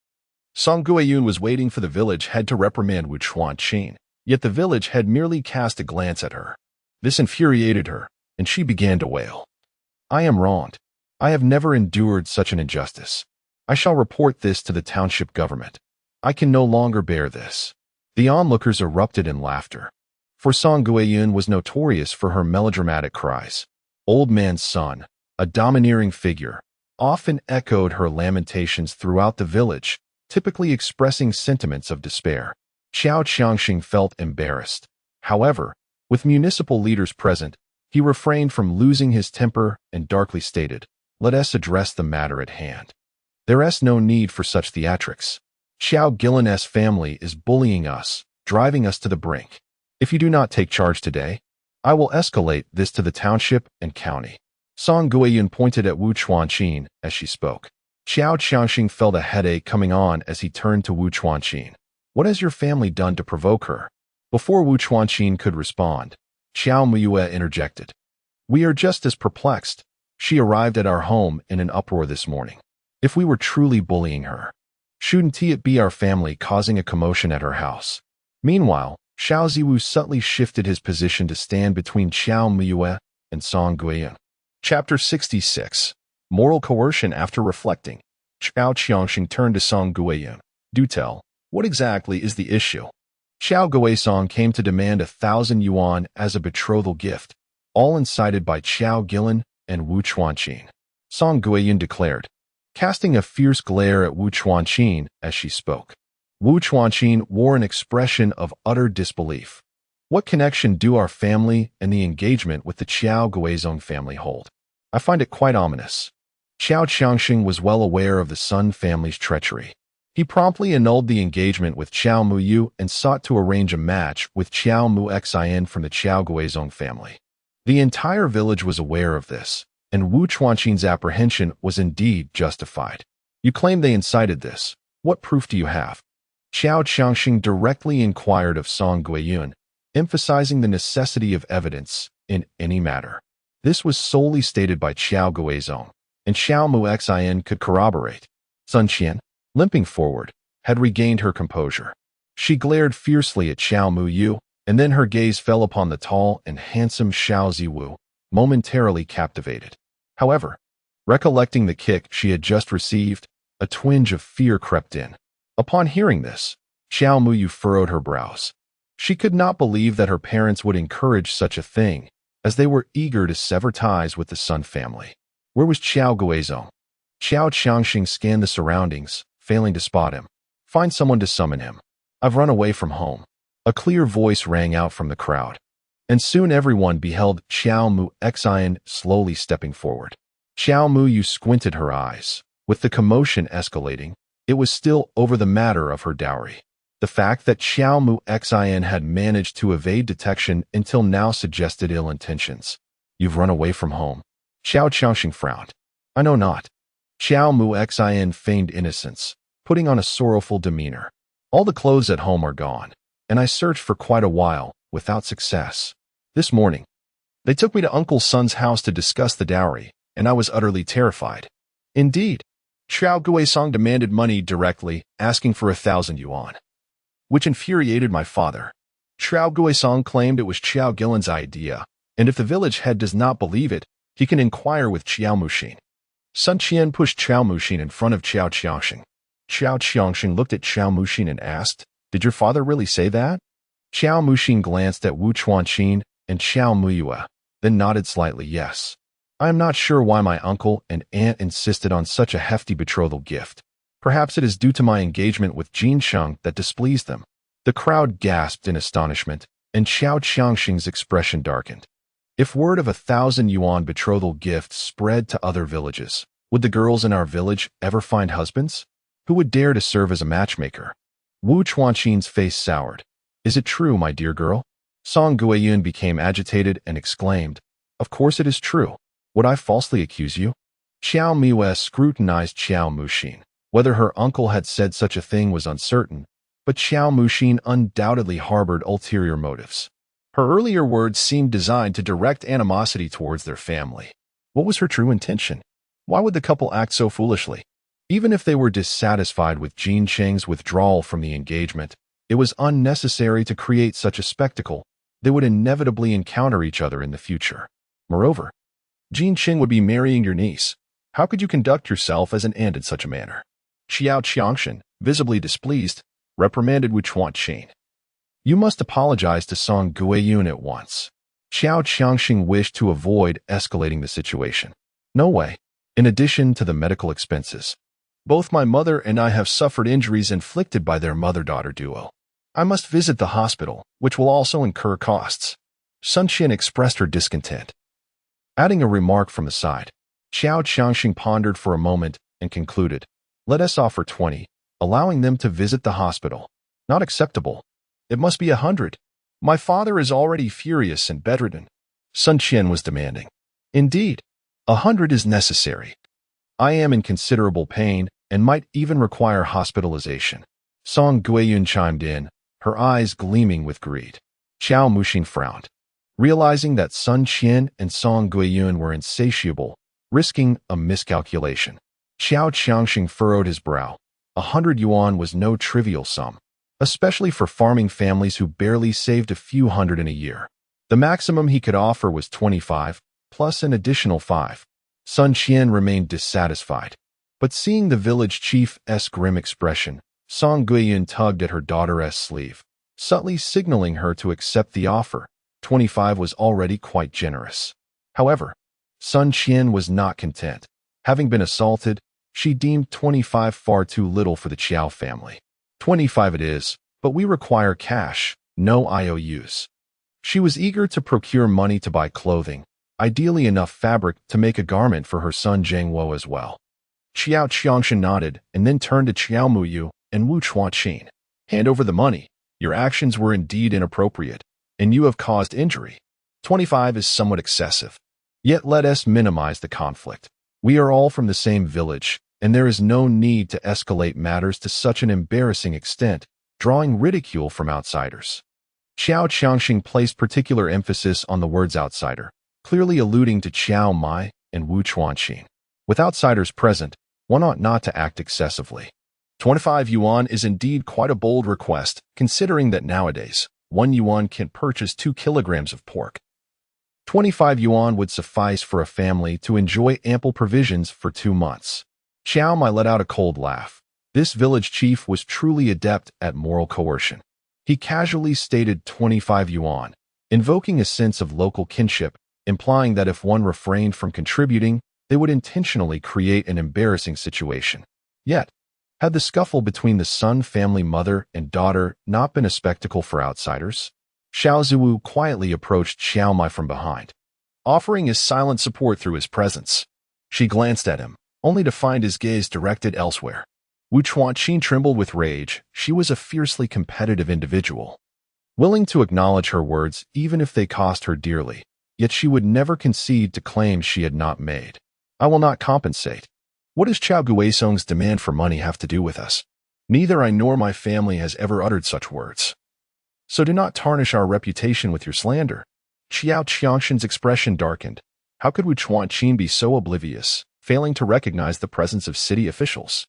Song Guiyun was waiting for the village head to reprimand Wu Chuanqin, yet the village head merely cast a glance at her. This infuriated her, and she began to wail. I am wronged. I have never endured such an injustice. I shall report this to the township government. I can no longer bear this. The onlookers erupted in laughter, for Song Guiyun was notorious for her melodramatic cries. Old man's son, a domineering figure, often echoed her lamentations throughout the village, typically expressing sentiments of despair. Xiao Changxing felt embarrassed. However, with municipal leaders present, He refrained from losing his temper and darkly stated, "Let us address the matter at hand. There is no need for such theatrics. Xiao Gillen's family is bullying us, driving us to the brink. If you do not take charge today, I will escalate this to the township and county." Song Guiyun pointed at Wu Chuanqin as she spoke. Xiao Qiangxing felt a headache coming on as he turned to Wu Chuanqin. "What has your family done to provoke her?" Before Wu Chuanqin could respond, Xiao Muyue interjected. "We are just as perplexed. She arrived at our home in an uproar this morning. If we were truly bullying her, shouldn't it be our family causing a commotion at her house?" Meanwhile, Xiao Ziwu subtly shifted his position to stand between Xiao Muyue and Song Guiyun. Chapter 66. Moral Coercion. After reflecting, Xiao Qiangxing turned to Song Guiyun. "Do tell, what exactly is the issue?" Xiao Guisong came to demand 1,000 yuan as a betrothal gift, all incited by Xiao Gillen and Wu Chuanqin. Song Guiyun declared, casting a fierce glare at Wu Chuanqin as she spoke. Wu Chuanqin wore an expression of utter disbelief. "What connection do our family and the engagement with the Xiao Guizong family hold? I find it quite ominous." Xiao Qiangxing was well aware of the Sun family's treachery. He promptly annulled the engagement with Xiao Muyu and sought to arrange a match with Xiao Mu Xin from the Xiao Guizong family. The entire village was aware of this, and Wu Chuanqin's apprehension was indeed justified. "You claim they incited this. What proof do you have?" Xiao Qiangxing directly inquired of Song Guiyun, emphasizing the necessity of evidence in any matter. This was solely stated by Xiao Guizong, and Xiao Mu Xin could corroborate. Sun Qian, limping forward, had regained her composure. She glared fiercely at Xiao Muyu, and then her gaze fell upon the tall and handsome Xiao Ziwu, momentarily captivated. However, recollecting the kick she had just received, a twinge of fear crept in. Upon hearing this, Xiao Muyu furrowed her brows. She could not believe that her parents would encourage such a thing, as they were eager to sever ties with the Sun family. Where was Xiao Guizong? Xiao Qiangxing scanned the surroundings, failing to spot him. "Find someone to summon him. I've run away from home." A clear voice rang out from the crowd, and soon everyone beheld Xiao Mu Xin slowly stepping forward. Xiao Muyu squinted her eyes. With the commotion escalating, it was still over the matter of her dowry. The fact that Xiao Mu Xin had managed to evade detection until now suggested ill intentions. "You've run away from home." Xiao Qiangxing frowned. "I know not." Xiao Mu Xin feigned innocence, putting on a sorrowful demeanor. "All the clothes at home are gone, and I searched for quite a while, without success. This morning, they took me to Uncle Sun's house to discuss the dowry, and I was utterly terrified." Indeed, Xiao Guisong demanded money directly, asking for 1,000 yuan, which infuriated my father. Xiao Guisong claimed it was Xiao Gillen's idea, and if the village head does not believe it, he can inquire with Xiao Muxin. Sun Qian pushed Xiao Muxin in front of Xiao Qiangxing. Xiao Qiangxing looked at Xiao Muxin and asked, "Did your father really say that?" Xiao Muxin glanced at Wu Chuanqin and Xiao Muyue, then nodded slightly yes. "I am not sure why my uncle and aunt insisted on such a hefty betrothal gift. Perhaps it is due to my engagement with Jin Sheng that displeased them." The crowd gasped in astonishment, and Xiao Qiangxing's expression darkened. If word of 1,000 yuan betrothal gift spread to other villages, would the girls in our village ever find husbands? Who would dare to serve as a matchmaker? Wu Chuanqin's face soured. "Is it true, my dear girl?" Song Guiyun became agitated and exclaimed, "Of course it is true. Would I falsely accuse you?" Xiao Miwe scrutinized Xiao Muxin. Whether her uncle had said such a thing was uncertain, but Xiao Muxin undoubtedly harbored ulterior motives. Her earlier words seemed designed to direct animosity towards their family. What was her true intention? Why would the couple act so foolishly? Even if they were dissatisfied with Jin Cheng's withdrawal from the engagement, it was unnecessary to create such a spectacle. They would inevitably encounter each other in the future. Moreover, Jin Cheng would be marrying your niece. How could you conduct yourself as an aunt in such a manner? Xiao Qiangxin, visibly displeased, reprimanded Wu Chuanqin. "You must apologize to Song Guiyun at once." Xiao Qiangxing wished to avoid escalating the situation. "No way. In addition to the medical expenses, both my mother and I have suffered injuries inflicted by their mother-daughter duo. I must visit the hospital, which will also incur costs." Sun Qian expressed her discontent. adding a remark from the side. Xiao Changxing pondered for a moment and concluded, "Let us offer 20, allowing them to visit the hospital. Not acceptable. It must be 100. My father is already furious and bedridden." Sun Qian was demanding. "Indeed, 100 is necessary. I am in considerable pain and might even require hospitalization." Song Guiyun chimed in, her eyes gleaming with greed. Qiao Muxing frowned, realizing that Sun Qian and Song Guiyun were insatiable, risking a miscalculation. Xiao Changxing furrowed his brow. 100 yuan was no trivial sum, especially for farming families who barely saved a few hundred in a year. The maximum he could offer was 25, plus an additional 5. Sun Qian remained dissatisfied, but seeing the village chief's grim expression, Song Guiyun tugged at her daughter's sleeve, subtly signaling her to accept the offer. 25 was already quite generous. However, Sun Qian was not content. Having been assaulted, she deemed 25 far too little for the Qiao family. 25 it is, but we require cash, no IOUs. She was eager to procure money to buy clothing, ideally enough fabric to make a garment for her son Zhangwo as well. Xiao Qiangshan nodded and then turned to Qiao Muyu and Wu Chuanqin. "Hand over the money. Your actions were indeed inappropriate, and you have caused injury. 25 is somewhat excessive. Yet let us minimize the conflict. We are all from the same village, and there is no need to escalate matters to such an embarrassing extent, drawing ridicule from outsiders." Xiao Changxing placed particular emphasis on the words outsider, clearly alluding to Qiao Mai and Wu Chuanqin. With outsiders present, one ought not to act excessively. 25 yuan is indeed quite a bold request, considering that nowadays, 1 yuan can purchase 2 kilograms of pork. 25 yuan would suffice for a family to enjoy ample provisions for 2 months. Qiao Mai let out a cold laugh. This village chief was truly adept at moral coercion. He casually stated 25 yuan, invoking a sense of local kinship, implying that if one refrained from contributing, they would intentionally create an embarrassing situation. Yet, had the scuffle between the Sun family mother and daughter not been a spectacle for outsiders? Xiao Ziwu quietly approached Xiao Mai from behind, offering his silent support through his presence. She glanced at him, only to find his gaze directed elsewhere. Wu Chuanqin trembled with rage. She was a fiercely competitive individual, willing to acknowledge her words even if they cost her dearly, yet she would never concede to claims she had not made. "I will not compensate. What does Chao Guisong's demand for money have to do with us? Neither I nor my family has ever uttered such words. So do not tarnish our reputation with your slander." Xiao Qiangshan's expression darkened. How could Wu Chuanqin be so oblivious, failing to recognize the presence of city officials?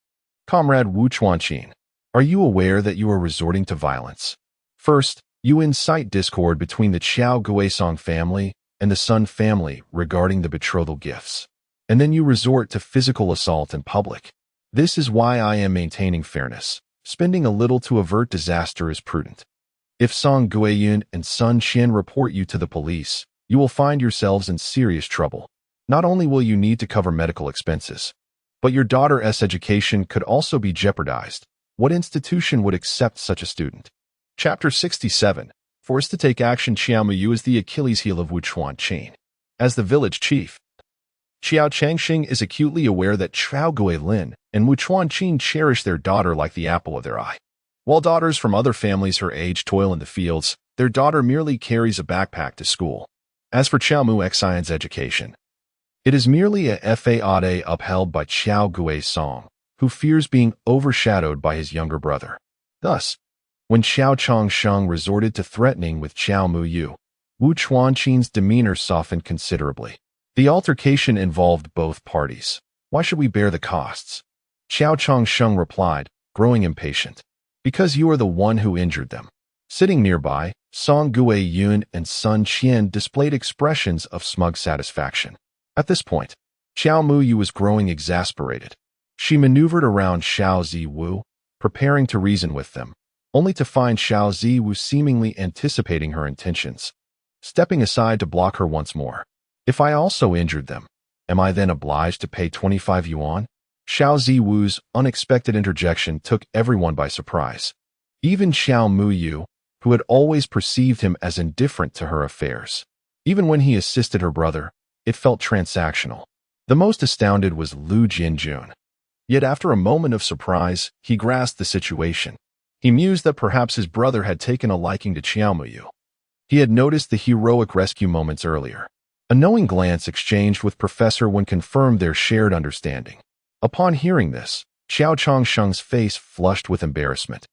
"Comrade Wu Chuanqin, are you aware that you are resorting to violence? First, you incite discord between the Chao Guisong family and the Sun family regarding the betrothal gifts, and then you resort to physical assault in public. This is why I am maintaining fairness. Spending a little to avert disaster is prudent. If Song Guiyun and Sun Qian report you to the police, you will find yourselves in serious trouble. Not only will you need to cover medical expenses, but your daughter's education could also be jeopardized. What institution would accept such a student?" Chapter 67. Forced to take action. Qiao Muyu is the Achilles heel of Wu Chuanqin. As the village chief, Xiao Changxing is acutely aware that Chao Guilin and Wu Chuanqin cherish their daughter like the apple of their eye. While daughters from other families her age toil in the fields, their daughter merely carries a backpack to school. As for Chao Muxian's education, it is merely a fade upheld by Chao Guisong, who fears being overshadowed by his younger brother. Thus, when Xiao Changsheng resorted to threatening with Qiao Muyu, Wu Chuanqin's demeanor softened considerably. The altercation involved both parties. "Why should we bear the costs?" Xiao Changsheng replied, growing impatient. "Because you are the one who injured them." Sitting nearby, Song Guiyun and Sun Qian displayed expressions of smug satisfaction. At this point, Qiao Muyu was growing exasperated. She maneuvered around Xiao Ziwu, preparing to reason with them, only to find Xiao Ziwu seemingly anticipating her intentions, stepping aside to block her once more. "If I also injured them, am I then obliged to pay 25 yuan? Xiao Ziwu's unexpected interjection took everyone by surprise. Even Xiao Muyu, who had always perceived him as indifferent to her affairs. Even when he assisted her brother, It felt transactional. The most astounded was Lu Jianjun. Yet after a moment of surprise, he grasped the situation. He mused that perhaps his brother had taken a liking to Xiao Muyu. He had noticed the heroic rescue moments earlier. A knowing glance exchanged with Professor Wen confirmed their shared understanding. Upon hearing this, Xiao Changsheng's face flushed with embarrassment,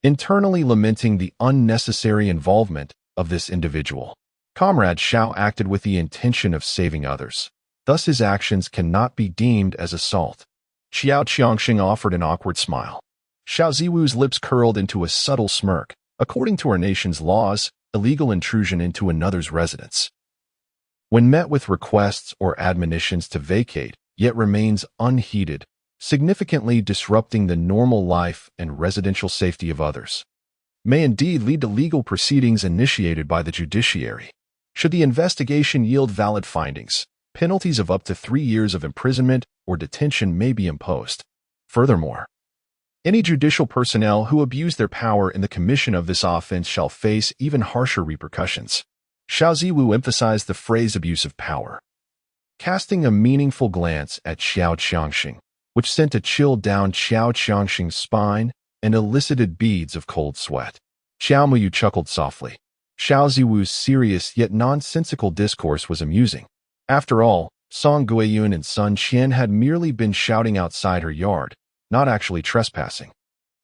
internally lamenting the unnecessary involvement of this individual. Comrade Xiao acted with the intention of saving others. Thus his actions cannot be deemed as assault. Xiao Changsheng offered an awkward smile. Xiao Ziwu's lips curled into a subtle smirk. According to our nation's laws, illegal intrusion into another's residence, when met with requests or admonitions to vacate, yet remains unheeded, significantly disrupting the normal life and residential safety of others, may indeed lead to legal proceedings initiated by the judiciary. Should the investigation yield valid findings, penalties of up to 3 years of imprisonment or detention may be imposed. Furthermore, any judicial personnel who abuse their power in the commission of this offense shall face even harsher repercussions. Xiao Ziwu emphasized the phrase abuse of power, casting a meaningful glance at Xiao Changsheng, which sent a chill down Xiao Changsheng's spine and elicited beads of cold sweat. Xiao Muyu chuckled softly. Xiao Ziwu's serious yet nonsensical discourse was amusing. After all, Song Guiyun and Sun Qian had merely been shouting outside her yard, not actually trespassing,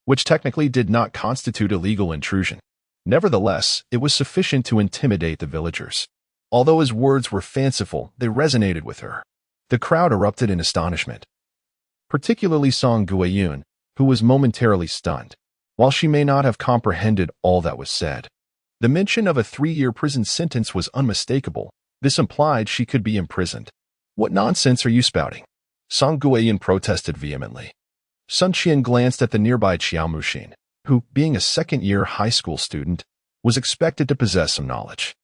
which technically did not constitute illegal intrusion. Nevertheless, it was sufficient to intimidate the villagers. Although his words were fanciful, they resonated with her. The crowd erupted in astonishment, particularly Song Guiyun, who was momentarily stunned. While she may not have comprehended all that was said, the mention of a 3-year prison sentence was unmistakable. This implied she could be imprisoned. "What nonsense are you spouting?" Song Guiyun protested vehemently. Sun Qian glanced at the nearby Qiao Muxin, who, being a second-year high school student, was expected to possess some knowledge.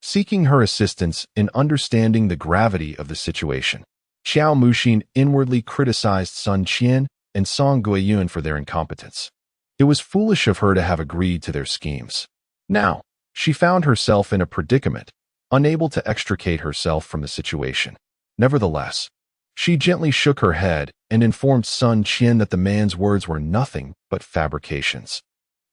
Seeking her assistance in understanding the gravity of the situation, Qiao Muxin inwardly criticized Sun Qian and Song Guiyun for their incompetence. It was foolish of her to have agreed to their schemes. Now, she found herself in a predicament, unable to extricate herself from the situation. Nevertheless, she gently shook her head and informed Sun Qian that the man's words were nothing but fabrications.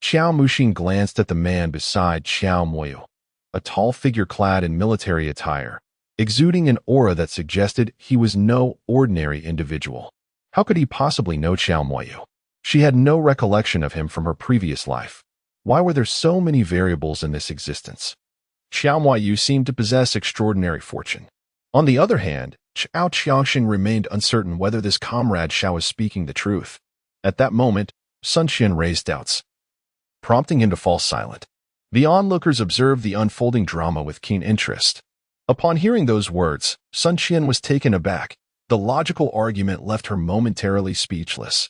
Qiao Muxin glanced at the man beside Xiao Muyu, a tall figure clad in military attire, exuding an aura that suggested he was no ordinary individual. How could he possibly know Xiao Muyu? She had no recollection of him from her previous life. Why were there so many variables in this existence? Xiao Muyu seemed to possess extraordinary fortune. On the other hand, Xiao Changsheng remained uncertain whether this comrade Xiao was speaking the truth. At that moment, Sun Qian raised doubts, prompting him to fall silent. The onlookers observed the unfolding drama with keen interest. Upon hearing those words, Sun Qian was taken aback. The logical argument left her momentarily speechless.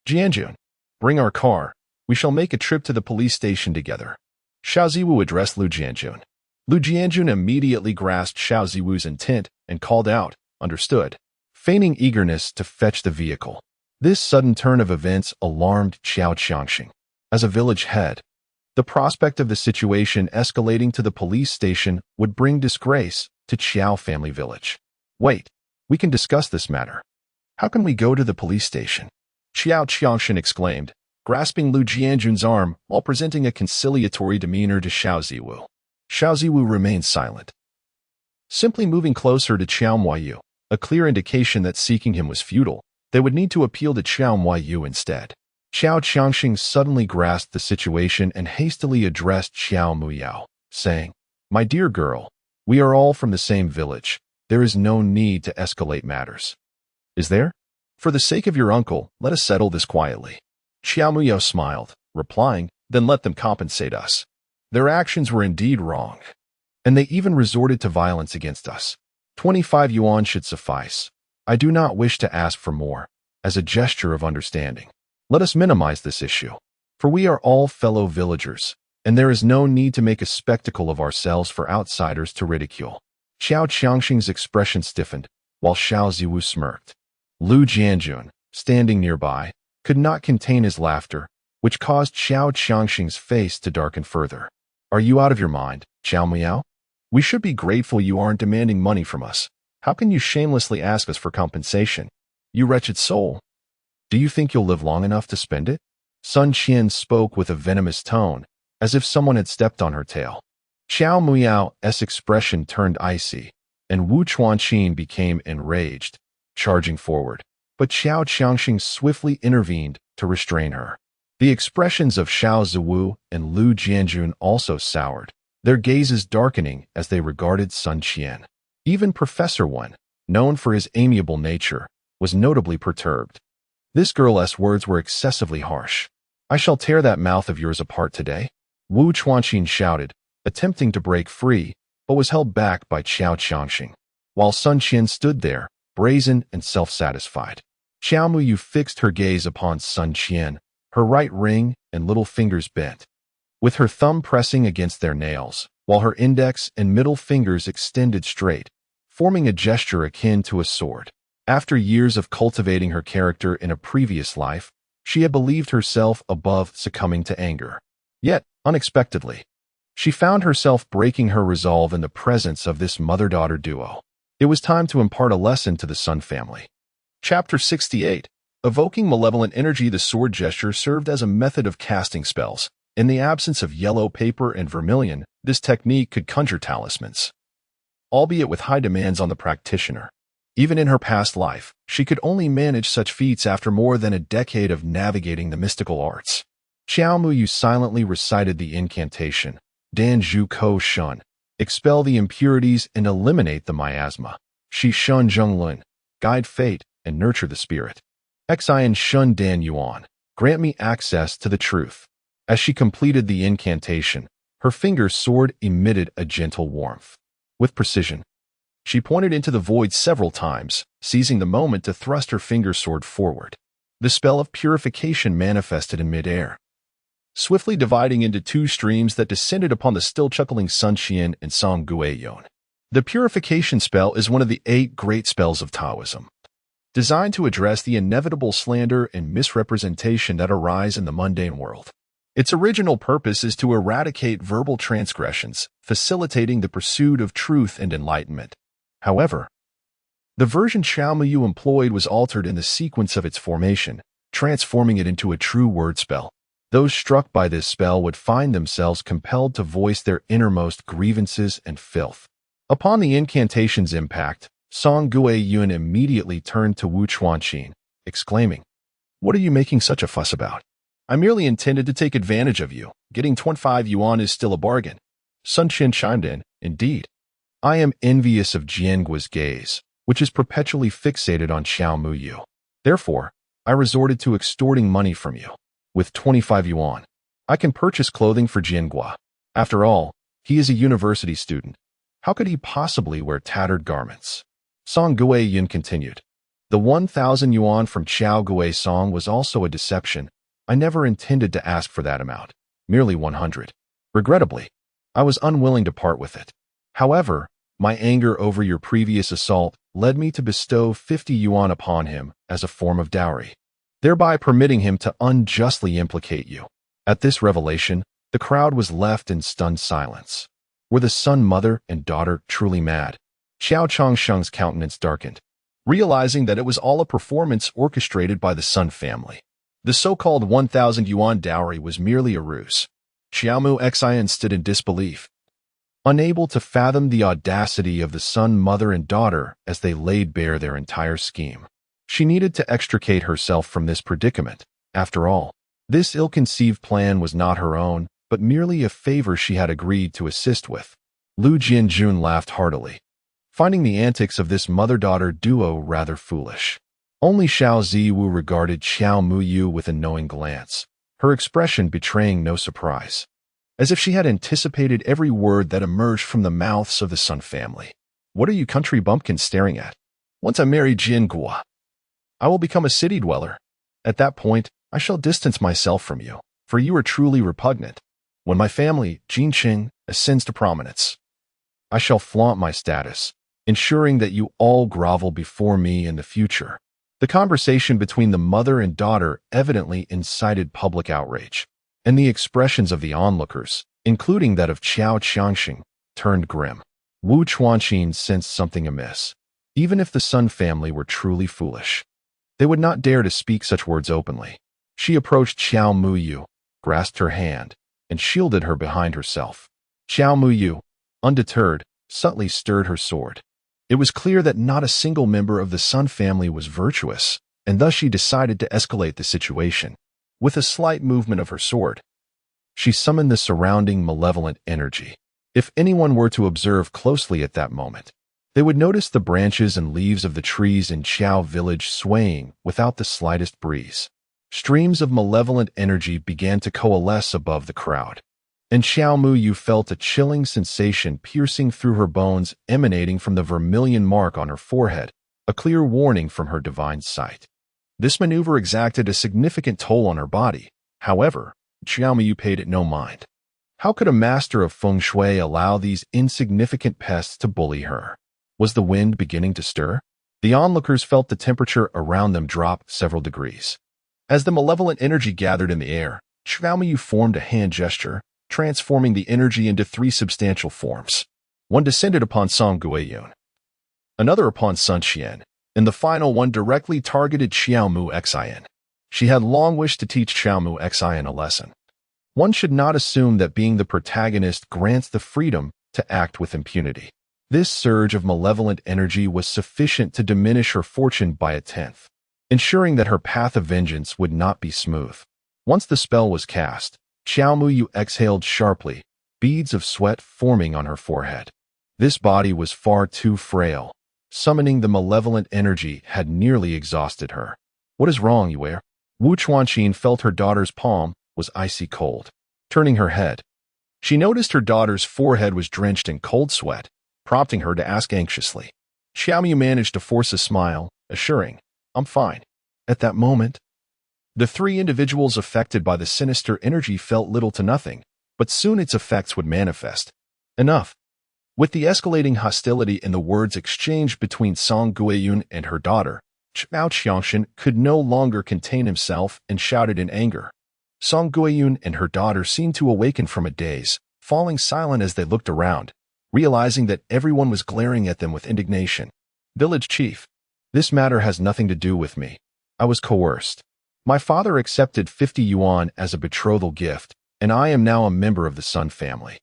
"Jianjun, bring our car. We shall make a trip to the police station together." Xiao Ziwu addressed Lu Jianjun. Lu Jianjun immediately grasped Xiao Ziwu's intent and called out, "Understood," feigning eagerness to fetch the vehicle. This sudden turn of events alarmed Xiao Changsheng. As a village head, the prospect of the situation escalating to the police station would bring disgrace to Qiao family village. "Wait, we can discuss this matter. How can we go to the police station?" Xiao Changsheng exclaimed, grasping Lu Jianjun's arm while presenting a conciliatory demeanor to Xiao Ziwu. Xiao Ziwu remained silent, simply moving closer to Qiao Muyu, a clear indication that seeking him was futile. They would need to appeal to Qiao Muyu instead. Xiao Changsheng suddenly grasped the situation and hastily addressed Xiao Muyu, saying, "My dear girl, we are all from the same village. There is no need to escalate matters. Is there? For the sake of your uncle, let us settle this quietly." Xiao Muyu smiled, replying, "Then let them compensate us. Their actions were indeed wrong, and they even resorted to violence against us. 25 yuan should suffice. I do not wish to ask for more, as a gesture of understanding. Let us minimize this issue, for we are all fellow villagers, and there is no need to make a spectacle of ourselves for outsiders to ridicule." Xiao Changsheng's expression stiffened, while Xiao Ziwu smirked. Lu Jianjun, standing nearby, could not contain his laughter, which caused Xiao Changsheng's face to darken further. "Are you out of your mind, Xiao Miao? We should be grateful you aren't demanding money from us. How can you shamelessly ask us for compensation? You wretched soul. Do you think you'll live long enough to spend it? Sun Qian spoke with a venomous tone, as if someone had stepped on her tail. Xiao Muyao's expression turned icy, and Wu Chuanqin became enraged, charging forward. But Xiao Qiangxing swiftly intervened to restrain her. The expressions of Xiao Ziwu and Lu Jianjun also soured, their gazes darkening as they regarded Sun Qian. Even Professor Wen, known for his amiable nature, was notably perturbed. This girl's words were excessively harsh. I shall tear that mouth of yours apart today. Wu Chuanqin shouted, attempting to break free, but was held back by Xiao Qiangxing. While Sun Qian stood there, brazen and self-satisfied. Xiao Muyu fixed her gaze upon Sun Qian, her right ring and little fingers bent, with her thumb pressing against their nails, while her index and middle fingers extended straight, forming a gesture akin to a sword. After years of cultivating her character in a previous life, she had believed herself above succumbing to anger. Yet, unexpectedly, she found herself breaking her resolve in the presence of this mother-daughter duo. It was time to impart a lesson to the Sun family. Chapter 68. Evoking malevolent energy, the sword gesture served as a method of casting spells. In the absence of yellow paper and vermilion, this technique could conjure talismans, albeit with high demands on the practitioner. Even in her past life, she could only manage such feats after more than a decade of navigating the mystical arts. Xiao Muyu silently recited the incantation, Dan Zhu Ko Shun, expel the impurities and eliminate the miasma. Shi Shun Zheng Lun, guide fate and nurture the spirit. Xian Shun Dan Yuan, grant me access to the truth. As she completed the incantation, her finger's sword emitted a gentle warmth. With precision, she pointed into the void several times, seizing the moment to thrust her finger sword forward. The spell of purification manifested in midair, swiftly dividing into two streams that descended upon the still chuckling Sun Qian and Song Guiyon. The purification spell is one of the 8 great spells of Taoism, designed to address the inevitable slander and misrepresentation that arise in the mundane world. Its original purpose is to eradicate verbal transgressions, facilitating the pursuit of truth and enlightenment. However, the version Xiao Muyu employed was altered in the sequence of its formation, transforming it into a true word spell. Those struck by this spell would find themselves compelled to voice their innermost grievances and filth. Upon the incantation's impact, Song Guiyun immediately turned to Wu Chuanqin, exclaiming, "What are you making such a fuss about? I merely intended to take advantage of you. Getting 25 yuan is still a bargain." Sun Qian chimed in, "Indeed. I am envious of Jiangua's gaze, which is perpetually fixated on Xiao Muyu. Therefore, I resorted to extorting money from you. With 25 yuan, I can purchase clothing for Jiangua. After all, he is a university student. How could he possibly wear tattered garments?" Song Guiyun continued, "The 1,000 yuan from Xiao Gui Song was also a deception. I never intended to ask for that amount, merely 100. Regrettably, I was unwilling to part with it. However, my anger over your previous assault led me to bestow 50 yuan upon him as a form of dowry, thereby permitting him to unjustly implicate you." At this revelation, the crowd was left in stunned silence. Were the Sun mother and daughter truly mad? Xiao Changsheng's countenance darkened, realizing that it was all a performance orchestrated by the Sun family. The so-called 1,000 yuan dowry was merely a ruse. Xiaomu Xian stood in disbelief, unable to fathom the audacity of the Sun mother and daughter as they laid bare their entire scheme. She needed to extricate herself from this predicament. After all, this ill-conceived plan was not her own, but merely a favor she had agreed to assist with. Lu Jianjun laughed heartily, finding the antics of this mother-daughter duo rather foolish. Only Xiao Ziwu regarded Xiao Muyu with a knowing glance, her expression betraying no surprise, as if she had anticipated every word that emerged from the mouths of the Sun family. "What are you country bumpkins staring at? Once I marry Jiangua, I will become a city dweller. At that point, I shall distance myself from you, for you are truly repugnant. When my family, Jinqing, ascends to prominence, I shall flaunt my status, ensuring that you all grovel before me in the future." The conversation between the mother and daughter evidently incited public outrage, and the expressions of the onlookers, including that of Xiao Qiangxing, turned grim. Wu Chuanqin sensed something amiss. Even if the Sun family were truly foolish, they would not dare to speak such words openly. She approached Xiao Muyu, grasped her hand, and shielded her behind herself. Xiao Muyu, undeterred, subtly stirred her sword. It was clear that not a single member of the Sun family was virtuous, and thus she decided to escalate the situation. With a slight movement of her sword, she summoned the surrounding malevolent energy. If anyone were to observe closely at that moment, they would notice the branches and leaves of the trees in Qiao village swaying without the slightest breeze. Streams of malevolent energy began to coalesce above the crowd, and Xiao Muyu felt a chilling sensation piercing through her bones emanating from the vermilion mark on her forehead, a clear warning from her divine sight. This maneuver exacted a significant toll on her body. However, Xiao Muyu paid it no mind. How could a master of feng shui allow these insignificant pests to bully her? Was the wind beginning to stir? The onlookers felt the temperature around them drop several degrees. As the malevolent energy gathered in the air, Xiao Muyu formed a hand gesture, transforming the energy into 3 substantial forms. One descended upon Song Guiyun, another upon Sun Qian, and the final one directly targeted Xiao Mu Xian. She had long wished to teach Xiao Mu Xian a lesson. One should not assume that being the protagonist grants the freedom to act with impunity. This surge of malevolent energy was sufficient to diminish her fortune by a tenth, ensuring that her path of vengeance would not be smooth. Once the spell was cast, Xiao Muyu exhaled sharply, beads of sweat forming on her forehead. This body was far too frail. Summoning the malevolent energy had nearly exhausted her. "What is wrong, Yue?" Wu Chuanqin felt her daughter's palm was icy cold. Turning her head, she noticed her daughter's forehead was drenched in cold sweat, prompting her to ask anxiously. Xiao Mu managed to force a smile, assuring, "I'm fine." At that moment, the 3 individuals affected by the sinister energy felt little to nothing, but soon its effects would manifest. Enough. With the escalating hostility and the words exchanged between Song Guiyun and her daughter, Mao Qiangshan could no longer contain himself and shouted in anger. Song Guiyun and her daughter seemed to awaken from a daze, falling silent as they looked around, realizing that everyone was glaring at them with indignation. "Village chief, this matter has nothing to do with me. I was coerced. My father accepted 50 yuan as a betrothal gift, and I am now a member of the Sun family.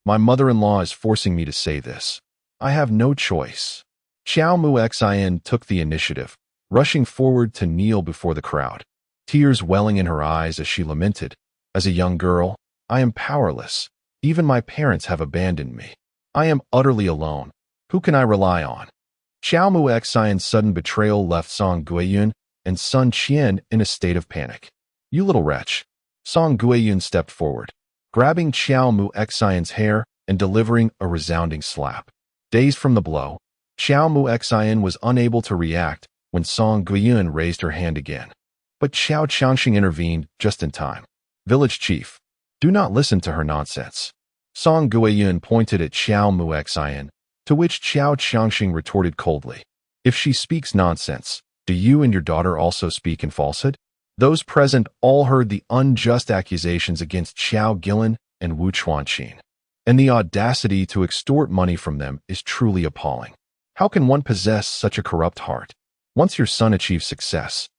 My mother-in-law is forcing me to say this. I have no choice." Xiao Mu Xian took the initiative, rushing forward to kneel before the crowd, tears welling in her eyes as she lamented, "As a young girl, I am powerless. Even my parents have abandoned me. I am utterly alone. Who can I rely on?" Xiao Mu Xian's sudden betrayal left Song Guiyun and Sun Qian in a state of panic. "You little wretch." Song Guiyun stepped forward, grabbing Xiao Mu Xian's hair and delivering a resounding slap. Dazed from the blow, Xiao Mu Xian was unable to react when Song Guiyun raised her hand again. But Xiao Changxing intervened just in time. "Village chief, do not listen to her nonsense." Song Guiyun pointed at Xiao Mu Xian, to which Xiao Changxing retorted coldly, "If she speaks nonsense, do you and your daughter also speak in falsehood?" Those present all heard the unjust accusations against Xiao Gilin and Wu Chuanqin, and the audacity to extort money from them is truly appalling. How can one possess such a corrupt heart? Once your son achieves success,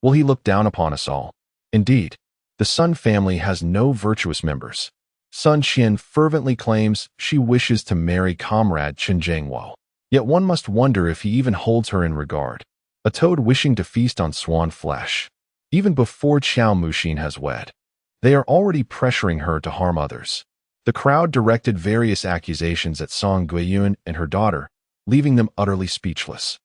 will he look down upon us all? Indeed, the Sun family has no virtuous members. Sun Qian fervently claims she wishes to marry comrade Chen Zhengwo. Yet one must wonder if he even holds her in regard. A toad wishing to feast on swan flesh. Even before Qiao Muxin has wed, they are already pressuring her to harm others. The crowd directed various accusations at Song Guiyun and her daughter, leaving them utterly speechless.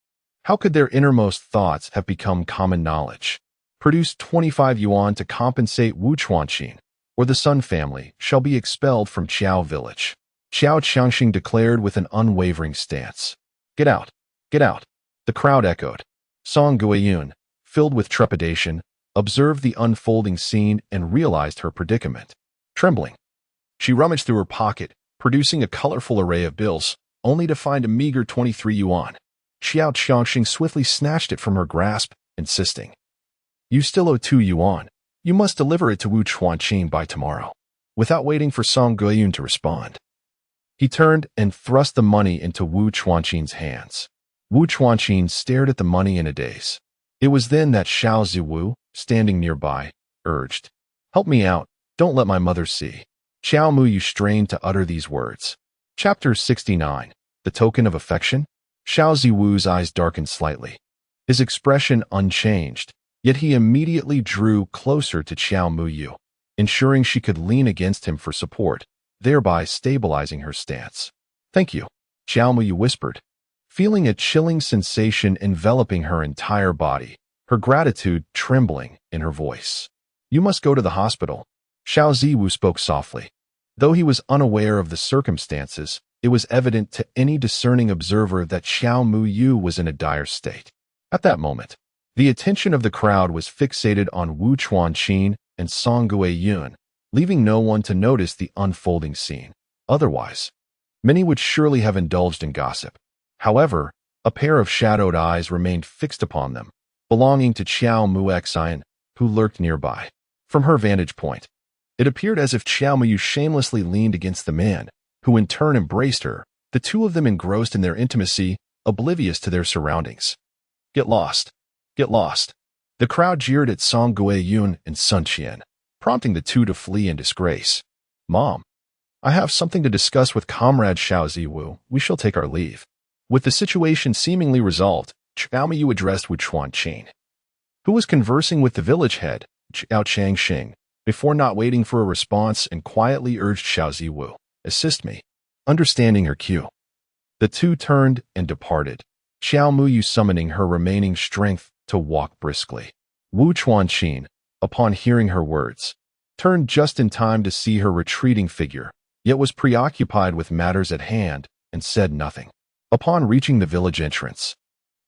How could their innermost thoughts have become common knowledge? Produce 25 yuan to compensate Wu Chuanqin, or the Sun family shall be expelled from Qiao village. Xiao Changxing declared with an unwavering stance. "Get out! Get out!" The crowd echoed. Song Guiyun, filled with trepidation, observed the unfolding scene and realized her predicament. Trembling, she rummaged through her pocket, producing a colorful array of bills, only to find a meager 23 yuan. Xiao Changxing swiftly snatched it from her grasp, insisting, "You still owe 2 yuan. You must deliver it to Wu Chuanqin by tomorrow." Without waiting for Song Guiyun to respond, he turned and thrust the money into Wu Chuanqin's hands. Wu Chuanqin stared at the money in a daze. It was then that Xiao Ziwu, standing nearby, urged, "Help me out, don't let my mother see." Xiao Muyu strained to utter these words. Chapter 69. The Token of Affection? Xiao Ziwu's eyes darkened slightly. His expression unchanged, yet he immediately drew closer to Xiao Muyu, ensuring she could lean against him for support, thereby stabilizing her stance. "Thank you," Xiao Muyu whispered, feeling a chilling sensation enveloping her entire body, her gratitude trembling in her voice. "You must go to the hospital," Xiao Ziwu spoke softly. Though he was unaware of the circumstances, it was evident to any discerning observer that Xiao Muyu was in a dire state. At that moment, the attention of the crowd was fixated on Wu Chuanqin and Song Guiyun, leaving no one to notice the unfolding scene. Otherwise, many would surely have indulged in gossip. However, a pair of shadowed eyes remained fixed upon them, belonging to Xiao Muexian, who lurked nearby. From her vantage point, it appeared as if Xiao Muyu shamelessly leaned against the man, who in turn embraced her, the two of them engrossed in their intimacy, oblivious to their surroundings. "Get lost! Get lost!" The crowd jeered at Song Guiyun and Sun Qian, prompting the two to flee in disgrace. "Mom, I have something to discuss with Comrade Xiao Ziwu. We shall take our leave." With the situation seemingly resolved, Xiao Muyu addressed Wu Chuanqin, who was conversing with the village head, Xiao Changxing, before not waiting for a response and quietly urged Xiao Ziwu, "Assist me." Understanding her cue, the two turned and departed, Xiao Muyu summoning her remaining strength to walk briskly. Wu Chuanqin, upon hearing her words, turned just in time to see her retreating figure, yet was preoccupied with matters at hand and said nothing. Upon reaching the village entrance,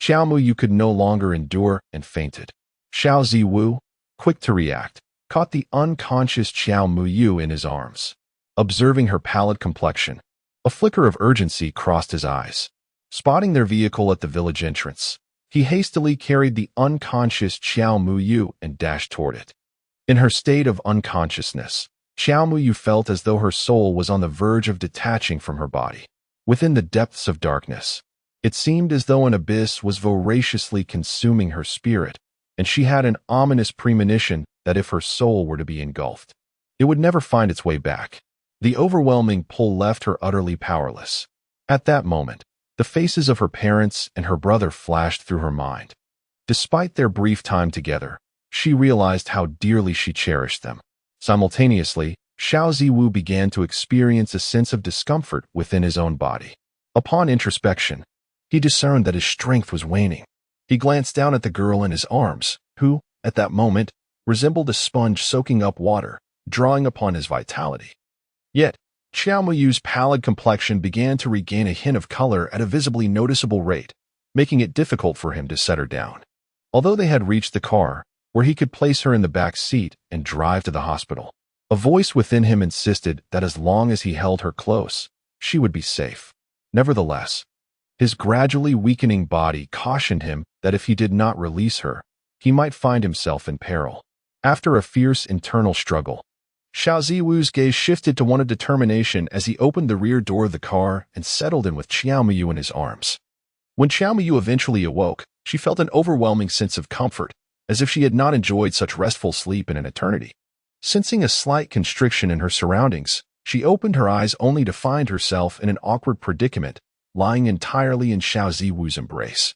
Xiao Muyu could no longer endure and fainted. Xiao Ziwu, quick to react, caught the unconscious Xiao Muyu in his arms. Observing her pallid complexion, a flicker of urgency crossed his eyes. Spotting their vehicle at the village entrance, he hastily carried the unconscious Xiao Muyu and dashed toward it. In her state of unconsciousness, Xiao Muyu felt as though her soul was on the verge of detaching from her body. Within the depths of darkness, it seemed as though an abyss was voraciously consuming her spirit, and she had an ominous premonition that if her soul were to be engulfed, it would never find its way back. The overwhelming pull left her utterly powerless. At that moment, the faces of her parents and her brother flashed through her mind. Despite their brief time together, she realized how dearly she cherished them. Simultaneously, Xiao Ziwu began to experience a sense of discomfort within his own body. Upon introspection, he discerned that his strength was waning. He glanced down at the girl in his arms, who, at that moment, resembled a sponge soaking up water, drawing upon his vitality. Yet, Xiao Muyu's pallid complexion began to regain a hint of color at a visibly noticeable rate, making it difficult for him to set her down. Although they had reached the car, where he could place her in the back seat and drive to the hospital, a voice within him insisted that as long as he held her close, she would be safe. Nevertheless, his gradually weakening body cautioned him that if he did not release her, he might find himself in peril. After a fierce internal struggle, Xiao Ziwu's gaze shifted to one of determination as he opened the rear door of the car and settled in with Xiao Muyu in his arms. When Xiao Muyu eventually awoke, she felt an overwhelming sense of comfort, as if she had not enjoyed such restful sleep in an eternity. Sensing a slight constriction in her surroundings, she opened her eyes only to find herself in an awkward predicament, lying entirely in Xiao Ziwu's embrace,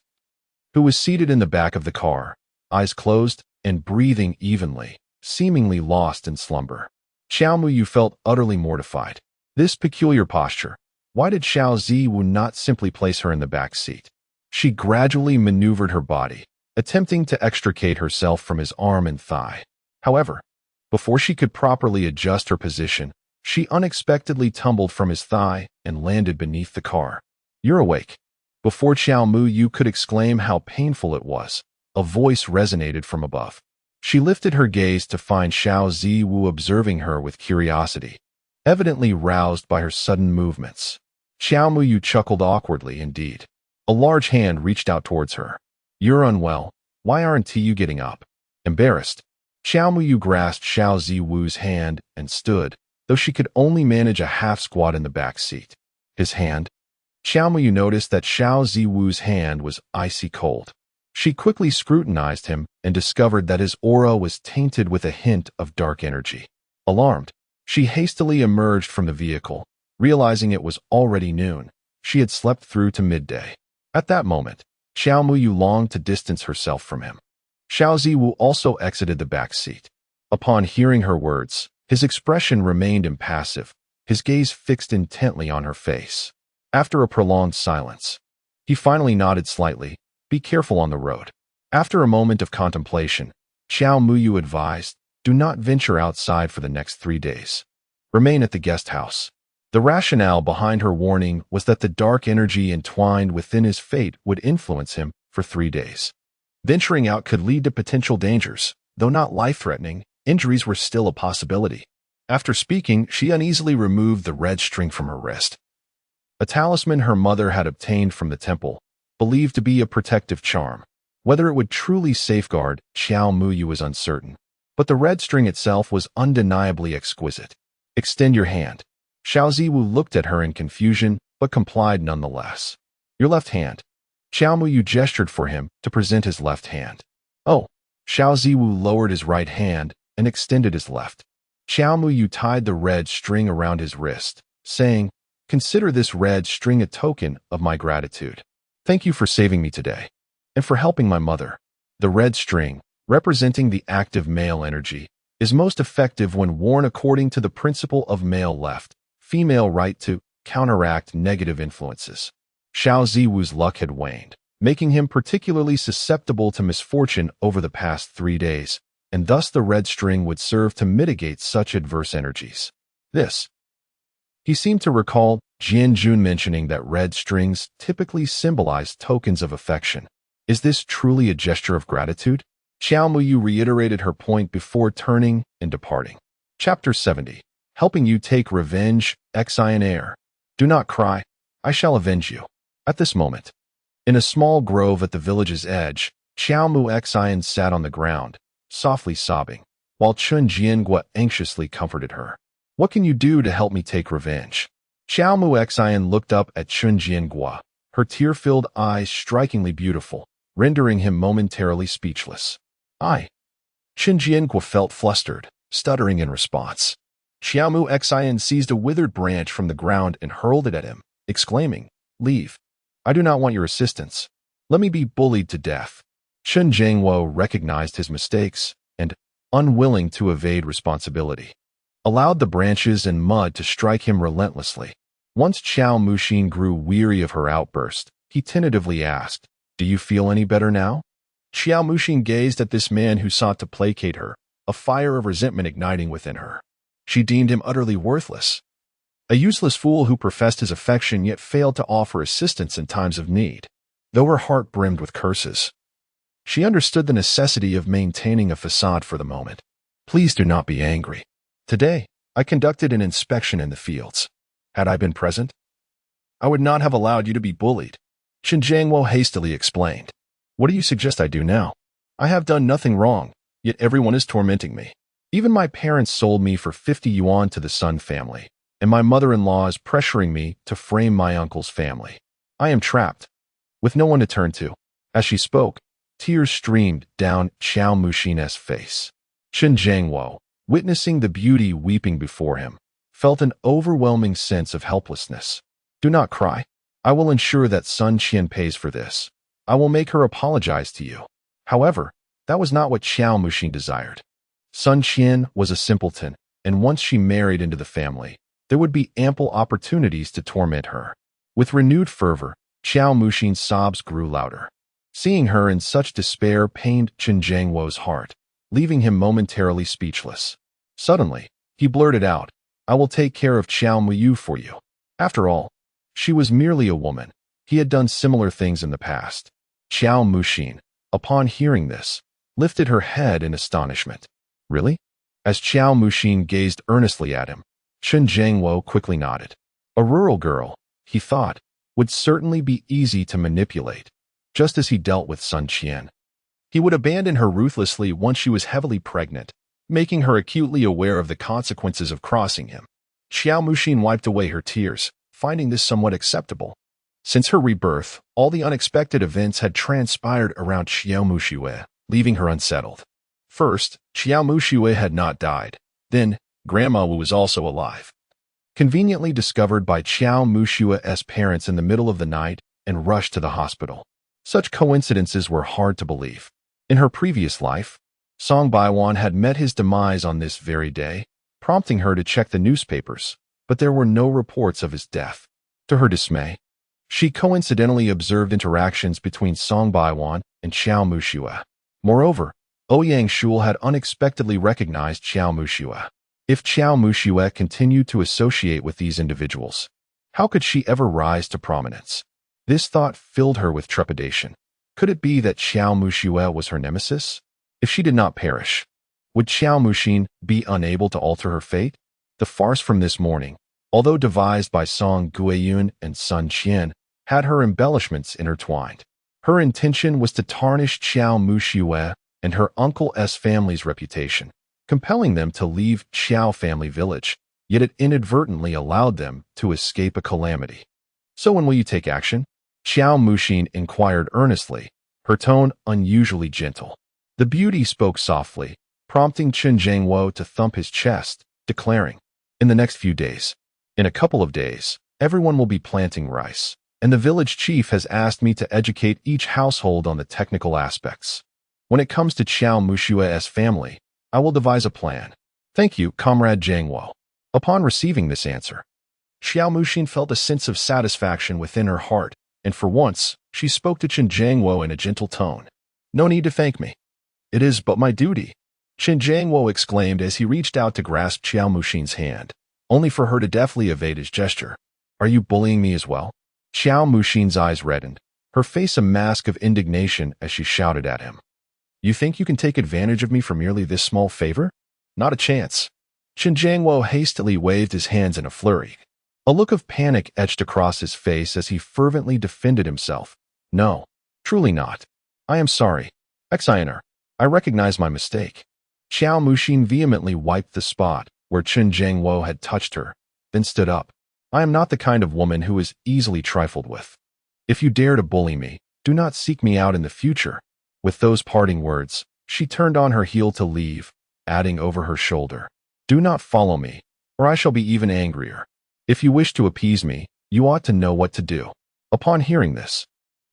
who was seated in the back of the car, eyes closed and breathing evenly, seemingly lost in slumber. Xiao Muyu felt utterly mortified. This peculiar posture, why did Xiao Ziwu not simply place her in the back seat? She gradually maneuvered her body, attempting to extricate herself from his arm and thigh. However, before she could properly adjust her position, she unexpectedly tumbled from his thigh and landed beneath the car. "You're awake." Before Xiao Muyu could exclaim how painful it was, a voice resonated from above. She lifted her gaze to find Xiao Ziwu observing her with curiosity, evidently roused by her sudden movements. Xiao Muyu chuckled awkwardly indeed. A large hand reached out towards her. "You're unwell. Why aren't you getting up?" Embarrassed, Xiao Muyu grasped Xiao Ziwu's hand and stood, though she could only manage a half squat in the back seat. His hand, Xiao Muyu noticed that Xiao Ziwu's hand was icy cold. She quickly scrutinized him and discovered that his aura was tainted with a hint of dark energy. Alarmed, she hastily emerged from the vehicle, realizing it was already noon. She had slept through to midday. At that moment, Xiao Muyu longed to distance herself from him. Xiao Ziwu also exited the back seat. Upon hearing her words, his expression remained impassive, his gaze fixed intently on her face. After a prolonged silence, he finally nodded slightly. Be careful on the road. After a moment of contemplation, Xiao Muyu advised, do not venture outside for the next 3 days. Remain at the guest house. The rationale behind her warning was that the dark energy entwined within his fate would influence him for 3 days. Venturing out could lead to potential dangers. Though not life-threatening, injuries were still a possibility. After speaking, she uneasily removed the red string from her wrist. A talisman her mother had obtained from the temple, believed to be a protective charm. Whether it would truly safeguard Xiao Muyu was uncertain, but the red string itself was undeniably exquisite. Extend your hand. Xiao Ziwu looked at her in confusion, but complied nonetheless. Your left hand. Xiao Muyu gestured for him to present his left hand. Oh. Xiao Ziwu lowered his right hand and extended his left. Xiao Muyu tied the red string around his wrist, saying, consider this red string a token of my gratitude. Thank you for saving me today, and for helping my mother. The red string, representing the active male energy, is most effective when worn according to the principle of male left, female right to counteract negative influences. Xiao Ziwu's luck had waned, making him particularly susceptible to misfortune over the past 3 days, and thus the red string would serve to mitigate such adverse energies. He seemed to recall Jian Jun mentioning that red strings typically symbolize tokens of affection. Is this truly a gesture of gratitude? Xiao Muyu reiterated her point before turning and departing. Chapter 70. Helping you take revenge, Xian Air. Do not cry. I shall avenge you. At this moment, in a small grove at the village's edge, Xiao Mu Xian sat on the ground, softly sobbing, while Chun Jiangua anxiously comforted her. What can you do to help me take revenge? Xiao Mu Xian looked up at Chun Jiangua, her tear-filled eyes strikingly beautiful, rendering him momentarily speechless. Chun Jiangua felt flustered, stuttering in response. Xiao Mu Xian seized a withered branch from the ground and hurled it at him, exclaiming, Leave. I do not want your assistance. Let me be bullied to death. Chun Jiangua recognized his mistakes and, unwilling to evade responsibility, allowed the branches and mud to strike him relentlessly. Once Xiao Muxin grew weary of her outburst, he tentatively asked, Do you feel any better now? Xiao Muxin gazed at this man who sought to placate her, a fire of resentment igniting within her. She deemed him utterly worthless. A useless fool who professed his affection yet failed to offer assistance in times of need. Though her heart brimmed with curses, she understood the necessity of maintaining a facade for the moment. Please do not be angry. Today, I conducted an inspection in the fields. Had I been present, I would not have allowed you to be bullied. Chun Jiangwo hastily explained. What do you suggest I do now? I have done nothing wrong, yet everyone is tormenting me. Even my parents sold me for 50 yuan to the Sun family, and my mother-in-law is pressuring me to frame my uncle's family. I am trapped, with no one to turn to. As she spoke, tears streamed down Xiao Muxin's face. Chun Jiangwo, witnessing the beauty weeping before him, felt an overwhelming sense of helplessness. Do not cry. I will ensure that Sun Qian pays for this. I will make her apologize to you. However, that was not what Xiao Muxin desired. Sun Qian was a simpleton, and once she married into the family, there would be ample opportunities to torment her. With renewed fervor, Xiao Muxin's sobs grew louder. Seeing her in such despair pained Chun Jiangwo's heart, leaving him momentarily speechless. Suddenly, he blurted out, I will take care of Xiao Muyu for you. After all, she was merely a woman. He had done similar things in the past. Xiao Muxin, upon hearing this, lifted her head in astonishment. Really? As Xiao Muxin gazed earnestly at him, Chun Jiangwo quickly nodded. A rural girl, he thought, would certainly be easy to manipulate, just as he dealt with Sun Qian. He would abandon her ruthlessly once she was heavily pregnant, making her acutely aware of the consequences of crossing him. Xiao Muxin wiped away her tears, finding this somewhat acceptable. Since her rebirth, all the unexpected events had transpired around Xiao Mushiwe, leaving her unsettled. First, Xiao Mushiwe had not died. Then, Grandma Wu was also alive. Conveniently discovered by Xiao Mushiwe's parents in the middle of the night and rushed to the hospital. Such coincidences were hard to believe. In her previous life, Song Baiwan had met his demise on this very day, prompting her to check the newspapers, but there were no reports of his death. To her dismay, she coincidentally observed interactions between Song Baiwan and Xiao Mushiwe. Moreover, Ouyang Shul had unexpectedly recognized Xiao Mushiwe. If Xiao Mushiwe continued to associate with these individuals, how could she ever rise to prominence? This thought filled her with trepidation. Could it be that Xiao Mushiwe was her nemesis? If she did not perish, would Xiao Muxin be unable to alter her fate? The farce from this morning, although devised by Song Guiyun and Sun Qian, had her embellishments intertwined. Her intention was to tarnish Xiao Mushiwe and her uncle's family's reputation, compelling them to leave Xiao family village, yet it inadvertently allowed them to escape a calamity. So when will you take action? Xiao Muxin inquired earnestly, her tone unusually gentle. The beauty spoke softly, prompting Chen Jiangwo to thump his chest, declaring, "In the next few days. In a couple of days, everyone will be planting rice, and the village chief has asked me to educate each household on the technical aspects. When it comes to Xiao Mushiwe's family, I will devise a plan. Thank you, Comrade Jiangwo." Upon receiving this answer, Xiao Muxin felt a sense of satisfaction within her heart, and for once, she spoke to Chen Jiangwo in a gentle tone. "No need to thank me. It is but my duty," Chen Jiangwo exclaimed as he reached out to grasp Xiao Muxin's hand, only for her to deftly evade his gesture. "Are you bullying me as well?" Xiao Muxin's eyes reddened, her face a mask of indignation as she shouted at him. "You think you can take advantage of me for merely this small favor? Not a chance." Chen Jiangwo hastily waved his hands in a flurry. A look of panic etched across his face as he fervently defended himself. "No, truly not. I am sorry. Exiner, I recognize my mistake." Xiao Muxin vehemently wiped the spot where Chen Jiangwo had touched her, then stood up. "I am not the kind of woman who is easily trifled with. If you dare to bully me, do not seek me out in the future." With those parting words, she turned on her heel to leave, adding over her shoulder, "Do not follow me, or I shall be even angrier. If you wish to appease me, you ought to know what to do." Upon hearing this,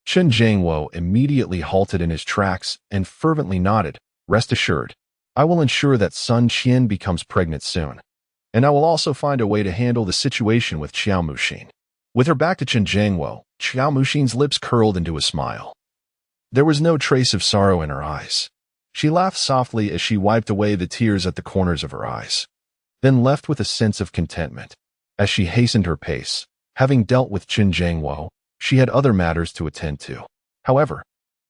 Chen Jiangwo immediately halted in his tracks and fervently nodded. "Rest assured, I will ensure that Sun Qian becomes pregnant soon. And I will also find a way to handle the situation with Xiao Muxin." With her back to Chen Jiangwo, Xiao Muxin's lips curled into a smile. There was no trace of sorrow in her eyes. She laughed softly as she wiped away the tears at the corners of her eyes, then left with a sense of contentment. As she hastened her pace, having dealt with Chen Jiangwo, she had other matters to attend to. However,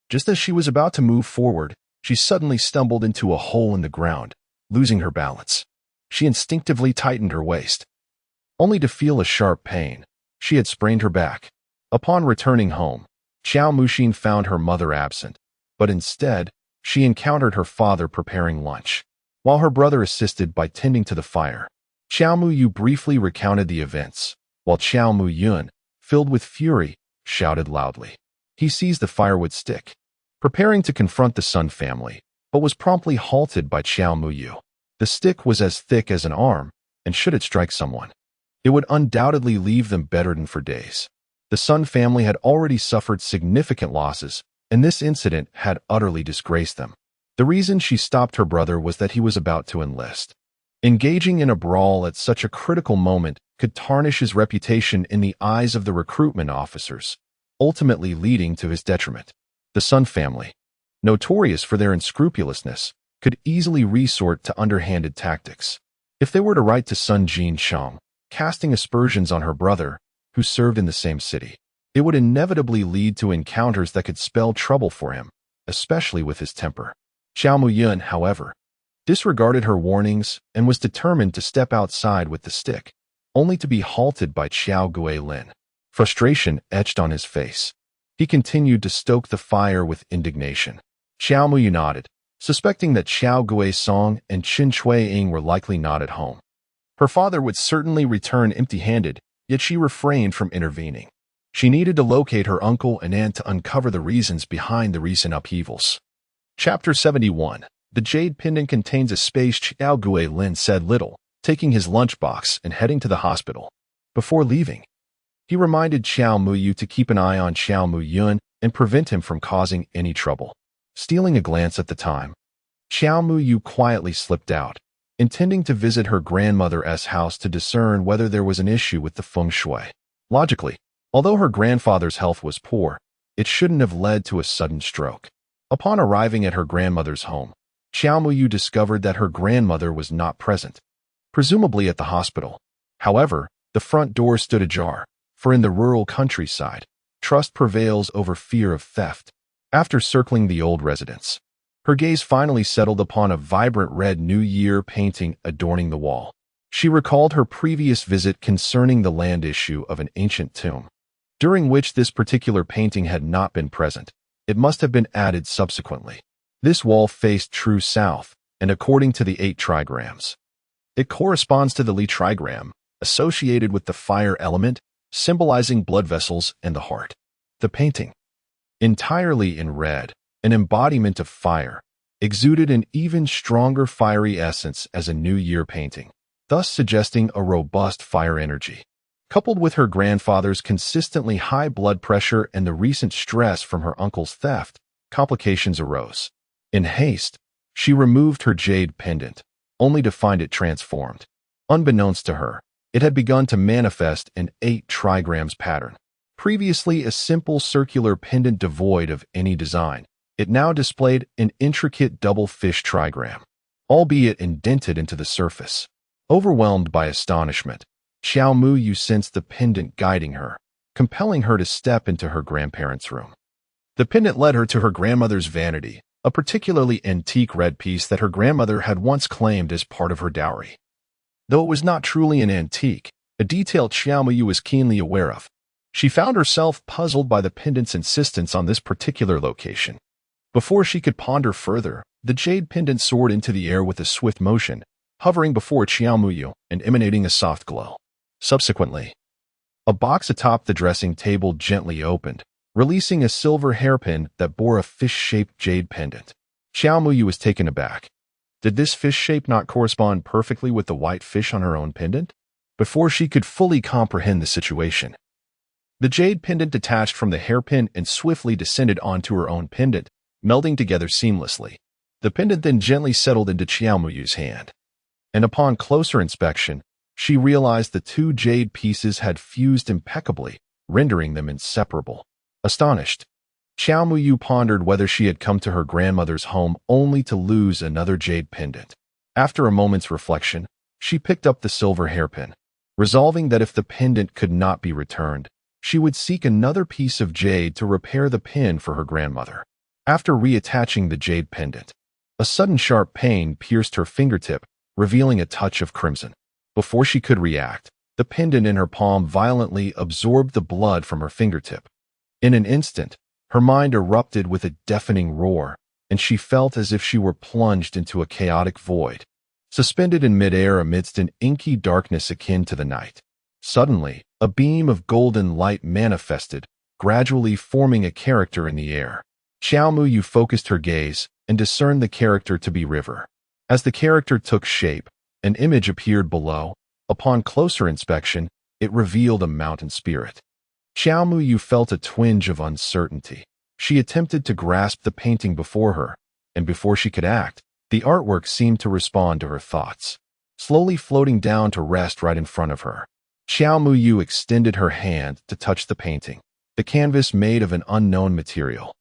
just as she was about to move forward, she suddenly stumbled into a hole in the ground, losing her balance. She instinctively tightened her waist, only to feel a sharp pain. She had sprained her back. Upon returning home, Xiao Muxin found her mother absent, but instead, she encountered her father preparing lunch, while her brother assisted by tending to the fire. Xiao Muyu briefly recounted the events, while Xiao Muyun, filled with fury, shouted loudly. He seized the firewood stick, preparing to confront the Sun family, but was promptly halted by Xiao Muyu. The stick was as thick as an arm, and should it strike someone, it would undoubtedly leave them bedridden for days. The Sun family had already suffered significant losses, and this incident had utterly disgraced them. The reason she stopped her brother was that he was about to enlist. Engaging in a brawl at such a critical moment could tarnish his reputation in the eyes of the recruitment officers, ultimately leading to his detriment. The Sun family, notorious for their unscrupulousness, could easily resort to underhanded tactics. If they were to write to Sun Jincheng, casting aspersions on her brother, who served in the same city, it would inevitably lead to encounters that could spell trouble for him, especially with his temper. Xiao Muyun, however, disregarded her warnings and was determined to step outside with the stick, only to be halted by Xiao Guilin. Frustration etched on his face. He continued to stoke the fire with indignation. Xiao Muyu nodded, suspecting that Xiao Guisong and Qin Shuiying were likely not at home. Her father would certainly return empty-handed, yet she refrained from intervening. She needed to locate her uncle and aunt to uncover the reasons behind the recent upheavals. Chapter 71. The jade pendant contains a space. Xiao Guilin said little, taking his lunchbox and heading to the hospital. Before leaving, he reminded Xiao Muyu to keep an eye on Xiao Muyun and prevent him from causing any trouble. Stealing a glance at the time, Xiao Muyu quietly slipped out, intending to visit her grandmother's house to discern whether there was an issue with the feng shui. Logically, although her grandfather's health was poor, it shouldn't have led to a sudden stroke. Upon arriving at her grandmother's home, Xiao Muyu discovered that her grandmother was not present, presumably at the hospital. However, the front door stood ajar, for in the rural countryside, trust prevails over fear of theft. After circling the old residence, her gaze finally settled upon a vibrant red New Year painting adorning the wall. She recalled her previous visit concerning the land issue of an ancient tomb, during which this particular painting had not been present. It must have been added subsequently. This wall faced true south, and according to the 8 trigrams, it corresponds to the Li trigram, associated with the fire element, symbolizing blood vessels and the heart. The painting, entirely in red, an embodiment of fire, exuded an even stronger fiery essence as a New Year painting, thus suggesting a robust fire energy. Coupled with her grandfather's consistently high blood pressure and the recent stress from her uncle's theft, complications arose. In haste, she removed her jade pendant, only to find it transformed. Unbeknownst to her, it had begun to manifest an 8 trigrams pattern. Previously a simple circular pendant devoid of any design, it now displayed an intricate double fish trigram, albeit indented into the surface. Overwhelmed by astonishment, Xiao Muyu sensed the pendant guiding her, compelling her to step into her grandparents' room. The pendant led her to her grandmother's vanity, a particularly antique red piece that her grandmother had once claimed as part of her dowry. Though it was not truly an antique, a detail Xiao Muyu was keenly aware of, she found herself puzzled by the pendant's insistence on this particular location. Before she could ponder further, the jade pendant soared into the air with a swift motion, hovering before Xiao Muyu and emanating a soft glow. Subsequently, a box atop the dressing table gently opened, releasing a silver hairpin that bore a fish-shaped jade pendant. Xiao Muyu was taken aback. Did this fish shape not correspond perfectly with the white fish on her own pendant? Before she could fully comprehend the situation, the jade pendant detached from the hairpin and swiftly descended onto her own pendant, melding together seamlessly. The pendant then gently settled into Xiao Muyu's hand, and upon closer inspection, she realized the 2 jade pieces had fused impeccably, rendering them inseparable. Astonished, Xiao Muyu pondered whether she had come to her grandmother's home only to lose another jade pendant. After a moment's reflection, she picked up the silver hairpin, resolving that if the pendant could not be returned, she would seek another piece of jade to repair the pin for her grandmother. After reattaching the jade pendant, a sudden sharp pain pierced her fingertip, revealing a touch of crimson. Before she could react, the pendant in her palm violently absorbed the blood from her fingertip. In an instant, her mind erupted with a deafening roar, and she felt as if she were plunged into a chaotic void, suspended in midair amidst an inky darkness akin to the night. Suddenly, a beam of golden light manifested, gradually forming a character in the air. Xiao Muyu focused her gaze and discerned the character to be River. As the character took shape, an image appeared below. Upon closer inspection, it revealed a mountain spirit. Xiao Muyu felt a twinge of uncertainty. She attempted to grasp the painting before her, and before she could act, the artwork seemed to respond to her thoughts, slowly floating down to rest right in front of her. Xiao Muyu extended her hand to touch the painting, the canvas made of an unknown material,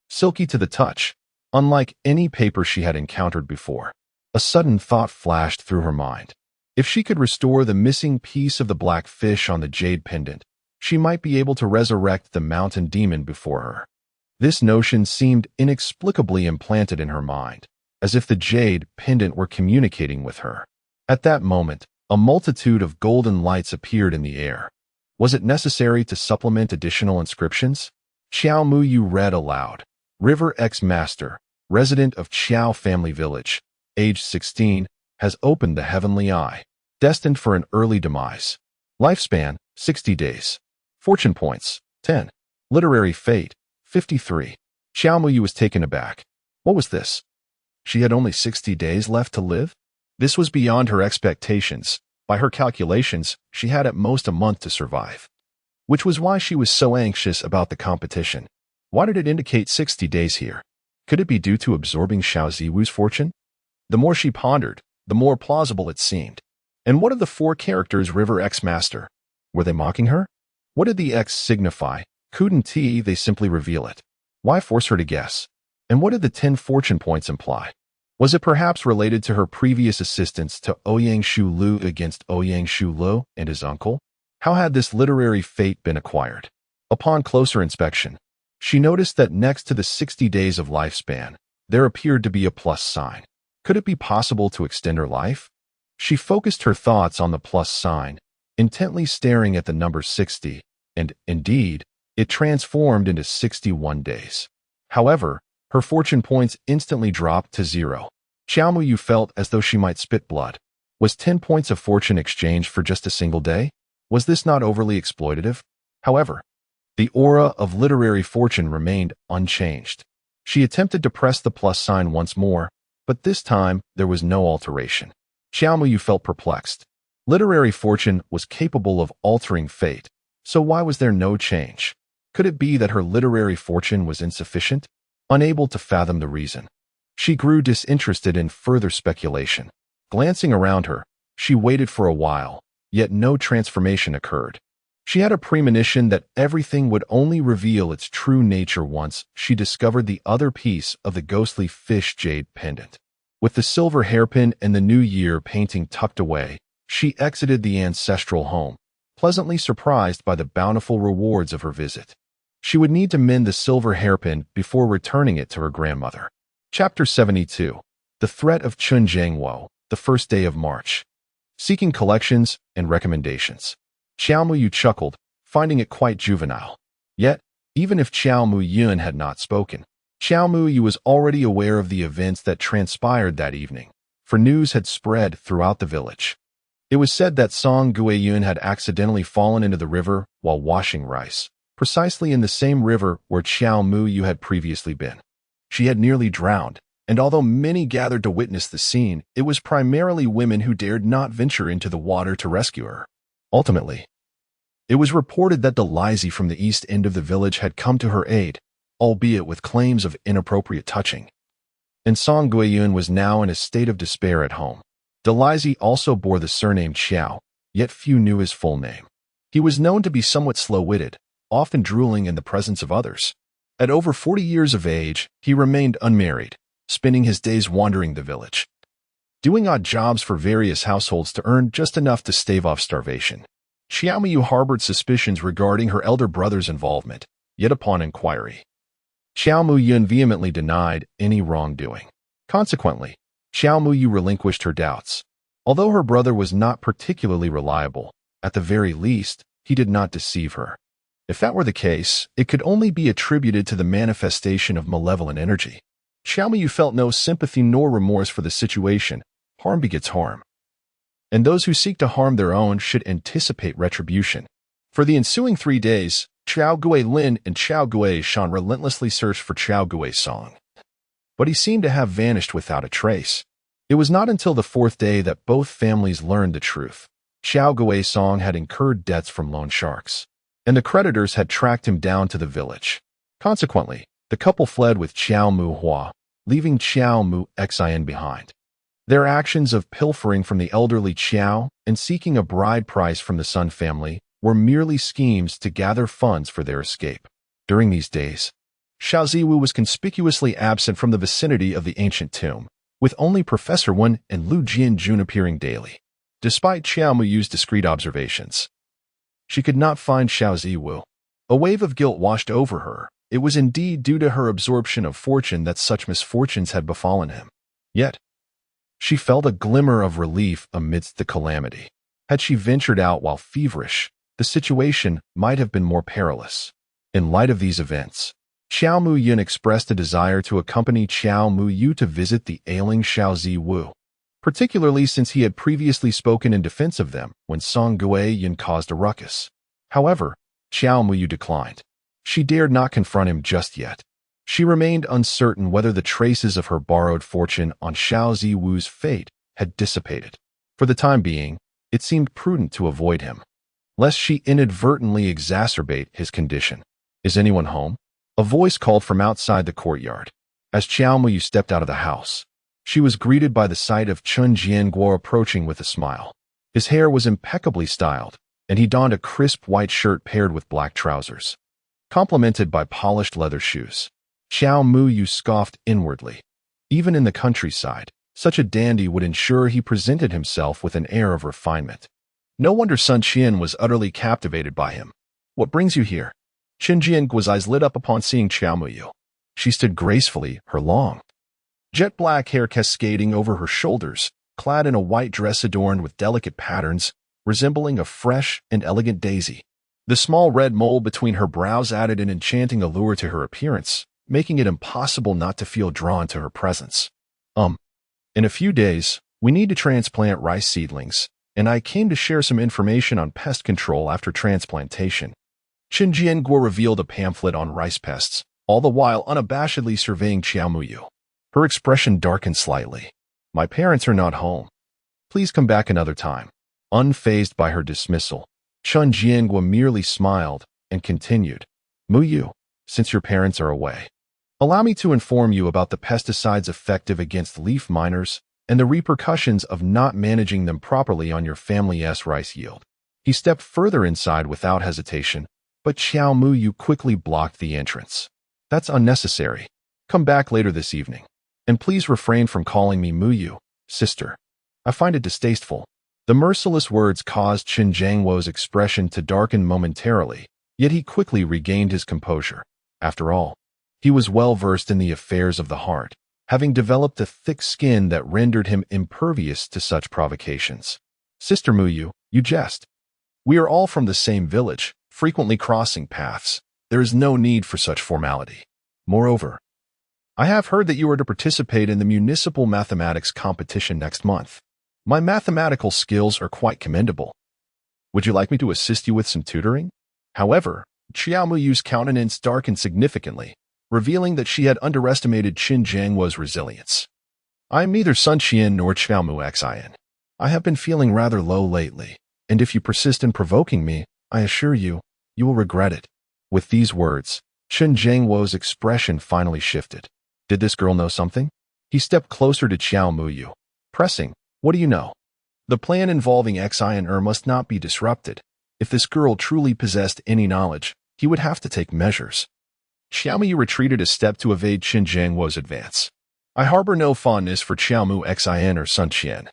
silky to the touch, unlike any paper she had encountered before. A sudden thought flashed through her mind. If she could restore the missing piece of the black fish on the jade pendant, she might be able to resurrect the mountain demon before her. This notion seemed inexplicably implanted in her mind, as if the jade pendant were communicating with her. At that moment, a multitude of golden lights appeared in the air. Was it necessary to supplement additional inscriptions? Xiao Muyu read aloud. River X Master, resident of Qiao Family Village, age 16, has opened the heavenly eye, destined for an early demise. Lifespan, 60 days. Fortune points, 10. Literary fate. 53. Xiao Muyu was taken aback. What was this? She had only 60 days left to live? This was beyond her expectations. By her calculations, she had at most a month to survive. Which was why she was so anxious about the competition. Why did it indicate 60 days here? Could it be due to absorbing Xiao Ziwu's fortune? The more she pondered, the more plausible it seemed. And what of the 4 characters River X Master? Were they mocking her? What did the X signify? Couldn't they simply reveal it? Why force her to guess? And what did the 10 fortune points imply? Was it perhaps related to her previous assistance to Ouyang Shu Lu against Ouyang Shu Lu and his uncle? How had this literary fate been acquired? Upon closer inspection, she noticed that next to the 60 days of lifespan, there appeared to be a plus sign. Could it be possible to extend her life? She focused her thoughts on the plus sign, intently staring at the number 60, and, indeed, it transformed into 61 days. However, her fortune points instantly dropped to 0. Xiao Muyu felt as though she might spit blood. Was 10 points of fortune exchanged for just a single day? Was this not overly exploitative? However, the aura of literary fortune remained unchanged. She attempted to press the plus sign once more, but this time there was no alteration. Xiao Muyu felt perplexed. Literary fortune was capable of altering fate, so why was there no change? Could it be that her literary fortune was insufficient? Unable to fathom the reason, she grew disinterested in further speculation. Glancing around her, she waited for a while, yet no transformation occurred. She had a premonition that everything would only reveal its true nature once she discovered the other piece of the ghostly fish jade pendant. With the silver hairpin and the New Year painting tucked away, she exited the ancestral home, pleasantly surprised by the bountiful rewards of her visit. She would need to mend the silver hairpin before returning it to her grandmother. Chapter 72. The Threat of Chun Jiangwo, the first day of March. Seeking collections and recommendations. Xiao Muyu chuckled, finding it quite juvenile. Yet, even if Xiao Muyun had not spoken, Xiao Muyu was already aware of the events that transpired that evening, for news had spread throughout the village. It was said that Song Guiyun had accidentally fallen into the river while washing rice, precisely in the same river where Xiao Muyu had previously been. She had nearly drowned, and although many gathered to witness the scene, it was primarily women who dared not venture into the water to rescue her. Ultimately, it was reported that the Lizi from the east end of the village had come to her aid, albeit with claims of inappropriate touching. And Song Guiyun was now in a state of despair at home. Delizy also bore the surname Xiao, yet few knew his full name. He was known to be somewhat slow-witted, often drooling in the presence of others. At over 40 years of age, he remained unmarried, spending his days wandering the village, doing odd jobs for various households to earn just enough to stave off starvation. Xiao Muyu harbored suspicions regarding her elder brother's involvement, yet upon inquiry, Xiao Muyun vehemently denied any wrongdoing. Consequently, Xiao Muyu relinquished her doubts. Although her brother was not particularly reliable, at the very least, he did not deceive her. If that were the case, it could only be attributed to the manifestation of malevolent energy. Xiao Muyu felt no sympathy nor remorse for the situation. Harm begets harm. And those who seek to harm their own should anticipate retribution. For the ensuing 3 days, Chao Gui Lin and Chao Gui Shan relentlessly searched for Chao Gui Song. But he seemed to have vanished without a trace. It was not until the 4th day that both families learned the truth. Chao Gui Song had incurred debts from loan sharks, and the creditors had tracked him down to the village. Consequently, the couple fled with Chao Mu Hua, leaving Chao Mu Xin behind. Their actions of pilfering from the elderly Chao and seeking a bride price from the Sun family were merely schemes to gather funds for their escape. During these days, Xiao Ziwu was conspicuously absent from the vicinity of the ancient tomb, with only Professor Wen and Lu Jianjun appearing daily. Despite Xiao Muyu's discreet observations, she could not find Xiao Ziwu. A wave of guilt washed over her. It was indeed due to her absorption of fortune that such misfortunes had befallen him. Yet, she felt a glimmer of relief amidst the calamity. Had she ventured out while feverish, the situation might have been more perilous. In light of these events, Xiao Muyun expressed a desire to accompany Xiao Muyu to visit the ailing Xiao Ziwu, particularly since he had previously spoken in defense of them when Song Guiyun caused a ruckus. However, Xiao Muyu declined. She dared not confront him just yet. She remained uncertain whether the traces of her borrowed fortune on Xiao Ziwu's fate had dissipated. For the time being, it seemed prudent to avoid him, lest she inadvertently exacerbate his condition. "Is anyone home?" A voice called from outside the courtyard. As Qiao Muyu stepped out of the house, she was greeted by the sight of Chun Jianguo approaching with a smile. His hair was impeccably styled, and he donned a crisp white shirt paired with black trousers, complemented by polished leather shoes. Qiao Muyu scoffed inwardly. Even in the countryside, such a dandy would ensure he presented himself with an air of refinement. No wonder Sun Qian was utterly captivated by him. "What brings you here?" Qin Jianguo's eyes lit up upon seeing Qiao Muyu. She stood gracefully, her long, jet black hair cascading over her shoulders, clad in a white dress adorned with delicate patterns, resembling a fresh and elegant daisy. The small red mole between her brows added an enchanting allure to her appearance, making it impossible not to feel drawn to her presence. In a few days, we need to transplant rice seedlings, and I came to share some information on pest control after transplantation." Qin Jianguo revealed a pamphlet on rice pests, all the while unabashedly surveying Qiao Muyu. Her expression darkened slightly. "My parents are not home. Please come back another time." Unfazed by her dismissal, Qin Jianguo merely smiled and continued, "Muyu, since your parents are away, allow me to inform you about the pesticides effective against leaf miners and the repercussions of not managing them properly on your family's rice yield." He stepped further inside without hesitation, but Qiao Muyu quickly blocked the entrance. "That's unnecessary. Come back later this evening. And please refrain from calling me Muyu, sister. I find it distasteful." The merciless words caused Qin Jianguo's expression to darken momentarily, yet he quickly regained his composure. After all, he was well versed in the affairs of the heart, having developed a thick skin that rendered him impervious to such provocations. "Sister Muyu, you jest. We are all from the same village, frequently crossing paths. There is no need for such formality. Moreover, I have heard that you are to participate in the municipal mathematics competition next month. My mathematical skills are quite commendable. Would you like me to assist you with some tutoring?" However, Qiao Muyu's countenance darkened significantly, revealing that she had underestimated Qin Jianguo's resilience. "I am neither Sun Qian nor Qiao Mu Xin. I have been feeling rather low lately, and if you persist in provoking me, I assure you, you will regret it." With these words, Qin Jianguo's expression finally shifted. Did this girl know something? He stepped closer to Qiao Muyu, pressing, "What do you know?" The plan involving Xian must not be disrupted. If this girl truly possessed any knowledge, he would have to take measures. Qiao Muyu retreated a step to evade Qin Jianguo's advance. "I harbor no fondness for Qiao Mu Xin or Sun Qian,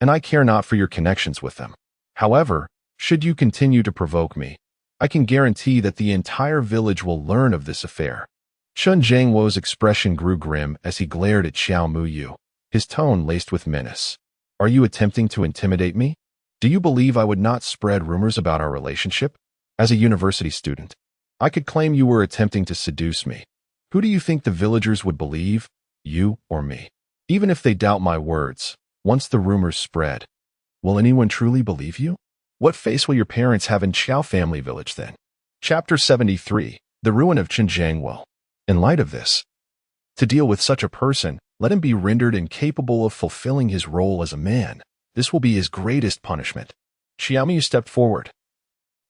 and I care not for your connections with them. However, should you continue to provoke me, I can guarantee that the entire village will learn of this affair." Qin Jianguo's expression grew grim as he glared at Qiao Muyu, his tone laced with menace. "Are you attempting to intimidate me? Do you believe I would not spread rumors about our relationship? As a university student, I could claim you were attempting to seduce me. Who do you think the villagers would believe, you or me? Even if they doubt my words, once the rumors spread, will anyone truly believe you? What face will your parents have in Qiao family village then?" Chapter 73, The Ruin of Qin Jianguo. In light of this, to deal with such a person, let him be rendered incapable of fulfilling his role as a man. This will be his greatest punishment. Qiao Muyu stepped forward,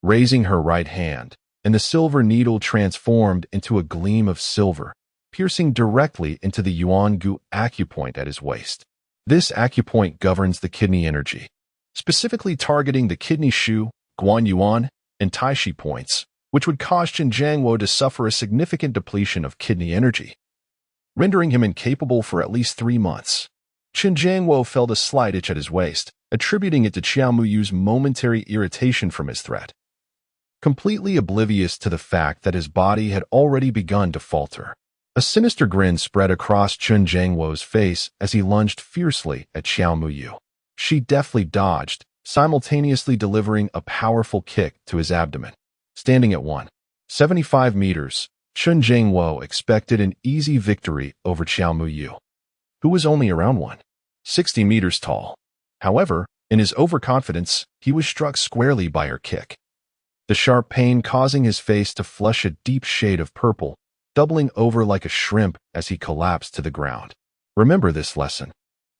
raising her right hand, and the silver needle transformed into a gleam of silver, piercing directly into the Yuangu acupoint at his waist. This acupoint governs the kidney energy, specifically targeting the kidney shu, guan yuan, and tai shi points, which would cause Qin Jianguo to suffer a significant depletion of kidney energy, rendering him incapable for at least 3 months. Qin Jianguo felt a slight itch at his waist, attributing it to Qiao Muyu's momentary irritation from his threat, completely oblivious to the fact that his body had already begun to falter. A sinister grin spread across Qin Jianguo's face as he lunged fiercely at Qiao Muyu. She deftly dodged, simultaneously delivering a powerful kick to his abdomen. Standing at 175 meters, Qin Jianguo expected an easy victory over Qiao Muyu, who was only around 160 meters tall. However, in his overconfidence, he was struck squarely by her kick. the sharp pain causing his face to flush a deep shade of purple, doubling over like a shrimp as he collapsed to the ground. Remember this lesson.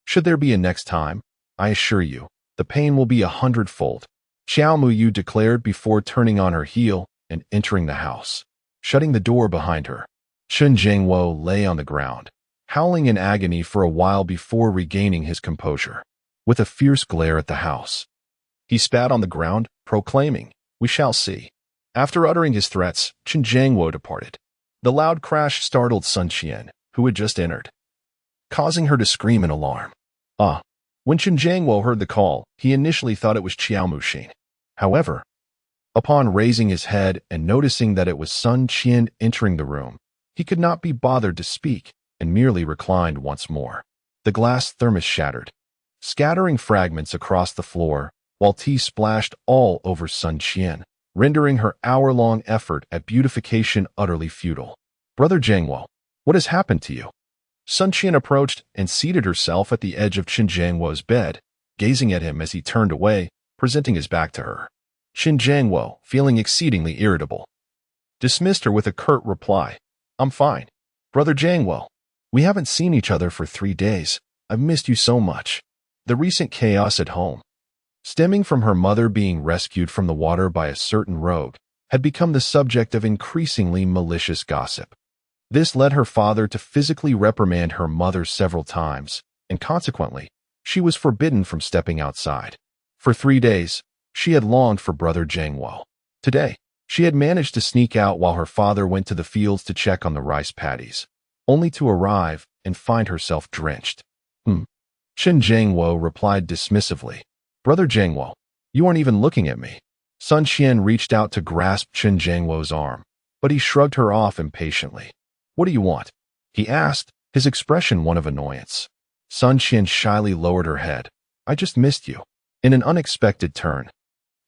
Should there be a next time, I assure you, the pain will be 100-fold, Xiao Muyu declared before turning on her heel and entering the house. Shutting the door behind her, Chen Jingwo lay on the ground, howling in agony for a while before regaining his composure. With a fierce glare at the house, he spat on the ground, proclaiming, "We shall see." After uttering his threats, Chen Jingwo departed. The loud crash startled Sun Qian, who had just entered, causing her to scream in alarm. When Chen Jingwo heard the call, he initially thought it was Qiao Muxin. However, upon raising his head and noticing that it was Sun Qian entering the room, he could not be bothered to speak and merely reclined once more. The glass thermos shattered, scattering fragments across the floor, while tea splashed all over Sun Qian, rendering her hour-long effort at beautification utterly futile. "Brother Jingwo, what has happened to you?" Sun Qian approached and seated herself at the edge of Chen Jingwo's bed, gazing at him as he turned away, presenting his back to her. Chen Jingwo, feeling exceedingly irritable, dismissed her with a curt reply. "I'm fine. Brother Jingwo, we haven't seen each other for 3 days. I've missed you so much." The recent chaos at home, stemming from her mother being rescued from the water by a certain rogue, had become the subject of increasingly malicious gossip. This led her father to physically reprimand her mother several times, and consequently, she was forbidden from stepping outside. For 3 days, she had longed for Brother Jingwo. Today, she had managed to sneak out while her father went to the fields to check on the rice paddies, only to arrive and find herself drenched. Chen Jingwo replied dismissively. "Brother Jingwo, you aren't even looking at me." Sun Qian reached out to grasp Chen Jingwo's arm, but he shrugged her off impatiently. "What do you want?" he asked, his expression one of annoyance. Sun Qian shyly lowered her head. "I just missed you." In an unexpected turn,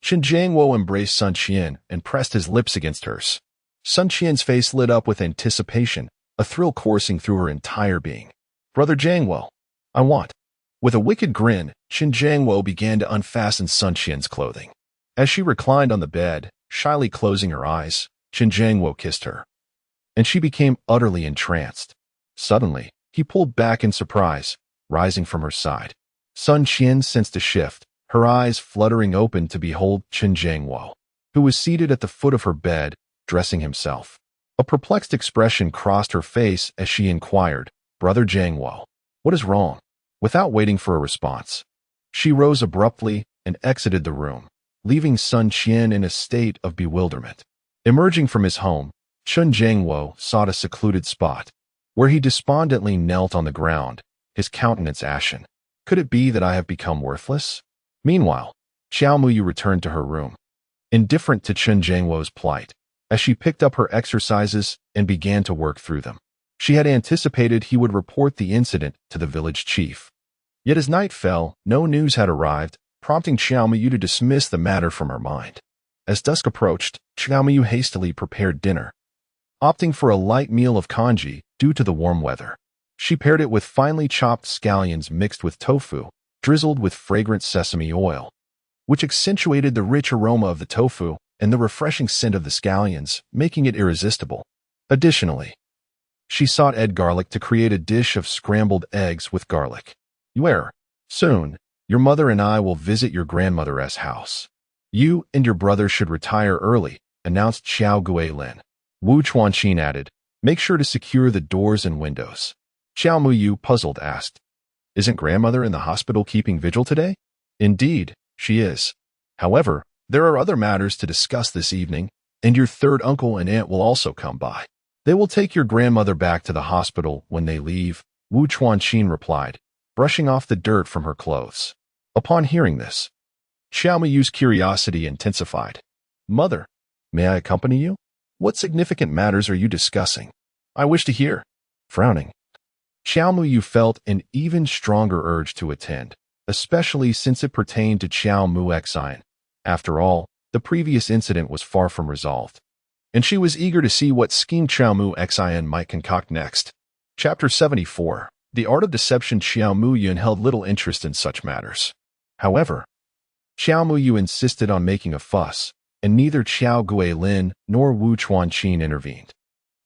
Chen Jingwo embraced Sun Qian and pressed his lips against hers. Sun Qian's face lit up with anticipation, a thrill coursing through her entire being. "Brother Jingwo, I want." With a wicked grin, Chen Jingwo began to unfasten Sun Qian's clothing. As she reclined on the bed, shyly closing her eyes, Chen Jingwo kissed her, and she became utterly entranced. Suddenly, he pulled back in surprise, rising from her side. Sun Qian sensed a shift, her eyes fluttering open to behold Chen Jingwo, who was seated at the foot of her bed, dressing himself. A perplexed expression crossed her face as she inquired, "Brother Jingwo, what is wrong?" Without waiting for a response, she rose abruptly and exited the room, leaving Sun Qian in a state of bewilderment. Emerging from his home, Chen Jingwo sought a secluded spot, where he despondently knelt on the ground, his countenance ashen. "Could it be that I have become worthless?" Meanwhile, Xiao Muyu returned to her room, indifferent to Chen Jingwo's plight, as she picked up her exercises and began to work through them. She had anticipated he would report the incident to the village chief. Yet as night fell, no news had arrived, prompting Xiao Muyu to dismiss the matter from her mind. As dusk approached, Xiao Muyu hastily prepared dinner, opting for a light meal of congee due to the warm weather. She paired it with finely chopped scallions mixed with tofu, drizzled with fragrant sesame oil, which accentuated the rich aroma of the tofu and the refreshing scent of the scallions, making it irresistible. Additionally, she sought Ed Garlic to create a dish of scrambled eggs with garlic. Soon, your mother and I will visit your grandmother's house. You and your brother should retire early, announced Xiao Guilin. Wu Chuanqin added, "Make sure to secure the doors and windows." Xiao Muyu, puzzled, asked, "Isn't grandmother in the hospital keeping vigil today?" "Indeed, she is. However, there are other matters to discuss this evening, and your third uncle and aunt will also come by. They will take your grandmother back to the hospital when they leave," Wu Chuanqin replied, brushing off the dirt from her clothes. Upon hearing this, Xiao Muyu's curiosity intensified. "Mother, may I accompany you? What significant matters are you discussing?" "I wish to hear." Frowning, Xiao Muyu felt an even stronger urge to attend, especially since it pertained to Qiao Muxian. After all, the previous incident was far from resolved, and she was eager to see what scheme Qiao Muxian might concoct next. Chapter 74. The Art of Deception. Xiao Muyu held little interest in such matters. However, Xiao Muyu insisted on making a fuss, and neither Qiao Guilin nor Wu Chuanqin intervened.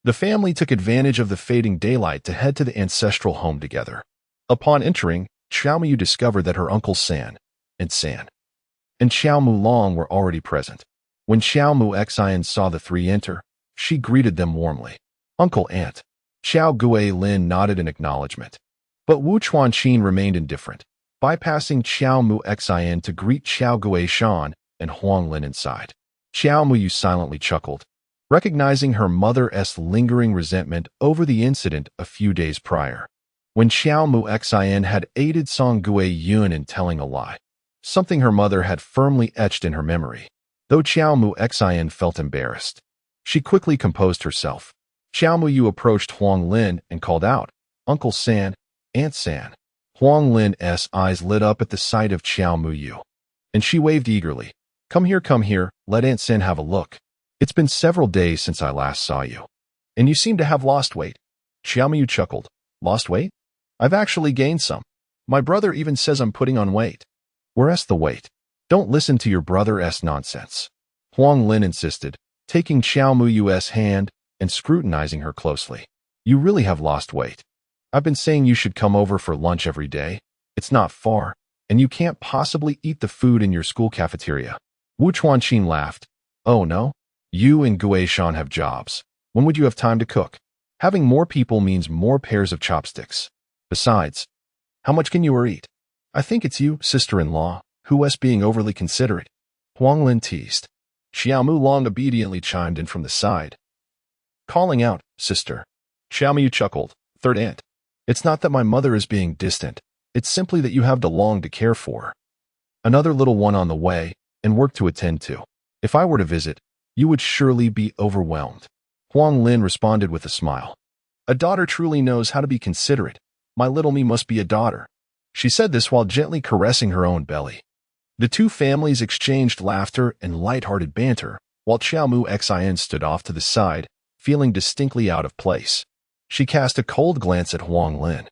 The family took advantage of the fading daylight to head to the ancestral home together. Upon entering, Xiao Mu discovered that her uncle San and Xiao Mu Long were already present. When Xiao Mu Xian saw the three enter, she greeted them warmly. Uncle, aunt. Qiao Guilin nodded in acknowledgement. But Wu Chuanqin remained indifferent, bypassing Qiao Mu Xian to greet Qiao Guishan and Huang Lin inside. Xiao Mu silently chuckled, recognizing her mother's lingering resentment over the incident a few days prior. When Xiao Mu Xian had aided Song Gui Yun in telling a lie, something her mother had firmly etched in her memory. Though Xiao Mu Xian felt embarrassed, she quickly composed herself. Xiao Mu Yu approached Huang Lin and called out, Uncle San, Aunt San. Huang Lin's eyes lit up at the sight of Xiao Mu Yu, and she waved eagerly. Come here, let Aunt San have a look. It's been several days since I last saw you, and you seem to have lost weight. Xiao Mu Yu chuckled. Lost weight? I've actually gained some. My brother even says I'm putting on weight. Where's the weight? Don't listen to your brother's nonsense. Huang Lin insisted, taking Xiao Mu Yu's hand and scrutinizing her closely. You really have lost weight. I've been saying you should come over for lunch every day. It's not far, and you can't possibly eat the food in your school cafeteria. Wu Chuanqin laughed. Oh no? You and Guishan have jobs. When would you have time to cook? Having more people means more pairs of chopsticks. Besides, how much can you eat? I think it's you, sister-in-law, who's being overly considerate. Huang Lin teased. Xiao Mu Long obediently chimed in from the side, calling out, Sister. Xiao Mu chuckled. Third aunt. It's not that my mother is being distant. It's simply that you have De Long to care for. Another little one on the way, and work to attend to. If I were to visit, you would surely be overwhelmed. Huang Lin responded with a smile. A daughter truly knows how to be considerate. My little me must be a daughter. She said this while gently caressing her own belly. The two families exchanged laughter and light-hearted banter, while Xiao Mu Xian stood off to the side, feeling distinctly out of place. She cast a cold glance at Huang Lin.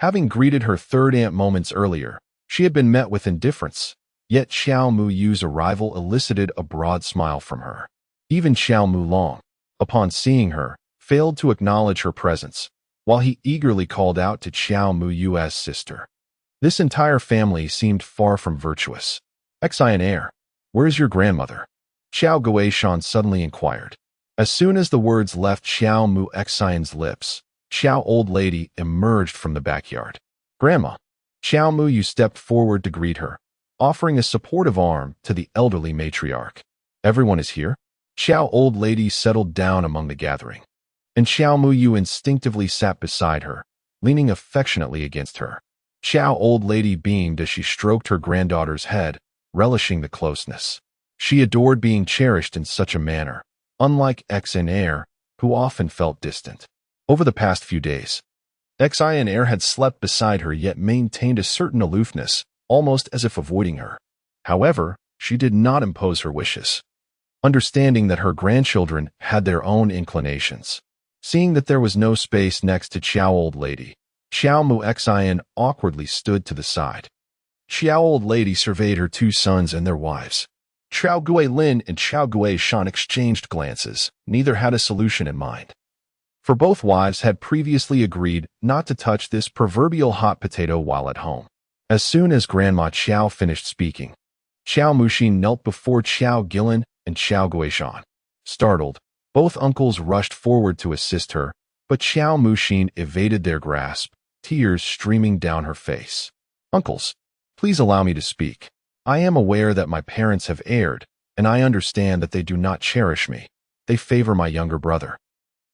Having greeted her third aunt moments earlier, she had been met with indifference, yet Xiao Mu Yu's arrival elicited a broad smile from her. Even Xiao Mu Long, upon seeing her, failed to acknowledge her presence, while he eagerly called out to Xiao Mu Yu's sister. This entire family seemed far from virtuous. Xian heir, where is your grandmother? Qiao Guishan suddenly inquired. As soon as the words left Xiao Mu Xian's lips, Qiao Old Lady emerged from the backyard. Grandma. Xiao Mu Yu stepped forward to greet her, offering a supportive arm to the elderly matriarch. Everyone is here? Qiao Old Lady settled down among the gathering, and Xiao Mu Yu instinctively sat beside her, leaning affectionately against her. Qiao Old Lady beamed as she stroked her granddaughter's head, relishing the closeness. She adored being cherished in such a manner, unlike Xian heir, who often felt distant. Over the past few days, Xian heir had slept beside her yet maintained a certain aloofness, almost as if avoiding her. However, she did not impose her wishes, understanding that her grandchildren had their own inclinations. Seeing that there was no space next to Qiao Old Lady, Xiao Mu Xian awkwardly stood to the side. Qiao Old Lady surveyed her two sons and their wives. Qiao Guilin and Qiao Guishan exchanged glances. Neither had a solution in mind, for both wives had previously agreed not to touch this proverbial hot potato while at home. As soon as Grandma Qiao finished speaking, Qiao Muxin knelt before Qiao Guilin and Qiao Guishan. Startled, both uncles rushed forward to assist her, but Qiao Muxin evaded their grasp, tears streaming down her face. Uncles, please allow me to speak. I am aware that my parents have erred, and I understand that they do not cherish me. They favor my younger brother,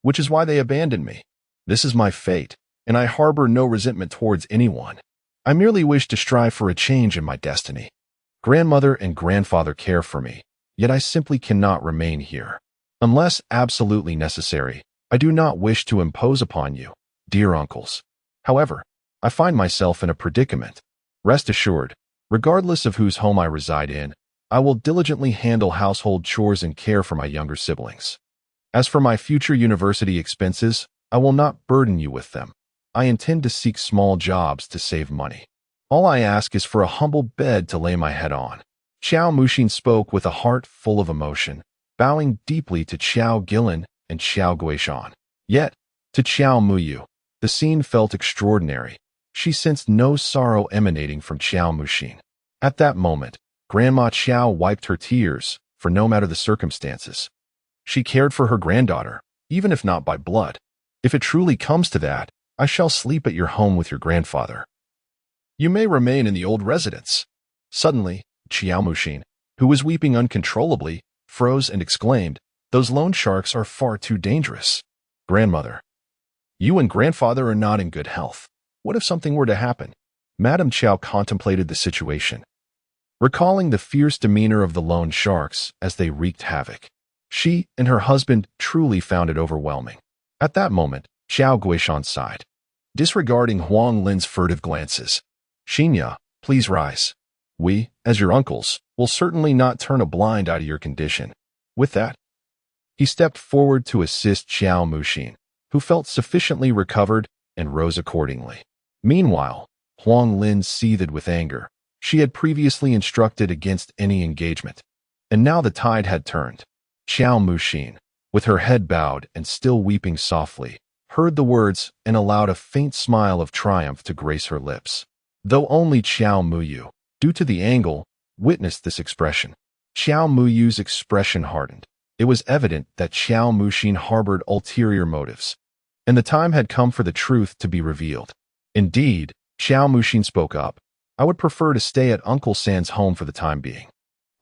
which is why they abandoned me. This is my fate, and I harbor no resentment towards anyone. I merely wish to strive for a change in my destiny. Grandmother and grandfather care for me, yet I simply cannot remain here. Unless absolutely necessary, I do not wish to impose upon you, dear uncles. However, I find myself in a predicament. Rest assured, regardless of whose home I reside in, I will diligently handle household chores and care for my younger siblings. As for my future university expenses, I will not burden you with them. I intend to seek small jobs to save money. All I ask is for a humble bed to lay my head on. Xiao Muxin spoke with a heart full of emotion, bowing deeply to Qiao Guilin and Xiao Guishan. Yet, to Qiao Muyu, the scene felt extraordinary. She sensed no sorrow emanating from Xiao Muxin. At that moment, Grandma Qiao wiped her tears, for no matter the circumstances, she cared for her granddaughter, even if not by blood. If it truly comes to that, I shall sleep at your home with your grandfather. You may remain in the old residence. Suddenly, Xiao Muxin, who was weeping uncontrollably, froze and exclaimed, "Those loan sharks are far too dangerous. Grandmother, you and grandfather are not in good health. What if something were to happen?" Madame Qiao contemplated the situation, recalling the fierce demeanor of the loan sharks as they wreaked havoc. She and her husband truly found it overwhelming. At that moment, Xiao Guishan sighed, disregarding Huang Lin's furtive glances. "Xinya, please rise. We, as your uncles, will certainly not turn a blind eye to your condition." With that, he stepped forward to assist Xiao Muxin, who felt sufficiently recovered and rose accordingly. Meanwhile, Huang Lin seethed with anger. She had previously instructed against any engagement, and now the tide had turned. Xiao Muxin, with her head bowed and still weeping softly, heard the words and allowed a faint smile of triumph to grace her lips. Though only Xiao Muyu, due to the angle, witnessed this expression. Xiao Muyu's expression hardened. It was evident that Xiao Muxin harbored ulterior motives, and the time had come for the truth to be revealed. Indeed, Xiao Muxin spoke up. "I would prefer to stay at Uncle San's home for the time being.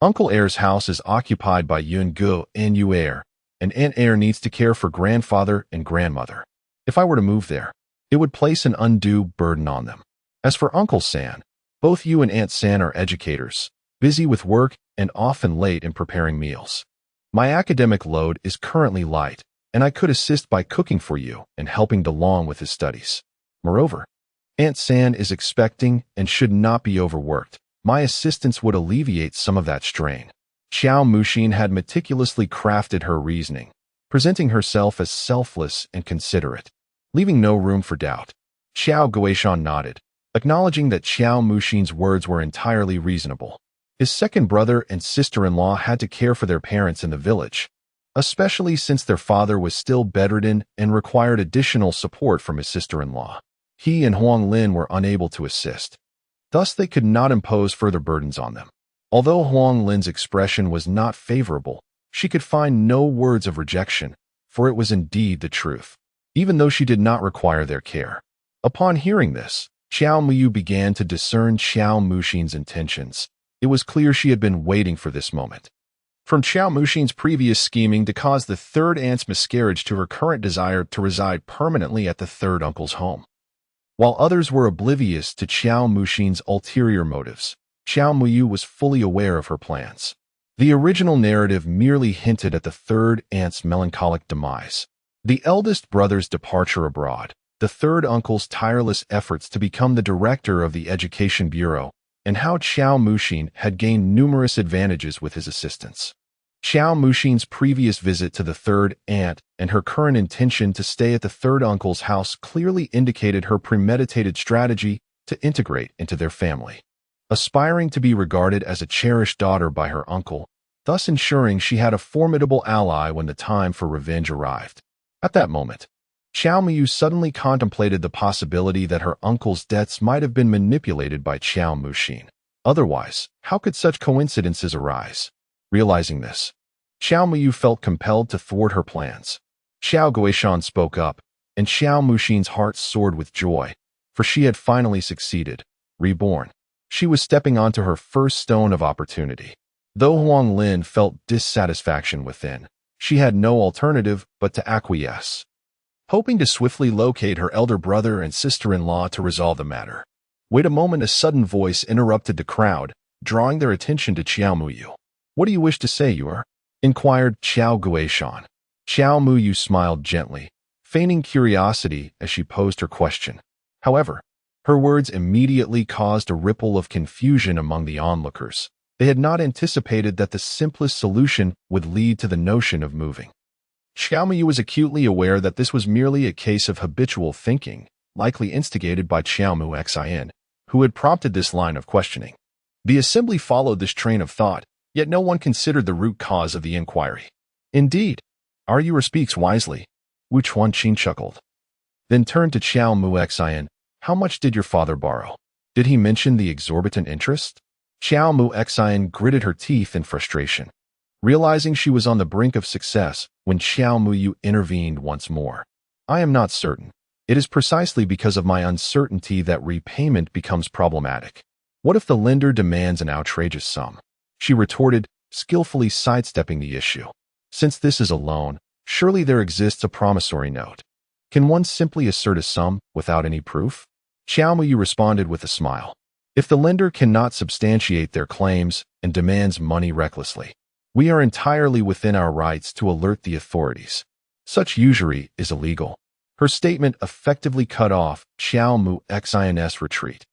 Uncle Air's house is occupied by Yun Gu and Yu Air, and Aunt Air needs to care for grandfather and grandmother. If I were to move there, it would place an undue burden on them. As for Uncle San, both you and Aunt San are educators, busy with work and often late in preparing meals. My academic load is currently light, and I could assist by cooking for you and helping DeLong with his studies. Moreover, Aunt San is expecting and should not be overworked. My assistance would alleviate some of that strain." Xiao Muxin had meticulously crafted her reasoning, presenting herself as selfless and considerate, leaving no room for doubt. Xiao Guishan nodded, acknowledging that Xiao Muxin's words were entirely reasonable. His second brother and sister-in-law had to care for their parents in the village, especially since their father was still bedridden and required additional support from his sister-in-law. He and Huang Lin were unable to assist. Thus, they could not impose further burdens on them. Although Huang Lin's expression was not favorable, she could find no words of rejection, for it was indeed the truth, even though she did not require their care. Upon hearing this, Xiao Muyu began to discern Xiao Muxin's intentions. It was clear she had been waiting for this moment. From Xiao Muxin's previous scheming to cause the third aunt's miscarriage to her current desire to reside permanently at the third uncle's home. While others were oblivious to Xiao Muxin's ulterior motives, Xiao Muyu was fully aware of her plans. The original narrative merely hinted at the third aunt's melancholic demise, the eldest brother's departure abroad, the third uncle's tireless efforts to become the director of the Education Bureau, and how Xiao Muxin had gained numerous advantages with his assistance. Xiao Muxin's previous visit to the third aunt and her current intention to stay at the third uncle's house clearly indicated her premeditated strategy to integrate into their family, aspiring to be regarded as a cherished daughter by her uncle, thus ensuring she had a formidable ally when the time for revenge arrived. At that moment, Xiao Muyu suddenly contemplated the possibility that her uncle's debts might have been manipulated by Xiao Muxin. Otherwise, how could such coincidences arise? Realizing this, Xiao Muyu felt compelled to thwart her plans. Xiao Guishan spoke up, and Xiao Muxin's heart soared with joy, for she had finally succeeded, reborn. She was stepping onto her first stone of opportunity. Though Huang Lin felt dissatisfaction within, she had no alternative but to acquiesce, hoping to swiftly locate her elder brother and sister-in-law to resolve the matter. Wait a moment, a sudden voice interrupted the crowd, drawing their attention to Xiao Muyu. "What do you wish to say, Yuer?" inquired Xiao Guishan. Xiao Muyu smiled gently, feigning curiosity as she posed her question. However, her words immediately caused a ripple of confusion among the onlookers. They had not anticipated that the simplest solution would lead to the notion of moving. Xiao Muyu was acutely aware that this was merely a case of habitual thinking, likely instigated by Xiao Mu Xin, who had prompted this line of questioning. The assembly followed this train of thought, yet no one considered the root cause of the inquiry. Indeed, arguer speaks wisely, Wu Chuanqin chuckled. Then turned to Qiao Muxian. How much did your father borrow? Did he mention the exorbitant interest? Qiao Muxian gritted her teeth in frustration, realizing she was on the brink of success when Qiao Muyu intervened once more. I am not certain. It is precisely because of my uncertainty that repayment becomes problematic. What if the lender demands an outrageous sum? She retorted, skillfully sidestepping the issue. Since this is a loan, surely there exists a promissory note. Can one simply assert a sum without any proof? Qiao Muyu responded with a smile. If the lender cannot substantiate their claims and demands money recklessly, we are entirely within our rights to alert the authorities. Such usury is illegal. Her statement effectively cut off Qiao Muxian's retreat,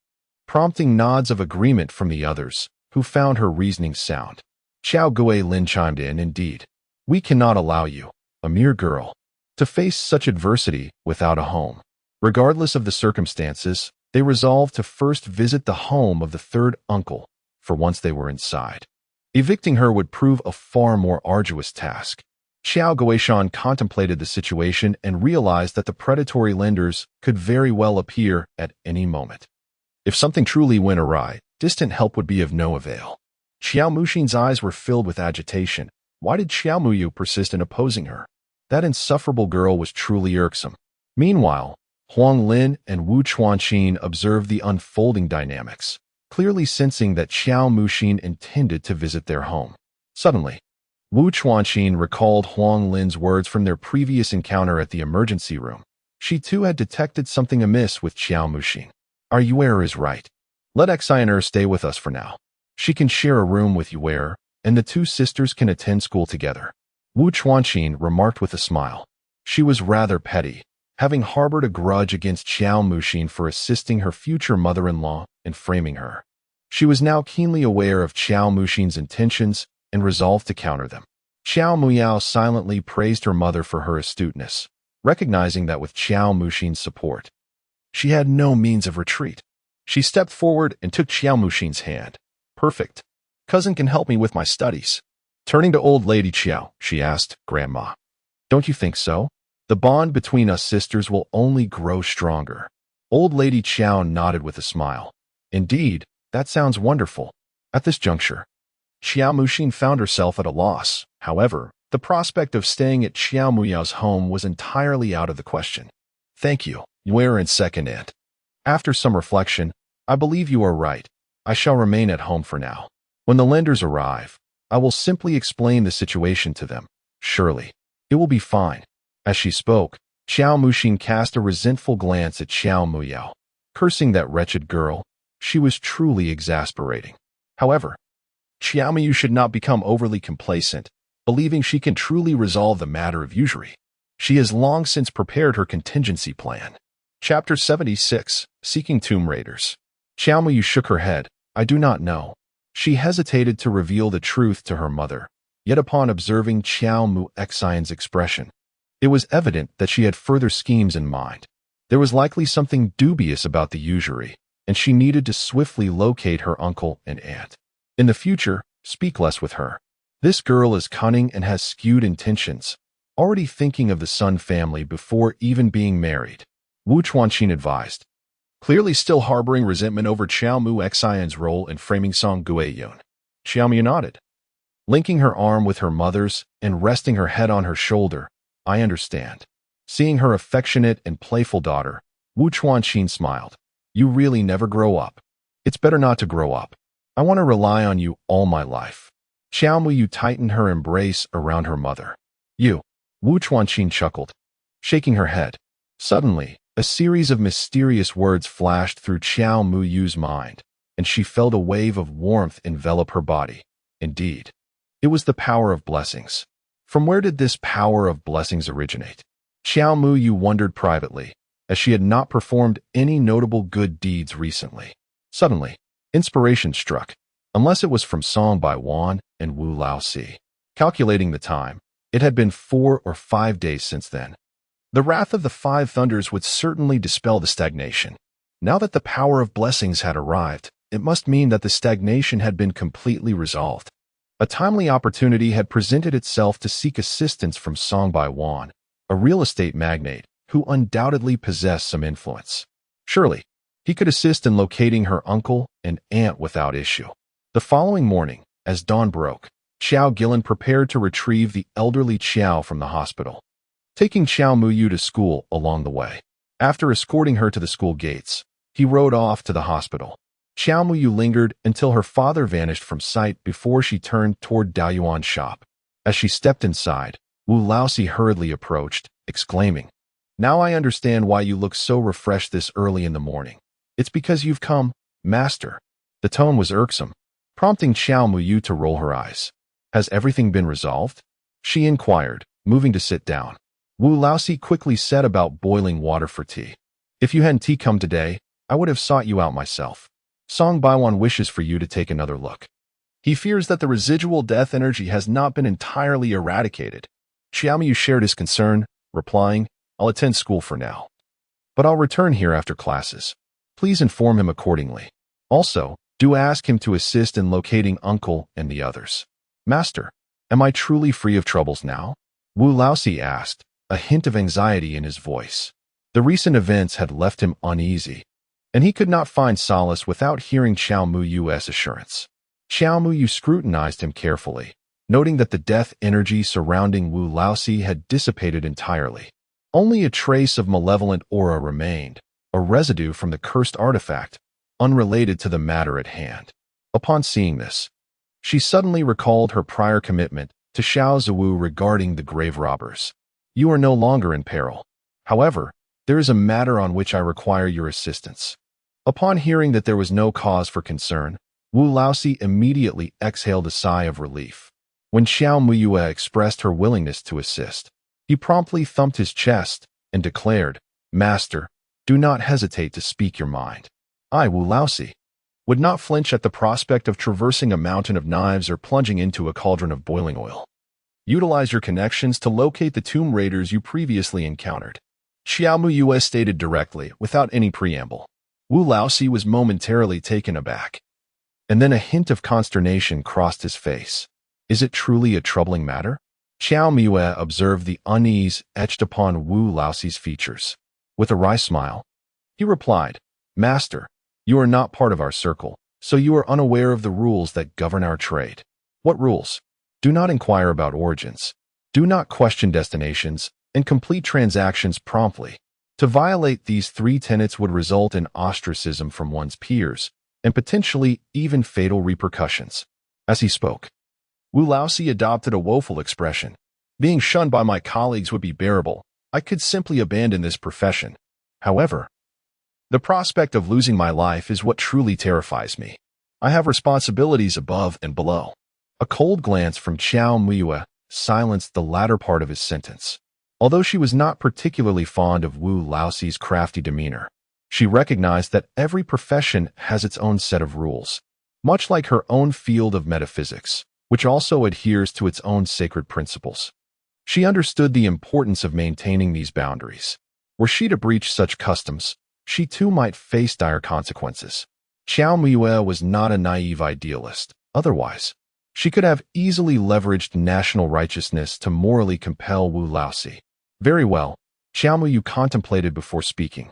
prompting nods of agreement from the others, who found her reasoning sound. Qiao Guilin chimed in, indeed. We cannot allow you, a mere girl, to face such adversity without a home. Regardless of the circumstances, they resolved to first visit the home of the third uncle, for once they were inside. Evicting her would prove a far more arduous task. Xiao Guishan contemplated the situation and realized that the predatory lenders could very well appear at any moment. If something truly went awry, distant help would be of no avail. Qiao Muxin's eyes were filled with agitation. Why did Qiao Muyu persist in opposing her? That insufferable girl was truly irksome. Meanwhile, Huang Lin and Wu Chuanqin observed the unfolding dynamics, clearly sensing that Qiao Muxin intended to visit their home. Suddenly, Wu Chuanqin recalled Huang Lin's words from their previous encounter at the emergency room. She too had detected something amiss with Qiao Muxin. Our Yuer is right. Let Xianer stay with us for now. She can share a room with Yuer, and the two sisters can attend school together. Wu Chuanqin remarked with a smile. She was rather petty, having harbored a grudge against Qiao Muxin for assisting her future mother-in-law in framing her. She was now keenly aware of Qiao Muxin's intentions and resolved to counter them. Qiao Muyao silently praised her mother for her astuteness, recognizing that with Qiao Muxin's support, she had no means of retreat. She stepped forward and took Qiao Muxin's hand. Perfect. Cousin can help me with my studies. Turning to old lady Qiao, she asked, Grandma, don't you think so? The bond between us sisters will only grow stronger. Old lady Qiao nodded with a smile. Indeed, that sounds wonderful. At this juncture, Qiao Muxin found herself at a loss. However, the prospect of staying at Qiao Muyao's home was entirely out of the question. Thank you, Yuer and second aunt. After some reflection, I believe you are right. I shall remain at home for now. When the lenders arrive, I will simply explain the situation to them. Surely, it will be fine. As she spoke, Qiao Muxin cast a resentful glance at Qiao Muyao. Cursing that wretched girl, she was truly exasperating. However, Qiao Muyu should not become overly complacent, believing she can truly resolve the matter of usury. She has long since prepared her contingency plan. Chapter 76, Seeking Tomb Raiders. Qiao Muyu shook her head. I do not know. She hesitated to reveal the truth to her mother, yet upon observing Qiao Muxian's expression, it was evident that she had further schemes in mind. There was likely something dubious about the usury, and she needed to swiftly locate her uncle and aunt. In the future, speak less with her. This girl is cunning and has skewed intentions, already thinking of the Sun family before even being married. Wu Chuanqin advised, clearly still harboring resentment over Qiao Muxian's role in framing Song Guiyun. Qiao Mu nodded, linking her arm with her mother's and resting her head on her shoulder. I understand. Seeing her affectionate and playful daughter, Wu Chuanqin smiled. You really never grow up. It's better not to grow up. I want to rely on you all my life. Qiao Muyu tightened her embrace around her mother. You, Wu Chuanqin chuckled, shaking her head. Suddenly, a series of mysterious words flashed through Qiao Muyu's mind, and she felt a wave of warmth envelop her body. Indeed, it was the power of blessings. From where did this power of blessings originate? Qiao Muyu wondered privately, as she had not performed any notable good deeds recently. Suddenly, inspiration struck, unless it was from Song by Wan and Wu Laosi. Calculating the time, it had been 4 or 5 days since then. The wrath of the 5 thunders would certainly dispel the stagnation. Now that the power of blessings had arrived, it must mean that the stagnation had been completely resolved. A timely opportunity had presented itself to seek assistance from Song Bai-wan, a real estate magnate who undoubtedly possessed some influence. Surely, he could assist in locating her uncle and aunt without issue. The following morning, as dawn broke, Xiao Gillen prepared to retrieve the elderly Xiao from the hospital, taking Xiao Muyu to school along the way. After escorting her to the school gates, he rode off to the hospital. Xiao Muyu lingered until her father vanished from sight before she turned toward Dao Yuan's shop. As she stepped inside, Wu Laosi hurriedly approached, exclaiming, "Now I understand why you look so refreshed this early in the morning. It's because you've come, master." The tone was irksome, prompting Xiao Muyu to roll her eyes. "Has everything been resolved?" she inquired, moving to sit down. Wu Laosi quickly set about boiling water for tea. "If you hadn't tea come today, I would have sought you out myself. Song Baiwan wishes for you to take another look. He fears that the residual death energy has not been entirely eradicated." Xiaomiyu shared his concern, replying, "I'll attend school for now, but I'll return here after classes. Please inform him accordingly. Also, do ask him to assist in locating uncle and the others." "Master, am I truly free of troubles now?" Wu Laosi asked, a hint of anxiety in his voice. The recent events had left him uneasy, and he could not find solace without hearing Xiao Muyu's assurance. Xiao Muyu scrutinized him carefully, noting that the death energy surrounding Wu Laosi had dissipated entirely. Only a trace of malevolent aura remained, a residue from the cursed artifact, unrelated to the matter at hand. Upon seeing this, she suddenly recalled her prior commitment to Xiao Ziwu regarding the grave robbers. "You are no longer in peril. However, there is a matter on which I require your assistance." Upon hearing that there was no cause for concern, Wu Laosi immediately exhaled a sigh of relief. When Xiao Muyue expressed her willingness to assist, he promptly thumped his chest and declared, "Master, do not hesitate to speak your mind. I, Wu Laosi, would not flinch at the prospect of traversing a mountain of knives or plunging into a cauldron of boiling oil. Utilize your connections to locate the tomb raiders you previously encountered." Xiao Muyue stated directly, without any preamble. Wu Laosi was momentarily taken aback, and then a hint of consternation crossed his face. "Is it truly a troubling matter?" Xiao Muyue observed the unease etched upon Wu Laosi's features. With a wry smile, he replied, "Master, you are not part of our circle, so you are unaware of the rules that govern our trade." "What rules?" "Do not inquire about origins. Do not question destinations, and complete transactions promptly. To violate these three tenets would result in ostracism from one's peers, and potentially even fatal repercussions." As he spoke, Wu Laosi adopted a woeful expression. "Being shunned by my colleagues would be bearable. I could simply abandon this profession. However, the prospect of losing my life is what truly terrifies me. I have responsibilities above and below." A cold glance from Xiao Muyue silenced the latter part of his sentence. Although she was not particularly fond of Wu Laosi's crafty demeanor, she recognized that every profession has its own set of rules, much like her own field of metaphysics, which also adheres to its own sacred principles. She understood the importance of maintaining these boundaries. Were she to breach such customs, she too might face dire consequences. Xiao Muyue was not a naive idealist. Otherwise, she could have easily leveraged national righteousness to morally compel Wu Laosi. "Very well," Xiao Muyu contemplated before speaking.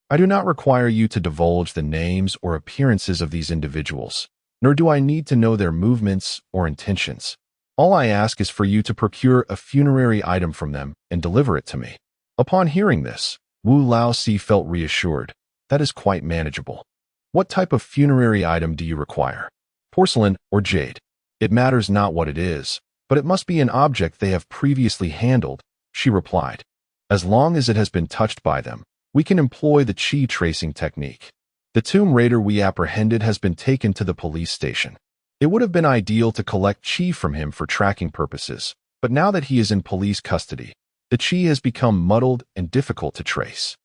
"I do not require you to divulge the names or appearances of these individuals, nor do I need to know their movements or intentions. All I ask is for you to procure a funerary item from them and deliver it to me." Upon hearing this, Wu Laosi felt reassured. "That is quite manageable. What type of funerary item do you require? Porcelain or jade? It matters not what it is, but it must be an object they have previously handled," she replied. "As long as it has been touched by them, we can employ the qi tracing technique. The tomb raider we apprehended has been taken to the police station. It would have been ideal to collect qi from him for tracking purposes, but now that he is in police custody, the qi has become muddled and difficult to trace."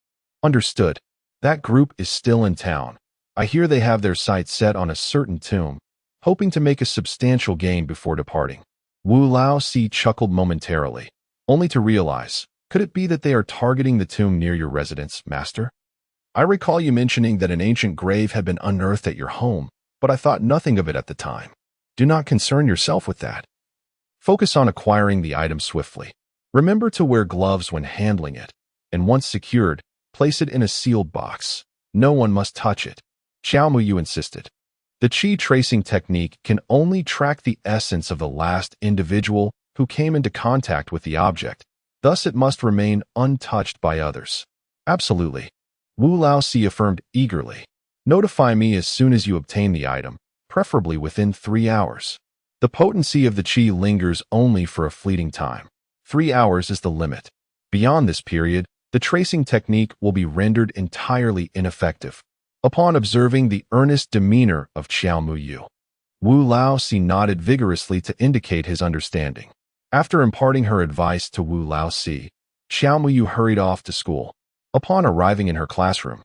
"Understood. That group is still in town. I hear they have their sights set on a certain tomb, hoping to make a substantial gain before departing." Wu Laosi chuckled momentarily, only to realize, "Could it be that they are targeting the tomb near your residence, master? I recall you mentioning that an ancient grave had been unearthed at your home. but I thought nothing of it at the time. Do not concern yourself with that. Focus on acquiring the item swiftly. Remember to wear gloves when handling it, and once secured, place it in a sealed box. No one must touch it. Xiao Muyu insisted. The qi tracing technique can only track the essence of the last individual who came into contact with the object, thus it must remain untouched by others. Absolutely. Wu Laozi affirmed eagerly. Notify me as soon as you obtain the item, preferably within 3 hours. The potency of the qi lingers only for a fleeting time. 3 hours is the limit. Beyond this period, the tracing technique will be rendered entirely ineffective. Upon observing the earnest demeanor of Xiao Muyu, Wu Laozi nodded vigorously to indicate his understanding. After imparting her advice to Wu Laozi, Xiao Muyu hurried off to school. Upon arriving in her classroom,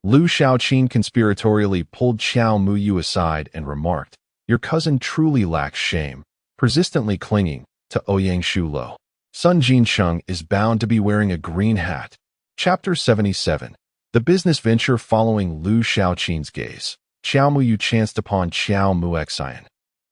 Lu Shaoqin conspiratorially pulled Xiao Muyu aside and remarked, "Your cousin truly lacks shame, persistently clinging to Ouyang Shulo. Sun Jincheng is bound to be wearing a green hat." Chapter 77. The business venture following Lu Shaoqin's gaze. Xiao Muyu chanced upon Xiao Muexian,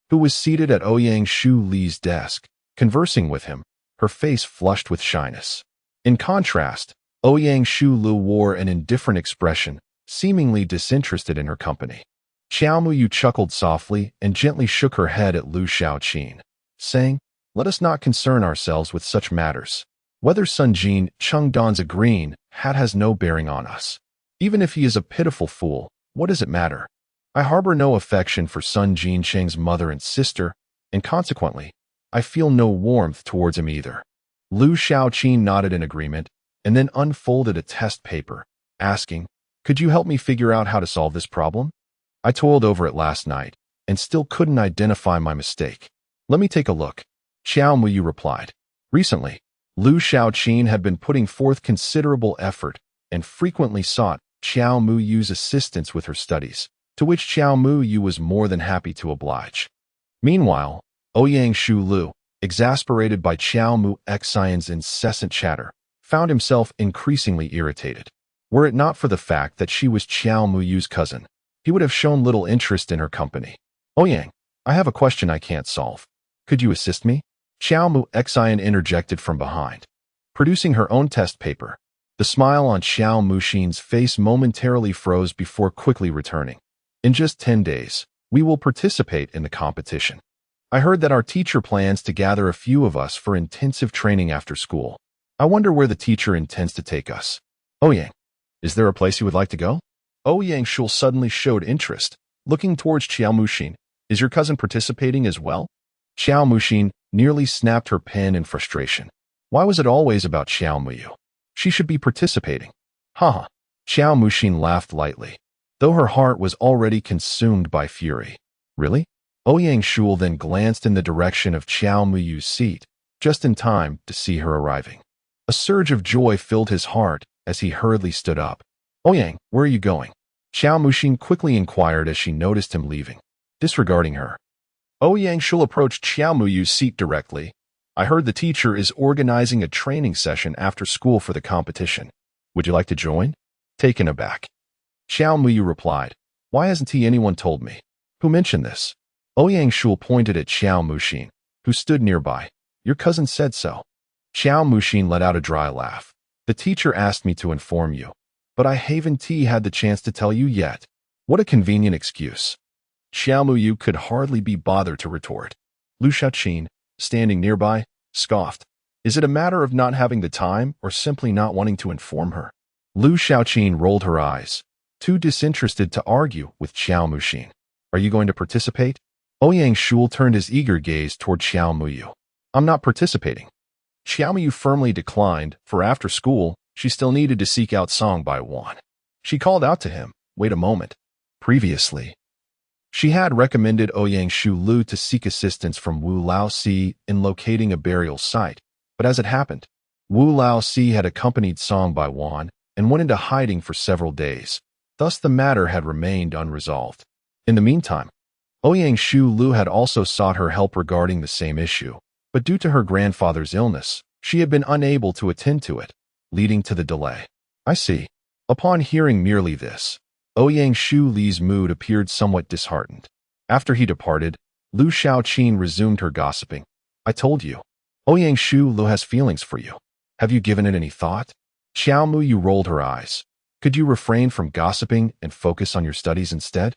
who was seated at Ouyang Shu Li's desk, conversing with him, her face flushed with shyness. In contrast, Ouyang Shu Lu wore an indifferent expression, seemingly disinterested in her company. Xiao Muyu chuckled softly and gently shook her head at Lu Shaoqin, saying, "Let us not concern ourselves with such matters. Whether Sun Jin Cheng dons a green hat has no bearing on us. Even if he is a pitiful fool, what does it matter? I harbor no affection for Sun Jin Cheng's mother and sister, and consequently, I feel no warmth towards him either." Lu Shaoqin nodded in agreement and then unfolded a test paper, asking, "Could you help me figure out how to solve this problem? I toiled over it last night and still couldn't identify my mistake." "Let me take a look," Xiao Muyu replied. Recently, Lu Shaoqin had been putting forth considerable effort and frequently sought Xiao Muyu's assistance with her studies, to which Xiao Muyu was more than happy to oblige. Meanwhile, Ouyang Shu Lu, exasperated by Xiao Muexian's incessant chatter, found himself increasingly irritated. Were it not for the fact that she was Xiao Muyu's cousin, he would have shown little interest in her company. "Ouyang, I have a question I can't solve. Could you assist me?" Xiao Muexian interjected from behind, producing her own test paper. The smile on Xiao Muxin's face momentarily froze before quickly returning. "In just 10 days, we will participate in the competition. I heard that our teacher plans to gather a few of us for intensive training after school. I wonder where the teacher intends to take us." "Ouyang, is there a place you would like to go?" Ouyang Shul suddenly showed interest, looking towards Xiao Muxin. "Is your cousin participating as well?" Xiao Muxin nearly snapped her pen in frustration. Why was it always about Xiao Muyu? She should be participating. Haha. Xiao Muxin laughed lightly, though her heart was already consumed by fury. "Really?" Ouyang Shul then glanced in the direction of Xiao Muyu's seat, just in time to see her arriving. A surge of joy filled his heart as he hurriedly stood up. "Ouyang, where are you going?" Xiao Muxin quickly inquired as she noticed him leaving. Disregarding her, Ouyang Shul approached Xiao Muyu's seat directly. "I heard the teacher is organizing a training session after school for the competition. Would you like to join?" Taken aback, Xiao Muyu replied, "Why hasn't anyone told me? Who mentioned this?" Ouyang Shul pointed at Xiao Muxin, who stood nearby. "Your cousin said so." Xiao Muxin let out a dry laugh. "The teacher asked me to inform you, but I haven't had the chance to tell you yet." What a convenient excuse. Xiao Muyu could hardly be bothered to retort. Lu Shaoqin, standing nearby, scoffed. Is it a matter of not having the time or simply not wanting to inform her? Lu Shaoqin rolled her eyes, too disinterested to argue with Xiao Muxin. "Are you going to participate?" Ouyang Shul turned his eager gaze toward Xiao Muyu. "I'm not participating." Xiao Muyu firmly declined, for after school, she still needed to seek out Song Bai Wan. She called out to him, "Wait a moment." Previously, she had recommended Ouyang Shu Lu to seek assistance from Wu Laozi in locating a burial site, but as it happened, Wu Laozi had accompanied Song Bai Wan and went into hiding for several days. Thus the matter had remained unresolved. In the meantime, Ouyang Shu Lu had also sought her help regarding the same issue, but due to her grandfather's illness, she had been unable to attend to it, leading to the delay. "I see." Upon hearing merely this, Ouyang Shu Li's mood appeared somewhat disheartened. After he departed, Lu Shaoqin resumed her gossiping. I told you, Ouyang Shu Lu has feelings for you. Have you given it any thought? Xiao Muyu rolled her eyes. Could you refrain from gossiping and focus on your studies instead?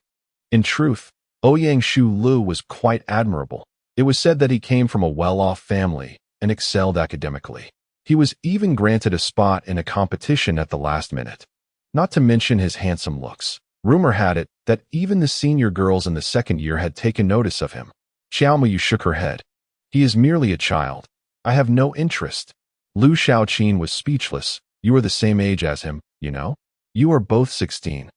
In truth, Ouyang Shu Lu was quite admirable. It was said that he came from a well-off family and excelled academically. He was even granted a spot in a competition at the last minute. Not to mention his handsome looks. Rumor had it that even the senior girls in the second year had taken notice of him. Xiao Muyu shook her head. He is merely a child. I have no interest. Lu Shaoqin was speechless. You are the same age as him, you know? You are both 16.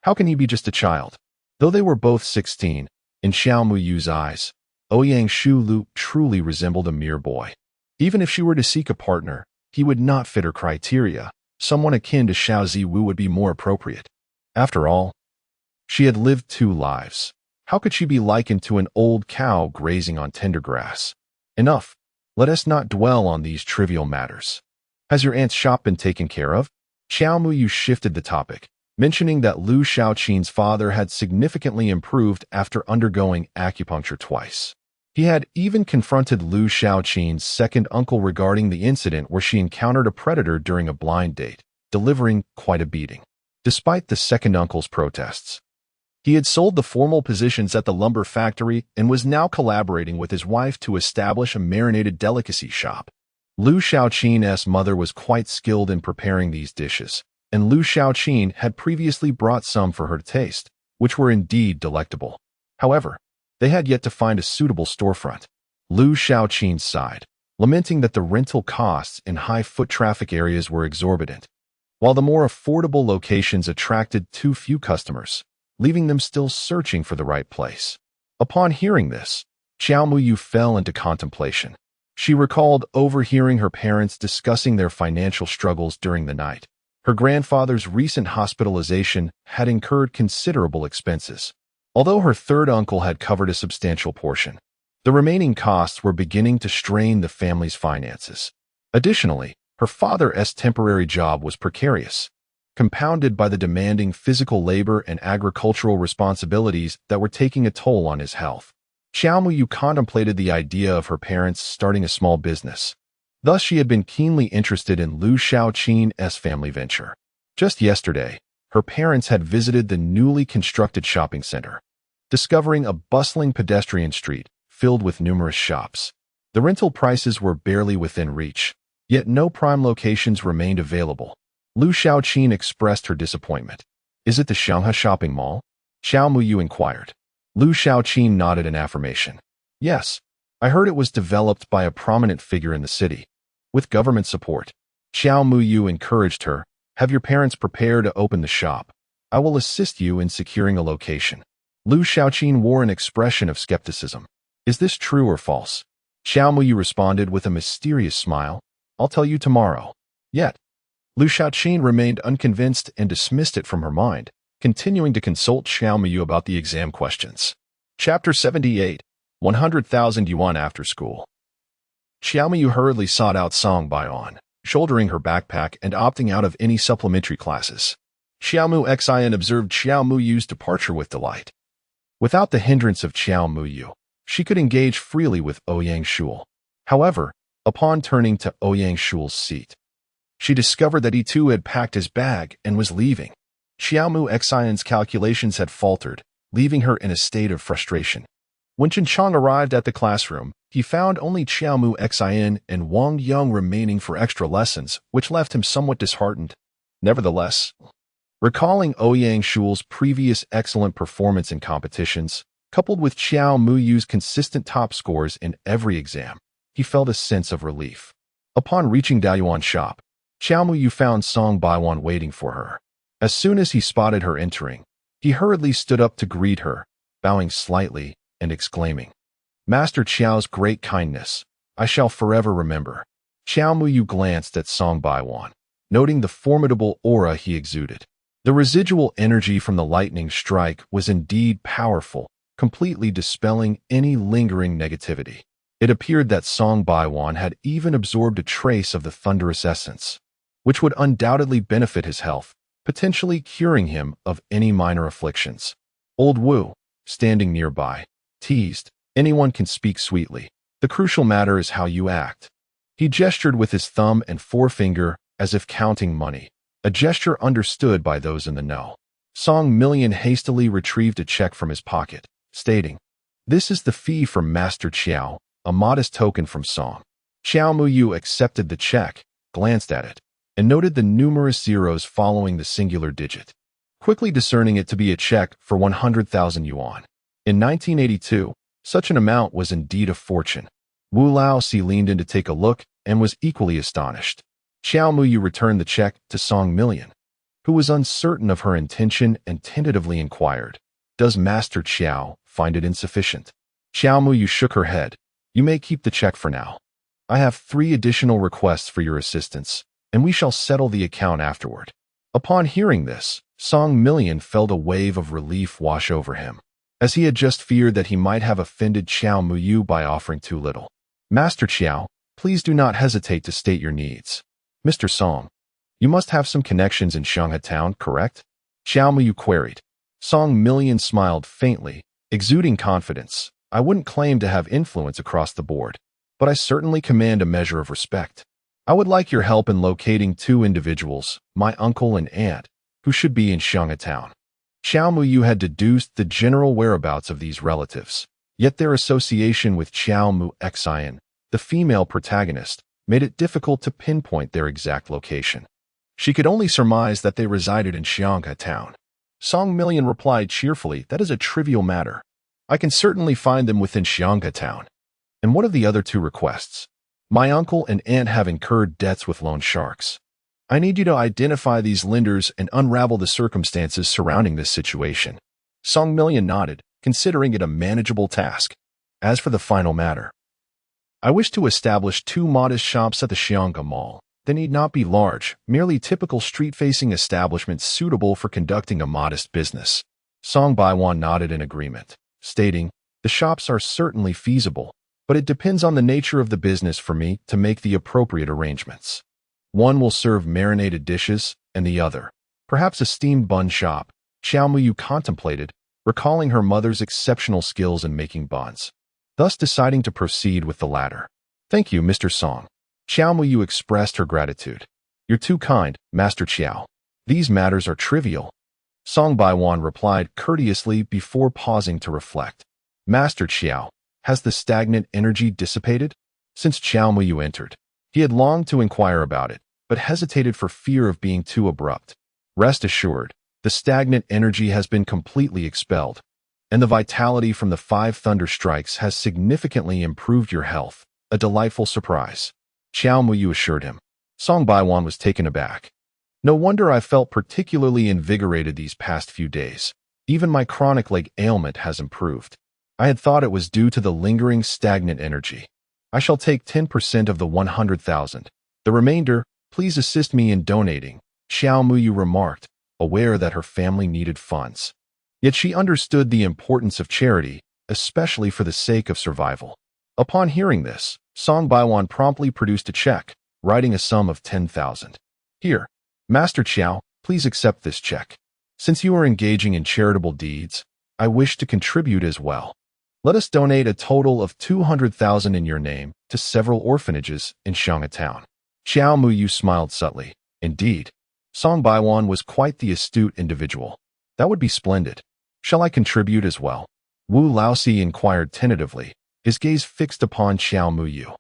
How can he be just a child? Though they were both 16, in Xiao Muyu's eyes, Ouyang Shu Lu truly resembled a mere boy. Even if she were to seek a partner, he would not fit her criteria. Someone akin to Xiao Ziwu would be more appropriate. After all, she had lived 2 lives. How could she be likened to an old cow grazing on tender grass? Enough. Let us not dwell on these trivial matters. Has your aunt's shop been taken care of? Xiao Muyu shifted the topic, mentioning that Lu Shaoqin's father had significantly improved after undergoing acupuncture twice. He had even confronted Lu Shaoqin's second uncle regarding the incident where she encountered a predator during a blind date, delivering quite a beating. Despite the second uncle's protests, he had sold the formal positions at the lumber factory and was now collaborating with his wife to establish a marinated delicacy shop. Lu Shaoqin's mother was quite skilled in preparing these dishes, and Lu Shaoqin had previously brought some for her to taste, which were indeed delectable. However, they had yet to find a suitable storefront. Lu Shaoqin sighed, lamenting that the rental costs in high foot traffic areas were exorbitant, while the more affordable locations attracted too few customers, leaving them still searching for the right place. Upon hearing this, Xiao Muyu fell into contemplation. She recalled overhearing her parents discussing their financial struggles during the night. Her grandfather's recent hospitalization had incurred considerable expenses, although her third uncle had covered a substantial portion. The remaining costs were beginning to strain the family's finances. Additionally, her father's temporary job was precarious, compounded by the demanding physical labor and agricultural responsibilities that were taking a toll on his health. Xiao Muyu contemplated the idea of her parents starting a small business. Thus, she had been keenly interested in Lu Shaoqin's family venture. Just yesterday, her parents had visited the newly constructed shopping center, discovering a bustling pedestrian street filled with numerous shops. The rental prices were barely within reach, yet no prime locations remained available. Lu Shaoqin expressed her disappointment. Is it the Shanghai shopping mall? Xiao Muyu inquired. Lu Shaoqin nodded in affirmation. Yes, I heard it was developed by a prominent figure in the city, with government support. Xiao Muyu encouraged her. Have your parents prepare to open the shop. I will assist you in securing a location. Lu Shaoqin wore an expression of skepticism. Is this true or false? Xiao Muyu responded with a mysterious smile. I'll tell you tomorrow. Yet, Lu Shaoqin remained unconvinced and dismissed it from her mind, continuing to consult Xiao Muyu about the exam questions. Chapter 78, 100,000 Yuan After School. Xiao Muyu hurriedly sought out Song Baian, shouldering her backpack and opting out of any supplementary classes. Xiao Mu Xin observed Xiao Muyu's departure with delight. Without the hindrance of Xiao Muyu, she could engage freely with Ouyang Shu. However, upon turning to Ouyang Shu's seat, she discovered that he too had packed his bag and was leaving. Xiao Mu Xin's calculations had faltered, leaving her in a state of frustration. When Chen Chong arrived at the classroom, he found only Xiao Mu Xin and Wang Yang remaining for extra lessons, which left him somewhat disheartened. Nevertheless, recalling Ouyang Shu's previous excellent performance in competitions, coupled with Xiao Muyu's consistent top scores in every exam, he felt a sense of relief. Upon reaching Daoyuan's shop, Xiao Muyu found Song Baiwan waiting for her. As soon as he spotted her entering, he hurriedly stood up to greet her, bowing slightly and exclaiming, Master Qiao's great kindness, I shall forever remember. Xiao Muyu glanced at Song Baiwan, noting the formidable aura he exuded. The residual energy from the lightning strike was indeed powerful, completely dispelling any lingering negativity. It appeared that Song Baiwan had even absorbed a trace of the thunderous essence, which would undoubtedly benefit his health, potentially curing him of any minor afflictions. Old Wu, standing nearby, teased, "Anyone can speak sweetly. The crucial matter is how you act." He gestured with his thumb and forefinger as if counting money, a gesture understood by those in the know. Song Million hastily retrieved a check from his pocket, stating, "This is the fee from Master Chiao, a modest token from Song." Xiao Muyu accepted the check, glanced at it, and noted the numerous zeros following the singular digit, quickly discerning it to be a check for 100,000 yuan. In 1982, such an amount was indeed a fortune. Wu Laosi leaned in to take a look and was equally astonished. Xiao Muyu returned the check to Song Million, who was uncertain of her intention and tentatively inquired, "Does Master Chiao find it insufficient?" Xiao Muyu shook her head. "You may keep the check for now. I have 3 additional requests for your assistance, and we shall settle the account afterward." Upon hearing this, Song Million felt a wave of relief wash over him, as he had just feared that he might have offended Xiao Muyu by offering too little. "Master Chiao, please do not hesitate to state your needs." "Mr. Song, you must have some connections in Shanghai town, correct?" Xiao Muyu queried. Song Million smiled faintly, exuding confidence. "I wouldn't claim to have influence across the board, but I certainly command a measure of respect. I would like your help in locating 2 individuals, my uncle and aunt, who should be in Shanghai town." Xiao Muyu had deduced the general whereabouts of these relatives, yet their association with Xiao Mu Xian, the female protagonist, made it difficult to pinpoint their exact location. She could only surmise that they resided in Shanghai town. Song Million replied cheerfully, "That is a trivial matter. I can certainly find them within Shanghai town." "And what of the other 2 requests?" "My uncle and aunt have incurred debts with loan sharks. I need you to identify these lenders and unravel the circumstances surrounding this situation." Song Million nodded, considering it a manageable task. "As for the final matter, I wish to establish 2 modest shops at the Shanghai Mall. They need not be large, merely typical street-facing establishments suitable for conducting a modest business." Song Baiwan nodded in agreement, stating, "The shops are certainly feasible, but it depends on the nature of the business for me to make the appropriate arrangements. One will serve marinated dishes, and the other, perhaps a steamed bun shop." Xiao Muyu contemplated, recalling her mother's exceptional skills in making buns, thus deciding to proceed with the latter. "Thank you, Mr. Song." Xiao Muyu expressed her gratitude. "You're too kind, Master Chiao. These matters are trivial." Song Baiwan replied courteously before pausing to reflect. "Master Chiao, has the stagnant energy dissipated?" Since Xiao Muyu entered, he had longed to inquire about it, but hesitated for fear of being too abrupt. "Rest assured, the stagnant energy has been completely expelled, and the vitality from the 5 thunder strikes has significantly improved your health. A delightful surprise," Xiao Muyu assured him. Song Baiwan was taken aback. "No wonder I felt particularly invigorated these past few days. Even my chronic leg ailment has improved. I had thought it was due to the lingering stagnant energy. I shall take 10% of the 100,000. The remainder, please assist me in donating," Xiao Muyu remarked, aware that her family needed funds. Yet she understood the importance of charity, especially for the sake of survival. Upon hearing this, Song Baiwan promptly produced a check, writing a sum of 10,000. "Here, Master Chiao, please accept this check. Since you are engaging in charitable deeds, I wish to contribute as well. Let us donate a total of 200,000 in your name to several orphanages in Shanghai town." Xiao Muyu smiled subtly. Indeed, Song Baiwan was quite the astute individual. "That would be splendid. Shall I contribute as well?" Wu Laosi inquired tentatively, his gaze fixed upon Xiao Muyu.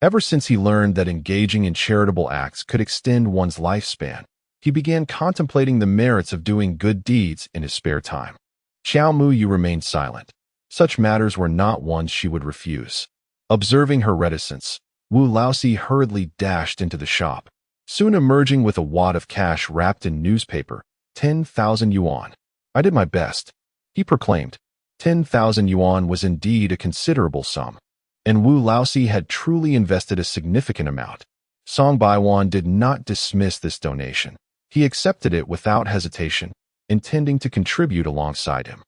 Ever since he learned that engaging in charitable acts could extend one's lifespan, he began contemplating the merits of doing good deeds in his spare time. Xiao Muyu remained silent. Such matters were not ones she would refuse. Observing her reticence, Wu Laosi hurriedly dashed into the shop, soon emerging with a wad of cash wrapped in newspaper. 10,000 yuan. "I did my best," he proclaimed. 10,000 yuan was indeed a considerable sum, and Wu Laosi had truly invested a significant amount. Song Baiwan did not dismiss this donation. He accepted it without hesitation, intending to contribute alongside him.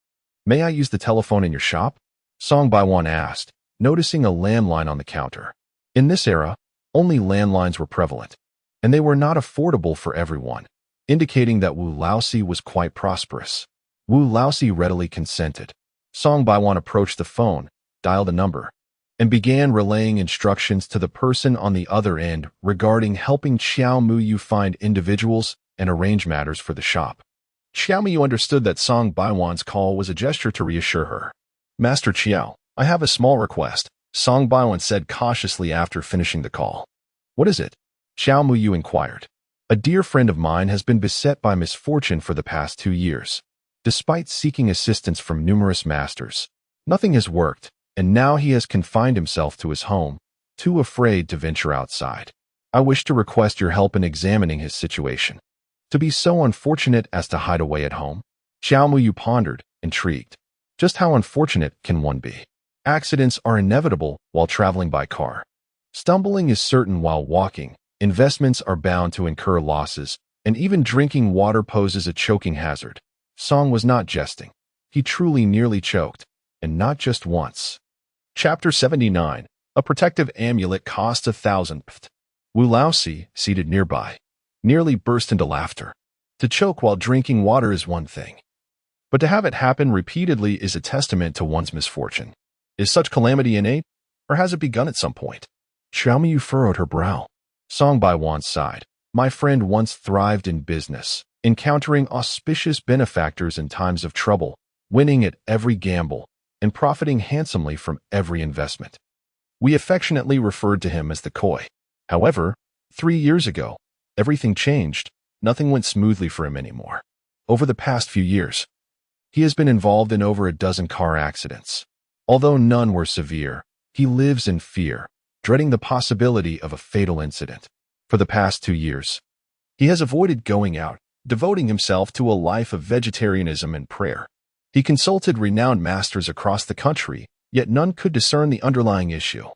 "May I use the telephone in your shop?" Song Baiwan asked, noticing a landline on the counter. In this era, only landlines were prevalent, and they were not affordable for everyone, indicating that Wu Laosi was quite prosperous. Wu Laosi readily consented. Song Baiwan approached the phone, dialed a number, and began relaying instructions to the person on the other end regarding helping Xiao Muyu find individuals and arrange matters for the shop. Xiao Muyu understood that Song Baiwan's call was a gesture to reassure her. Master Qiao, I have a small request, Song Baiwan said cautiously after finishing the call. What is it? Xiao Muyu inquired. A dear friend of mine has been beset by misfortune for the past 2 years. Despite seeking assistance from numerous masters, nothing has worked, and now he has confined himself to his home, too afraid to venture outside. I wish to request your help in examining his situation. To be so unfortunate as to hide away at home? Xiao Muyu pondered, intrigued. Just how unfortunate can one be? Accidents are inevitable while traveling by car. Stumbling is certain while walking, investments are bound to incur losses, and even drinking water poses a choking hazard. Song was not jesting. He truly nearly choked, and not just once. Chapter 79. A protective amulet costs 1,000 pt. Wu Laosi, seated nearby, nearly burst into laughter. To choke while drinking water is one thing, but to have it happen repeatedly is a testament to one's misfortune. Is such calamity innate, or has it begun at some point? Xiao Muyu furrowed her brow. Song Baiwan sighed. My friend once thrived in business, encountering auspicious benefactors in times of trouble, winning at every gamble, and profiting handsomely from every investment. We affectionately referred to him as the Koi. However, 3 years ago, everything changed. Nothing went smoothly for him anymore. Over the past few years, he has been involved in over a dozen car accidents. Although none were severe, he lives in fear, dreading the possibility of a fatal incident. For the past 2 years, he has avoided going out, devoting himself to a life of vegetarianism and prayer. He consulted renowned masters across the country, yet none could discern the underlying issue.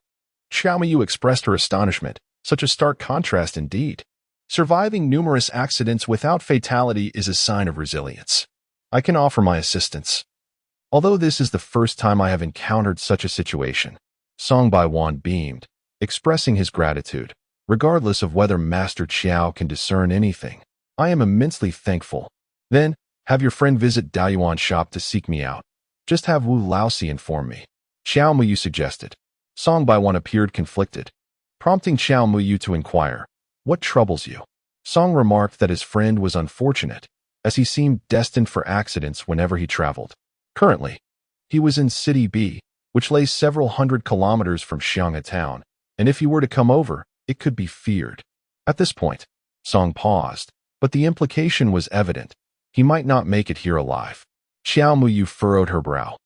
Xiao Muyu expressed her astonishment. Such a stark contrast indeed. Surviving numerous accidents without fatality is a sign of resilience. I can offer my assistance. Although this is the first time I have encountered such a situation, Song Baiwan beamed, expressing his gratitude. Regardless of whether Master Qiao can discern anything, I am immensely thankful. Then, have your friend visit Daoyuan's shop to seek me out. Just have Wu Laosi inform me. Xiao Muyu suggested. Song Baiwan appeared conflicted, prompting Xiao Muyu to inquire, what troubles you? Song remarked that his friend was unfortunate, as he seemed destined for accidents whenever he traveled. Currently, he was in City B, which lay several hundred kilometers from Xianghe town, and if he were to come over, it could be feared. At this point, Song paused, but the implication was evident. He might not make it here alive. Xiao Muyu furrowed her brow,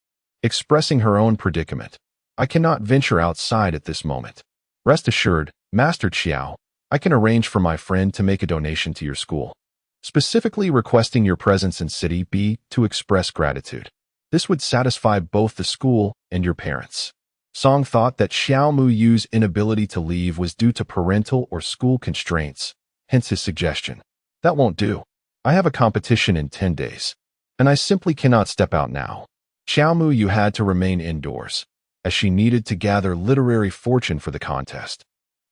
expressing her own predicament. I cannot venture outside at this moment. Rest assured, Master Qiao, I can arrange for my friend to make a donation to your school, specifically requesting your presence in City B to express gratitude. This would satisfy both the school and your parents. Song thought that Xiao Muyu's inability to leave was due to parental or school constraints, hence his suggestion. That won't do. I have a competition in 10 days, and I simply cannot step out now. Xiao Muyu had to remain indoors, as she needed to gather literary fortune for the contest,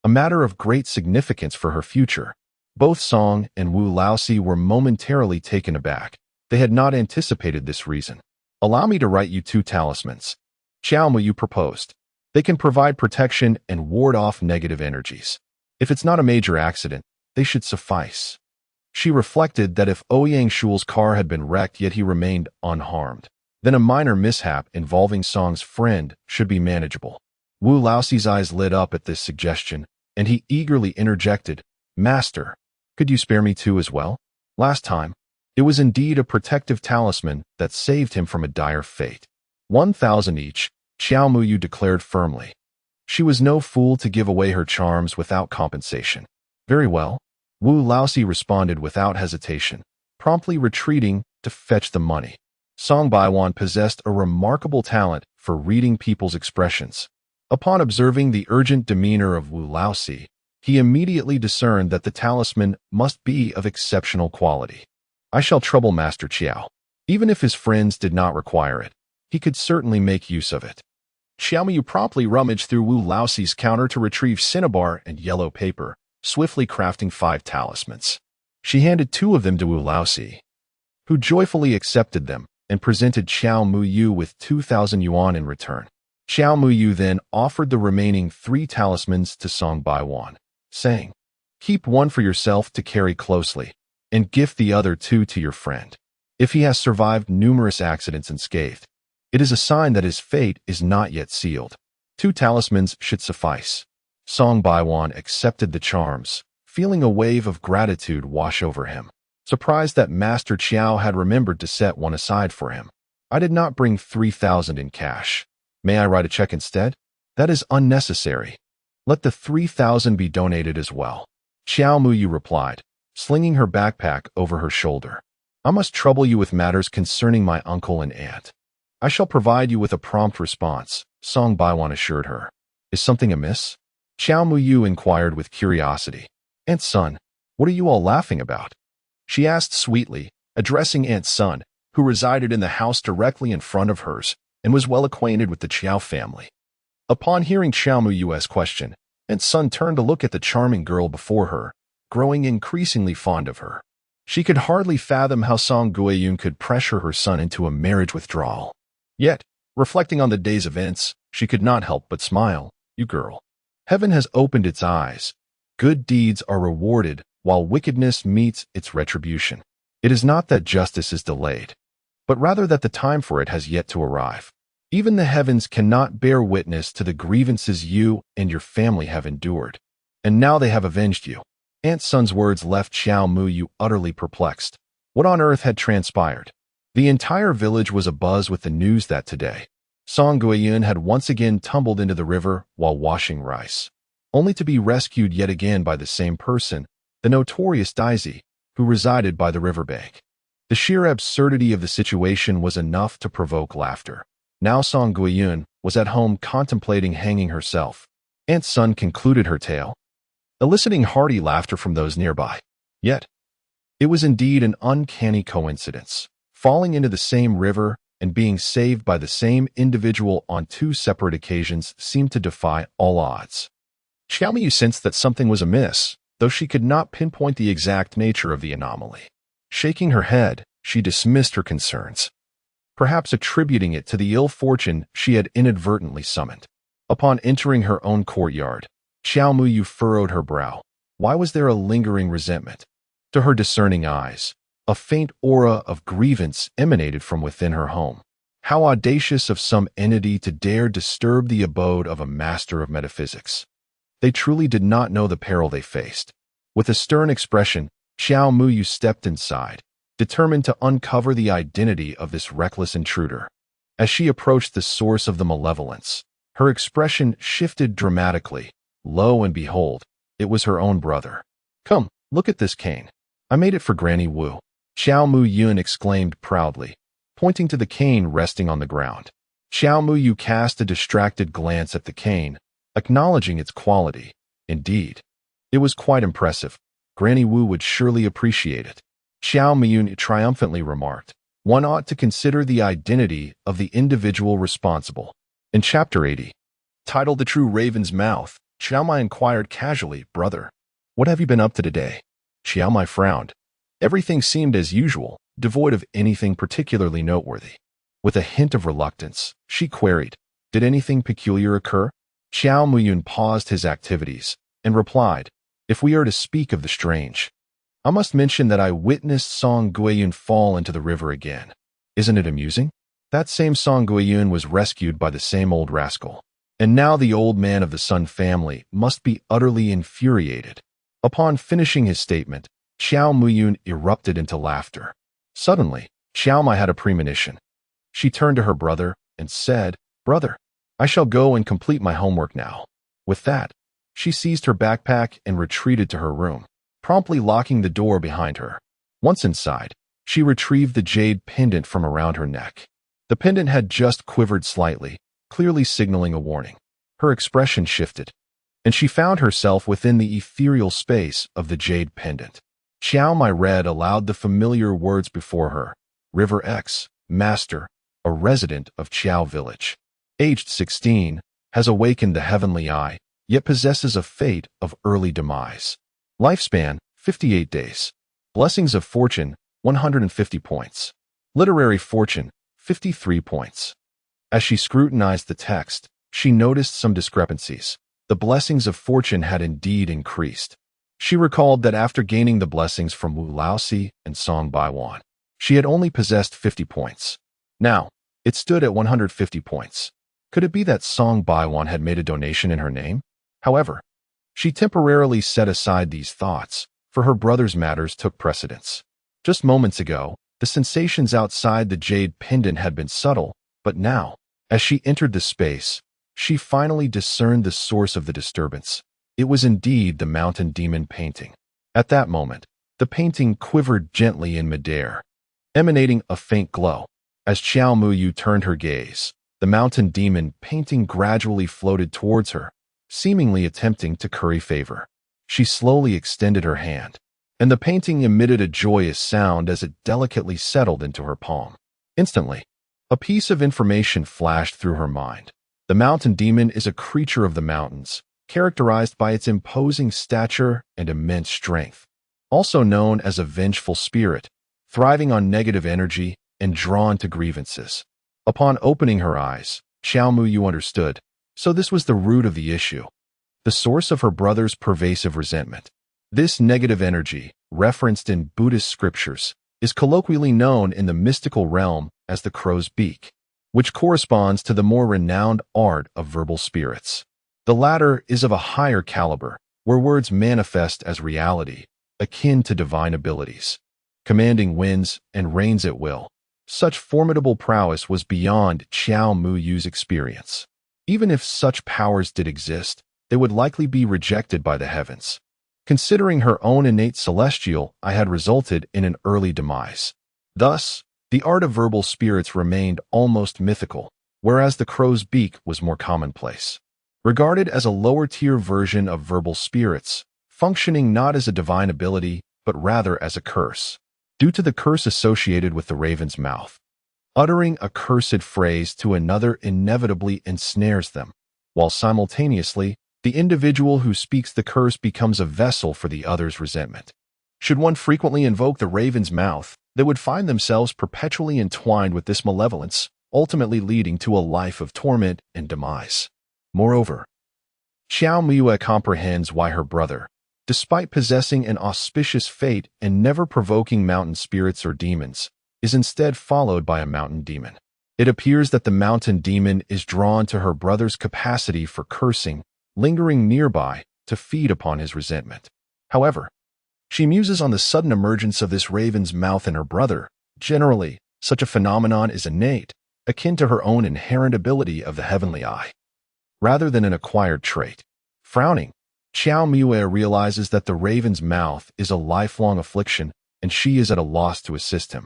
a matter of great significance for her future. Both Song and Wu Laosi were momentarily taken aback. They had not anticipated this reason. Allow me to write you 2 talismans, Xiao Muyu proposed. They can provide protection and ward off negative energies. If it's not a major accident, they should suffice. She reflected that if Ouyang Shul's car had been wrecked yet he remained unharmed, then a minor mishap involving Song's friend should be manageable. Wu Laosi's eyes lit up at this suggestion, and he eagerly interjected, Master, could you spare me 2 as well? Last time, it was indeed a protective talisman that saved him from a dire fate. 1,000 each, Xiao Muyu declared firmly. She was no fool to give away her charms without compensation. Very well, Wu Laosi responded without hesitation, promptly retreating to fetch the money. Song Baiwan possessed a remarkable talent for reading people's expressions. Upon observing the urgent demeanor of Wu Laosi, he immediately discerned that the talisman must be of exceptional quality. I shall trouble Master Qiao. Even if his friends did not require it, he could certainly make use of it. Xiao Muyu promptly rummaged through Wu Laosi's counter to retrieve cinnabar and yellow paper, swiftly crafting 5 talismans. She handed 2 of them to Wu Laosi, who joyfully accepted them, and presented Xiao Muyu with 2,000 yuan in return. Xiao Muyu then offered the remaining 3 talismans to Song Baiwan, saying, "Keep one for yourself to carry closely, and gift the other 2 to your friend. If he has survived numerous accidents unscathed, it is a sign that his fate is not yet sealed. 2 talismans should suffice." Song Baiwan accepted the charms, feeling a wave of gratitude wash over him, surprised that Master Qiao had remembered to set one aside for him. "I did not bring 3,000 in cash. May I write a check instead?" "That is unnecessary. Let the 3,000 be donated as well," Xiao Muyu replied, slinging her backpack over her shoulder. "I must trouble you with matters concerning my uncle and aunt." "I shall provide you with a prompt response," Song Baiwan assured her. "Is something amiss?" Xiao Muyu inquired with curiosity. "Aunt Sun, what are you all laughing about?" she asked sweetly, addressing Aunt Sun, who resided in the house directly in front of hers and was well acquainted with the Qiao family. Upon hearing Xiao Muyu's question, Aunt Sun turned to look at the charming girl before her, growing increasingly fond of her. She could hardly fathom how Song Guiyun could pressure her son into a marriage withdrawal. Yet, reflecting on the day's events, she could not help but smile. "You girl. Heaven has opened its eyes. Good deeds are rewarded, while wickedness meets its retribution. It is not that justice is delayed, but rather that the time for it has yet to arrive. Even the heavens cannot bear witness to the grievances you and your family have endured, and now they have avenged you." Aunt Sun's words left Xiao Muyu utterly perplexed. What on earth had transpired? The entire village was abuzz with the news that today, Song Guiyun had once again tumbled into the river while washing rice, only to be rescued yet again by the same person, the notorious Daisy, who resided by the riverbank. The sheer absurdity of the situation was enough to provoke laughter. Now Song Guiyun was at home contemplating hanging herself. Aunt Sun concluded her tale, eliciting hearty laughter from those nearby. Yet, it was indeed an uncanny coincidence. Falling into the same river and being saved by the same individual on 2 separate occasions seemed to defy all odds. Xiao Muyu sensed that something was amiss, though she could not pinpoint the exact nature of the anomaly. Shaking her head, she dismissed her concerns, perhaps attributing it to the ill fortune she had inadvertently summoned. Upon entering her own courtyard, Xiao Muyu furrowed her brow. Why was there a lingering resentment? To her discerning eyes, a faint aura of grievance emanated from within her home. How audacious of some entity to dare disturb the abode of a master of metaphysics. They truly did not know the peril they faced. With a stern expression, Xiao Muyu stepped inside, determined to uncover the identity of this reckless intruder. As she approached the source of the malevolence, her expression shifted dramatically. Lo and behold, it was her own brother. "Come, look at this cane. I made it for Granny Wu," Xiao Muyun exclaimed proudly, pointing to the cane resting on the ground. Xiao Muyu cast a distracted glance at the cane, acknowledging its quality. Indeed, it was quite impressive. Granny Wu would surely appreciate it. Xiao Muyun triumphantly remarked, "One ought to consider the identity of the individual responsible." In Chapter 80, titled The True Raven's Mouth, Xiao Mai inquired casually, "Brother, what have you been up to today?" Xiao Mai frowned. Everything seemed as usual, devoid of anything particularly noteworthy. With a hint of reluctance, she queried, "Did anything peculiar occur?" Xiao Muyun paused his activities and replied, "If we are to speak of the strange, I must mention that I witnessed Song Guiyun fall into the river again. Isn't it amusing? That same Song Guiyun was rescued by the same old rascal. And now the old man of the Sun family must be utterly infuriated." Upon finishing his statement, Xiao Muyun erupted into laughter. Suddenly, Xiao Mai had a premonition. She turned to her brother and said, "Brother, I shall go and complete my homework now." With that, she seized her backpack and retreated to her room, promptly locking the door behind her. Once inside, she retrieved the jade pendant from around her neck. The pendant had just quivered slightly, clearly signaling a warning. Her expression shifted, and she found herself within the ethereal space of the jade pendant. Xiao Mai read aloud the familiar words before her. River X, Master, a resident of Qiao Village. Aged 16, has awakened the heavenly eye, yet possesses a fate of early demise. Lifespan, 58 days. Blessings of fortune, 150 points. Literary fortune, 53 points. As she scrutinized the text, she noticed some discrepancies. The blessings of fortune had indeed increased. She recalled that after gaining the blessings from Wu Laosi and Song Baiwan, she had only possessed 50 points. Now, it stood at 150 points. Could it be that Song Baiwan had made a donation in her name? However, she temporarily set aside these thoughts, for her brother's matters took precedence. Just moments ago, the sensations outside the jade pendant had been subtle, but now, as she entered the space, she finally discerned the source of the disturbance. It was indeed the mountain demon painting. At that moment, the painting quivered gently in midair, emanating a faint glow. As Xiao Muyu turned her gaze, the mountain demon painting gradually floated towards her, seemingly attempting to curry favor. She slowly extended her hand, and the painting emitted a joyous sound as it delicately settled into her palm. Instantly, a piece of information flashed through her mind. The mountain demon is a creature of the mountains, characterized by its imposing stature and immense strength. Also known as a vengeful spirit, thriving on negative energy and drawn to grievances. Upon opening her eyes, Xiao Muyu understood, so this was the root of the issue. The source of her brother's pervasive resentment. This negative energy, referenced in Buddhist scriptures, is colloquially known in the mystical realm as the crow's beak, which corresponds to the more renowned art of verbal spirits. The latter is of a higher caliber, where words manifest as reality, akin to divine abilities, commanding winds and rains at will. Such formidable prowess was beyond Xiao Muyu's experience. Even if such powers did exist, they would likely be rejected by the heavens. Considering her own innate celestial eye had resulted in an early demise. Thus, the art of verbal spirits remained almost mythical, whereas the crow's beak was more commonplace. Regarded as a lower-tier version of verbal spirits, functioning not as a divine ability, but rather as a curse. Due to the curse associated with the raven's mouth, uttering a cursed phrase to another inevitably ensnares them, while simultaneously, the individual who speaks the curse becomes a vessel for the other's resentment. Should one frequently invoke the raven's mouth, they would find themselves perpetually entwined with this malevolence, ultimately leading to a life of torment and demise. Moreover, Xiao Miue comprehends why her brother, despite possessing an auspicious fate and never provoking mountain spirits or demons, is instead followed by a mountain demon. It appears that the mountain demon is drawn to her brother's capacity for cursing, lingering nearby to feed upon his resentment. However, she muses on the sudden emergence of this raven's mouth in her brother. Generally, such a phenomenon is innate, akin to her own inherent ability of the heavenly eye, rather than an acquired trait. Frowning, Xiao Miue realizes that the raven's mouth is a lifelong affliction, and she is at a loss to assist him.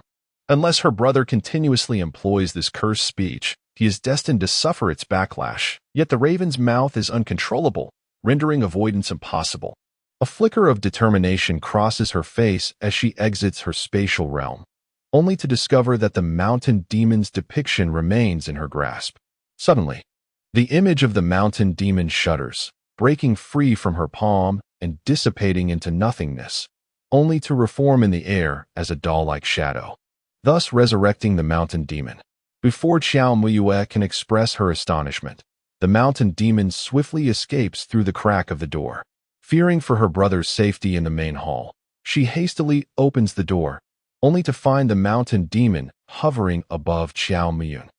Unless her brother continuously employs this cursed speech, he is destined to suffer its backlash. Yet the raven's mouth is uncontrollable, rendering avoidance impossible. A flicker of determination crosses her face as she exits her spatial realm, only to discover that the mountain demon's depiction remains in her grasp. Suddenly, the image of the mountain demon shudders, breaking free from her palm and dissipating into nothingness, only to reform in the air as a doll-like shadow, thus resurrecting the mountain demon. Before Xiao Muyue can express her astonishment, the mountain demon swiftly escapes through the crack of the door. Fearing for her brother's safety in the main hall, she hastily opens the door, only to find the mountain demon hovering above Xiao Muyun.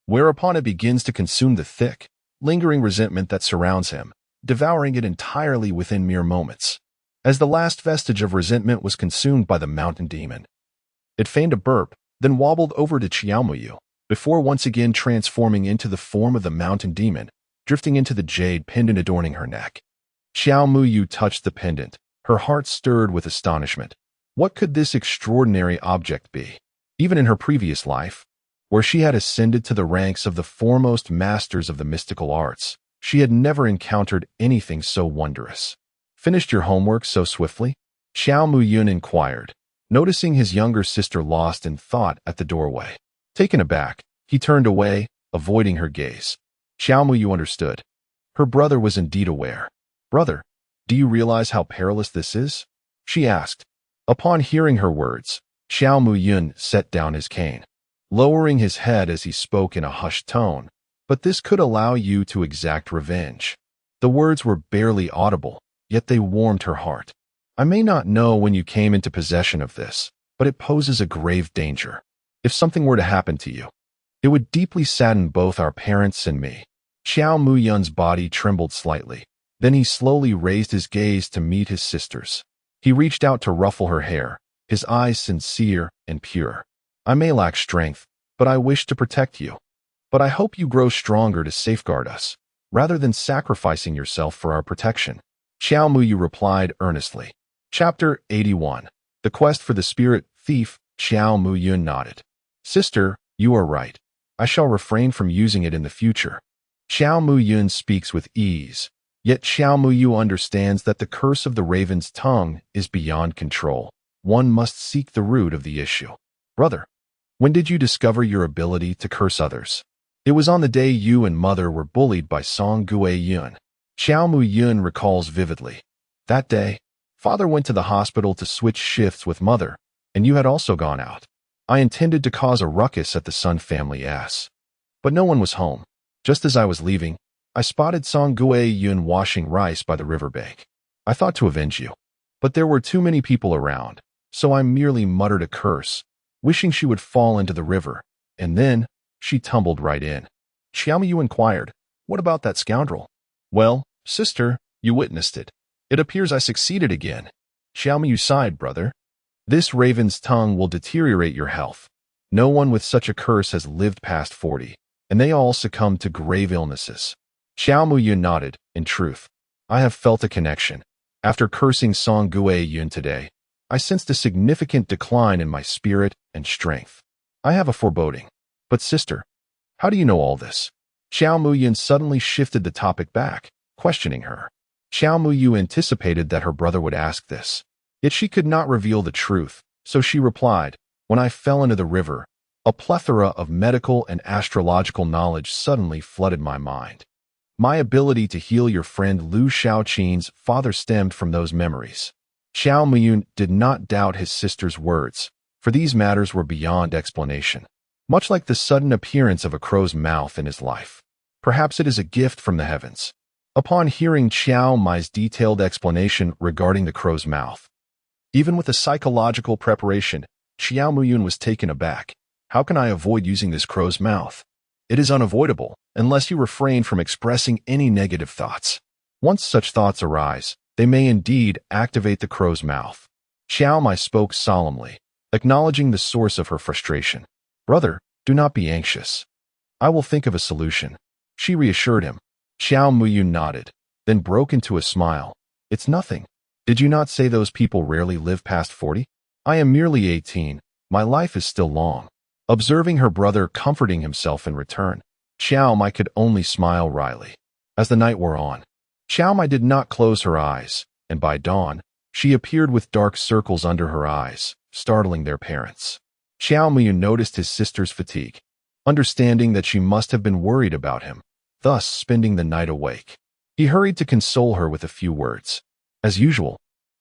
Whereupon it begins to consume the thick, lingering resentment that surrounds him, devouring it entirely within mere moments. As the last vestige of resentment was consumed by the mountain demon, it feigned a burp, then wobbled over to Xiao Muyu, before once again transforming into the form of the mountain demon, drifting into the jade pendant adorning her neck. Xiao Muyu touched the pendant, her heart stirred with astonishment. What could this extraordinary object be? Even in her previous life, where she had ascended to the ranks of the foremost masters of the mystical arts, she had never encountered anything so wondrous. Finished your homework so swiftly? Xiao Muyun inquired, noticing his younger sister lost in thought at the doorway. Taken aback, he turned away, avoiding her gaze. Xiao Muyu understood. Her brother was indeed aware. Brother, do you realize how perilous this is? She asked. Upon hearing her words, Xiao Muyun set down his cane. lowering his head as he spoke in a hushed tone. But this could allow you to exact revenge. The words were barely audible, yet they warmed her heart. I may not know when you came into possession of this, but it poses a grave danger. If something were to happen to you, it would deeply sadden both our parents and me. Xiao Muyun's body trembled slightly. Then he slowly raised his gaze to meet his sister's. He reached out to ruffle her hair, his eyes sincere and pure. I may lack strength, but I wish to protect you. But I hope you grow stronger to safeguard us, rather than sacrificing yourself for our protection. Xiao Muyu replied earnestly. Chapter 81. The Quest for the Spirit Thief. Xiao Muyun nodded. Sister, you are right. I shall refrain from using it in the future. Xiao Muyun speaks with ease, yet Xiao Muyu understands that the curse of the raven's tongue is beyond control. One must seek the root of the issue. Brother, when did you discover your ability to curse others? It was on the day you and mother were bullied by Song Guiyun. Xiao Muyun recalls vividly. That day, father went to the hospital to switch shifts with mother, and you had also gone out. I intended to cause a ruckus at the Sun family's, but no one was home. Just as I was leaving, I spotted Song Guiyun washing rice by the riverbank. I thought to avenge you, but there were too many people around, so I merely muttered a curse, wishing she would fall into the river, and then she tumbled right in. Xiaomu inquired, what about that scoundrel? Well, sister, you witnessed it. It appears I succeeded again. Xiaomu sighed, brother. This raven's tongue will deteriorate your health. No one with such a curse has lived past 40, and they all succumbed to grave illnesses. Xiaomu nodded. In truth, I have felt a connection. After cursing Song Guiyun today, I sensed a significant decline in my spirit and strength. I have a foreboding. But sister, how do you know all this? Xiao Muyu suddenly shifted the topic back, questioning her. Xiao Muyu anticipated that her brother would ask this. Yet she could not reveal the truth, so she replied, when I fell into the river, a plethora of medical and astrological knowledge suddenly flooded my mind. My ability to heal your friend Lu Shaoqin's father stemmed from those memories. Xiao Muyu did not doubt his sister's words, for these matters were beyond explanation. Much like the sudden appearance of a crow's mouth in his life. Perhaps it is a gift from the heavens. Upon hearing Xiao Mai's detailed explanation regarding the crow's mouth, even with a psychological preparation, Xiao Muyun was taken aback. How can I avoid using this crow's mouth? It is unavoidable, unless you refrain from expressing any negative thoughts. Once such thoughts arise, they may indeed activate the crow's mouth. Xiao Mai spoke solemnly, acknowledging the source of her frustration. Brother, do not be anxious. I will think of a solution. She reassured him. Xiao Muyu nodded, then broke into a smile. It's nothing. Did you not say those people rarely live past 40? I am merely 18. My life is still long. Observing her brother comforting himself in return, Xiao Mai could only smile wryly. As the night wore on, Xiao Mai did not close her eyes, and by dawn, she appeared with dark circles under her eyes, startling their parents. Xiao Muyu noticed his sister's fatigue, understanding that she must have been worried about him, thus spending the night awake. He hurried to console her with a few words. As usual,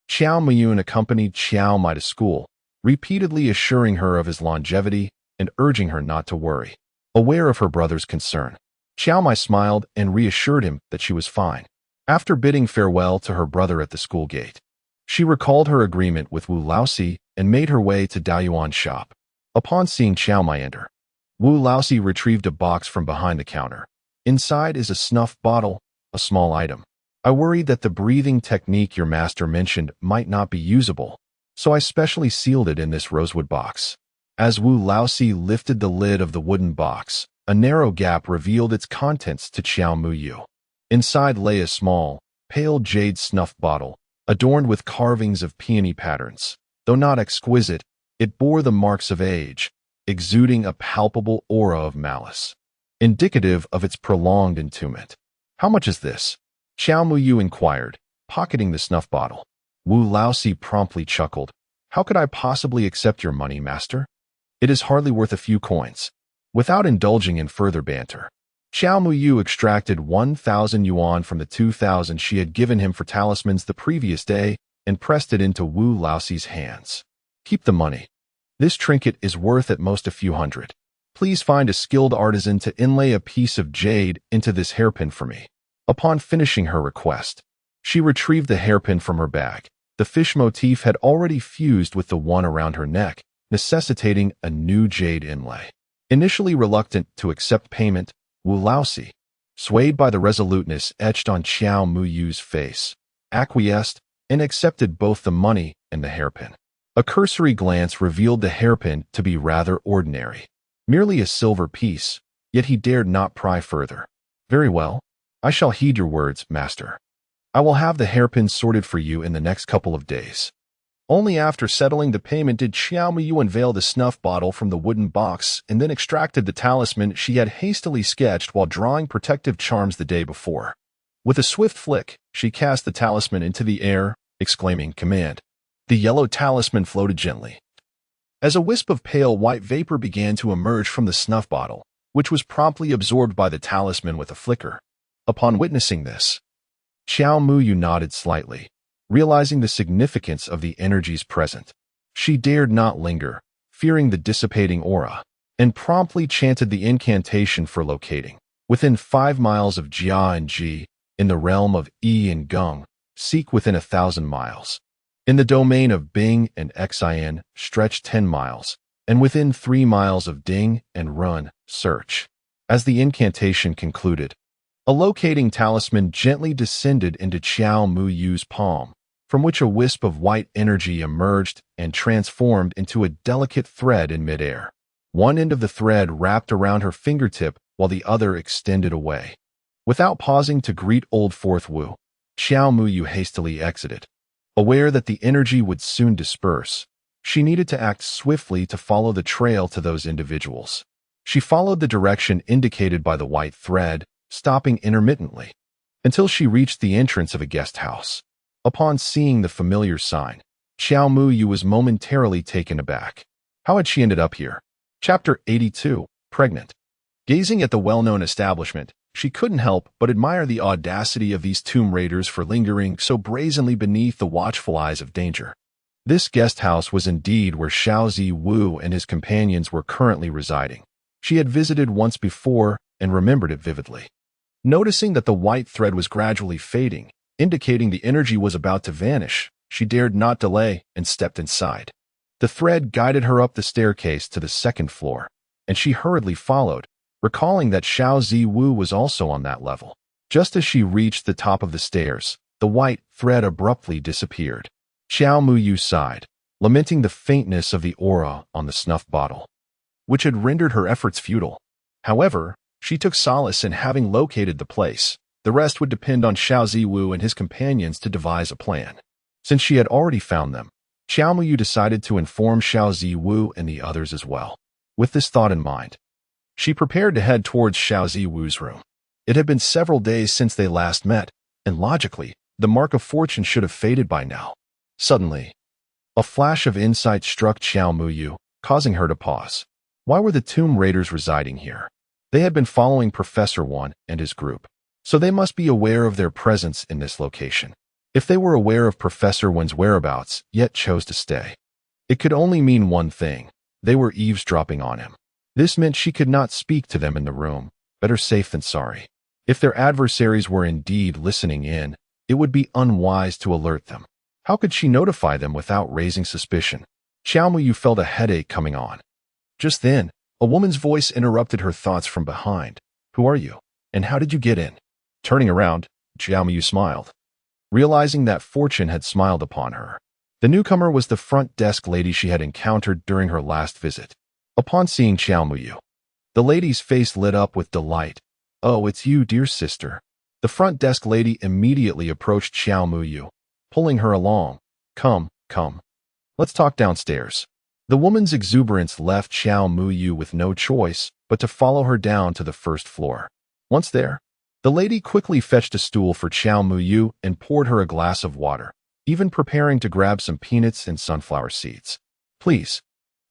Xiao Muyu accompanied Xiao Mai to school, repeatedly assuring her of his longevity and urging her not to worry. Aware of her brother's concern, Xiao Mai smiled and reassured him that she was fine. After bidding farewell to her brother at the school gate, she recalled her agreement with Wu Laosi and made her way to Daoyuan's shop. Upon seeing Xiao Mai enter, Wu Laosi retrieved a box from behind the counter. Inside is a snuff bottle, a small item. I worried that the breathing technique your master mentioned might not be usable, so I specially sealed it in this rosewood box. As Wu Laosi lifted the lid of the wooden box, a narrow gap revealed its contents to Xiao Muyu. Inside lay a small, pale jade snuff bottle, adorned with carvings of peony patterns. Though not exquisite, it bore the marks of age, exuding a palpable aura of malice, indicative of its prolonged entombment. How much is this? Xiao Muyu inquired, pocketing the snuff bottle. Wu Laosi promptly chuckled. How could I possibly accept your money, master? It is hardly worth a few coins. Without indulging in further banter, Xiao Muyu extracted 1,000 yuan from the 2,000 she had given him for talismans the previous day and pressed it into Wu Laosi's hands. Keep the money. This trinket is worth at most a few hundred. Please find a skilled artisan to inlay a piece of jade into this hairpin for me." Upon finishing her request, she retrieved the hairpin from her bag. The fish motif had already fused with the one around her neck, necessitating a new jade inlay. Initially reluctant to accept payment, Wu Laosi, swayed by the resoluteness etched on Xiao Muyu's face, acquiesced and accepted both the money and the hairpin. A cursory glance revealed the hairpin to be rather ordinary, merely a silver piece, yet he dared not pry further. "Very well. I shall heed your words, master. I will have the hairpin sorted for you in the next couple of days." Only after settling the payment did Xiao Muyu unveil the snuff bottle from the wooden box and then extracted the talisman she had hastily sketched while drawing protective charms the day before. With a swift flick, she cast the talisman into the air, exclaiming, "Command." The yellow talisman floated gently. As a wisp of pale white vapor began to emerge from the snuff bottle, which was promptly absorbed by the talisman with a flicker. Upon witnessing this, Xiao Muyu nodded slightly, realizing the significance of the energies present. She dared not linger, fearing the dissipating aura, and promptly chanted the incantation for locating. Within 5 miles of Jia and Ji, in the realm of Yi and Geng, seek within 1,000 miles. In the domain of Bing and Xian, stretch 10 miles, and within 3 miles of Ding and Run, search. As the incantation concluded, a locating talisman gently descended into Xiao Muyu's palm, from which a wisp of white energy emerged and transformed into a delicate thread in midair. One end of the thread wrapped around her fingertip while the other extended away. Without pausing to greet Old Fourth Wu, Xiao Muyu hastily exited. Aware that the energy would soon disperse, she needed to act swiftly to follow the trail to those individuals. She followed the direction indicated by the white thread, stopping intermittently, until she reached the entrance of a guest house. Upon seeing the familiar sign, Xiao Muyu was momentarily taken aback. How had she ended up here? Chapter 82, Pregnant. Gazing at the well-known establishment, she couldn't help but admire the audacity of these tomb raiders for lingering so brazenly beneath the watchful eyes of danger. This guest house was indeed where Xiaozi Wu and his companions were currently residing. She had visited once before and remembered it vividly. Noticing that the white thread was gradually fading, indicating the energy was about to vanish, she dared not delay and stepped inside. The thread guided her up the staircase to the 2nd floor, and she hurriedly followed, recalling that Xiaozi Wu was also on that level. Just as she reached the top of the stairs, the white thread abruptly disappeared. Xiao Muyu sighed, lamenting the faintness of the aura on the snuff bottle, which had rendered her efforts futile. However, she took solace in having located the place. The rest would depend on Xiaozi Wu and his companions to devise a plan. Since she had already found them, Xiao Muyu decided to inform Xiaozi Wu and the others as well. With this thought in mind, she prepared to head towards Xiaozi Wu's room. It had been several days since they last met, and logically, the mark of fortune should have faded by now. Suddenly, a flash of insight struck Xiao Muyu, causing her to pause. Why were the tomb raiders residing here? They had been following Professor Wan and his group, so they must be aware of their presence in this location. If they were aware of Professor Wan's whereabouts, yet chose to stay, it could only mean one thing: they were eavesdropping on him. This meant she could not speak to them in the room. Better safe than sorry. If their adversaries were indeed listening in, it would be unwise to alert them. How could she notify them without raising suspicion? Xiao Muyu felt a headache coming on. Just then, a woman's voice interrupted her thoughts from behind. "Who are you? And how did you get in?" Turning around, Xiao Muyu smiled, realizing that fortune had smiled upon her. The newcomer was the front desk lady she had encountered during her last visit. Upon seeing Xiao Muyu, the lady's face lit up with delight. "Oh, it's you, dear sister." The front desk lady immediately approached Xiao Muyu, pulling her along. Come. Let's talk downstairs." The woman's exuberance left Xiao Muyu with no choice but to follow her down to the 1st floor. Once there, the lady quickly fetched a stool for Xiao Muyu and poured her a glass of water, even preparing to grab some peanuts and sunflower seeds. "Please,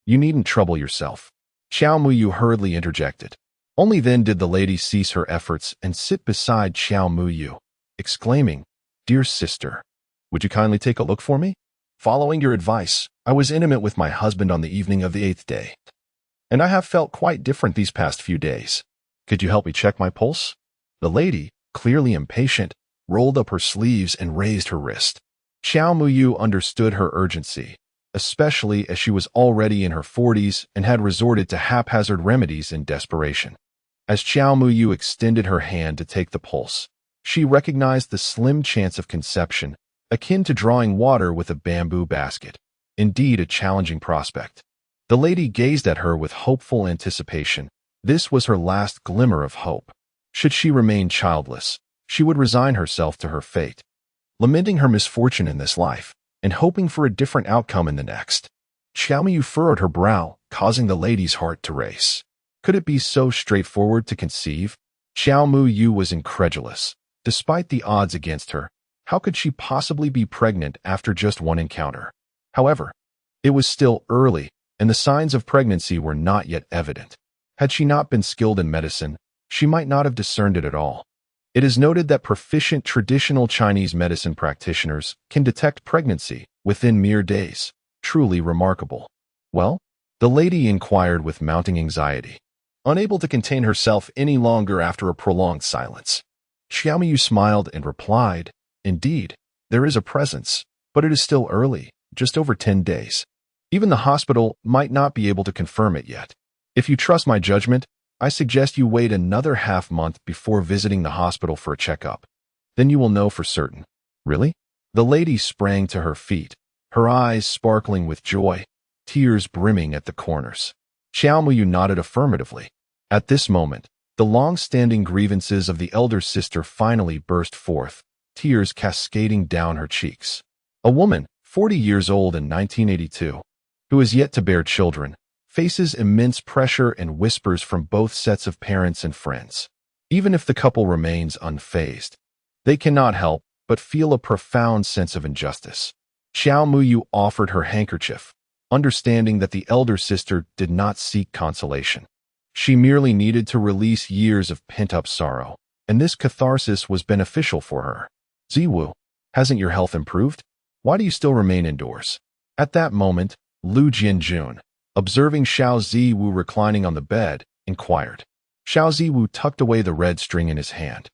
you needn't trouble yourself," Xiao Muyu hurriedly interjected. Only then did the lady cease her efforts and sit beside Xiao Muyu, exclaiming, "Dear sister, would you kindly take a look for me? Following your advice, I was intimate with my husband on the evening of the 8th day. and I have felt quite different these past few days. Could you help me check my pulse? The lady, clearly impatient, rolled up her sleeves and raised her wrist. Xiao Muyu understood her urgency, especially as she was already in her 40s and had resorted to haphazard remedies in desperation. As Xiao Muyu extended her hand to take the pulse, she recognized the slim chance of conception, akin to drawing water with a bamboo basket. Indeed, a challenging prospect. The lady gazed at her with hopeful anticipation. This was her last glimmer of hope. Should she remain childless, she would resign herself to her fate, lamenting her misfortune in this life and hoping for a different outcome in the next. Xiao Muyu furrowed her brow, causing the lady's heart to race. Could it be so straightforward to conceive? Xiao Muyu was incredulous. Despite the odds against her, how could she possibly be pregnant after just one encounter? However, it was still early, and the signs of pregnancy were not yet evident. Had she not been skilled in medicine, she might not have discerned it at all. It is noted that proficient traditional Chinese medicine practitioners can detect pregnancy within mere days. Truly remarkable. Well? The lady inquired with mounting anxiety, unable to contain herself any longer after a prolonged silence. Xiao Muyu smiled and replied, "Indeed, there is a presence, but it is still early, just over 10 days. Even the hospital might not be able to confirm it yet. If you trust my judgment, I suggest you wait another half-month before visiting the hospital for a checkup. Then you will know for certain." "Really?" The lady sprang to her feet, her eyes sparkling with joy, tears brimming at the corners. Xiao Muyu nodded affirmatively. At this moment, the long-standing grievances of the elder sister finally burst forth, tears cascading down her cheeks. A woman, 40 years old in 1982, who is yet to bear children, faces immense pressure and whispers from both sets of parents and friends. Even if the couple remains unfazed, they cannot help but feel a profound sense of injustice. Xiao Muyu offered her handkerchief, understanding that the elder sister did not seek consolation. She merely needed to release years of pent-up sorrow, and this catharsis was beneficial for her. "Ziwu, hasn't your health improved? Why do you still remain indoors?" At that moment, Lu Jianjun, observing Xiao Ziwu reclining on the bed, inquired. Xiao Ziwu tucked away the red string in his hand.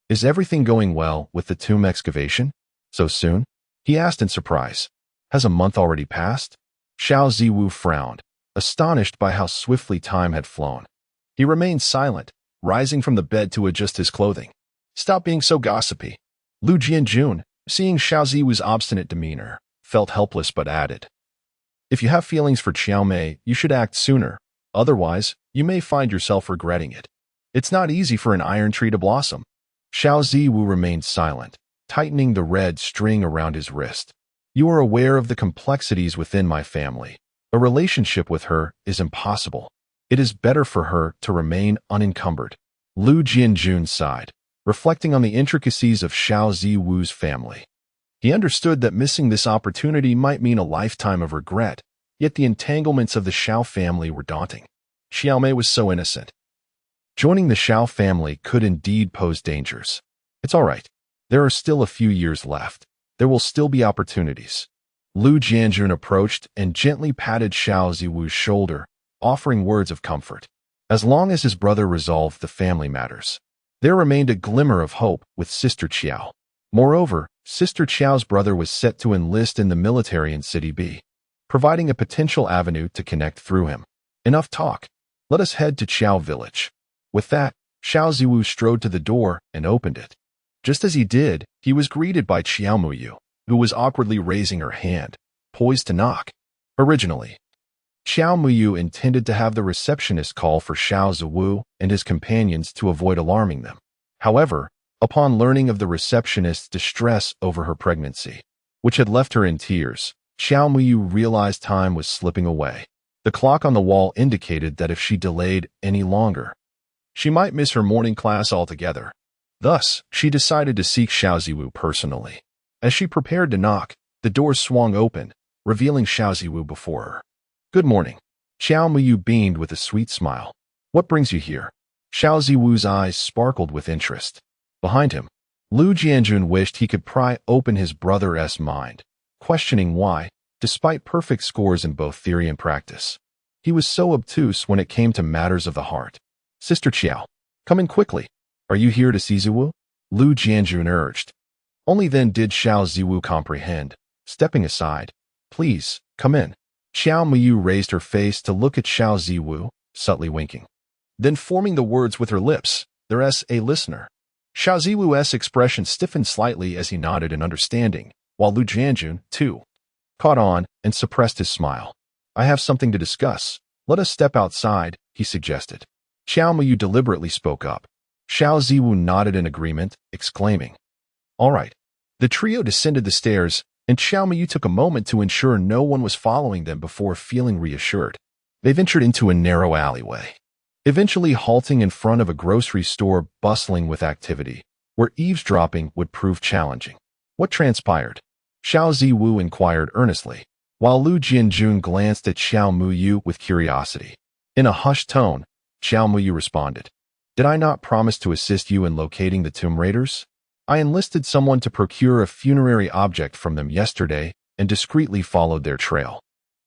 "Is everything going well with the tomb excavation? So soon?" he asked in surprise. "Has a month already passed?" Xiao Ziwu frowned, astonished by how swiftly time had flown. He remained silent, rising from the bed to adjust his clothing. "Stop being so gossipy." Lu Jianjun, seeing Xiao Ziwu's obstinate demeanor, felt helpless but added, "If you have feelings for Qiao Mei, you should act sooner. Otherwise, you may find yourself regretting it. It's not easy for an iron tree to blossom." Xiao Ziwu remained silent, tightening the red string around his wrist. "You are aware of the complexities within my family. A relationship with her is impossible. It is better for her to remain unencumbered." Lu Jianjun sighed, reflecting on the intricacies of Xiao Ziwu's family. He understood that missing this opportunity might mean a lifetime of regret, yet the entanglements of the Xiao family were daunting. Xiao Mei was so innocent. Joining the Xiao family could indeed pose dangers. It's all right. There are still a few years left. There will still be opportunities. Lu Jianjun approached and gently patted Xiao Ziwu's shoulder, offering words of comfort. As long as his brother resolved the family matters, there remained a glimmer of hope with Sister Qiao. Moreover, Sister Qiao's brother was set to enlist in the military in City B, providing a potential avenue to connect through him. Enough talk. Let us head to Qiao village. With that, Xiao Ziwu strode to the door and opened it. Just as he did, he was greeted by Xiao Muyu, who was awkwardly raising her hand, poised to knock. Originally, Xiao Muyu intended to have the receptionist call for Xiao Ziwu and his companions to avoid alarming them. However, upon learning of the receptionist's distress over her pregnancy, which had left her in tears, Xiao Muyu realized time was slipping away. The clock on the wall indicated that if she delayed any longer, she might miss her morning class altogether. Thus, she decided to seek Xiao Ziwu personally. As she prepared to knock, the door swung open, revealing Xiao Ziwu before her. "Good morning." Xiao Muyu beamed with a sweet smile. "What brings you here?" Xiao Ziwu's eyes sparkled with interest. Behind him, Lu Jianjun wished he could pry open his brother's mind, questioning why, despite perfect scores in both theory and practice, He was so obtuse when it came to matters of the heart. Sister Qiao, come in quickly. Are you here to see Ziwu? Lu Jianjun urged. Only then did Xiao Ziwu comprehend, stepping aside. Please, come in. Xiao Muyu raised her face to look at Xiao Ziwu, subtly winking. Then forming the words with her lips, there's a listener. Xiao Ziwu's expression stiffened slightly as he nodded in understanding, while Lu Jianjun, too, caught on and suppressed his smile. I have something to discuss. Let us step outside, he suggested. Xiao Muyu deliberately spoke up. Xiao Ziwu nodded in agreement, exclaiming, All right. The trio descended the stairs, and Xiao Muyu took a moment to ensure no one was following them before feeling reassured. They ventured into a narrow alleyway, eventually halting in front of a grocery store bustling with activity, where eavesdropping would prove challenging. What transpired? Xiao Ziwu inquired earnestly, while Lu Jianjun glanced at Xiao Muyu with curiosity. In a hushed tone, Xiao Muyu responded, Did I not promise to assist you in locating the tomb raiders? I enlisted someone to procure a funerary object from them yesterday and discreetly followed their trail,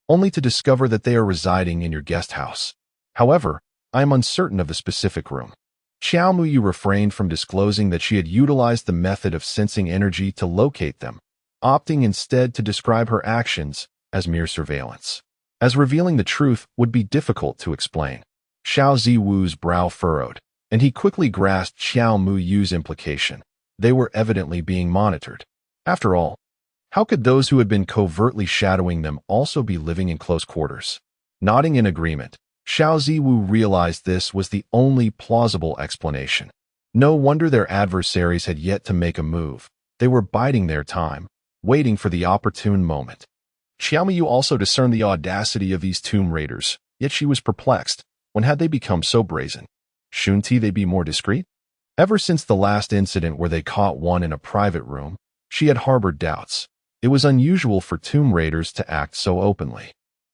only to discover that they are residing in your guest house. However, I am uncertain of the specific room. Xiao Muyu refrained from disclosing that she had utilized the method of sensing energy to locate them, opting instead to describe her actions as mere surveillance, as revealing the truth would be difficult to explain. Xiao Ziwu's brow furrowed, and he quickly grasped Xiao Muyu's implication. They were evidently being monitored. After all, how could those who had been covertly shadowing them also be living in close quarters? Nodding in agreement, Xiao Ziwu realized this was the only plausible explanation. No wonder their adversaries had yet to make a move. They were biding their time, waiting for the opportune moment. Xiao Muyu also discerned the audacity of these tomb raiders, yet she was perplexed. When had they become so brazen? Shouldn't they be more discreet? Ever since the last incident where they caught one in a private room, she had harbored doubts. It was unusual for tomb raiders to act so openly.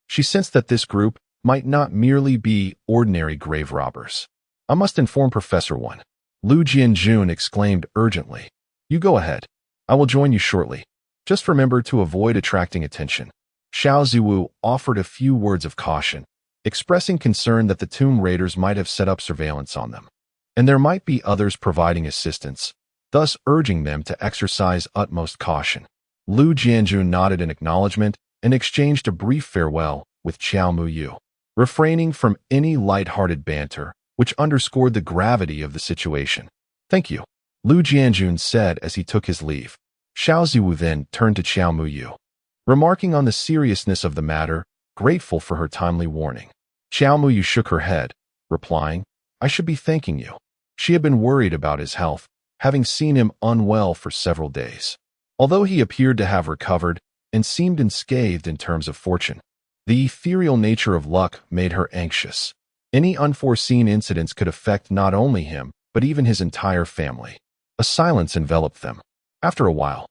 She sensed that this group might not merely be ordinary grave robbers. I must inform Professor One. Lu Jianjun exclaimed urgently. You go ahead. I will join you shortly. Just remember to avoid attracting attention. Xiao Ziwu offered a few words of caution, expressing concern that the tomb raiders might have set up surveillance on them, and there might be others providing assistance, thus urging them to exercise utmost caution. Lu Jianjun nodded in acknowledgement and exchanged a brief farewell with Xiao Muyu, refraining from any light-hearted banter, which underscored the gravity of the situation. Thank you, Lu Jianjun said as he took his leave. Xiao Ziwu then turned to Xiao Muyu, remarking on the seriousness of the matter, grateful for her timely warning. Xiao Muyu shook her head, replying, I should be thanking you. She had been worried about his health, having seen him unwell for several days. Although he appeared to have recovered and seemed unscathed in terms of fortune, the ethereal nature of luck made her anxious. Any unforeseen incidents could affect not only him, but even his entire family. A silence enveloped them. After a while,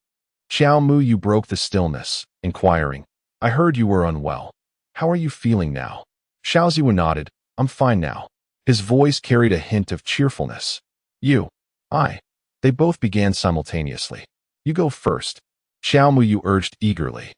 Xiao Muyu broke the stillness, inquiring, I heard you were unwell. How are you feeling now? Xiao Ziwu nodded. I'm fine now. His voice carried a hint of cheerfulness. You. I. They both began simultaneously. You go first. Xiao Muyu urged eagerly.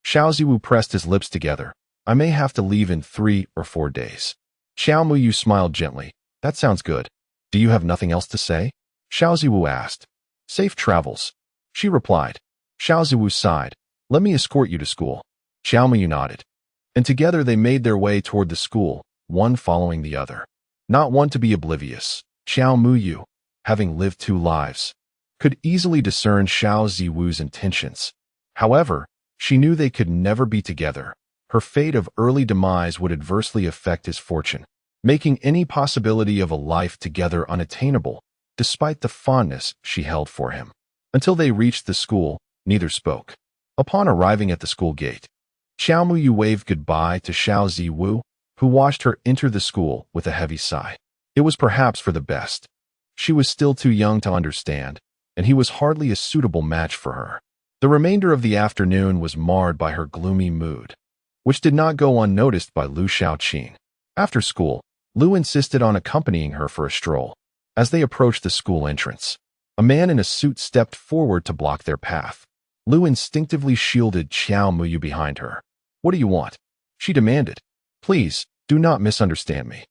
Xiao Ziwu pressed his lips together. I may have to leave in 3 or 4 days. Xiao Muyu smiled gently. That sounds good. Do you have nothing else to say? Xiao Ziwu asked. Safe travels. She replied. Xiao Ziwu sighed. Let me escort you to school. Xiao Muyu nodded. And together they made their way toward the school, one following the other. Not one to be oblivious, Xiao Muyu, having lived 2 lives, could easily discern Xiao Ziwu's intentions. However, she knew they could never be together. Her fate of early demise would adversely affect his fortune, making any possibility of a life together unattainable, despite the fondness she held for him. Until they reached the school, neither spoke. Upon arriving at the school gate, Xiao Muyu waved goodbye to Xiao Ziwu, who watched her enter the school with a heavy sigh. It was perhaps for the best. She was still too young to understand, and he was hardly a suitable match for her. The remainder of the afternoon was marred by her gloomy mood, which did not go unnoticed by Lu Shaoqin. After school, Lu insisted on accompanying her for a stroll. As they approached the school entrance, a man in a suit stepped forward to block their path. Lu instinctively shielded Xiao Muyu behind her. What do you want? She demanded. Please, Do not misunderstand me.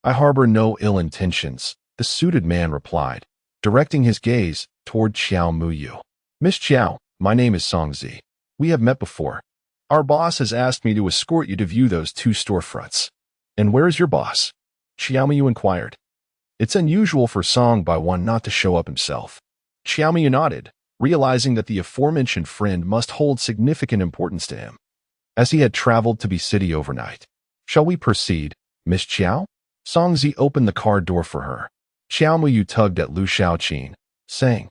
I harbor no ill intentions, the suited man replied, directing his gaze toward Xiao Muyu. Miss Xiao, my name is Song Zi. We have met before. Our boss has asked me to escort you to view those two storefronts. And where is your boss? Xiao Muyu inquired. It's unusual for Song Baiwan not to show up himself. Xiao Muyu nodded, realizing that the aforementioned friend must hold significant importance to him, as he had traveled to the city overnight. Shall we proceed, Miss Xiao? Song Zi opened the car door for her. Xiao Muyu tugged at Lu Xiaoqin, saying,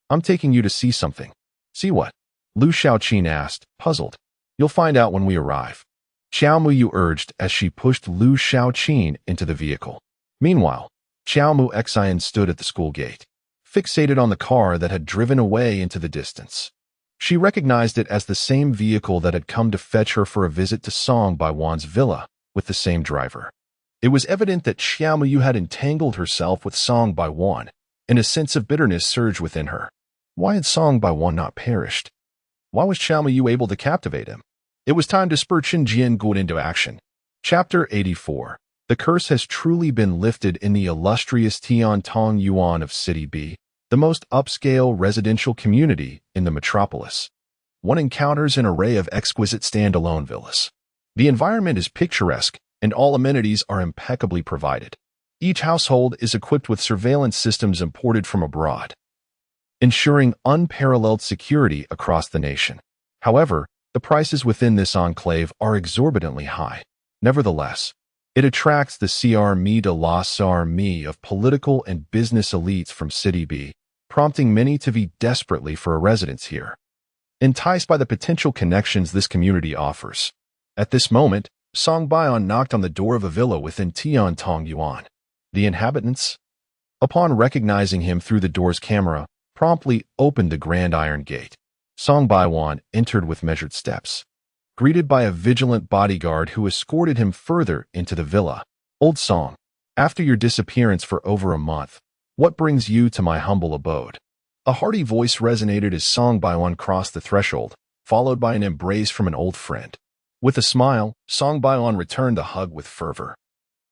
I'm taking you to see something. See what? Lu Xiaoqin asked, puzzled. You'll find out when we arrive. Xiao Muyu urged as she pushed Lu Xiaoqin into the vehicle. Meanwhile, Xiao Mu Xian stood at the school gate, fixated on the car that had driven away into the distance. She recognized it as the same vehicle that had come to fetch her for a visit to Song Baiwan's villa with the same driver. It was evident that Xiao Muyu had entangled herself with Song Baiwan, and a sense of bitterness surged within her. Why had Song Baiwan not perished? Why was Xiao Muyu able to captivate him? It was time to spur Qin Jianguo into action. Chapter 84. The curse has truly been lifted in the illustrious Tiantong Yuan of City B, the most upscale residential community in the metropolis. One encounters an array of exquisite standalone villas. The environment is picturesque, and all amenities are impeccably provided. Each household is equipped with surveillance systems imported from abroad, ensuring unparalleled security across the nation. However, the prices within this enclave are exorbitantly high. Nevertheless, it attracts the CR de la CR of political and business elites from City B, prompting many to vie desperately for a residence here, enticed by the potential connections this community offers. At this moment, Song Baiwan knocked on the door of a villa within Tiantong Yuan. The inhabitants, upon recognizing him through the door's camera, promptly opened the grand iron gate. Song Baiwan entered with measured steps, greeted by a vigilant bodyguard who escorted him further into the villa. Old Song, after your disappearance for over a month, what brings you to my humble abode? A hearty voice resonated as Song Baiwan crossed the threshold, followed by an embrace from an old friend. With a smile, Song Baiwan returned the hug with fervor.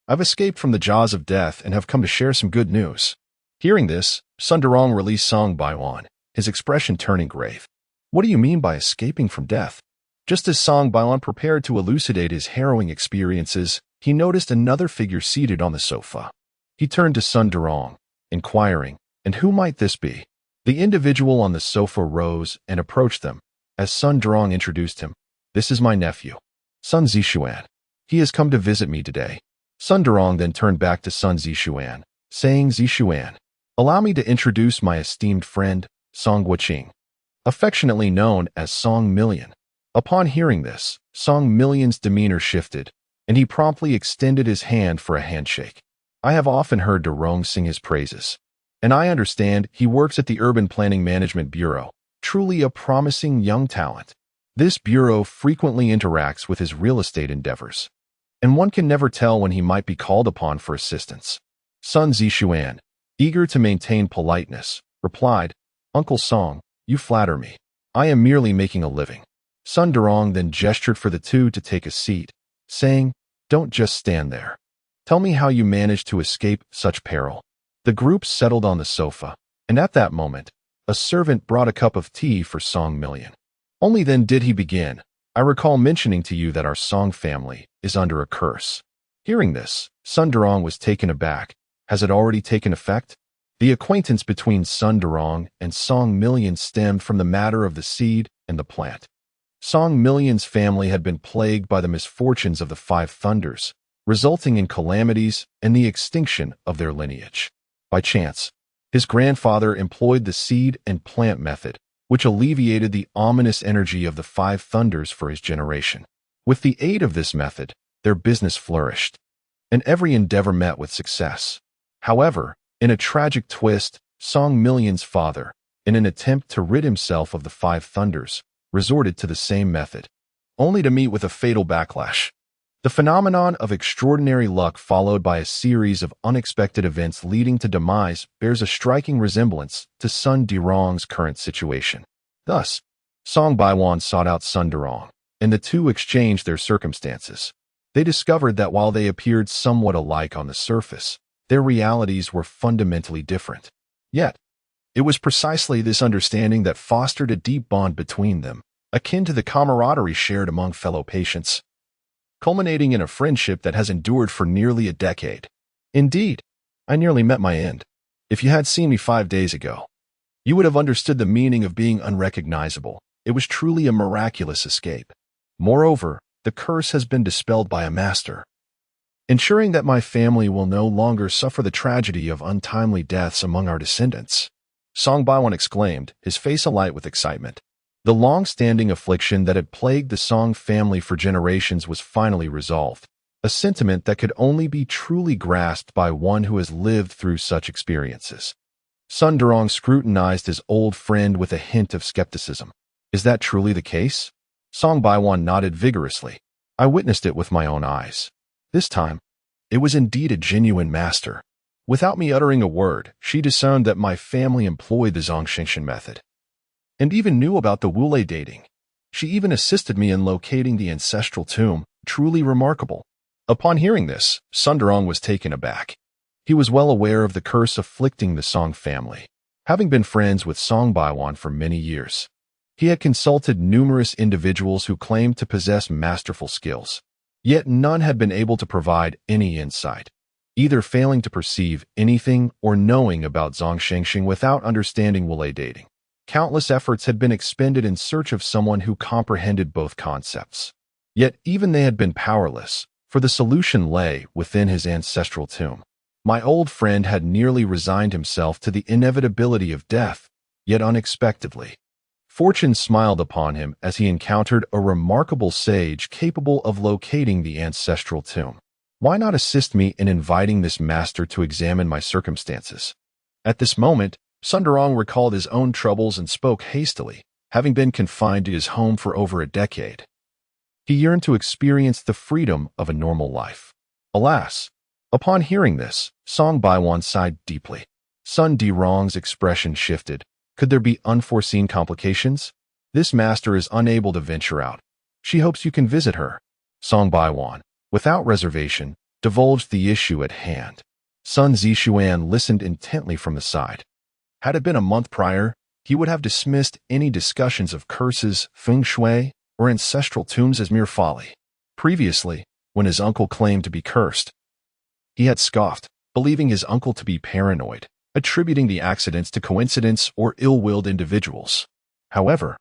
I've escaped from the jaws of death and have come to share some good news. Hearing this, Sun Durong released Song Baiwan, his expression turning grave. What do you mean by escaping from death? Just as Song Baiwan prepared to elucidate his harrowing experiences, he noticed another figure seated on the sofa. He turned to Sun Durong, inquiring, and who might this be? The individual on the sofa rose and approached them. As Sun Durong introduced him, this is my nephew, Sun Zishuan. He has come to visit me today. Sun Durong then turned back to Sun Zishuan, saying, Zishuan, allow me to introduce my esteemed friend, Song Guoqing, affectionately known as Song Million. Upon hearing this, Song Million's demeanor shifted, and he promptly extended his hand for a handshake. I have often heard Durong sing his praises, and I understand he works at the Urban Planning Management Bureau, truly a promising young talent. This bureau frequently interacts with his real estate endeavors, and one can never tell when he might be called upon for assistance. Sun Zishuan, eager to maintain politeness, replied, Uncle Song, you flatter me. I am merely making a living. Sun Durong then gestured for the two to take a seat, saying, don't just stand there. Tell me how you managed to escape such peril. The group settled on the sofa, and at that moment, a servant brought a cup of tea for Song Million. Only then did he begin. I recall mentioning to you that our Song family is under a curse. Hearing this, Sun Durong was taken aback. Has it already taken effect? The acquaintance between Sun Durong and Song Million stemmed from the matter of the seed and the plant. Song Million's family had been plagued by the misfortunes of the Five Thunders, resulting in calamities and the extinction of their lineage. By chance, his grandfather employed the seed and plant method, which alleviated the ominous energy of the Five Thunders for his generation. With the aid of this method, their business flourished, and every endeavor met with success. However, in a tragic twist, Song Million's father, in an attempt to rid himself of the Five Thunders, resorted to the same method, only to meet with a fatal backlash. The phenomenon of extraordinary luck followed by a series of unexpected events leading to demise bears a striking resemblance to Sun Durong's current situation. Thus, Song Baiwan sought out Sun Durong, and the two exchanged their circumstances. They discovered that while they appeared somewhat alike on the surface, their realities were fundamentally different. Yet, it was precisely this understanding that fostered a deep bond between them, akin to the camaraderie shared among fellow patients, culminating in a friendship that has endured for nearly a decade. Indeed, I nearly met my end. If you had seen me 5 days ago, you would have understood the meaning of being unrecognizable. It was truly a miraculous escape. Moreover, the curse has been dispelled by a master, ensuring that my family will no longer suffer the tragedy of untimely deaths among our descendants. Song Baiwan exclaimed, his face alight with excitement. The long-standing affliction that had plagued the Song family for generations was finally resolved, a sentiment that could only be truly grasped by one who has lived through such experiences. Sun Durong scrutinized his old friend with a hint of skepticism. Is that truly the case? Song Baiwan nodded vigorously. I witnessed it with my own eyes. This time, it was indeed a genuine master. Without me uttering a word, she discerned that my family employed the Zongshengxian method, and even knew about the Wulei dating. She even assisted me in locating the ancestral tomb, truly remarkable. Upon hearing this, Sun Durong was taken aback. He was well aware of the curse afflicting the Song family, having been friends with Song Baiwan for many years. He had consulted numerous individuals who claimed to possess masterful skills, yet none had been able to provide any insight, either failing to perceive anything or knowing about Zongshengxian without understanding Wulei dating. Countless efforts had been expended in search of someone who comprehended both concepts. Yet even they had been powerless, for the solution lay within his ancestral tomb. My old friend had nearly resigned himself to the inevitability of death, yet unexpectedly, Fortune smiled upon him as he encountered a remarkable sage capable of locating the ancestral tomb. Why not assist me in inviting this master to examine my circumstances? At this moment, Sun Durong recalled his own troubles and spoke hastily, having been confined to his home for over a decade. He yearned to experience the freedom of a normal life. Alas, upon hearing this, Song Baiwan sighed deeply. Sun Durong's expression shifted. Could there be unforeseen complications? This master is unable to venture out. She hopes you can visit her. Song Baiwan, without reservation, divulged the issue at hand. Sun Zishuan listened intently from the side. Had it been a month prior, he would have dismissed any discussions of curses, feng shui, or ancestral tombs as mere folly. Previously, when his uncle claimed to be cursed, he had scoffed, believing his uncle to be paranoid, attributing the accidents to coincidence or ill-willed individuals. However,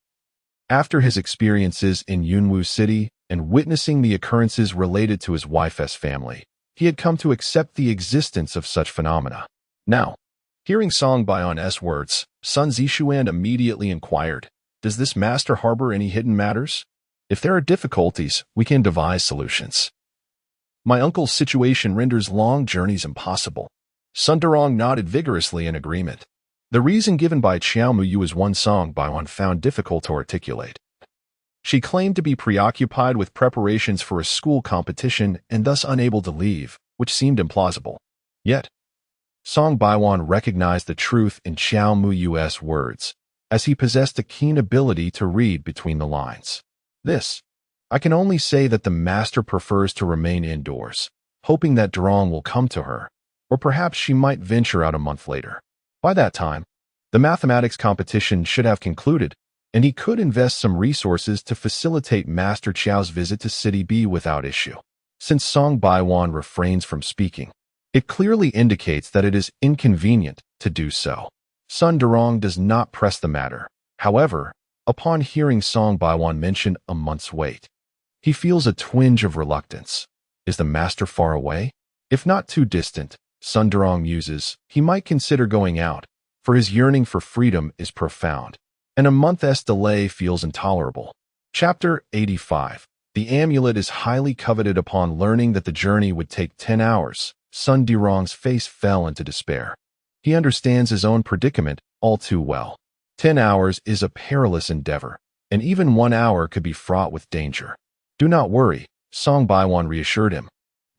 after his experiences in Yunwu City and witnessing the occurrences related to his wife's family, he had come to accept the existence of such phenomena. Now, hearing Song Baiwan's words, Sun Zishuan immediately inquired, "Does this master harbor any hidden matters? If there are difficulties, we can devise solutions. My uncle's situation renders long journeys impossible." Sun Durong nodded vigorously in agreement. The reason given by Qiao Muyu is one Song Baiwan found difficult to articulate. She claimed to be preoccupied with preparations for a school competition and thus unable to leave, which seemed implausible. Yet, Song Baiwan recognized the truth in Qiao Muyu's words, as he possessed a keen ability to read between the lines. I can only say that the master prefers to remain indoors, hoping that Durong will come to her, or perhaps she might venture out a month later. By that time, the mathematics competition should have concluded, and he could invest some resources to facilitate Master Qiao's visit to City B without issue. Since Song Baiwan refrains from speaking, it clearly indicates that it is inconvenient to do so. Sun Durong does not press the matter. However, upon hearing Song Baiwan mention a month's wait, he feels a twinge of reluctance. Is the master far away? If not too distant, Sun Durong muses, he might consider going out, for his yearning for freedom is profound, and a month's delay feels intolerable. Chapter 85. The amulet is highly coveted. Upon learning that the journey would take 10 hours, Sun Durong's face fell into despair. He understands his own predicament all too well. 10 hours is a perilous endeavor, and even 1 hour could be fraught with danger. Do not worry, Song Baiwan reassured him.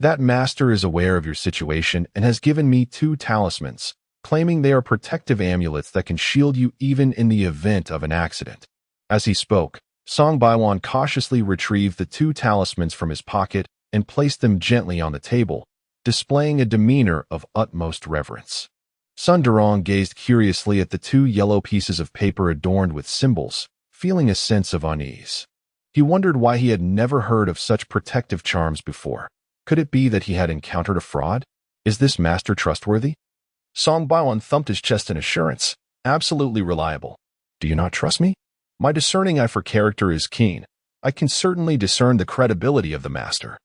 That master is aware of your situation and has given me 2 talismans, claiming they are protective amulets that can shield you even in the event of an accident. As he spoke, Song Baiwan cautiously retrieved the 2 talismans from his pocket and placed them gently on the table, displaying a demeanor of utmost reverence. Sun Durong gazed curiously at the two yellow pieces of paper adorned with symbols, feeling a sense of unease. He wondered why he had never heard of such protective charms before. Could it be that he had encountered a fraud? Is this master trustworthy? Song Baiwan thumped his chest in assurance. Absolutely reliable. Do you not trust me? My discerning eye for character is keen. I can certainly discern the credibility of the master.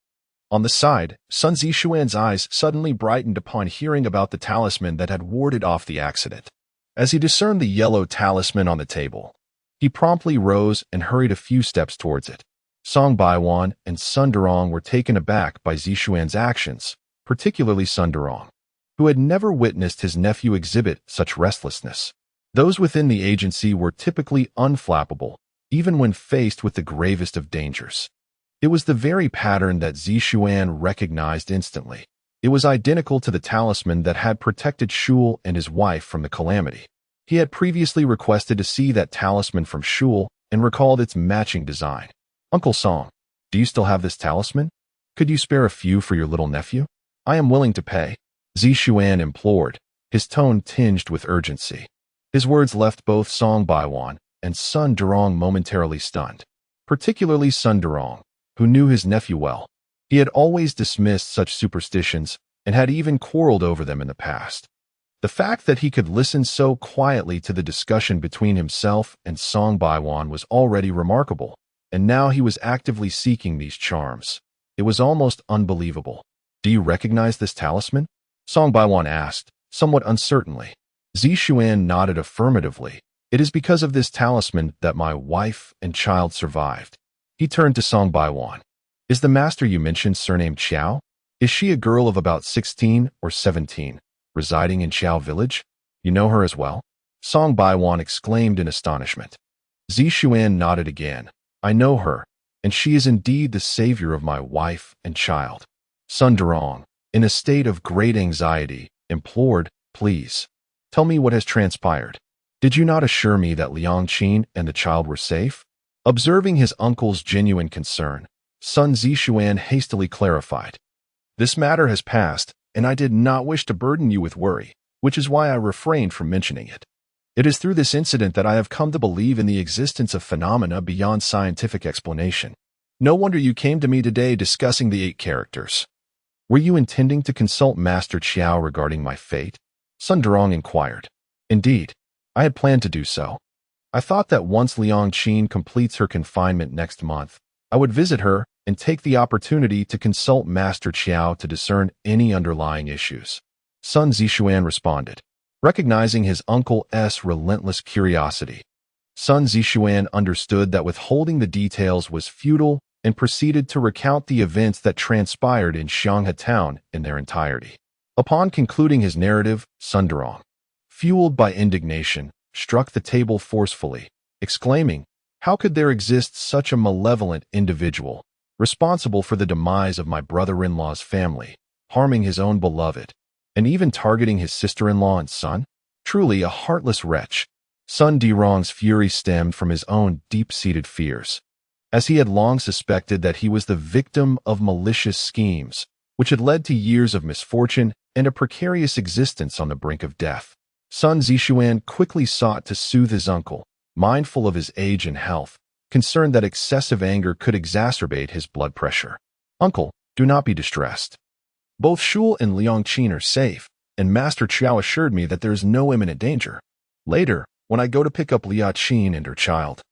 On the side, Sun Zishuan's eyes suddenly brightened upon hearing about the talisman that had warded off the accident. As he discerned the yellow talisman on the table, he promptly rose and hurried a few steps towards it. Song Baiwan and Sun Durong were taken aback by Zishuan's actions, particularly Sun Durong, who had never witnessed his nephew exhibit such restlessness. Those within the agency were typically unflappable, even when faced with the gravest of dangers. It was the very pattern that Zishuan recognized instantly. It was identical to the talisman that had protected Shul and his wife from the calamity. He had previously requested to see that talisman from Shul and recalled its matching design. Uncle Song, do you still have this talisman? Could you spare a few for your little nephew? I am willing to pay, Zishuan implored, his tone tinged with urgency. His words left both Song Baiwan and Sun Durong momentarily stunned, particularly Sun Durong, who knew his nephew well. He had always dismissed such superstitions and had even quarreled over them in the past. The fact that he could listen so quietly to the discussion between himself and Song Baiwan was already remarkable, and now he was actively seeking these charms. It was almost unbelievable. Do you recognize this talisman? Song Baiwan asked, somewhat uncertainly. Zishuan nodded affirmatively. It is because of this talisman that my wife and child survived. He turned to Song Baiwan. Is the master you mentioned surnamed Qiao? Is she a girl of about 16 or 17, residing in Qiao village? You know her as well? Song Baiwan exclaimed in astonishment. Zishuan nodded again. I know her, and she is indeed the savior of my wife and child. Sun Durong, in a state of great anxiety, implored, please, tell me what has transpired. Did you not assure me that Liang Qin and the child were safe? Observing his uncle's genuine concern, Sun Zishuan hastily clarified. This matter has passed, and I did not wish to burden you with worry, which is why I refrained from mentioning it. It is through this incident that I have come to believe in the existence of phenomena beyond scientific explanation. No wonder you came to me today discussing the 8 characters. Were you intending to consult Master Qiao regarding my fate? Sun Durong inquired. Indeed, I had planned to do so. I thought that once Liang Qin completes her confinement next month, I would visit her and take the opportunity to consult Master Qiao to discern any underlying issues. Sun Zishuan responded, recognizing his uncle's relentless curiosity. Sun Zishuan understood that withholding the details was futile and proceeded to recount the events that transpired in Xianghe town in their entirety. Upon concluding his narrative, Sun Durong, fueled by indignation, struck the table forcefully, exclaiming, how could there exist such a malevolent individual, responsible for the demise of my brother-in-law's family, harming his own beloved, and even targeting his sister-in-law and son? Truly a heartless wretch. Sun Durong's fury stemmed from his own deep-seated fears, as he had long suspected that he was the victim of malicious schemes, which had led to years of misfortune and a precarious existence on the brink of death. Sun Zishuan quickly sought to soothe his uncle, mindful of his age and health, concerned that excessive anger could exacerbate his blood pressure. Uncle, do not be distressed. Both Shul and Liang Qin are safe, and Master Qiao assured me that there is no imminent danger. Later, when I go to pick up Liang Qin and her child,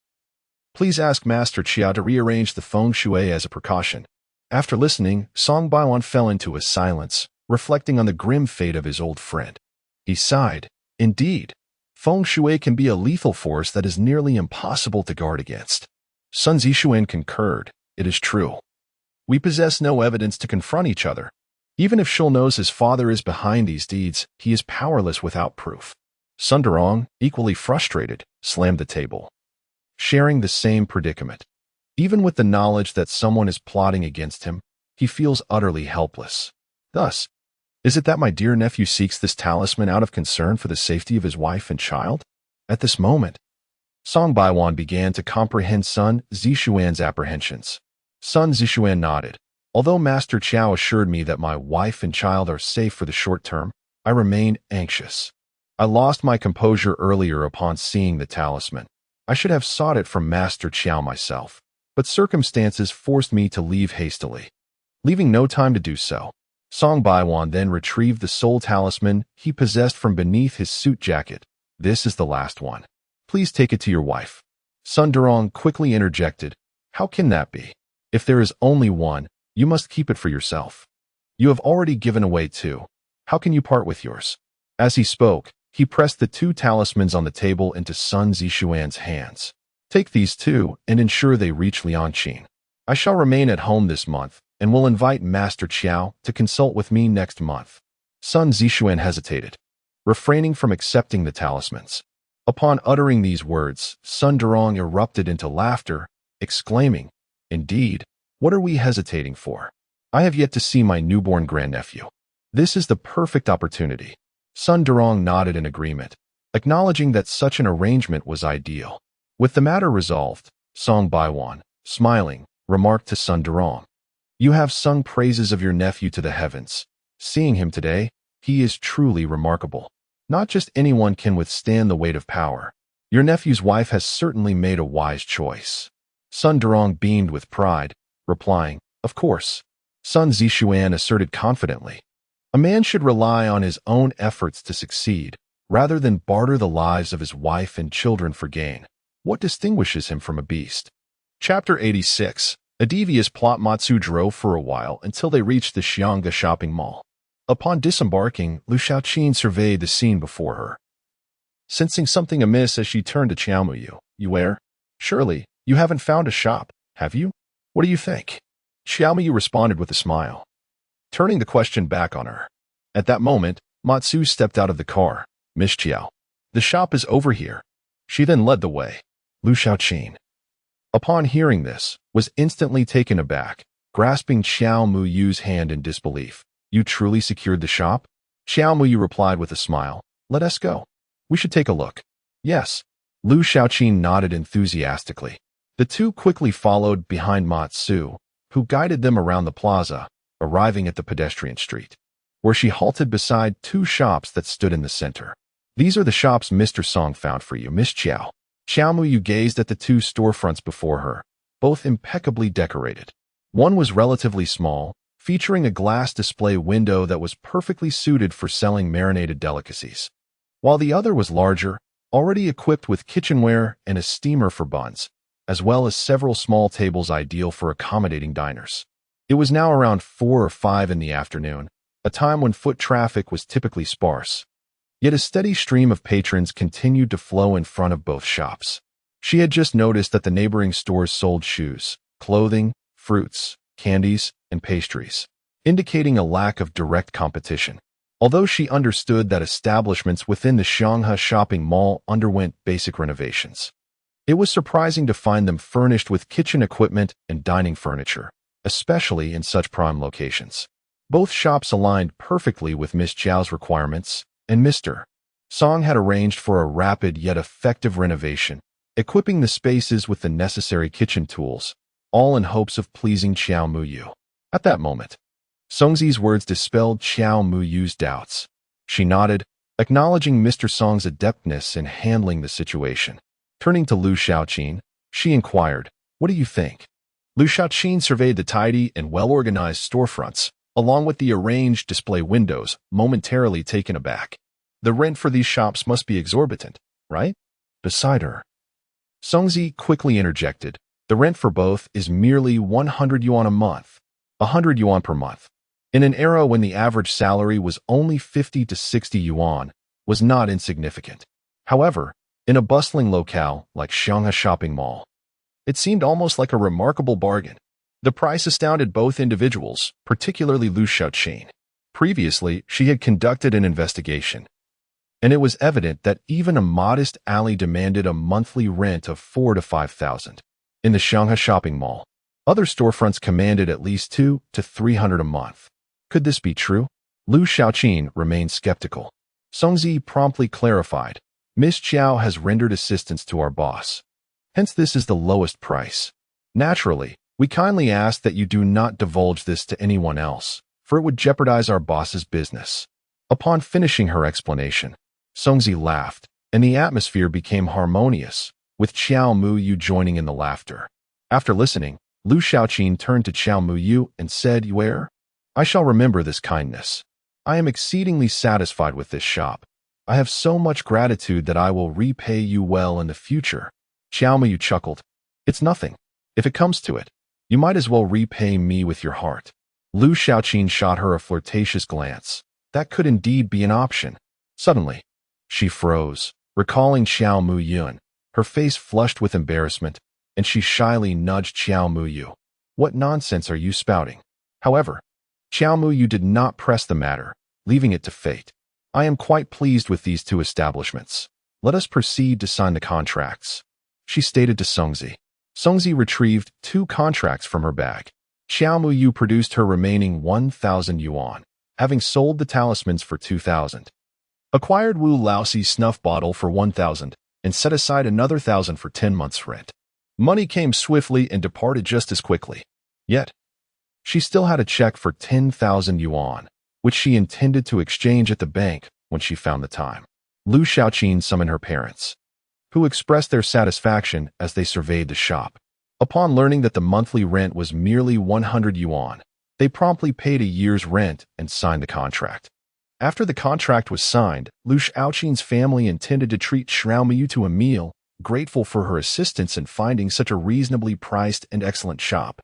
please ask Master Qiao to rearrange the feng shui as a precaution. After listening, Song Baiwan fell into a silence, reflecting on the grim fate of his old friend. He sighed. Indeed, feng shui can be a lethal force that is nearly impossible to guard against. Sun Zishuan concurred. It is true. We possess no evidence to confront each other. Even if Shul knows his father is behind these deeds, he is powerless without proof. Sun Durong, equally frustrated, slammed the table, sharing the same predicament. Even with the knowledge that someone is plotting against him, he feels utterly helpless. Thus, is it that my dear nephew seeks this talisman out of concern for the safety of his wife and child? At this moment, Song Baiwan began to comprehend Sun Zishuan's apprehensions. Sun Zishuan nodded. Although Master Chow assured me that my wife and child are safe for the short term, I remained anxious. I lost my composure earlier upon seeing the talisman. I should have sought it from Master Chow myself, but circumstances forced me to leave hastily. Leaving no time to do so, Song Baiwan then retrieved the soul talisman he possessed from beneath his suit jacket. This is the last one. Please take it to your wife. Sun Durong quickly interjected. How can that be? If there is only one, you must keep it for yourself. You have already given away two. How can you part with yours? As he spoke, he pressed the two talismans on the table into Sun Zishuan's hands. Take these two and ensure they reach Lianqin. I shall remain at home this month and will invite Master Chow to consult with me next month. Sun Zishuan hesitated, refraining from accepting the talismans. Upon uttering these words, Sun Durong erupted into laughter, exclaiming, Indeed, what are we hesitating for? I have yet to see my newborn grandnephew. This is the perfect opportunity. Sun Durong nodded in agreement, acknowledging that such an arrangement was ideal. With the matter resolved, Song Baiwan, smiling, remarked to Sun Durong, You have sung praises of your nephew to the heavens. Seeing him today, he is truly remarkable. Not just anyone can withstand the weight of power. Your nephew's wife has certainly made a wise choice. Sun Durong beamed with pride, replying, Of course. Sun Zishuan asserted confidently, A man should rely on his own efforts to succeed, rather than barter the lives of his wife and children for gain. What distinguishes him from a beast? Chapter 86. A devious plot. Matsu drove for a while until they reached the Xianga shopping mall. Upon disembarking, Lu Xiaoqin surveyed the scene before her. Sensing something amiss as she turned to Qiao Muyu, You where? Surely, you haven't found a shop, have you? What do you think? Qiao Muyu responded with a smile, turning the question back on her. At that moment, Matsu stepped out of the car. Miss Qiao, the shop is over here. She then led the way. Lu Xiaoqin, upon hearing this, was instantly taken aback, grasping Qiao Muyu's hand in disbelief. You truly secured the shop? Qiao Muyu replied with a smile. Let us go. We should take a look. Yes. Lu Xiaoqin nodded enthusiastically. The two quickly followed behind Matsu, who guided them around the plaza, arriving at the pedestrian street, where she halted beside two shops that stood in the center. These are the shops Mr. Song found for you, Miss Qiao. Qiao Muyu gazed at the two storefronts before her, both impeccably decorated. One was relatively small, featuring a glass display window that was perfectly suited for selling marinated delicacies, while the other was larger, already equipped with kitchenware and a steamer for buns, as well as several small tables ideal for accommodating diners. It was now around 4 or 5 in the afternoon, a time when foot traffic was typically sparse. Yet a steady stream of patrons continued to flow in front of both shops. She had just noticed that the neighboring stores sold shoes, clothing, fruits, candies, and pastries, indicating a lack of direct competition. Although she understood that establishments within the Xianghe shopping mall underwent basic renovations, it was surprising to find them furnished with kitchen equipment and dining furniture, especially in such prime locations. Both shops aligned perfectly with Miss Zhao's requirements, and Mr. Song had arranged for a rapid yet effective renovation, equipping the spaces with the necessary kitchen tools, all in hopes of pleasing Qiao Muyu. At that moment, Songzi's words dispelled Qiao Muyu's doubts. She nodded, acknowledging Mr. Song's adeptness in handling the situation. Turning to Lu Xiaoqin, she inquired, What do you think? Lu Xiaoqin surveyed the tidy and well-organized storefronts, along with the arranged display windows, momentarily taken aback. The rent for these shops must be exorbitant, right? Beside her, Songzi quickly interjected, The rent for both is merely 100 yuan a month, 100 yuan per month. In an era when the average salary was only 50 to 60 yuan, was not insignificant. However, in a bustling locale like Xianghe Shopping Mall, it seemed almost like a remarkable bargain. The price astounded both individuals, particularly Lu Xiaoqin. Previously, she had conducted an investigation, and it was evident that even a modest alley demanded a monthly rent of 4,000 to 5,000. In the Xianghe Shopping Mall, other storefronts commanded at least 200 to 300 a month. Could this be true? Lu Xiaoqin remained skeptical. Songzi promptly clarified, Miss Qiao has rendered assistance to our boss. Hence this is the lowest price. Naturally, We kindly ask that you do not divulge this to anyone else, for it would jeopardize our boss's business." Upon finishing her explanation, Songzi laughed, and the atmosphere became harmonious, with Qiao Muyu joining in the laughter. After listening, Lu Shaoqin turned to Qiao Muyu and said, "Where? I shall remember this kindness. I am exceedingly satisfied with this shop. I have so much gratitude that I will repay you well in the future." Qiao Muyu chuckled. "It's nothing. If it comes to it, you might as well repay me with your heart." Lu Shaoqin shot her a flirtatious glance. That could indeed be an option. Suddenly, she froze, recalling Qiao Muyu. Her face flushed with embarrassment, and she shyly nudged Qiao Muyu. "What nonsense are you spouting?" However, Qiao Muyu did not press the matter, leaving it to fate. "I am quite pleased with these two establishments. Let us proceed to sign the contracts," she stated to Songzi. Songzi retrieved 2 contracts from her bag. Qiao Muyu produced her remaining 1,000 yuan, having sold the talismans for 2,000. Acquired Wu Laoxi's snuff bottle for 1,000, and set aside another 1,000 for 10 months' rent. Money came swiftly and departed just as quickly. Yet, she still had a check for 10,000 yuan, which she intended to exchange at the bank when she found the time. Lu Shaoqin summoned her parents, who expressed their satisfaction as they surveyed the shop. Upon learning that the monthly rent was merely 100 yuan, they promptly paid a year's rent and signed the contract. After the contract was signed, Lu Shaoqin's family intended to treat Qiao Muyu to a meal, grateful for her assistance in finding such a reasonably priced and excellent shop.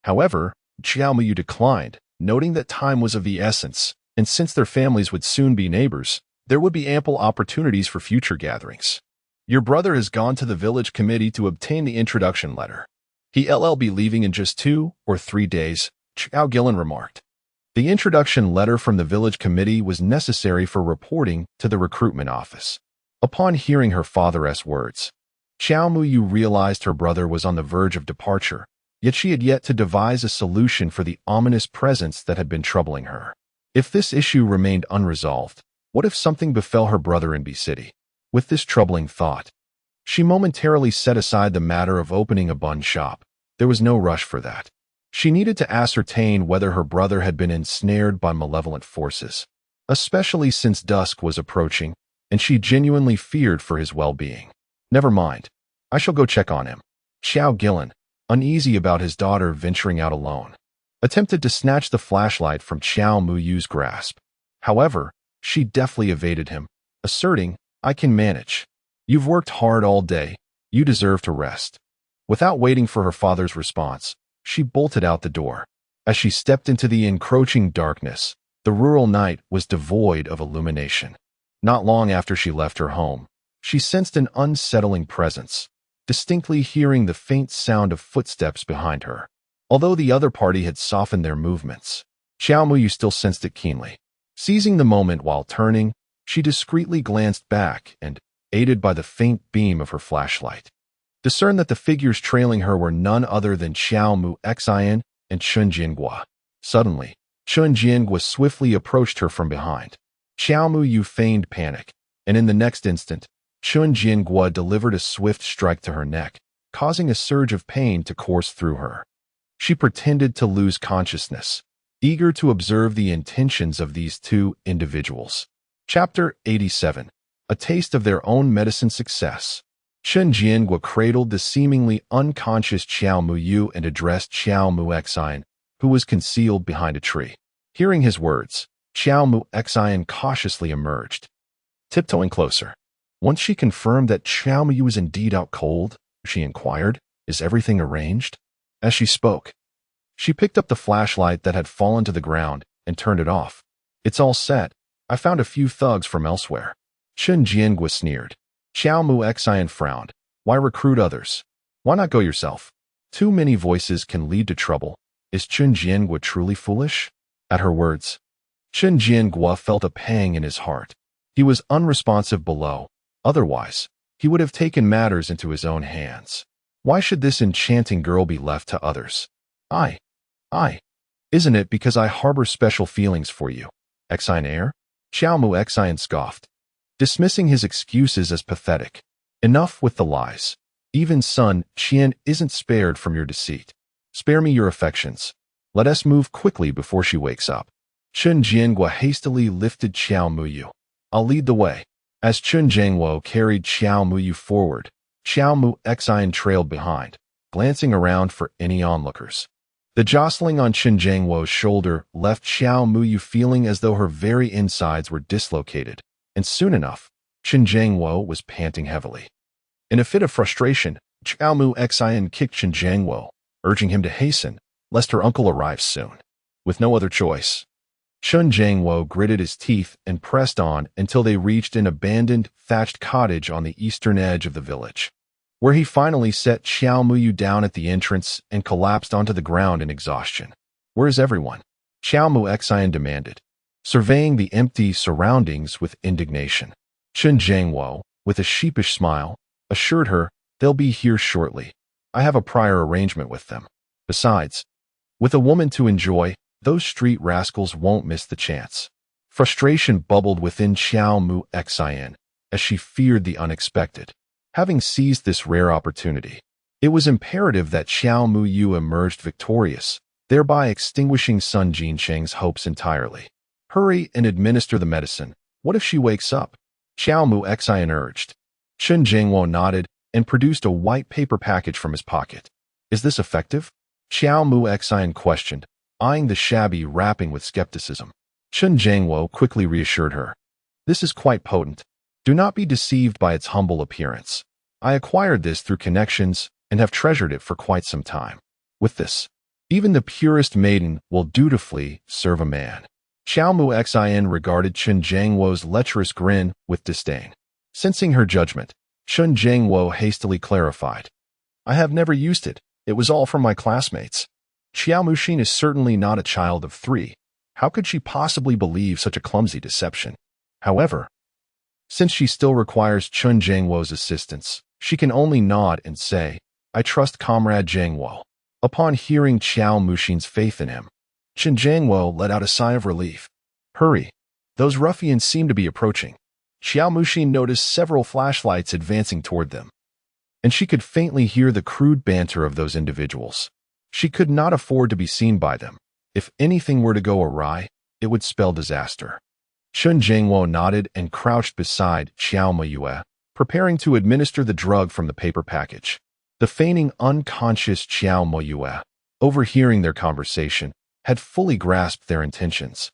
However, Qiao Muyu declined, noting that time was of the essence, and since their families would soon be neighbors, there would be ample opportunities for future gatherings. "Your brother has gone to the village committee to obtain the introduction letter. He'll be leaving in just 2 or 3 days, Qiao Gillen remarked. The introduction letter from the village committee was necessary for reporting to the recruitment office. Upon hearing her father's words, Qiao Muyu realized her brother was on the verge of departure, yet she had yet to devise a solution for the ominous presence that had been troubling her. If this issue remained unresolved, what if something befell her brother in B City? With this troubling thought, she momentarily set aside the matter of opening a bun shop. There was no rush for that. She needed to ascertain whether her brother had been ensnared by malevolent forces, especially since dusk was approaching, and she genuinely feared for his well-being. "Never mind. I shall go check on him." Qiao Gillen, uneasy about his daughter venturing out alone, attempted to snatch the flashlight from Qiao Muyu's grasp. However, she deftly evaded him, asserting, "I can manage. You've worked hard all day. You deserve to rest." Without waiting for her father's response, she bolted out the door. As she stepped into the encroaching darkness, the rural night was devoid of illumination. Not long after she left her home, she sensed an unsettling presence, distinctly hearing the faint sound of footsteps behind her. Although the other party had softened their movements, Qiao Muyu still sensed it keenly. Seizing the moment while turning, she discreetly glanced back and, aided by the faint beam of her flashlight, discerned that the figures trailing her were none other than Qiao Mu-Xian and Chun Jiangua. Suddenly, Chun Jiangua swiftly approached her from behind. Qiao Muyu feigned panic, and in the next instant, Chun Jiangua delivered a swift strike to her neck, causing a surge of pain to course through her. She pretended to lose consciousness, eager to observe the intentions of these two individuals. Chapter 87. A taste of their own medicine success. Chun Jiangua cradled the seemingly unconscious Qiao Muyu and addressed Qiao Mu-Xian, who was concealed behind a tree. Hearing his words, Qiao Mu-Xian cautiously emerged, tiptoeing closer. Once she confirmed that Qiao Muyu was indeed out cold, she inquired, "Is everything arranged?" As she spoke, she picked up the flashlight that had fallen to the ground and turned it off. "It's all set. I found a few thugs from elsewhere." Chun Jiangua sneered. Qiao Mu-Xian frowned. "Why recruit others? Why not go yourself? Too many voices can lead to trouble. Is Chun Jiangua truly foolish?" At her words, Chun Jiangua felt a pang in his heart. He was unresponsive below. Otherwise, he would have taken matters into his own hands. Why should this enchanting girl be left to others? I. Isn't it because I harbor special feelings for you, Xian heir? Qiao Mu-Xian scoffed, dismissing his excuses as pathetic. Enough with the lies. Even son Qian isn't spared from your deceit. Spare me your affections. Let us move quickly before she wakes up. Chun Jianguo hastily lifted Qiao Muyu. I'll lead the way. As Chun Jianguo carried Qiao Muyu forward, Qiao Mu Xian trailed behind, glancing around for any onlookers. The jostling on Chun Jianguo's shoulder left Qiao Muyu feeling as though her very insides were dislocated, and soon enough, Chun Jianguo was panting heavily. In a fit of frustration, Qiao Mu Xian kicked Chun Jianguo, urging him to hasten, lest her uncle arrive soon. With no other choice, Chun Jianguo gritted his teeth and pressed on until they reached an abandoned, thatched cottage on the eastern edge of the village, where he finally set Qiao Muyu down at the entrance and collapsed onto the ground in exhaustion. Where is everyone? Qiao Mu Xian demanded, surveying the empty surroundings with indignation. Chun Jianguo, with a sheepish smile, assured her, they'll be here shortly. I have a prior arrangement with them. Besides, with a woman to enjoy, those street rascals won't miss the chance. Frustration bubbled within Qiao Mu Xian as she feared the unexpected. Having seized this rare opportunity, it was imperative that Qiao Muyu emerged victorious, thereby extinguishing Sun Jincheng's hopes entirely. Hurry and administer the medicine. What if she wakes up? Qiao Mu Xian urged. Chun Jianguo nodded and produced a white paper package from his pocket. Is this effective? Qiao Mu Xian questioned, eyeing the shabby wrapping with skepticism. Chun Jianguo quickly reassured her. This is quite potent. Do not be deceived by its humble appearance. I acquired this through connections and have treasured it for quite some time. With this, even the purest maiden will dutifully serve a man. Qiao Mu Xian regarded Chun Jianguo's lecherous grin with disdain. Sensing her judgment, Chun Jianguo hastily clarified. I have never used it. It was all from my classmates. Qiao Muxin is certainly not a child of 3. How could she possibly believe such a clumsy deception? However, since she still requires Chun Jianguo's assistance, she can only nod and say, I trust Comrade Jianguo. Upon hearing Qiao Muxin's faith in him, Chun Jianguo let out a sigh of relief. Hurry. Those ruffians seem to be approaching. Qiao Muxin noticed several flashlights advancing toward them, and she could faintly hear the crude banter of those individuals. She could not afford to be seen by them. If anything were to go awry, it would spell disaster. Chun Jianguo nodded and crouched beside Qiao Muyu, preparing to administer the drug from the paper package. The feigning unconscious Qiao Muyu, overhearing their conversation, had fully grasped their intentions.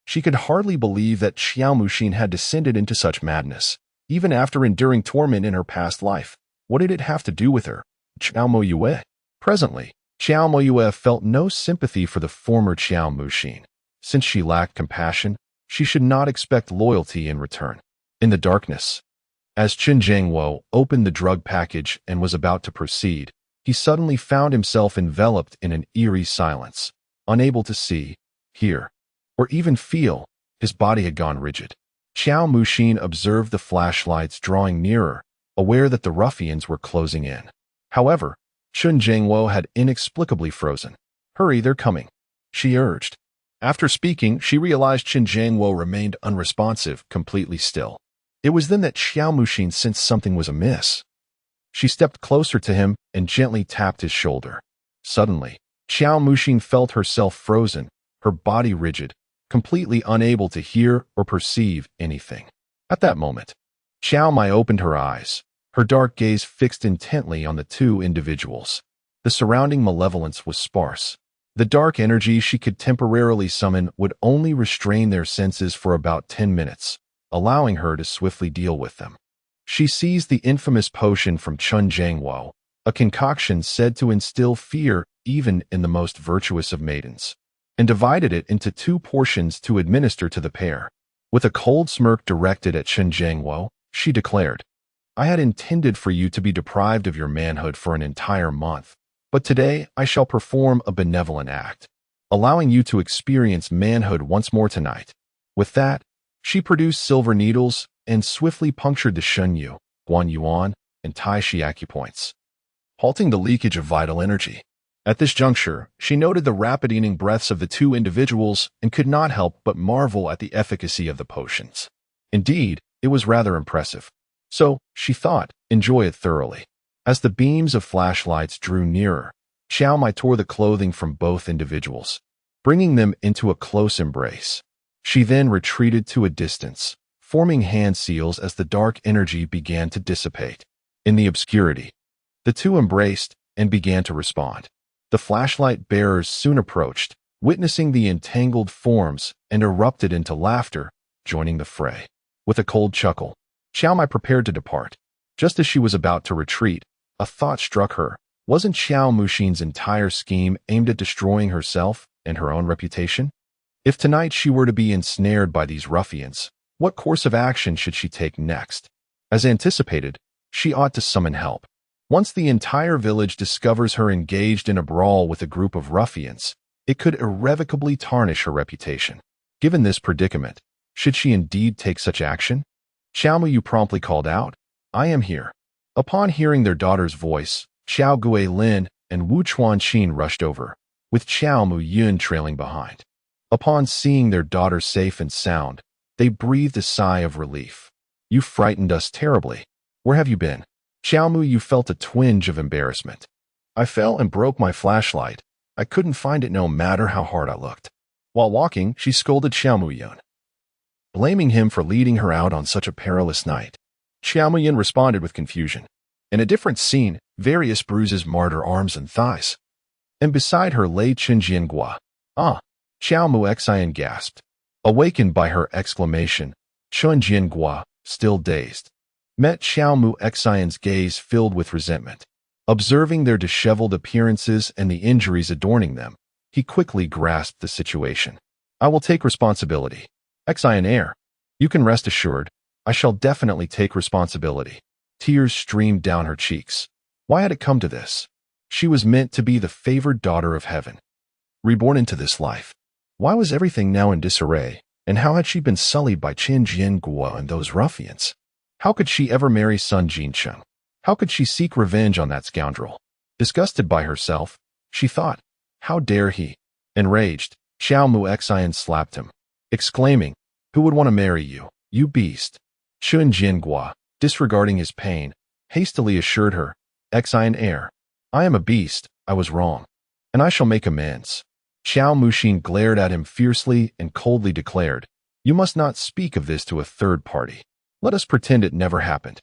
She could hardly believe that Qiao Muxin had descended into such madness, even after enduring torment in her past life. What did it have to do with her? Qiao Muyu? Presently, Qiao Muyu felt no sympathy for the former Qiao Muxin. Since she lacked compassion, she should not expect loyalty in return. In the darkness, as Chun Jianguo opened the drug package and was about to proceed, he suddenly found himself enveloped in an eerie silence. Unable to see, hear, or even feel, his body had gone rigid. Qiao Muxin observed the flashlights drawing nearer, aware that the ruffians were closing in. However, Chun Jianguo had inexplicably frozen. Hurry, they're coming, she urged. After speaking, she realized Chun Jianguo remained unresponsive, completely still. It was then that Qiao Muxin sensed something was amiss. She stepped closer to him and gently tapped his shoulder. Suddenly, Qiao Muxin felt herself frozen, her body rigid, completely unable to hear or perceive anything. At that moment, Qiao Mai opened her eyes, her dark gaze fixed intently on the two individuals. The surrounding malevolence was sparse. The dark energy she could temporarily summon would only restrain their senses for about 10 minutes, allowing her to swiftly deal with them. She seized the infamous potion from Chun Jianguo, a concoction said to instill fear even in the most virtuous of maidens, and divided it into 2 portions to administer to the pair. With a cold smirk directed at Chun Jianguo, she declared, I had intended for you to be deprived of your manhood for an entire month, but today I shall perform a benevolent act, allowing you to experience manhood once more tonight. With that, she produced silver needles and swiftly punctured the Shunyu, Guanyuan, and Taishi acupoints, halting the leakage of vital energy. At this juncture, she noted the rapid breaths of the 2 individuals and could not help but marvel at the efficacy of the potions. Indeed, it was rather impressive. So, she thought, enjoy it thoroughly. As the beams of flashlights drew nearer, Xiao Mai tore the clothing from both individuals, bringing them into a close embrace. She then retreated to a distance, forming hand seals as the dark energy began to dissipate. In the obscurity, the two embraced and began to respond. The flashlight bearers soon approached, witnessing the entangled forms, and erupted into laughter, joining the fray. With a cold chuckle, Xiao Mai prepared to depart. Just as she was about to retreat, a thought struck her. Wasn't Xiao Muxin's entire scheme aimed at destroying herself and her own reputation? If tonight she were to be ensnared by these ruffians, what course of action should she take next? As anticipated, she ought to summon help. Once the entire village discovers her engaged in a brawl with a group of ruffians, it could irrevocably tarnish her reputation. Given this predicament, should she indeed take such action? Xiao Muyu promptly called out, "I am here." Upon hearing their daughter's voice, Xiao Guilin and Wu Chuanqin rushed over, with Xiao Muyun trailing behind. Upon seeing their daughter safe and sound, they breathed a sigh of relief. "You frightened us terribly. Where have you been?" Xiao Muyu felt a twinge of embarrassment. "I fell and broke my flashlight. I couldn't find it no matter how hard I looked." While walking, she scolded Xiao Muyun, blaming him for leading her out on such a perilous night. Xiao Muyun responded with confusion. In a different scene, various bruises marred her arms and thighs. And beside her lay Chen Jiangua. "Ah!" Xiao Muxian gasped. Awakened by her exclamation, Chen Jiangua, still dazed, met Xiao Muxian's gaze filled with resentment. Observing their disheveled appearances and the injuries adorning them, he quickly grasped the situation. "I will take responsibility. Xian heir, you can rest assured, I shall definitely take responsibility." Tears streamed down her cheeks. Why had it come to this? She was meant to be the favored daughter of heaven, reborn into this life. Why was everything now in disarray, and how had she been sullied by Chen Jiangua and those ruffians? How could she ever marry Sun Jincheng? How could she seek revenge on that scoundrel? Disgusted by herself, she thought, how dare he? Enraged, Xiao Muxian slapped him, exclaiming, "Who would want to marry you, you beast?" Chen Jiangua, disregarding his pain, hastily assured her, "Xian heir, I am a beast, I was wrong, and I shall make amends." Xiao Muxin glared at him fiercely and coldly declared, "You must not speak of this to a third party. Let us pretend it never happened.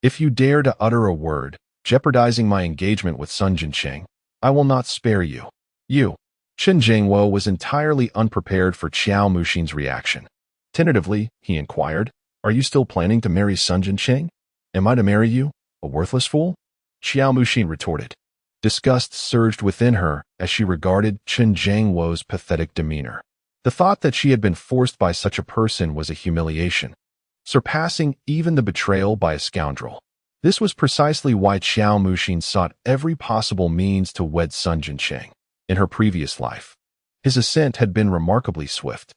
If you dare to utter a word, jeopardizing my engagement with Sun Jincheng, I will not spare you." "You." Chen Jiangwo was entirely unprepared for Xiao Muxin's reaction. Tentatively, he inquired, "Are you still planning to marry Sun Jincheng? Am I to marry you, a worthless fool?" Xiao Muxin retorted. Disgust surged within her as she regarded Chen Jiangwo's pathetic demeanor. The thought that she had been forced by such a person was a humiliation, surpassing even the betrayal by a scoundrel. This was precisely why Xiao Muxin sought every possible means to wed Sun Jincheng. In her previous life, his ascent had been remarkably swift.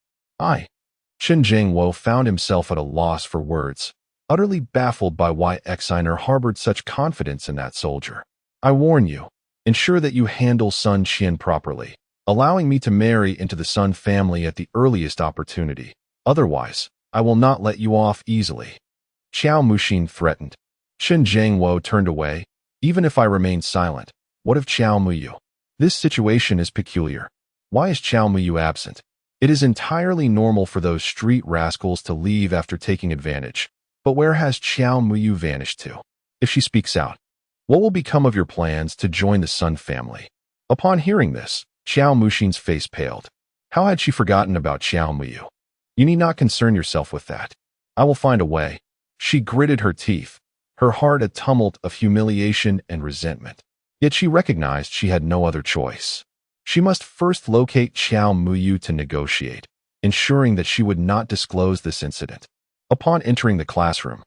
Chen Jiangwo found himself at a loss for words, utterly baffled by why Xiner harbored such confidence in that soldier. "I warn you, ensure that you handle Sun Qian properly, allowing me to marry into the Sun family at the earliest opportunity. Otherwise, I will not let you off easily." Xiao Muxin threatened. Chen Jiangwo turned away. "Even if I remain silent, what of Xiao Muyu? This situation is peculiar. Why is Xiao Muyu absent? It is entirely normal for those street rascals to leave after taking advantage. But where has Xiao Muyu vanished to? If she speaks out, what will become of your plans to join the Sun family?" Upon hearing this, Xiao Muxin's face paled. How had she forgotten about Xiao Muyu? "You need not concern yourself with that. I will find a way." She gritted her teeth, her heart a tumult of humiliation and resentment. Yet she recognized she had no other choice. She must first locate Xiao Muyu to negotiate, ensuring that she would not disclose this incident. Upon entering the classroom,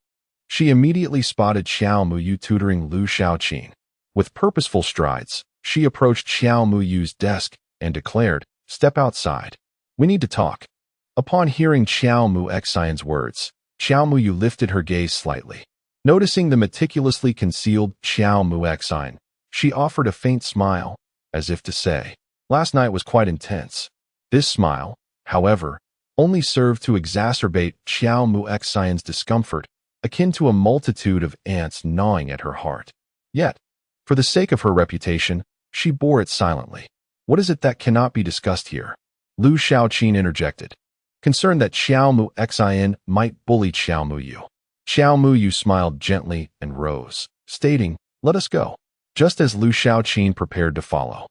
she immediately spotted Xiao Muyu tutoring Lu Shaoqin. With purposeful strides, she approached Xiao Muyu's desk and declared, "Step outside. We need to talk." Upon hearing Xiao Muxian's words, Xiao Muyu lifted her gaze slightly. Noticing the meticulously concealed Xiao Muxian, she offered a faint smile, as if to say, "Last night was quite intense." This smile, however, only served to exacerbate Xiao Muxian's discomfort, akin to a multitude of ants gnawing at her heart. Yet, for the sake of her reputation, She bore it silently. What is it that cannot be discussed here? Lu Xiaoqin interjected, concerned that Xiao Mu Xin might bully Xiao Mu Yu. Xiao Mu Yu smiled gently and rose, stating, "Let us go," just as Lu Xiaoqin prepared to follow.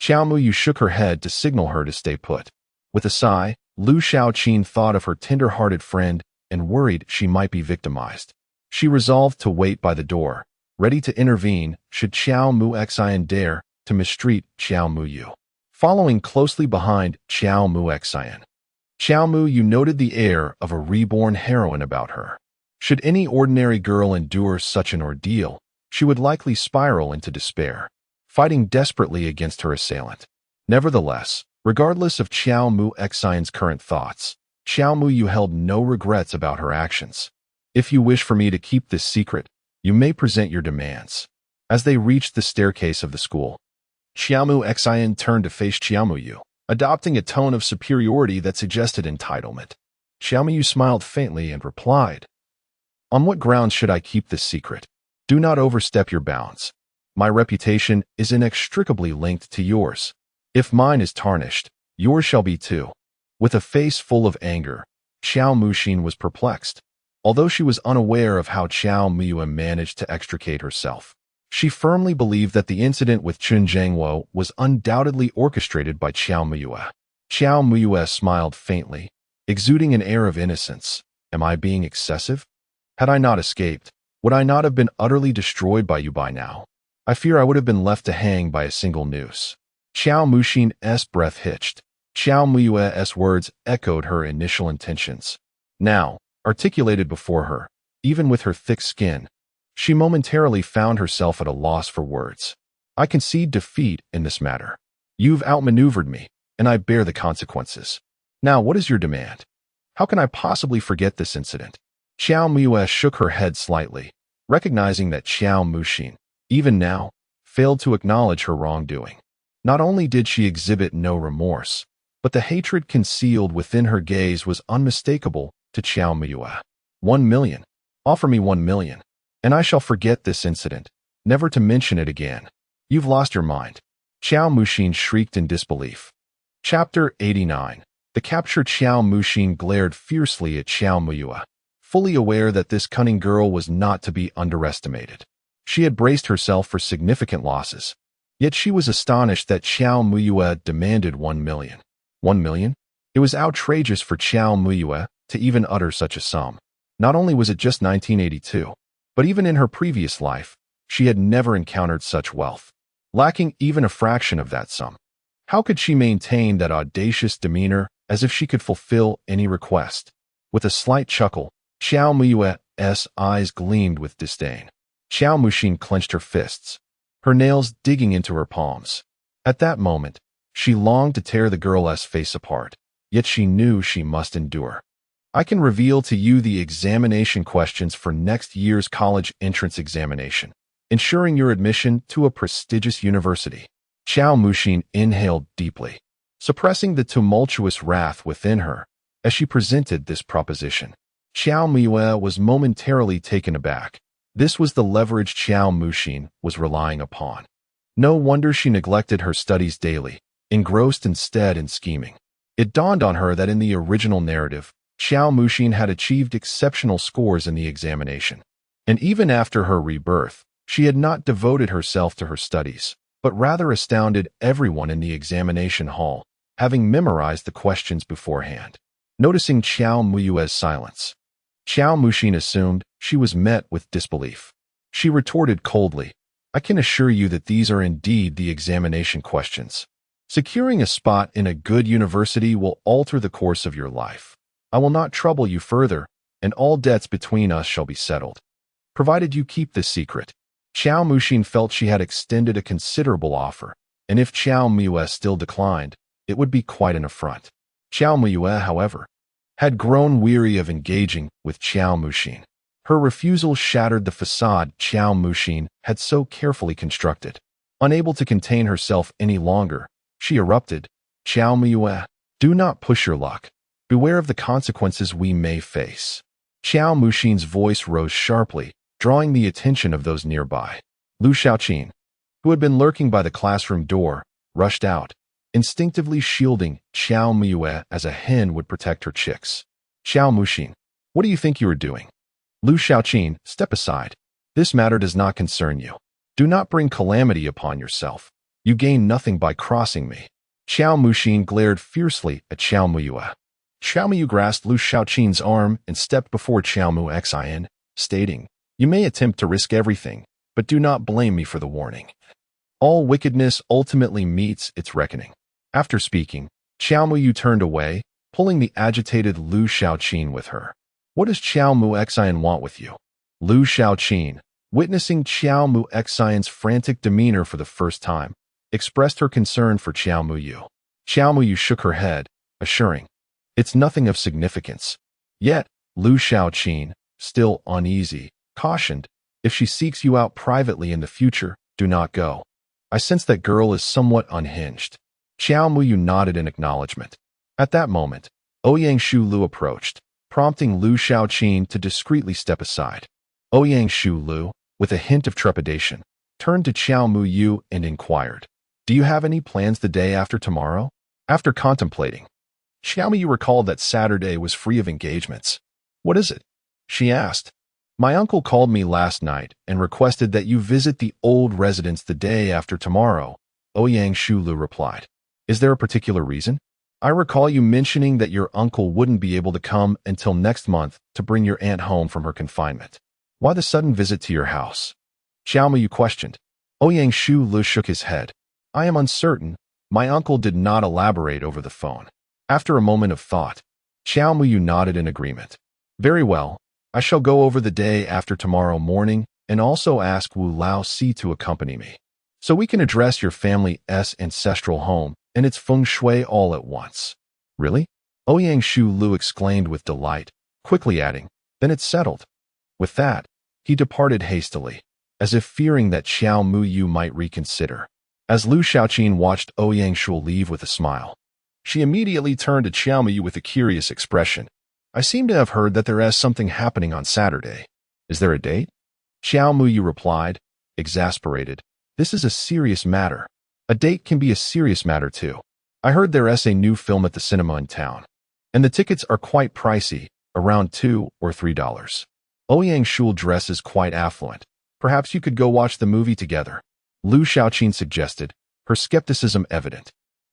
Xiao Mu Yu shook her head to signal her to stay put. With a sigh, Lu Xiaoqin thought of her tender-hearted friend and worried she might be victimized. She resolved to wait by the door, ready to intervene should Xiao Mu Xin dare to mistreat Xiao Mu Yu. Following closely behind Xiao Mu Xin, Xiao Mu Yu noted the air of a reborn heroine about her. Should any ordinary girl endure such an ordeal, she would likely spiral into despair, fighting desperately against her assailant. Nevertheless, regardless of Xiao Mu Xin's current thoughts, Xiao Mu Yu held no regrets about her actions. "If you wish for me to keep this secret, you may present your demands." As they reached the staircase of the school, Xiao Mu Xin turned to face Xiao Mu Yu, adopting a tone of superiority that suggested entitlement. Xiao Mu Yu smiled faintly and replied, "On what grounds should I keep this secret? Do not overstep your bounds. My reputation is inextricably linked to yours. If mine is tarnished, yours shall be too." With a face full of anger, Xiao Muxin was perplexed. Although she was unaware of how Xiao Muyue managed to extricate herself, she firmly believed that the incident with Chun Zhangwo was undoubtedly orchestrated by Xiao Muyue. Xiao Muyue smiled faintly, exuding an air of innocence. "Am I being excessive? Had I not escaped, would I not have been utterly destroyed by you by now? I fear I would have been left to hang by a single noose." Xiao Muxin's breath hitched. Xiao Muyue's words echoed her initial intentions. Now, articulated before her, even with her thick skin, she momentarily found herself at a loss for words. "I concede defeat in this matter. You've outmaneuvered me, and I bear the consequences. Now, what is your demand? How can I possibly forget this incident?" Xiao Muyue shook her head slightly, recognizing that Xiao Muxin, even now, failed to acknowledge her wrongdoing. Not only did she exhibit no remorse, but the hatred concealed within her gaze was unmistakable to Xiao Muyue. 1 million. Offer me 1 million, and I shall forget this incident, never to mention it again. You've lost your mind. Xiao Muxin shrieked in disbelief. Chapter 89. The captured Xiao Muxin glared fiercely at Xiao Muyue, fully aware that this cunning girl was not to be underestimated. She had braced herself for significant losses, yet she was astonished that Xiao Muyue demanded 1 million. 1 million? It was outrageous for Xiao Muyue to even utter such a sum. Not only was it just 1982, but even in her previous life, she had never encountered such wealth, lacking even a fraction of that sum. How could she maintain that audacious demeanor as if she could fulfill any request? With a slight chuckle, Xiao Muyue's eyes gleamed with disdain. Xiao Muxin clenched her fists, her nails digging into her palms. At that moment, she longed to tear the girl's face apart, yet she knew she must endure. "I can reveal to you the examination questions for next year's college entrance examination, ensuring your admission to a prestigious university." Xiao Muxin inhaled deeply, suppressing the tumultuous wrath within her as she presented this proposition. Xiao Muyue was momentarily taken aback. This was the leverage Xiao Muxin was relying upon. No wonder she neglected her studies daily, engrossed instead in scheming. It dawned on her that in the original narrative, Xiao Muxin had achieved exceptional scores in the examination. And even after her rebirth, she had not devoted herself to her studies, but rather astounded everyone in the examination hall, having memorized the questions beforehand. Noticing Xiao Muyue's silence, Xiao Muxin assumed she was met with disbelief. She retorted coldly, "I can assure you that these are indeed the examination questions. Securing a spot in a good university will alter the course of your life. I will not trouble you further, and all debts between us shall be settled, provided you keep this secret." Xiao Muxin felt she had extended a considerable offer, and if Xiao Muyue still declined, it would be quite an affront. Xiao Muyue, however, had grown weary of engaging with Xiao Muxin. Her refusal shattered the facade Xiao Muxin had so carefully constructed. Unable to contain herself any longer, she erupted, "Xiao Muyue, do not push your luck. Beware of the consequences we may face." Xiao Muxin's voice rose sharply, drawing the attention of those nearby. Lu Xiaoqin, who had been lurking by the classroom door, rushed out, instinctively shielding Xiao Muyue as a hen would protect her chicks. Xiao Muxin, what do you think you are doing? Lu Xiaoqin, step aside. This matter does not concern you. Do not bring calamity upon yourself. You gain nothing by crossing me. Xiao Muxin glared fiercely at Xiao Muyue. Xiao Muyu grasped Lu Xiaoqin's arm and stepped before Xiao Muxian, stating, You may attempt to risk everything, but do not blame me for the warning. All wickedness ultimately meets its reckoning. After speaking, Xiao Muyu turned away, pulling the agitated Lu Xiaoqin with her. What does Xiao Muxian want with you? Lu Xiaoqin, witnessing Xiao Muxian's frantic demeanor for the first time, expressed her concern for Xiao Muyu. Xiao Muyu shook her head, assuring, It's nothing of significance. Yet, Lu Xiaoqin, still uneasy, cautioned, If she seeks you out privately in the future, do not go. I sense that girl is somewhat unhinged. Xiao Muyu nodded in acknowledgement. At that moment, Ouyang Shu Lu approached, prompting Lu Xiaoqin to discreetly step aside. Ouyang Shu Lu, with a hint of trepidation, turned to Xiao Muyu and inquired, Do you have any plans the day after tomorrow? After contemplating, Xiao Muyu recalled that Saturday was free of engagements. What is it? She asked. My uncle called me last night and requested that you visit the old residence the day after tomorrow, Ouyang Shu Lu replied. Is there a particular reason? I recall you mentioning that your uncle wouldn't be able to come until next month to bring your aunt home from her confinement. Why the sudden visit to your house? Xiao Muyu questioned. Ouyang Shu Lu shook his head. I am uncertain. My uncle did not elaborate over the phone. After a moment of thought, Xiao Muyu nodded in agreement. Very well. I shall go over the day after tomorrow morning and also ask Wu Lao Si to accompany me, so we can address your family's ancestral home and its feng shui all at once. Really? Ouyang Shu Lu exclaimed with delight, quickly adding, Then it's settled. With that, he departed hastily, as if fearing that Xiao Muyu might reconsider. As Lu Xiaoqin watched Ouyang Shu leave with a smile, she immediately turned to Xiao Muyu with a curious expression. I seem to have heard that there is something happening on Saturday. Is there a date? Xiao Muyu replied, exasperated. This is a serious matter. A date can be a serious matter too. I heard there is a new film at the cinema in town, and the tickets are quite pricey, around $2 or $3. Ouyang Shu dresses quite affluent. Perhaps you could go watch the movie together, Lu Xiaoqin suggested, her skepticism evident.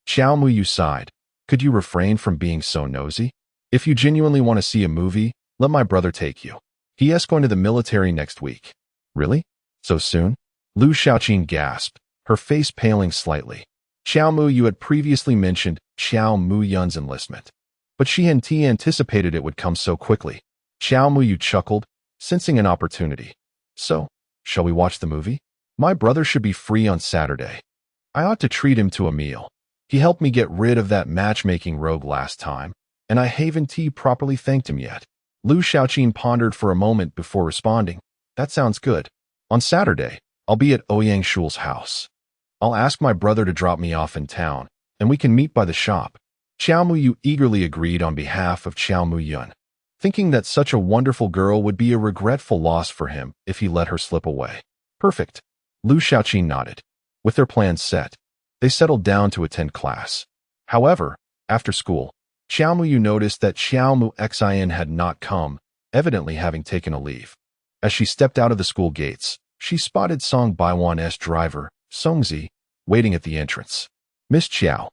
Xiao Muyu sighed. Could you refrain from being so nosy? If you genuinely want to see a movie, let my brother take you. He is going to the military next week. Really? So soon? Lu Xiaoqin gasped, her face paling slightly. Xiao Muyu had previously mentioned Xiao Muyun's enlistment, but she hadn't anticipated it would come so quickly. Xiao Muyu chuckled, sensing an opportunity. So, shall we watch the movie? My brother should be free on Saturday. I ought to treat him to a meal. He helped me get rid of that matchmaking rogue last time, and I haven't properly thanked him yet. Lu Xiaoqin pondered for a moment before responding. That sounds good. On Saturday, I'll be at Ouyang Shu's house. I'll ask my brother to drop me off in town, and we can meet by the shop. Xiao Muyu eagerly agreed on behalf of Xiao Muyun, thinking that such a wonderful girl would be a regretful loss for him if he let her slip away. Perfect. Lu Xiaoqin nodded. With their plans set, they settled down to attend class. However, after school, Xiao Muyu noticed that Xiao Muxian had not come, evidently having taken a leave. As she stepped out of the school gates, she spotted Song Baiwan's driver, Songzi, waiting at the entrance. Miss Qiao,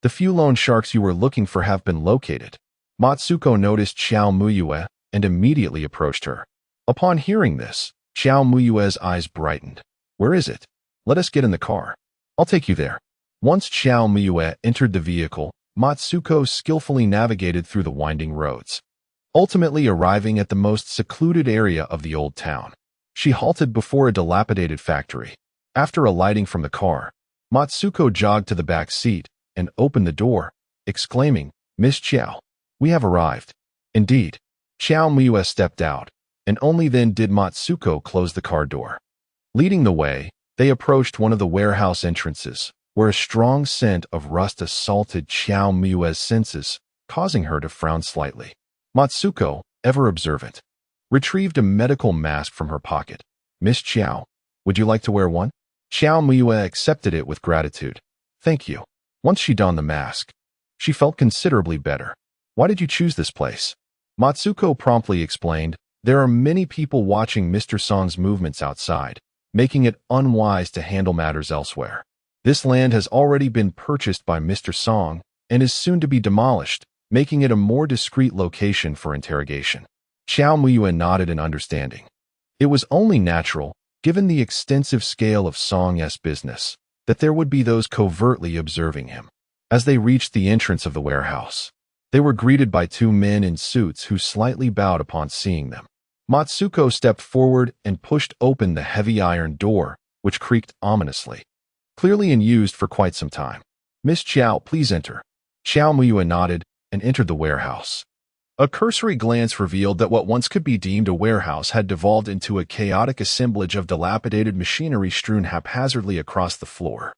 the few loan sharks you were looking for have been located. Matsuko noticed Xiao Muyue and immediately approached her. Upon hearing this, Xiao Muyue's eyes brightened. Where is it? Let us get in the car. I'll take you there. Once Xiao Muyue entered the vehicle, Matsuko skillfully navigated through the winding roads, ultimately arriving at the most secluded area of the old town. She halted before a dilapidated factory. After alighting from the car, Matsuko jogged to the back seat and opened the door, exclaiming, Miss Qiao, we have arrived. Indeed. Xiao Muyue stepped out, and only then did Matsuko close the car door. Leading the way, they approached one of the warehouse entrances, where a strong scent of rust assaulted Xiao Muyue's senses, causing her to frown slightly. Matsuko, ever observant, retrieved a medical mask from her pocket. Miss Qiao, would you like to wear one? Xiao Muyue accepted it with gratitude. Thank you. Once she donned the mask, she felt considerably better. Why did you choose this place? Matsuko promptly explained, there are many people watching Mr. Song's movements outside, making it unwise to handle matters elsewhere. This land has already been purchased by Mr. Song and is soon to be demolished, making it a more discreet location for interrogation. Xiao Muyue nodded in understanding. It was only natural, given the extensive scale of Song's business, that there would be those covertly observing him. As they reached the entrance of the warehouse, they were greeted by two men in suits who slightly bowed upon seeing them. Matsuko stepped forward and pushed open the heavy iron door, which creaked ominously. Clearly unused for quite some time. Miss Xiao, please enter. Xiao Muyue nodded and entered the warehouse. A cursory glance revealed that what once could be deemed a warehouse had devolved into a chaotic assemblage of dilapidated machinery strewn haphazardly across the floor.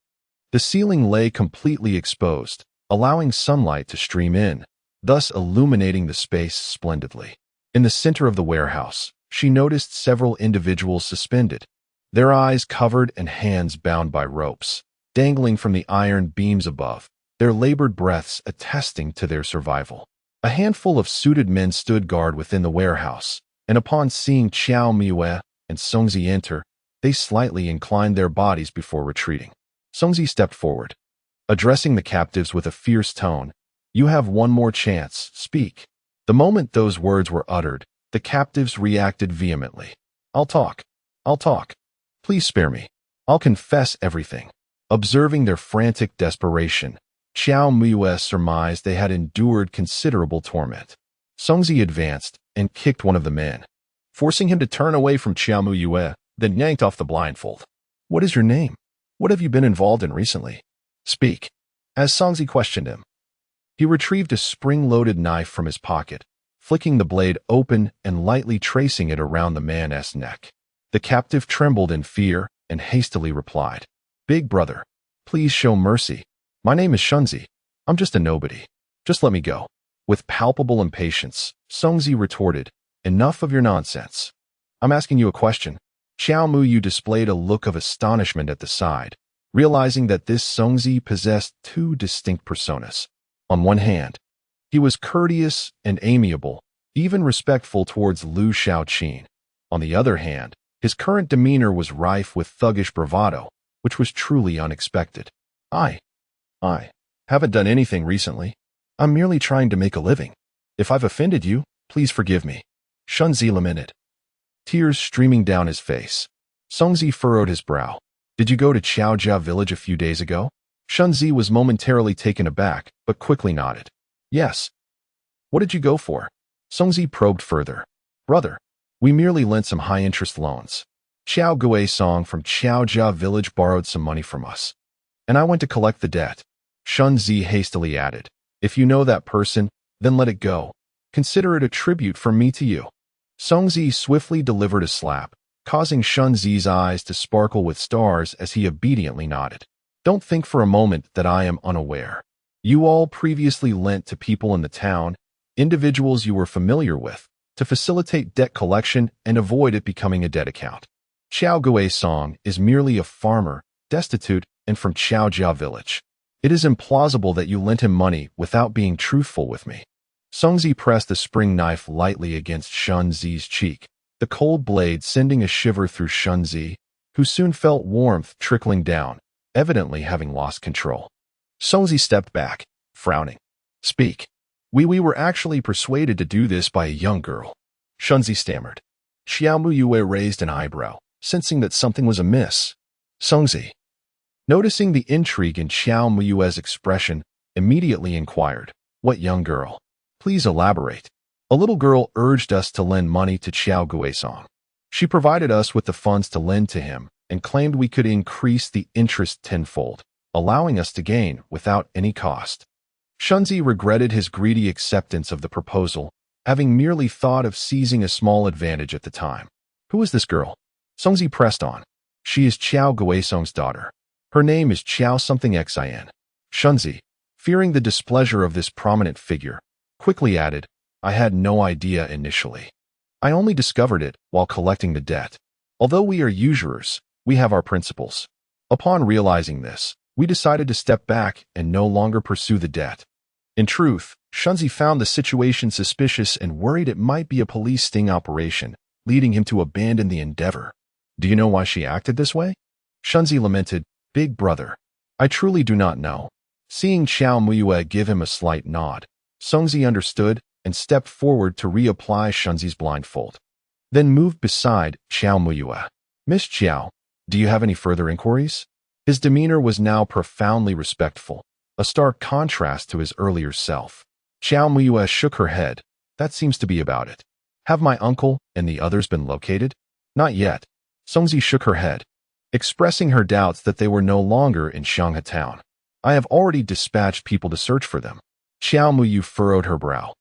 The ceiling lay completely exposed, allowing sunlight to stream in, thus illuminating the space splendidly. In the center of the warehouse, she noticed several individuals suspended, their eyes covered and hands bound by ropes, dangling from the iron beams above, their labored breaths attesting to their survival. A handful of suited men stood guard within the warehouse, and upon seeing Xiao Muyue and Songzi enter, they slightly inclined their bodies before retreating. Songzi stepped forward, addressing the captives with a fierce tone. You have one more chance, speak. The moment those words were uttered, the captives reacted vehemently. I'll talk. Please spare me. I'll confess everything. Observing their frantic desperation, Xiao Muyue surmised they had endured considerable torment. Songzi advanced and kicked one of the men, forcing him to turn away from Xiao Muyue, then yanked off the blindfold. What is your name? What have you been involved in recently? Speak. As Songzi questioned him, he retrieved a spring-loaded knife from his pocket, flicking the blade open and lightly tracing it around the man's neck. The captive trembled in fear and hastily replied, Big brother, please show mercy. My name is Shunzi. I'm just a nobody. Just let me go. With palpable impatience, Songzi retorted, Enough of your nonsense. I'm asking you a question. Xiao Muyue displayed a look of astonishment at the side, realizing that this Songzi possessed two distinct personas. On one hand, he was courteous and amiable, even respectful towards Lu Shaoqin. On the other hand, his current demeanor was rife with thuggish bravado, which was truly unexpected. I haven't done anything recently. I'm merely trying to make a living. If I've offended you, please forgive me. Shunzi lamented, tears streaming down his face. Songzi furrowed his brow. Did you go to Chaojia village a few days ago? Shunzi was momentarily taken aback, but quickly nodded. Yes. What did you go for? Songzi probed further. Brother, we merely lent some high-interest loans. Xiao Gui-song from Chaojia village borrowed some money from us, and I went to collect the debt. Shunzi hastily added, If you know that person, then let it go. Consider it a tribute from me to you. Songzi swiftly delivered a slap, causing Shunzi's eyes to sparkle with stars as he obediently nodded. Don't think for a moment that I am unaware. You all previously lent to people in the town, individuals you were familiar with, to facilitate debt collection and avoid it becoming a debt account. Xiao Gui-song is merely a farmer, destitute, and from Chaojia village. It is implausible that you lent him money without being truthful with me. Songzi pressed the spring knife lightly against Shunzi's cheek, the cold blade sending a shiver through Shunzi, who soon felt warmth trickling down, evidently having lost control. Songzi stepped back, frowning. Speak. We were actually persuaded to do this by a young girl. Shunzi stammered. Xiao Muyue raised an eyebrow, sensing that something was amiss. Songzi, noticing the intrigue in Xiao Muyue's expression, immediately inquired, What young girl? Please elaborate. A little girl urged us to lend money to Xiao Gui-song. She provided us with the funds to lend to him and claimed we could increase the interest tenfold, allowing us to gain without any cost. Shunzi regretted his greedy acceptance of the proposal, having merely thought of seizing a small advantage at the time. Who is this girl? Songzi pressed on. She is Xiao Gui-song's daughter. Her name is Xiao something xin. Shunzi, fearing the displeasure of this prominent figure, quickly added, I had no idea initially. I only discovered it while collecting the debt. Although we are usurers, we have our principles. Upon realizing this, we decided to step back and no longer pursue the debt. In truth, Shunzi found the situation suspicious and worried it might be a police sting operation, leading him to abandon the endeavor. Do you know why she acted this way? Shunzi lamented, Big brother. I truly do not know. Seeing Xiao Muyue give him a slight nod, Songzi understood and stepped forward to reapply Shunzi's blindfold. Then moved beside Xiao Muyue. Miss Xiao, do you have any further inquiries? His demeanor was now profoundly respectful, a stark contrast to his earlier self. Xiao Muyue shook her head. That seems to be about it. Have my uncle and the others been located? Not yet. Songzi shook her head, expressing her doubts that they were no longer in Xianghe town. I have already dispatched people to search for them. Xiao Muyu furrowed her brow,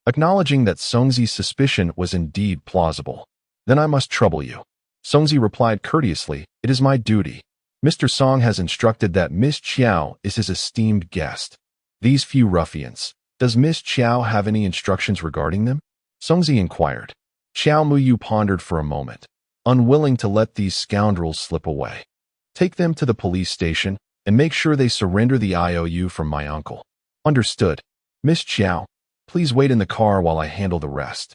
acknowledging that Songzi's suspicion was indeed plausible. Then I must trouble you. Songzi replied courteously, It is my duty. Mr. Song has instructed that Miss Qiao is his esteemed guest. These few ruffians, does Miss Qiao have any instructions regarding them? Songzi inquired. Xiao Muyu pondered for a moment, unwilling to let these scoundrels slip away. Take them to the police station and make sure they surrender the IOU from my uncle. Understood. Miss Qiao, please wait in the car while I handle the rest.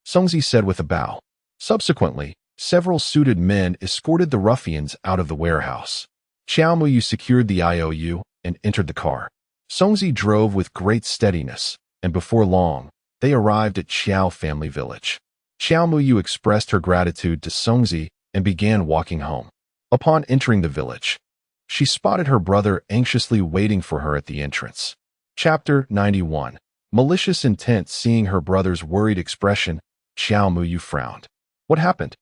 Songzi said with a bow. Subsequently, several suited men escorted the ruffians out of the warehouse. Xiao Muyu secured the IOU and entered the car. Songzi drove with great steadiness, and before long, they arrived at Xiao family village. Xiao Muyu expressed her gratitude to Songzi and began walking home. Upon entering the village, she spotted her brother anxiously waiting for her at the entrance. Chapter 91. Malicious intent. Seeing her brother's worried expression, Xiao Muyu frowned. What happened?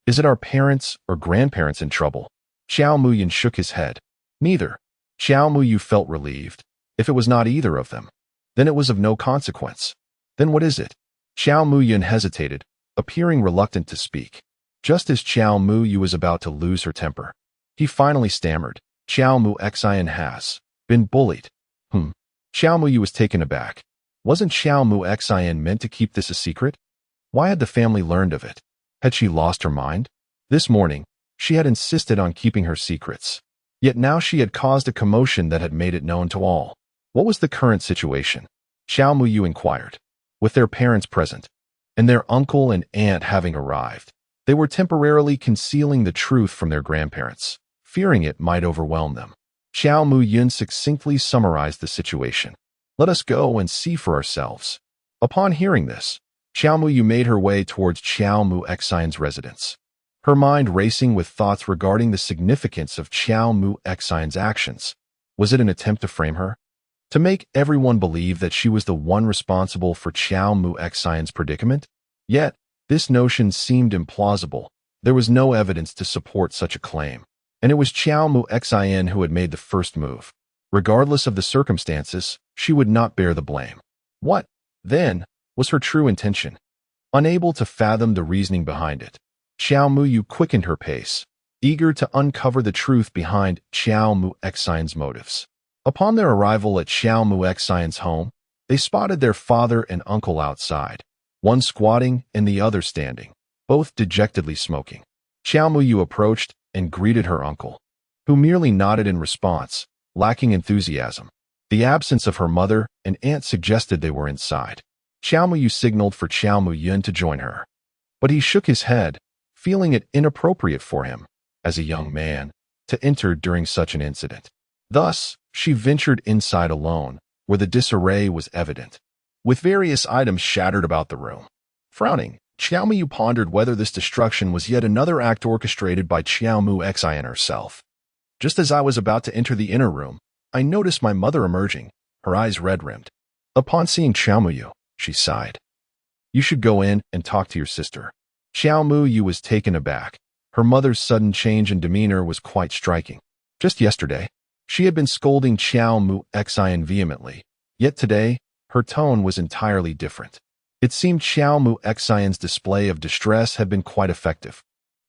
Is it our parents or grandparents in trouble? Xiao Muyan shook his head. Neither. Xiao Muyu felt relieved. If it was not either of them, then it was of no consequence. Then what is it? Xiao Muyan hesitated, appearing reluctant to speak. Just as Xiao Muyu was about to lose her temper, he finally stammered, Xiao Mu Xian has been bullied. Xiao Muyu was taken aback. Wasn't Xiao Mu Xian meant to keep this a secret? Why had the family learned of it? Had she lost her mind? This morning, she had insisted on keeping her secrets. Yet now she had caused a commotion that had made it known to all. What was the current situation? Xiao Muyu inquired. With their parents present, and their uncle and aunt having arrived, they were temporarily concealing the truth from their grandparents, fearing it might overwhelm them. Xiao Muyun succinctly summarized the situation. Let us go and see for ourselves. Upon hearing this, Xiao Muyu made her way towards Xiao Mu Xian's residence, her mind racing with thoughts regarding the significance of Xiao Mu Xian's actions. Was it an attempt to frame her? To make everyone believe that she was the one responsible for Xiao Mu Xian's predicament? Yet, this notion seemed implausible. There was no evidence to support such a claim, and it was Xiao Mu Xian who had made the first move. Regardless of the circumstances, she would not bear the blame. What, then, was her true intention? Unable to fathom the reasoning behind it, Xiao Muyu quickened her pace, eager to uncover the truth behind Xiao Mu Xian's motives. Upon their arrival at Xiao Mu Xian's home, they spotted their father and uncle outside, one squatting and the other standing, both dejectedly smoking. Xiao Muyu approached and greeted her uncle, who merely nodded in response, lacking enthusiasm. The absence of her mother and aunt suggested they were inside. Xiao Muyu signaled for Xiao Muyun to join her, but he shook his head, feeling it inappropriate for him, as a young man, to enter during such an incident. Thus, she ventured inside alone, where the disarray was evident, with various items shattered about the room. Frowning, Xiao Muyu pondered whether this destruction was yet another act orchestrated by Xiao Mu Xian herself. Just as I was about to enter the inner room, I noticed my mother emerging, her eyes red-rimmed. Upon seeing Xiao Muyu, she sighed. You should go in and talk to your sister. Xiao Muyu was taken aback. Her mother's sudden change in demeanor was quite striking. Just yesterday, she had been scolding Xiao Mu Xian vehemently, yet today, her tone was entirely different. It seemed Xiao Mu Xian's display of distress had been quite effective.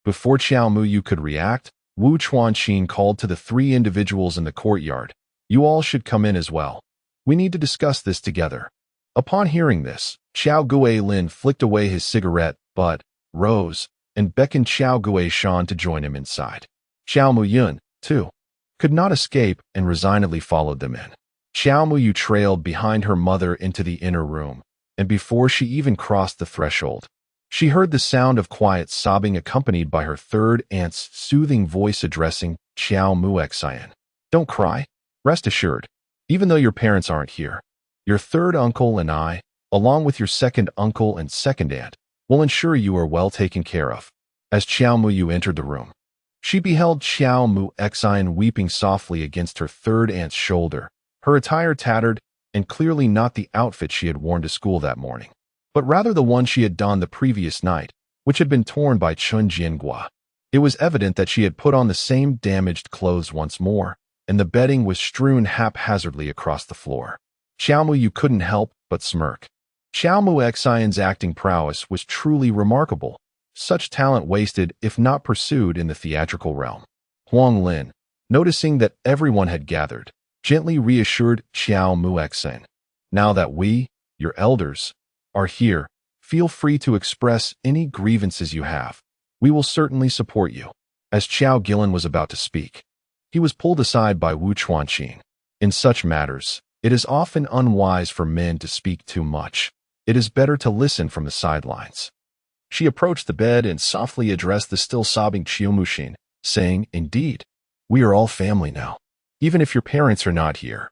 Before Xiao Muyu could react, Wu Chuanqin called to the three individuals in the courtyard. You all should come in as well. We need to discuss this together. Upon hearing this, Xiao Guilin flicked away his cigarette, but rose and beckoned Xiao Guishan to join him inside. Xiao Muyun, too. could not escape and resignedly followed them in. Xiao Muyu trailed behind her mother into the inner room, and before she even crossed the threshold, she heard the sound of quiet sobbing accompanied by her third aunt's soothing voice addressing Xiao Muxian. Don't cry. Rest assured, even though your parents aren't here, your third uncle and I, along with your second uncle and second aunt, will ensure you are well taken care of. As Xiao Muyu entered the room, she beheld Xiao Muxian weeping softly against her third aunt's shoulder, her attire tattered and clearly not the outfit she had worn to school that morning, but rather the one she had donned the previous night, which had been torn by Chun Jiangua. It was evident that she had put on the same damaged clothes once more, and the bedding was strewn haphazardly across the floor. Xiao Muyu couldn't help but smirk. Xiao Muxian's acting prowess was truly remarkable, such talent wasted if not pursued in the theatrical realm. Huang Lin, noticing that everyone had gathered, gently reassured Xiao Muxian. Now that we, your elders, are here, feel free to express any grievances you have. We will certainly support you. As Qiao Gilin was about to speak, he was pulled aside by Wu Chuanqing. In such matters, it is often unwise for men to speak too much. It is better to listen from the sidelines. She approached the bed and softly addressed the still sobbing Qiao Muxin, saying, Indeed, we are all family now. Even if your parents are not here,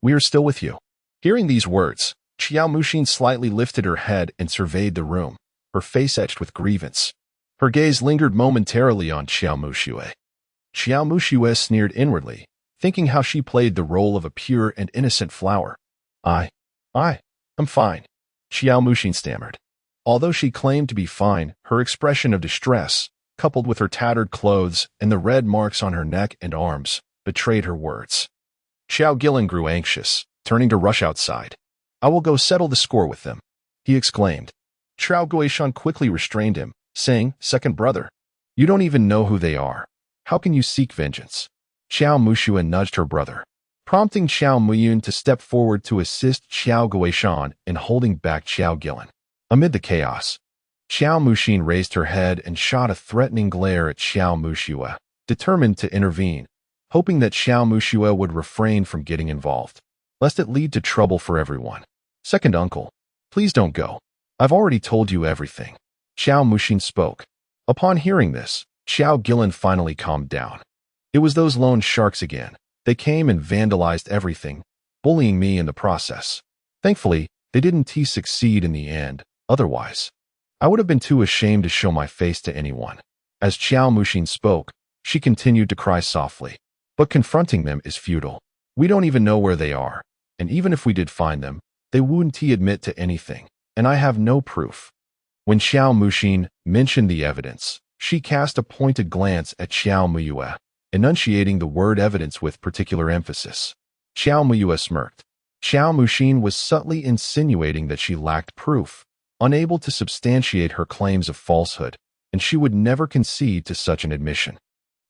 we are still with you. Hearing these words, Qiao Muxin slightly lifted her head and surveyed the room, her face etched with grievance. Her gaze lingered momentarily on Xiao Muxue. Xiao Muxue sneered inwardly, thinking how she played the role of a pure and innocent flower. I'm fine, Xiao Muxin stammered. Although she claimed to be fine, her expression of distress, coupled with her tattered clothes and the red marks on her neck and arms, betrayed her words. Qiao Gilin grew anxious, turning to rush outside. I will go settle the score with them, he exclaimed. Qiao Guishan quickly restrained him, saying, Second brother, you don't even know who they are. How can you seek vengeance? Xiao Muxue nudged her brother, prompting Xiao Muyun to step forward to assist Qiao Guishan in holding back Qiao Gilin. Amid the chaos, Xiao Muxin raised her head and shot a threatening glare at Xiao Muxue, determined to intervene, hoping that Xiao Muxue would refrain from getting involved, lest it lead to trouble for everyone. Second uncle, please don't go. I've already told you everything. Xiao Muxin spoke. Upon hearing this, Qiao Gilin finally calmed down. It was those loan sharks again. They came and vandalized everything, bullying me in the process. Thankfully, they didn't succeed in the end. Otherwise, I would have been too ashamed to show my face to anyone. As Qiao Muxin spoke, she continued to cry softly. But confronting them is futile. We don't even know where they are, and even if we did find them, they wouldn't admit to anything, and I have no proof. When Xiao Muxin mentioned the evidence, she cast a pointed glance at Xiao Muyue, enunciating the word evidence with particular emphasis. Xiao Muyue smirked. Xiao Muxin was subtly insinuating that she lacked proof, unable to substantiate her claims of falsehood, and she would never concede to such an admission.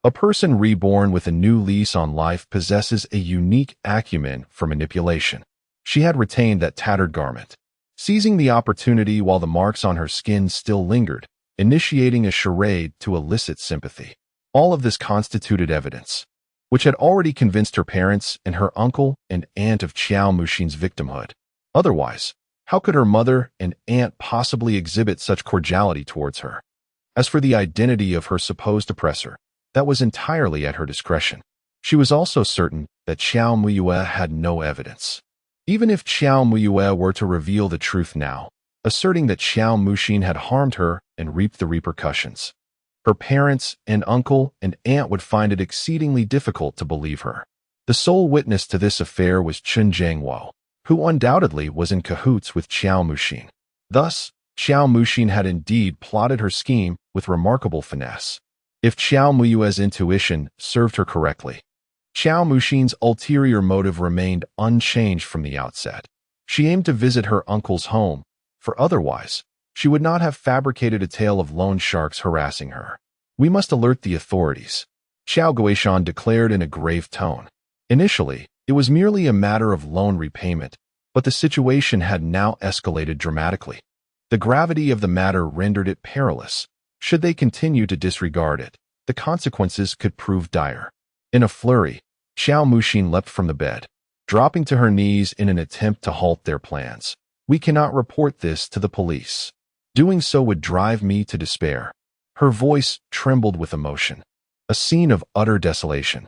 A person reborn with a new lease on life possesses a unique acumen for manipulation. She had retained that tattered garment, seizing the opportunity while the marks on her skin still lingered, initiating a charade to elicit sympathy. All of this constituted evidence, which had already convinced her parents and her uncle and aunt of Qiao Muxin's victimhood. Otherwise, how could her mother and aunt possibly exhibit such cordiality towards her? As for the identity of her supposed oppressor, that was entirely at her discretion. She was also certain that Xiao Muyue had no evidence. Even if Xiao Muyue were to reveal the truth now, asserting that Xiao Muxin had harmed her and reaped the repercussions, her parents and uncle and aunt would find it exceedingly difficult to believe her. The sole witness to this affair was Chun Jiangwo, who undoubtedly was in cahoots with Xiao Muxin. Thus, Xiao Muxin had indeed plotted her scheme with remarkable finesse. If Xiao Muyue's intuition served her correctly, Xiao Muxin's ulterior motive remained unchanged from the outset. She aimed to visit her uncle's home, for otherwise, she would not have fabricated a tale of loan sharks harassing her. We must alert the authorities, Xiao Guishan declared in a grave tone. Initially, it was merely a matter of loan repayment, but the situation had now escalated dramatically. The gravity of the matter rendered it perilous. Should they continue to disregard it, the consequences could prove dire. In a flurry, Xiao Muxin leapt from the bed, dropping to her knees in an attempt to halt their plans. We cannot report this to the police. Doing so would drive me to despair. Her voice trembled with emotion. A scene of utter desolation.